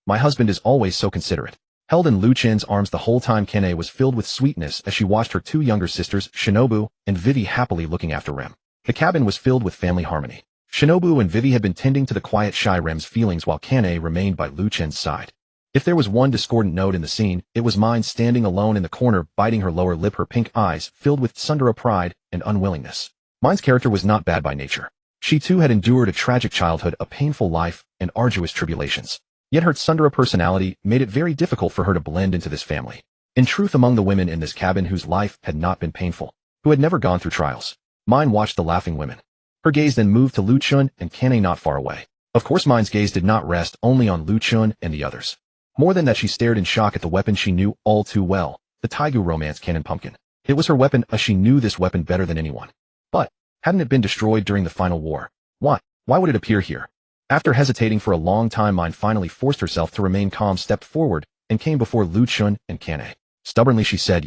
My husband is always so considerate. Held in Lu Chen's arms the whole time, Kanae was filled with sweetness as she watched her 2 younger sisters, Shinobu and Vivi, happily looking after Rem. The cabin was filled with family harmony. Shinobu and Vivi had been tending to the quiet, shy Rem's feelings while Kanae remained by Lu Chen's side. If there was one discordant note in the scene, it was Mine standing alone in the corner, biting her lower lip, her pink eyes filled with Tsundere pride and unwillingness. Mine's character was not bad by nature. She too had endured a tragic childhood, a painful life, and arduous tribulations. Yet her Tsundere personality made it very difficult for her to blend into this family. In truth, among the women in this cabin whose life had not been painful, who had never gone through trials, Mine watched the laughing women. Her gaze then moved to Lu Chen and Kanae not far away. Of course, Mine's gaze did not rest only on Lu Chen and the others. More than that, she stared in shock at the weapon she knew all too well, the Taigu romance cannon pumpkin. It was her weapon, as she knew this weapon better than anyone. But hadn't it been destroyed during the final war? Why would it appear here? After hesitating for a long time, Mine finally forced herself to remain calm, stepped forward, and came before Lu Chen and Kanae. Stubbornly she said,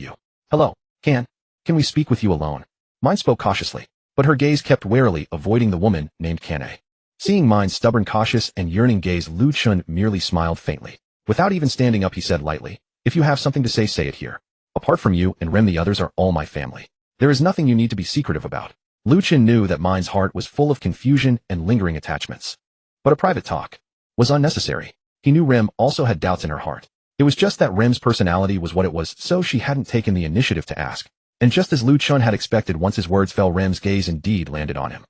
Hello, can we speak with you alone? Mine spoke cautiously, but her gaze kept warily avoiding the woman named Kanae. Seeing Mine's stubborn, cautious, and yearning gaze, Lu Chen merely smiled faintly. Without even standing up, he said lightly, if you have something to say it here. Apart from you and Rem, the others are all my family. There is nothing you need to be secretive about. Lu Chen knew that Mine's heart was full of confusion and lingering attachments. But a private talk was unnecessary. He knew Rem also had doubts in her heart. It was just that Rem's personality was what it was, so she hadn't taken the initiative to ask. And just as Lu Chen had expected, once his words fell, Rem's gaze indeed landed on him.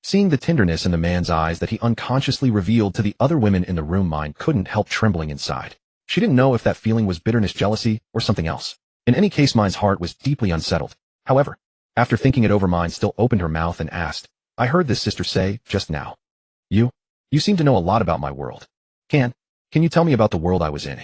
Seeing the tenderness in the man's eyes that he unconsciously revealed to the other women in the room, Mine couldn't help trembling inside. She didn't know if that feeling was bitterness, jealousy, or something else. In any case, Mine's heart was deeply unsettled. However, after thinking it over, Mine still opened her mouth and asked, I heard this sister say just now. You seem to know a lot about my world. Can you tell me about the world I was in?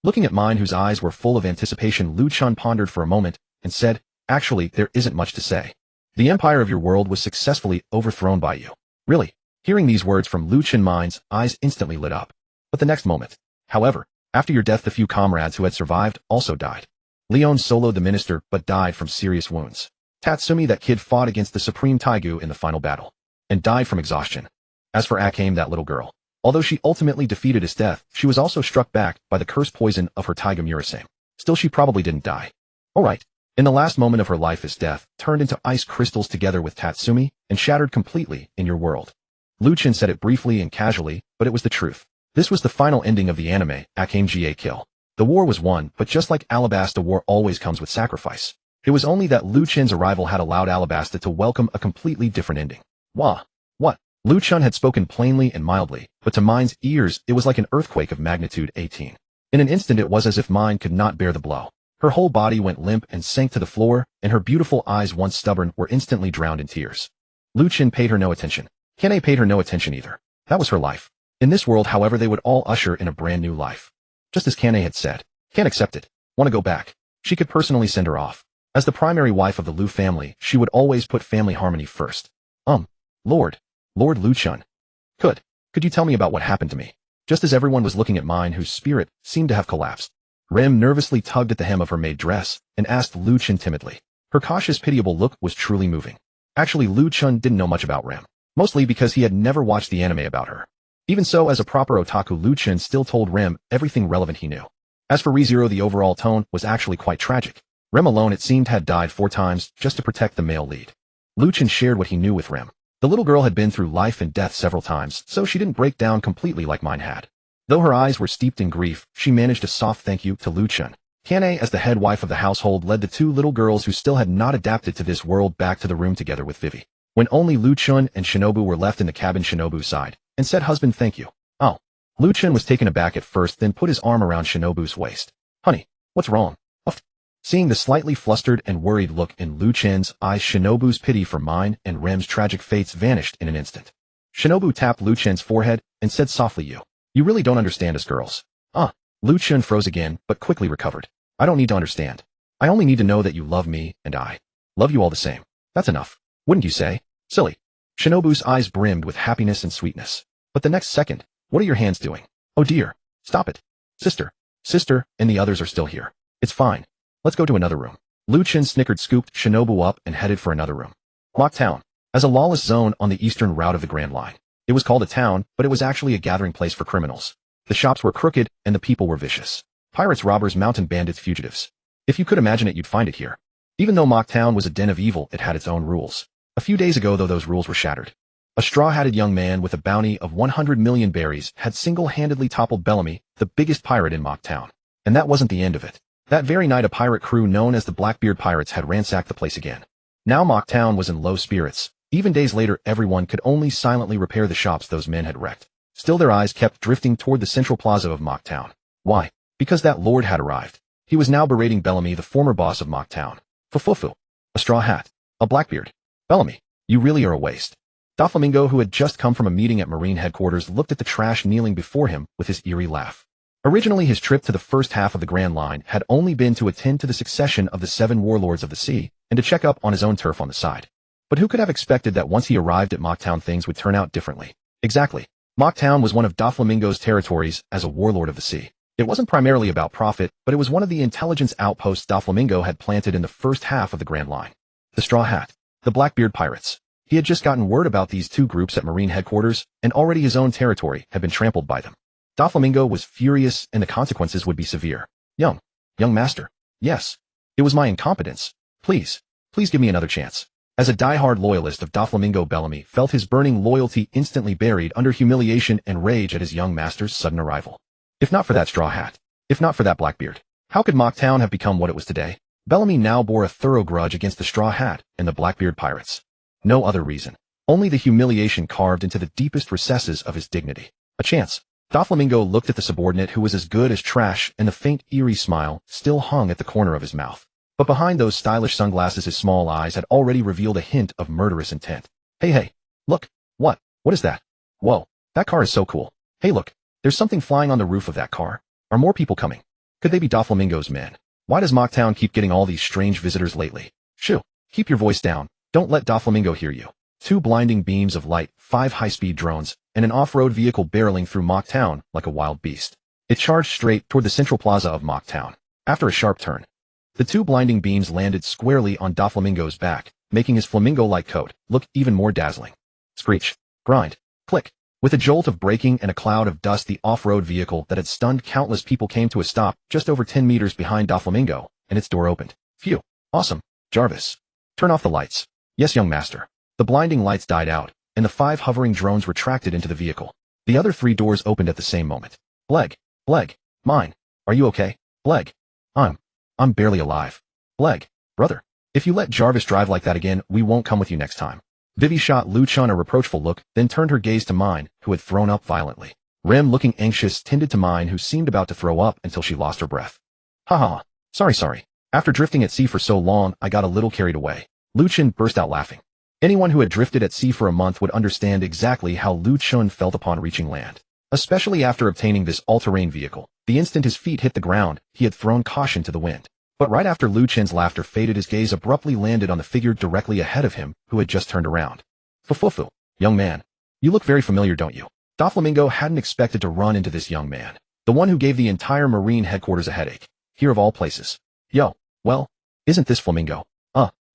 Looking at Mine, whose eyes were full of anticipation, Lu Chen pondered for a moment and said, actually, there isn't much to say. The empire of your world was successfully overthrown by you. Really? Hearing these words from Lu Chen, Mind's eyes instantly lit up. But the next moment, however, after your death the few comrades who had survived also died. Leon soloed the minister but died from serious wounds. Tatsumi, that kid, fought against the Supreme Taigu in the final battle, and died from exhaustion. As for Akame, that little girl, although she ultimately defeated Esdeath, she was also struck back by the cursed poison of her Taiga Murasame. Still, she probably didn't die. Alright. In the last moment of her life, Esdeath turned into ice crystals together with Tatsumi and shattered completely in your world. Lu Chen said it briefly and casually, but it was the truth. This was the final ending of the anime, Akame ga Kill. The war was won, but just like Alabasta, war always comes with sacrifice. It was only that Lu Chen's arrival had allowed Alabasta to welcome a completely different ending. Wah. What? Lu Chen had spoken plainly and mildly, but to Mind's ears it was like an earthquake of magnitude 18. In an instant it was as if Mind could not bear the blow. Her whole body went limp and sank to the floor, and her beautiful eyes, once stubborn, were instantly drowned in tears. Lu Chen paid her no attention. Kanae paid her no attention either. That was her life. In this world, however, they would all usher in a brand new life. Just as Kanae had said. Can't accept it. Want to go back. She could personally send her off. As the primary wife of the Lu family, she would always put family harmony first. Lord Lu Chen. Could you tell me about what happened to me? Just as everyone was looking at Mind, whose spirit seemed to have collapsed, Rem nervously tugged at the hem of her maid dress and asked Lu Chen timidly. Her cautious, pitiable look was truly moving. Actually, Lu Chen didn't know much about Rem, mostly because he had never watched the anime about her. Even so, as a proper otaku, Lu Chen still told Rem everything relevant he knew. As for ReZero, the overall tone was actually quite tragic. Rem alone, it seemed, had died 4 times just to protect the male lead. Lu Chen shared what he knew with Rem. The little girl had been through life and death several times, so she didn't break down completely like mine had. Though her eyes were steeped in grief, she managed a soft thank you to Lu Chen. Kanae, as the head wife of the household, led the 2 little girls who still had not adapted to this world back to the room together with Vivi. When only Lu Chen and Shinobu were left in the cabin, Shinobu sighed and said, "Husband, thank you." Oh. Lu Chen was taken aback at first, then put his arm around Shinobu's waist. "Honey, what's wrong?" Seeing the slightly flustered and worried look in Lu Chen's eyes, Shinobu's pity for mine and Rem's tragic fates vanished in an instant. Shinobu tapped Lu Chen's forehead and said softly, You really don't understand us girls." Lu Chen froze again, but quickly recovered. "I don't need to understand. I only need to know that you love me, and I love you all the same. That's enough. Wouldn't you say? Silly." Shinobu's eyes brimmed with happiness and sweetness. But the next second, "What are your hands doing? Oh dear. Stop it. Sister, and the others are still here. It's fine. Let's go to another room." Lu Chen snickered, scooped Shinobu up, and headed for another room. Mock Town. As a lawless zone on the eastern route of the Grand Line. It was called a town, but it was actually a gathering place for criminals. The shops were crooked, and the people were vicious. Pirates, robbers, mountain bandits, fugitives. If you could imagine it, you'd find it here. Even though Mock Town was a den of evil, it had its own rules. A few days ago, though, those rules were shattered. A straw-hatted young man with a bounty of 100 million berries had single-handedly toppled Bellamy, the biggest pirate in Mock Town. And that wasn't the end of it. That very night, a pirate crew known as the Blackbeard Pirates had ransacked the place again. Now Mock Town was in low spirits. Even days later, everyone could only silently repair the shops those men had wrecked. Still, their eyes kept drifting toward the central plaza of Mock Town. Why? Because that lord had arrived. He was now berating Bellamy, the former boss of Mock Town. Fufufu. A straw hat. A Blackbeard. Bellamy, you really are a waste. Doflamingo, who had just come from a meeting at Marine headquarters, looked at the trash kneeling before him with his eerie laugh. Originally, his trip to the first half of the Grand Line had only been to attend to the succession of the 7 warlords of the sea and to check up on his own turf on the side. But who could have expected that once he arrived at Mock Town things would turn out differently? Exactly. Mock Town was one of Doflamingo's territories as a warlord of the sea. It wasn't primarily about profit, but it was one of the intelligence outposts Doflamingo had planted in the first half of the Grand Line. The Straw Hat. The Blackbeard Pirates. He had just gotten word about these 2 groups at Marine headquarters, and already his own territory had been trampled by them. Doflamingo was furious, and the consequences would be severe. Young master. Yes. It was my incompetence. Please give me another chance. As a die-hard loyalist of Doflamingo, Bellamy felt his burning loyalty instantly buried under humiliation and rage at his young master's sudden arrival. If not for that straw hat, if not for that Blackbeard, how could Mock Town have become what it was today? Bellamy now bore a thorough grudge against the Straw Hat and the Blackbeard Pirates. No other reason. Only the humiliation carved into the deepest recesses of his dignity. A chance. Doflamingo looked at the subordinate who was as good as trash, and the faint, eerie smile still hung at the corner of his mouth. But behind those stylish sunglasses, his small eyes had already revealed a hint of murderous intent. Hey, look. What is that? Whoa, that car is so cool. Hey, look, there's something flying on the roof of that car. Are more people coming? Could they be Doflamingo's men? Why does Mock Town keep getting all these strange visitors lately? Shoo, keep your voice down. Don't let Doflamingo hear you. 2 blinding beams of light, 5 high-speed drones, and an off-road vehicle barreling through Mach Town like a wild beast. It charged straight toward the central plaza of Mach Town. After a sharp turn, the 2 blinding beams landed squarely on Doflamingo's back, making his flamingo-like coat look even more dazzling. Screech, grind, click. With a jolt of braking and a cloud of dust, the off-road vehicle that had stunned countless people came to a stop just over 10 meters behind Doflamingo, and its door opened. Phew. Awesome. Jarvis. Turn off the lights. Yes, young master. The blinding lights died out, and the 5 hovering drones retracted into the vehicle. The other 3 doors opened at the same moment. Bleg. Bleg. Mine. Are you okay? Bleg. I'm barely alive. Bleg. Brother. If you let Jarvis drive like that again, we won't come with you next time. Vivi shot Lu Chen a reproachful look, then turned her gaze to mine, who had thrown up violently. Rem, looking anxious, tended to mine, who seemed about to throw up until she lost her breath. Ha ha. Sorry. After drifting at sea for so long, I got a little carried away. Lu Chen burst out laughing. Anyone who had drifted at sea for a month would understand exactly how Lu Chen felt upon reaching land. Especially after obtaining this all-terrain vehicle. The instant his feet hit the ground, he had thrown caution to the wind. But right after Lu Chen's laughter faded, his gaze abruptly landed on the figure directly ahead of him, who had just turned around. Fufufu. Young man. You look very familiar, don't you? Doflamingo hadn't expected to run into this young man. The one who gave the entire Marine headquarters a headache. Here of all places. Yo, well, isn't this Flamingo?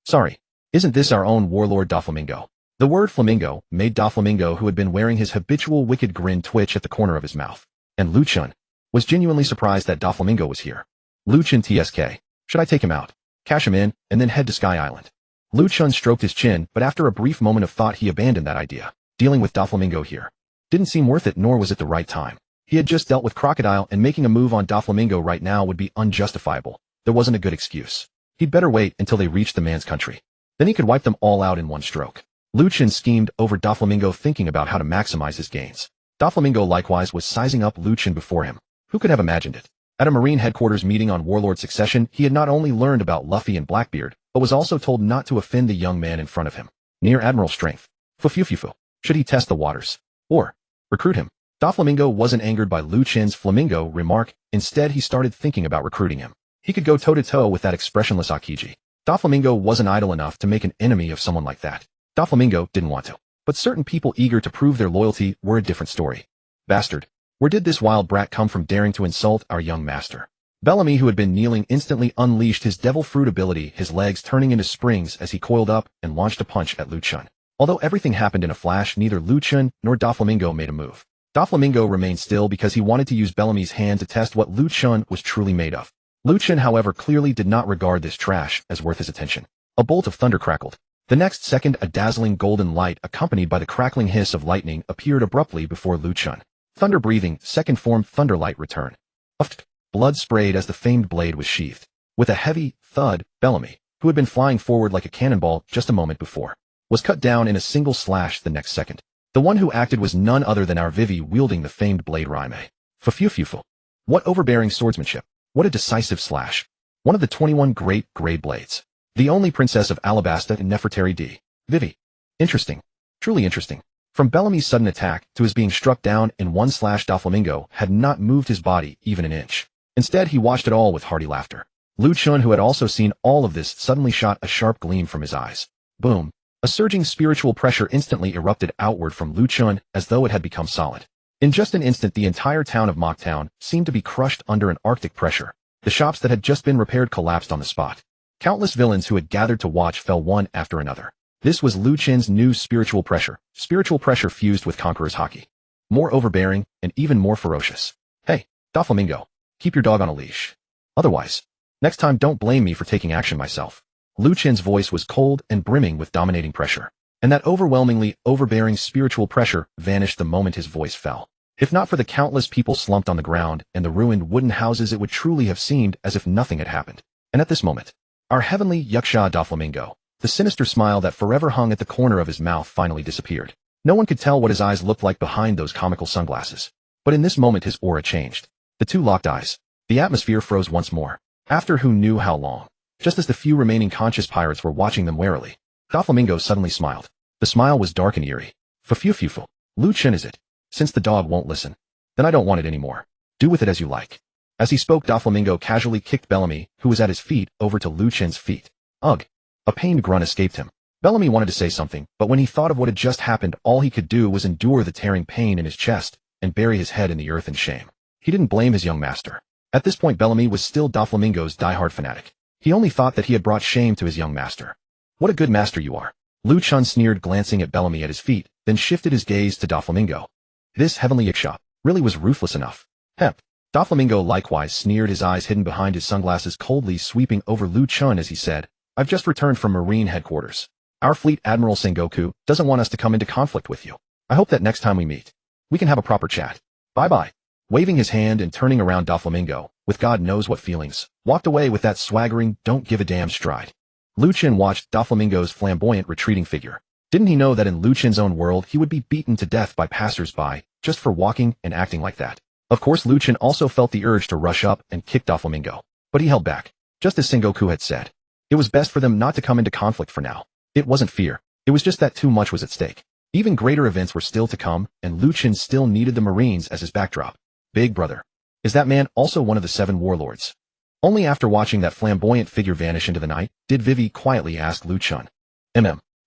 Sorry. Isn't this our own warlord Doflamingo? The word flamingo made Doflamingo, who had been wearing his habitual wicked grin, twitch at the corner of his mouth. And Lu Chen was genuinely surprised that Doflamingo was here. Lu Chen TSK. Should I take him out, cash him in, and then head to Sky Island? Lu Chen stroked his chin, but after a brief moment of thought he abandoned that idea. Dealing with Doflamingo here didn't seem worth it, nor was it the right time. He had just dealt with Crocodile, and making a move on Doflamingo right now would be unjustifiable. There wasn't a good excuse. He'd better wait until they reached the man's country. Then he could wipe them all out in one stroke. Lu Chen schemed over Doflamingo, thinking about how to maximize his gains. Doflamingo likewise was sizing up Lu Chen before him. Who could have imagined it? At a Marine headquarters meeting on warlord succession, he had not only learned about Luffy and Blackbeard, but was also told not to offend the young man in front of him. Near Admiral strength. Fufufufu. Should he test the waters? Or recruit him? Doflamingo wasn't angered by Lu Chen's flamingo remark. Instead, he started thinking about recruiting him. He could go toe-to-toe with that expressionless Akiji. Doflamingo wasn't idle enough to make an enemy of someone like that. Doflamingo didn't want to. But certain people eager to prove their loyalty were a different story. Bastard. Where did this wild brat come from, daring to insult our young master? Bellamy, who had been kneeling, instantly unleashed his devil fruit ability, his legs turning into springs as he coiled up and launched a punch at Lu Chen. Although everything happened in a flash, neither Lu Chen nor Doflamingo made a move. Doflamingo remained still because he wanted to use Bellamy's hand to test what Lu Chen was truly made of. Lu Chen, however, clearly did not regard this trash as worth his attention. A bolt of thunder crackled. The next second, a dazzling golden light, accompanied by the crackling hiss of lightning, appeared abruptly before Lu Chen. Thunder-breathing, second-form thunderlight returned. Uffed. Blood sprayed as the famed blade was sheathed. With a heavy thud, Bellamy, who had been flying forward like a cannonball just a moment before, was cut down in a single slash the next second. The one who acted was none other than our Vivi, wielding the famed blade Raime. Fufufufu. What overbearing swordsmanship. What a decisive slash. One of the 21 great grade blades. The only princess of Alabasta and Nefertari D. Vivi. Interesting. Truly interesting. From Bellamy's sudden attack to his being struck down in one slash, Doflamingo had not moved his body even an inch. Instead, he watched it all with hearty laughter. Lu Chen, who had also seen all of this, suddenly shot a sharp gleam from his eyes. Boom. A surging spiritual pressure instantly erupted outward from Lu Chen as though it had become solid. In just an instant, the entire town of Mach Town seemed to be crushed under an arctic pressure. The shops that had just been repaired collapsed on the spot. Countless villains who had gathered to watch fell one after another. This was Lu Chen's new spiritual pressure fused with Conqueror's Haki. More overbearing and even more ferocious. Hey, Doflamingo, keep your dog on a leash. Otherwise, next time don't blame me for taking action myself. Lu Chen's voice was cold and brimming with dominating pressure. And that overwhelmingly overbearing spiritual pressure vanished the moment his voice fell. If not for the countless people slumped on the ground and the ruined wooden houses, it would truly have seemed as if nothing had happened. And at this moment, our heavenly Yuksha Doflamingo, the sinister smile that forever hung at the corner of his mouth, finally disappeared. No one could tell what his eyes looked like behind those comical sunglasses. But in this moment his aura changed. The two locked eyes. The atmosphere froze once more. After who knew how long. Just as the few remaining conscious pirates were watching them warily, Doflamingo suddenly smiled. The smile was dark and eerie. Fufufufu. Lu Chen, is it? Since the dog won't listen, then I don't want it anymore. Do with it as you like. As he spoke, Doflamingo casually kicked Bellamy, who was at his feet, over to Lu Chen's feet. Ugh. A pained grunt escaped him. Bellamy wanted to say something, but when he thought of what had just happened, all he could do was endure the tearing pain in his chest and bury his head in the earth in shame. He didn't blame his young master. At this point, Bellamy was still Doflamingo's diehard fanatic. He only thought that he had brought shame to his young master. What a good master you are. Lu Chen sneered, glancing at Bellamy at his feet, then shifted his gaze to Doflamingo. This heavenly Yaksha really was ruthless enough. Hemp. Doflamingo likewise sneered, his eyes hidden behind his sunglasses, coldly sweeping over Lu Chen as he said, I've just returned from Marine headquarters. Our fleet Admiral Sengoku doesn't want us to come into conflict with you. I hope that next time we meet, we can have a proper chat. Bye-bye. Waving his hand and turning around, Doflamingo, with God knows what feelings, walked away with that swaggering, don't give a damn stride. Lu Chen watched Doflamingo's flamboyant retreating figure. Didn't he know that in Lu Chen's own world he would be beaten to death by passers-by just for walking and acting like that? Of course, Lu Chen also felt the urge to rush up and kick Doflamingo, but he held back, just as Sengoku had said. It was best for them not to come into conflict for now. It wasn't fear. It was just that too much was at stake. Even greater events were still to come, and Lu Chen still needed the Marines as his backdrop. Big brother. Is that man also one of the 7 warlords? Only after watching that flamboyant figure vanish into the night, did Vivi quietly ask Lu Chen.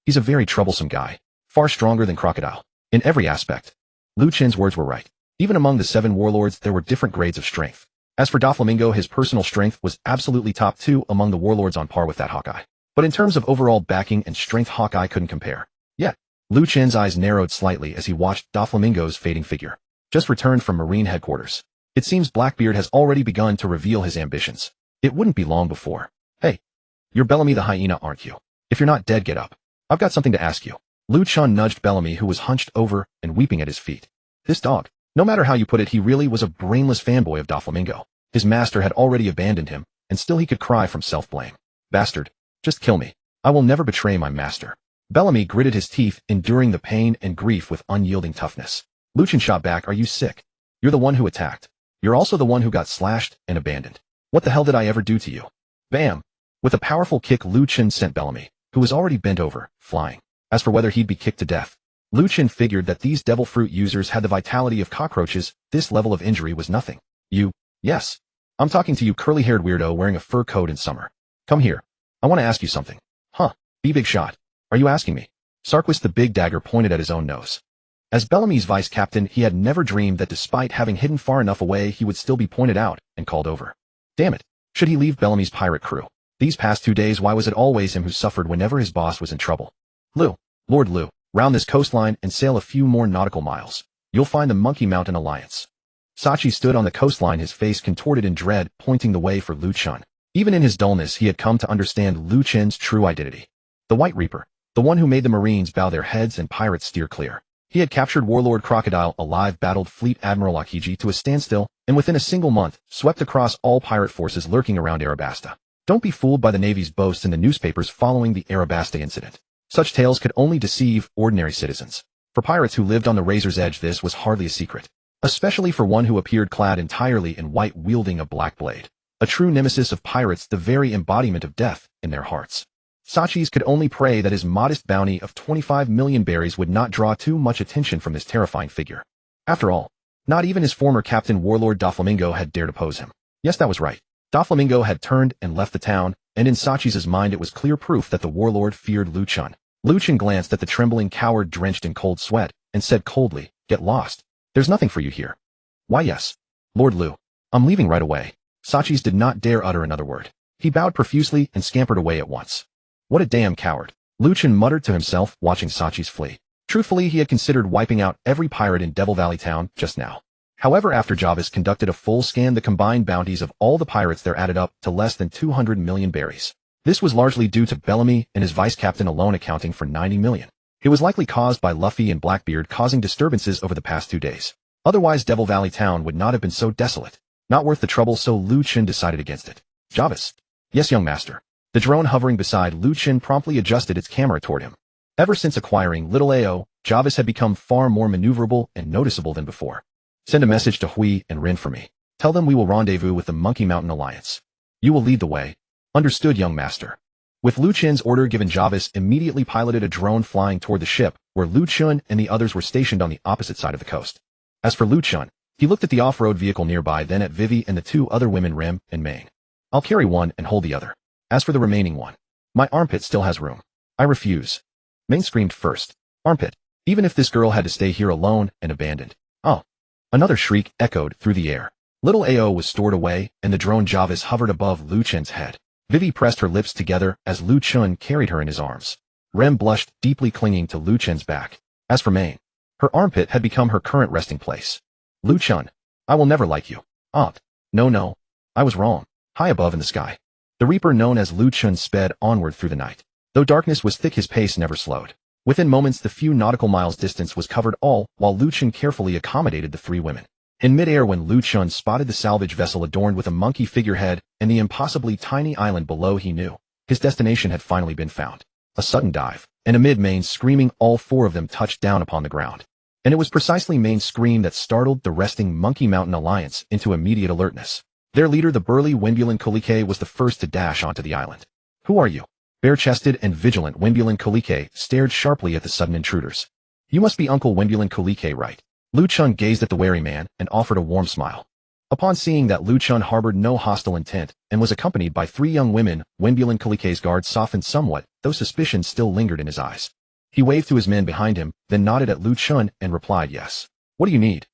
He's a very troublesome guy. Far stronger than Crocodile. In every aspect. Lu Chen's words were right. Even among the 7 warlords there were different grades of strength. As for Doflamingo, his personal strength was absolutely top 2 among the warlords, on par with that Hawkeye. But in terms of overall backing and strength, Hawkeye couldn't compare. Yet, Lu Chen's eyes narrowed slightly as he watched Doflamingo's fading figure. Just returned from Marine headquarters. It seems Blackbeard has already begun to reveal his ambitions. It wouldn't be long before. Hey, you're Bellamy the hyena, aren't you? If you're not dead, get up. I've got something to ask you. Lu Chen nudged Bellamy, who was hunched over and weeping at his feet. This dog, no matter how you put it, he really was a brainless fanboy of Doflamingo. His master had already abandoned him, and still he could cry from self-blame. Bastard. Just kill me. I will never betray my master. Bellamy gritted his teeth, enduring the pain and grief with unyielding toughness. Lu Chen shot back, are you sick? You're the one who attacked. You're also the one who got slashed and abandoned. What the hell did I ever do to you? Bam! With a powerful kick, Lu Chen sent Bellamy, who was already bent over, flying. As for whether he'd be kicked to death, Lu Chen figured that these devil fruit users had the vitality of cockroaches. This level of injury was nothing. Yes. I'm talking to you, curly-haired weirdo wearing a fur coat in summer. Come here. I want to ask you something. Huh? Be big shot. Are you asking me? Sarquist the big dagger pointed at his own nose. As Bellamy's vice captain, he had never dreamed that despite having hidden far enough away, he would still be pointed out and called over. Damn it. Should he leave Bellamy's pirate crew? These past 2 days, why was it always him who suffered whenever his boss was in trouble? Lord Lu, round this coastline and sail a few more nautical miles. You'll find the Monkey Mountain Alliance. Sachi stood on the coastline, his face contorted in dread, pointing the way for Lu Chen. Even in his dullness, he had come to understand Lu Chen's true identity. The White Reaper, the one who made the Marines bow their heads and pirates steer clear. He had captured Warlord Crocodile alive, battled Fleet Admiral Akiji to a standstill, and within a single month, swept across all pirate forces lurking around Arabasta. Don't be fooled by the Navy's boasts in the newspapers following the Arabasta incident. Such tales could only deceive ordinary citizens. For pirates who lived on the razor's edge, this was hardly a secret. Especially for one who appeared clad entirely in white, wielding a black blade. A true nemesis of pirates, the very embodiment of death in their hearts. Sachi's could only pray that his modest bounty of 25 million berries would not draw too much attention from this terrifying figure. After all, not even his former captain Warlord Doflamingo had dared oppose him. Yes, that was right. Doflamingo had turned and left the town, and in Sachi's mind it was clear proof that the warlord feared Lu Chen. Lu Chen glanced at the trembling coward drenched in cold sweat, and said coldly, "Get lost. There's nothing for you here." "Why yes. Lord Lu. I'm leaving right away." Sachi's did not dare utter another word. He bowed profusely and scampered away at once. What a damn coward. Lu Chen muttered to himself, watching Sachi's flee. Truthfully, he had considered wiping out every pirate in Devil Valley Town just now. However, after Jarvis conducted a full scan, the combined bounties of all the pirates there added up to less than 200 million berries. This was largely due to Bellamy and his vice captain alone accounting for 90 million. It was likely caused by Luffy and Blackbeard causing disturbances over the past 2 days. Otherwise, Devil Valley Town would not have been so desolate. Not worth the trouble, so Lu Chen decided against it. Jarvis. Yes, young master. The drone hovering beside Lu Chen promptly adjusted its camera toward him. Ever since acquiring Little Ao, Jarvis had become far more maneuverable and noticeable than before. Send a message to Hui and Rin for me. Tell them we will rendezvous with the Monkey Mountain Alliance. You will lead the way. Understood, young master. With Lu Chen's order given, Jarvis immediately piloted a drone flying toward the ship, where Lu Chen and the others were stationed on the opposite side of the coast. As for Lu Chen, he looked at the off-road vehicle nearby, then at Vivi and the 2 other women, Rim and Main. I'll carry one and hold the other. As for the remaining one, my armpit still has room. I refuse. Main screamed first. Armpit. Even if this girl had to stay here alone and abandoned. Oh. Another shriek echoed through the air. Little Ao was stored away, and the drone Javis hovered above Lu Chen's head. Vivi pressed her lips together as Lu Chen carried her in his arms. Rem blushed, deeply clinging to Lu Chen's back. As for Main, her armpit had become her current resting place. Lu Chen, I will never like you. No. I was wrong. High above in the sky, the Reaper known as Lu Chen sped onward through the night. Though darkness was thick, his pace never slowed. Within moments, the few nautical miles distance was covered all, while Lu Chen carefully accommodated the three women. In midair, when Lu Chen spotted the salvage vessel adorned with a monkey figurehead and the impossibly tiny island below, he knew his destination had finally been found. A sudden dive, and amid Main's screaming, all four of them touched down upon the ground. And it was precisely Main's scream that startled the resting Monkey Mountain Alliance into immediate alertness. Their leader, the burly Wimbulan Kalike, was the first to dash onto the island. Who are you? Bare-chested and vigilant Wimbulan Kalike stared sharply at the sudden intruders. You must be Uncle Wimbulan Kalike, right? Lu Chen gazed at the wary man and offered a warm smile. Upon seeing that Lu Chen harbored no hostile intent and was accompanied by three young women, Wimbulan Kalike's guard softened somewhat, though suspicion still lingered in his eyes. He waved to his men behind him, then nodded at Lu Chen and replied, yes. What do you need?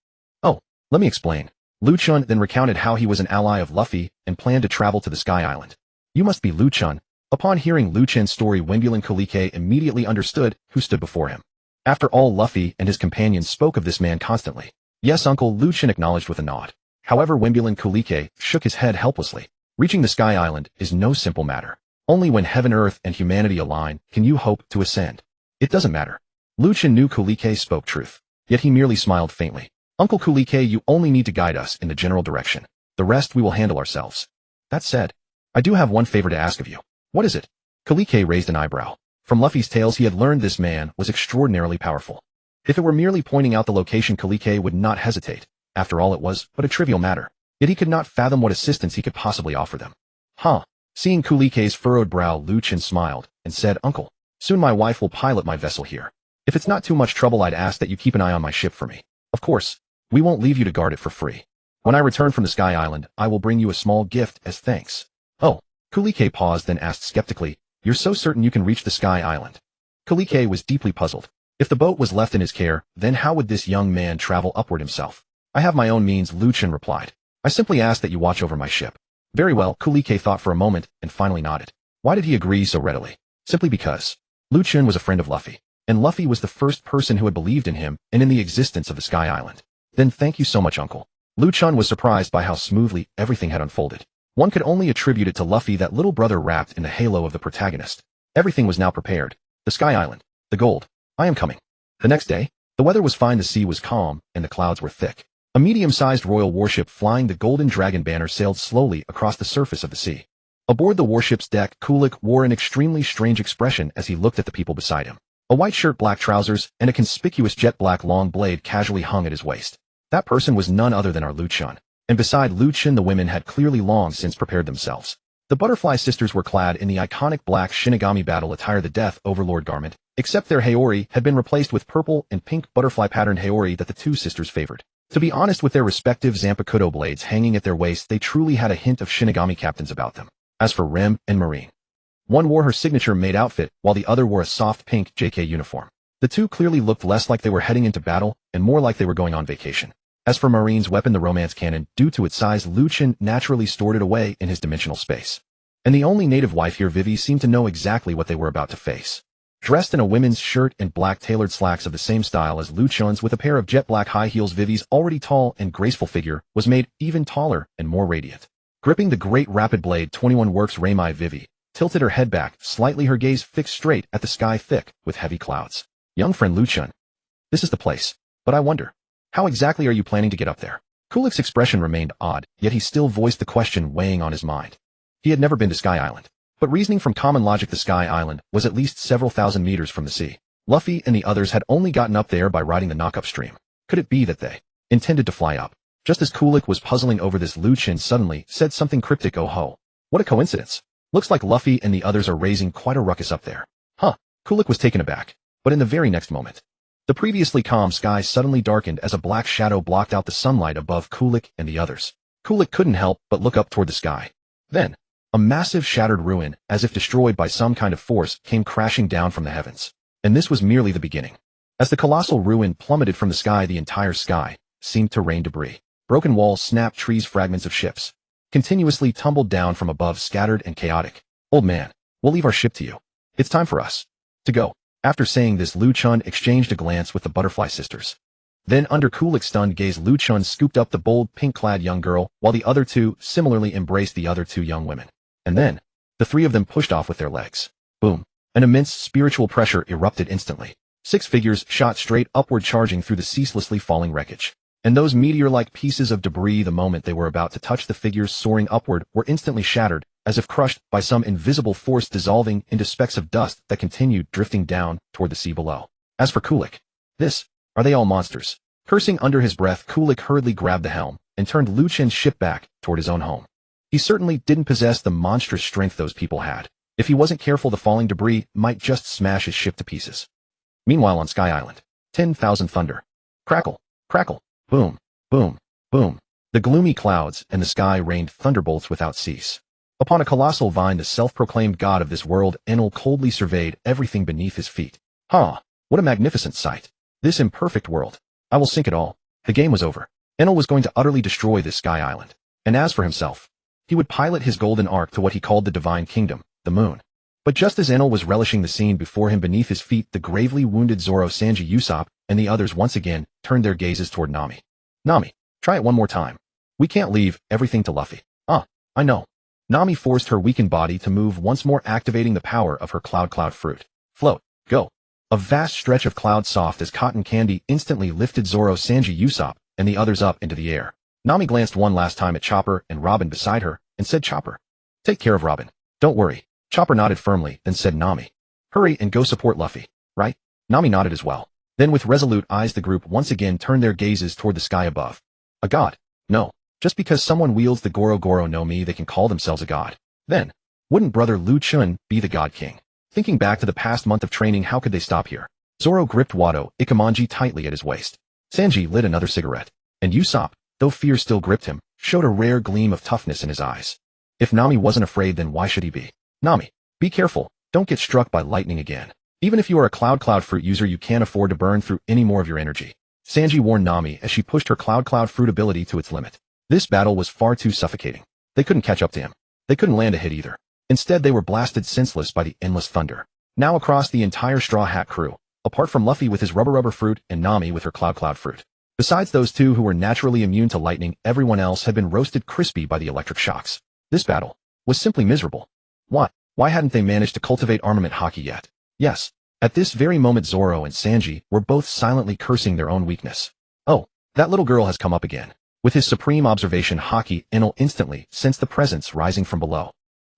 Oh, let me explain. Lu Chen then recounted how he was an ally of Luffy and planned to travel to the Sky Island. You must be Lu Chen. Upon hearing Lu Chen's story, Wimbulan Kalike immediately understood who stood before him. After all, Luffy and his companions spoke of this man constantly. Yes, Uncle, Lu Chen acknowledged with a nod. However, Wimbulan Kalike shook his head helplessly. Reaching the Sky Island is no simple matter. Only when heaven, earth, and humanity align can you hope to ascend. It doesn't matter. Lu Chen knew Kalike spoke truth, yet he merely smiled faintly. Uncle Kalike, you only need to guide us in the general direction. The rest we will handle ourselves. That said, I do have one favor to ask of you. What is it? Kalike raised an eyebrow. From Luffy's tales he had learned this man was extraordinarily powerful. If it were merely pointing out the location, Kalike would not hesitate. After all, it was but a trivial matter. Yet he could not fathom what assistance he could possibly offer them. Seeing Kalike's furrowed brow, Lu Chen smiled and said, Uncle, soon my wife will pilot my vessel here. If it's not too much trouble, I'd ask that you keep an eye on my ship for me. Of course, we won't leave you to guard it for free. When I return from the Sky Island, I will bring you a small gift as thanks. Oh, Kalike paused, then asked skeptically, you're so certain you can reach the Sky Island? Kalike was deeply puzzled. If the boat was left in his care, then how would this young man travel upward himself? I have my own means, Lu Chen replied. I simply ask that you watch over my ship. Very well, Kalike thought for a moment and finally nodded. Why did he agree so readily? Simply because Lu Chen was a friend of Luffy, and Luffy was the first person who had believed in him and in the existence of the Sky Island. Then thank you so much, Uncle. Lu Chen was surprised by how smoothly everything had unfolded. One could only attribute it to Luffy, that little brother wrapped in the halo of the protagonist. Everything was now prepared. The Sky Island. The gold. I am coming. The next day, the weather was fine, the sea was calm, and the clouds were thick. A medium-sized royal warship flying the Golden Dragon banner sailed slowly across the surface of the sea. Aboard the warship's deck, Kulik wore an extremely strange expression as he looked at the people beside him. A white shirt, black trousers, and a conspicuous jet-black long blade casually hung at his waist. That person was none other than our Lu Chen. And beside Lu Chen, the women had clearly long since prepared themselves. The Butterfly Sisters were clad in the iconic black Shinigami battle attire, the Death Overlord garment, except their Haori had been replaced with purple and pink butterfly-patterned Haori that the two sisters favored. To be honest, with their respective Zanpakutō blades hanging at their waist, they truly had a hint of Shinigami captains about them. As for Rem and Marine, one wore her signature maid outfit, while the other wore a soft pink JK uniform. The two clearly looked less like they were heading into battle and more like they were going on vacation. As for Marine's weapon, the romance cannon, due to its size, Lu Chen naturally stored it away in his dimensional space. And the only native wife here, Vivi, seemed to know exactly what they were about to face. Dressed in a women's shirt and black tailored slacks of the same style as Lu Chen's with a pair of jet black high heels, Vivi's already tall and graceful figure was made even taller and more radiant. Gripping the great rapid blade 21 works Reimai, Vivi tilted her head back slightly, her gaze fixed straight at the sky thick with heavy clouds. Young friend Lu Chen, this is the place, but I wonder, how exactly are you planning to get up there? Kulik's expression remained odd, yet he still voiced the question weighing on his mind. He had never been to Sky Island, but reasoning from common logic, the Sky Island was at least several thousand meters from the sea. Luffy and the others had only gotten up there by riding the knock-up stream. Could it be that they intended to fly up? Just as Kulik was puzzling over this, Lu Chen suddenly said something cryptic. Oh ho. What a coincidence. Looks like Luffy and the others are raising quite a ruckus up there. Kulik was taken aback, but in the very next moment, the previously calm sky suddenly darkened as a black shadow blocked out the sunlight above Kulik and the others. Kulik couldn't help but look up toward the sky. Then, A massive shattered ruin, as if destroyed by some kind of force, came crashing down from the heavens. And this was merely the beginning. As the colossal ruin plummeted from the sky, the entire sky seemed to rain debris. Broken walls snapped, trees, fragments of ships continuously tumbled down from above, scattered and chaotic. Old man, we'll leave our ship to you. It's time for us to go. After saying this, Lu Chen exchanged a glance with the butterfly sisters. Then, under Kulik's stunned gaze, Lu Chen scooped up the bold, pink-clad young girl, while the other two similarly embraced the other two young women. And then, the three of them pushed off with their legs. Boom. An immense spiritual pressure erupted instantly. 6 figures shot straight upward, charging through the ceaselessly falling wreckage. And those meteor-like pieces of debris, the moment they were about to touch the figures soaring upward, were instantly shattered, as if crushed by some invisible force, dissolving into specks of dust that continued drifting down toward the sea below. As for Kulik, are they all monsters? Cursing under his breath, Kulik hurriedly grabbed the helm and turned Lu Chen's ship back toward his own home. He certainly didn't possess the monstrous strength those people had. If he wasn't careful, the falling debris might just smash his ship to pieces. Meanwhile, on Sky Island, 10,000 thunder. Crackle, crackle, boom, boom, boom. The gloomy clouds and the sky rained thunderbolts without cease. Upon a colossal vine, the self-proclaimed god of this world, Enel, coldly surveyed everything beneath his feet. What a magnificent sight. This imperfect world. I will sink it all. The game was over. Enel was going to utterly destroy this Sky Island. And as for himself, he would pilot his golden ark to what he called the divine kingdom, the moon. But just as Enel was relishing the scene before him, beneath his feet, the gravely wounded Zoro, Sanji, Usopp, and the others once again turned their gazes toward Nami. Nami, try it one more time. We can't leave everything to Luffy. I know. Nami forced her weakened body to move once more, activating the power of her cloud fruit. Float, go. A vast stretch of cloud, soft as cotton candy, instantly lifted Zoro, Sanji, Usopp, and the others up into the air. Nami glanced one last time at Chopper and Robin beside her, and said, Chopper, take care of Robin. Don't worry. Chopper nodded firmly, then said, Nami, hurry and go support Luffy, right? Nami nodded as well. Then with resolute eyes, the group once again turned their gazes toward the sky above. A god? No. Just because someone wields the Goro no Mi, they can call themselves a god. Then, wouldn't brother Lu Chen be the god king? Thinking back to the past month of training, how could they stop here? Zoro gripped Wado Ikemonji tightly at his waist. Sanji lit another cigarette. And Usopp, though fear still gripped him, showed a rare gleam of toughness in his eyes. If Nami wasn't afraid, then why should he be? Nami, be careful. Don't get struck by lightning again. Even if you are a cloud fruit user, you can't afford to burn through any more of your energy. Sanji warned Nami as she pushed her cloud fruit ability to its limit. This battle was far too suffocating. They couldn't catch up to him. They couldn't land a hit either. Instead, they were blasted senseless by the endless thunder. Now across the entire Straw Hat crew, apart from Luffy with his rubber fruit and Nami with her cloud fruit. Besides those two who were naturally immune to lightning, everyone else had been roasted crispy by the electric shocks. This battle was simply miserable. Why hadn't they managed to cultivate armament haki yet? Yes. At this very moment, Zoro and Sanji were both silently cursing their own weakness. Oh, that little girl has come up again. With his supreme observation haki, Enel instantly sensed the presence rising from below.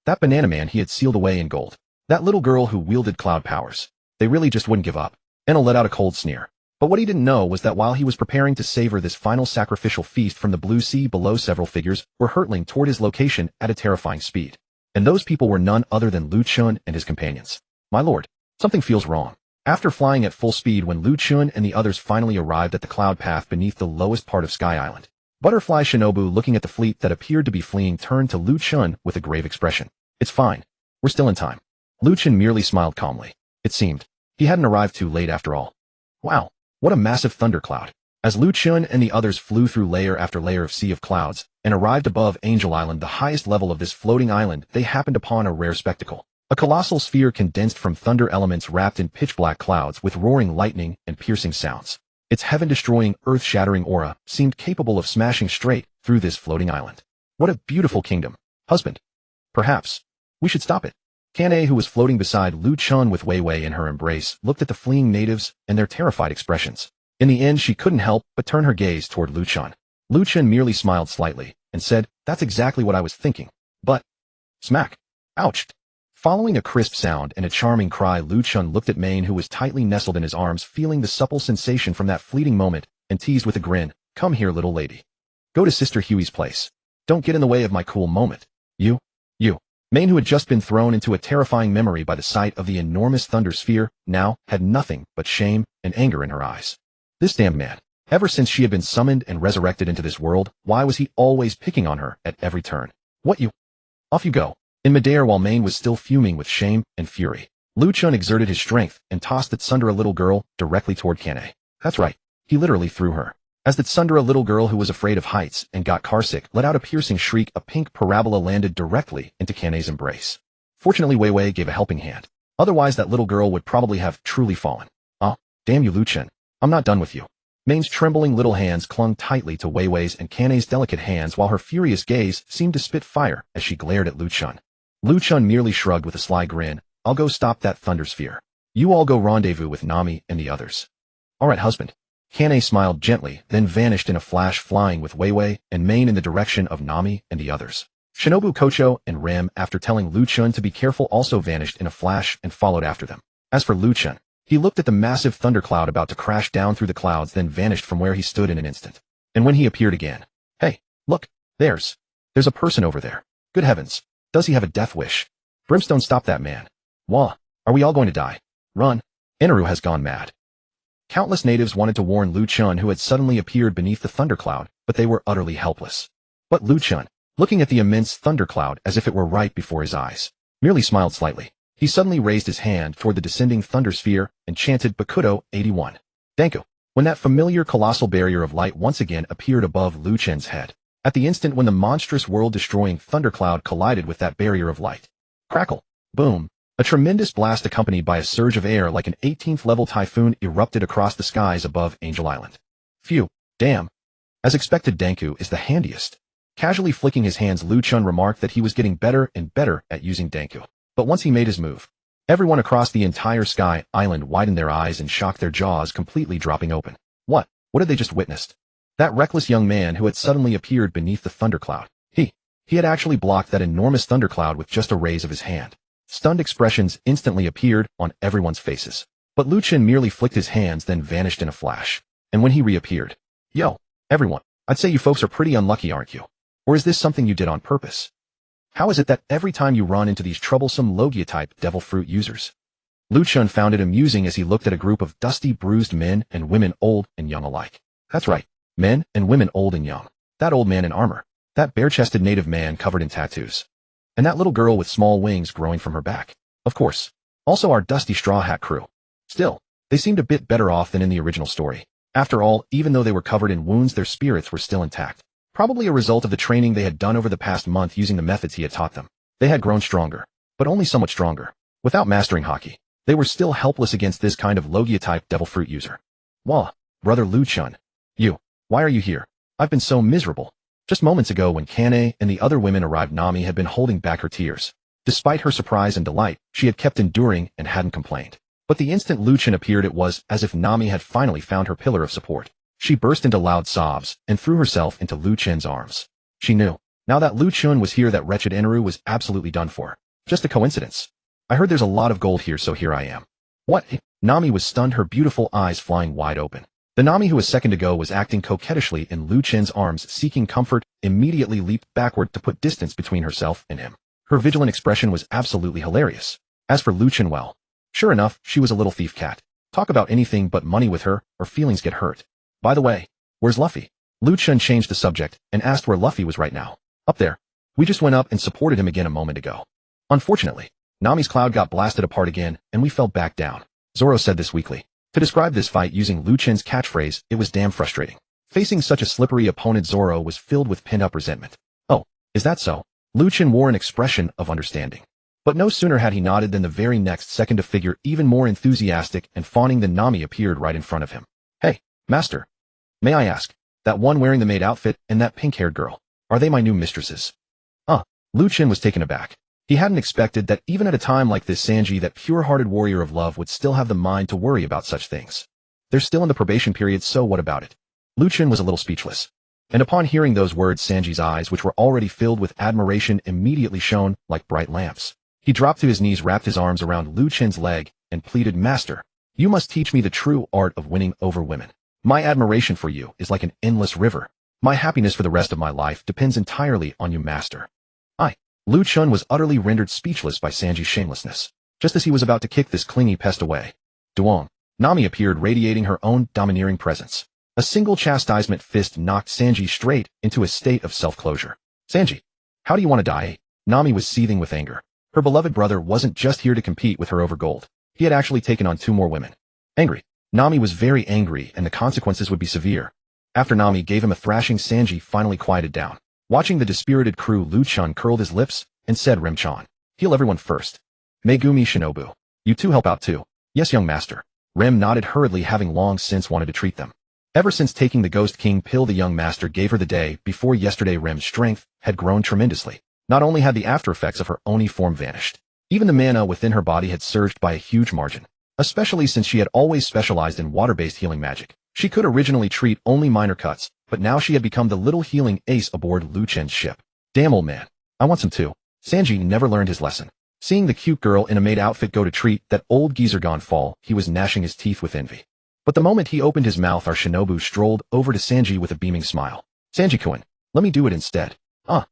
That banana man he had sealed away in gold. That little girl who wielded cloud powers. They really just wouldn't give up. Enel let out a cold sneer. But what he didn't know was that while he was preparing to savor this final sacrificial feast from the blue sea below, several figures were hurtling toward his location at a terrifying speed. And those people were none other than Lu Chen and his companions. My lord, something feels wrong. After flying at full speed, when Lu Chen and the others finally arrived at the cloud path beneath the lowest part of Sky Island, Butterfly Shinobu, looking at the fleet that appeared to be fleeing, turned to Lu Chen with a grave expression. It's fine. We're still in time. Lu Chen merely smiled calmly. It seemed he hadn't arrived too late after all. Wow, what a massive thundercloud. As Lu Chen and the others flew through layer after layer of sea of clouds and arrived above Angel Island, the highest level of this floating island, they happened upon a rare spectacle. A colossal sphere condensed from thunder elements wrapped in pitch-black clouds with roaring lightning and piercing sounds. Its heaven-destroying, earth-shattering aura seemed capable of smashing straight through this floating island. What a beautiful kingdom. Husband. Perhaps we should stop it. Kanae, who was floating beside Lu Chen with Wei Wei in her embrace, looked at the fleeing natives and their terrified expressions. In the end, she couldn't help but turn her gaze toward Lu Chen. Lu Chen merely smiled slightly and said, "That's exactly what I was thinking. But..." Smack. Ouched. Following a crisp sound and a charming cry, Lu Chen looked at Maine, who was tightly nestled in his arms, feeling the supple sensation from that fleeting moment, and teased with a grin, "Come here, little lady. Go to Sister Huey's place. Don't get in the way of my cool moment. You. Maine, who had just been thrown into a terrifying memory by the sight of the enormous thunder sphere, now had nothing but shame and anger in her eyes. This damned man. Ever since she had been summoned and resurrected into this world, why was he always picking on her at every turn? What you? Off you go. In midair while Mane was still fuming with shame and fury, Lu Chen exerted his strength and tossed the Tsundere little girl directly toward Kanae. That's right, he literally threw her. As the Tsundere little girl who was afraid of heights and got carsick let out a piercing shriek, a pink parabola landed directly into Kanae's embrace. Fortunately Wei gave a helping hand. Otherwise that little girl would probably have truly fallen. Oh, damn you Lu Chen. I'm not done with you. Mane's trembling little hands clung tightly to Wei's and Kanae's delicate hands while her furious gaze seemed to spit fire as she glared at Lu Chen. Lu Chen merely shrugged with a sly grin. I'll go stop that thunder sphere. You all go rendezvous with Nami and the others. Alright husband. Kanae smiled gently, then vanished in a flash, flying with Wei and Mane in the direction of Nami and the others. Shinobu Kocho and Rem, after telling Lu Chen to be careful, also vanished in a flash and followed after them. As for Lu Chen, he looked at the massive thundercloud about to crash down through the clouds, then vanished from where he stood in an instant. And when he appeared again, hey, look, there's a person over there. Good heavens, does he have a death wish? Brimstone, stop that man. Wah, are we all going to die? Run. Inaru has gone mad. Countless natives wanted to warn Lu Chen, who had suddenly appeared beneath the thundercloud, but they were utterly helpless. But Lu Chen, looking at the immense thundercloud as if it were right before his eyes, merely smiled slightly. He suddenly raised his hand toward the descending thunder sphere and chanted Bakutō 81. Danko. When that familiar colossal barrier of light once again appeared above Lu Chen's head, at the instant when the monstrous world-destroying thundercloud collided with that barrier of light. Crackle. Boom. A tremendous blast accompanied by a surge of air like an 18th-level typhoon erupted across the skies above Angel Island. Phew, damn. As expected, Danku is the handiest. Casually flicking his hands, Lu Chen remarked that he was getting better and better at using Danku. But once he made his move, everyone across the entire sky island widened their eyes and shocked their jaws, completely dropping open. What had they just witnessed? That reckless young man who had suddenly appeared beneath the thundercloud. He had actually blocked that enormous thundercloud with just a raise of his hand. Stunned expressions instantly appeared on everyone's faces. But Lu Chen merely flicked his hands, then vanished in a flash. And when he reappeared, yo, everyone, I'd say you folks are pretty unlucky, aren't you? Or is this something you did on purpose? How is it that every time you run into these troublesome Logia-type devil fruit users? Lu Chen found it amusing as he looked at a group of dusty, bruised men and women, old and young alike. That's right, men and women, old and young. That old man in armor. That bare-chested native man covered in tattoos. And that little girl with small wings growing from her back. Of course. Also our dusty straw hat crew. Still, they seemed a bit better off than in the original story. After all, even though they were covered in wounds, their spirits were still intact. Probably a result of the training they had done over the past month using the methods he had taught them. They had grown stronger, but only somewhat stronger. Without mastering hockey, they were still helpless against this kind of Logia-type devil fruit user. Wah, brother Lu Chen. Why are you here? I've been so miserable. Just moments ago when Kanae and the other women arrived, Nami had been holding back her tears. Despite her surprise and delight, she had kept enduring and hadn't complained. But the instant Lu Chen appeared, it was as if Nami had finally found her pillar of support. She burst into loud sobs and threw herself into Lu Chen's arms. She knew, now that Lu Chen was here, that wretched Inaru was absolutely done for. Just a coincidence. I heard there's a lot of gold here, so here I am. What? Nami was stunned, her beautiful eyes flying wide open. The Nami who a second ago was acting coquettishly in Lu Chen's arms, seeking comfort, immediately leaped backward to put distance between herself and him. Her vigilant expression was absolutely hilarious. As for Lu Chen, well, sure enough, she was a little thief cat. Talk about anything but money with her, or feelings get hurt. By the way, where's Luffy? Lu Chen changed the subject and asked where Luffy was right now. Up there. We just went up and supported him again a moment ago. Unfortunately, Nami's cloud got blasted apart again, and we fell back down. Zoro said this weakly. To describe this fight using Lu Chen's catchphrase, it was damn frustrating. Facing such a slippery opponent, Zoro was filled with pent-up resentment. Oh, is that so? Lu Chen wore an expression of understanding. But no sooner had he nodded than the very next second a figure even more enthusiastic and fawning than Nami appeared right in front of him. Hey, master. May I ask, that one wearing the maid outfit and that pink-haired girl, are they my new mistresses? Lu Chen was taken aback. He hadn't expected that even at a time like this, Sanji, that pure-hearted warrior of love, would still have the mind to worry about such things. They're still in the probation period, so what about it? Lu Chen was a little speechless. And upon hearing those words, Sanji's eyes, which were already filled with admiration, immediately shone like bright lamps. He dropped to his knees, wrapped his arms around Lu Chen's leg, and pleaded, Master, you must teach me the true art of winning over women. My admiration for you is like an endless river. My happiness for the rest of my life depends entirely on you, Master. Lu Chen was utterly rendered speechless by Sanji's shamelessness. Just as he was about to kick this clingy pest away, Duong, Nami appeared, radiating her own domineering presence. A single chastisement fist knocked Sanji straight into a state of self-closure. Sanji, how do you want to die? Nami was seething with anger. Her beloved brother wasn't just here to compete with her over gold. He had actually taken on 2 more women. Angry. Nami was very angry and the consequences would be severe. After Nami gave him a thrashing, Sanji finally quieted down. Watching the dispirited crew, Lu Chen curled his lips and said, Rem-chan, heal everyone first. Megumi Shinobu, you two help out too. Yes, young master. Rem nodded hurriedly, having long since wanted to treat them. Ever since taking the Ghost King pill the young master gave her the day before yesterday, Rem's strength had grown tremendously. Not only had the after effects of her Oni form vanished, even the mana within her body had surged by a huge margin, especially since she had always specialized in water-based healing magic. She could originally treat only minor cuts, but now she had become the little healing ace aboard Lu Chen's ship. Damn, old man. I want some too. Sanji never learned his lesson. Seeing the cute girl in a maid outfit go to treat that old geezer gone fall, he was gnashing his teeth with envy. But the moment he opened his mouth, our Shinobu strolled over to Sanji with a beaming smile. Sanji-kun, let me do it instead. Huh.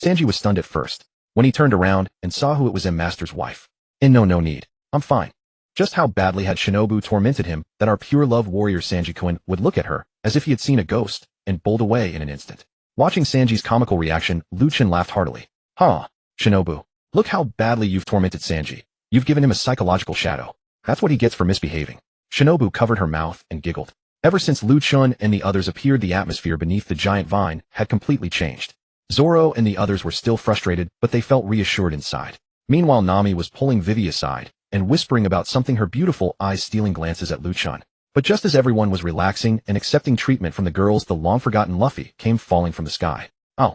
Sanji was stunned at first, when he turned around and saw who it was, Master's wife. No need. I'm fine. Just how badly had Shinobu tormented him that our pure love warrior Sanji-kun would look at her as if he had seen a ghost and bowled away in an instant. Watching Sanji's comical reaction, Lu Chen laughed heartily. Shinobu, look how badly you've tormented Sanji. You've given him a psychological shadow. That's what he gets for misbehaving. Shinobu covered her mouth and giggled. Ever since Lu Chen and the others appeared, the atmosphere beneath the giant vine had completely changed. Zoro and the others were still frustrated, but they felt reassured inside. Meanwhile, Nami was pulling Vivi aside and whispering about something, her beautiful eyes stealing glances at Lu Chen. But just as everyone was relaxing and accepting treatment from the girls, the long-forgotten Luffy came falling from the sky. Oh.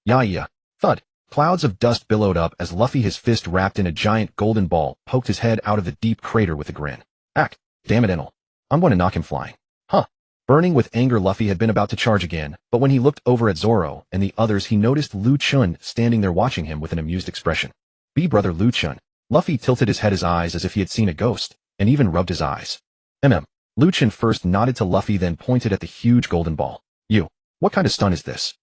Yeah. Thud. Clouds of dust billowed up as Luffy, his fist wrapped in a giant golden ball, poked his head out of the deep crater with a grin. Damn it, Enel. I'm going to knock him flying. Burning with anger, Luffy had been about to charge again, but when he looked over at Zoro and the others, he noticed Lu Chen standing there watching him with an amused expression. Brother Lu Chen. Luffy tilted his head, his eyes as if he had seen a ghost, and even rubbed his eyes. Lu Chen first nodded to Luffy, then pointed at the huge golden ball. What kind of stun is this?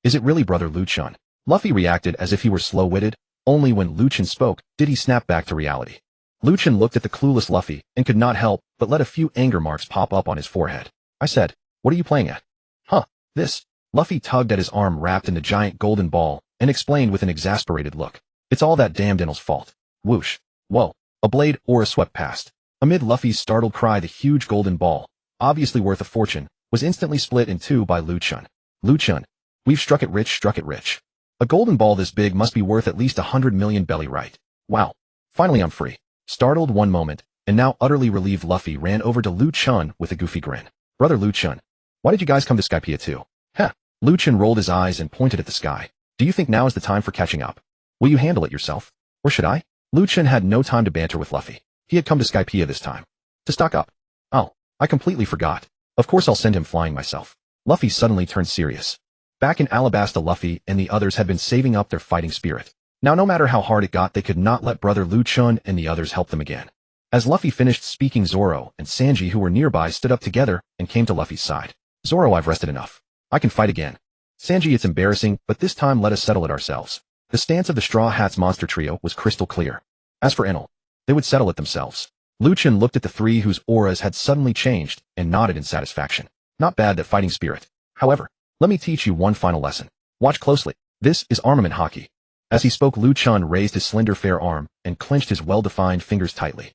Is it really brother Lu Chen? Luffy reacted as if he were slow-witted. Only when Lu Chen spoke did he snap back to reality. Lu Chen looked at the clueless Luffy and could not help but let a few anger marks pop up on his forehead. I said, what are you playing at? This. Luffy tugged at his arm wrapped in the giant golden ball and explained with an exasperated look. It's all that damned Enel's fault. Whoosh. Whoa. A blade aura swept past. Amid Luffy's startled cry, the huge golden ball, obviously worth a fortune, was instantly split in two by Lu Chen. Lu Chen. We've struck it rich. A golden ball this big must be worth at least 100 million belly, right? Wow. Finally I'm free. Startled one moment, and now utterly relieved, Luffy ran over to Lu Chen with a goofy grin. Brother Lu Chen, why did you guys come to Skypiea too? Lu Chen rolled his eyes and pointed at the sky. Do you think now is the time for catching up? Will you handle it yourself? Or should I? Lu Chen had no time to banter with Luffy. He had come to Skypiea this time. To stock up. Oh, I completely forgot. Of course I'll send him flying myself. Luffy suddenly turned serious. Back in Alabasta, Luffy and the others had been saving up their fighting spirit. Now no matter how hard it got, they could not let brother Lu Chen and the others help them again. As Luffy finished speaking, Zoro and Sanji, who were nearby, stood up together and came to Luffy's side. Zoro, I've rested enough. I can fight again. Sanji, it's embarrassing, but this time let us settle it ourselves. The stance of the Straw Hats monster trio was crystal clear. As for Enel, they would settle it themselves. Lu Chen looked at the three whose auras had suddenly changed and nodded in satisfaction. Not bad, that fighting spirit. However, let me teach you one final lesson. Watch closely. This is armament hockey. As he spoke, Lu Chen raised his slender fair arm and clenched his well-defined fingers tightly.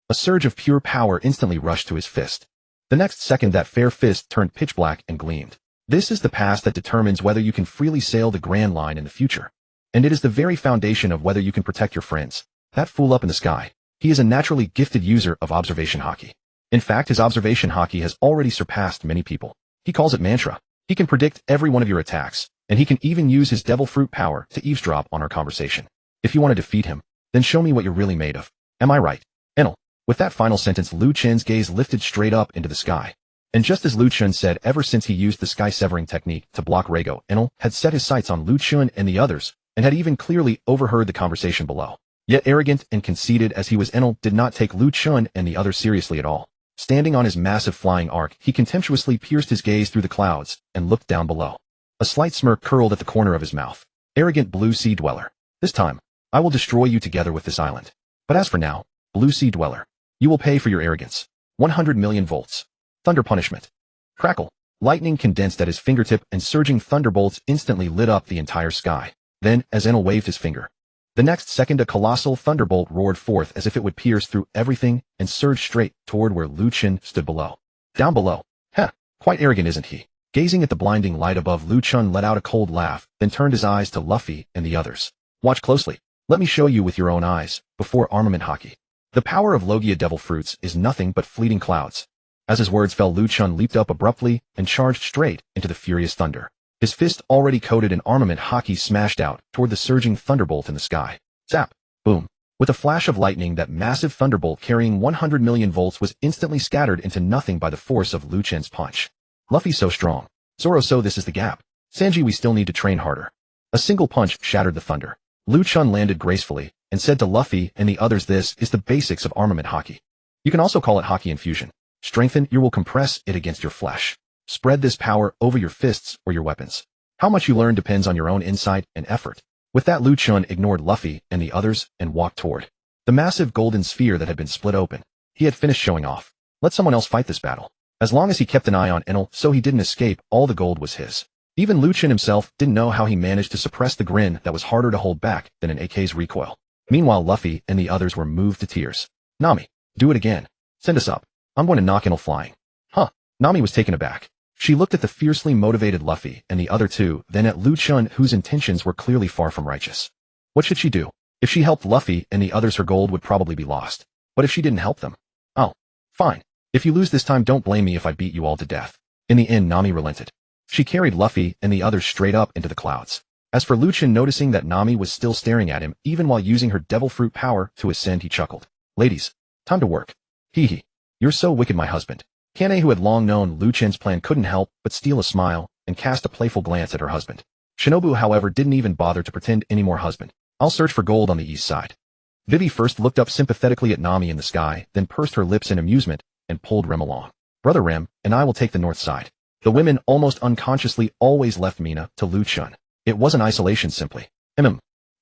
A surge of pure power instantly rushed to his fist. The next second, that fair fist turned pitch black and gleamed. This is the past that determines whether you can freely sail the Grand Line in the future. And it is the very foundation of whether you can protect your friends. That fool up in the sky. He is a naturally gifted user of observation hockey. In fact, his observation hockey has already surpassed many people. He calls it mantra. He can predict every one of your attacks, and he can even use his devil fruit power to eavesdrop on our conversation. If you want to defeat him, then show me what you're really made of. Am I right, Enel? With that final sentence, Lu Chen's gaze lifted straight up into the sky. And just as Lu Chen said, ever since he used the sky-severing technique to block Reigo, Enel had set his sights on Lu Chen and the others, and had even clearly overheard the conversation below. Yet arrogant and conceited as he was, Enel did not take Lu Chen and the others seriously at all. Standing on his massive flying arc, he contemptuously pierced his gaze through the clouds and looked down below. A slight smirk curled at the corner of his mouth. Arrogant Blue Sea Dweller. This time, I will destroy you together with this island. But as for now, Blue Sea Dweller, you will pay for your arrogance. 100 million volts. Thunder punishment. Crackle. Lightning condensed at his fingertip and surging thunderbolts instantly lit up the entire sky. Then, as Enel waved his finger, the next second a colossal thunderbolt roared forth as if it would pierce through everything and surge straight toward where Lu Chen stood below. Down below. Heh, quite arrogant, isn't he? Gazing at the blinding light above, Lu Chen let out a cold laugh, then turned his eyes to Luffy and the others. Watch closely. Let me show you with your own eyes, before armament hockey. The power of Logia devil fruits is nothing but fleeting clouds. As his words fell, Lu Chen leaped up abruptly and charged straight into the furious thunder. His fist, already coated in armament hockey, smashed out toward the surging thunderbolt in the sky. Zap! Boom! With a flash of lightning, that massive thunderbolt carrying 100 million volts was instantly scattered into nothing by the force of Lu Chen's punch. Luffy's so strong. Zoro, so this is the gap. Sanji, we still need to train harder. A single punch shattered the thunder. Lu Chen landed gracefully and said to Luffy and the others, this is the basics of armament hockey. You can also call it hockey infusion. Strengthen your will, compress it against your flesh. Spread this power over your fists or your weapons. How much you learn depends on your own insight and effort. With that, Lu Chen ignored Luffy and the others and walked toward the massive golden sphere that had been split open. He had finished showing off. Let someone else fight this battle. As long as he kept an eye on Enel so he didn't escape, all the gold was his. Even Lu Chen himself didn't know how he managed to suppress the grin that was harder to hold back than an AK's recoil. Meanwhile, Luffy and the others were moved to tears. Nami, do it again. Send us up. I'm going to knock Enel flying. Huh. Nami was taken aback. She looked at the fiercely motivated Luffy and the other two, then at Lu Chen, whose intentions were clearly far from righteous. What should she do? If she helped Luffy and the others, her gold would probably be lost. But if she didn't help them? Oh, fine. If you lose this time, don't blame me if I beat you all to death. In the end, Nami relented. She carried Luffy and the others straight up into the clouds. As for Lu Chen, noticing that Nami was still staring at him, even while using her devil fruit power to ascend, he chuckled. Ladies, time to work. Hee hee. You're so wicked, my husband. Kanae, who had long known Lu Chen's plan, couldn't help but steal a smile and cast a playful glance at her husband. Shinobu, however, didn't even bother to pretend anymore. Husband, I'll search for gold on the east side. Vivi first looked up sympathetically at Nami in the sky, then pursed her lips in amusement and pulled Rem along. Brother Rem and I will take the north side. The women almost unconsciously always left Mina to Lu Chen. It wasn't isolation, simply.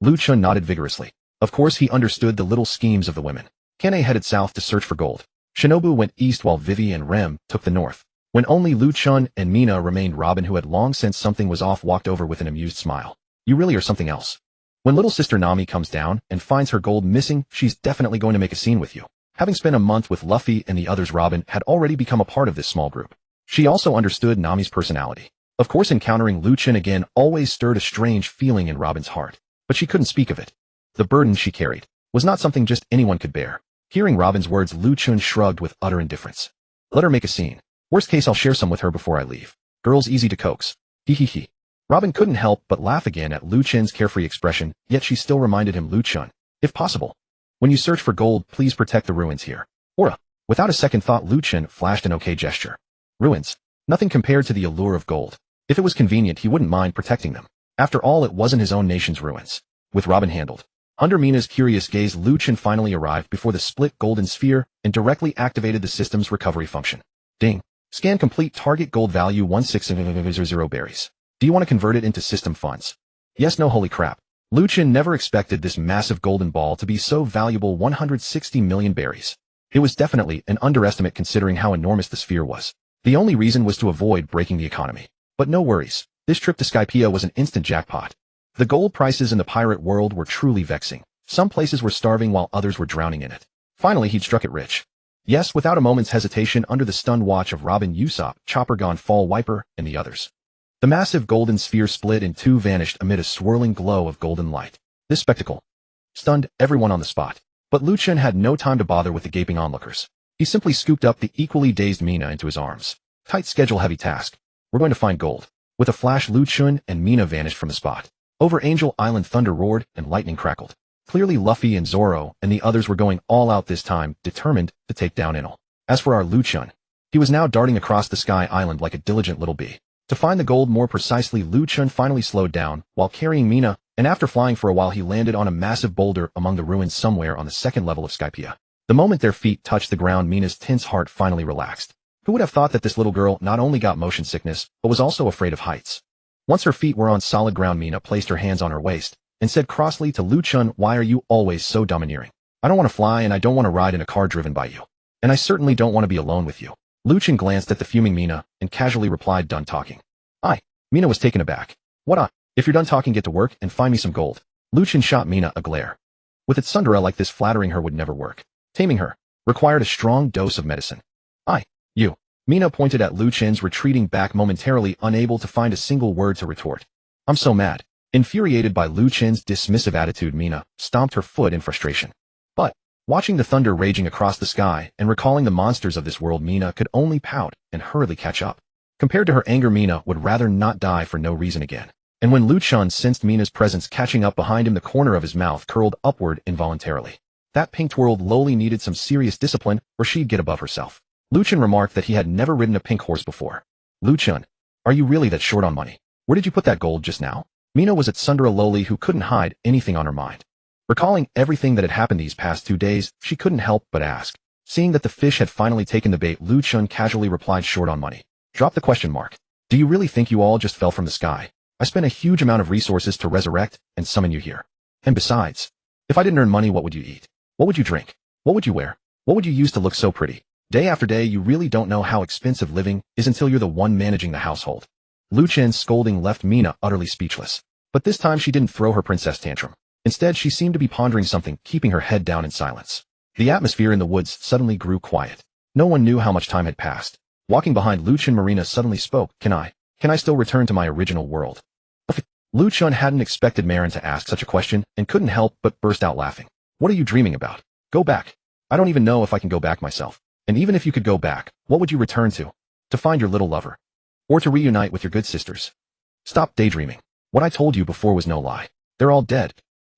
Lu Chen nodded vigorously. Of course he understood the little schemes of the women. Kanae headed south to search for gold. Shinobu went east while Vivi and Rem took the north. When only Lu Chen and Mina remained, Robin, who had long sensed something was off, walked over with an amused smile. You really are something else. When little sister Nami comes down and finds her gold missing, she's definitely going to make a scene with you. Having spent a month with Luffy and the others, Robin had already become a part of this small group. She also understood Nami's personality. Of course, encountering Lu Chen again always stirred a strange feeling in Robin's heart, but she couldn't speak of it. The burden she carried was not something just anyone could bear. Hearing Robin's words, Lu Chen shrugged with utter indifference. Let her make a scene. Worst case, I'll share some with her before I leave. Girls easy to coax. Hee hee hee. Robin couldn't help but laugh again at Lu Chen's carefree expression, yet she still reminded him, Lu Chen, if possible, when you search for gold, please protect the ruins here. Aura. Without a second thought, Lu Chen flashed an okay gesture. Ruins. Nothing compared to the allure of gold. If it was convenient, he wouldn't mind protecting them. After all, it wasn't his own nation's ruins. With Robin handled. Under Mina's curious gaze, Lu Chen finally arrived before the split golden sphere and directly activated the system's recovery function. Ding. Scan complete. Target gold value 1600 berries. Do you want to convert it into system funds? Yes, no, holy crap. Lu Chen never expected this massive golden ball to be so valuable, 160 million berries. It was definitely an underestimate considering how enormous the sphere was. The only reason was to avoid breaking the economy. But no worries. This trip to Skypiea was an instant jackpot. The gold prices in the pirate world were truly vexing. Some places were starving while others were drowning in it. Finally, he'd struck it rich. Yes, without a moment's hesitation, under the stunned watch of Robin, Usopp, Chopper, Gon, Fall, Wiper, and the others. The massive golden sphere split in two, vanished amid a swirling glow of golden light. This spectacle stunned everyone on the spot. But Lu Chen had no time to bother with the gaping onlookers. He simply scooped up the equally dazed Mina into his arms. Tight schedule, heavy task. We're going to find gold. With a flash, Lu Chen and Mina vanished from the spot. Over Angel Island, thunder roared and lightning crackled. Clearly Luffy and Zoro and the others were going all out this time, determined to take down Enel. As for our Lu Chen, he was now darting across the sky island like a diligent little bee. To find the gold more precisely, Lu Chen finally slowed down while carrying Mina, and after flying for a while he landed on a massive boulder among the ruins somewhere on the second level of Skypiea. The moment their feet touched the ground, Mina's tense heart finally relaxed. Who would have thought that this little girl not only got motion sickness, but was also afraid of heights? Once her feet were on solid ground, Mina placed her hands on her waist and said crossly to Lu Chen, why are you always so domineering? I don't want to fly and I don't want to ride in a car driven by you. And I certainly don't want to be alone with you. Lu Chen glanced at the fuming Mina and casually replied, done talking. Mina was taken aback. What If you're done talking, get to work and find me some gold. Lu Chen shot Mina a glare. With its Tsundere like this, flattering her would never work. Taming her required a strong dose of medicine. You. Mina pointed at Lu Chen's, retreating back momentarily, unable to find a single word to retort. I'm so mad. Infuriated by Lu Chen's dismissive attitude, Mina stomped her foot in frustration. But, watching the thunder raging across the sky and recalling the monsters of this world, Mina could only pout and hurriedly catch up. Compared to her anger, Mina would rather not die for no reason again. And when Lu Chen sensed Mina's presence catching up behind him, the corner of his mouth curled upward involuntarily. That pink-twirled loli needed some serious discipline or she'd get above herself. Lu Chen remarked that he had never ridden a pink horse before. Lu Chen, are you really that short on money? Where did you put that gold just now? Mina was at Tsundere loli who couldn't hide anything on her mind. Recalling everything that had happened these past 2 days, she couldn't help but ask. Seeing that the fish had finally taken the bait, Lu Chen casually replied, short on money. Drop the question mark. Do you really think you all just fell from the sky? I spent a huge amount of resources to resurrect and summon you here. And besides, if I didn't earn money, what would you eat? What would you drink? What would you wear? What would you use to look so pretty? Day after day, you really don't know how expensive living is until you're the one managing the household. Lu Chen's scolding left Mina utterly speechless. But this time she didn't throw her princess tantrum. Instead, she seemed to be pondering something, keeping her head down in silence. The atmosphere in the woods suddenly grew quiet. No one knew how much time had passed. Walking behind Lu Chen, Marina suddenly spoke. Can I still return to my original world? Lu Chen hadn't expected Marin to ask such a question and couldn't help but burst out laughing. What are you dreaming about? Go back. I don't even know if I can go back myself. And even if you could go back, what would you return to? To find your little lover? Or to reunite with your good sisters? Stop daydreaming. What I told you before was no lie. They're all dead.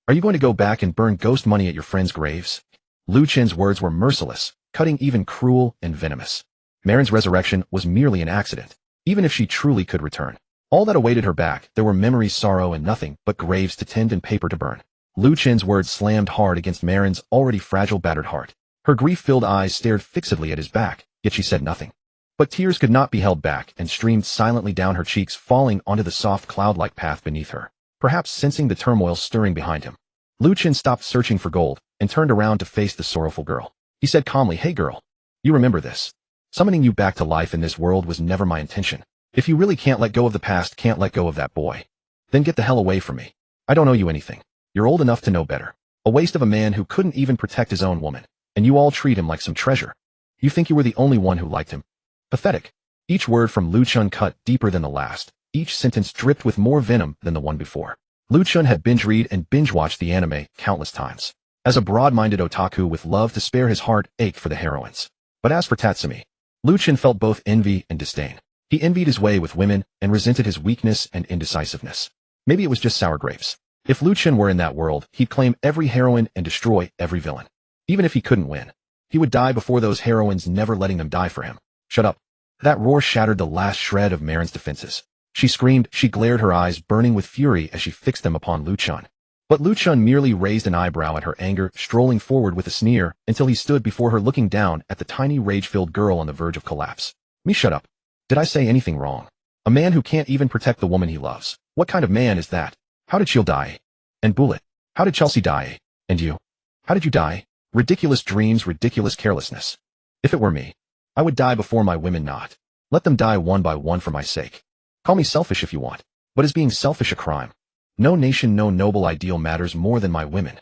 Are you going to go back and burn ghost money at your friends' graves? Lu Chen's words were merciless, cutting, even cruel and venomous. Marin's resurrection was merely an accident. Even if she truly could return, all that awaited her back, there were memories, sorrow, and nothing but graves to tend and paper to burn. Lu Chen's words slammed hard against Marin's already fragile, battered heart. Her grief-filled eyes stared fixedly at his back, yet she said nothing. But tears could not be held back and streamed silently down her cheeks, falling onto the soft cloud-like path beneath her. Perhaps sensing the turmoil stirring behind him, Lu Chen stopped searching for gold and turned around to face the sorrowful girl. He said calmly, hey girl, you remember this? Summoning you back to life in this world was never my intention. If you really can't let go of the past, can't let go of that boy, then get the hell away from me. I don't owe you anything. You're old enough to know better. A waste of a man who couldn't even protect his own woman. And you all treat him like some treasure. You think you were the only one who liked him. Pathetic. Each word from Lu Chen cut deeper than the last. Each sentence dripped with more venom than the one before. Lu Chen had binge-read and binge-watched the anime countless times. As a broad-minded otaku with love to spare, his heart ached for the heroines. But as for Tatsumi, Lu Chen felt both envy and disdain. He envied his way with women and resented his weakness and indecisiveness. Maybe it was just sour grapes. If Lu Chen were in that world, he'd claim every heroine and destroy every villain. Even if he couldn't win, he would die before those heroines, never letting them die for him. Shut up. That roar shattered the last shred of Marin's defenses. She screamed, she glared, her eyes burning with fury as she fixed them upon Lu Chen. But Lu Chen merely raised an eyebrow at her anger, strolling forward with a sneer until he stood before her, looking down at the tiny rage-filled girl on the verge of collapse. Me, shut up. Did I say anything wrong? A man who can't even protect the woman he loves. What kind of man is that? How did Shield die? And Bullet? How did Chelsea die? And you? How did you die? Ridiculous dreams, ridiculous carelessness. If it were me, I would die before my women, not. Let them die one by one for my sake. Call me selfish if you want, but is being selfish a crime? No nation, no noble ideal matters more than my women.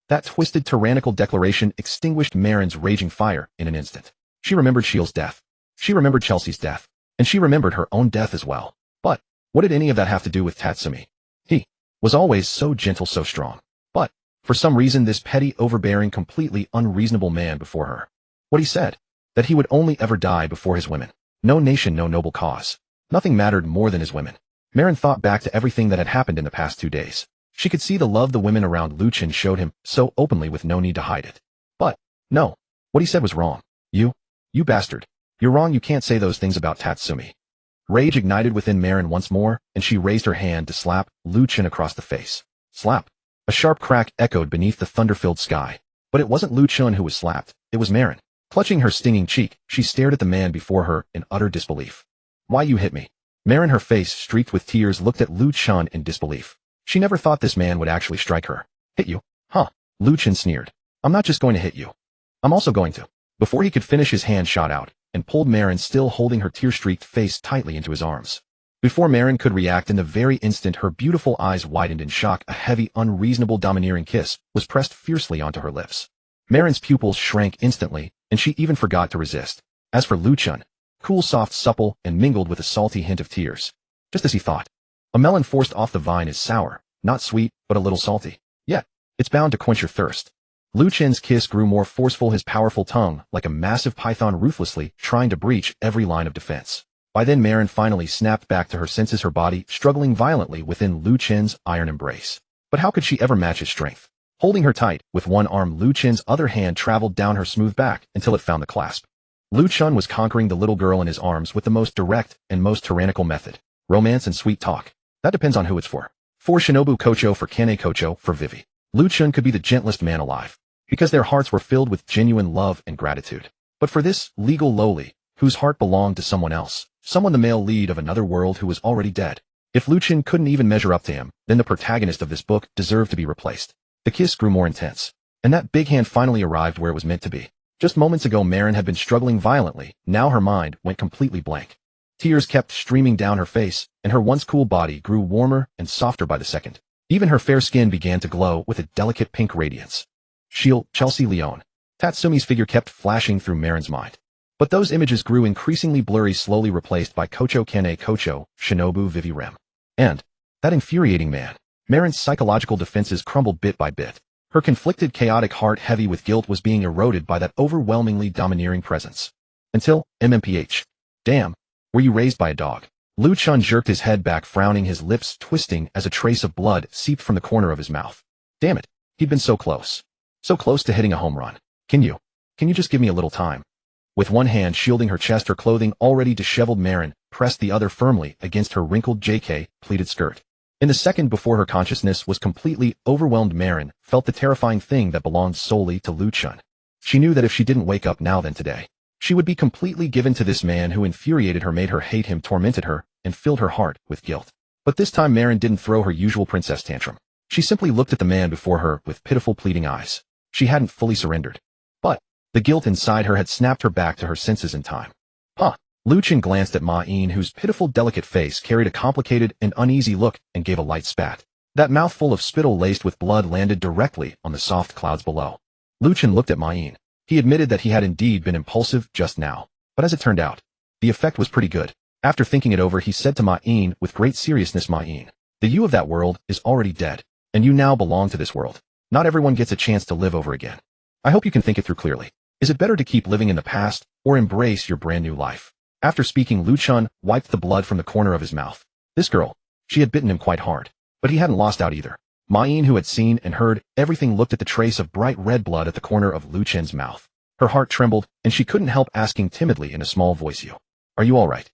That twisted, tyrannical declaration extinguished Marin's raging fire in an instant. She remembered Shield's death. She remembered Chelsea's death. And she remembered her own death as well. But what did any of that have to do with Tatsumi? He was always so gentle, so strong. But for some reason, this petty, overbearing, completely unreasonable man before her. What he said, that he would only ever die before his women. No nation, no noble cause. Nothing mattered more than his women. Marin thought back to everything that had happened in the past 2 days. She could see the love the women around Lu Chen showed him so openly with no need to hide it. But, no, what he said was wrong. You bastard. You're wrong, you can't say those things about Tatsumi. Rage ignited within Marin once more, and she raised her hand to slap Lu Chen across the face. Slap. A sharp crack echoed beneath the thunder-filled sky. But it wasn't Lu Chen who was slapped, it was Marin. Clutching her stinging cheek, she stared at the man before her in utter disbelief. Why you hit me? Marin, her face streaked with tears, looked at Lu Chen in disbelief. She never thought this man would actually strike her. Hit you? Huh? Lu Chen sneered. I'm not just going to hit you. I'm also going to. Before he could finish, his hand shot out and pulled Marin, still holding her tear-streaked face, tightly into his arms. Before Marin could react, in the very instant her beautiful eyes widened in shock, a heavy, unreasonable, domineering kiss was pressed fiercely onto her lips. Marin's pupils shrank instantly, and she even forgot to resist. As for Lu Chen, cool, soft, supple, and mingled with a salty hint of tears. Just as he thought. A melon forced off the vine is sour, not sweet, but a little salty. Yet, it's bound to quench your thirst. Lu Chen's kiss grew more forceful, his powerful tongue, like a massive python, ruthlessly trying to breach every line of defense. By then Marin finally snapped back to her senses, her body struggling violently within Lu Chen's iron embrace. But how could she ever match his strength? Holding her tight, with one arm, Lu Chen's other hand traveled down her smooth back until it found the clasp. Lu Chen was conquering the little girl in his arms with the most direct and most tyrannical method. Romance and sweet talk. That depends on who it's for. For Shinobu Kocho, for Kanae Kocho, for Vivi. Lu Chen could be the gentlest man alive, because their hearts were filled with genuine love and gratitude. But for this legal lowly, whose heart belonged to someone else, someone the male lead of another world who was already dead. If Lu Chen couldn't even measure up to him, then the protagonist of this book deserved to be replaced. The kiss grew more intense, and that big hand finally arrived where it was meant to be. Just moments ago Marin had been struggling violently, now her mind went completely blank. Tears kept streaming down her face, and her once cool body grew warmer and softer by the second. Even her fair skin began to glow with a delicate pink radiance. Shield, Chelsea Leone. Tatsumi's figure kept flashing through Marin's mind. But those images grew increasingly blurry, slowly replaced by Kocho, Kanae Kocho, Shinobu, Vivi Rem. And that infuriating man. Marin's psychological defenses crumbled bit by bit. Her conflicted, chaotic heart, heavy with guilt, was being eroded by that overwhelmingly domineering presence. Until, MMPH. Damn, were you raised by a dog? Lu Chen jerked his head back, frowning, his lips twisting as a trace of blood seeped from the corner of his mouth. Damn it, he'd been so close. So close to hitting a home run. Can you just give me a little time? With one hand shielding her chest, her clothing already disheveled, Marin pressed the other firmly against her wrinkled JK pleated skirt. In the second before her consciousness was completely overwhelmed, Marin felt the terrifying thing that belonged solely to Lu Chen. She knew that if she didn't wake up now, then today, she would be completely given to this man who infuriated her, made her hate him, tormented her, and filled her heart with guilt. But this time Marin didn't throw her usual princess tantrum. She simply looked at the man before her with pitiful, pleading eyes. She hadn't fully surrendered. But the guilt inside her had snapped her back to her senses in time. Huh. Lu Chen glanced at Ma-in, whose pitiful, delicate face carried a complicated and uneasy look, and gave a light spat. That mouthful of spittle laced with blood landed directly on the soft clouds below. Lu Chen looked at Ma-in. He admitted that he had indeed been impulsive just now. But as it turned out, the effect was pretty good. After thinking it over, he said to Ma-in with great seriousness, Ma-in, the you of that world is already dead, and you now belong to this world. Not everyone gets a chance to live over again. I hope you can think it through clearly. Is it better to keep living in the past, or embrace your brand new life? After speaking, Lu Chen wiped the blood from the corner of his mouth. This girl, she had bitten him quite hard. But he hadn't lost out either. Ma-in, who had seen and heard everything, looked at the trace of bright red blood at the corner of Lu Chen's mouth. Her heart trembled, and she couldn't help asking timidly in a small voice, Are you all right?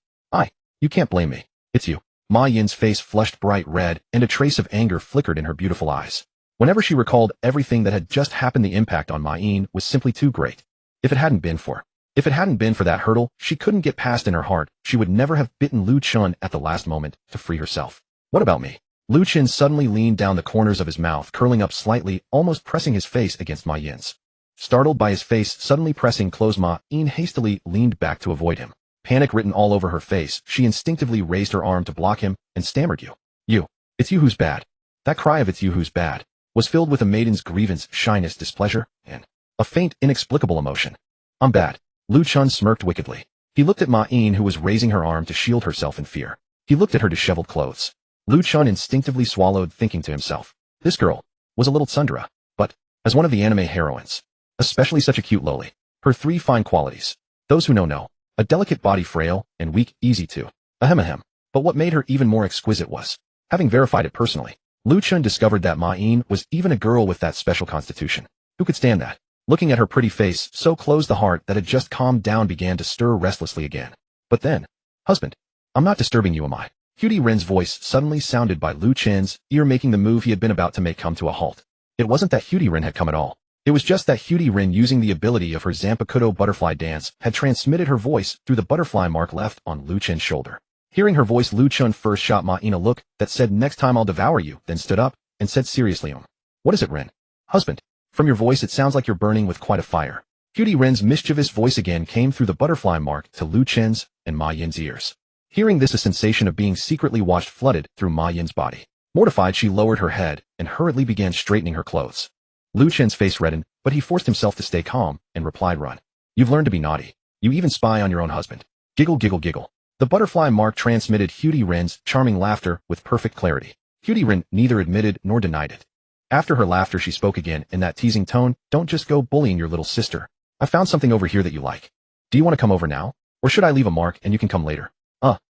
You can't blame me. It's you. Ma-yin's face flushed bright red, and a trace of anger flickered in her beautiful eyes. Whenever she recalled everything that had just happened, the impact on Ma-in was simply too great. If it hadn't been for that hurdle she couldn't get past in her heart, she would never have bitten Lu Chen at the last moment to free herself. What about me? Lu Chen suddenly leaned down, the corners of his mouth curling up slightly, almost pressing his face against Ma-yin's. Startled by his face suddenly pressing close, Ma-in hastily leaned back to avoid him. Panic written all over her face, she instinctively raised her arm to block him and stammered, It's you who's bad. That cry of "it's you who's bad" was filled with a maiden's grievance, shyness, displeasure, and a faint, inexplicable emotion. I'm bad. Lu Chen smirked wickedly. He looked at Ma-in, who was raising her arm to shield herself in fear. He looked at her disheveled clothes. Lu Chen instinctively swallowed, thinking to himself, this girl was a little Tsundere, but as one of the anime heroines, especially such a cute loli. Her three fine qualities. Those who know. A delicate body, frail and weak, easy to ahem. But what made her even more exquisite was, having verified it personally, Lu Chen discovered that Ma-in was even a girl with that special constitution. Who could stand that? Looking at her pretty face, so close, the heart that had just calmed down began to stir restlessly again. But then, husband, I'm not disturbing you, am I? Cutie Ren's voice suddenly sounded by Lu Chen's ear, making the move he had been about to make come to a halt. It wasn't that Cutie Ren had come at all. It was just that Cutie Ren, using the ability of her Zanpakutō butterfly dance, had transmitted her voice through the butterfly mark left on Lu Chen's shoulder. Hearing her voice, Lu Chen first shot Ma-in a look that said, next time I'll devour you, then stood up and said seriously, What is it, Ren? Husband, from your voice it sounds like you're burning with quite a fire. Cutie Ren's mischievous voice again came through the butterfly mark to Lu Chen's and Ma-yin's ears. Hearing this, a sensation of being secretly watched flooded through Ma Yin's body. Mortified, she lowered her head and hurriedly began straightening her clothes. Lu Chen's face reddened, but he forced himself to stay calm and replied, "Run. You've learned to be naughty. You even spy on your own husband." Giggle, giggle, giggle. The butterfly mark transmitted Rin's charming laughter with perfect clarity. Rin neither admitted nor denied it. After her laughter, she spoke again in that teasing tone, "Don't just go bullying your little sister. I found something over here that you like. Do you want to come over now? Or should I leave a mark and you can come later?"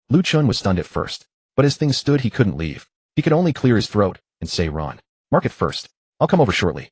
Lu Chen was stunned at first, but as things stood, he couldn't leave. He could only clear his throat and say, "Ron. Mark it first. I'll come over shortly."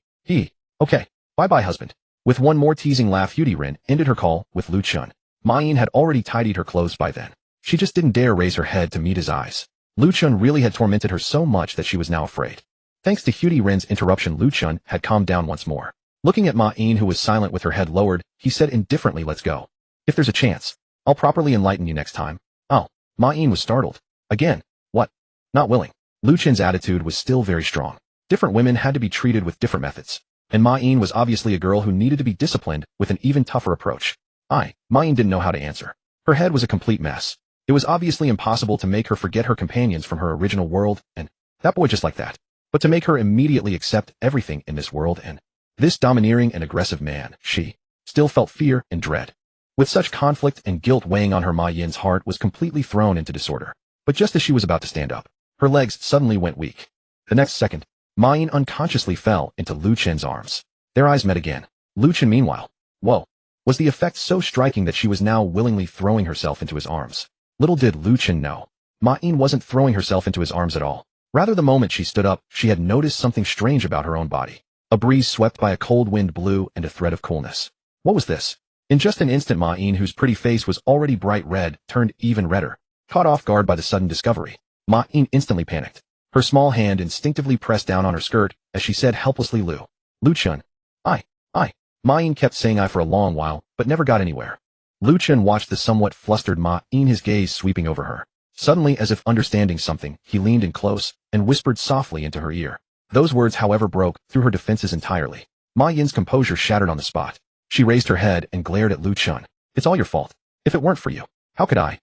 Okay. Bye-bye, husband. With one more teasing laugh, Rin ended her call with Lu Chen. Ma Yin had already tidied her clothes by then. She just didn't dare raise her head to meet his eyes. Lu Chen really had tormented her so much that she was now afraid. Thanks to Rin's interruption, Lu Chen had calmed down once more. Looking at Ma Yin, who was silent with her head lowered, he said indifferently, "Let's go. If there's a chance, I'll properly enlighten you next time." "Oh." Ma Yin was startled. "Again? What? Not willing." Lu Chen's attitude was still very strong. Different women had to be treated with different methods. And Ma Yin was obviously a girl who needed to be disciplined with an even tougher approach. Ma Yin didn't know how to answer. Her head was a complete mess. It was obviously impossible to make her forget her companions from her original world, and that boy just like that. But to make her immediately accept everything in this world and this domineering and aggressive man, she still felt fear and dread. With such conflict and guilt weighing on her, Ma Yin's heart was completely thrown into disorder. But just as she was about to stand up, her legs suddenly went weak. The next second, Ma Yin unconsciously fell into Lu Chen's arms. Their eyes met again. Lu Chen, meanwhile, was the effect so striking that she was now willingly throwing herself into his arms. Little did Lu Chen know, Ma Yin wasn't throwing herself into his arms at all. Rather, the moment she stood up, she had noticed something strange about her own body. A breeze swept by, a cold wind blew, and a thread of coolness. What was this? In just an instant, Ma Yin, whose pretty face was already bright red, turned even redder. Caught off guard by the sudden discovery, Ma Yin instantly panicked. Her small hand instinctively pressed down on her skirt as she said helplessly, Lu Chen. I. Ma Yin kept saying "I" for a long while, but never got anywhere. Lu Chen watched the somewhat flustered Ma Yin, his gaze sweeping over her. Suddenly, as if understanding something, he leaned in close and whispered softly into her ear. Those words, however, broke through her defenses entirely. Ma Yin's composure shattered on the spot. She raised her head and glared at Lu Chen. "It's all your fault. If it weren't for you, how could I?"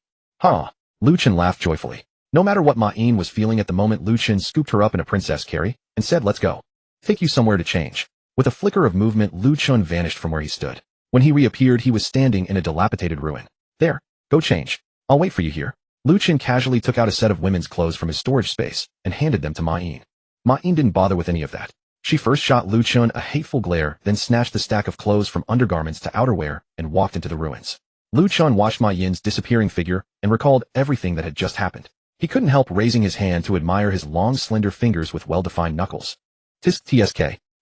Lu Chen laughed joyfully. No matter what Ma Yin was feeling at the moment, Lu Chen scooped her up in a princess carry and said, "Let's go. Take you somewhere to change." With a flicker of movement, Lu Chen vanished from where he stood. When he reappeared, he was standing in a dilapidated ruin. "There, go change. I'll wait for you here." Lu Chen casually took out a set of women's clothes from his storage space and handed them to Ma Yin. Ma Yin didn't bother with any of that. She first shot Lu Chen a hateful glare, then snatched the stack of clothes from undergarments to outerwear and walked into the ruins. Lu Chen watched Ma Yin's disappearing figure and recalled everything that had just happened. He couldn't help raising his hand to admire his long, slender fingers with well-defined knuckles. Tsk.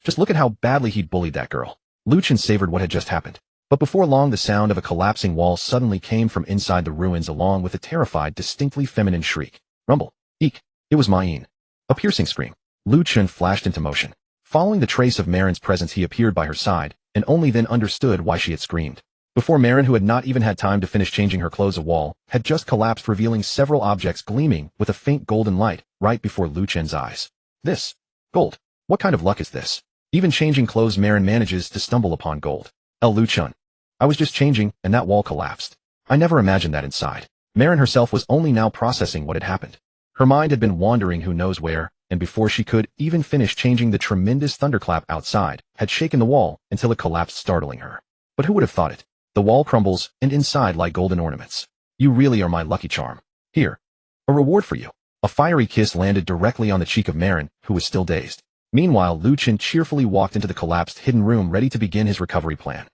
Just look at how badly he'd bullied that girl. Lu Chen savored what had just happened. But before long, the sound of a collapsing wall suddenly came from inside the ruins, along with a terrified, distinctly feminine shriek. Rumble. Eek. It was Ma Yin. A piercing scream. Lu Chen flashed into motion. Following the trace of Marin's presence, he appeared by her side, and only then understood why she had screamed. Before, Marin, who had not even had time to finish changing her clothes, a wall had just collapsed, revealing several objects gleaming with a faint golden light right before Lu Chen's eyes. This. Gold. What kind of luck is this? Even changing clothes, Marin manages to stumble upon gold. Lu Chen. I was just changing, and that wall collapsed. I never imagined that inside. Marin herself was only now processing what had happened. Her mind had been wandering who knows where, and before she could even finish changing, the tremendous thunderclap outside had shaken the wall until it collapsed, startling her. But who would have thought it? The wall crumbles, and inside lie golden ornaments. You really are my lucky charm. Here. A reward for you. A fiery kiss landed directly on the cheek of Marin, who was still dazed. Meanwhile, Lu Chen cheerfully walked into the collapsed hidden room, ready to begin his recovery plan.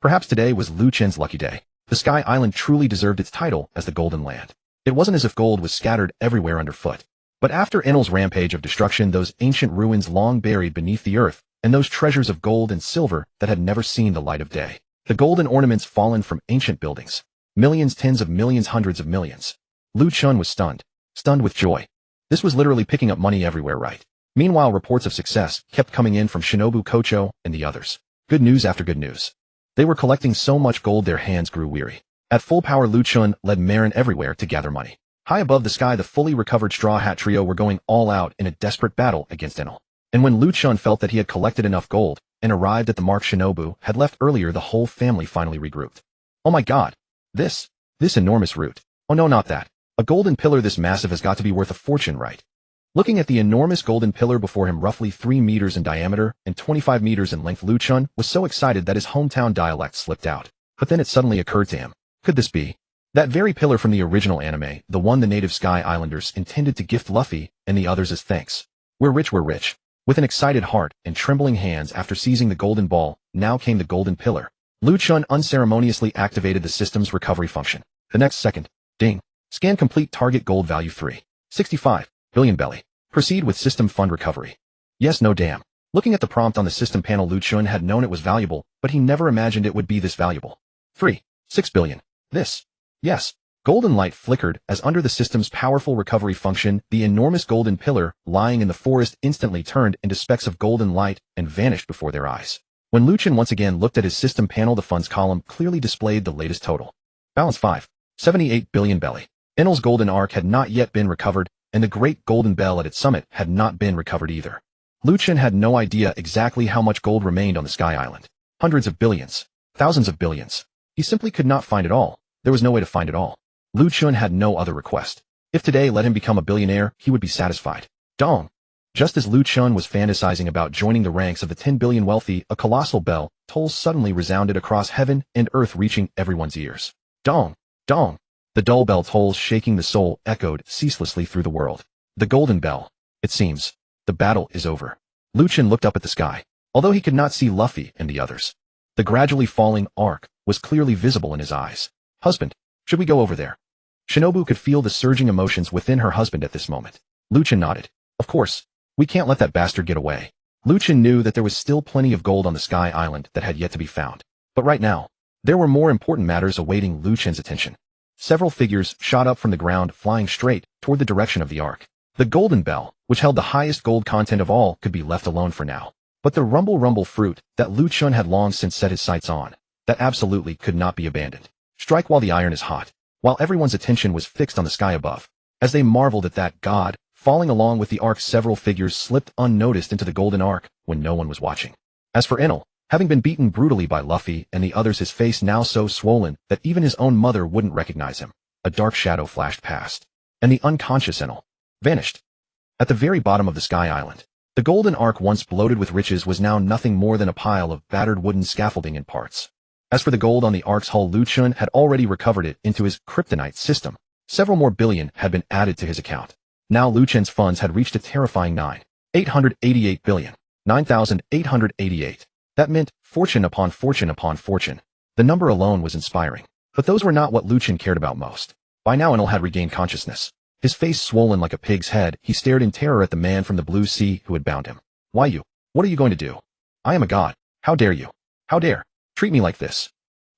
Perhaps today was Lu Chen's lucky day. The Sky Island truly deserved its title as the Golden Land. It wasn't as if gold was scattered everywhere underfoot. But after Enel's rampage of destruction, those ancient ruins long buried beneath the earth, and those treasures of gold and silver that had never seen the light of day. The golden ornaments fallen from ancient buildings. Millions, tens of millions, hundreds of millions. Lu Chen was stunned with joy. This was literally picking up money everywhere, right? Meanwhile, reports of success kept coming in from Shinobu Kocho and the others. Good news after good news. They were collecting so much gold their hands grew weary. At full power, Lu Chen led Marin everywhere to gather money. High above the sky, the fully recovered Straw Hat Trio were going all out in a desperate battle against Enel. And when Lu Chen felt that he had collected enough gold and arrived at the mark Shinobu had left earlier, the whole family finally regrouped. Oh my god! This enormous root. Oh no, not that. A golden pillar this massive has got to be worth a fortune, right? Looking at the enormous golden pillar before him, roughly 3 meters in diameter and 25 meters in length, Lu Chen was so excited that his hometown dialect slipped out. But then it suddenly occurred to him. Could this be that very pillar from the original anime, the one the native Sky Islanders intended to gift Luffy and the others as thanks? We're rich, we're rich. With an excited heart and trembling hands after seizing the golden ball, now came the golden pillar. Lu Chen unceremoniously activated the system's recovery function. The next second, ding. Scan complete, target gold value 3.65 billion belly. Proceed with system fund recovery. Yes, no damn. Looking at the prompt on the system panel, Lu Chen had known it was valuable, but he never imagined it would be this valuable. 3.6 billion. This. Yes. Golden light flickered as under the system's powerful recovery function, the enormous golden pillar lying in the forest instantly turned into specks of golden light and vanished before their eyes. When Lu Chen once again looked at his system panel, the funds column clearly displayed the latest total. Balance 5.78 billion belly. Enel's golden arc had not yet been recovered, and the great golden bell at its summit had not been recovered either. Lu Chen had no idea exactly how much gold remained on the Sky Island. Hundreds of billions. Thousands of billions. He simply could not find it all. There was no way to find it all. Lu Chen had no other request. If today let him become a billionaire, he would be satisfied. Dong. Just as Lu Chen was fantasizing about joining the ranks of the 10 billion wealthy, a colossal bell toll suddenly resounded across heaven and earth, reaching everyone's ears. Dong. Dong. The dull bell tolls shaking the soul echoed ceaselessly through the world. The golden bell. It seems. The battle is over. Lu Chen looked up at the sky. Although he could not see Luffy and the others, the gradually falling arc was clearly visible in his eyes. Husband, should we go over there? Shinobu could feel the surging emotions within her husband at this moment. Lu Chen nodded. Of course. We can't let that bastard get away. Lu Chen knew that there was still plenty of gold on the Sky Island that had yet to be found. But right now, there were more important matters awaiting Lu Chen's attention. Several figures shot up from the ground, flying straight toward the direction of the arc. The golden bell, which held the highest gold content of all, could be left alone for now. But the rumble fruit that Lu Chen had long since set his sights on, that absolutely could not be abandoned. Strike while the iron is hot. While everyone's attention was fixed on the sky above, as they marveled at that god, falling along with the arc, several figures slipped unnoticed into the golden arc when no one was watching. As for Enel, having been beaten brutally by Luffy and the others, his face now so swollen that even his own mother wouldn't recognize him, a dark shadow flashed past, and the unconscious Enel vanished. At the very bottom of the Sky Island, the golden arc, once bloated with riches, was now nothing more than a pile of battered wooden scaffolding in parts. As for the gold on the arc's hull, Lu Chen had already recovered it into his kryptonite system. Several more billion had been added to his account. Now Lu Chen's funds had reached a terrifying 9,888 billion. 9,888. That meant fortune upon fortune upon fortune. The number alone was inspiring. But those were not what Lu Chen cared about most. By now Enel had regained consciousness. His face swollen like a pig's head, he stared in terror at the man from the blue sea who had bound him. Why you? What are you going to do? I am a god. How dare you? How dare treat me like this?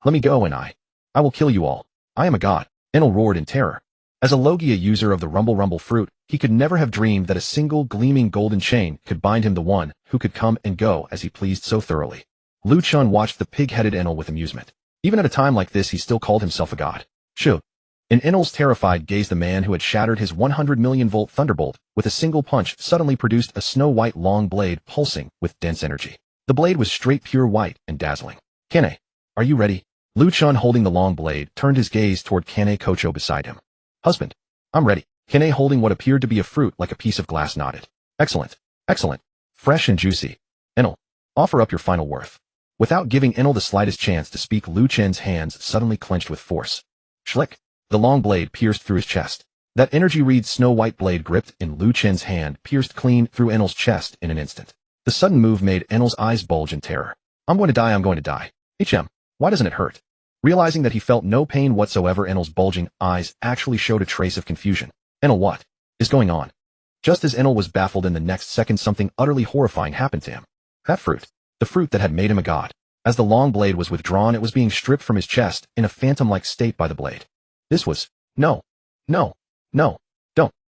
Let me go and I will kill you all. I am a god. Enel roared in terror. As a Logia user of the rumble fruit, he could never have dreamed that a single gleaming golden chain could bind him, the one who could come and go as he pleased so thoroughly. Lu Chen watched the pig-headed Enel with amusement. Even at a time like this, he still called himself a god. Shoo. In Enel's terrified gaze, the man who had shattered his 100 million volt thunderbolt with a single punch suddenly produced a snow-white long blade pulsing with dense energy. The blade was straight pure white and dazzling. Kanae, are you ready? Lu Chen, holding the long blade, turned his gaze toward Kanae Kocho beside him. Husband, I'm ready. Kanae, holding what appeared to be a fruit like a piece of glass, nodded. Excellent. Excellent. Fresh and juicy. Enel, offer up your final worth. Without giving Enel the slightest chance to speak, Lu Chen's hands suddenly clenched with force. Schlick. The long blade pierced through his chest. That energy-read snow-white blade gripped in Lu Chen's hand pierced clean through Enel's chest in an instant. The sudden move made Enel's eyes bulge in terror. I'm going to die, I'm going to die. Why doesn't it hurt? Realizing that he felt no pain whatsoever, Enel's bulging eyes actually showed a trace of confusion. Enel, what is going on? Just as Enel was baffled, in the next second something utterly horrifying happened to him. That fruit. The fruit that had made him a god. As the long blade was withdrawn, it was being stripped from his chest in a phantom-like state by the blade. This was... No. Don't.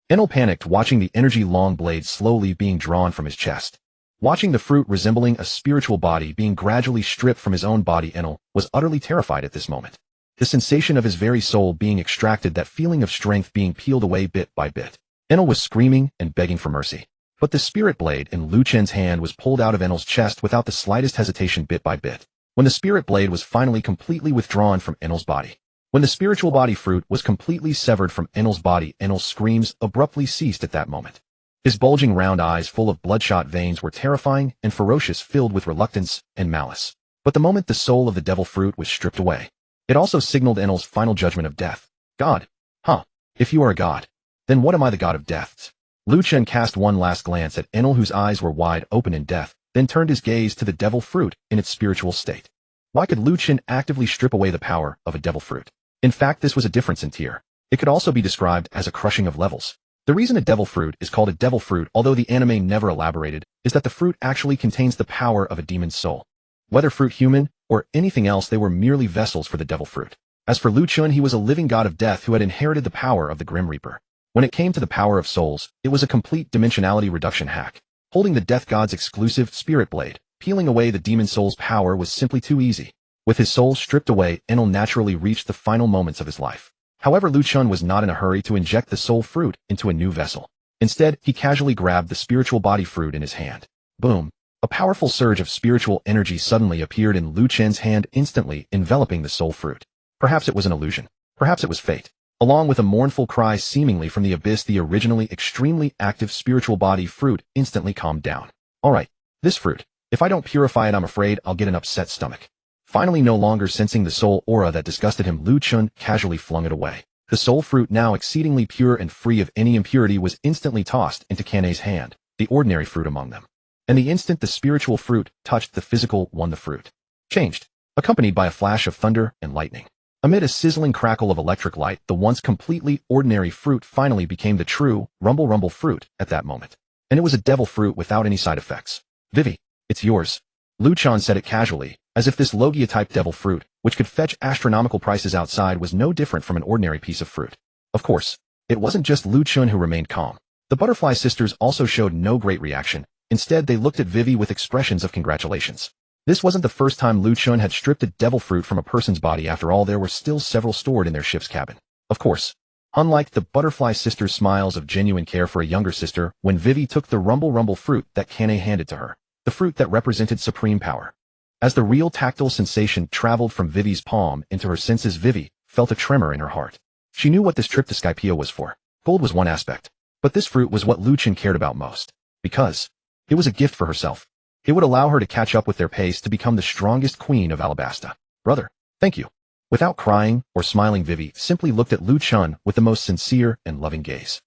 Enel panicked, watching the energy long blade slowly being drawn from his chest. Watching the fruit resembling a spiritual body being gradually stripped from his own body, Enel was utterly terrified at this moment. The sensation of his very soul being extracted, that feeling of strength being peeled away bit by bit. Enel was screaming and begging for mercy. But the spirit blade in Lu Chen's hand was pulled out of Enel's chest without the slightest hesitation, bit by bit. When the spirit blade was finally completely withdrawn from Enel's body, When the spiritual body fruit was completely severed from Enel's body, Enel's screams abruptly ceased at that moment. His bulging round eyes full of bloodshot veins were terrifying and ferocious, filled with reluctance and malice. But the moment the soul of the devil fruit was stripped away, it also signaled Enel's final judgment of death. God? Huh. If you are a god, then what am I, the god of deaths? Lu Chen cast one last glance at Enel, whose eyes were wide open in death, then turned his gaze to the devil fruit in its spiritual state. Why could Lu Chen actively strip away the power of a devil fruit? In fact, this was a difference in tier. It could also be described as a crushing of levels. The reason a devil fruit is called a devil fruit, although the anime never elaborated, is that the fruit actually contains the power of a demon's soul. Whether fruit human or anything else, they were merely vessels for the devil fruit. As for Lu Chen, he was a living god of death who had inherited the power of the Grim Reaper. When it came to the power of souls, it was a complete dimensionality reduction hack. Holding the death god's exclusive spirit blade, peeling away the demon soul's power was simply too easy. With his soul stripped away, Enel naturally reached the final moments of his life. However, Lu Chen was not in a hurry to inject the soul fruit into a new vessel. Instead, he casually grabbed the spiritual body fruit in his hand. Boom! A powerful surge of spiritual energy suddenly appeared in Lu Chen's hand, instantly enveloping the soul fruit. Perhaps it was an illusion. Perhaps it was fate. Along with a mournful cry seemingly from the abyss, the originally extremely active spiritual body fruit instantly calmed down. Alright, this fruit. If I don't purify it, I'm afraid I'll get an upset stomach. Finally, no longer sensing the soul aura that disgusted him, Lu Chen casually flung it away. The soul fruit, now exceedingly pure and free of any impurity, was instantly tossed into Kanae's hand, the ordinary fruit among them. And the instant the spiritual fruit touched the physical one, the fruit changed, accompanied by a flash of thunder and lightning. Amid a sizzling crackle of electric light, the once completely ordinary fruit finally became the true rumble fruit at that moment. And it was a devil fruit without any side effects. Vivi, it's yours. Lu Chen said it casually, as if this Logia-type devil fruit, which could fetch astronomical prices outside, was no different from an ordinary piece of fruit. Of course, it wasn't just Lu Chen who remained calm. The butterfly sisters also showed no great reaction. Instead, they looked at Vivi with expressions of congratulations. This wasn't the first time Lu Chen had stripped a devil fruit from a person's body. After all, there were still several stored in their ship's cabin. Of course, unlike the butterfly sisters' smiles of genuine care for a younger sister, when Vivi took the rumble fruit that Kanae handed to her, the fruit that represented supreme power. As the real tactile sensation traveled from Vivi's palm into her senses, Vivi felt a tremor in her heart. She knew what this trip to Skypiea was for. Gold was one aspect, but this fruit was what Lu Chen cared about most. Because it was a gift for herself. It would allow her to catch up with their pace to become the strongest queen of Alabasta. Brother, thank you. Without crying or smiling, Vivi simply looked at Lu Chen with the most sincere and loving gaze.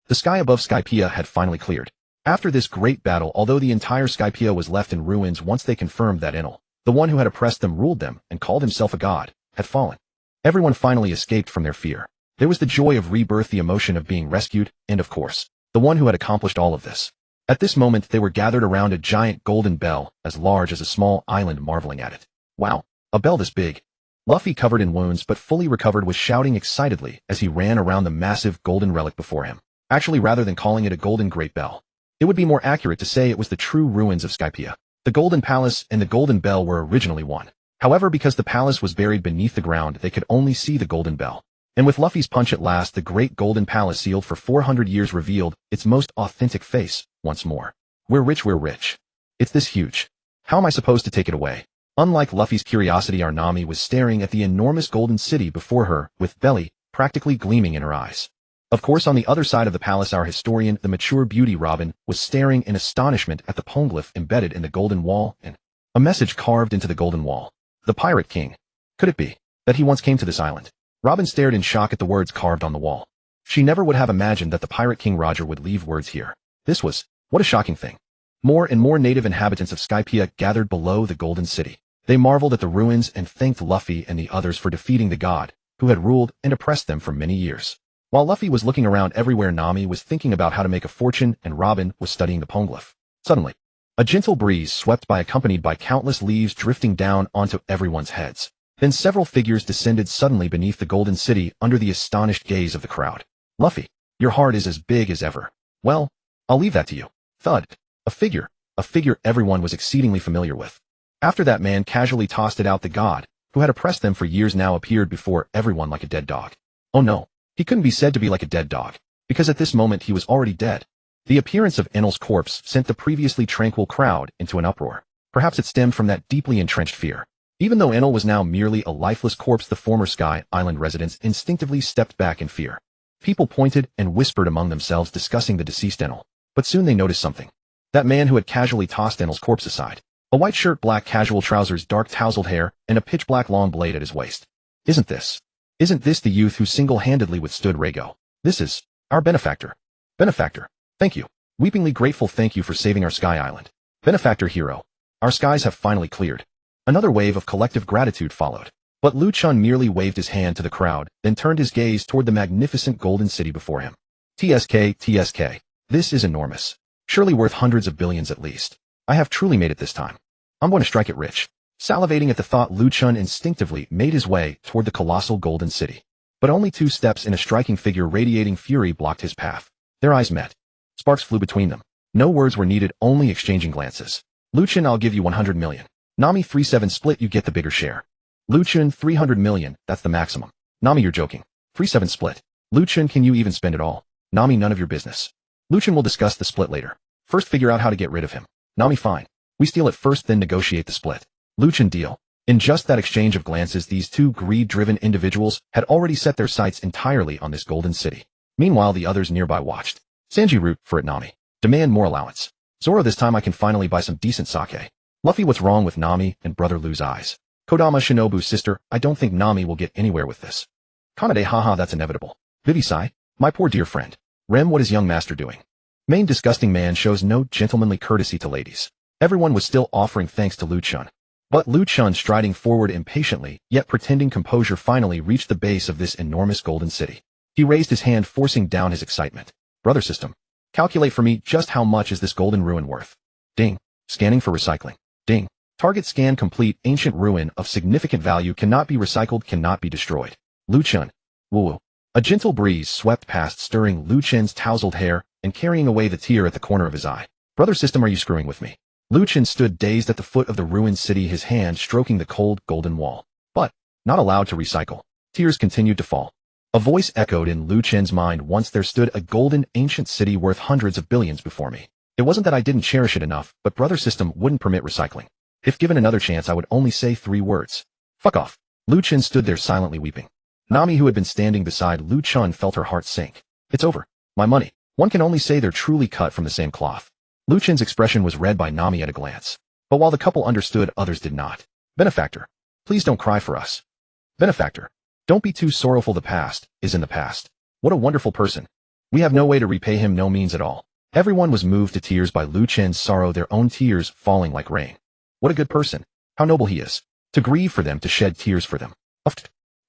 The sky above Skypiea had finally cleared. After this great battle, although the entire Skypiea was left in ruins once they confirmed that Enel, the one who had oppressed them, ruled them, and called himself a god, had fallen. Everyone finally escaped from their fear. There was the joy of rebirth, the emotion of being rescued, and of course, the one who had accomplished all of this. At this moment, they were gathered around a giant golden bell, as large as a small island, marveling at it. Wow, a bell this big. Luffy, covered in wounds but fully recovered, was shouting excitedly as he ran around the massive golden relic before him. Actually, rather than calling it a golden great bell, it would be more accurate to say it was the true ruins of Skypiea. The golden palace and the golden bell were originally one. However, because the palace was buried beneath the ground, they could only see the golden bell. And with Luffy's punch at last, the great golden palace, sealed for 400 years, revealed its most authentic face once more. We're rich. It's this huge. How am I supposed to take it away? Unlike Luffy's curiosity, our Nami was staring at the enormous golden city before her, with belly practically gleaming in her eyes. Of course, on the other side of the palace, our historian, the mature beauty Robin, was staring in astonishment at the poneglyph embedded in the golden wall and a message carved into the golden wall. The Pirate King. Could it be that he once came to this island? Robin stared in shock at the words carved on the wall. She never would have imagined that the Pirate King Roger would leave words here. What a shocking thing. More and more native inhabitants of Skypiea gathered below the Golden City. They marveled at the ruins and thanked Luffy and the others for defeating the god, who had ruled and oppressed them for many years. While Luffy was looking around everywhere, Nami was thinking about how to make a fortune, and Robin was studying the poneglyph. Suddenly, a gentle breeze swept by, accompanied by countless leaves drifting down onto everyone's heads. Then several figures descended suddenly beneath the Golden City under the astonished gaze of the crowd. Luffy, your heart is as big as ever. Well, I'll leave that to you. Thud. A figure everyone was exceedingly familiar with. After that man casually tossed it out, the god, who had oppressed them for years, now appeared before everyone like a dead dog. Oh no, he couldn't be said to be like a dead dog, because at this moment he was already dead. The appearance of Enel's corpse sent the previously tranquil crowd into an uproar. Perhaps it stemmed from that deeply entrenched fear. Even though Enel was now merely a lifeless corpse, the former Sky Island residents instinctively stepped back in fear. People pointed and whispered among themselves discussing the deceased Enel. But soon they noticed something. That man who had casually tossed Enel's corpse aside. A white shirt, black casual trousers, dark tousled hair, and a pitch-black long blade at his waist. Isn't this the youth who single-handedly withstood Rego? This is our benefactor. Benefactor. Thank you. Weepingly grateful, thank you for saving our Sky Island. Benefactor hero. Our skies have finally cleared. Another wave of collective gratitude followed. But Lu Chen merely waved his hand to the crowd, then turned his gaze toward the magnificent golden city before him. TSK. This is enormous. Surely worth hundreds of billions at least. I have truly made it this time. I'm going to strike it rich. Salivating at the thought, Lu Chen instinctively made his way toward the colossal golden city. But only 2 steps and a striking figure radiating fury blocked his path. Their eyes met. Sparks flew between them. No words were needed, only exchanging glances. Lu Chen, I'll give you 100 million. Nami 3-7 split, you get the bigger share. Lu Chen, 300 million, that's the maximum. Nami, you're joking. 3-7 split. Lu Chen, can you even spend it all? Nami, none of your business. Lu Chen, will discuss the split later. First figure out how to get rid of him. Nami, fine. We steal it first, then negotiate the split. Lu Chen, deal. In just that exchange of glances, these 2 greed-driven individuals had already set their sights entirely on this golden city. Meanwhile, the others nearby watched. Sanji, root for it, Nami. Demand more allowance. Zoro, this time I can finally buy some decent sake. Luffy, what's wrong with Nami? And brother Lu's eyes. Kodama, Shinobu, sister, I don't think Nami will get anywhere with this. Kanae, haha, that's inevitable. Vivi-sai, my poor dear friend. Rem, what is young master doing? Main disgusting man shows no gentlemanly courtesy to ladies. Everyone was still offering thanks to Lu Chen. But Lu Chen, striding forward impatiently, yet pretending composure, finally reached the base of this enormous golden city. He raised his hand, forcing down his excitement. Brother system. Calculate for me just how much is this golden ruin worth. Ding. Scanning for recycling. Ding. Target scan complete. Ancient ruin of significant value, cannot be recycled, cannot be destroyed. Lu Chen. Woo. A gentle breeze swept past, stirring Lu Chen's tousled hair and carrying away the tear at the corner of his eye. Brother system, are you screwing with me? Lu Chen stood dazed at the foot of the ruined city, his hand stroking the cold, golden wall. But, not allowed to recycle. Tears continued to fall. A voice echoed in Lu Chen's mind, once there stood a golden, ancient city worth hundreds of billions before me. It wasn't that I didn't cherish it enough, but brother system wouldn't permit recycling. If given another chance, I would only say 3 words. Fuck off. Lu Chen stood there silently weeping. Nami, who had been standing beside Lu Chen, felt her heart sink. It's over. My money. One can only say they're truly cut from the same cloth. Lu Chen's expression was read by Nami at a glance. But while the couple understood, others did not. Benefactor. Please don't cry for us. Benefactor. Don't be too sorrowful, the past is in the past. What a wonderful person. We have no way to repay him, no means at all. Everyone was moved to tears by Lu Chen's sorrow, their own tears falling like rain. What a good person. How noble he is. To grieve for them, to shed tears for them.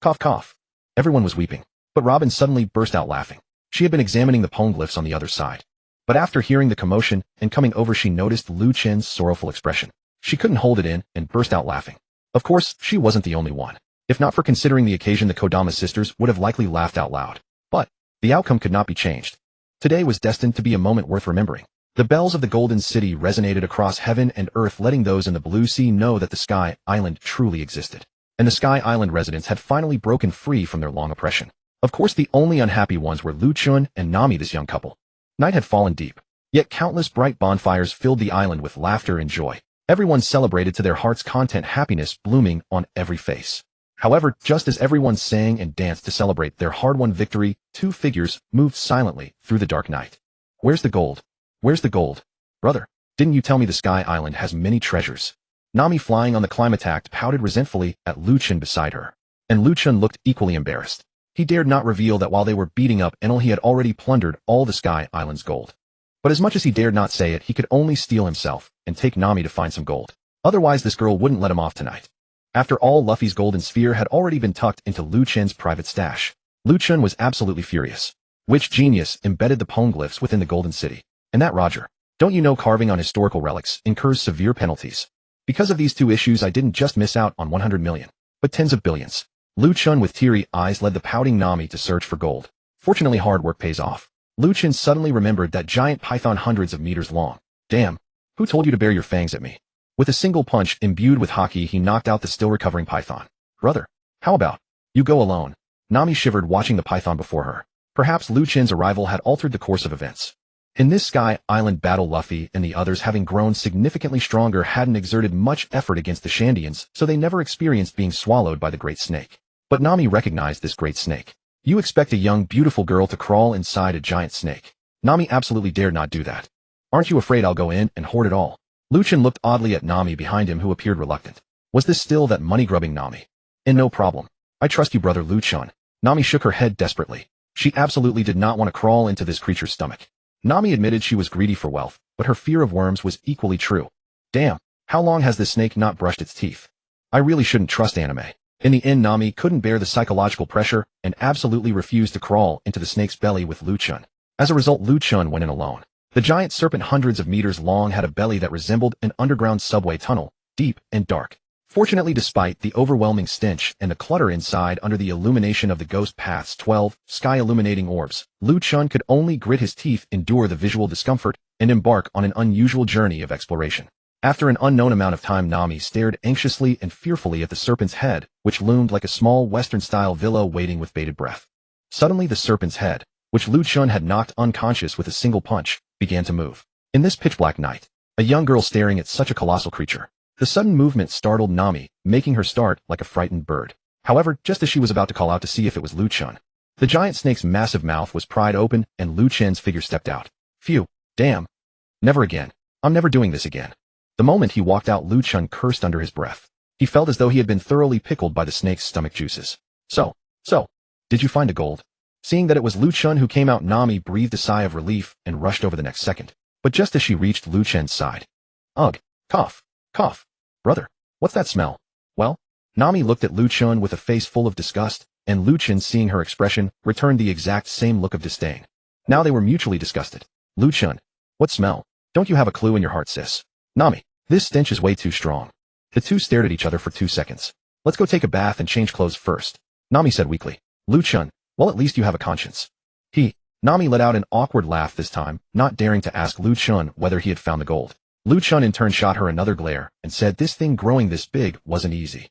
Cough, cough. Everyone was weeping. But Robin suddenly burst out laughing. She had been examining the poneglyphs on the other side. But after hearing the commotion and coming over, she noticed Lu Chen's sorrowful expression. She couldn't hold it in and burst out laughing. Of course, she wasn't the only one. If not for considering the occasion, the Kodama sisters would have likely laughed out loud. But the outcome could not be changed. Today was destined to be a moment worth remembering. The bells of the Golden City resonated across heaven and earth, letting those in the blue sea know that the Sky Island truly existed. And the Sky Island residents had finally broken free from their long oppression. Of course, the only unhappy ones were Lu Chen and Nami, this young couple. Night had fallen deep. Yet countless bright bonfires filled the island with laughter and joy. Everyone celebrated to their heart's content, happiness blooming on every face. However, just as everyone sang and danced to celebrate their hard-won victory, 2 figures moved silently through the dark night. Where's the gold? Where's the gold? Brother, didn't you tell me the Sky Island has many treasures? Nami, flying on the climate act, pouted resentfully at Lu Chen beside her. And Lu Chen looked equally embarrassed. He dared not reveal that while they were beating up Enel, he had already plundered all the Sky Island's gold. But as much as he dared not say it, he could only steel himself and take Nami to find some gold. Otherwise, this girl wouldn't let him off tonight. After all, Luffy's golden sphere had already been tucked into Lu Chen's private stash. Lu Chen was absolutely furious. Which genius embedded the poneglyphs within the Golden City? And that Roger. Don't you know carving on historical relics incurs severe penalties? Because of these 2 issues, I didn't just miss out on 100 million, but tens of billions. Lu Chen with teary eyes led the pouting Nami to search for gold. Fortunately, hard work pays off. Lu Chen suddenly remembered that giant python hundreds of meters long. Damn. Who told you to bare your fangs at me? With a single punch imbued with haki, he knocked out the still recovering python. Brother, how about you go alone? Nami shivered, watching the python before her. Perhaps Lu Chen's arrival had altered the course of events. In this Sky Island battle, Luffy and the others, having grown significantly stronger, hadn't exerted much effort against the Shandians, so they never experienced being swallowed by the Great Snake. But Nami recognized this Great Snake. You expect a young, beautiful girl to crawl inside a giant snake. Nami absolutely dared not do that. Aren't you afraid I'll go in and hoard it all? Lu Chen looked oddly at Nami behind him, who appeared reluctant. Was this still that money-grubbing Nami? No problem. I trust you, brother Lu Chen. Nami shook her head desperately. She absolutely did not want to crawl into this creature's stomach. Nami admitted she was greedy for wealth, but her fear of worms was equally true. Damn, how long has this snake not brushed its teeth? I really shouldn't trust anime. In the end, Nami couldn't bear the psychological pressure and absolutely refused to crawl into the snake's belly with Lu Chen. As a result, Lu Chen went in alone. The giant serpent, hundreds of meters long, had a belly that resembled an underground subway tunnel, deep and dark. Fortunately, despite the overwhelming stench and the clutter inside, under the illumination of the Ghost Path's 12 sky-illuminating orbs, Lu Chen could only grit his teeth, endure the visual discomfort, and embark on an unusual journey of exploration. After an unknown amount of time, Nami stared anxiously and fearfully at the serpent's head, which loomed like a small Western-style villa waiting with bated breath. Suddenly, the serpent's head, which Lu Chen had knocked unconscious with a single punch, began to move. In this pitch-black night, a young girl staring at such a colossal creature. The sudden movement startled Nami, making her start like a frightened bird. However, just as she was about to call out to see if it was Lu Chen, the giant snake's massive mouth was pried open and Lu Chen's figure stepped out. Phew, damn. Never again. I'm never doing this again. The moment he walked out, Lu Chen cursed under his breath. He felt as though he had been thoroughly pickled by the snake's stomach juices. So, did you find a gold? Seeing that it was Lu Chen who came out, Nami breathed a sigh of relief and rushed over the next second. But just as she reached Lu Chen's side, ugh, cough. Cough. Brother, what's that smell? Well, Nami looked at Lu Chen with a face full of disgust, and Lu Chen, seeing her expression, returned the exact same look of disdain. Now they were mutually disgusted. Lu Chen, what smell? Don't you have a clue in your heart, sis? Nami, this stench is way too strong. The two stared at each other for 2 seconds. Let's go take a bath and change clothes first, Nami said weakly. Lu Chen, well, at least you have a conscience. Nami let out an awkward laugh this time, not daring to ask Lu Chen whether he had found the gold. Lu Chen in turn shot her another glare and said this thing growing this big wasn't easy.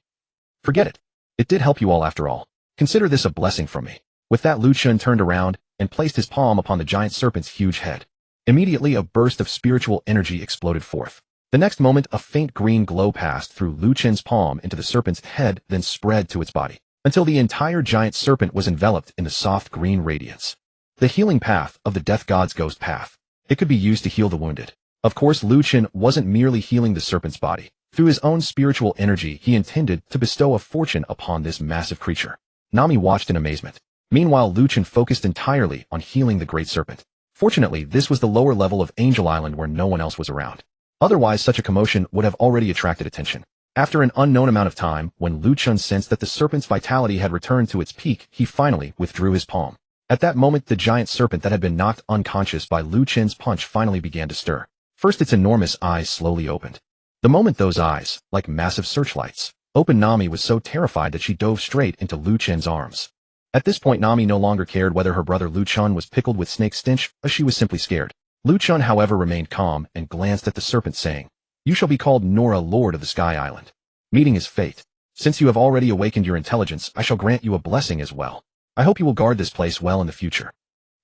Forget it. It did help you all after all. Consider this a blessing from me. With that, Lu Chen turned around and placed his palm upon the giant serpent's huge head. Immediately, a burst of spiritual energy exploded forth. The next moment, a faint green glow passed through Lu Chen's palm into the serpent's head, then spread to its body, until the entire giant serpent was enveloped in the soft green radiance. The healing path of the death god's ghost path. It could be used to heal the wounded. Of course, Lu Chen wasn't merely healing the serpent's body. Through his own spiritual energy, he intended to bestow a fortune upon this massive creature. Nami watched in amazement. Meanwhile, Lu Chen focused entirely on healing the great serpent. Fortunately, this was the lower level of Angel Island where no one else was around. Otherwise, such a commotion would have already attracted attention. After an unknown amount of time, when Lu Chen sensed that the serpent's vitality had returned to its peak, he finally withdrew his palm. At that moment, the giant serpent that had been knocked unconscious by Lu Chen's punch finally began to stir. First, its enormous eyes slowly opened. The moment those eyes, like massive searchlights, opened, Nami was so terrified that she dove straight into Lu Chen's arms. At this point, Nami no longer cared whether her brother Lu Chen was pickled with snake stench, as she was simply scared. Lu Chen, however, remained calm and glanced at the serpent, saying, "You shall be called Nora, Lord of the Sky Island. Meeting is fate. Since you have already awakened your intelligence, I shall grant you a blessing as well. I hope you will guard this place well in the future."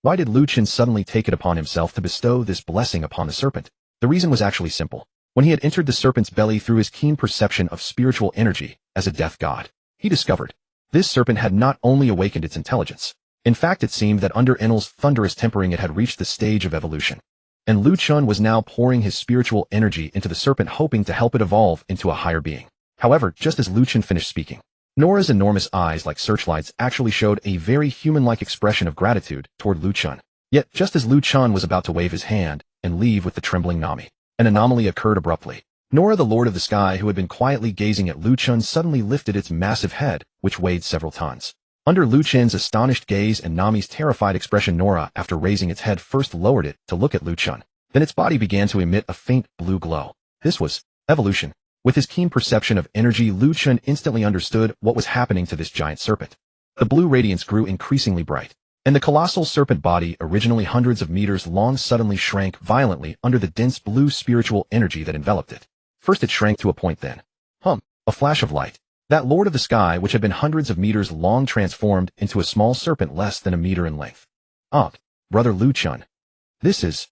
Why did Lu Chen suddenly take it upon himself to bestow this blessing upon the serpent? The reason was actually simple. When he had entered the serpent's belly through his keen perception of spiritual energy as a death god, he discovered this serpent had not only awakened its intelligence. In fact, it seemed that under Enel's thunderous tempering it had reached the stage of evolution. And Lu Chen was now pouring his spiritual energy into the serpent, hoping to help it evolve into a higher being. However, just as Lu Chen finished speaking, Nora's enormous eyes, like searchlights, actually showed a very human-like expression of gratitude toward Lu Chen. Yet, just as Lu Chen was about to wave his hand and leave with the trembling Nami, an anomaly occurred abruptly. Nora, the Lord of the Sky, who had been quietly gazing at Lu Chen, suddenly lifted its massive head, which weighed several tons. Under Lu Chen's astonished gaze and Nami's terrified expression, Nora, after raising its head, first lowered it to look at Lu Chen. Then its body began to emit a faint blue glow. This was evolution. With his keen perception of energy, Lu Chen instantly understood what was happening to this giant serpent. The blue radiance grew increasingly bright, and the colossal serpent body, originally hundreds of meters long, suddenly shrank violently under the dense blue spiritual energy that enveloped it. First it shrank to a point, then, a flash of light. That Lord of the Sky, which had been hundreds of meters long, transformed into a small serpent less than a meter in length. Brother Lu Chen. This is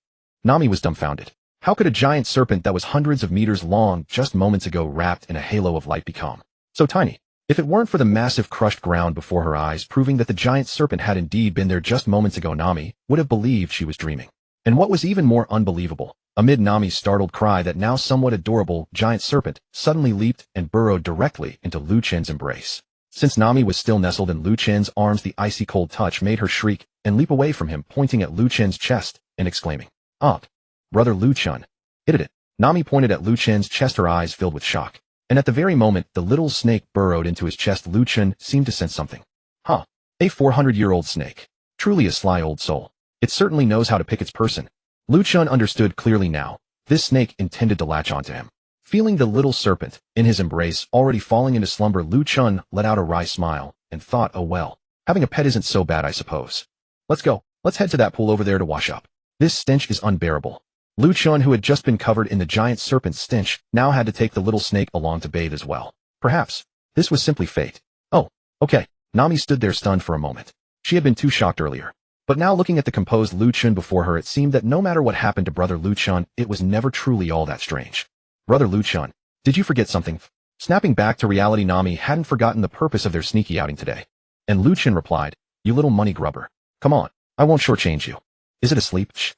Nami was dumbfounded. How could a giant serpent that was hundreds of meters long just moments ago wrapped in a halo of light become so tiny? If it weren't for the massive crushed ground before her eyes proving that the giant serpent had indeed been there just moments ago, Nami would have believed she was dreaming. And what was even more unbelievable, amid Nami's startled cry, that now somewhat adorable giant serpent suddenly leaped and burrowed directly into Lu Chen's embrace. Since Nami was still nestled in Lu Chen's arms, the icy cold touch made her shriek and leap away from him, pointing at Lu Chen's chest and exclaiming, "Aunt! Brother Lu Chen!" It. Nami pointed at Lu Chen's chest, her eyes filled with shock. And at the very moment the little snake burrowed into his chest, Lu Chen seemed to sense something. Huh. A 400-year-old snake. Truly a sly old soul. It certainly knows how to pick its person. Lu Chen understood clearly now. This snake intended to latch onto him. Feeling the little serpent in his embrace already falling into slumber, Lu Chen let out a wry smile and thought, oh well, having a pet isn't so bad, I suppose. Let's go. Let's head to that pool over there to wash up. This stench is unbearable. Lu Chen, who had just been covered in the giant serpent's stench, now had to take the little snake along to bathe as well. Perhaps this was simply fate. Oh, okay. Nami stood there stunned for a moment. She had been too shocked earlier. But now, looking at the composed Lu Chen before her, it seemed that no matter what happened to brother Lu Chen, it was never truly all that strange. Brother Lu Chen, did you forget something? Snapping back to reality, Nami hadn't forgotten the purpose of their sneaky outing today. And Lu Chen replied, you little money grubber. Come on, I won't shortchange you. Is it asleep? Shh.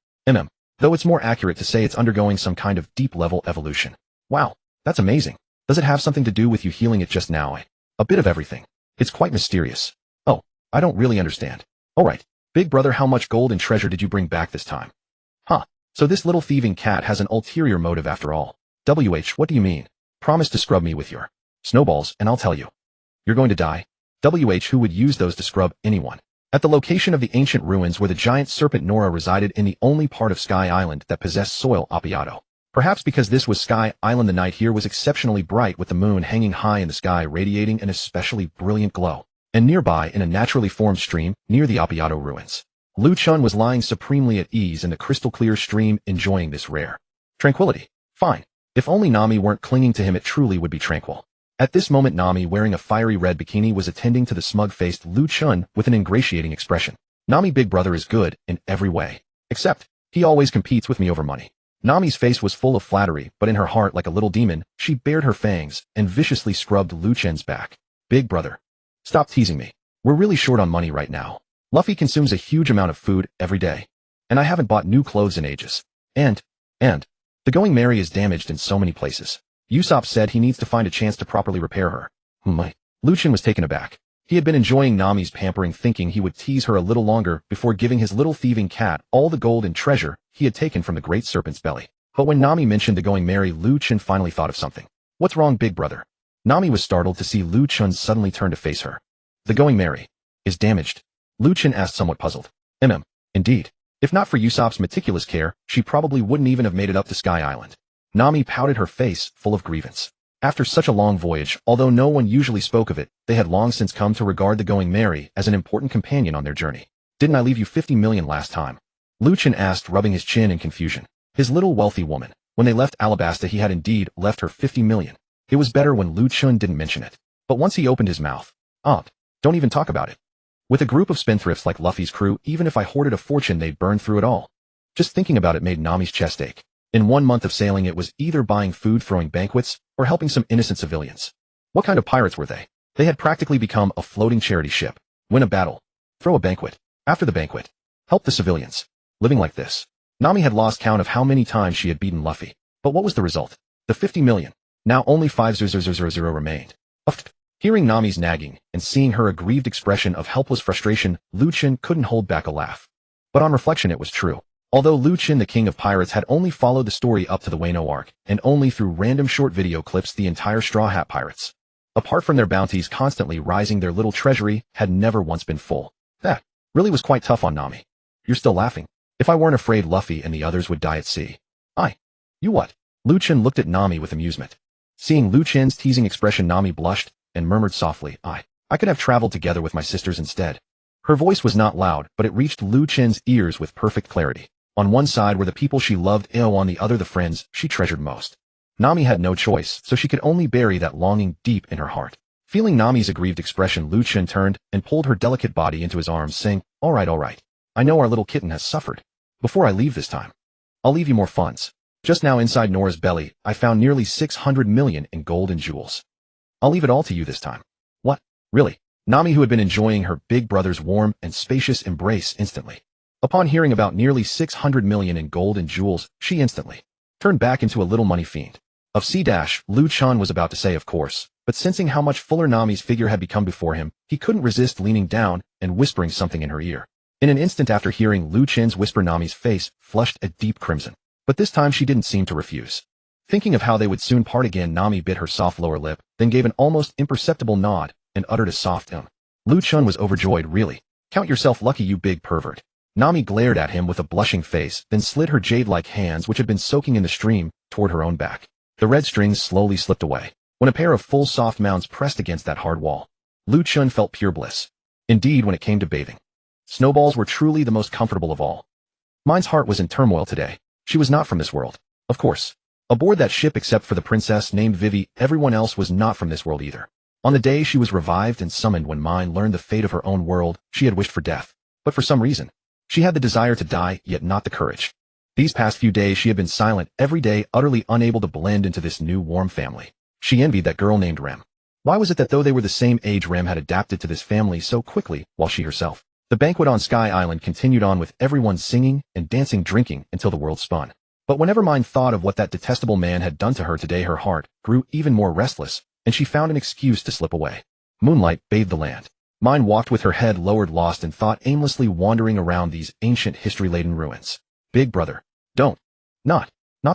Though it's more accurate to say it's undergoing some kind of deep-level evolution. Wow, that's amazing. Does it have something to do with you healing it just now? A bit of everything. It's quite mysterious. Oh, I don't really understand. Alright, big brother, how much gold and treasure did you bring back this time? Huh, so this little thieving cat has an ulterior motive after all. What do you mean? Promise to scrub me with your snowballs and I'll tell you. You're going to die? Who would use those to scrub anyone? At the location of the ancient ruins where the giant serpent Nora resided, in the only part of Sky Island that possessed soil Appaiato. Perhaps because this was Sky Island, the night here was exceptionally bright, with the moon hanging high in the sky radiating an especially brilliant glow. And nearby, in a naturally formed stream near the Appaiato ruins, Lu Chen was lying supremely at ease in the crystal clear stream, enjoying this rare tranquility. Fine. If only Nami weren't clinging to him, it truly would be tranquil. At this moment, Nami, wearing a fiery red bikini, was attending to the smug-faced Lu Chen with an ingratiating expression. Nami, big brother is good in every way. Except, he always competes with me over money. Nami's face was full of flattery, but in her heart, like a little demon, she bared her fangs and viciously scrubbed Lu Chen's back. Big brother, stop teasing me. We're really short on money right now. Luffy consumes a huge amount of food every day. And I haven't bought new clothes in ages. And, the Going Merry is damaged in so many places. Usopp said he needs to find a chance to properly repair her. Lu Chen was taken aback. He had been enjoying Nami's pampering, thinking he would tease her a little longer before giving his little thieving cat all the gold and treasure he had taken from the great serpent's belly. But when Nami mentioned the Going Merry, Lu Chen finally thought of something. What's wrong, big brother? Nami was startled to see Lu Chen suddenly turn to face her. The Going Merry is damaged? Lu Chen asked, somewhat puzzled. Indeed. If not for Usopp's meticulous care, she probably wouldn't even have made it up to Sky Island. Nami pouted, her face full of grievance. After such a long voyage, although no one usually spoke of it, they had long since come to regard the Going Merry as an important companion on their journey. Didn't I leave you 50 million last time? Lu Chen asked, rubbing his chin in confusion. His little wealthy woman. When they left Alabasta, he had indeed left her 50 million. It was better when Lu Chen didn't mention it. But once he opened his mouth, don't even talk about it. With a group of spendthrifts like Luffy's crew, even if I hoarded a fortune, they'd burn through it all. Just thinking about it made Nami's chest ache. In 1 month of sailing, it was either buying food, throwing banquets, or helping some innocent civilians. What kind of pirates were they? They had practically become a floating charity ship. Win a battle. Throw a banquet. After the banquet, help the civilians. Living like this. Nami had lost count of how many times she had beaten Luffy. But what was the result? The 50 million. Now only 5,000 remained. Hearing Nami's nagging and seeing her aggrieved expression of helpless frustration, Lu Chen couldn't hold back a laugh. But on reflection, it was true. Although Lu Chen, the king of pirates, had only followed the story up to the Wano arc, and only through random short video clips, the entire Straw Hat Pirates, apart from their bounties constantly rising, their little treasury had never once been full. That really was quite tough on Nami. You're still laughing? If I weren't afraid Luffy and the others would die at sea. You what? Lu Chen looked at Nami with amusement. Seeing Lu Chen's teasing expression, Nami blushed and murmured softly, I could have traveled together with my sisters instead. Her voice was not loud, but it reached Lu Chen's ears with perfect clarity. On one side were the people she loved, on the other the friends she treasured most. Nami had no choice, so she could only bury that longing deep in her heart. Feeling Nami's aggrieved expression, Lu Chen turned and pulled her delicate body into his arms, saying, all right. I know our little kitten has suffered. Before I leave this time, I'll leave you more funds. Just now inside Nora's belly, I found nearly 600 million in gold and jewels. I'll leave it all to you this time. What? Really? Nami, who had been enjoying her big brother's warm and spacious embrace instantly. Upon hearing about nearly 600 million in gold and jewels, she instantly turned back into a little money fiend. Of C-, Lu Chen was about to say of course, but sensing how much fuller Nami's figure had become before him, he couldn't resist leaning down and whispering something in her ear. In an instant after hearing Lu Chen's whisper, Nami's face flushed a deep crimson. But this time she didn't seem to refuse. Thinking of how they would soon part again, Nami bit her soft lower lip, then gave an almost imperceptible nod and uttered a soft Lu Chen was overjoyed. Really? Count yourself lucky, you big pervert. Nami glared at him with a blushing face, then slid her jade-like hands, which had been soaking in the stream, toward her own back. The red strings slowly slipped away. When a pair of full soft mounds pressed against that hard wall, Lu Chen felt pure bliss. Indeed, when it came to bathing, snowballs were truly the most comfortable of all. Mine's heart was in turmoil today. She was not from this world. Of course. Aboard that ship, except for the princess named Vivi, everyone else was not from this world either. On the day she was revived and summoned, when Mine learned the fate of her own world, she had wished for death. But for some reason, she had the desire to die, yet not the courage. These past few days she had been silent every day, utterly unable to blend into this new warm family. She envied that girl named Rem. Why was it that though they were the same age, Rem had adapted to this family so quickly, while she herself? The banquet on Sky Island continued on, with everyone singing and dancing, drinking, until the world spun. But whenever Mine thought of what that detestable man had done to her today, her heart grew even more restless, and she found an excuse to slip away. Moonlight bathed the land. Mine walked with her head lowered, lost in thought, aimlessly wandering around these ancient history-laden ruins. Big brother. Don't. Not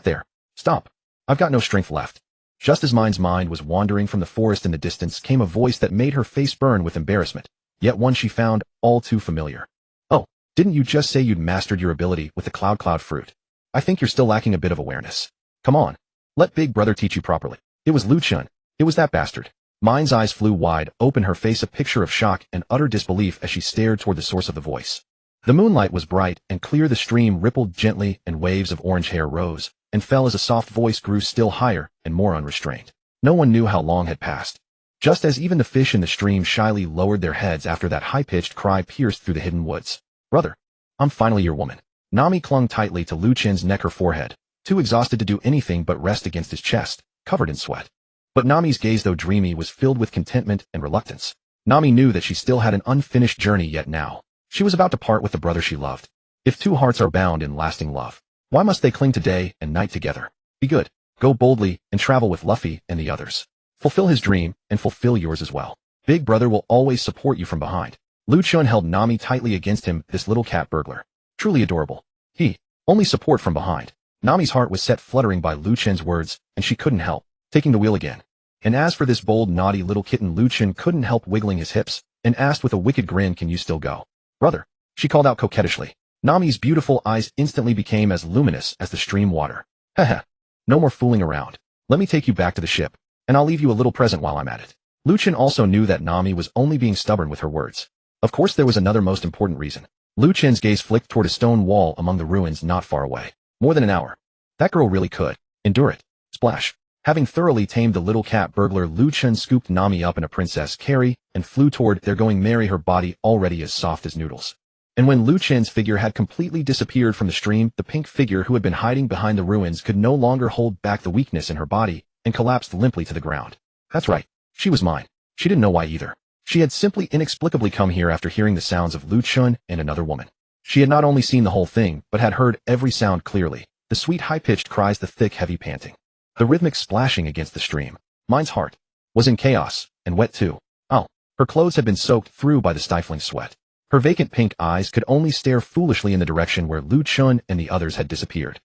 there. Stop. I've got no strength left. Just as Mine's mind was wandering from the forest in the distance, came a voice that made her face burn with embarrassment, yet one she found all too familiar. Oh, didn't you just say you'd mastered your ability with the cloud fruit? I think you're still lacking a bit of awareness. Come on. Let big brother teach you properly. It was Lu Chen. It was that bastard. Mine's eyes flew wide open, her face a picture of shock and utter disbelief as she stared toward the source of the voice. The moonlight was bright and clear, the stream rippled gently, and waves of orange hair rose and fell as a soft voice grew still higher and more unrestrained. No one knew how long had passed. Just as even the fish in the stream shyly lowered their heads after that high-pitched cry pierced through the hidden woods. Brother, I'm finally your woman. Nami clung tightly to Lu Chen's neck, her forehead, too exhausted to do anything but rest against his chest, covered in sweat. But Nami's gaze, though dreamy, was filled with contentment and reluctance. Nami knew that she still had an unfinished journey yet. Now she was about to part with the brother she loved. If two hearts are bound in lasting love, why must they cling to day and night together? Be good, go boldly, and travel with Luffy and the others. Fulfill his dream, and fulfill yours as well. Big brother will always support you from behind. Lu Chen held Nami tightly against him, this little cat burglar. Truly adorable. He, only support from behind. Nami's heart was set fluttering by Lu Chen's words, and she couldn't help taking the wheel again. And as for this bold, naughty little kitten, Lu Chen couldn't help wiggling his hips, and asked with a wicked grin, can you still go? Brother, she called out coquettishly. Nami's beautiful eyes instantly became as luminous as the stream water. Haha. No more fooling around. Let me take you back to the ship, and I'll leave you a little present while I'm at it. Lu Chen also knew that Nami was only being stubborn with her words. Of course there was another most important reason. Lu Chen's gaze flicked toward a stone wall among the ruins not far away. More than an hour. That girl really could endure it. Splash. Having thoroughly tamed the little cat burglar, Lu Chen scooped Nami up in a princess carry and flew toward their going merry, her body already as soft as noodles. And when Lu Chen's figure had completely disappeared from the stream, the pink figure who had been hiding behind the ruins could no longer hold back the weakness in her body and collapsed limply to the ground. That's right. She was mine. She didn't know why either. She had simply inexplicably come here after hearing the sounds of Lu Chen and another woman. She had not only seen the whole thing, but had heard every sound clearly. The sweet high-pitched cries, the thick heavy panting, the rhythmic splashing against the stream. Mine's heart was in chaos, and wet too. Oh, her clothes had been soaked through by the stifling sweat. Her vacant pink eyes could only stare foolishly in the direction where Lu Chen and the others had disappeared.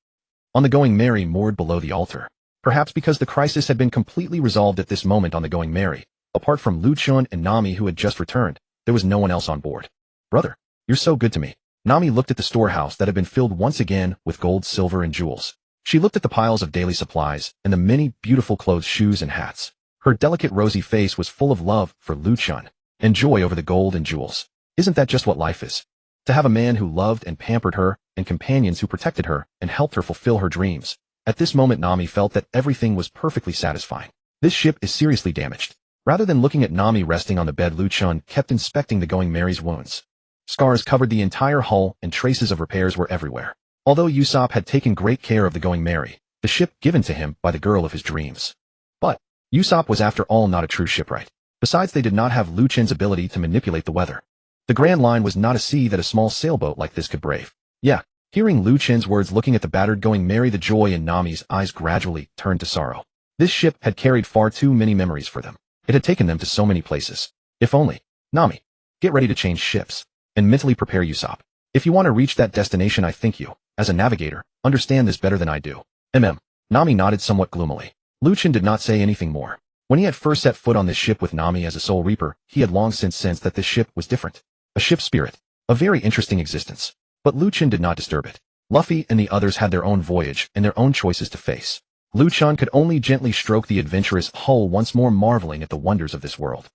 On the Going Merry moored below the altar. Perhaps because the crisis had been completely resolved at this moment on the Going Merry, apart from Lu Chen and Nami who had just returned, there was no one else on board. Brother, you're so good to me. Nami looked at the storehouse that had been filled once again with gold, silver, and jewels. She looked at the piles of daily supplies and the many beautiful clothes, shoes, and hats. Her delicate rosy face was full of love for Lu Chen and joy over the gold and jewels. Isn't that just what life is? To have a man who loved and pampered her, and companions who protected her and helped her fulfill her dreams. At this moment Nami felt that everything was perfectly satisfying. This ship is seriously damaged. Rather than looking at Nami resting on the bed, Lu Chen kept inspecting the Going Merry's wounds. Scars covered the entire hull and traces of repairs were everywhere. Although Usopp had taken great care of the Going Merry, the ship given to him by the girl of his dreams. But Usopp was after all not a true shipwright. Besides, they did not have Lu Chen's ability to manipulate the weather. The Grand Line was not a sea that a small sailboat like this could brave. Yeah, hearing Lu Chen's words, looking at the battered Going Merry, the joy in Nami's eyes gradually turned to sorrow. This ship had carried far too many memories for them. It had taken them to so many places. If only. Nami, get ready to change ships and mentally prepare Usopp. If you want to reach that destination, I think you, as a navigator, understand this better than I do. Nami nodded somewhat gloomily. Lu Chen did not say anything more. When he had first set foot on this ship with Nami as a Soul Reaper, he had long since sensed that this ship was different. A ship spirit. A very interesting existence. But Lu Chen did not disturb it. Luffy and the others had their own voyage and their own choices to face. Lu Chen could only gently stroke the adventurous hull, once more marveling at the wonders of this world.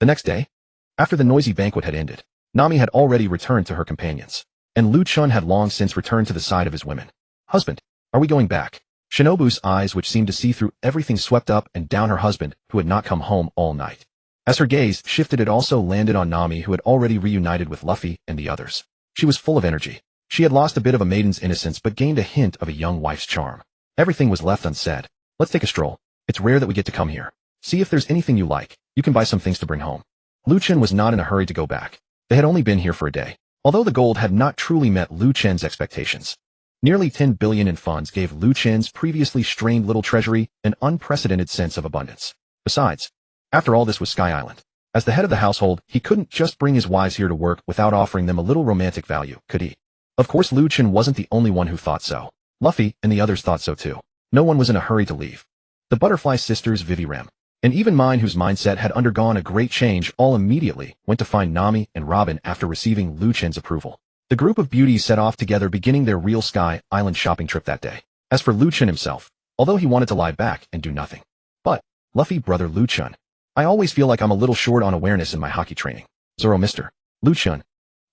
The next day, after the noisy banquet had ended, Nami had already returned to her companions, and Lu Chen had long since returned to the side of his women. Husband, are we going back? Shinobu's eyes, which seemed to see through everything, swept up and down her husband, who had not come home all night. As her gaze shifted, it also landed on Nami, who had already reunited with Luffy and the others. She was full of energy. She had lost a bit of a maiden's innocence but gained a hint of a young wife's charm. Everything was left unsaid. Let's take a stroll. It's rare that we get to come here. See if there's anything you like. You can buy some things to bring home. Lu Chen was not in a hurry to go back. They had only been here for a day. Although the gold had not truly met Lu Chen's expectations. Nearly 10 billion in funds gave Lu Chen's previously strained little treasury an unprecedented sense of abundance. Besides, after all, this was Sky Island. As the head of the household, he couldn't just bring his wives here to work without offering them a little romantic value, could he? Of course, Lu Chen wasn't the only one who thought so. Luffy and the others thought so too. No one was in a hurry to leave. The Butterfly Sisters, Vivi Rem, and even mine, whose mindset had undergone a great change, all immediately went to find Nami and Robin after receiving Lu Chen's approval. The group of beauties set off together, beginning their real Sky Island shopping trip that day. As for Lu Chen himself, although he wanted to lie back and do nothing. But, Luffy, brother Lu Chen, I always feel like I'm a little short on awareness in my hockey training. Zoro, Mr. Lu Chen,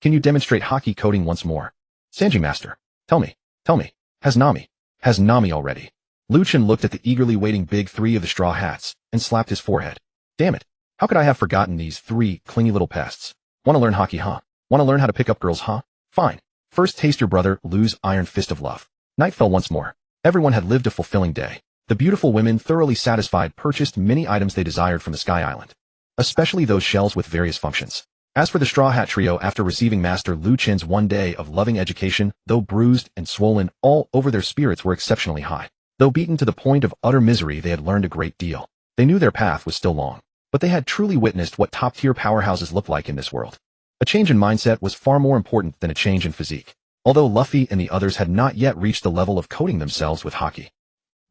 can you demonstrate hockey coding once more? Sanji, Master, tell me, has Nami already? Lu Chen looked at the eagerly waiting big three of the straw hats and slapped his forehead. Damn it, how could I have forgotten these three clingy little pests? Wanna learn hockey, huh? Wanna learn how to pick up girls, huh? Fine. First, taste your brother Lu's iron fist of love. Night fell once more. Everyone had lived a fulfilling day. The beautiful women, thoroughly satisfied, purchased many items they desired from the Sky Island, especially those shells with various functions. As for the Straw Hat Trio, after receiving Master Lu Chen's one day of loving education, though bruised and swollen all over, their spirits were exceptionally high. Though beaten to the point of utter misery, they had learned a great deal. They knew their path was still long, but they had truly witnessed what top-tier powerhouses look like in this world. A change in mindset was far more important than a change in physique. Although Luffy and the others had not yet reached the level of coating themselves with hockey,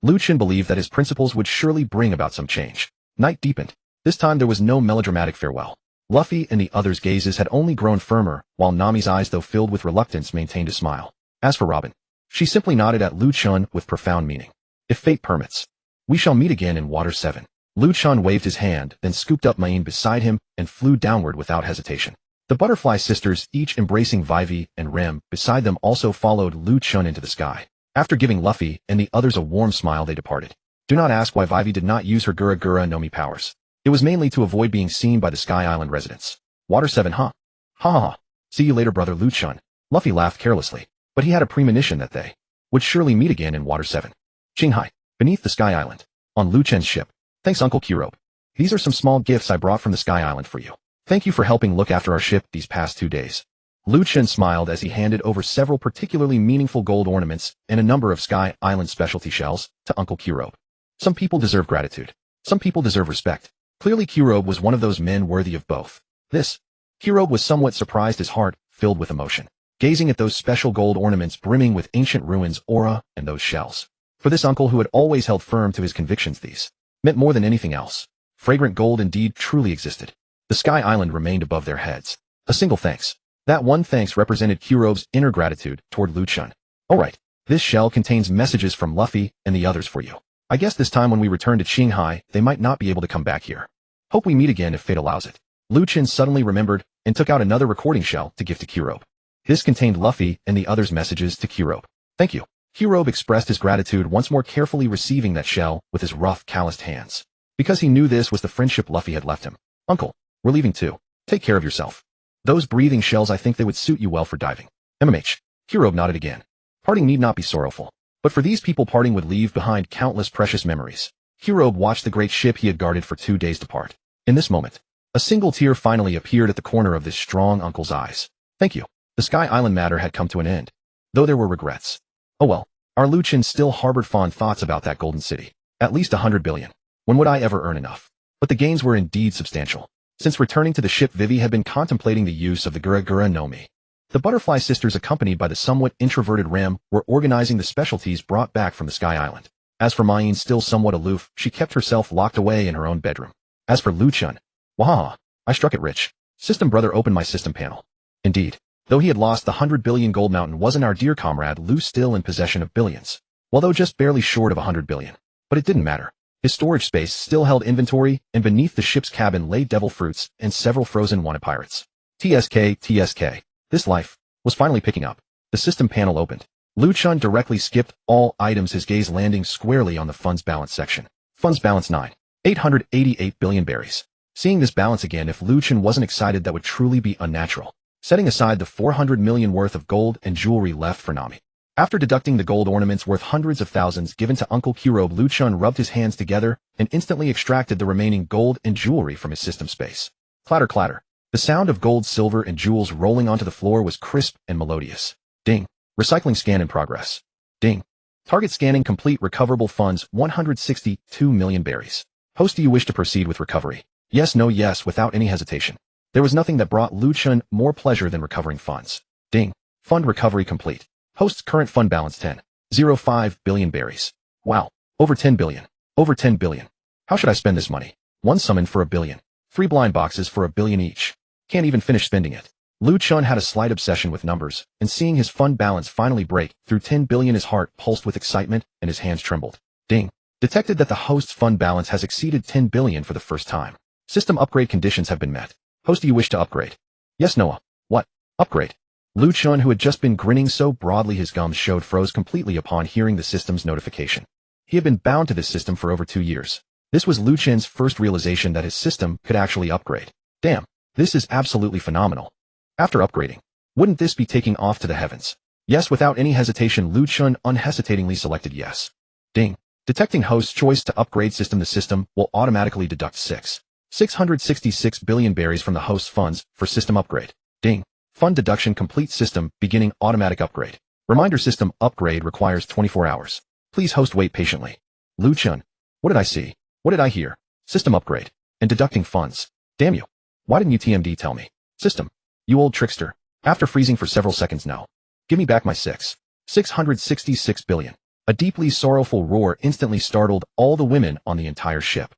Lu Chen believed that his principles would surely bring about some change. Night deepened. This time there was no melodramatic farewell. Luffy and the others' gazes had only grown firmer, while Nami's eyes, though filled with reluctance, maintained a smile. As for Robin, she simply nodded at Lu Chen with profound meaning. If fate permits, we shall meet again in Water 7. Lu Chen waved his hand, then scooped up Maine beside him and flew downward without hesitation. The Butterfly Sisters, each embracing Vivi and Rem beside them, also followed Lu Chen into the sky. After giving Luffy and the others a warm smile, they departed. Do not ask why Vivi did not use her Gura Gura no Mi powers. It was mainly to avoid being seen by the Sky Island residents. Water 7, huh? Ha ha ha. See you later, brother Lu Chen. Luffy laughed carelessly, but he had a premonition that they would surely meet again in Water 7. Qinghai, beneath the Sky Island, on Lu Chen's ship. Thanks, Uncle Kirobe. These are some small gifts I brought from the Sky Island for you. Thank you for helping look after our ship these past 2 days. Lu Chen smiled as he handed over several particularly meaningful gold ornaments and a number of Sky Island specialty shells to Uncle Kirobe. Some people deserve gratitude. Some people deserve respect. Clearly Kirobe was one of those men worthy of both. Kirobe was somewhat surprised, his heart filled with emotion, gazing at those special gold ornaments brimming with ancient ruins aura and those shells. For this uncle, who had always held firm to his convictions, these meant more than anything else. Fragrant gold indeed truly existed. The Sky Island remained above their heads. A single thanks. That one thanks represented Kirobe's inner gratitude toward Lu Chen. Alright, this shell contains messages from Luffy and the others for you. I guess this time when we return to Qinghai, they might not be able to come back here. Hope we meet again if fate allows it. Lu Chen suddenly remembered and took out another recording shell to give to Kirobe. This contained Luffy and the others' messages to Kirobe. Thank you. Kirobe expressed his gratitude, once more carefully receiving that shell with his rough, calloused hands. Because he knew this was the friendship Luffy had left him. Uncle, we're leaving too. Take care of yourself. Those breathing shells, I think they would suit you well for diving. MMH. Kirobe nodded again. Parting need not be sorrowful. But for these people, parting would leave behind countless precious memories. Hirobe watched the great ship he had guarded for 2 days depart. In this moment, a single tear finally appeared at the corner of this strong uncle's eyes. Thank you. The Sky Island matter had come to an end, though there were regrets. Oh well, our Lu Chen still harbored fond thoughts about that golden city. At least 100 billion. When would I ever earn enough? But the gains were indeed substantial. Since returning to the ship, Vivi had been contemplating the use of the Gura no Mi. The Butterfly Sisters, accompanied by the somewhat introverted Rem, were organizing the specialties brought back from the Sky Island. As for Mayeen, still somewhat aloof, she kept herself locked away in her own bedroom. As for Lu Chen, wahaha, I struck it rich. System brother opened my system panel. Indeed, though he had lost the 100 billion gold mountain, wasn't our dear comrade Lu still in possession of billions? Although just barely short of 100 billion. But it didn't matter. His storage space still held inventory, and beneath the ship's cabin lay devil fruits and several frozen wanted pirates. TSK. This life was finally picking up. The system panel opened. Lu Chen directly skipped all items, his gaze landing squarely on the funds balance section. Funds balance 9,888 billion berries. Seeing this balance again, if Lu Chen wasn't excited, that would truly be unnatural. Setting aside the 400 million worth of gold and jewelry left for Nami. After deducting the gold ornaments worth hundreds of thousands given to Uncle Hirobe, Lu Chen rubbed his hands together and instantly extracted the remaining gold and jewelry from his system space. Clatter, clatter. The sound of gold, silver, and jewels rolling onto the floor was crisp and melodious. Ding. Recycling scan in progress. Ding. Target scanning complete. Recoverable funds 162 million berries. Host, do you wish to proceed with recovery? Yes, no, yes, without any hesitation. There was nothing that brought Lu Chen more pleasure than recovering funds. Ding. Fund recovery complete. Host's current fund balance 10.05 billion berries. Wow. Over 10 billion. Over 10 billion. How should I spend this money? 1 summon for 1 billion. 3 blind boxes for 1 billion each. Can't even finish spending it. Lu Chen had a slight obsession with numbers, and seeing his fund balance finally break through 10 billion, his heart pulsed with excitement and his hands trembled. Ding. Detected that the host's fund balance has exceeded 10 billion for the first time. System upgrade conditions have been met. Host, do you wish to upgrade? Yes, Noah. What? Upgrade? Lu Chen, who had just been grinning so broadly his gums showed, froze completely upon hearing the system's notification. He had been bound to this system for over 2 years. This was Lu Chen's first realization that his system could actually upgrade. Damn, this is absolutely phenomenal. After upgrading, wouldn't this be taking off to the heavens? Yes, without any hesitation, Lu Chen unhesitatingly selected yes. Ding. Detecting host's choice to upgrade system. The system will automatically deduct 666 billion berries from the host's funds for system upgrade. Ding. Fund deduction complete. System beginning automatic upgrade. Reminder: system upgrade requires 24 hours. Please host wait patiently. Lu Chen. What did I see? What did I hear? System upgrade. And deducting funds. Damn you. Why didn't you TMD tell me? System. You old trickster. After freezing for several seconds, no. Give me back my 666 billion. A deeply sorrowful roar instantly startled all the women on the entire ship.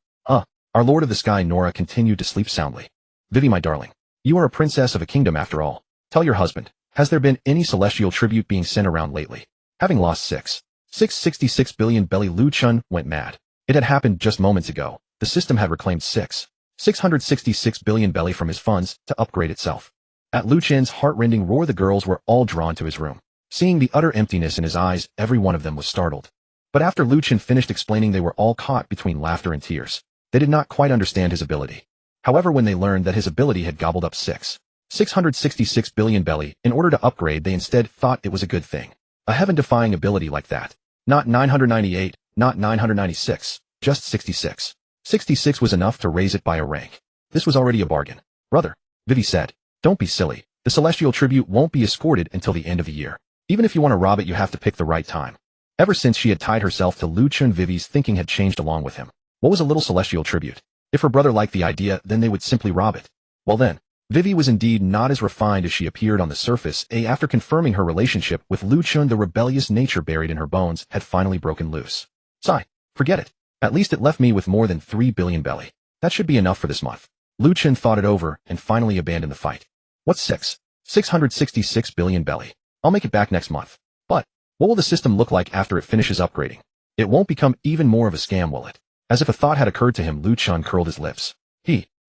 Our Lord of the Sky. Nora continued to sleep soundly. Vivi, my darling. You are a princess of a kingdom after all. Tell your husband, has there been any celestial tribute being sent around lately? Having lost 666 billion belly, Lu Chen went mad. It had happened just moments ago. The system had reclaimed 666 billion belly from his funds to upgrade itself. At Lu Chen's heart-rending roar, the girls were all drawn to his room. Seeing the utter emptiness in his eyes, every one of them was startled. But after Lu Chen finished explaining, they were all caught between laughter and tears. They did not quite understand his ability. However, when they learned that his ability had gobbled up 666 billion belly in order to upgrade, they instead thought it was a good thing. A heaven-defying ability like that. Not 998, not 996, just 66. 66 was enough to raise it by a rank. This was already a bargain. Brother, Vivi said, don't be silly. The celestial tribute won't be escorted until the end of the year. Even if you want to rob it, you have to pick the right time. Ever since she had tied herself to Lu Chen, Vivi's thinking had changed along with him. What was a little celestial tribute? If her brother liked the idea, then they would simply rob it. Well then, Vivi was indeed not as refined as she appeared on the surface. After confirming her relationship with Lu Chen, the rebellious nature buried in her bones had finally broken loose. Sigh, forget it. At least it left me with more than 3 billion belly. That should be enough for this month. Lu Chen thought it over and finally abandoned the fight. What's 666 billion belly? I'll make it back next month. But, what will the system look like after it finishes upgrading? It won't become even more of a scam, will it? As if a thought had occurred to him, Lu Chen curled his lips.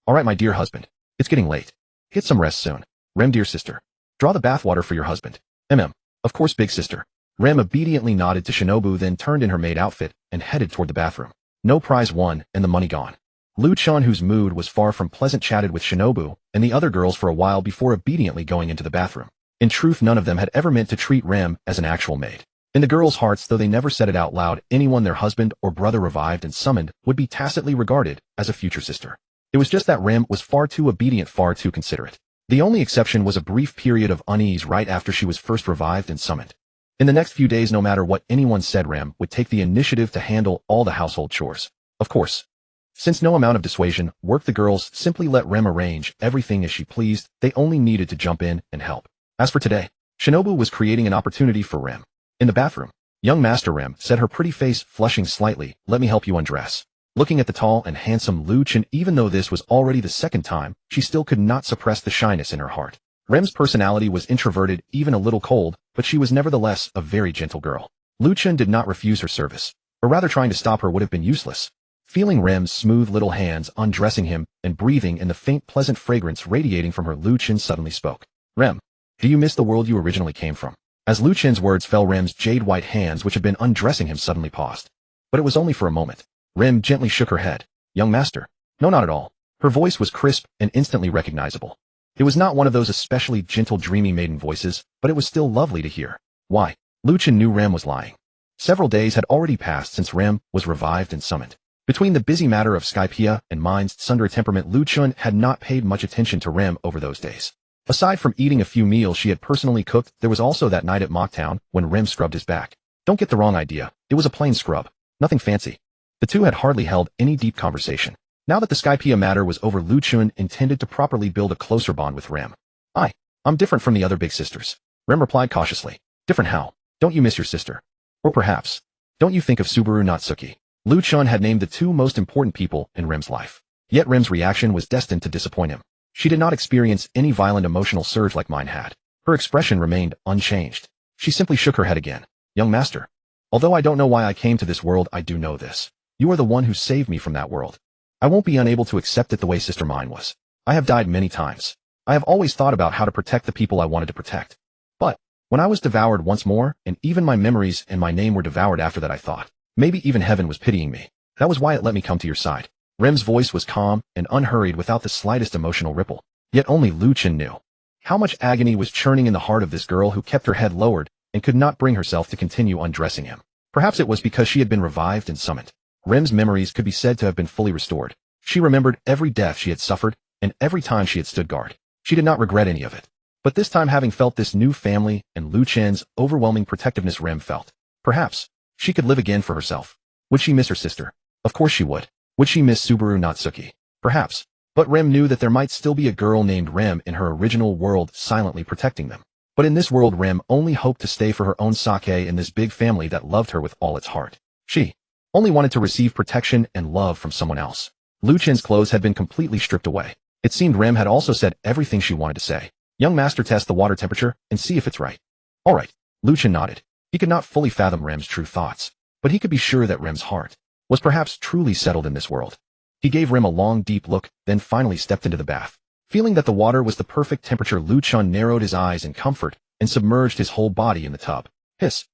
Alright my dear husband. It's getting late. Get some rest soon. Rem, dear sister. Draw the bathwater for your husband. Of course, big sister. Rem obediently nodded to Shinobu, then turned in her maid outfit and headed toward the bathroom. No prize won and the money gone. Lu Chen, whose mood was far from pleasant, chatted with Shinobu and the other girls for a while before obediently going into the bathroom. In truth, none of them had ever meant to treat Rem as an actual maid. In the girls' hearts, though they never said it out loud, anyone their husband or brother revived and summoned would be tacitly regarded as a future sister. It was just that Rem was far too obedient, far too considerate. The only exception was a brief period of unease right after she was first revived and summoned. In the next few days, no matter what anyone said, Rem would take the initiative to handle all the household chores. Of course, since no amount of dissuasion worked, the girls simply let Rem arrange everything as she pleased. They only needed to jump in and help. As for today, Shinobu was creating an opportunity for Rem. In the bathroom, young Master Rem said, her pretty face flushing slightly, "Let me help you undress." Looking at the tall and handsome Lu Chen, even though this was already the second time, she still could not suppress the shyness in her heart. Rem's personality was introverted, even a little cold, but she was nevertheless a very gentle girl. Lu Chen did not refuse her service, or rather trying to stop her would have been useless. Feeling Rem's smooth little hands undressing him and breathing in the faint pleasant fragrance radiating from her, Lu Chen suddenly spoke. "Rem, do you miss the world you originally came from?" As Lu Chen's words fell, Rem's jade-white hands, which had been undressing him, suddenly paused. But it was only for a moment. Rem gently shook her head. "Young master, no, not at all." Her voice was crisp and instantly recognizable. It was not one of those especially gentle, dreamy maiden voices, but it was still lovely to hear. Why? Lu Chen knew Rem was lying. Several days had already passed since Rem was revived and summoned. Between the busy matter of Skypea and Mind's Tsundere temperament, Lu Chen had not paid much attention to Rem over those days. Aside from eating a few meals she had personally cooked, there was also that night at Mocktown when Rem scrubbed his back. Don't get the wrong idea, it was a plain scrub. Nothing fancy. The two had hardly held any deep conversation. Now that the Skypea matter was over, Lu Chen intended to properly build a closer bond with Rem. I'm different from the other big sisters. Rem replied cautiously. Different how? Don't you miss your sister? Or perhaps, don't you think of Subaru Natsuki? Lu Chen had named the two most important people in Rem's life. Yet Rem's reaction was destined to disappoint him. She did not experience any violent emotional surge like mine had. Her expression remained unchanged. She simply shook her head again. Young master, although I don't know why I came to this world, I do know this. You are the one who saved me from that world. I won't be unable to accept it the way Sister Mine was. I have died many times. I have always thought about how to protect the people I wanted to protect. But when I was devoured once more, and even my memories and my name were devoured after that, I thought, maybe even heaven was pitying me. That was why it let me come to your side. Rem's voice was calm and unhurried, without the slightest emotional ripple. Yet only Lu Chen knew how much agony was churning in the heart of this girl who kept her head lowered and could not bring herself to continue undressing him. Perhaps it was because she had been revived and summoned. Rem's memories could be said to have been fully restored. She remembered every death she had suffered and every time she had stood guard. She did not regret any of it. But this time, having felt this new family and Lu Chen's overwhelming protectiveness, Rem felt, perhaps, she could live again for herself. Would she miss her sister? Of course she would. Would she miss Subaru Natsuki? Perhaps. But Rem knew that there might still be a girl named Rem in her original world silently protecting them. But in this world, Rem only hoped to stay for her own sake in this big family that loved her with all its heart. She only wanted to receive protection and love from someone else. Lu Chen's clothes had been completely stripped away. It seemed Rem had also said everything she wanted to say. Young master, test the water temperature and see if it's right. All right. Lu Chen nodded. He could not fully fathom Rem's true thoughts, but he could be sure that Rem's heart was perhaps truly settled in this world. He gave Rem a long, deep look, then finally stepped into the bath. Feeling that the water was the perfect temperature, Lu Chen narrowed his eyes in comfort and submerged his whole body in the tub. Hiss.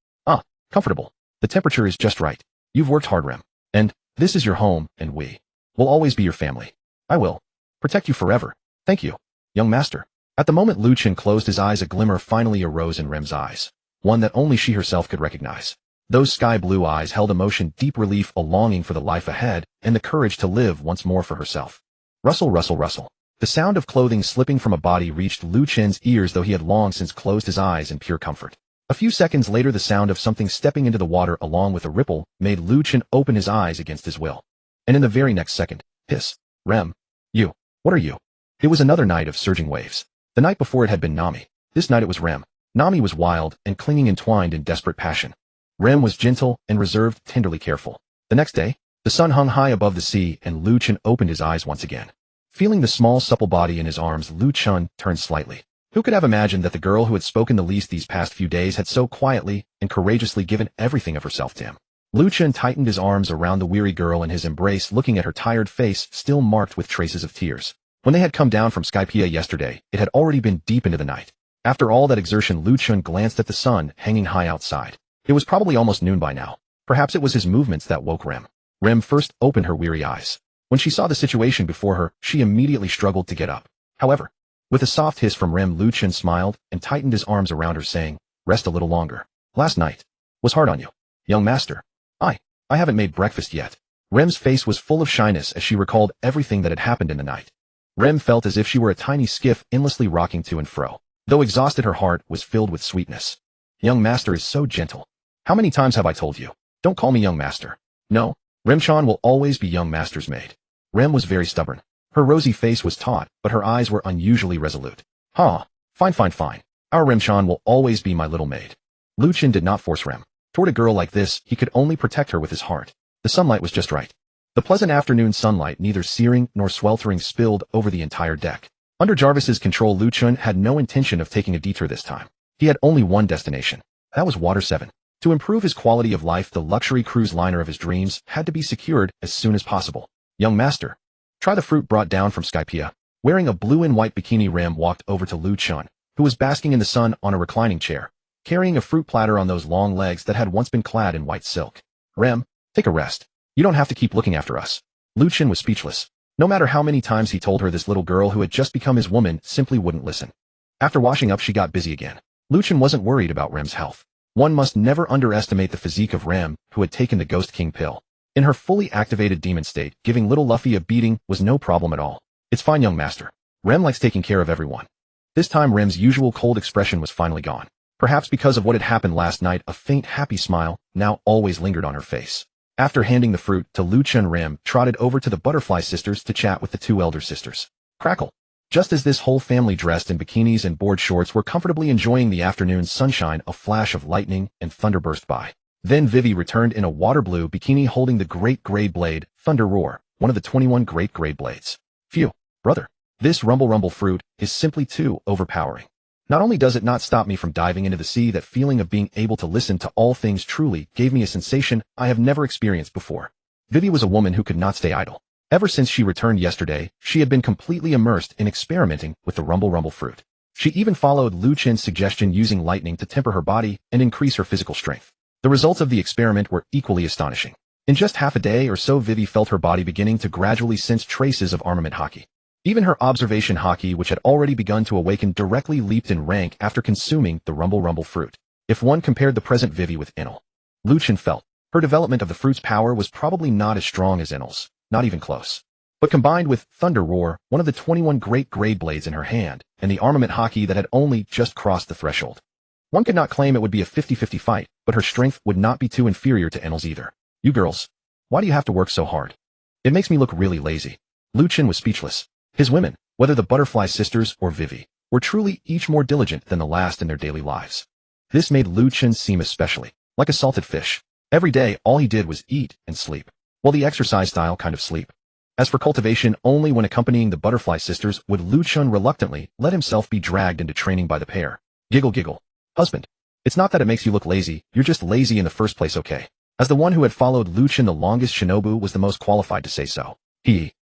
Comfortable. The temperature is just right. You've worked hard, Rem. And this is your home, and we will always be your family. I will protect you forever. Thank you, young master. At the moment Lu Chen closed his eyes, a glimmer finally arose in Rem's eyes, one that only she herself could recognize. Those sky-blue eyes held emotion, deep relief, a longing for the life ahead, and the courage to live once more for herself. Rustle, rustle, rustle. The sound of clothing slipping from a body reached Lu Chen's ears, though he had long since closed his eyes in pure comfort. A few seconds later, the sound of something stepping into the water along with a ripple made Lu Chen open his eyes against his will. And in the very next second, hiss. Rem. You. What are you? It was another night of surging waves. The night before it had been Nami. This night it was Rem. Nami was wild and clinging, entwined in desperate passion. Rem was gentle and reserved, tenderly careful. The next day, the sun hung high above the sea and Lu Chen opened his eyes once again. Feeling the small, supple body in his arms, Lu Chen turned slightly. Who could have imagined that the girl who had spoken the least these past few days had so quietly and courageously given everything of herself to him? Lu Chen tightened his arms around the weary girl in his embrace, looking at her tired face, still marked with traces of tears. When they had come down from Skypea yesterday, it had already been deep into the night. After all that exertion, Lu Chen glanced at the sun hanging high outside. It was probably almost noon by now. Perhaps it was his movements that woke Rem. Rem first opened her weary eyes. When she saw the situation before her, she immediately struggled to get up. However, with a soft hiss from Rem, Lu Chen smiled and tightened his arms around her, saying, "Rest a little longer. Last night, Was hard on you. Young master. I haven't made breakfast yet. Rem's face was full of shyness as she recalled everything that had happened in the night. Rem felt as if she were a tiny skiff endlessly rocking to and fro. Though exhausted, her heart was filled with sweetness. Young master is so gentle. How many times have I told you? Don't call me young master. No, Rem-chan will always be young master's maid. Rem was very stubborn. Her rosy face was taut, but her eyes were unusually resolute. Fine. Our Rem-chan will always be my little maid. Lu Chen did not force Rem. Toward a girl like this, he could only protect her with his heart. The sunlight was just right. The pleasant afternoon sunlight, neither searing nor sweltering, spilled over the entire deck. Under Jarvis's control, Lu Chen had no intention of taking a detour this time. He had only one destination. That was Water 7. To improve his quality of life, the luxury cruise liner of his dreams had to be secured as soon as possible. Young master. Try the fruit brought down from Skypiea. Wearing a blue and white bikini, Rem walked over to Lu Chen, who was basking in the sun on a reclining chair, carrying a fruit platter on those long legs that had once been clad in white silk. Rem, take a rest. You don't have to keep looking after us. Lu Chen was speechless. No matter how many times he told her, this little girl who had just become his woman simply wouldn't listen. After washing up, she got busy again. Lu Chen wasn't worried about Rem's health. One must never underestimate the physique of Rem, who had taken the Ghost King pill. In her fully activated demon state, giving little Luffy a beating was no problem at all. It's fine, young master. Rem likes taking care of everyone. This time Rem's usual cold expression was finally gone. Perhaps because of what had happened last night, a faint happy smile now always lingered on her face. After handing the fruit to Lu Chen, Rem trotted over to the Butterfly Sisters to chat with the two elder sisters. Crackle. Just as this whole family, dressed in bikinis and board shorts, were comfortably enjoying the afternoon sunshine, a flash of lightning and thunder burst by. Then Vivi returned in a water blue bikini holding the Great Gray Blade, Thunder Roar, one of the 21 Great Gray Blades. Phew, brother. This rumble fruit is simply too overpowering. Not only does it not stop me from diving into the sea, that feeling of being able to listen to all things truly gave me a sensation I have never experienced before. Vivi was a woman who could not stay idle. Ever since she returned yesterday, she had been completely immersed in experimenting with the rumble fruit. She even followed Lu Chen's suggestion, using lightning to temper her body and increase her physical strength. The results of the experiment were equally astonishing. In just half a day or so, Vivi felt her body beginning to gradually sense traces of armament haki. Even her observation haki, which had already begun to awaken, directly leaped in rank after consuming the rumble fruit. If one compared the present Vivi with Enel, Lu Chen felt her development of the fruit's power was probably not as strong as Enel's, not even close. But combined with Thunder Roar, one of the 21 Great Gray Blades in her hand, and the armament haki that had only just crossed the threshold, one could not claim it would be a 50-50 fight, but her strength would not be too inferior to Enel's either. You girls, why do you have to work so hard? It makes me look really lazy. Lu Chen was speechless. His women, whether the Butterfly Sisters or Vivi, were truly each more diligent than the last in their daily lives. This made Lu Chen seem especially like a salted fish. Every day, all he did was eat and sleep. Well, the exercise style kind of sleep. As for cultivation, only when accompanying the Butterfly Sisters would Lu Chen reluctantly let himself be dragged into training by the pair. Giggle. Husband. It's not that it makes you look lazy, you're just lazy in the first place, okay? As the one who had followed Lu Chen the longest, Shinobu was the most qualified to say so.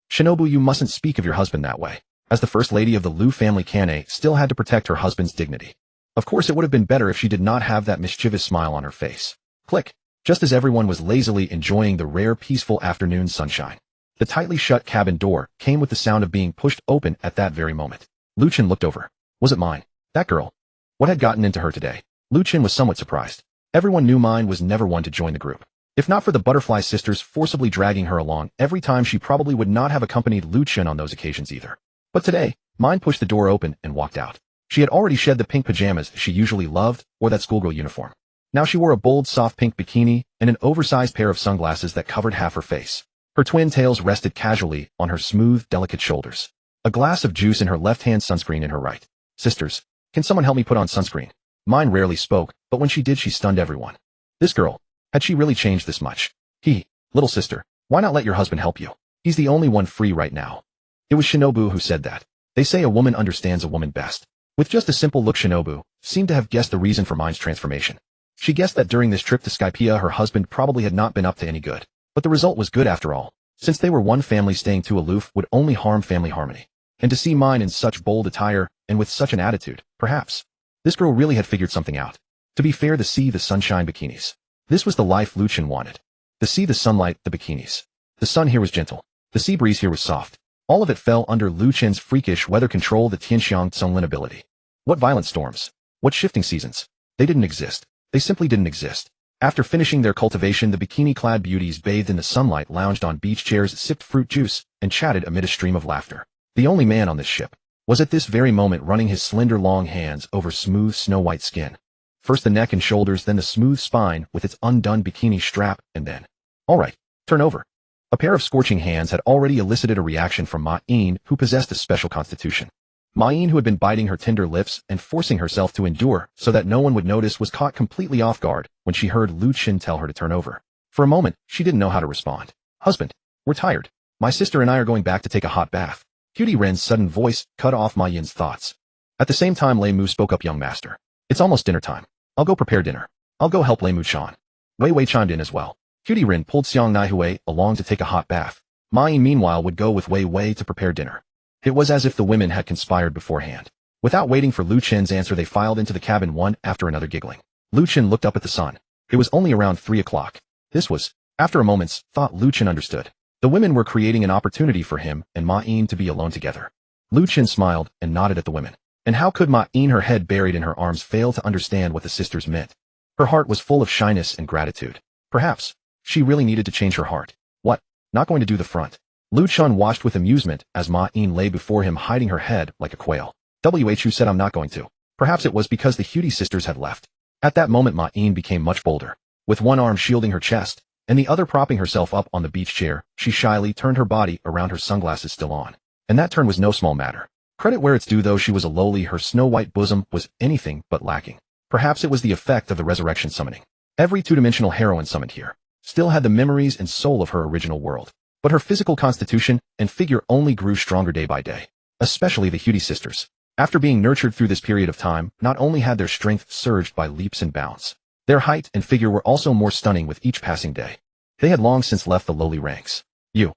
Shinobu, you mustn't speak of your husband that way. As the first lady of the Lu family, Kanae still had to protect her husband's dignity. Of course, it would have been better if she did not have that mischievous smile on her face. Click. Just as everyone was lazily enjoying the rare, peaceful afternoon sunshine, the tightly shut cabin door came with the sound of being pushed open at that very moment. Lu Chen looked over. Was it Mine? That girl? What had gotten into her today? Lu Chen was somewhat surprised. Everyone knew Mine was never one to join the group. If not for the Butterfly Sisters forcibly dragging her along every time, she probably would not have accompanied Lu Chen on those occasions either. But today, Mine pushed the door open and walked out. She had already shed the pink pajamas she usually loved, or that schoolgirl uniform. Now she wore a bold, soft pink bikini and an oversized pair of sunglasses that covered half her face. Her twin tails rested casually on her smooth, delicate shoulders. A glass of juice in her left hand, sunscreen in her right. Sisters, can someone help me put on sunscreen? Mine rarely spoke, but when she did, she stunned everyone. This girl, had she really changed this much? Little sister, why not let your husband help you? He's the only one free right now. It was Shinobu who said that. They say a woman understands a woman best. With just a simple look, Shinobu seemed to have guessed the reason for Mine's transformation. She guessed that during this trip to Skypiea, her husband probably had not been up to any good. But the result was good after all. Since they were one family, staying too aloof would only harm family harmony. And to see Mine in such bold attire, and with such an attitude, perhaps this girl really had figured something out. To be fair, the sea, the sunshine, bikinis. This was the life Lu Chen wanted. The sea, the sunlight, the bikinis. The sun here was gentle. The sea breeze here was soft. All of it fell under Lu Chen's freakish weather control, the Tianxiang Tsonglin ability. What violent storms. What shifting seasons. They didn't exist. They simply didn't exist. After finishing their cultivation, the bikini-clad beauties bathed in the sunlight lounged on beach chairs, sipped fruit juice, and chatted amid a stream of laughter. The only man on this ship was at this very moment running his slender long hands over smooth snow-white skin. First the neck and shoulders, then the smooth spine with its undone bikini strap, and then, "All right, turn over." A pair of scorching hands had already elicited a reaction from Ma-in, who possessed a special constitution. Ma-in, who had been biting her tender lips and forcing herself to endure so that no one would notice, was caught completely off guard when she heard Lu Chen tell her to turn over. For a moment, she didn't know how to respond. "Husband, we're tired. My sister and I are going back to take a hot bath." Cutie Ren's sudden voice cut off Ma-in's thoughts. At the same time, Lei Mu spoke up. "Young master, it's almost dinner time. I'll go prepare dinner." "I'll go help," Lei Mu-chan. Wei Wei chimed in as well. Cutie Ren pulled Xiang Naihui along to take a hot bath. Ma-in meanwhile would go with Wei Wei to prepare dinner. It was as if the women had conspired beforehand. Without waiting for Lu Chen's answer, they filed into the cabin one after another, giggling. Lu Chen looked up at the sun. It was only around 3 o'clock. This was, after a moment's thought, Lu Chen understood. The women were creating an opportunity for him and Ma-in to be alone together. Lu Chen smiled and nodded at the women. And how could Ma-in, her head buried in her arms, fail to understand what the sisters meant? Her heart was full of shyness and gratitude. Perhaps she really needed to change her heart. What? Not going to do the front? Lu Chen watched with amusement as Ma-in lay before him, hiding her head like a quail. "Who said I'm not going to?" Perhaps it was because the Hutie sisters had left. At that moment, Ma-in became much bolder. With one arm shielding her chest and the other propping herself up on the beach chair, she shyly turned her body around, her sunglasses still on. And that turn was no small matter. Credit where it's due, though she was a lowly, her snow-white bosom was anything but lacking. Perhaps it was the effect of the resurrection summoning. Every two-dimensional heroine summoned here still had the memories and soul of her original world. But her physical constitution and figure only grew stronger day by day. Especially the Hutie sisters. After being nurtured through this period of time, not only had their strength surged by leaps and bounds, their height and figure were also more stunning with each passing day. They had long since left the lowly ranks. You,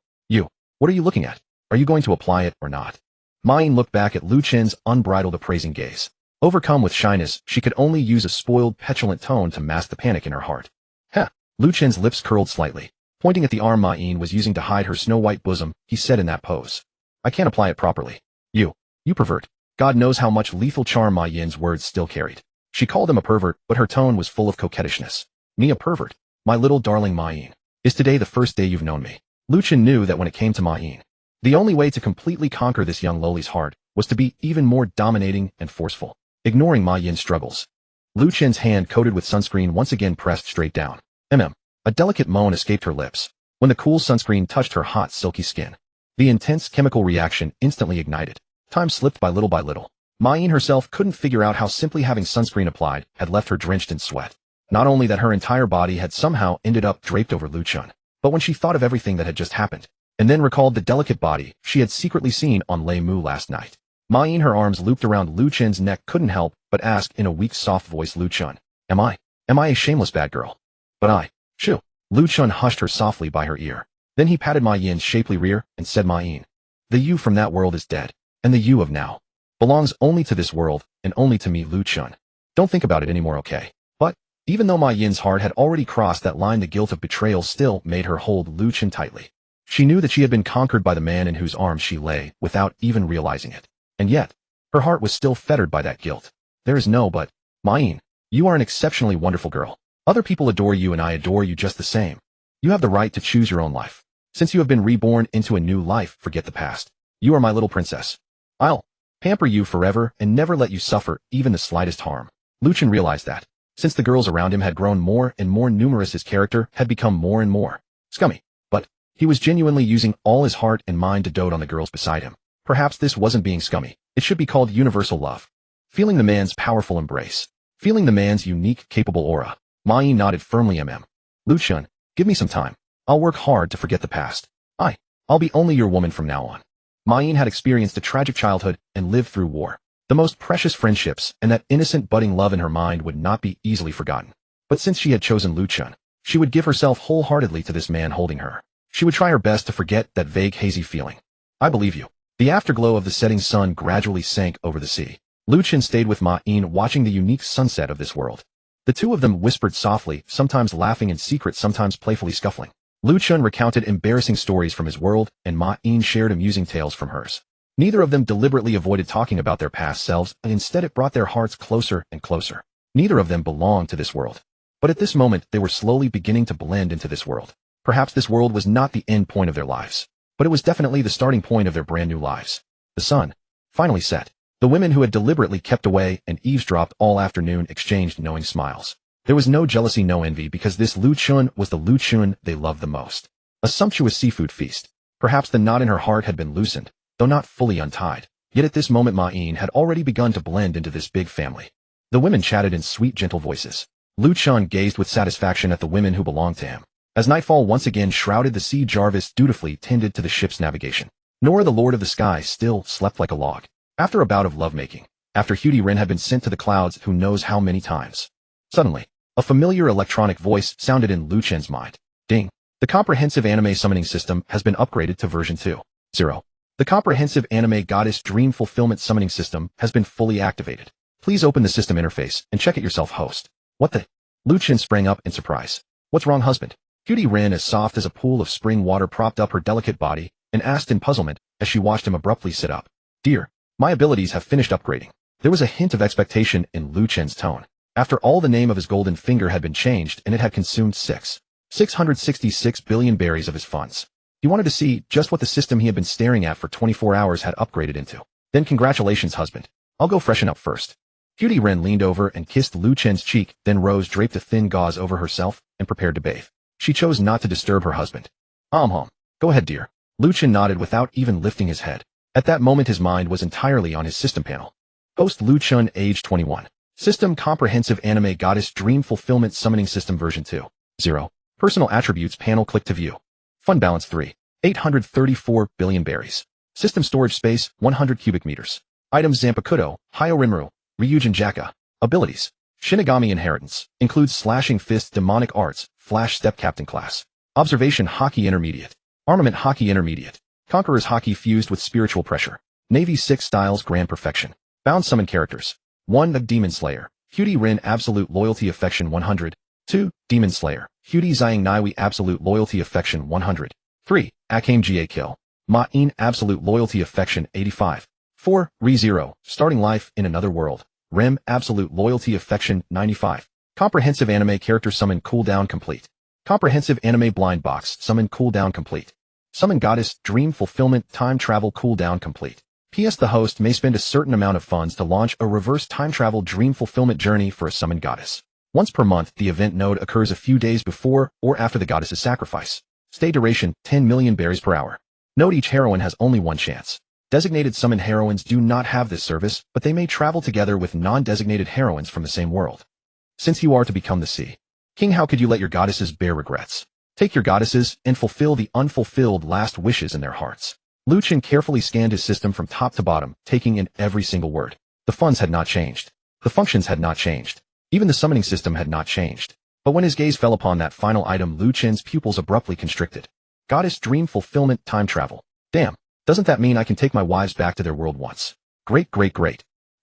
what are you looking at? Are you going to apply it or not?" Ma-in looked back at Lu Chen's unbridled appraising gaze. Overcome with shyness, she could only use a spoiled, petulant tone to mask the panic in her heart. "Heh." Lu Chen's lips curled slightly. Pointing at the arm Ma-in was using to hide her snow-white bosom, he said in that pose. "I can't apply it properly. You pervert." God knows how much lethal charm Ma-in's words still carried. She called him a pervert, but her tone was full of coquettishness. "Me a pervert? My little darling Ma-in. Is today the first day you've known me?" Lu Chen knew that when it came to Ma-in, the only way to completely conquer this young lowly's heart was to be even more dominating and forceful. Ignoring Ma-in's struggles, Lu Chen's hand coated with sunscreen once again pressed straight down. A delicate moan escaped her lips when the cool sunscreen touched her hot, silky skin. The intense chemical reaction instantly ignited. Time slipped by little. Ma-in herself couldn't figure out how simply having sunscreen applied had left her drenched in sweat. Not only that, her entire body had somehow ended up draped over Lu Chen, but when she thought of everything that had just happened, and then recalled the delicate body she had secretly seen on Lei Mu last night, Ma-in, her arms looped around Lu Chen's neck, couldn't help but ask in a weak, soft voice, "Lu Chen, am I a shameless bad girl?" "But shoo." Lu Chen hushed her softly by her ear. Then he patted Ma-in's shapely rear and said, "Ma-in, the you from that world is dead, and the you of now belongs only to this world and only to me, Lu Chen. Don't think about it anymore, okay?" But even though Ma-in's heart had already crossed that line, the guilt of betrayal still made her hold Lu Chen tightly. She knew that she had been conquered by the man in whose arms she lay without even realizing it. And yet, her heart was still fettered by that guilt. "There is no but. Ma-in, you are an exceptionally wonderful girl. Other people adore you and I adore you just the same. You have the right to choose your own life. Since you have been reborn into a new life, forget the past. You are my little princess. I'll pamper you forever and never let you suffer even the slightest harm." Lu Chen realized that, since the girls around him had grown more and more numerous, his character had become more and more scummy. But he was genuinely using all his heart and mind to dote on the girls beside him. Perhaps this wasn't being scummy. It should be called universal love. Feeling the man's powerful embrace, feeling the man's unique, capable aura, Ma-in nodded firmly. "Lu Chen, give me some time. I'll work hard to forget the past. I'll be only your woman from now on." Ma-in had experienced a tragic childhood and lived through war. The most precious friendships and that innocent budding love in her mind would not be easily forgotten. But since she had chosen Lu Chen, she would give herself wholeheartedly to this man holding her. She would try her best to forget that vague, hazy feeling. "I believe you." The afterglow of the setting sun gradually sank over the sea. Lu Chen stayed with Ma-in, watching the unique sunset of this world. The two of them whispered softly, sometimes laughing in secret, sometimes playfully scuffling. Lu Chen recounted embarrassing stories from his world, and Ma-in shared amusing tales from hers. Neither of them deliberately avoided talking about their past selves, and instead it brought their hearts closer and closer. Neither of them belonged to this world, But at this moment, they were slowly beginning to blend into this world. Perhaps this world was not the end point of their lives, but it was definitely the starting point of their brand new lives. The sun finally set. The women who had deliberately kept away and eavesdropped all afternoon exchanged knowing smiles. There was no jealousy, no envy, because this Lu Chen was the Lu Chen they loved the most. A sumptuous seafood feast. Perhaps the knot in her heart had been loosened, though not fully untied. Yet at this moment Ma-in had already begun to blend into this big family. The women chatted in sweet, gentle voices. Lu Chen gazed with satisfaction at the women who belonged to him. As nightfall once again shrouded the sea, Jarvis dutifully tended to the ship's navigation. Nor the Lord of the Sky still slept like a log. After a bout of lovemaking, after Ren had been sent to the clouds who knows how many times. Suddenly, a familiar electronic voice sounded in Lu Chen's mind. Ding. The comprehensive anime summoning system has been upgraded to version 2.0. The comprehensive anime goddess dream fulfillment summoning system has been fully activated. Please open the system interface and check it yourself, host. What the? Lu Chen sprang up in surprise. What's wrong, husband? Ren, as soft as a pool of spring water, propped up her delicate body and asked in puzzlement as she watched him abruptly sit up. Dear, my abilities have finished upgrading. There was a hint of expectation in Lu Chen's tone. After all, the name of his golden finger had been changed and it had consumed 666 billion berries of his funds. He wanted to see just what the system he had been staring at for 24 hours had upgraded into. Then congratulations, husband. I'll go freshen up first. Ren leaned over and kissed Lu Chen's cheek, then rose, draped a thin gauze over herself, and prepared to bathe. She chose not to disturb her husband. Go ahead, dear. Lu Chen nodded without even lifting his head. At that moment his mind was entirely on his system panel. Host Lu Chen, age 21. System comprehensive anime goddess dream fulfillment summoning system version 2.0. Personal attributes panel, click to view. Fund balance 834 billion berries. System storage space 100 cubic meters. Items Zanpakutō, Hyorinru, Ryujin Jaka. Abilities. Shinigami inheritance. Includes slashing fist, demonic arts, flash step, captain class. Observation Hockey intermediate. Armament Hockey intermediate. Conqueror's Hockey fused with spiritual pressure. Navy 6 styles grand perfection. Bound summon characters. 1. The Demon Slayer. Ren absolute loyalty affection 100. 2. Demon Slayer. Zhang Naiwi absolute loyalty affection 100. 3. Akame Ga Kill. Ma-in absolute loyalty affection 85. 4. ReZero, starting life in another world. Rem absolute loyalty affection 95. Comprehensive anime character summon cooldown complete. Comprehensive anime blind box summon cooldown complete. Summon goddess dream fulfillment time travel cooldown complete. P.S. The host may spend a certain amount of funds to launch a reverse time travel dream fulfillment journey for a summoned goddess. Once per month, the event node occurs a few days before or after the goddess's sacrifice. Stay duration 10 million berries per hour. Note: each heroine has only one chance. Designated summoned heroines do not have this service, but they may travel together with non-designated heroines from the same world. Since you are to become the Sea King, how could you let your goddesses bear regrets? Take your goddesses and fulfill the unfulfilled last wishes in their hearts. Lu Chen carefully scanned his system from top to bottom, taking in every single word. The funds had not changed. The functions had not changed. Even the summoning system had not changed. But when his gaze fell upon that final item, Lu Chen's pupils abruptly constricted. Goddess dream fulfillment time travel. Damn. Doesn't that mean I can take my wives back to their world once? Great.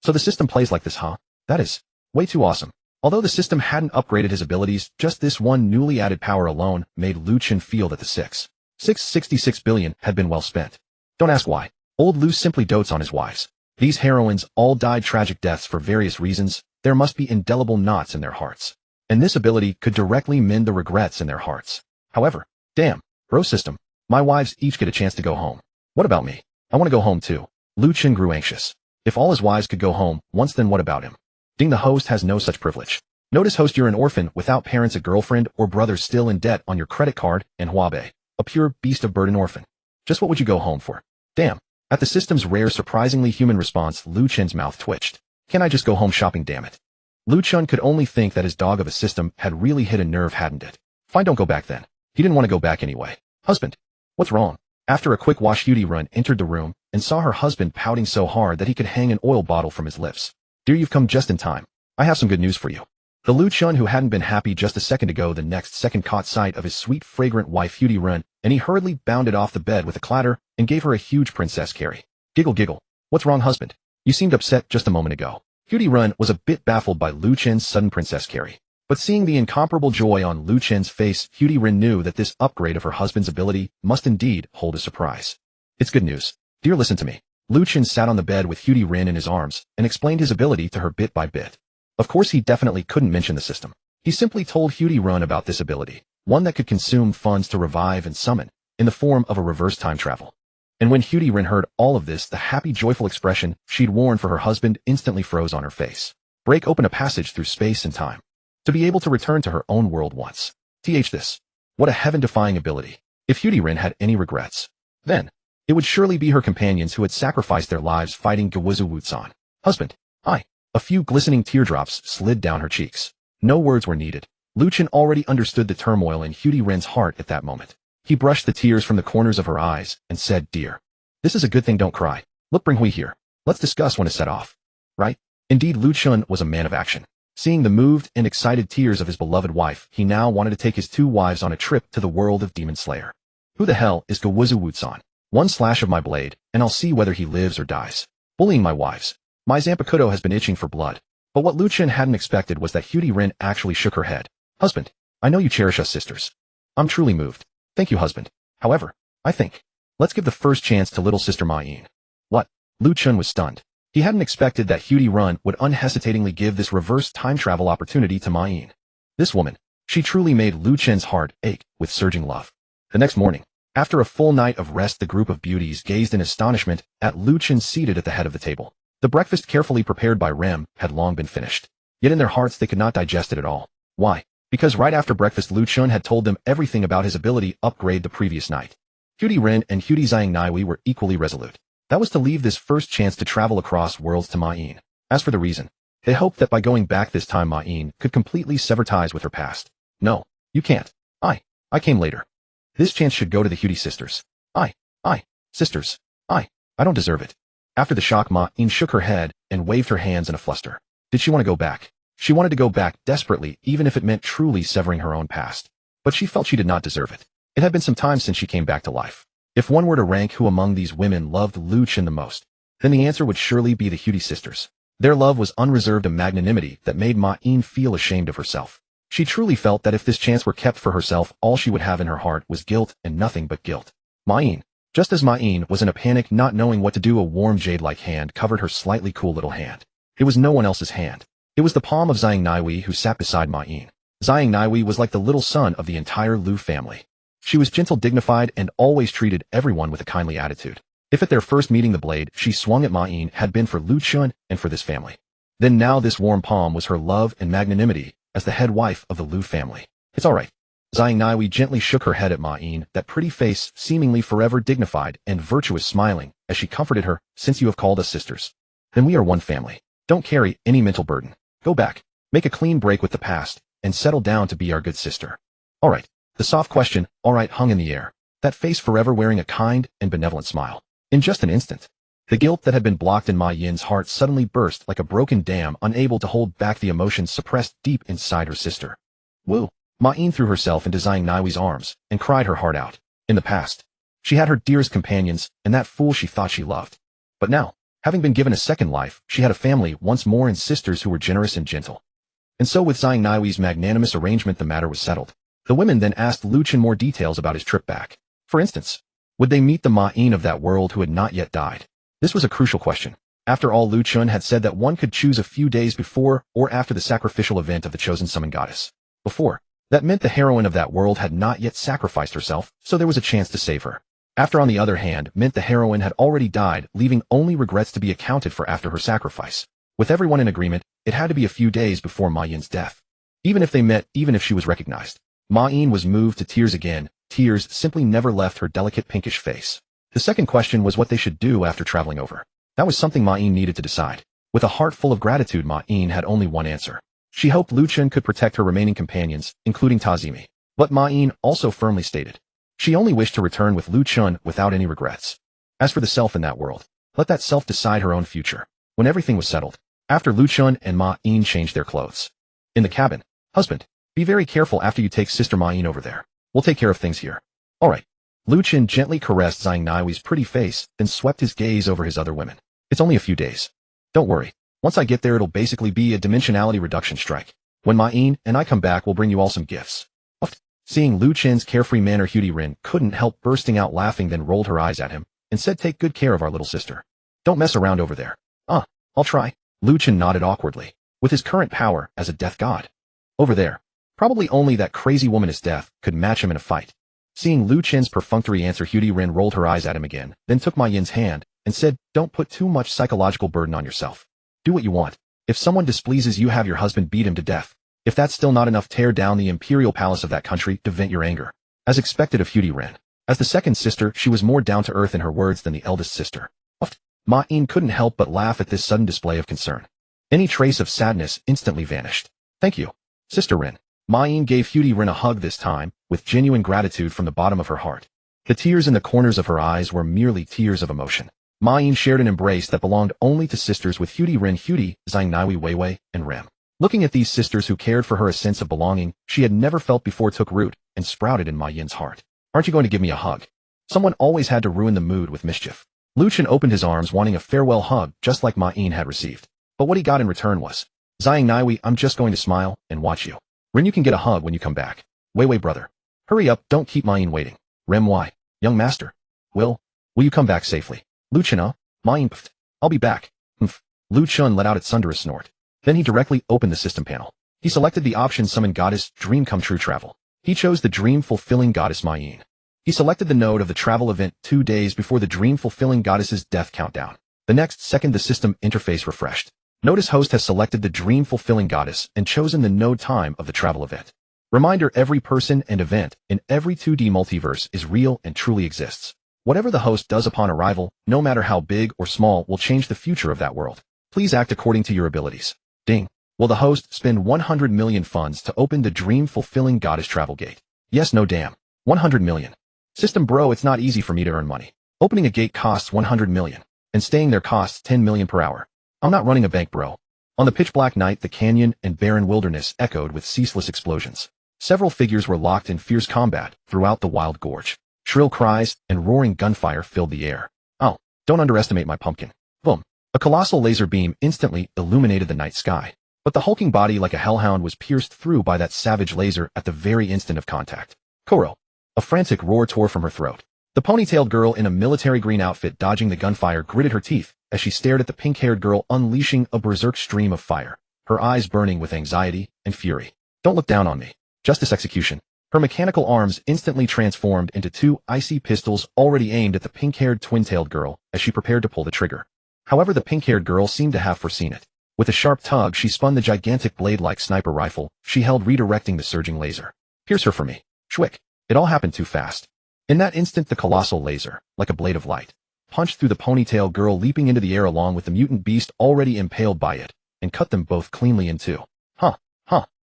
So the system plays like this, huh? That is way too awesome. Although the system hadn't upgraded his abilities, just this one newly added power alone made Lu Chen feel that the 666 billion had been well spent. Don't ask why. Old Lu simply dotes on his wives. These heroines all died tragic deaths for various reasons. There must be indelible knots in their hearts. And this ability could directly mend the regrets in their hearts. However, damn, bro system. My wives each get a chance to go home. What about me? I want to go home too. Lu Chen grew anxious. If all his wives could go home once, then what about him? Ding, the host has no such privilege. Notice, host, you're an orphan without parents, a girlfriend or brother still in debt on your credit card, and Huabe, a pure beast of burden orphan. Just what would you go home for? Damn. At the system's rare, surprisingly human response, Lu Chen's mouth twitched. Can I just go home shopping, damn it? Lu Chen could only think that his dog of a system had really hit a nerve, hadn't it? Fine, don't go back then. He didn't want to go back anyway. Husband. What's wrong? After a quick wash, Ren entered the room and saw her husband pouting so hard that he could hang an oil bottle from his lips. Dear, you've come just in time. I have some good news for you. The Lu Chen who hadn't been happy just a second ago the next second caught sight of his sweet fragrant wife Ren, and he hurriedly bounded off the bed with a clatter and gave her a huge princess carry. Giggle. What's wrong, husband? You seemed upset just a moment ago. Ren was a bit baffled by Lu Chen's sudden princess carry. But seeing the incomparable joy on Lu Chen's face, Ren knew that this upgrade of her husband's ability must indeed hold a surprise. It's good news. Dear, listen to me. Lu Chen sat on the bed with Ren in his arms and explained his ability to her bit by bit. Of course, he definitely couldn't mention the system. He simply told Run about this ability, one that could consume funds to revive and summon, in the form of a reverse time travel. And when Rin heard all of this, the happy, joyful expression she'd worn for her husband instantly froze on her face. Break open a passage through space and time. To be able to return to her own world once. This. What a heaven-defying ability. If Rin had any regrets, then it would surely be her companions who had sacrificed their lives fighting Gawuzu-Wutsan. Husband. A few glistening teardrops slid down her cheeks. No words were needed. Lu Chen already understood the turmoil in Rin's heart at that moment. He brushed the tears from the corners of her eyes and said, "Dear, this is a good thing, don't cry. Look, bring Hui here. Let's discuss when to set off." Right? Indeed, Lu Chen was a man of action. Seeing the moved and excited tears of his beloved wife, he now wanted to take his two wives on a trip to the world of Demon Slayer. Who the hell is Gawuzu-Wutsan? One slash of my blade, and I'll see whether he lives or dies. Bullying my wives. My Zanpakutō has been itching for blood. But what Lu Chen hadn't expected was that Rin actually shook her head. Husband, I know you cherish us sisters. I'm truly moved. Thank you, husband. However, I think, let's give the first chance to little sister Ma-in. What? Lu Chen was stunned. He hadn't expected that Rin would unhesitatingly give this reverse time travel opportunity to Ma-in. This woman, she truly made Lu Chen's heart ache with surging love. The next morning, after a full night of rest, the group of beauties gazed in astonishment at Lu Chen seated at the head of the table. The breakfast carefully prepared by Rem had long been finished. Yet in their hearts they could not digest it at all. Why? Because right after breakfast Lu Chen had told them everything about his ability upgrade the previous night. Rin and Zhang were equally resolute. That was to leave this first chance to travel across worlds to Ma-in. As for the reason, they hoped that by going back this time Ma-in could completely sever ties with her past. No, you can't. I came later. This chance should go to the sisters. Sisters. I don't deserve it. After the shock, Ma-in shook her head and waved her hands in a fluster. Did she want to go back? She wanted to go back desperately, even if it meant truly severing her own past. But she felt she did not deserve it. It had been some time since she came back to life. If one were to rank who among these women loved Lu Chen the most, then the answer would surely be the sisters. Their love was unreserved, a magnanimity that made Ma-in feel ashamed of herself. She truly felt that if this chance were kept for herself, all she would have in her heart was guilt and nothing but guilt. Ma-in. Just as Ma-in was in a panic, not knowing what to do, a warm jade-like hand covered her slightly cool little hand. It was no one else's hand. It was the palm of Zhang who sat beside Ma-in. Zhang was like the little son of the entire Lu family. She was gentle, dignified, and always treated everyone with a kindly attitude. If at their first meeting the blade she swung at Ma-in had been for Lu Chen and for this family, then now this warm palm was her love and magnanimity as the head wife of the Lu family. It's all right. Zhang gently shook her head at Ma-in, that pretty face seemingly forever dignified and virtuous, smiling as she comforted her. Since you have called us sisters, then we are one family. Don't carry any mental burden. Go back, make a clean break with the past, and settle down to be our good sister. All right. The soft question, all right, hung in the air, that face forever wearing a kind and benevolent smile. In just an instant, the guilt that had been blocked in Ma-in's heart suddenly burst like a broken dam, unable to hold back the emotions suppressed deep inside her sister. Woo! Ma-in threw herself into Zhang arms and cried her heart out. In the past, she had her dearest companions and that fool she thought she loved. But now, having been given a second life, she had a family once more and sisters who were generous and gentle. And so with Zhang magnanimous arrangement the matter was settled. The women then asked Lu Chen more details about his trip back. For instance, would they meet the Ma-in of that world who had not yet died? This was a crucial question. After all, Lu Chen had said that one could choose a few days before or after the sacrificial event of the chosen summon goddess. Before, that meant the heroine of that world had not yet sacrificed herself, so there was a chance to save her. After, on the other hand, meant the heroine had already died, leaving only regrets to be accounted for after her sacrifice. With everyone in agreement, it had to be a few days before Ma-in's death. Even if they met, even if she was recognized. Ma-in was moved to tears again. Tears simply never left her delicate pinkish face. The second question was what they should do after traveling over. That was something Ma-in needed to decide. With a heart full of gratitude, Ma-in had only one answer. She hoped Lu Chen could protect her remaining companions, including Tazimi. But Ma-in also firmly stated she only wished to return with Lu Chen without any regrets. As for the self in that world, let that self decide her own future. When everything was settled, after Lu Chen and Ma-in changed their clothes. In the cabin, husband, be very careful after you take Sister Ma-in over there. We'll take care of things here. All right. Lu Chen gently caressed Zhang pretty face, then swept his gaze over his other women. It's only a few days. Don't worry. Once I get there, it'll basically be a dimensionality reduction strike. When Ma-in and I come back, we'll bring you all some gifts. Seeing Lu Chen's carefree manner, Rin couldn't help bursting out laughing, then rolled her eyes at him and said, take good care of our little sister. Don't mess around over there. I'll try. Lu Chen nodded awkwardly. With his current power as a death god. Over there, Probably only that crazy woman Esdeath could match him in a fight. Seeing Lu Chen's perfunctory answer, Ren rolled her eyes at him again, then took Ma Yin's hand, and said, "Don't put too much psychological burden on yourself. Do what you want. If someone displeases you, have your husband beat him to death. If that's still not enough, tear down the imperial palace of that country to vent your anger." As expected of Ren. As the second sister, she was more down-to-earth in her words than the eldest sister. Ma Yin couldn't help but laugh at this sudden display of concern. Any trace of sadness instantly vanished. "Thank you, Sister Ren." Ma Yin gave Ren a hug this time, with genuine gratitude from the bottom of her heart. The tears in the corners of her eyes were merely tears of emotion. Ma Yin shared an embrace that belonged only to sisters with Ren, Zhang Naiwi, Weiwei, and Rem. Looking at these sisters who cared for her, a sense of belonging she had never felt before took root and sprouted in Ma Yin's heart. "Aren't you going to give me a hug?" Someone always had to ruin the mood with mischief. Lu Chen opened his arms wanting a farewell hug just like Ma Yin had received. But what he got in return was, "Zhang Naiwi, I'm just going to smile and watch you. Ren, you can get a hug when you come back. Weiwei, brother. Hurry up, don't keep Ma Yin waiting. Rem, why? Young master. Will you come back safely?" "Lu Chen, Ma Yin, pfft. I'll be back." "Mph." Lu Chen let out a thunderous snort. Then he directly opened the system panel. He selected the option Summon Goddess, Dream Come True Travel. He chose the dream-fulfilling goddess Ma Yin. He selected the node of the travel event 2 days before the dream-fulfilling goddess's death countdown. The next second the system interface refreshed. Notice host has selected the dream-fulfilling goddess and chosen the node time of the travel event. Reminder: every person and event in every 2D multiverse is real and truly exists. Whatever the host does upon arrival, no matter how big or small, will change the future of that world. Please act according to your abilities. Ding. Will the host spend 100 million funds to open the dream-fulfilling goddess travel gate? Yes, no, damn. 100 million. System bro, it's not easy for me to earn money. Opening a gate costs 100 million, and staying there costs 10 million per hour. I'm not running a bank, bro. On the pitch-black night, the canyon and barren wilderness echoed with ceaseless explosions. Several figures were locked in fierce combat throughout the wild gorge. Shrill cries and roaring gunfire filled the air. Oh, don't underestimate my pumpkin. Boom. A colossal laser beam instantly illuminated the night sky. But the hulking body like a hellhound was pierced through by that savage laser at the very instant of contact. Koro. A frantic roar tore from her throat. The ponytailed girl in a military green outfit dodging the gunfire gritted her teeth as she stared at the pink-haired girl unleashing a berserk stream of fire, her eyes burning with anxiety and fury. "Don't look down on me. Justice execution." Her mechanical arms instantly transformed into 2 icy pistols already aimed at the pink-haired twin-tailed girl as she prepared to pull the trigger. However, the pink-haired girl seemed to have foreseen it. With a sharp tug, she spun the gigantic blade-like sniper rifle she held, redirecting the surging laser. "Pierce her for me." Shwick. It all happened too fast. In that instant, the colossal laser, like a blade of light, punched through the ponytail girl, leaping into the air along with the mutant beast already impaled by it, and cut them both cleanly in two. Huh.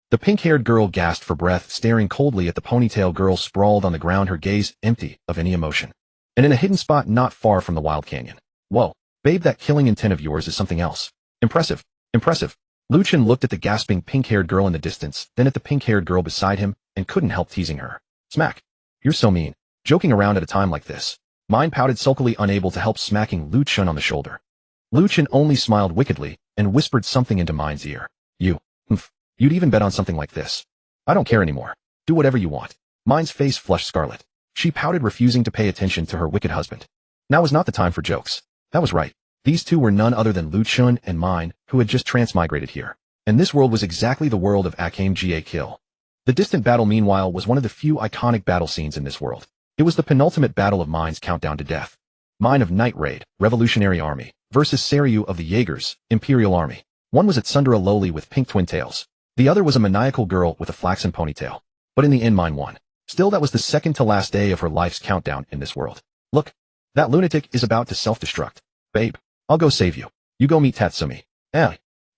The pink-haired girl gasped for breath, staring coldly at the ponytail girl sprawled on the ground, her gaze empty of any emotion. And in a hidden spot not far from the wild canyon. "Whoa, babe, that killing intent of yours is something else. Impressive. Lu Chen looked at the gasping pink-haired girl in the distance, then at the pink-haired girl beside him, and couldn't help teasing her. Smack. "You're so mean. Joking around at a time like this." Mine pouted sulkily, unable to help smacking Lu Chen on the shoulder. Lu Chen only smiled wickedly and whispered something into Mine's ear. You'd even bet on something like this." "I don't care anymore. Do whatever you want." Mine's face flushed scarlet. She pouted, refusing to pay attention to her wicked husband. Now was not the time for jokes. That was right. These two were none other than Lu Chen and Mine, who had just transmigrated here. And this world was exactly the world of Akame Ga Kill. The distant battle, meanwhile, was one of the few iconic battle scenes in this world. It was the penultimate battle of Mine's countdown to death. Mine of Night Raid, Revolutionary Army, versus Seiryu of the Jaegers, Imperial Army. One was at Tsundere lowly with pink twin tails. The other was a maniacal girl with a flaxen ponytail. But in the end, Mine won. Still, that was the second to last day of her life's countdown in this world. "Look, that lunatic is about to self-destruct. Babe, I'll go save you. You go meet Tatsumi."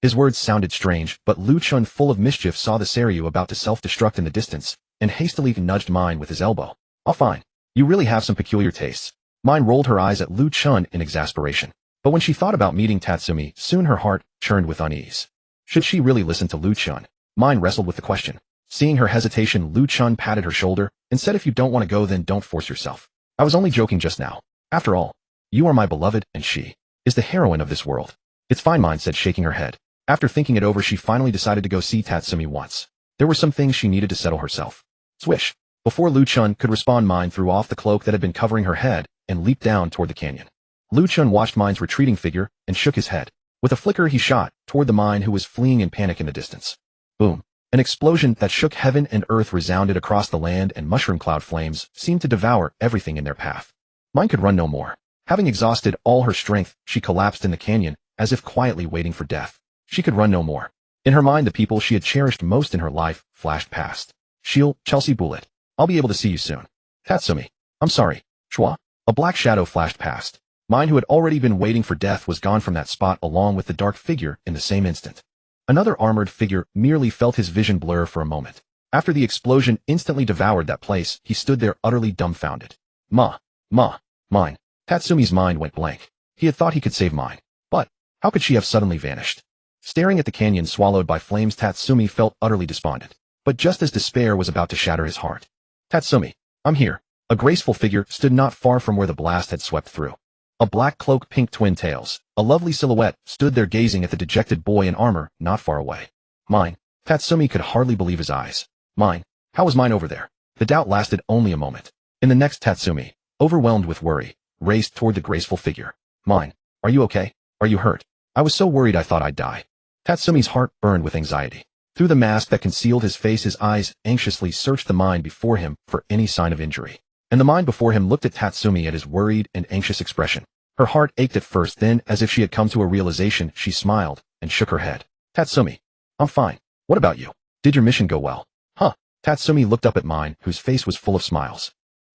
His words sounded strange, but Lu Chen, full of mischief, saw the Seiryu about to self-destruct in the distance, and hastily nudged Mine with his elbow. "Oh, fine. You really have some peculiar tastes." Mine rolled her eyes at Lu Chen in exasperation. But when she thought about meeting Tatsumi, soon her heart churned with unease. Should she really listen to Lu Chen? Mine wrestled with the question. Seeing her hesitation, Lu Chen patted her shoulder and said, "If you don't want to go, then don't force yourself. I was only joking just now. After all, you are my beloved, and she is the heroine of this world." "It's fine," Mine said, shaking her head. After thinking it over, she finally decided to go see Tatsumi once. There were some things she needed to settle herself. Swish. Before Lu Chen could respond, Mine threw off the cloak that had been covering her head and leaped down toward the canyon. Lu Chen watched Mine's retreating figure and shook his head. With a flicker, he shot toward the Mine, who was fleeing in panic in the distance. Boom. An explosion that shook heaven and earth resounded across the land, and mushroom cloud flames seemed to devour everything in their path. Mine could run no more. Having exhausted all her strength, she collapsed in the canyon, as if quietly waiting for death. She could run no more. In her mind, the people she had cherished most in her life flashed past. Shield, Chelsea Bullet. I'll be able to see you soon. Tatsumi. I'm sorry. Chua. A black shadow flashed past. Mine, who had already been waiting for death, was gone from that spot along with the dark figure in the same instant. Another armored figure merely felt his vision blur for a moment. After the explosion instantly devoured that place, he stood there utterly dumbfounded. Mine. Tatsumi's mind went blank. He had thought he could save mine. But how could she have suddenly vanished? Staring at the canyon swallowed by flames, Tatsumi felt utterly despondent. But just as despair was about to shatter his heart. Tatsumi, I'm here. A graceful figure stood not far from where the blast had swept through. A black cloak, pink twin tails, a lovely silhouette, stood there gazing at the dejected boy in armor not far away. Mine. Tatsumi could hardly believe his eyes. Mine. How was mine over there? The doubt lasted only a moment. In the next, Tatsumi, overwhelmed with worry, raced toward the graceful figure. Mine. Are you okay? Are you hurt? I was so worried I thought I'd die. Tatsumi's heart burned with anxiety. Through the mask that concealed his face, his eyes anxiously searched the mine before him for any sign of injury. And the mine before him looked at Tatsumi at his worried and anxious expression. Her heart ached at first, then, as if she had come to a realization, she smiled and shook her head. Tatsumi. I'm fine. What about you? Did your mission go well? Huh. Tatsumi looked up at mine, whose face was full of smiles.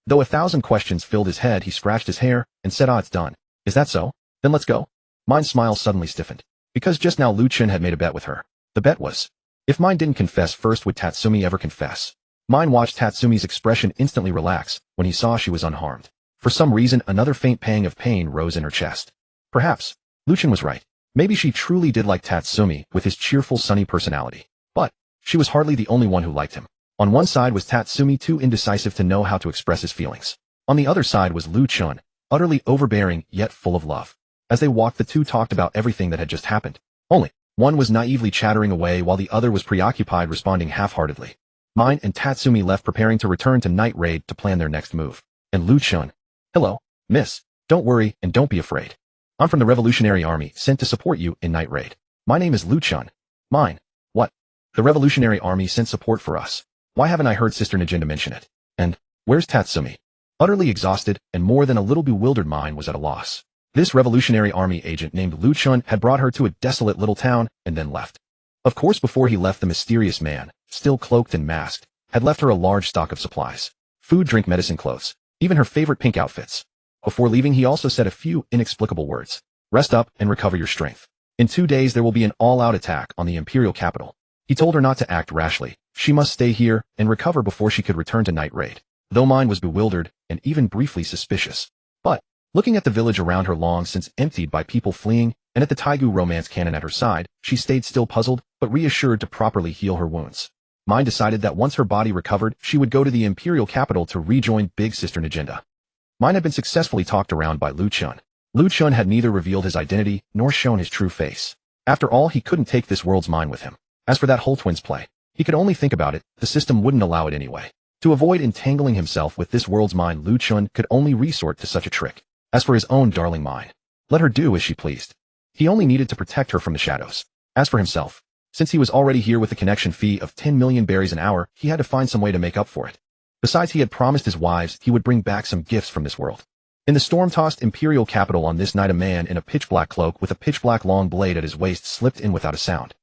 Though 1,000 questions filled his head, he scratched his hair and said, it's done. Is that so? Then let's go. Mine's smile suddenly stiffened. Because just now Lu Chen had made a bet with her. The bet was, if mine didn't confess first, would Tatsumi ever confess? Mine watched Tatsumi's expression instantly relax when he saw she was unharmed. For some reason, another faint pang of pain rose in her chest. Perhaps Lu Chen was right. Maybe she truly did like Tatsumi with his cheerful, sunny personality. But she was hardly the only one who liked him. On one side was Tatsumi, too indecisive to know how to express his feelings. On the other side was Lu Chen, utterly overbearing yet full of love. As they walked, the two talked about everything that had just happened. Only one was naively chattering away while the other was preoccupied, responding half-heartedly. Mine and Tatsumi left, preparing to return to Night Raid to plan their next move. And Lu Chen. Hello, miss. Don't worry and don't be afraid. I'm from the Revolutionary Army, sent to support you in Night Raid. My name is Lu Chen. Mine. What? The Revolutionary Army sent support for us. Why haven't I heard Sister Najinda mention it? And where's Tatsumi? Utterly exhausted and more than a little bewildered, Mine was at a loss. This Revolutionary Army agent named Lu Chen had brought her to a desolate little town and then left. Of course, before he left, the mysterious man, still cloaked and masked, had left her a large stock of supplies. Food, drink, medicine, clothes. Even her favorite pink outfits. Before leaving, he also said a few inexplicable words. Rest up and recover your strength. In 2 days there will be an all-out attack on the imperial capital. He told her not to act rashly. She must stay here and recover before she could return to Night Raid. Though Mine was bewildered and even briefly suspicious. But, looking at the village around her long since emptied by people fleeing, and at the Taigu romance cannon at her side, she stayed still, puzzled, but reassured to properly heal her wounds. Mine decided that once her body recovered, she would go to the imperial capital to rejoin Big Sister Najinda. Mine had been successfully talked around by Lu Chen. Lu Chen had neither revealed his identity nor shown his true face. After all, he couldn't take this world's Mine with him. As for that whole twins play, he could only think about it, the system wouldn't allow it anyway. To avoid entangling himself with this world's Mine, Lu Chen could only resort to such a trick. As for his own darling Mine, let her do as she pleased. He only needed to protect her from the shadows. As for himself, since he was already here with the connection fee of 10 million berries an hour, he had to find some way to make up for it. Besides, he had promised his wives he would bring back some gifts from this world. In the storm-tossed imperial capital on this night, a man in a pitch-black cloak with a pitch-black long blade at his waist slipped in without a sound.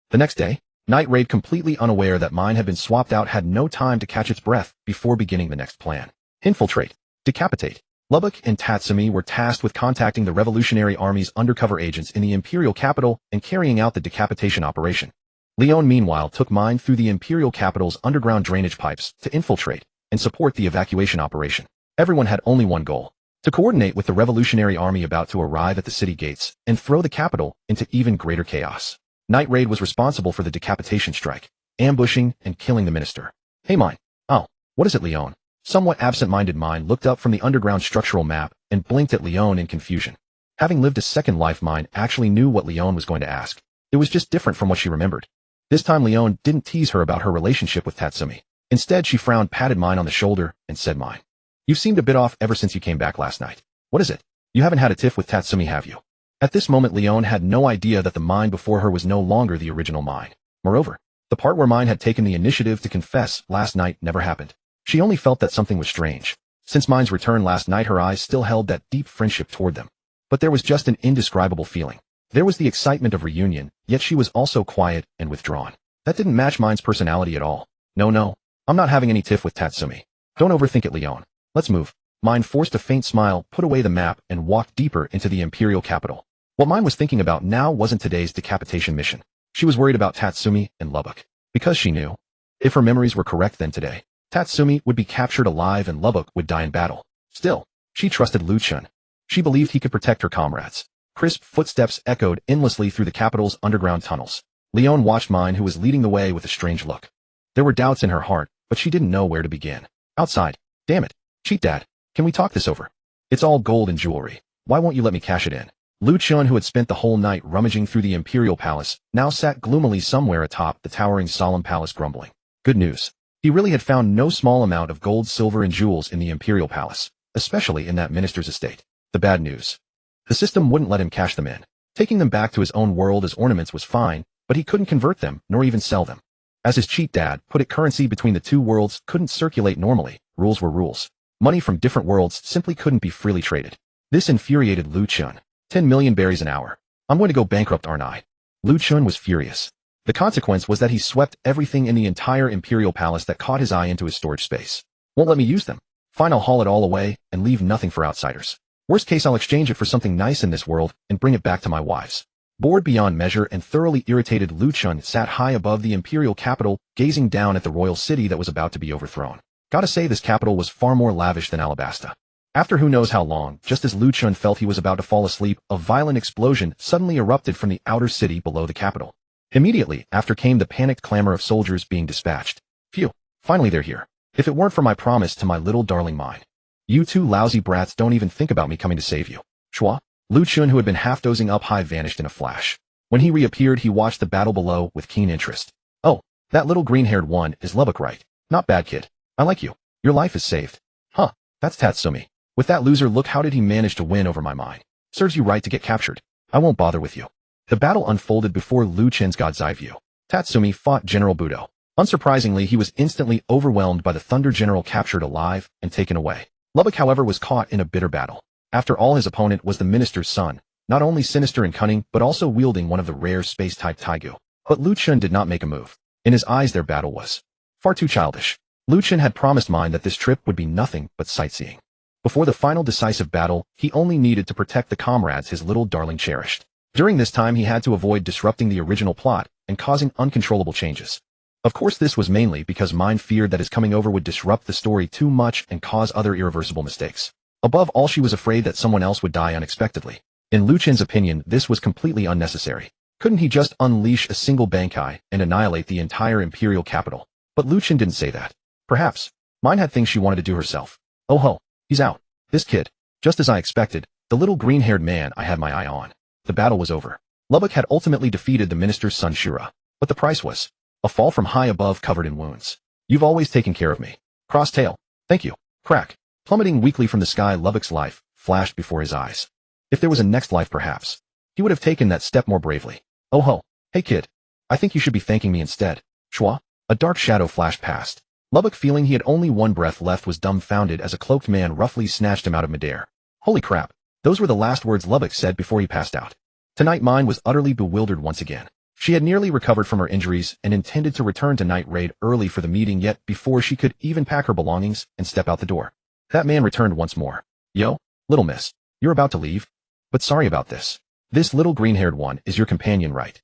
The next day, Night Raid, completely unaware that Mine had been swapped out, had no time to catch its breath before beginning the next plan. Infiltrate. Decapitate. Lubbock and Tatsumi were tasked with contacting the Revolutionary Army's undercover agents in the imperial capital and carrying out the decapitation operation. Leon, meanwhile, took Mine through the imperial capital's underground drainage pipes to infiltrate and support the evacuation operation. Everyone had only one goal: to coordinate with the Revolutionary Army about to arrive at the city gates and throw the capital into even greater chaos. Night Raid was responsible for the decapitation strike, ambushing and killing the minister. Hey Mine. Oh, what is it, Leon? Somewhat absent-minded Mine looked up from the underground structural map and blinked at Leon in confusion. Having lived a second life, Mine actually knew what Leon was going to ask. It was just different from what she remembered. This time Leon didn't tease her about her relationship with Tatsumi. Instead, she frowned, patted Mine on the shoulder, and said, Mine, you've seemed a bit off ever since you came back last night. What is it? You haven't had a tiff with Tatsumi, have you? At this moment, Leon had no idea that the Mine before her was no longer the original Mine. Moreover, The part where mine had taken the initiative to confess last night never happened. She only felt that something was strange. Since mine's return last night, her eyes still held that deep friendship toward them. But there was just an indescribable feeling. There was the excitement of reunion, yet she was also quiet and withdrawn. That didn't match mine's personality at all. No, I'm not having any tiff with Tatsumi. Don't overthink it, Leon. Let's move. Mine forced a faint smile, put away the map, and walked deeper into the imperial capital. What mine was thinking about now wasn't today's decapitation mission. She was worried about Tatsumi and Lubbock. Because she knew, if her memories were correct, then today, Tatsumi would be captured alive and Lubbock would die in battle. Still, she trusted Lu Chen. She believed he could protect her comrades. Crisp footsteps echoed endlessly through the capital's underground tunnels. Leon watched mine, who was leading the way, with a strange look. There were doubts in her heart, but she didn't know where to begin. Outside. Damn it. Cheat Dad. Can we talk this over? It's all gold and jewelry. Why won't you let me cash it in? Lu Chen, who had spent the whole night rummaging through the imperial palace, now sat gloomily somewhere atop the towering solemn palace, grumbling. Good news. He really had found no small amount of gold, silver, and jewels in the imperial palace, especially in that minister's estate. The bad news. The system wouldn't let him cash them in. Taking them back to his own world as ornaments was fine, but he couldn't convert them, nor even sell them. As his cheat dad put it, currency between the two worlds couldn't circulate normally. Rules were rules. Money from different worlds simply couldn't be freely traded. This infuriated Lu Chen. 10 million berries an hour. I'm going to go bankrupt, aren't I? Lu Chen was furious. The consequence was that he swept everything in the entire imperial palace that caught his eye into his storage space. Won't let me use them. Fine, I'll haul it all away and leave nothing for outsiders. Worst case, I'll exchange it for something nice in this world and bring it back to my wives. Bored beyond measure and thoroughly irritated, Lu Chen sat high above the imperial capital, gazing down at the royal city that was about to be overthrown. Gotta say, this capital was far more lavish than Alabasta. After who knows how long, just as Lu Chen felt he was about to fall asleep, a violent explosion suddenly erupted from the outer city below the capital. Immediately after came the panicked clamor of soldiers being dispatched. Phew, finally they're here. If it weren't for my promise to my little darling mine. You two lousy brats don't even think about me coming to save you. Shua? Lu Chen, who had been half dozing up high, vanished in a flash. When he reappeared, he watched the battle below with keen interest. Oh, that little green-haired one is Lubbock, right? Not bad, kid. I like you. Your life is saved. Huh, that's Tatsumi. With that loser look, how did he manage to win over my mind? Serves you right to get captured. I won't bother with you. The battle unfolded before Lu Chen's god's eye view. Tatsumi fought General Budo. Unsurprisingly, he was instantly overwhelmed by the Thunder General, captured alive and taken away. Lubbock, however, was caught in a bitter battle. After all, his opponent was the minister's son, not only sinister and cunning, but also wielding one of the rare space-type Taigu. But Lu Chen did not make a move. In his eyes, their battle was far too childish. Lu Chen had promised mine that this trip would be nothing but sightseeing. Before the final decisive battle, he only needed to protect the comrades his little darling cherished. During this time, he had to avoid disrupting the original plot and causing uncontrollable changes. Of course, this was mainly because mine feared that his coming over would disrupt the story too much and cause other irreversible mistakes. Above all, she was afraid that someone else would die unexpectedly. In Lu Chen's opinion, this was completely unnecessary. Couldn't he just unleash a single Bankai and annihilate the entire imperial capital? But Lu Chen didn't say that. Perhaps mine had things she wanted to do herself. Oh ho, he's out. This kid. Just as I expected, the little green-haired man I had my eye on. The battle was over. Lubbock had ultimately defeated the minister's son Shura. But the price was a fall from high above, covered in wounds. You've always taken care of me. Cross tail. Thank you. Crack. Plummeting weakly from the sky, Lubbock's life flashed before his eyes. If there was a next life, perhaps he would have taken that step more bravely. Oh ho. Hey kid. I think you should be thanking me instead. Shua? A dark shadow flashed past. Lubbock, feeling he had only one breath left, was dumbfounded as a cloaked man roughly snatched him out of midair. Holy crap. Those were the last words Lubbock said before he passed out. Tonight, mine was utterly bewildered once again. She had nearly recovered from her injuries and intended to return to Night Raid early for the meeting, yet before she could even pack her belongings and step out the door, that man returned once more. Yo, little miss, you're about to leave? But sorry about this. This little green-haired one is your companion, right?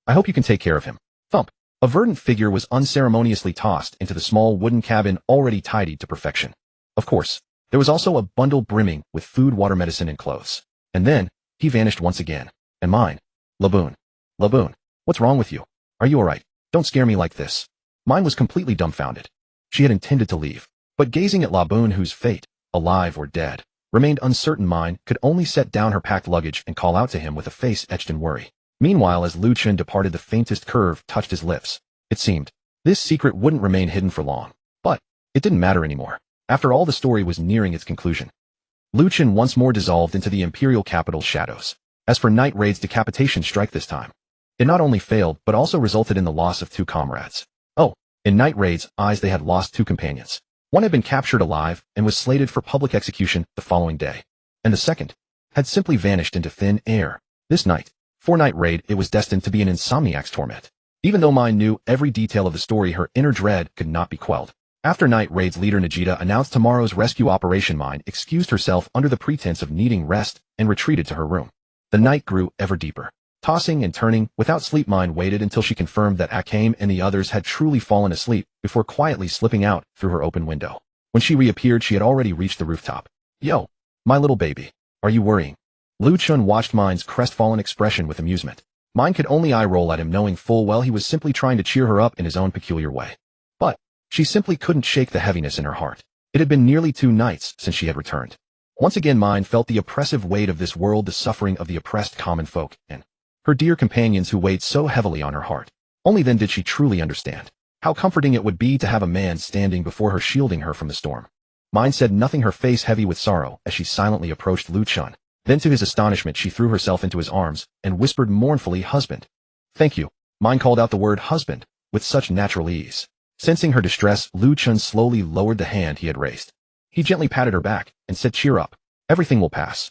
I hope you can take care of him. Thump. A verdant figure was unceremoniously tossed into the small wooden cabin already tidied to perfection. Of course, there was also a bundle brimming with food, water, medicine, and clothes. And then, he vanished once again. And mine. Laboon. Laboon. What's wrong with you? Are you alright? Don't scare me like this. Mine was completely dumbfounded. She had intended to leave. But gazing at Laboon, whose fate, alive or dead, remained uncertain, mine could only set down her packed luggage and call out to him with a face etched in worry. Meanwhile, as Lu Chen departed, the faintest curve touched his lips. It seemed this secret wouldn't remain hidden for long. But it didn't matter anymore. After all, the story was nearing its conclusion. Lu Chen once more dissolved into the imperial capital's shadows. As for Night Raid's decapitation strike this time, It not only failed, but also resulted in the loss of 2 comrades. Oh, in Night Raid's eyes they had lost 2 companions. One had been captured alive and was slated for public execution the following day. And the second had simply vanished into thin air. This night, for Night Raid, it was destined to be an insomniac's torment. Even though Mine knew every detail of the story, her inner dread could not be quelled. After Night Raid's leader Najita announced tomorrow's rescue operation, Mine excused herself under the pretense of needing rest and retreated to her room. The night grew ever deeper. Tossing and turning, without sleep, Mine waited until she confirmed that Akame and the others had truly fallen asleep before quietly slipping out through her open window. When she reappeared, she had already reached the rooftop. Yo, my little baby, are you worrying? Lu Chen watched Mine's crestfallen expression with amusement. Mine could only eye-roll at him, knowing full well he was simply trying to cheer her up in his own peculiar way. But she simply couldn't shake the heaviness in her heart. It had been nearly 2 nights since she had returned. Once again, Mine felt the oppressive weight of this world, the suffering of the oppressed common folk, and her dear companions who weighed so heavily on her heart. Only then did she truly understand how comforting it would be to have a man standing before her, shielding her from the storm. Mine said nothing, her face heavy with sorrow, as she silently approached Lu Chen. Then to his astonishment, she threw herself into his arms and whispered mournfully, "Husband." "Thank you." Mine called out the word husband with such natural ease. Sensing her distress, Lu Chen slowly lowered the hand he had raised. He gently patted her back and said, "Cheer up. Everything will pass."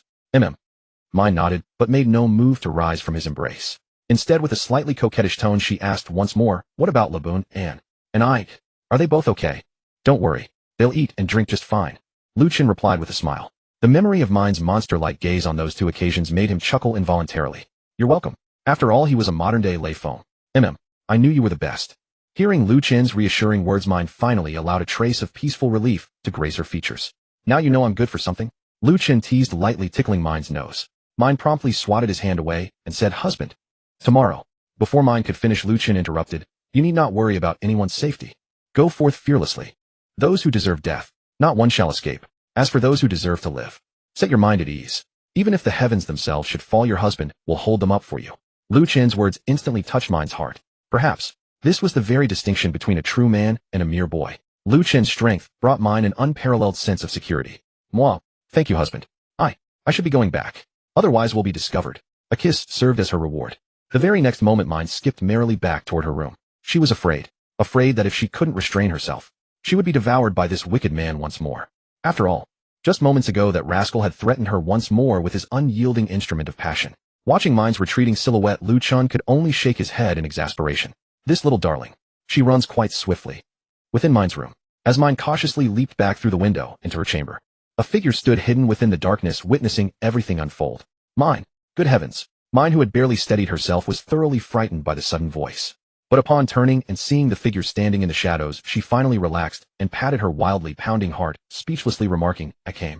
Mine nodded, but made no move to rise from his embrace. Instead, with a slightly coquettish tone, she asked once more, "What about Labun and I? Are they both okay?" "Don't worry. They'll eat and drink just fine." Lu Chen replied with a smile. The memory of Mine's monster-like gaze on those 2 occasions made him chuckle involuntarily. "You're welcome." After all, he was a modern-day lay foam. I knew you were the best." Hearing Lu Chen's reassuring words, Mine finally allowed a trace of peaceful relief to graze her features. "Now you know I'm good for something?" Lu Chen teased, lightly tickling Mine's nose. Mine promptly swatted his hand away and said, "Husband." "Tomorrow." Before Mine could finish, Lu Chen interrupted, "You need not worry about anyone's safety. Go forth fearlessly. Those who deserve death, not one shall escape. As for those who deserve to live, set your mind at ease. Even if the heavens themselves should fall, your husband will hold them up for you." Lu Chen's words instantly touched Mine's heart. Perhaps this was the very distinction between a true man and a mere boy. Lu Chen's strength brought Mine an unparalleled sense of security. "Moi, thank you, husband. I should be going back. Otherwise we'll be discovered." A kiss served as her reward. The very next moment, Mine skipped merrily back toward her room. She was afraid that if she couldn't restrain herself, she would be devoured by this wicked man once more. After all, just moments ago that rascal had threatened her once more with his unyielding instrument of passion. Watching Mine's retreating silhouette, Lu Chen could only shake his head in exasperation. This little darling. She runs quite swiftly. Within Mine's room, as Mine cautiously leaped back through the window into her chamber, a figure stood hidden within the darkness, witnessing everything unfold. Mine. Good heavens. Mine, who had barely steadied herself, was thoroughly frightened by the sudden voice. But upon turning and seeing the figure standing in the shadows, she finally relaxed and patted her wildly pounding heart, speechlessly remarking, "Akame.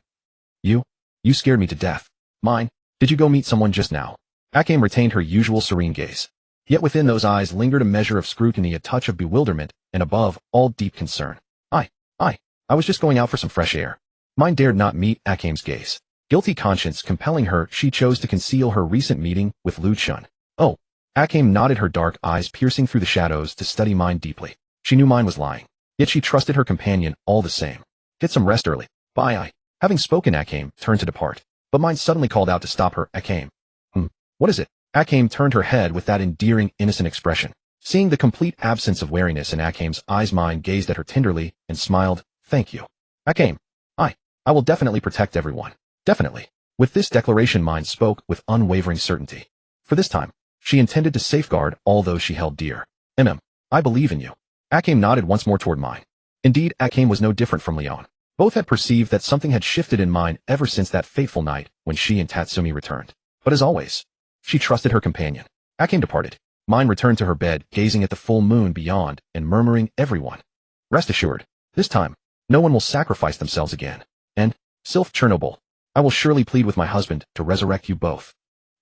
You scared me to death." "Mine, did you go meet someone just now?" Akame retained her usual serene gaze. Yet within those eyes lingered a measure of scrutiny, a touch of bewilderment, and above all, deep concern. I was just going out for some fresh air." Mine dared not meet Akame's gaze. Guilty conscience compelling her, she chose to conceal her recent meeting with Lu Chen. "Oh." Akame nodded, her dark eyes piercing through the shadows to study Mine deeply. She knew Mine was lying, yet she trusted her companion all the same. "Get some rest early." "Bye." Having spoken, Akame turned to depart, but Mine suddenly called out to stop her. "Akame." What is it?" Akame turned her head with that endearing, innocent expression. Seeing the complete absence of wariness in Akame's eyes, Mine gazed at her tenderly and smiled. "Thank you, Akame. I will definitely protect everyone. Definitely." With this declaration, Mine spoke with unwavering certainty. For this time, she intended to safeguard all those she held dear. I believe in you." Akame nodded once more toward Mine. Indeed, Akame was no different from Leon. Both had perceived that something had shifted in Mine ever since that fateful night when she and Tatsumi returned. But as always, she trusted her companion. Akame departed. Mine returned to her bed, gazing at the full moon beyond and murmuring, "Everyone, rest assured, this time, no one will sacrifice themselves again. And, Chernobyl, I will surely plead with my husband to resurrect you both."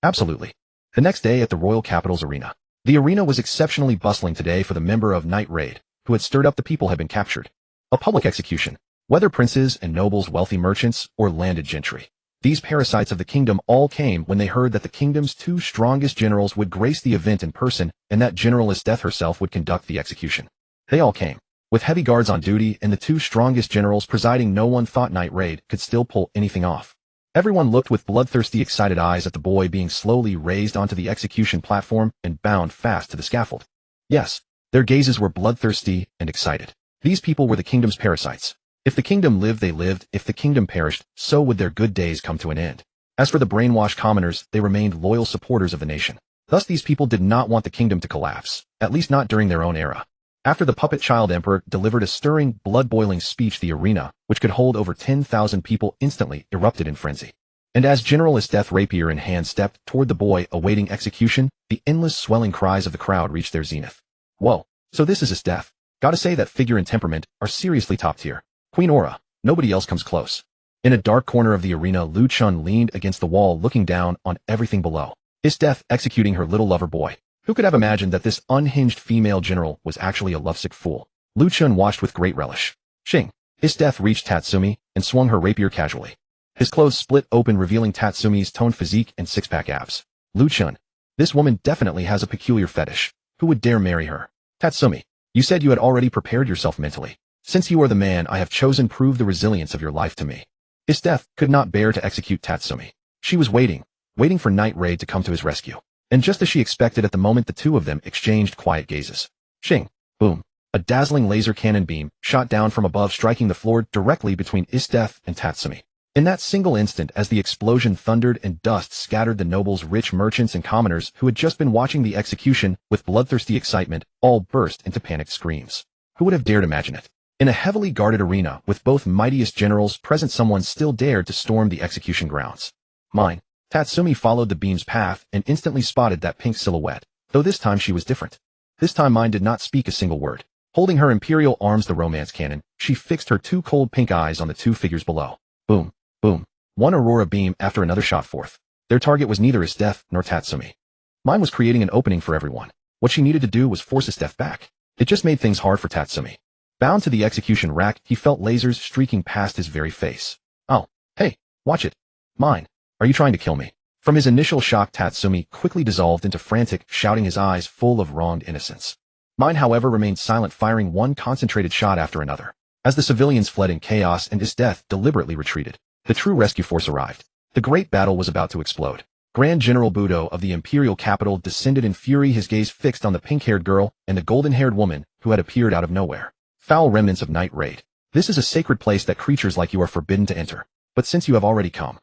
Absolutely. The next day at the royal capital's arena. The arena was exceptionally bustling today, for the member of Night Raid, who had stirred up the people, had been captured. A public execution. Whether princes and nobles, wealthy merchants, or landed gentry, these parasites of the kingdom all came when they heard that the kingdom's 2 strongest generals would grace the event in person, and that General Esdeath herself would conduct the execution. They all came, with heavy guards on duty, and the 2 strongest generals presiding. No one thought Night Raid could still pull anything off. Everyone looked with bloodthirsty, excited eyes at the boy being slowly raised onto the execution platform and bound fast to the scaffold. Yes, their gazes were bloodthirsty and excited. These people were the kingdom's parasites. If the kingdom lived, they lived. If the kingdom perished, so would their good days come to an end. As for the brainwashed commoners, they remained loyal supporters of the nation. Thus these people did not want the kingdom to collapse, at least not during their own era. After the puppet child emperor delivered a stirring, blood-boiling speech, the arena, which could hold over 10,000 people, instantly erupted in frenzy. And as General Esdeath, rapier in hand, stepped toward the boy awaiting execution, the endless swelling cries of the crowd reached their zenith. Whoa, so this is Esdeath. Gotta say that figure and temperament are seriously top tier. Queen aura, nobody else comes close. In a dark corner of the arena, Lu Chen leaned against the wall looking down on everything below. Esdeath executing her little lover boy. Who could have imagined that this unhinged female general was actually a lovesick fool? Lu Chen watched with great relish. Shing. Esdeath reached Tatsumi and swung her rapier casually. His clothes split open, revealing Tatsumi's toned physique and six-pack abs. Lu Chen. This woman definitely has a peculiar fetish. Who would dare marry her? Tatsumi. You said you had already prepared yourself mentally. Since you are the man I have chosen, prove the resilience of your life to me. Esdeath could not bear to execute Tatsumi. She was waiting for Night Raid to come to his rescue. And just as she expected, at the moment the two of them exchanged quiet gazes. Shing. Boom. A dazzling laser cannon beam shot down from above, striking the floor directly between Esdeath and Tatsumi. In that single instant, as the explosion thundered and dust scattered, the nobles, rich merchants, and commoners who had just been watching the execution with bloodthirsty excitement all burst into panicked screams. Who would have dared imagine it? In a heavily guarded arena with both mightiest generals present, someone still dared to storm the execution grounds. Mine. Tatsumi followed the beam's path and instantly spotted that pink silhouette, though this time she was different. This time Mine did not speak a single word. Holding her imperial arms, the romance cannon, she fixed her two cold pink eyes on the two figures below. Boom. Boom. One aurora beam after another shot forth. Their target was neither Esdeath nor Tatsumi. Mine was creating an opening for everyone. What she needed to do was force Esdeath back. It just made things hard for Tatsumi. Bound to the execution rack, he felt lasers streaking past his very face. Oh, hey, watch it. Mine. Are you trying to kill me? From his initial shock, Tatsumi quickly dissolved into frantic, shouting, his eyes full of wronged innocence. Mine, however, remained silent, firing one concentrated shot after another. As the civilians fled in chaos and Esdeath deliberately retreated, the true rescue force arrived. The great battle was about to explode. Grand General Budo of the imperial capital descended in fury, his gaze fixed on the pink-haired girl and the golden-haired woman who had appeared out of nowhere. Foul remnants of Night Raid. This is a sacred place that creatures like you are forbidden to enter. But since you have already come,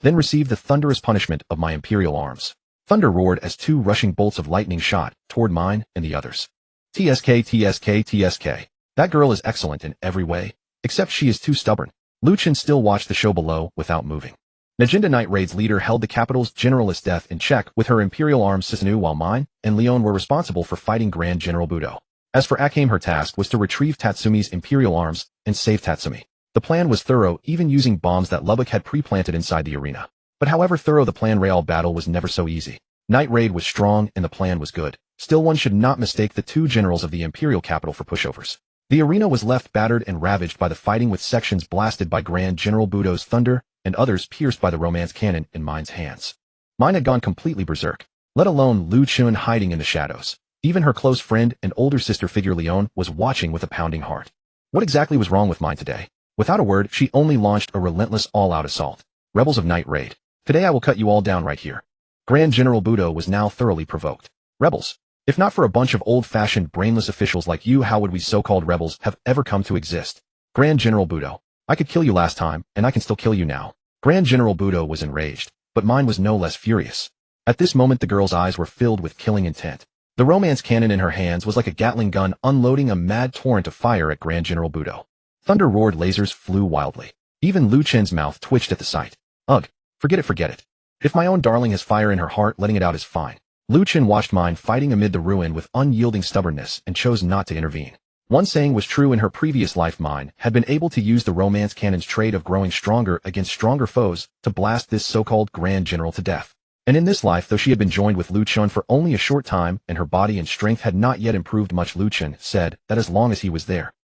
then receive the thunderous punishment of my imperial arms. Thunder roared as two rushing bolts of lightning shot toward Mine and the others. TSK, TSK, TSK. That girl is excellent in every way, except she is too stubborn. Lu Chen still watched the show below without moving. Najinda, Night Raid's leader, held the capital's General Esdeath in check with her imperial arms Susanoo, while Mine and Leon were responsible for fighting Grand General Budo. As for Akame, her task was to retrieve Tatsumi's imperial arms and save Tatsumi. The plan was thorough, even using bombs that Lubbock had pre-planted inside the arena. But however thorough the plan, real battle was never so easy. Night Raid was strong and the plan was good. Still, one should not mistake the two generals of the imperial capital for pushovers. The arena was left battered and ravaged by the fighting, with sections blasted by Grand General Budo's thunder and others pierced by the romance cannon in Mine's hands. Mine had gone completely berserk, let alone Lu Chen hiding in the shadows. Even her close friend and older sister figure Leon was watching with a pounding heart. What exactly was wrong with Mine today? Without a word, she only launched a relentless all-out assault. Rebels of Night Raid. Today I will cut you all down right here. Grand General Budo was now thoroughly provoked. Rebels. If not for a bunch of old-fashioned brainless officials like you, how would we so-called rebels have ever come to exist? Grand General Budo. I could kill you last time, and I can still kill you now. Grand General Budo was enraged, but Mine was no less furious. At this moment the girl's eyes were filled with killing intent. The romance cannon in her hands was like a Gatling gun unloading a mad torrent of fire at Grand General Budo. Thunder roared, lasers flew wildly. Even Lu Chen's mouth twitched at the sight. Ugh, forget it. If my own darling has fire in her heart, letting it out is fine. Lu Chen watched Mine fighting amid the ruin with unyielding stubbornness and chose not to intervene. One saying was true: in her previous life, Mine had been able to use the romance cannon's trait of growing stronger against stronger foes to blast this so-called Grand General to death. And in this life, though she had been joined with Lu Chen for only a short time and her body and strength had not yet improved much, Lu Chen said that as long as he was there,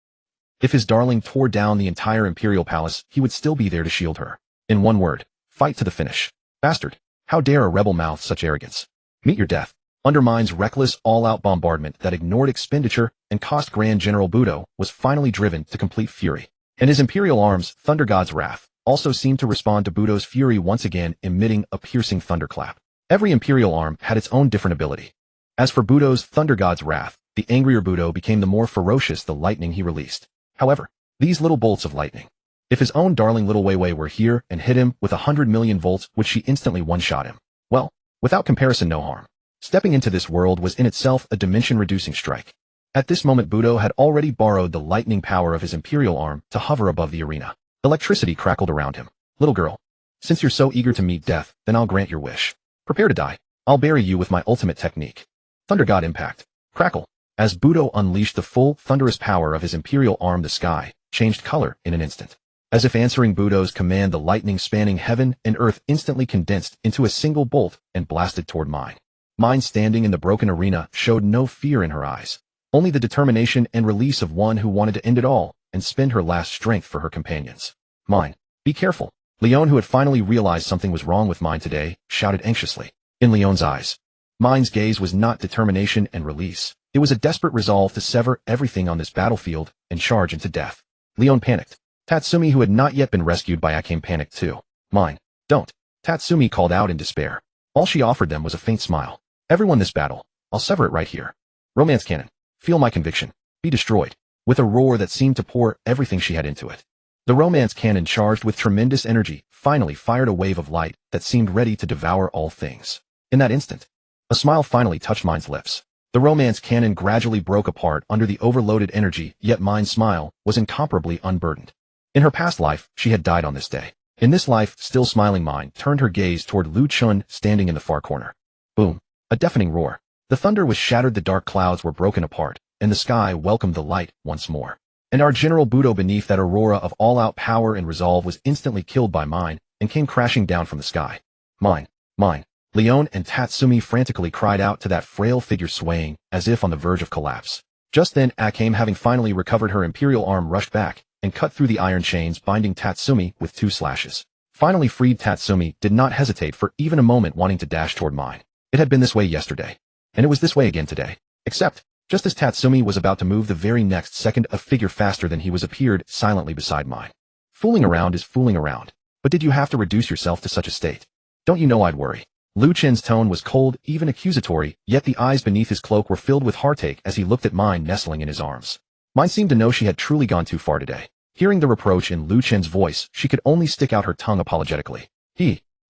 if his darling tore down the entire imperial palace, he would still be there to shield her. In one word, fight to the finish. Bastard. How dare a rebel mouth such arrogance? Meet your death. Under Mine's reckless, all-out bombardment that ignored expenditure and cost, Grand General Budo was finally driven to complete fury. In his imperial arms, Thunder God's wrath, also seemed to respond to Budo's fury once again, emitting a piercing thunderclap. Every imperial arm had its own different ability. As for Budo's Thunder God's wrath, the angrier Budo became the more ferocious the lightning he released. However, these little bolts of lightning. If his own darling little Wei Wei were here and hit him with 100 million volts, would she instantly one-shot him? Well, without comparison, no harm. Stepping into this world was in itself a dimension-reducing strike. At this moment, Budo had already borrowed the lightning power of his imperial arm to hover above the arena. Electricity crackled around him. Little girl, since you're so eager to meet death, then I'll grant your wish. Prepare to die. I'll bury you with my ultimate technique. Thunder God impact. Crackle. As Budo unleashed the full, thunderous power of his imperial arm, the sky changed color in an instant. As if answering Budo's command, the lightning spanning heaven and earth instantly condensed into a single bolt and blasted toward mine. Mine, standing in the broken arena, showed no fear in her eyes, only the determination and release of one who wanted to end it all and spend her last strength for her companions. Mine, be careful. Leon, who had finally realized something was wrong with Mine today, shouted anxiously. In Leon's eyes, Mine's gaze was not determination and release. It was a desperate resolve to sever everything on this battlefield and charge into death. Leon panicked. Tatsumi, who had not yet been rescued by Akame, panicked too. Mine, don't. Tatsumi called out in despair. All she offered them was a faint smile. Everyone, this battle, I'll sever it right here. Romance cannon, feel my conviction. Be destroyed. With a roar that seemed to pour everything she had into it. The romance cannon, charged with tremendous energy, finally fired a wave of light that seemed ready to devour all things. In that instant, a smile finally touched Mine's lips. The romance cannon gradually broke apart under the overloaded energy, yet Mine's smile was incomparably unburdened. In her past life, she had died on this day. In this life, still smiling, Mine turned her gaze toward Lu Chen standing in the far corner. Boom. A deafening roar. The thunder was shattered, the dark clouds were broken apart, and the sky welcomed the light once more. And our General Budo, beneath that aurora of all-out power and resolve, was instantly killed by Mine and came crashing down from the sky. Mine. Mine. Leon and Tatsumi frantically cried out to that frail figure swaying as if on the verge of collapse. Just then, Akame, having finally recovered her imperial arm, rushed back and cut through the iron chains binding Tatsumi with 2 slashes. Finally freed, Tatsumi did not hesitate for even a moment, wanting to dash toward Mine. It had been this way yesterday, and it was this way again today. Except, just as Tatsumi was about to move, the very next second a figure faster than he was appeared silently beside Mine. Fooling around is fooling around, but did you have to reduce yourself to such a state? Don't you know I'd worry? Lu Chen's tone was cold, even accusatory, yet the eyes beneath his cloak were filled with heartache as he looked at Mine nestling in his arms. Mine seemed to know she had truly gone too far today. Hearing the reproach in Lu Chen's voice, she could only stick out her tongue apologetically.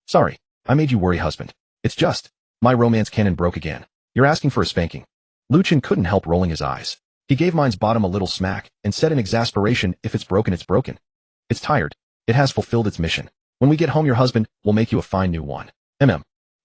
Sorry, I made you worry, husband. It's just, my romance cannon broke again. You're asking for a spanking. Lu Chen couldn't help rolling his eyes. He gave Mine's bottom a little smack and said in exasperation, if it's broken, it's broken. It's tired. It has fulfilled its mission. When we get home, your husband will make you a fine new one.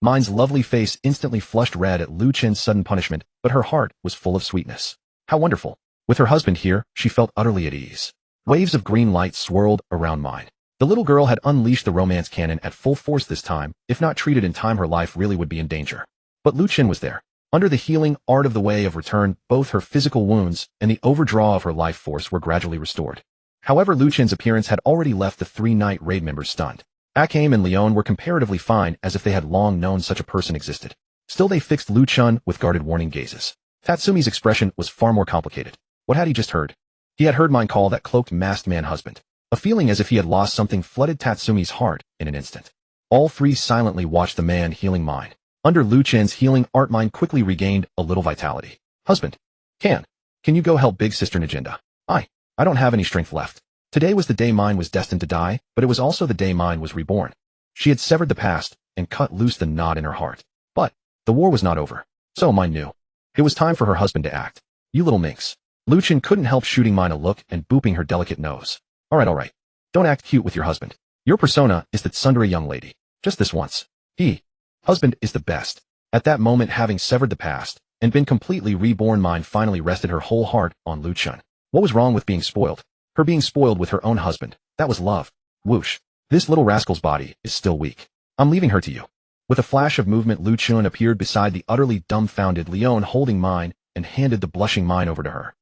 Mine's lovely face instantly flushed red at Lu Chen's sudden punishment, but her heart was full of sweetness. How wonderful. With her husband here, she felt utterly at ease. Waves of green light swirled around Mine. The little girl had unleashed the romance cannon at full force this time. If not treated in time, her life really would be in danger. But Lu Chen was there. Under the healing art of the Way of Return, both her physical wounds and the overdraw of her life force were gradually restored. However, Lu Chen's appearance had already left the 3 Night Raid members stunned. Akame and Leon were comparatively fine, as if they had long known such a person existed. Still, they fixed Lu Chen with guarded warning gazes. Tatsumi's expression was far more complicated. What had he just heard? He had heard Mine call that cloaked masked man husband. A feeling as if he had lost something flooded Tatsumi's heart in an instant. All 3 silently watched the man healing Mine. Under Lu Chen's healing art, Mine quickly regained a little vitality. Husband. Can you go help big sister Najinda? I don't have any strength left. Today was the day Mine was destined to die, but it was also the day Mine was reborn. She had severed the past and cut loose the knot in her heart. But the war was not over. So Mine knew. It was time for her husband to act. You little minx. Lu Chen couldn't help shooting Mine a look and booping her delicate nose. All right. Don't act cute with your husband. Your persona is the Tsundere young lady. Just this once. Husband is the best. At that moment, having severed the past and been completely reborn, Mine finally rested her whole heart on Lu Chen. What was wrong with being spoiled? Her being spoiled with her own husband. That was love. Whoosh. This little rascal's body is still weak. I'm leaving her to you. With a flash of movement, Lu Chen appeared beside the utterly dumbfounded Leon, holding Mine, and handed the blushing Mine over to her.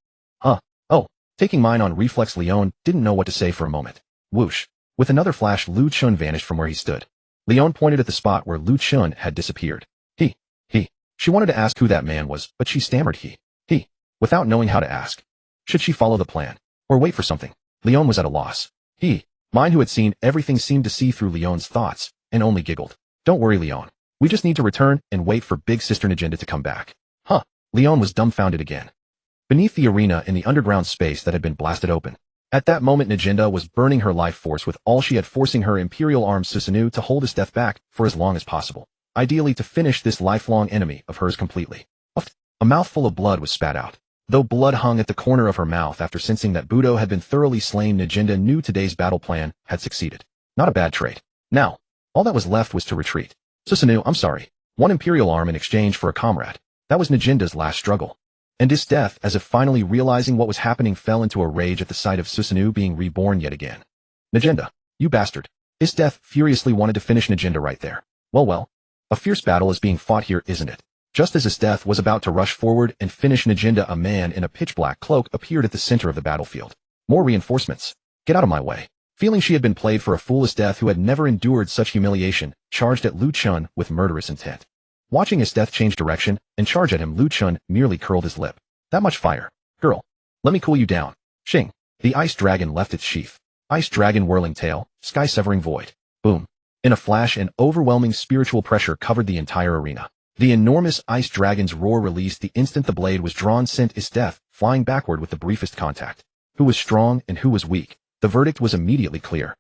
Oh. Taking Mine on reflex, Leon didn't know what to say for a moment. Whoosh. With another flash, Lu Chen vanished from where he stood. Leon pointed at the spot where Lu Chen had disappeared. She wanted to ask who that man was, but she stammered he, without knowing how to ask. Should she follow the plan? Or wait for something? Leon was at a loss. Mine, who had seen everything, seemed to see through Leon's thoughts, and only giggled. Don't worry, Leon. We just need to return and wait for Big Sister Najinda to come back. Huh. Leon was dumbfounded again. Beneath the arena in the underground space that had been blasted open. At that moment, Najinda was burning her life force with all she had, forcing her imperial arm Susanoo to hold Esdeath back for as long as possible. Ideally to finish this lifelong enemy of hers completely. A mouthful of blood was spat out. Though blood hung at the corner of her mouth after sensing that Budo had been thoroughly slain, Najinda knew today's battle plan had succeeded. Not a bad trait. Now, all that was left was to retreat. Susanoo, I'm sorry. One imperial arm in exchange for a comrade. That was Najinda's last struggle. And Esdeath, as if finally realizing what was happening, fell into a rage at the sight of Susanoo being reborn yet again. Najinda, you bastard. Esdeath furiously wanted to finish Najinda right there. Well. A fierce battle is being fought here, isn't it? Just as Esdeath was about to rush forward and finish Najinda, a man in a pitch-black cloak appeared at the center of the battlefield. More reinforcements. Get out of my way. Feeling she had been played for a fool, Esdeath, who had never endured such humiliation, charged at Lu Chen with murderous intent. Watching Esdeath change direction and charge at him, Lu Chen merely curled his lip. That much fire. Girl. Let me cool you down. Shing. The ice dragon left its sheath. Ice dragon whirling tail, sky-severing void. Boom. In a flash, an overwhelming spiritual pressure covered the entire arena. The enormous ice dragon's roar released the instant the blade was drawn sent Esdeath flying backward with the briefest contact. Who was strong and who was weak? The verdict was immediately clear.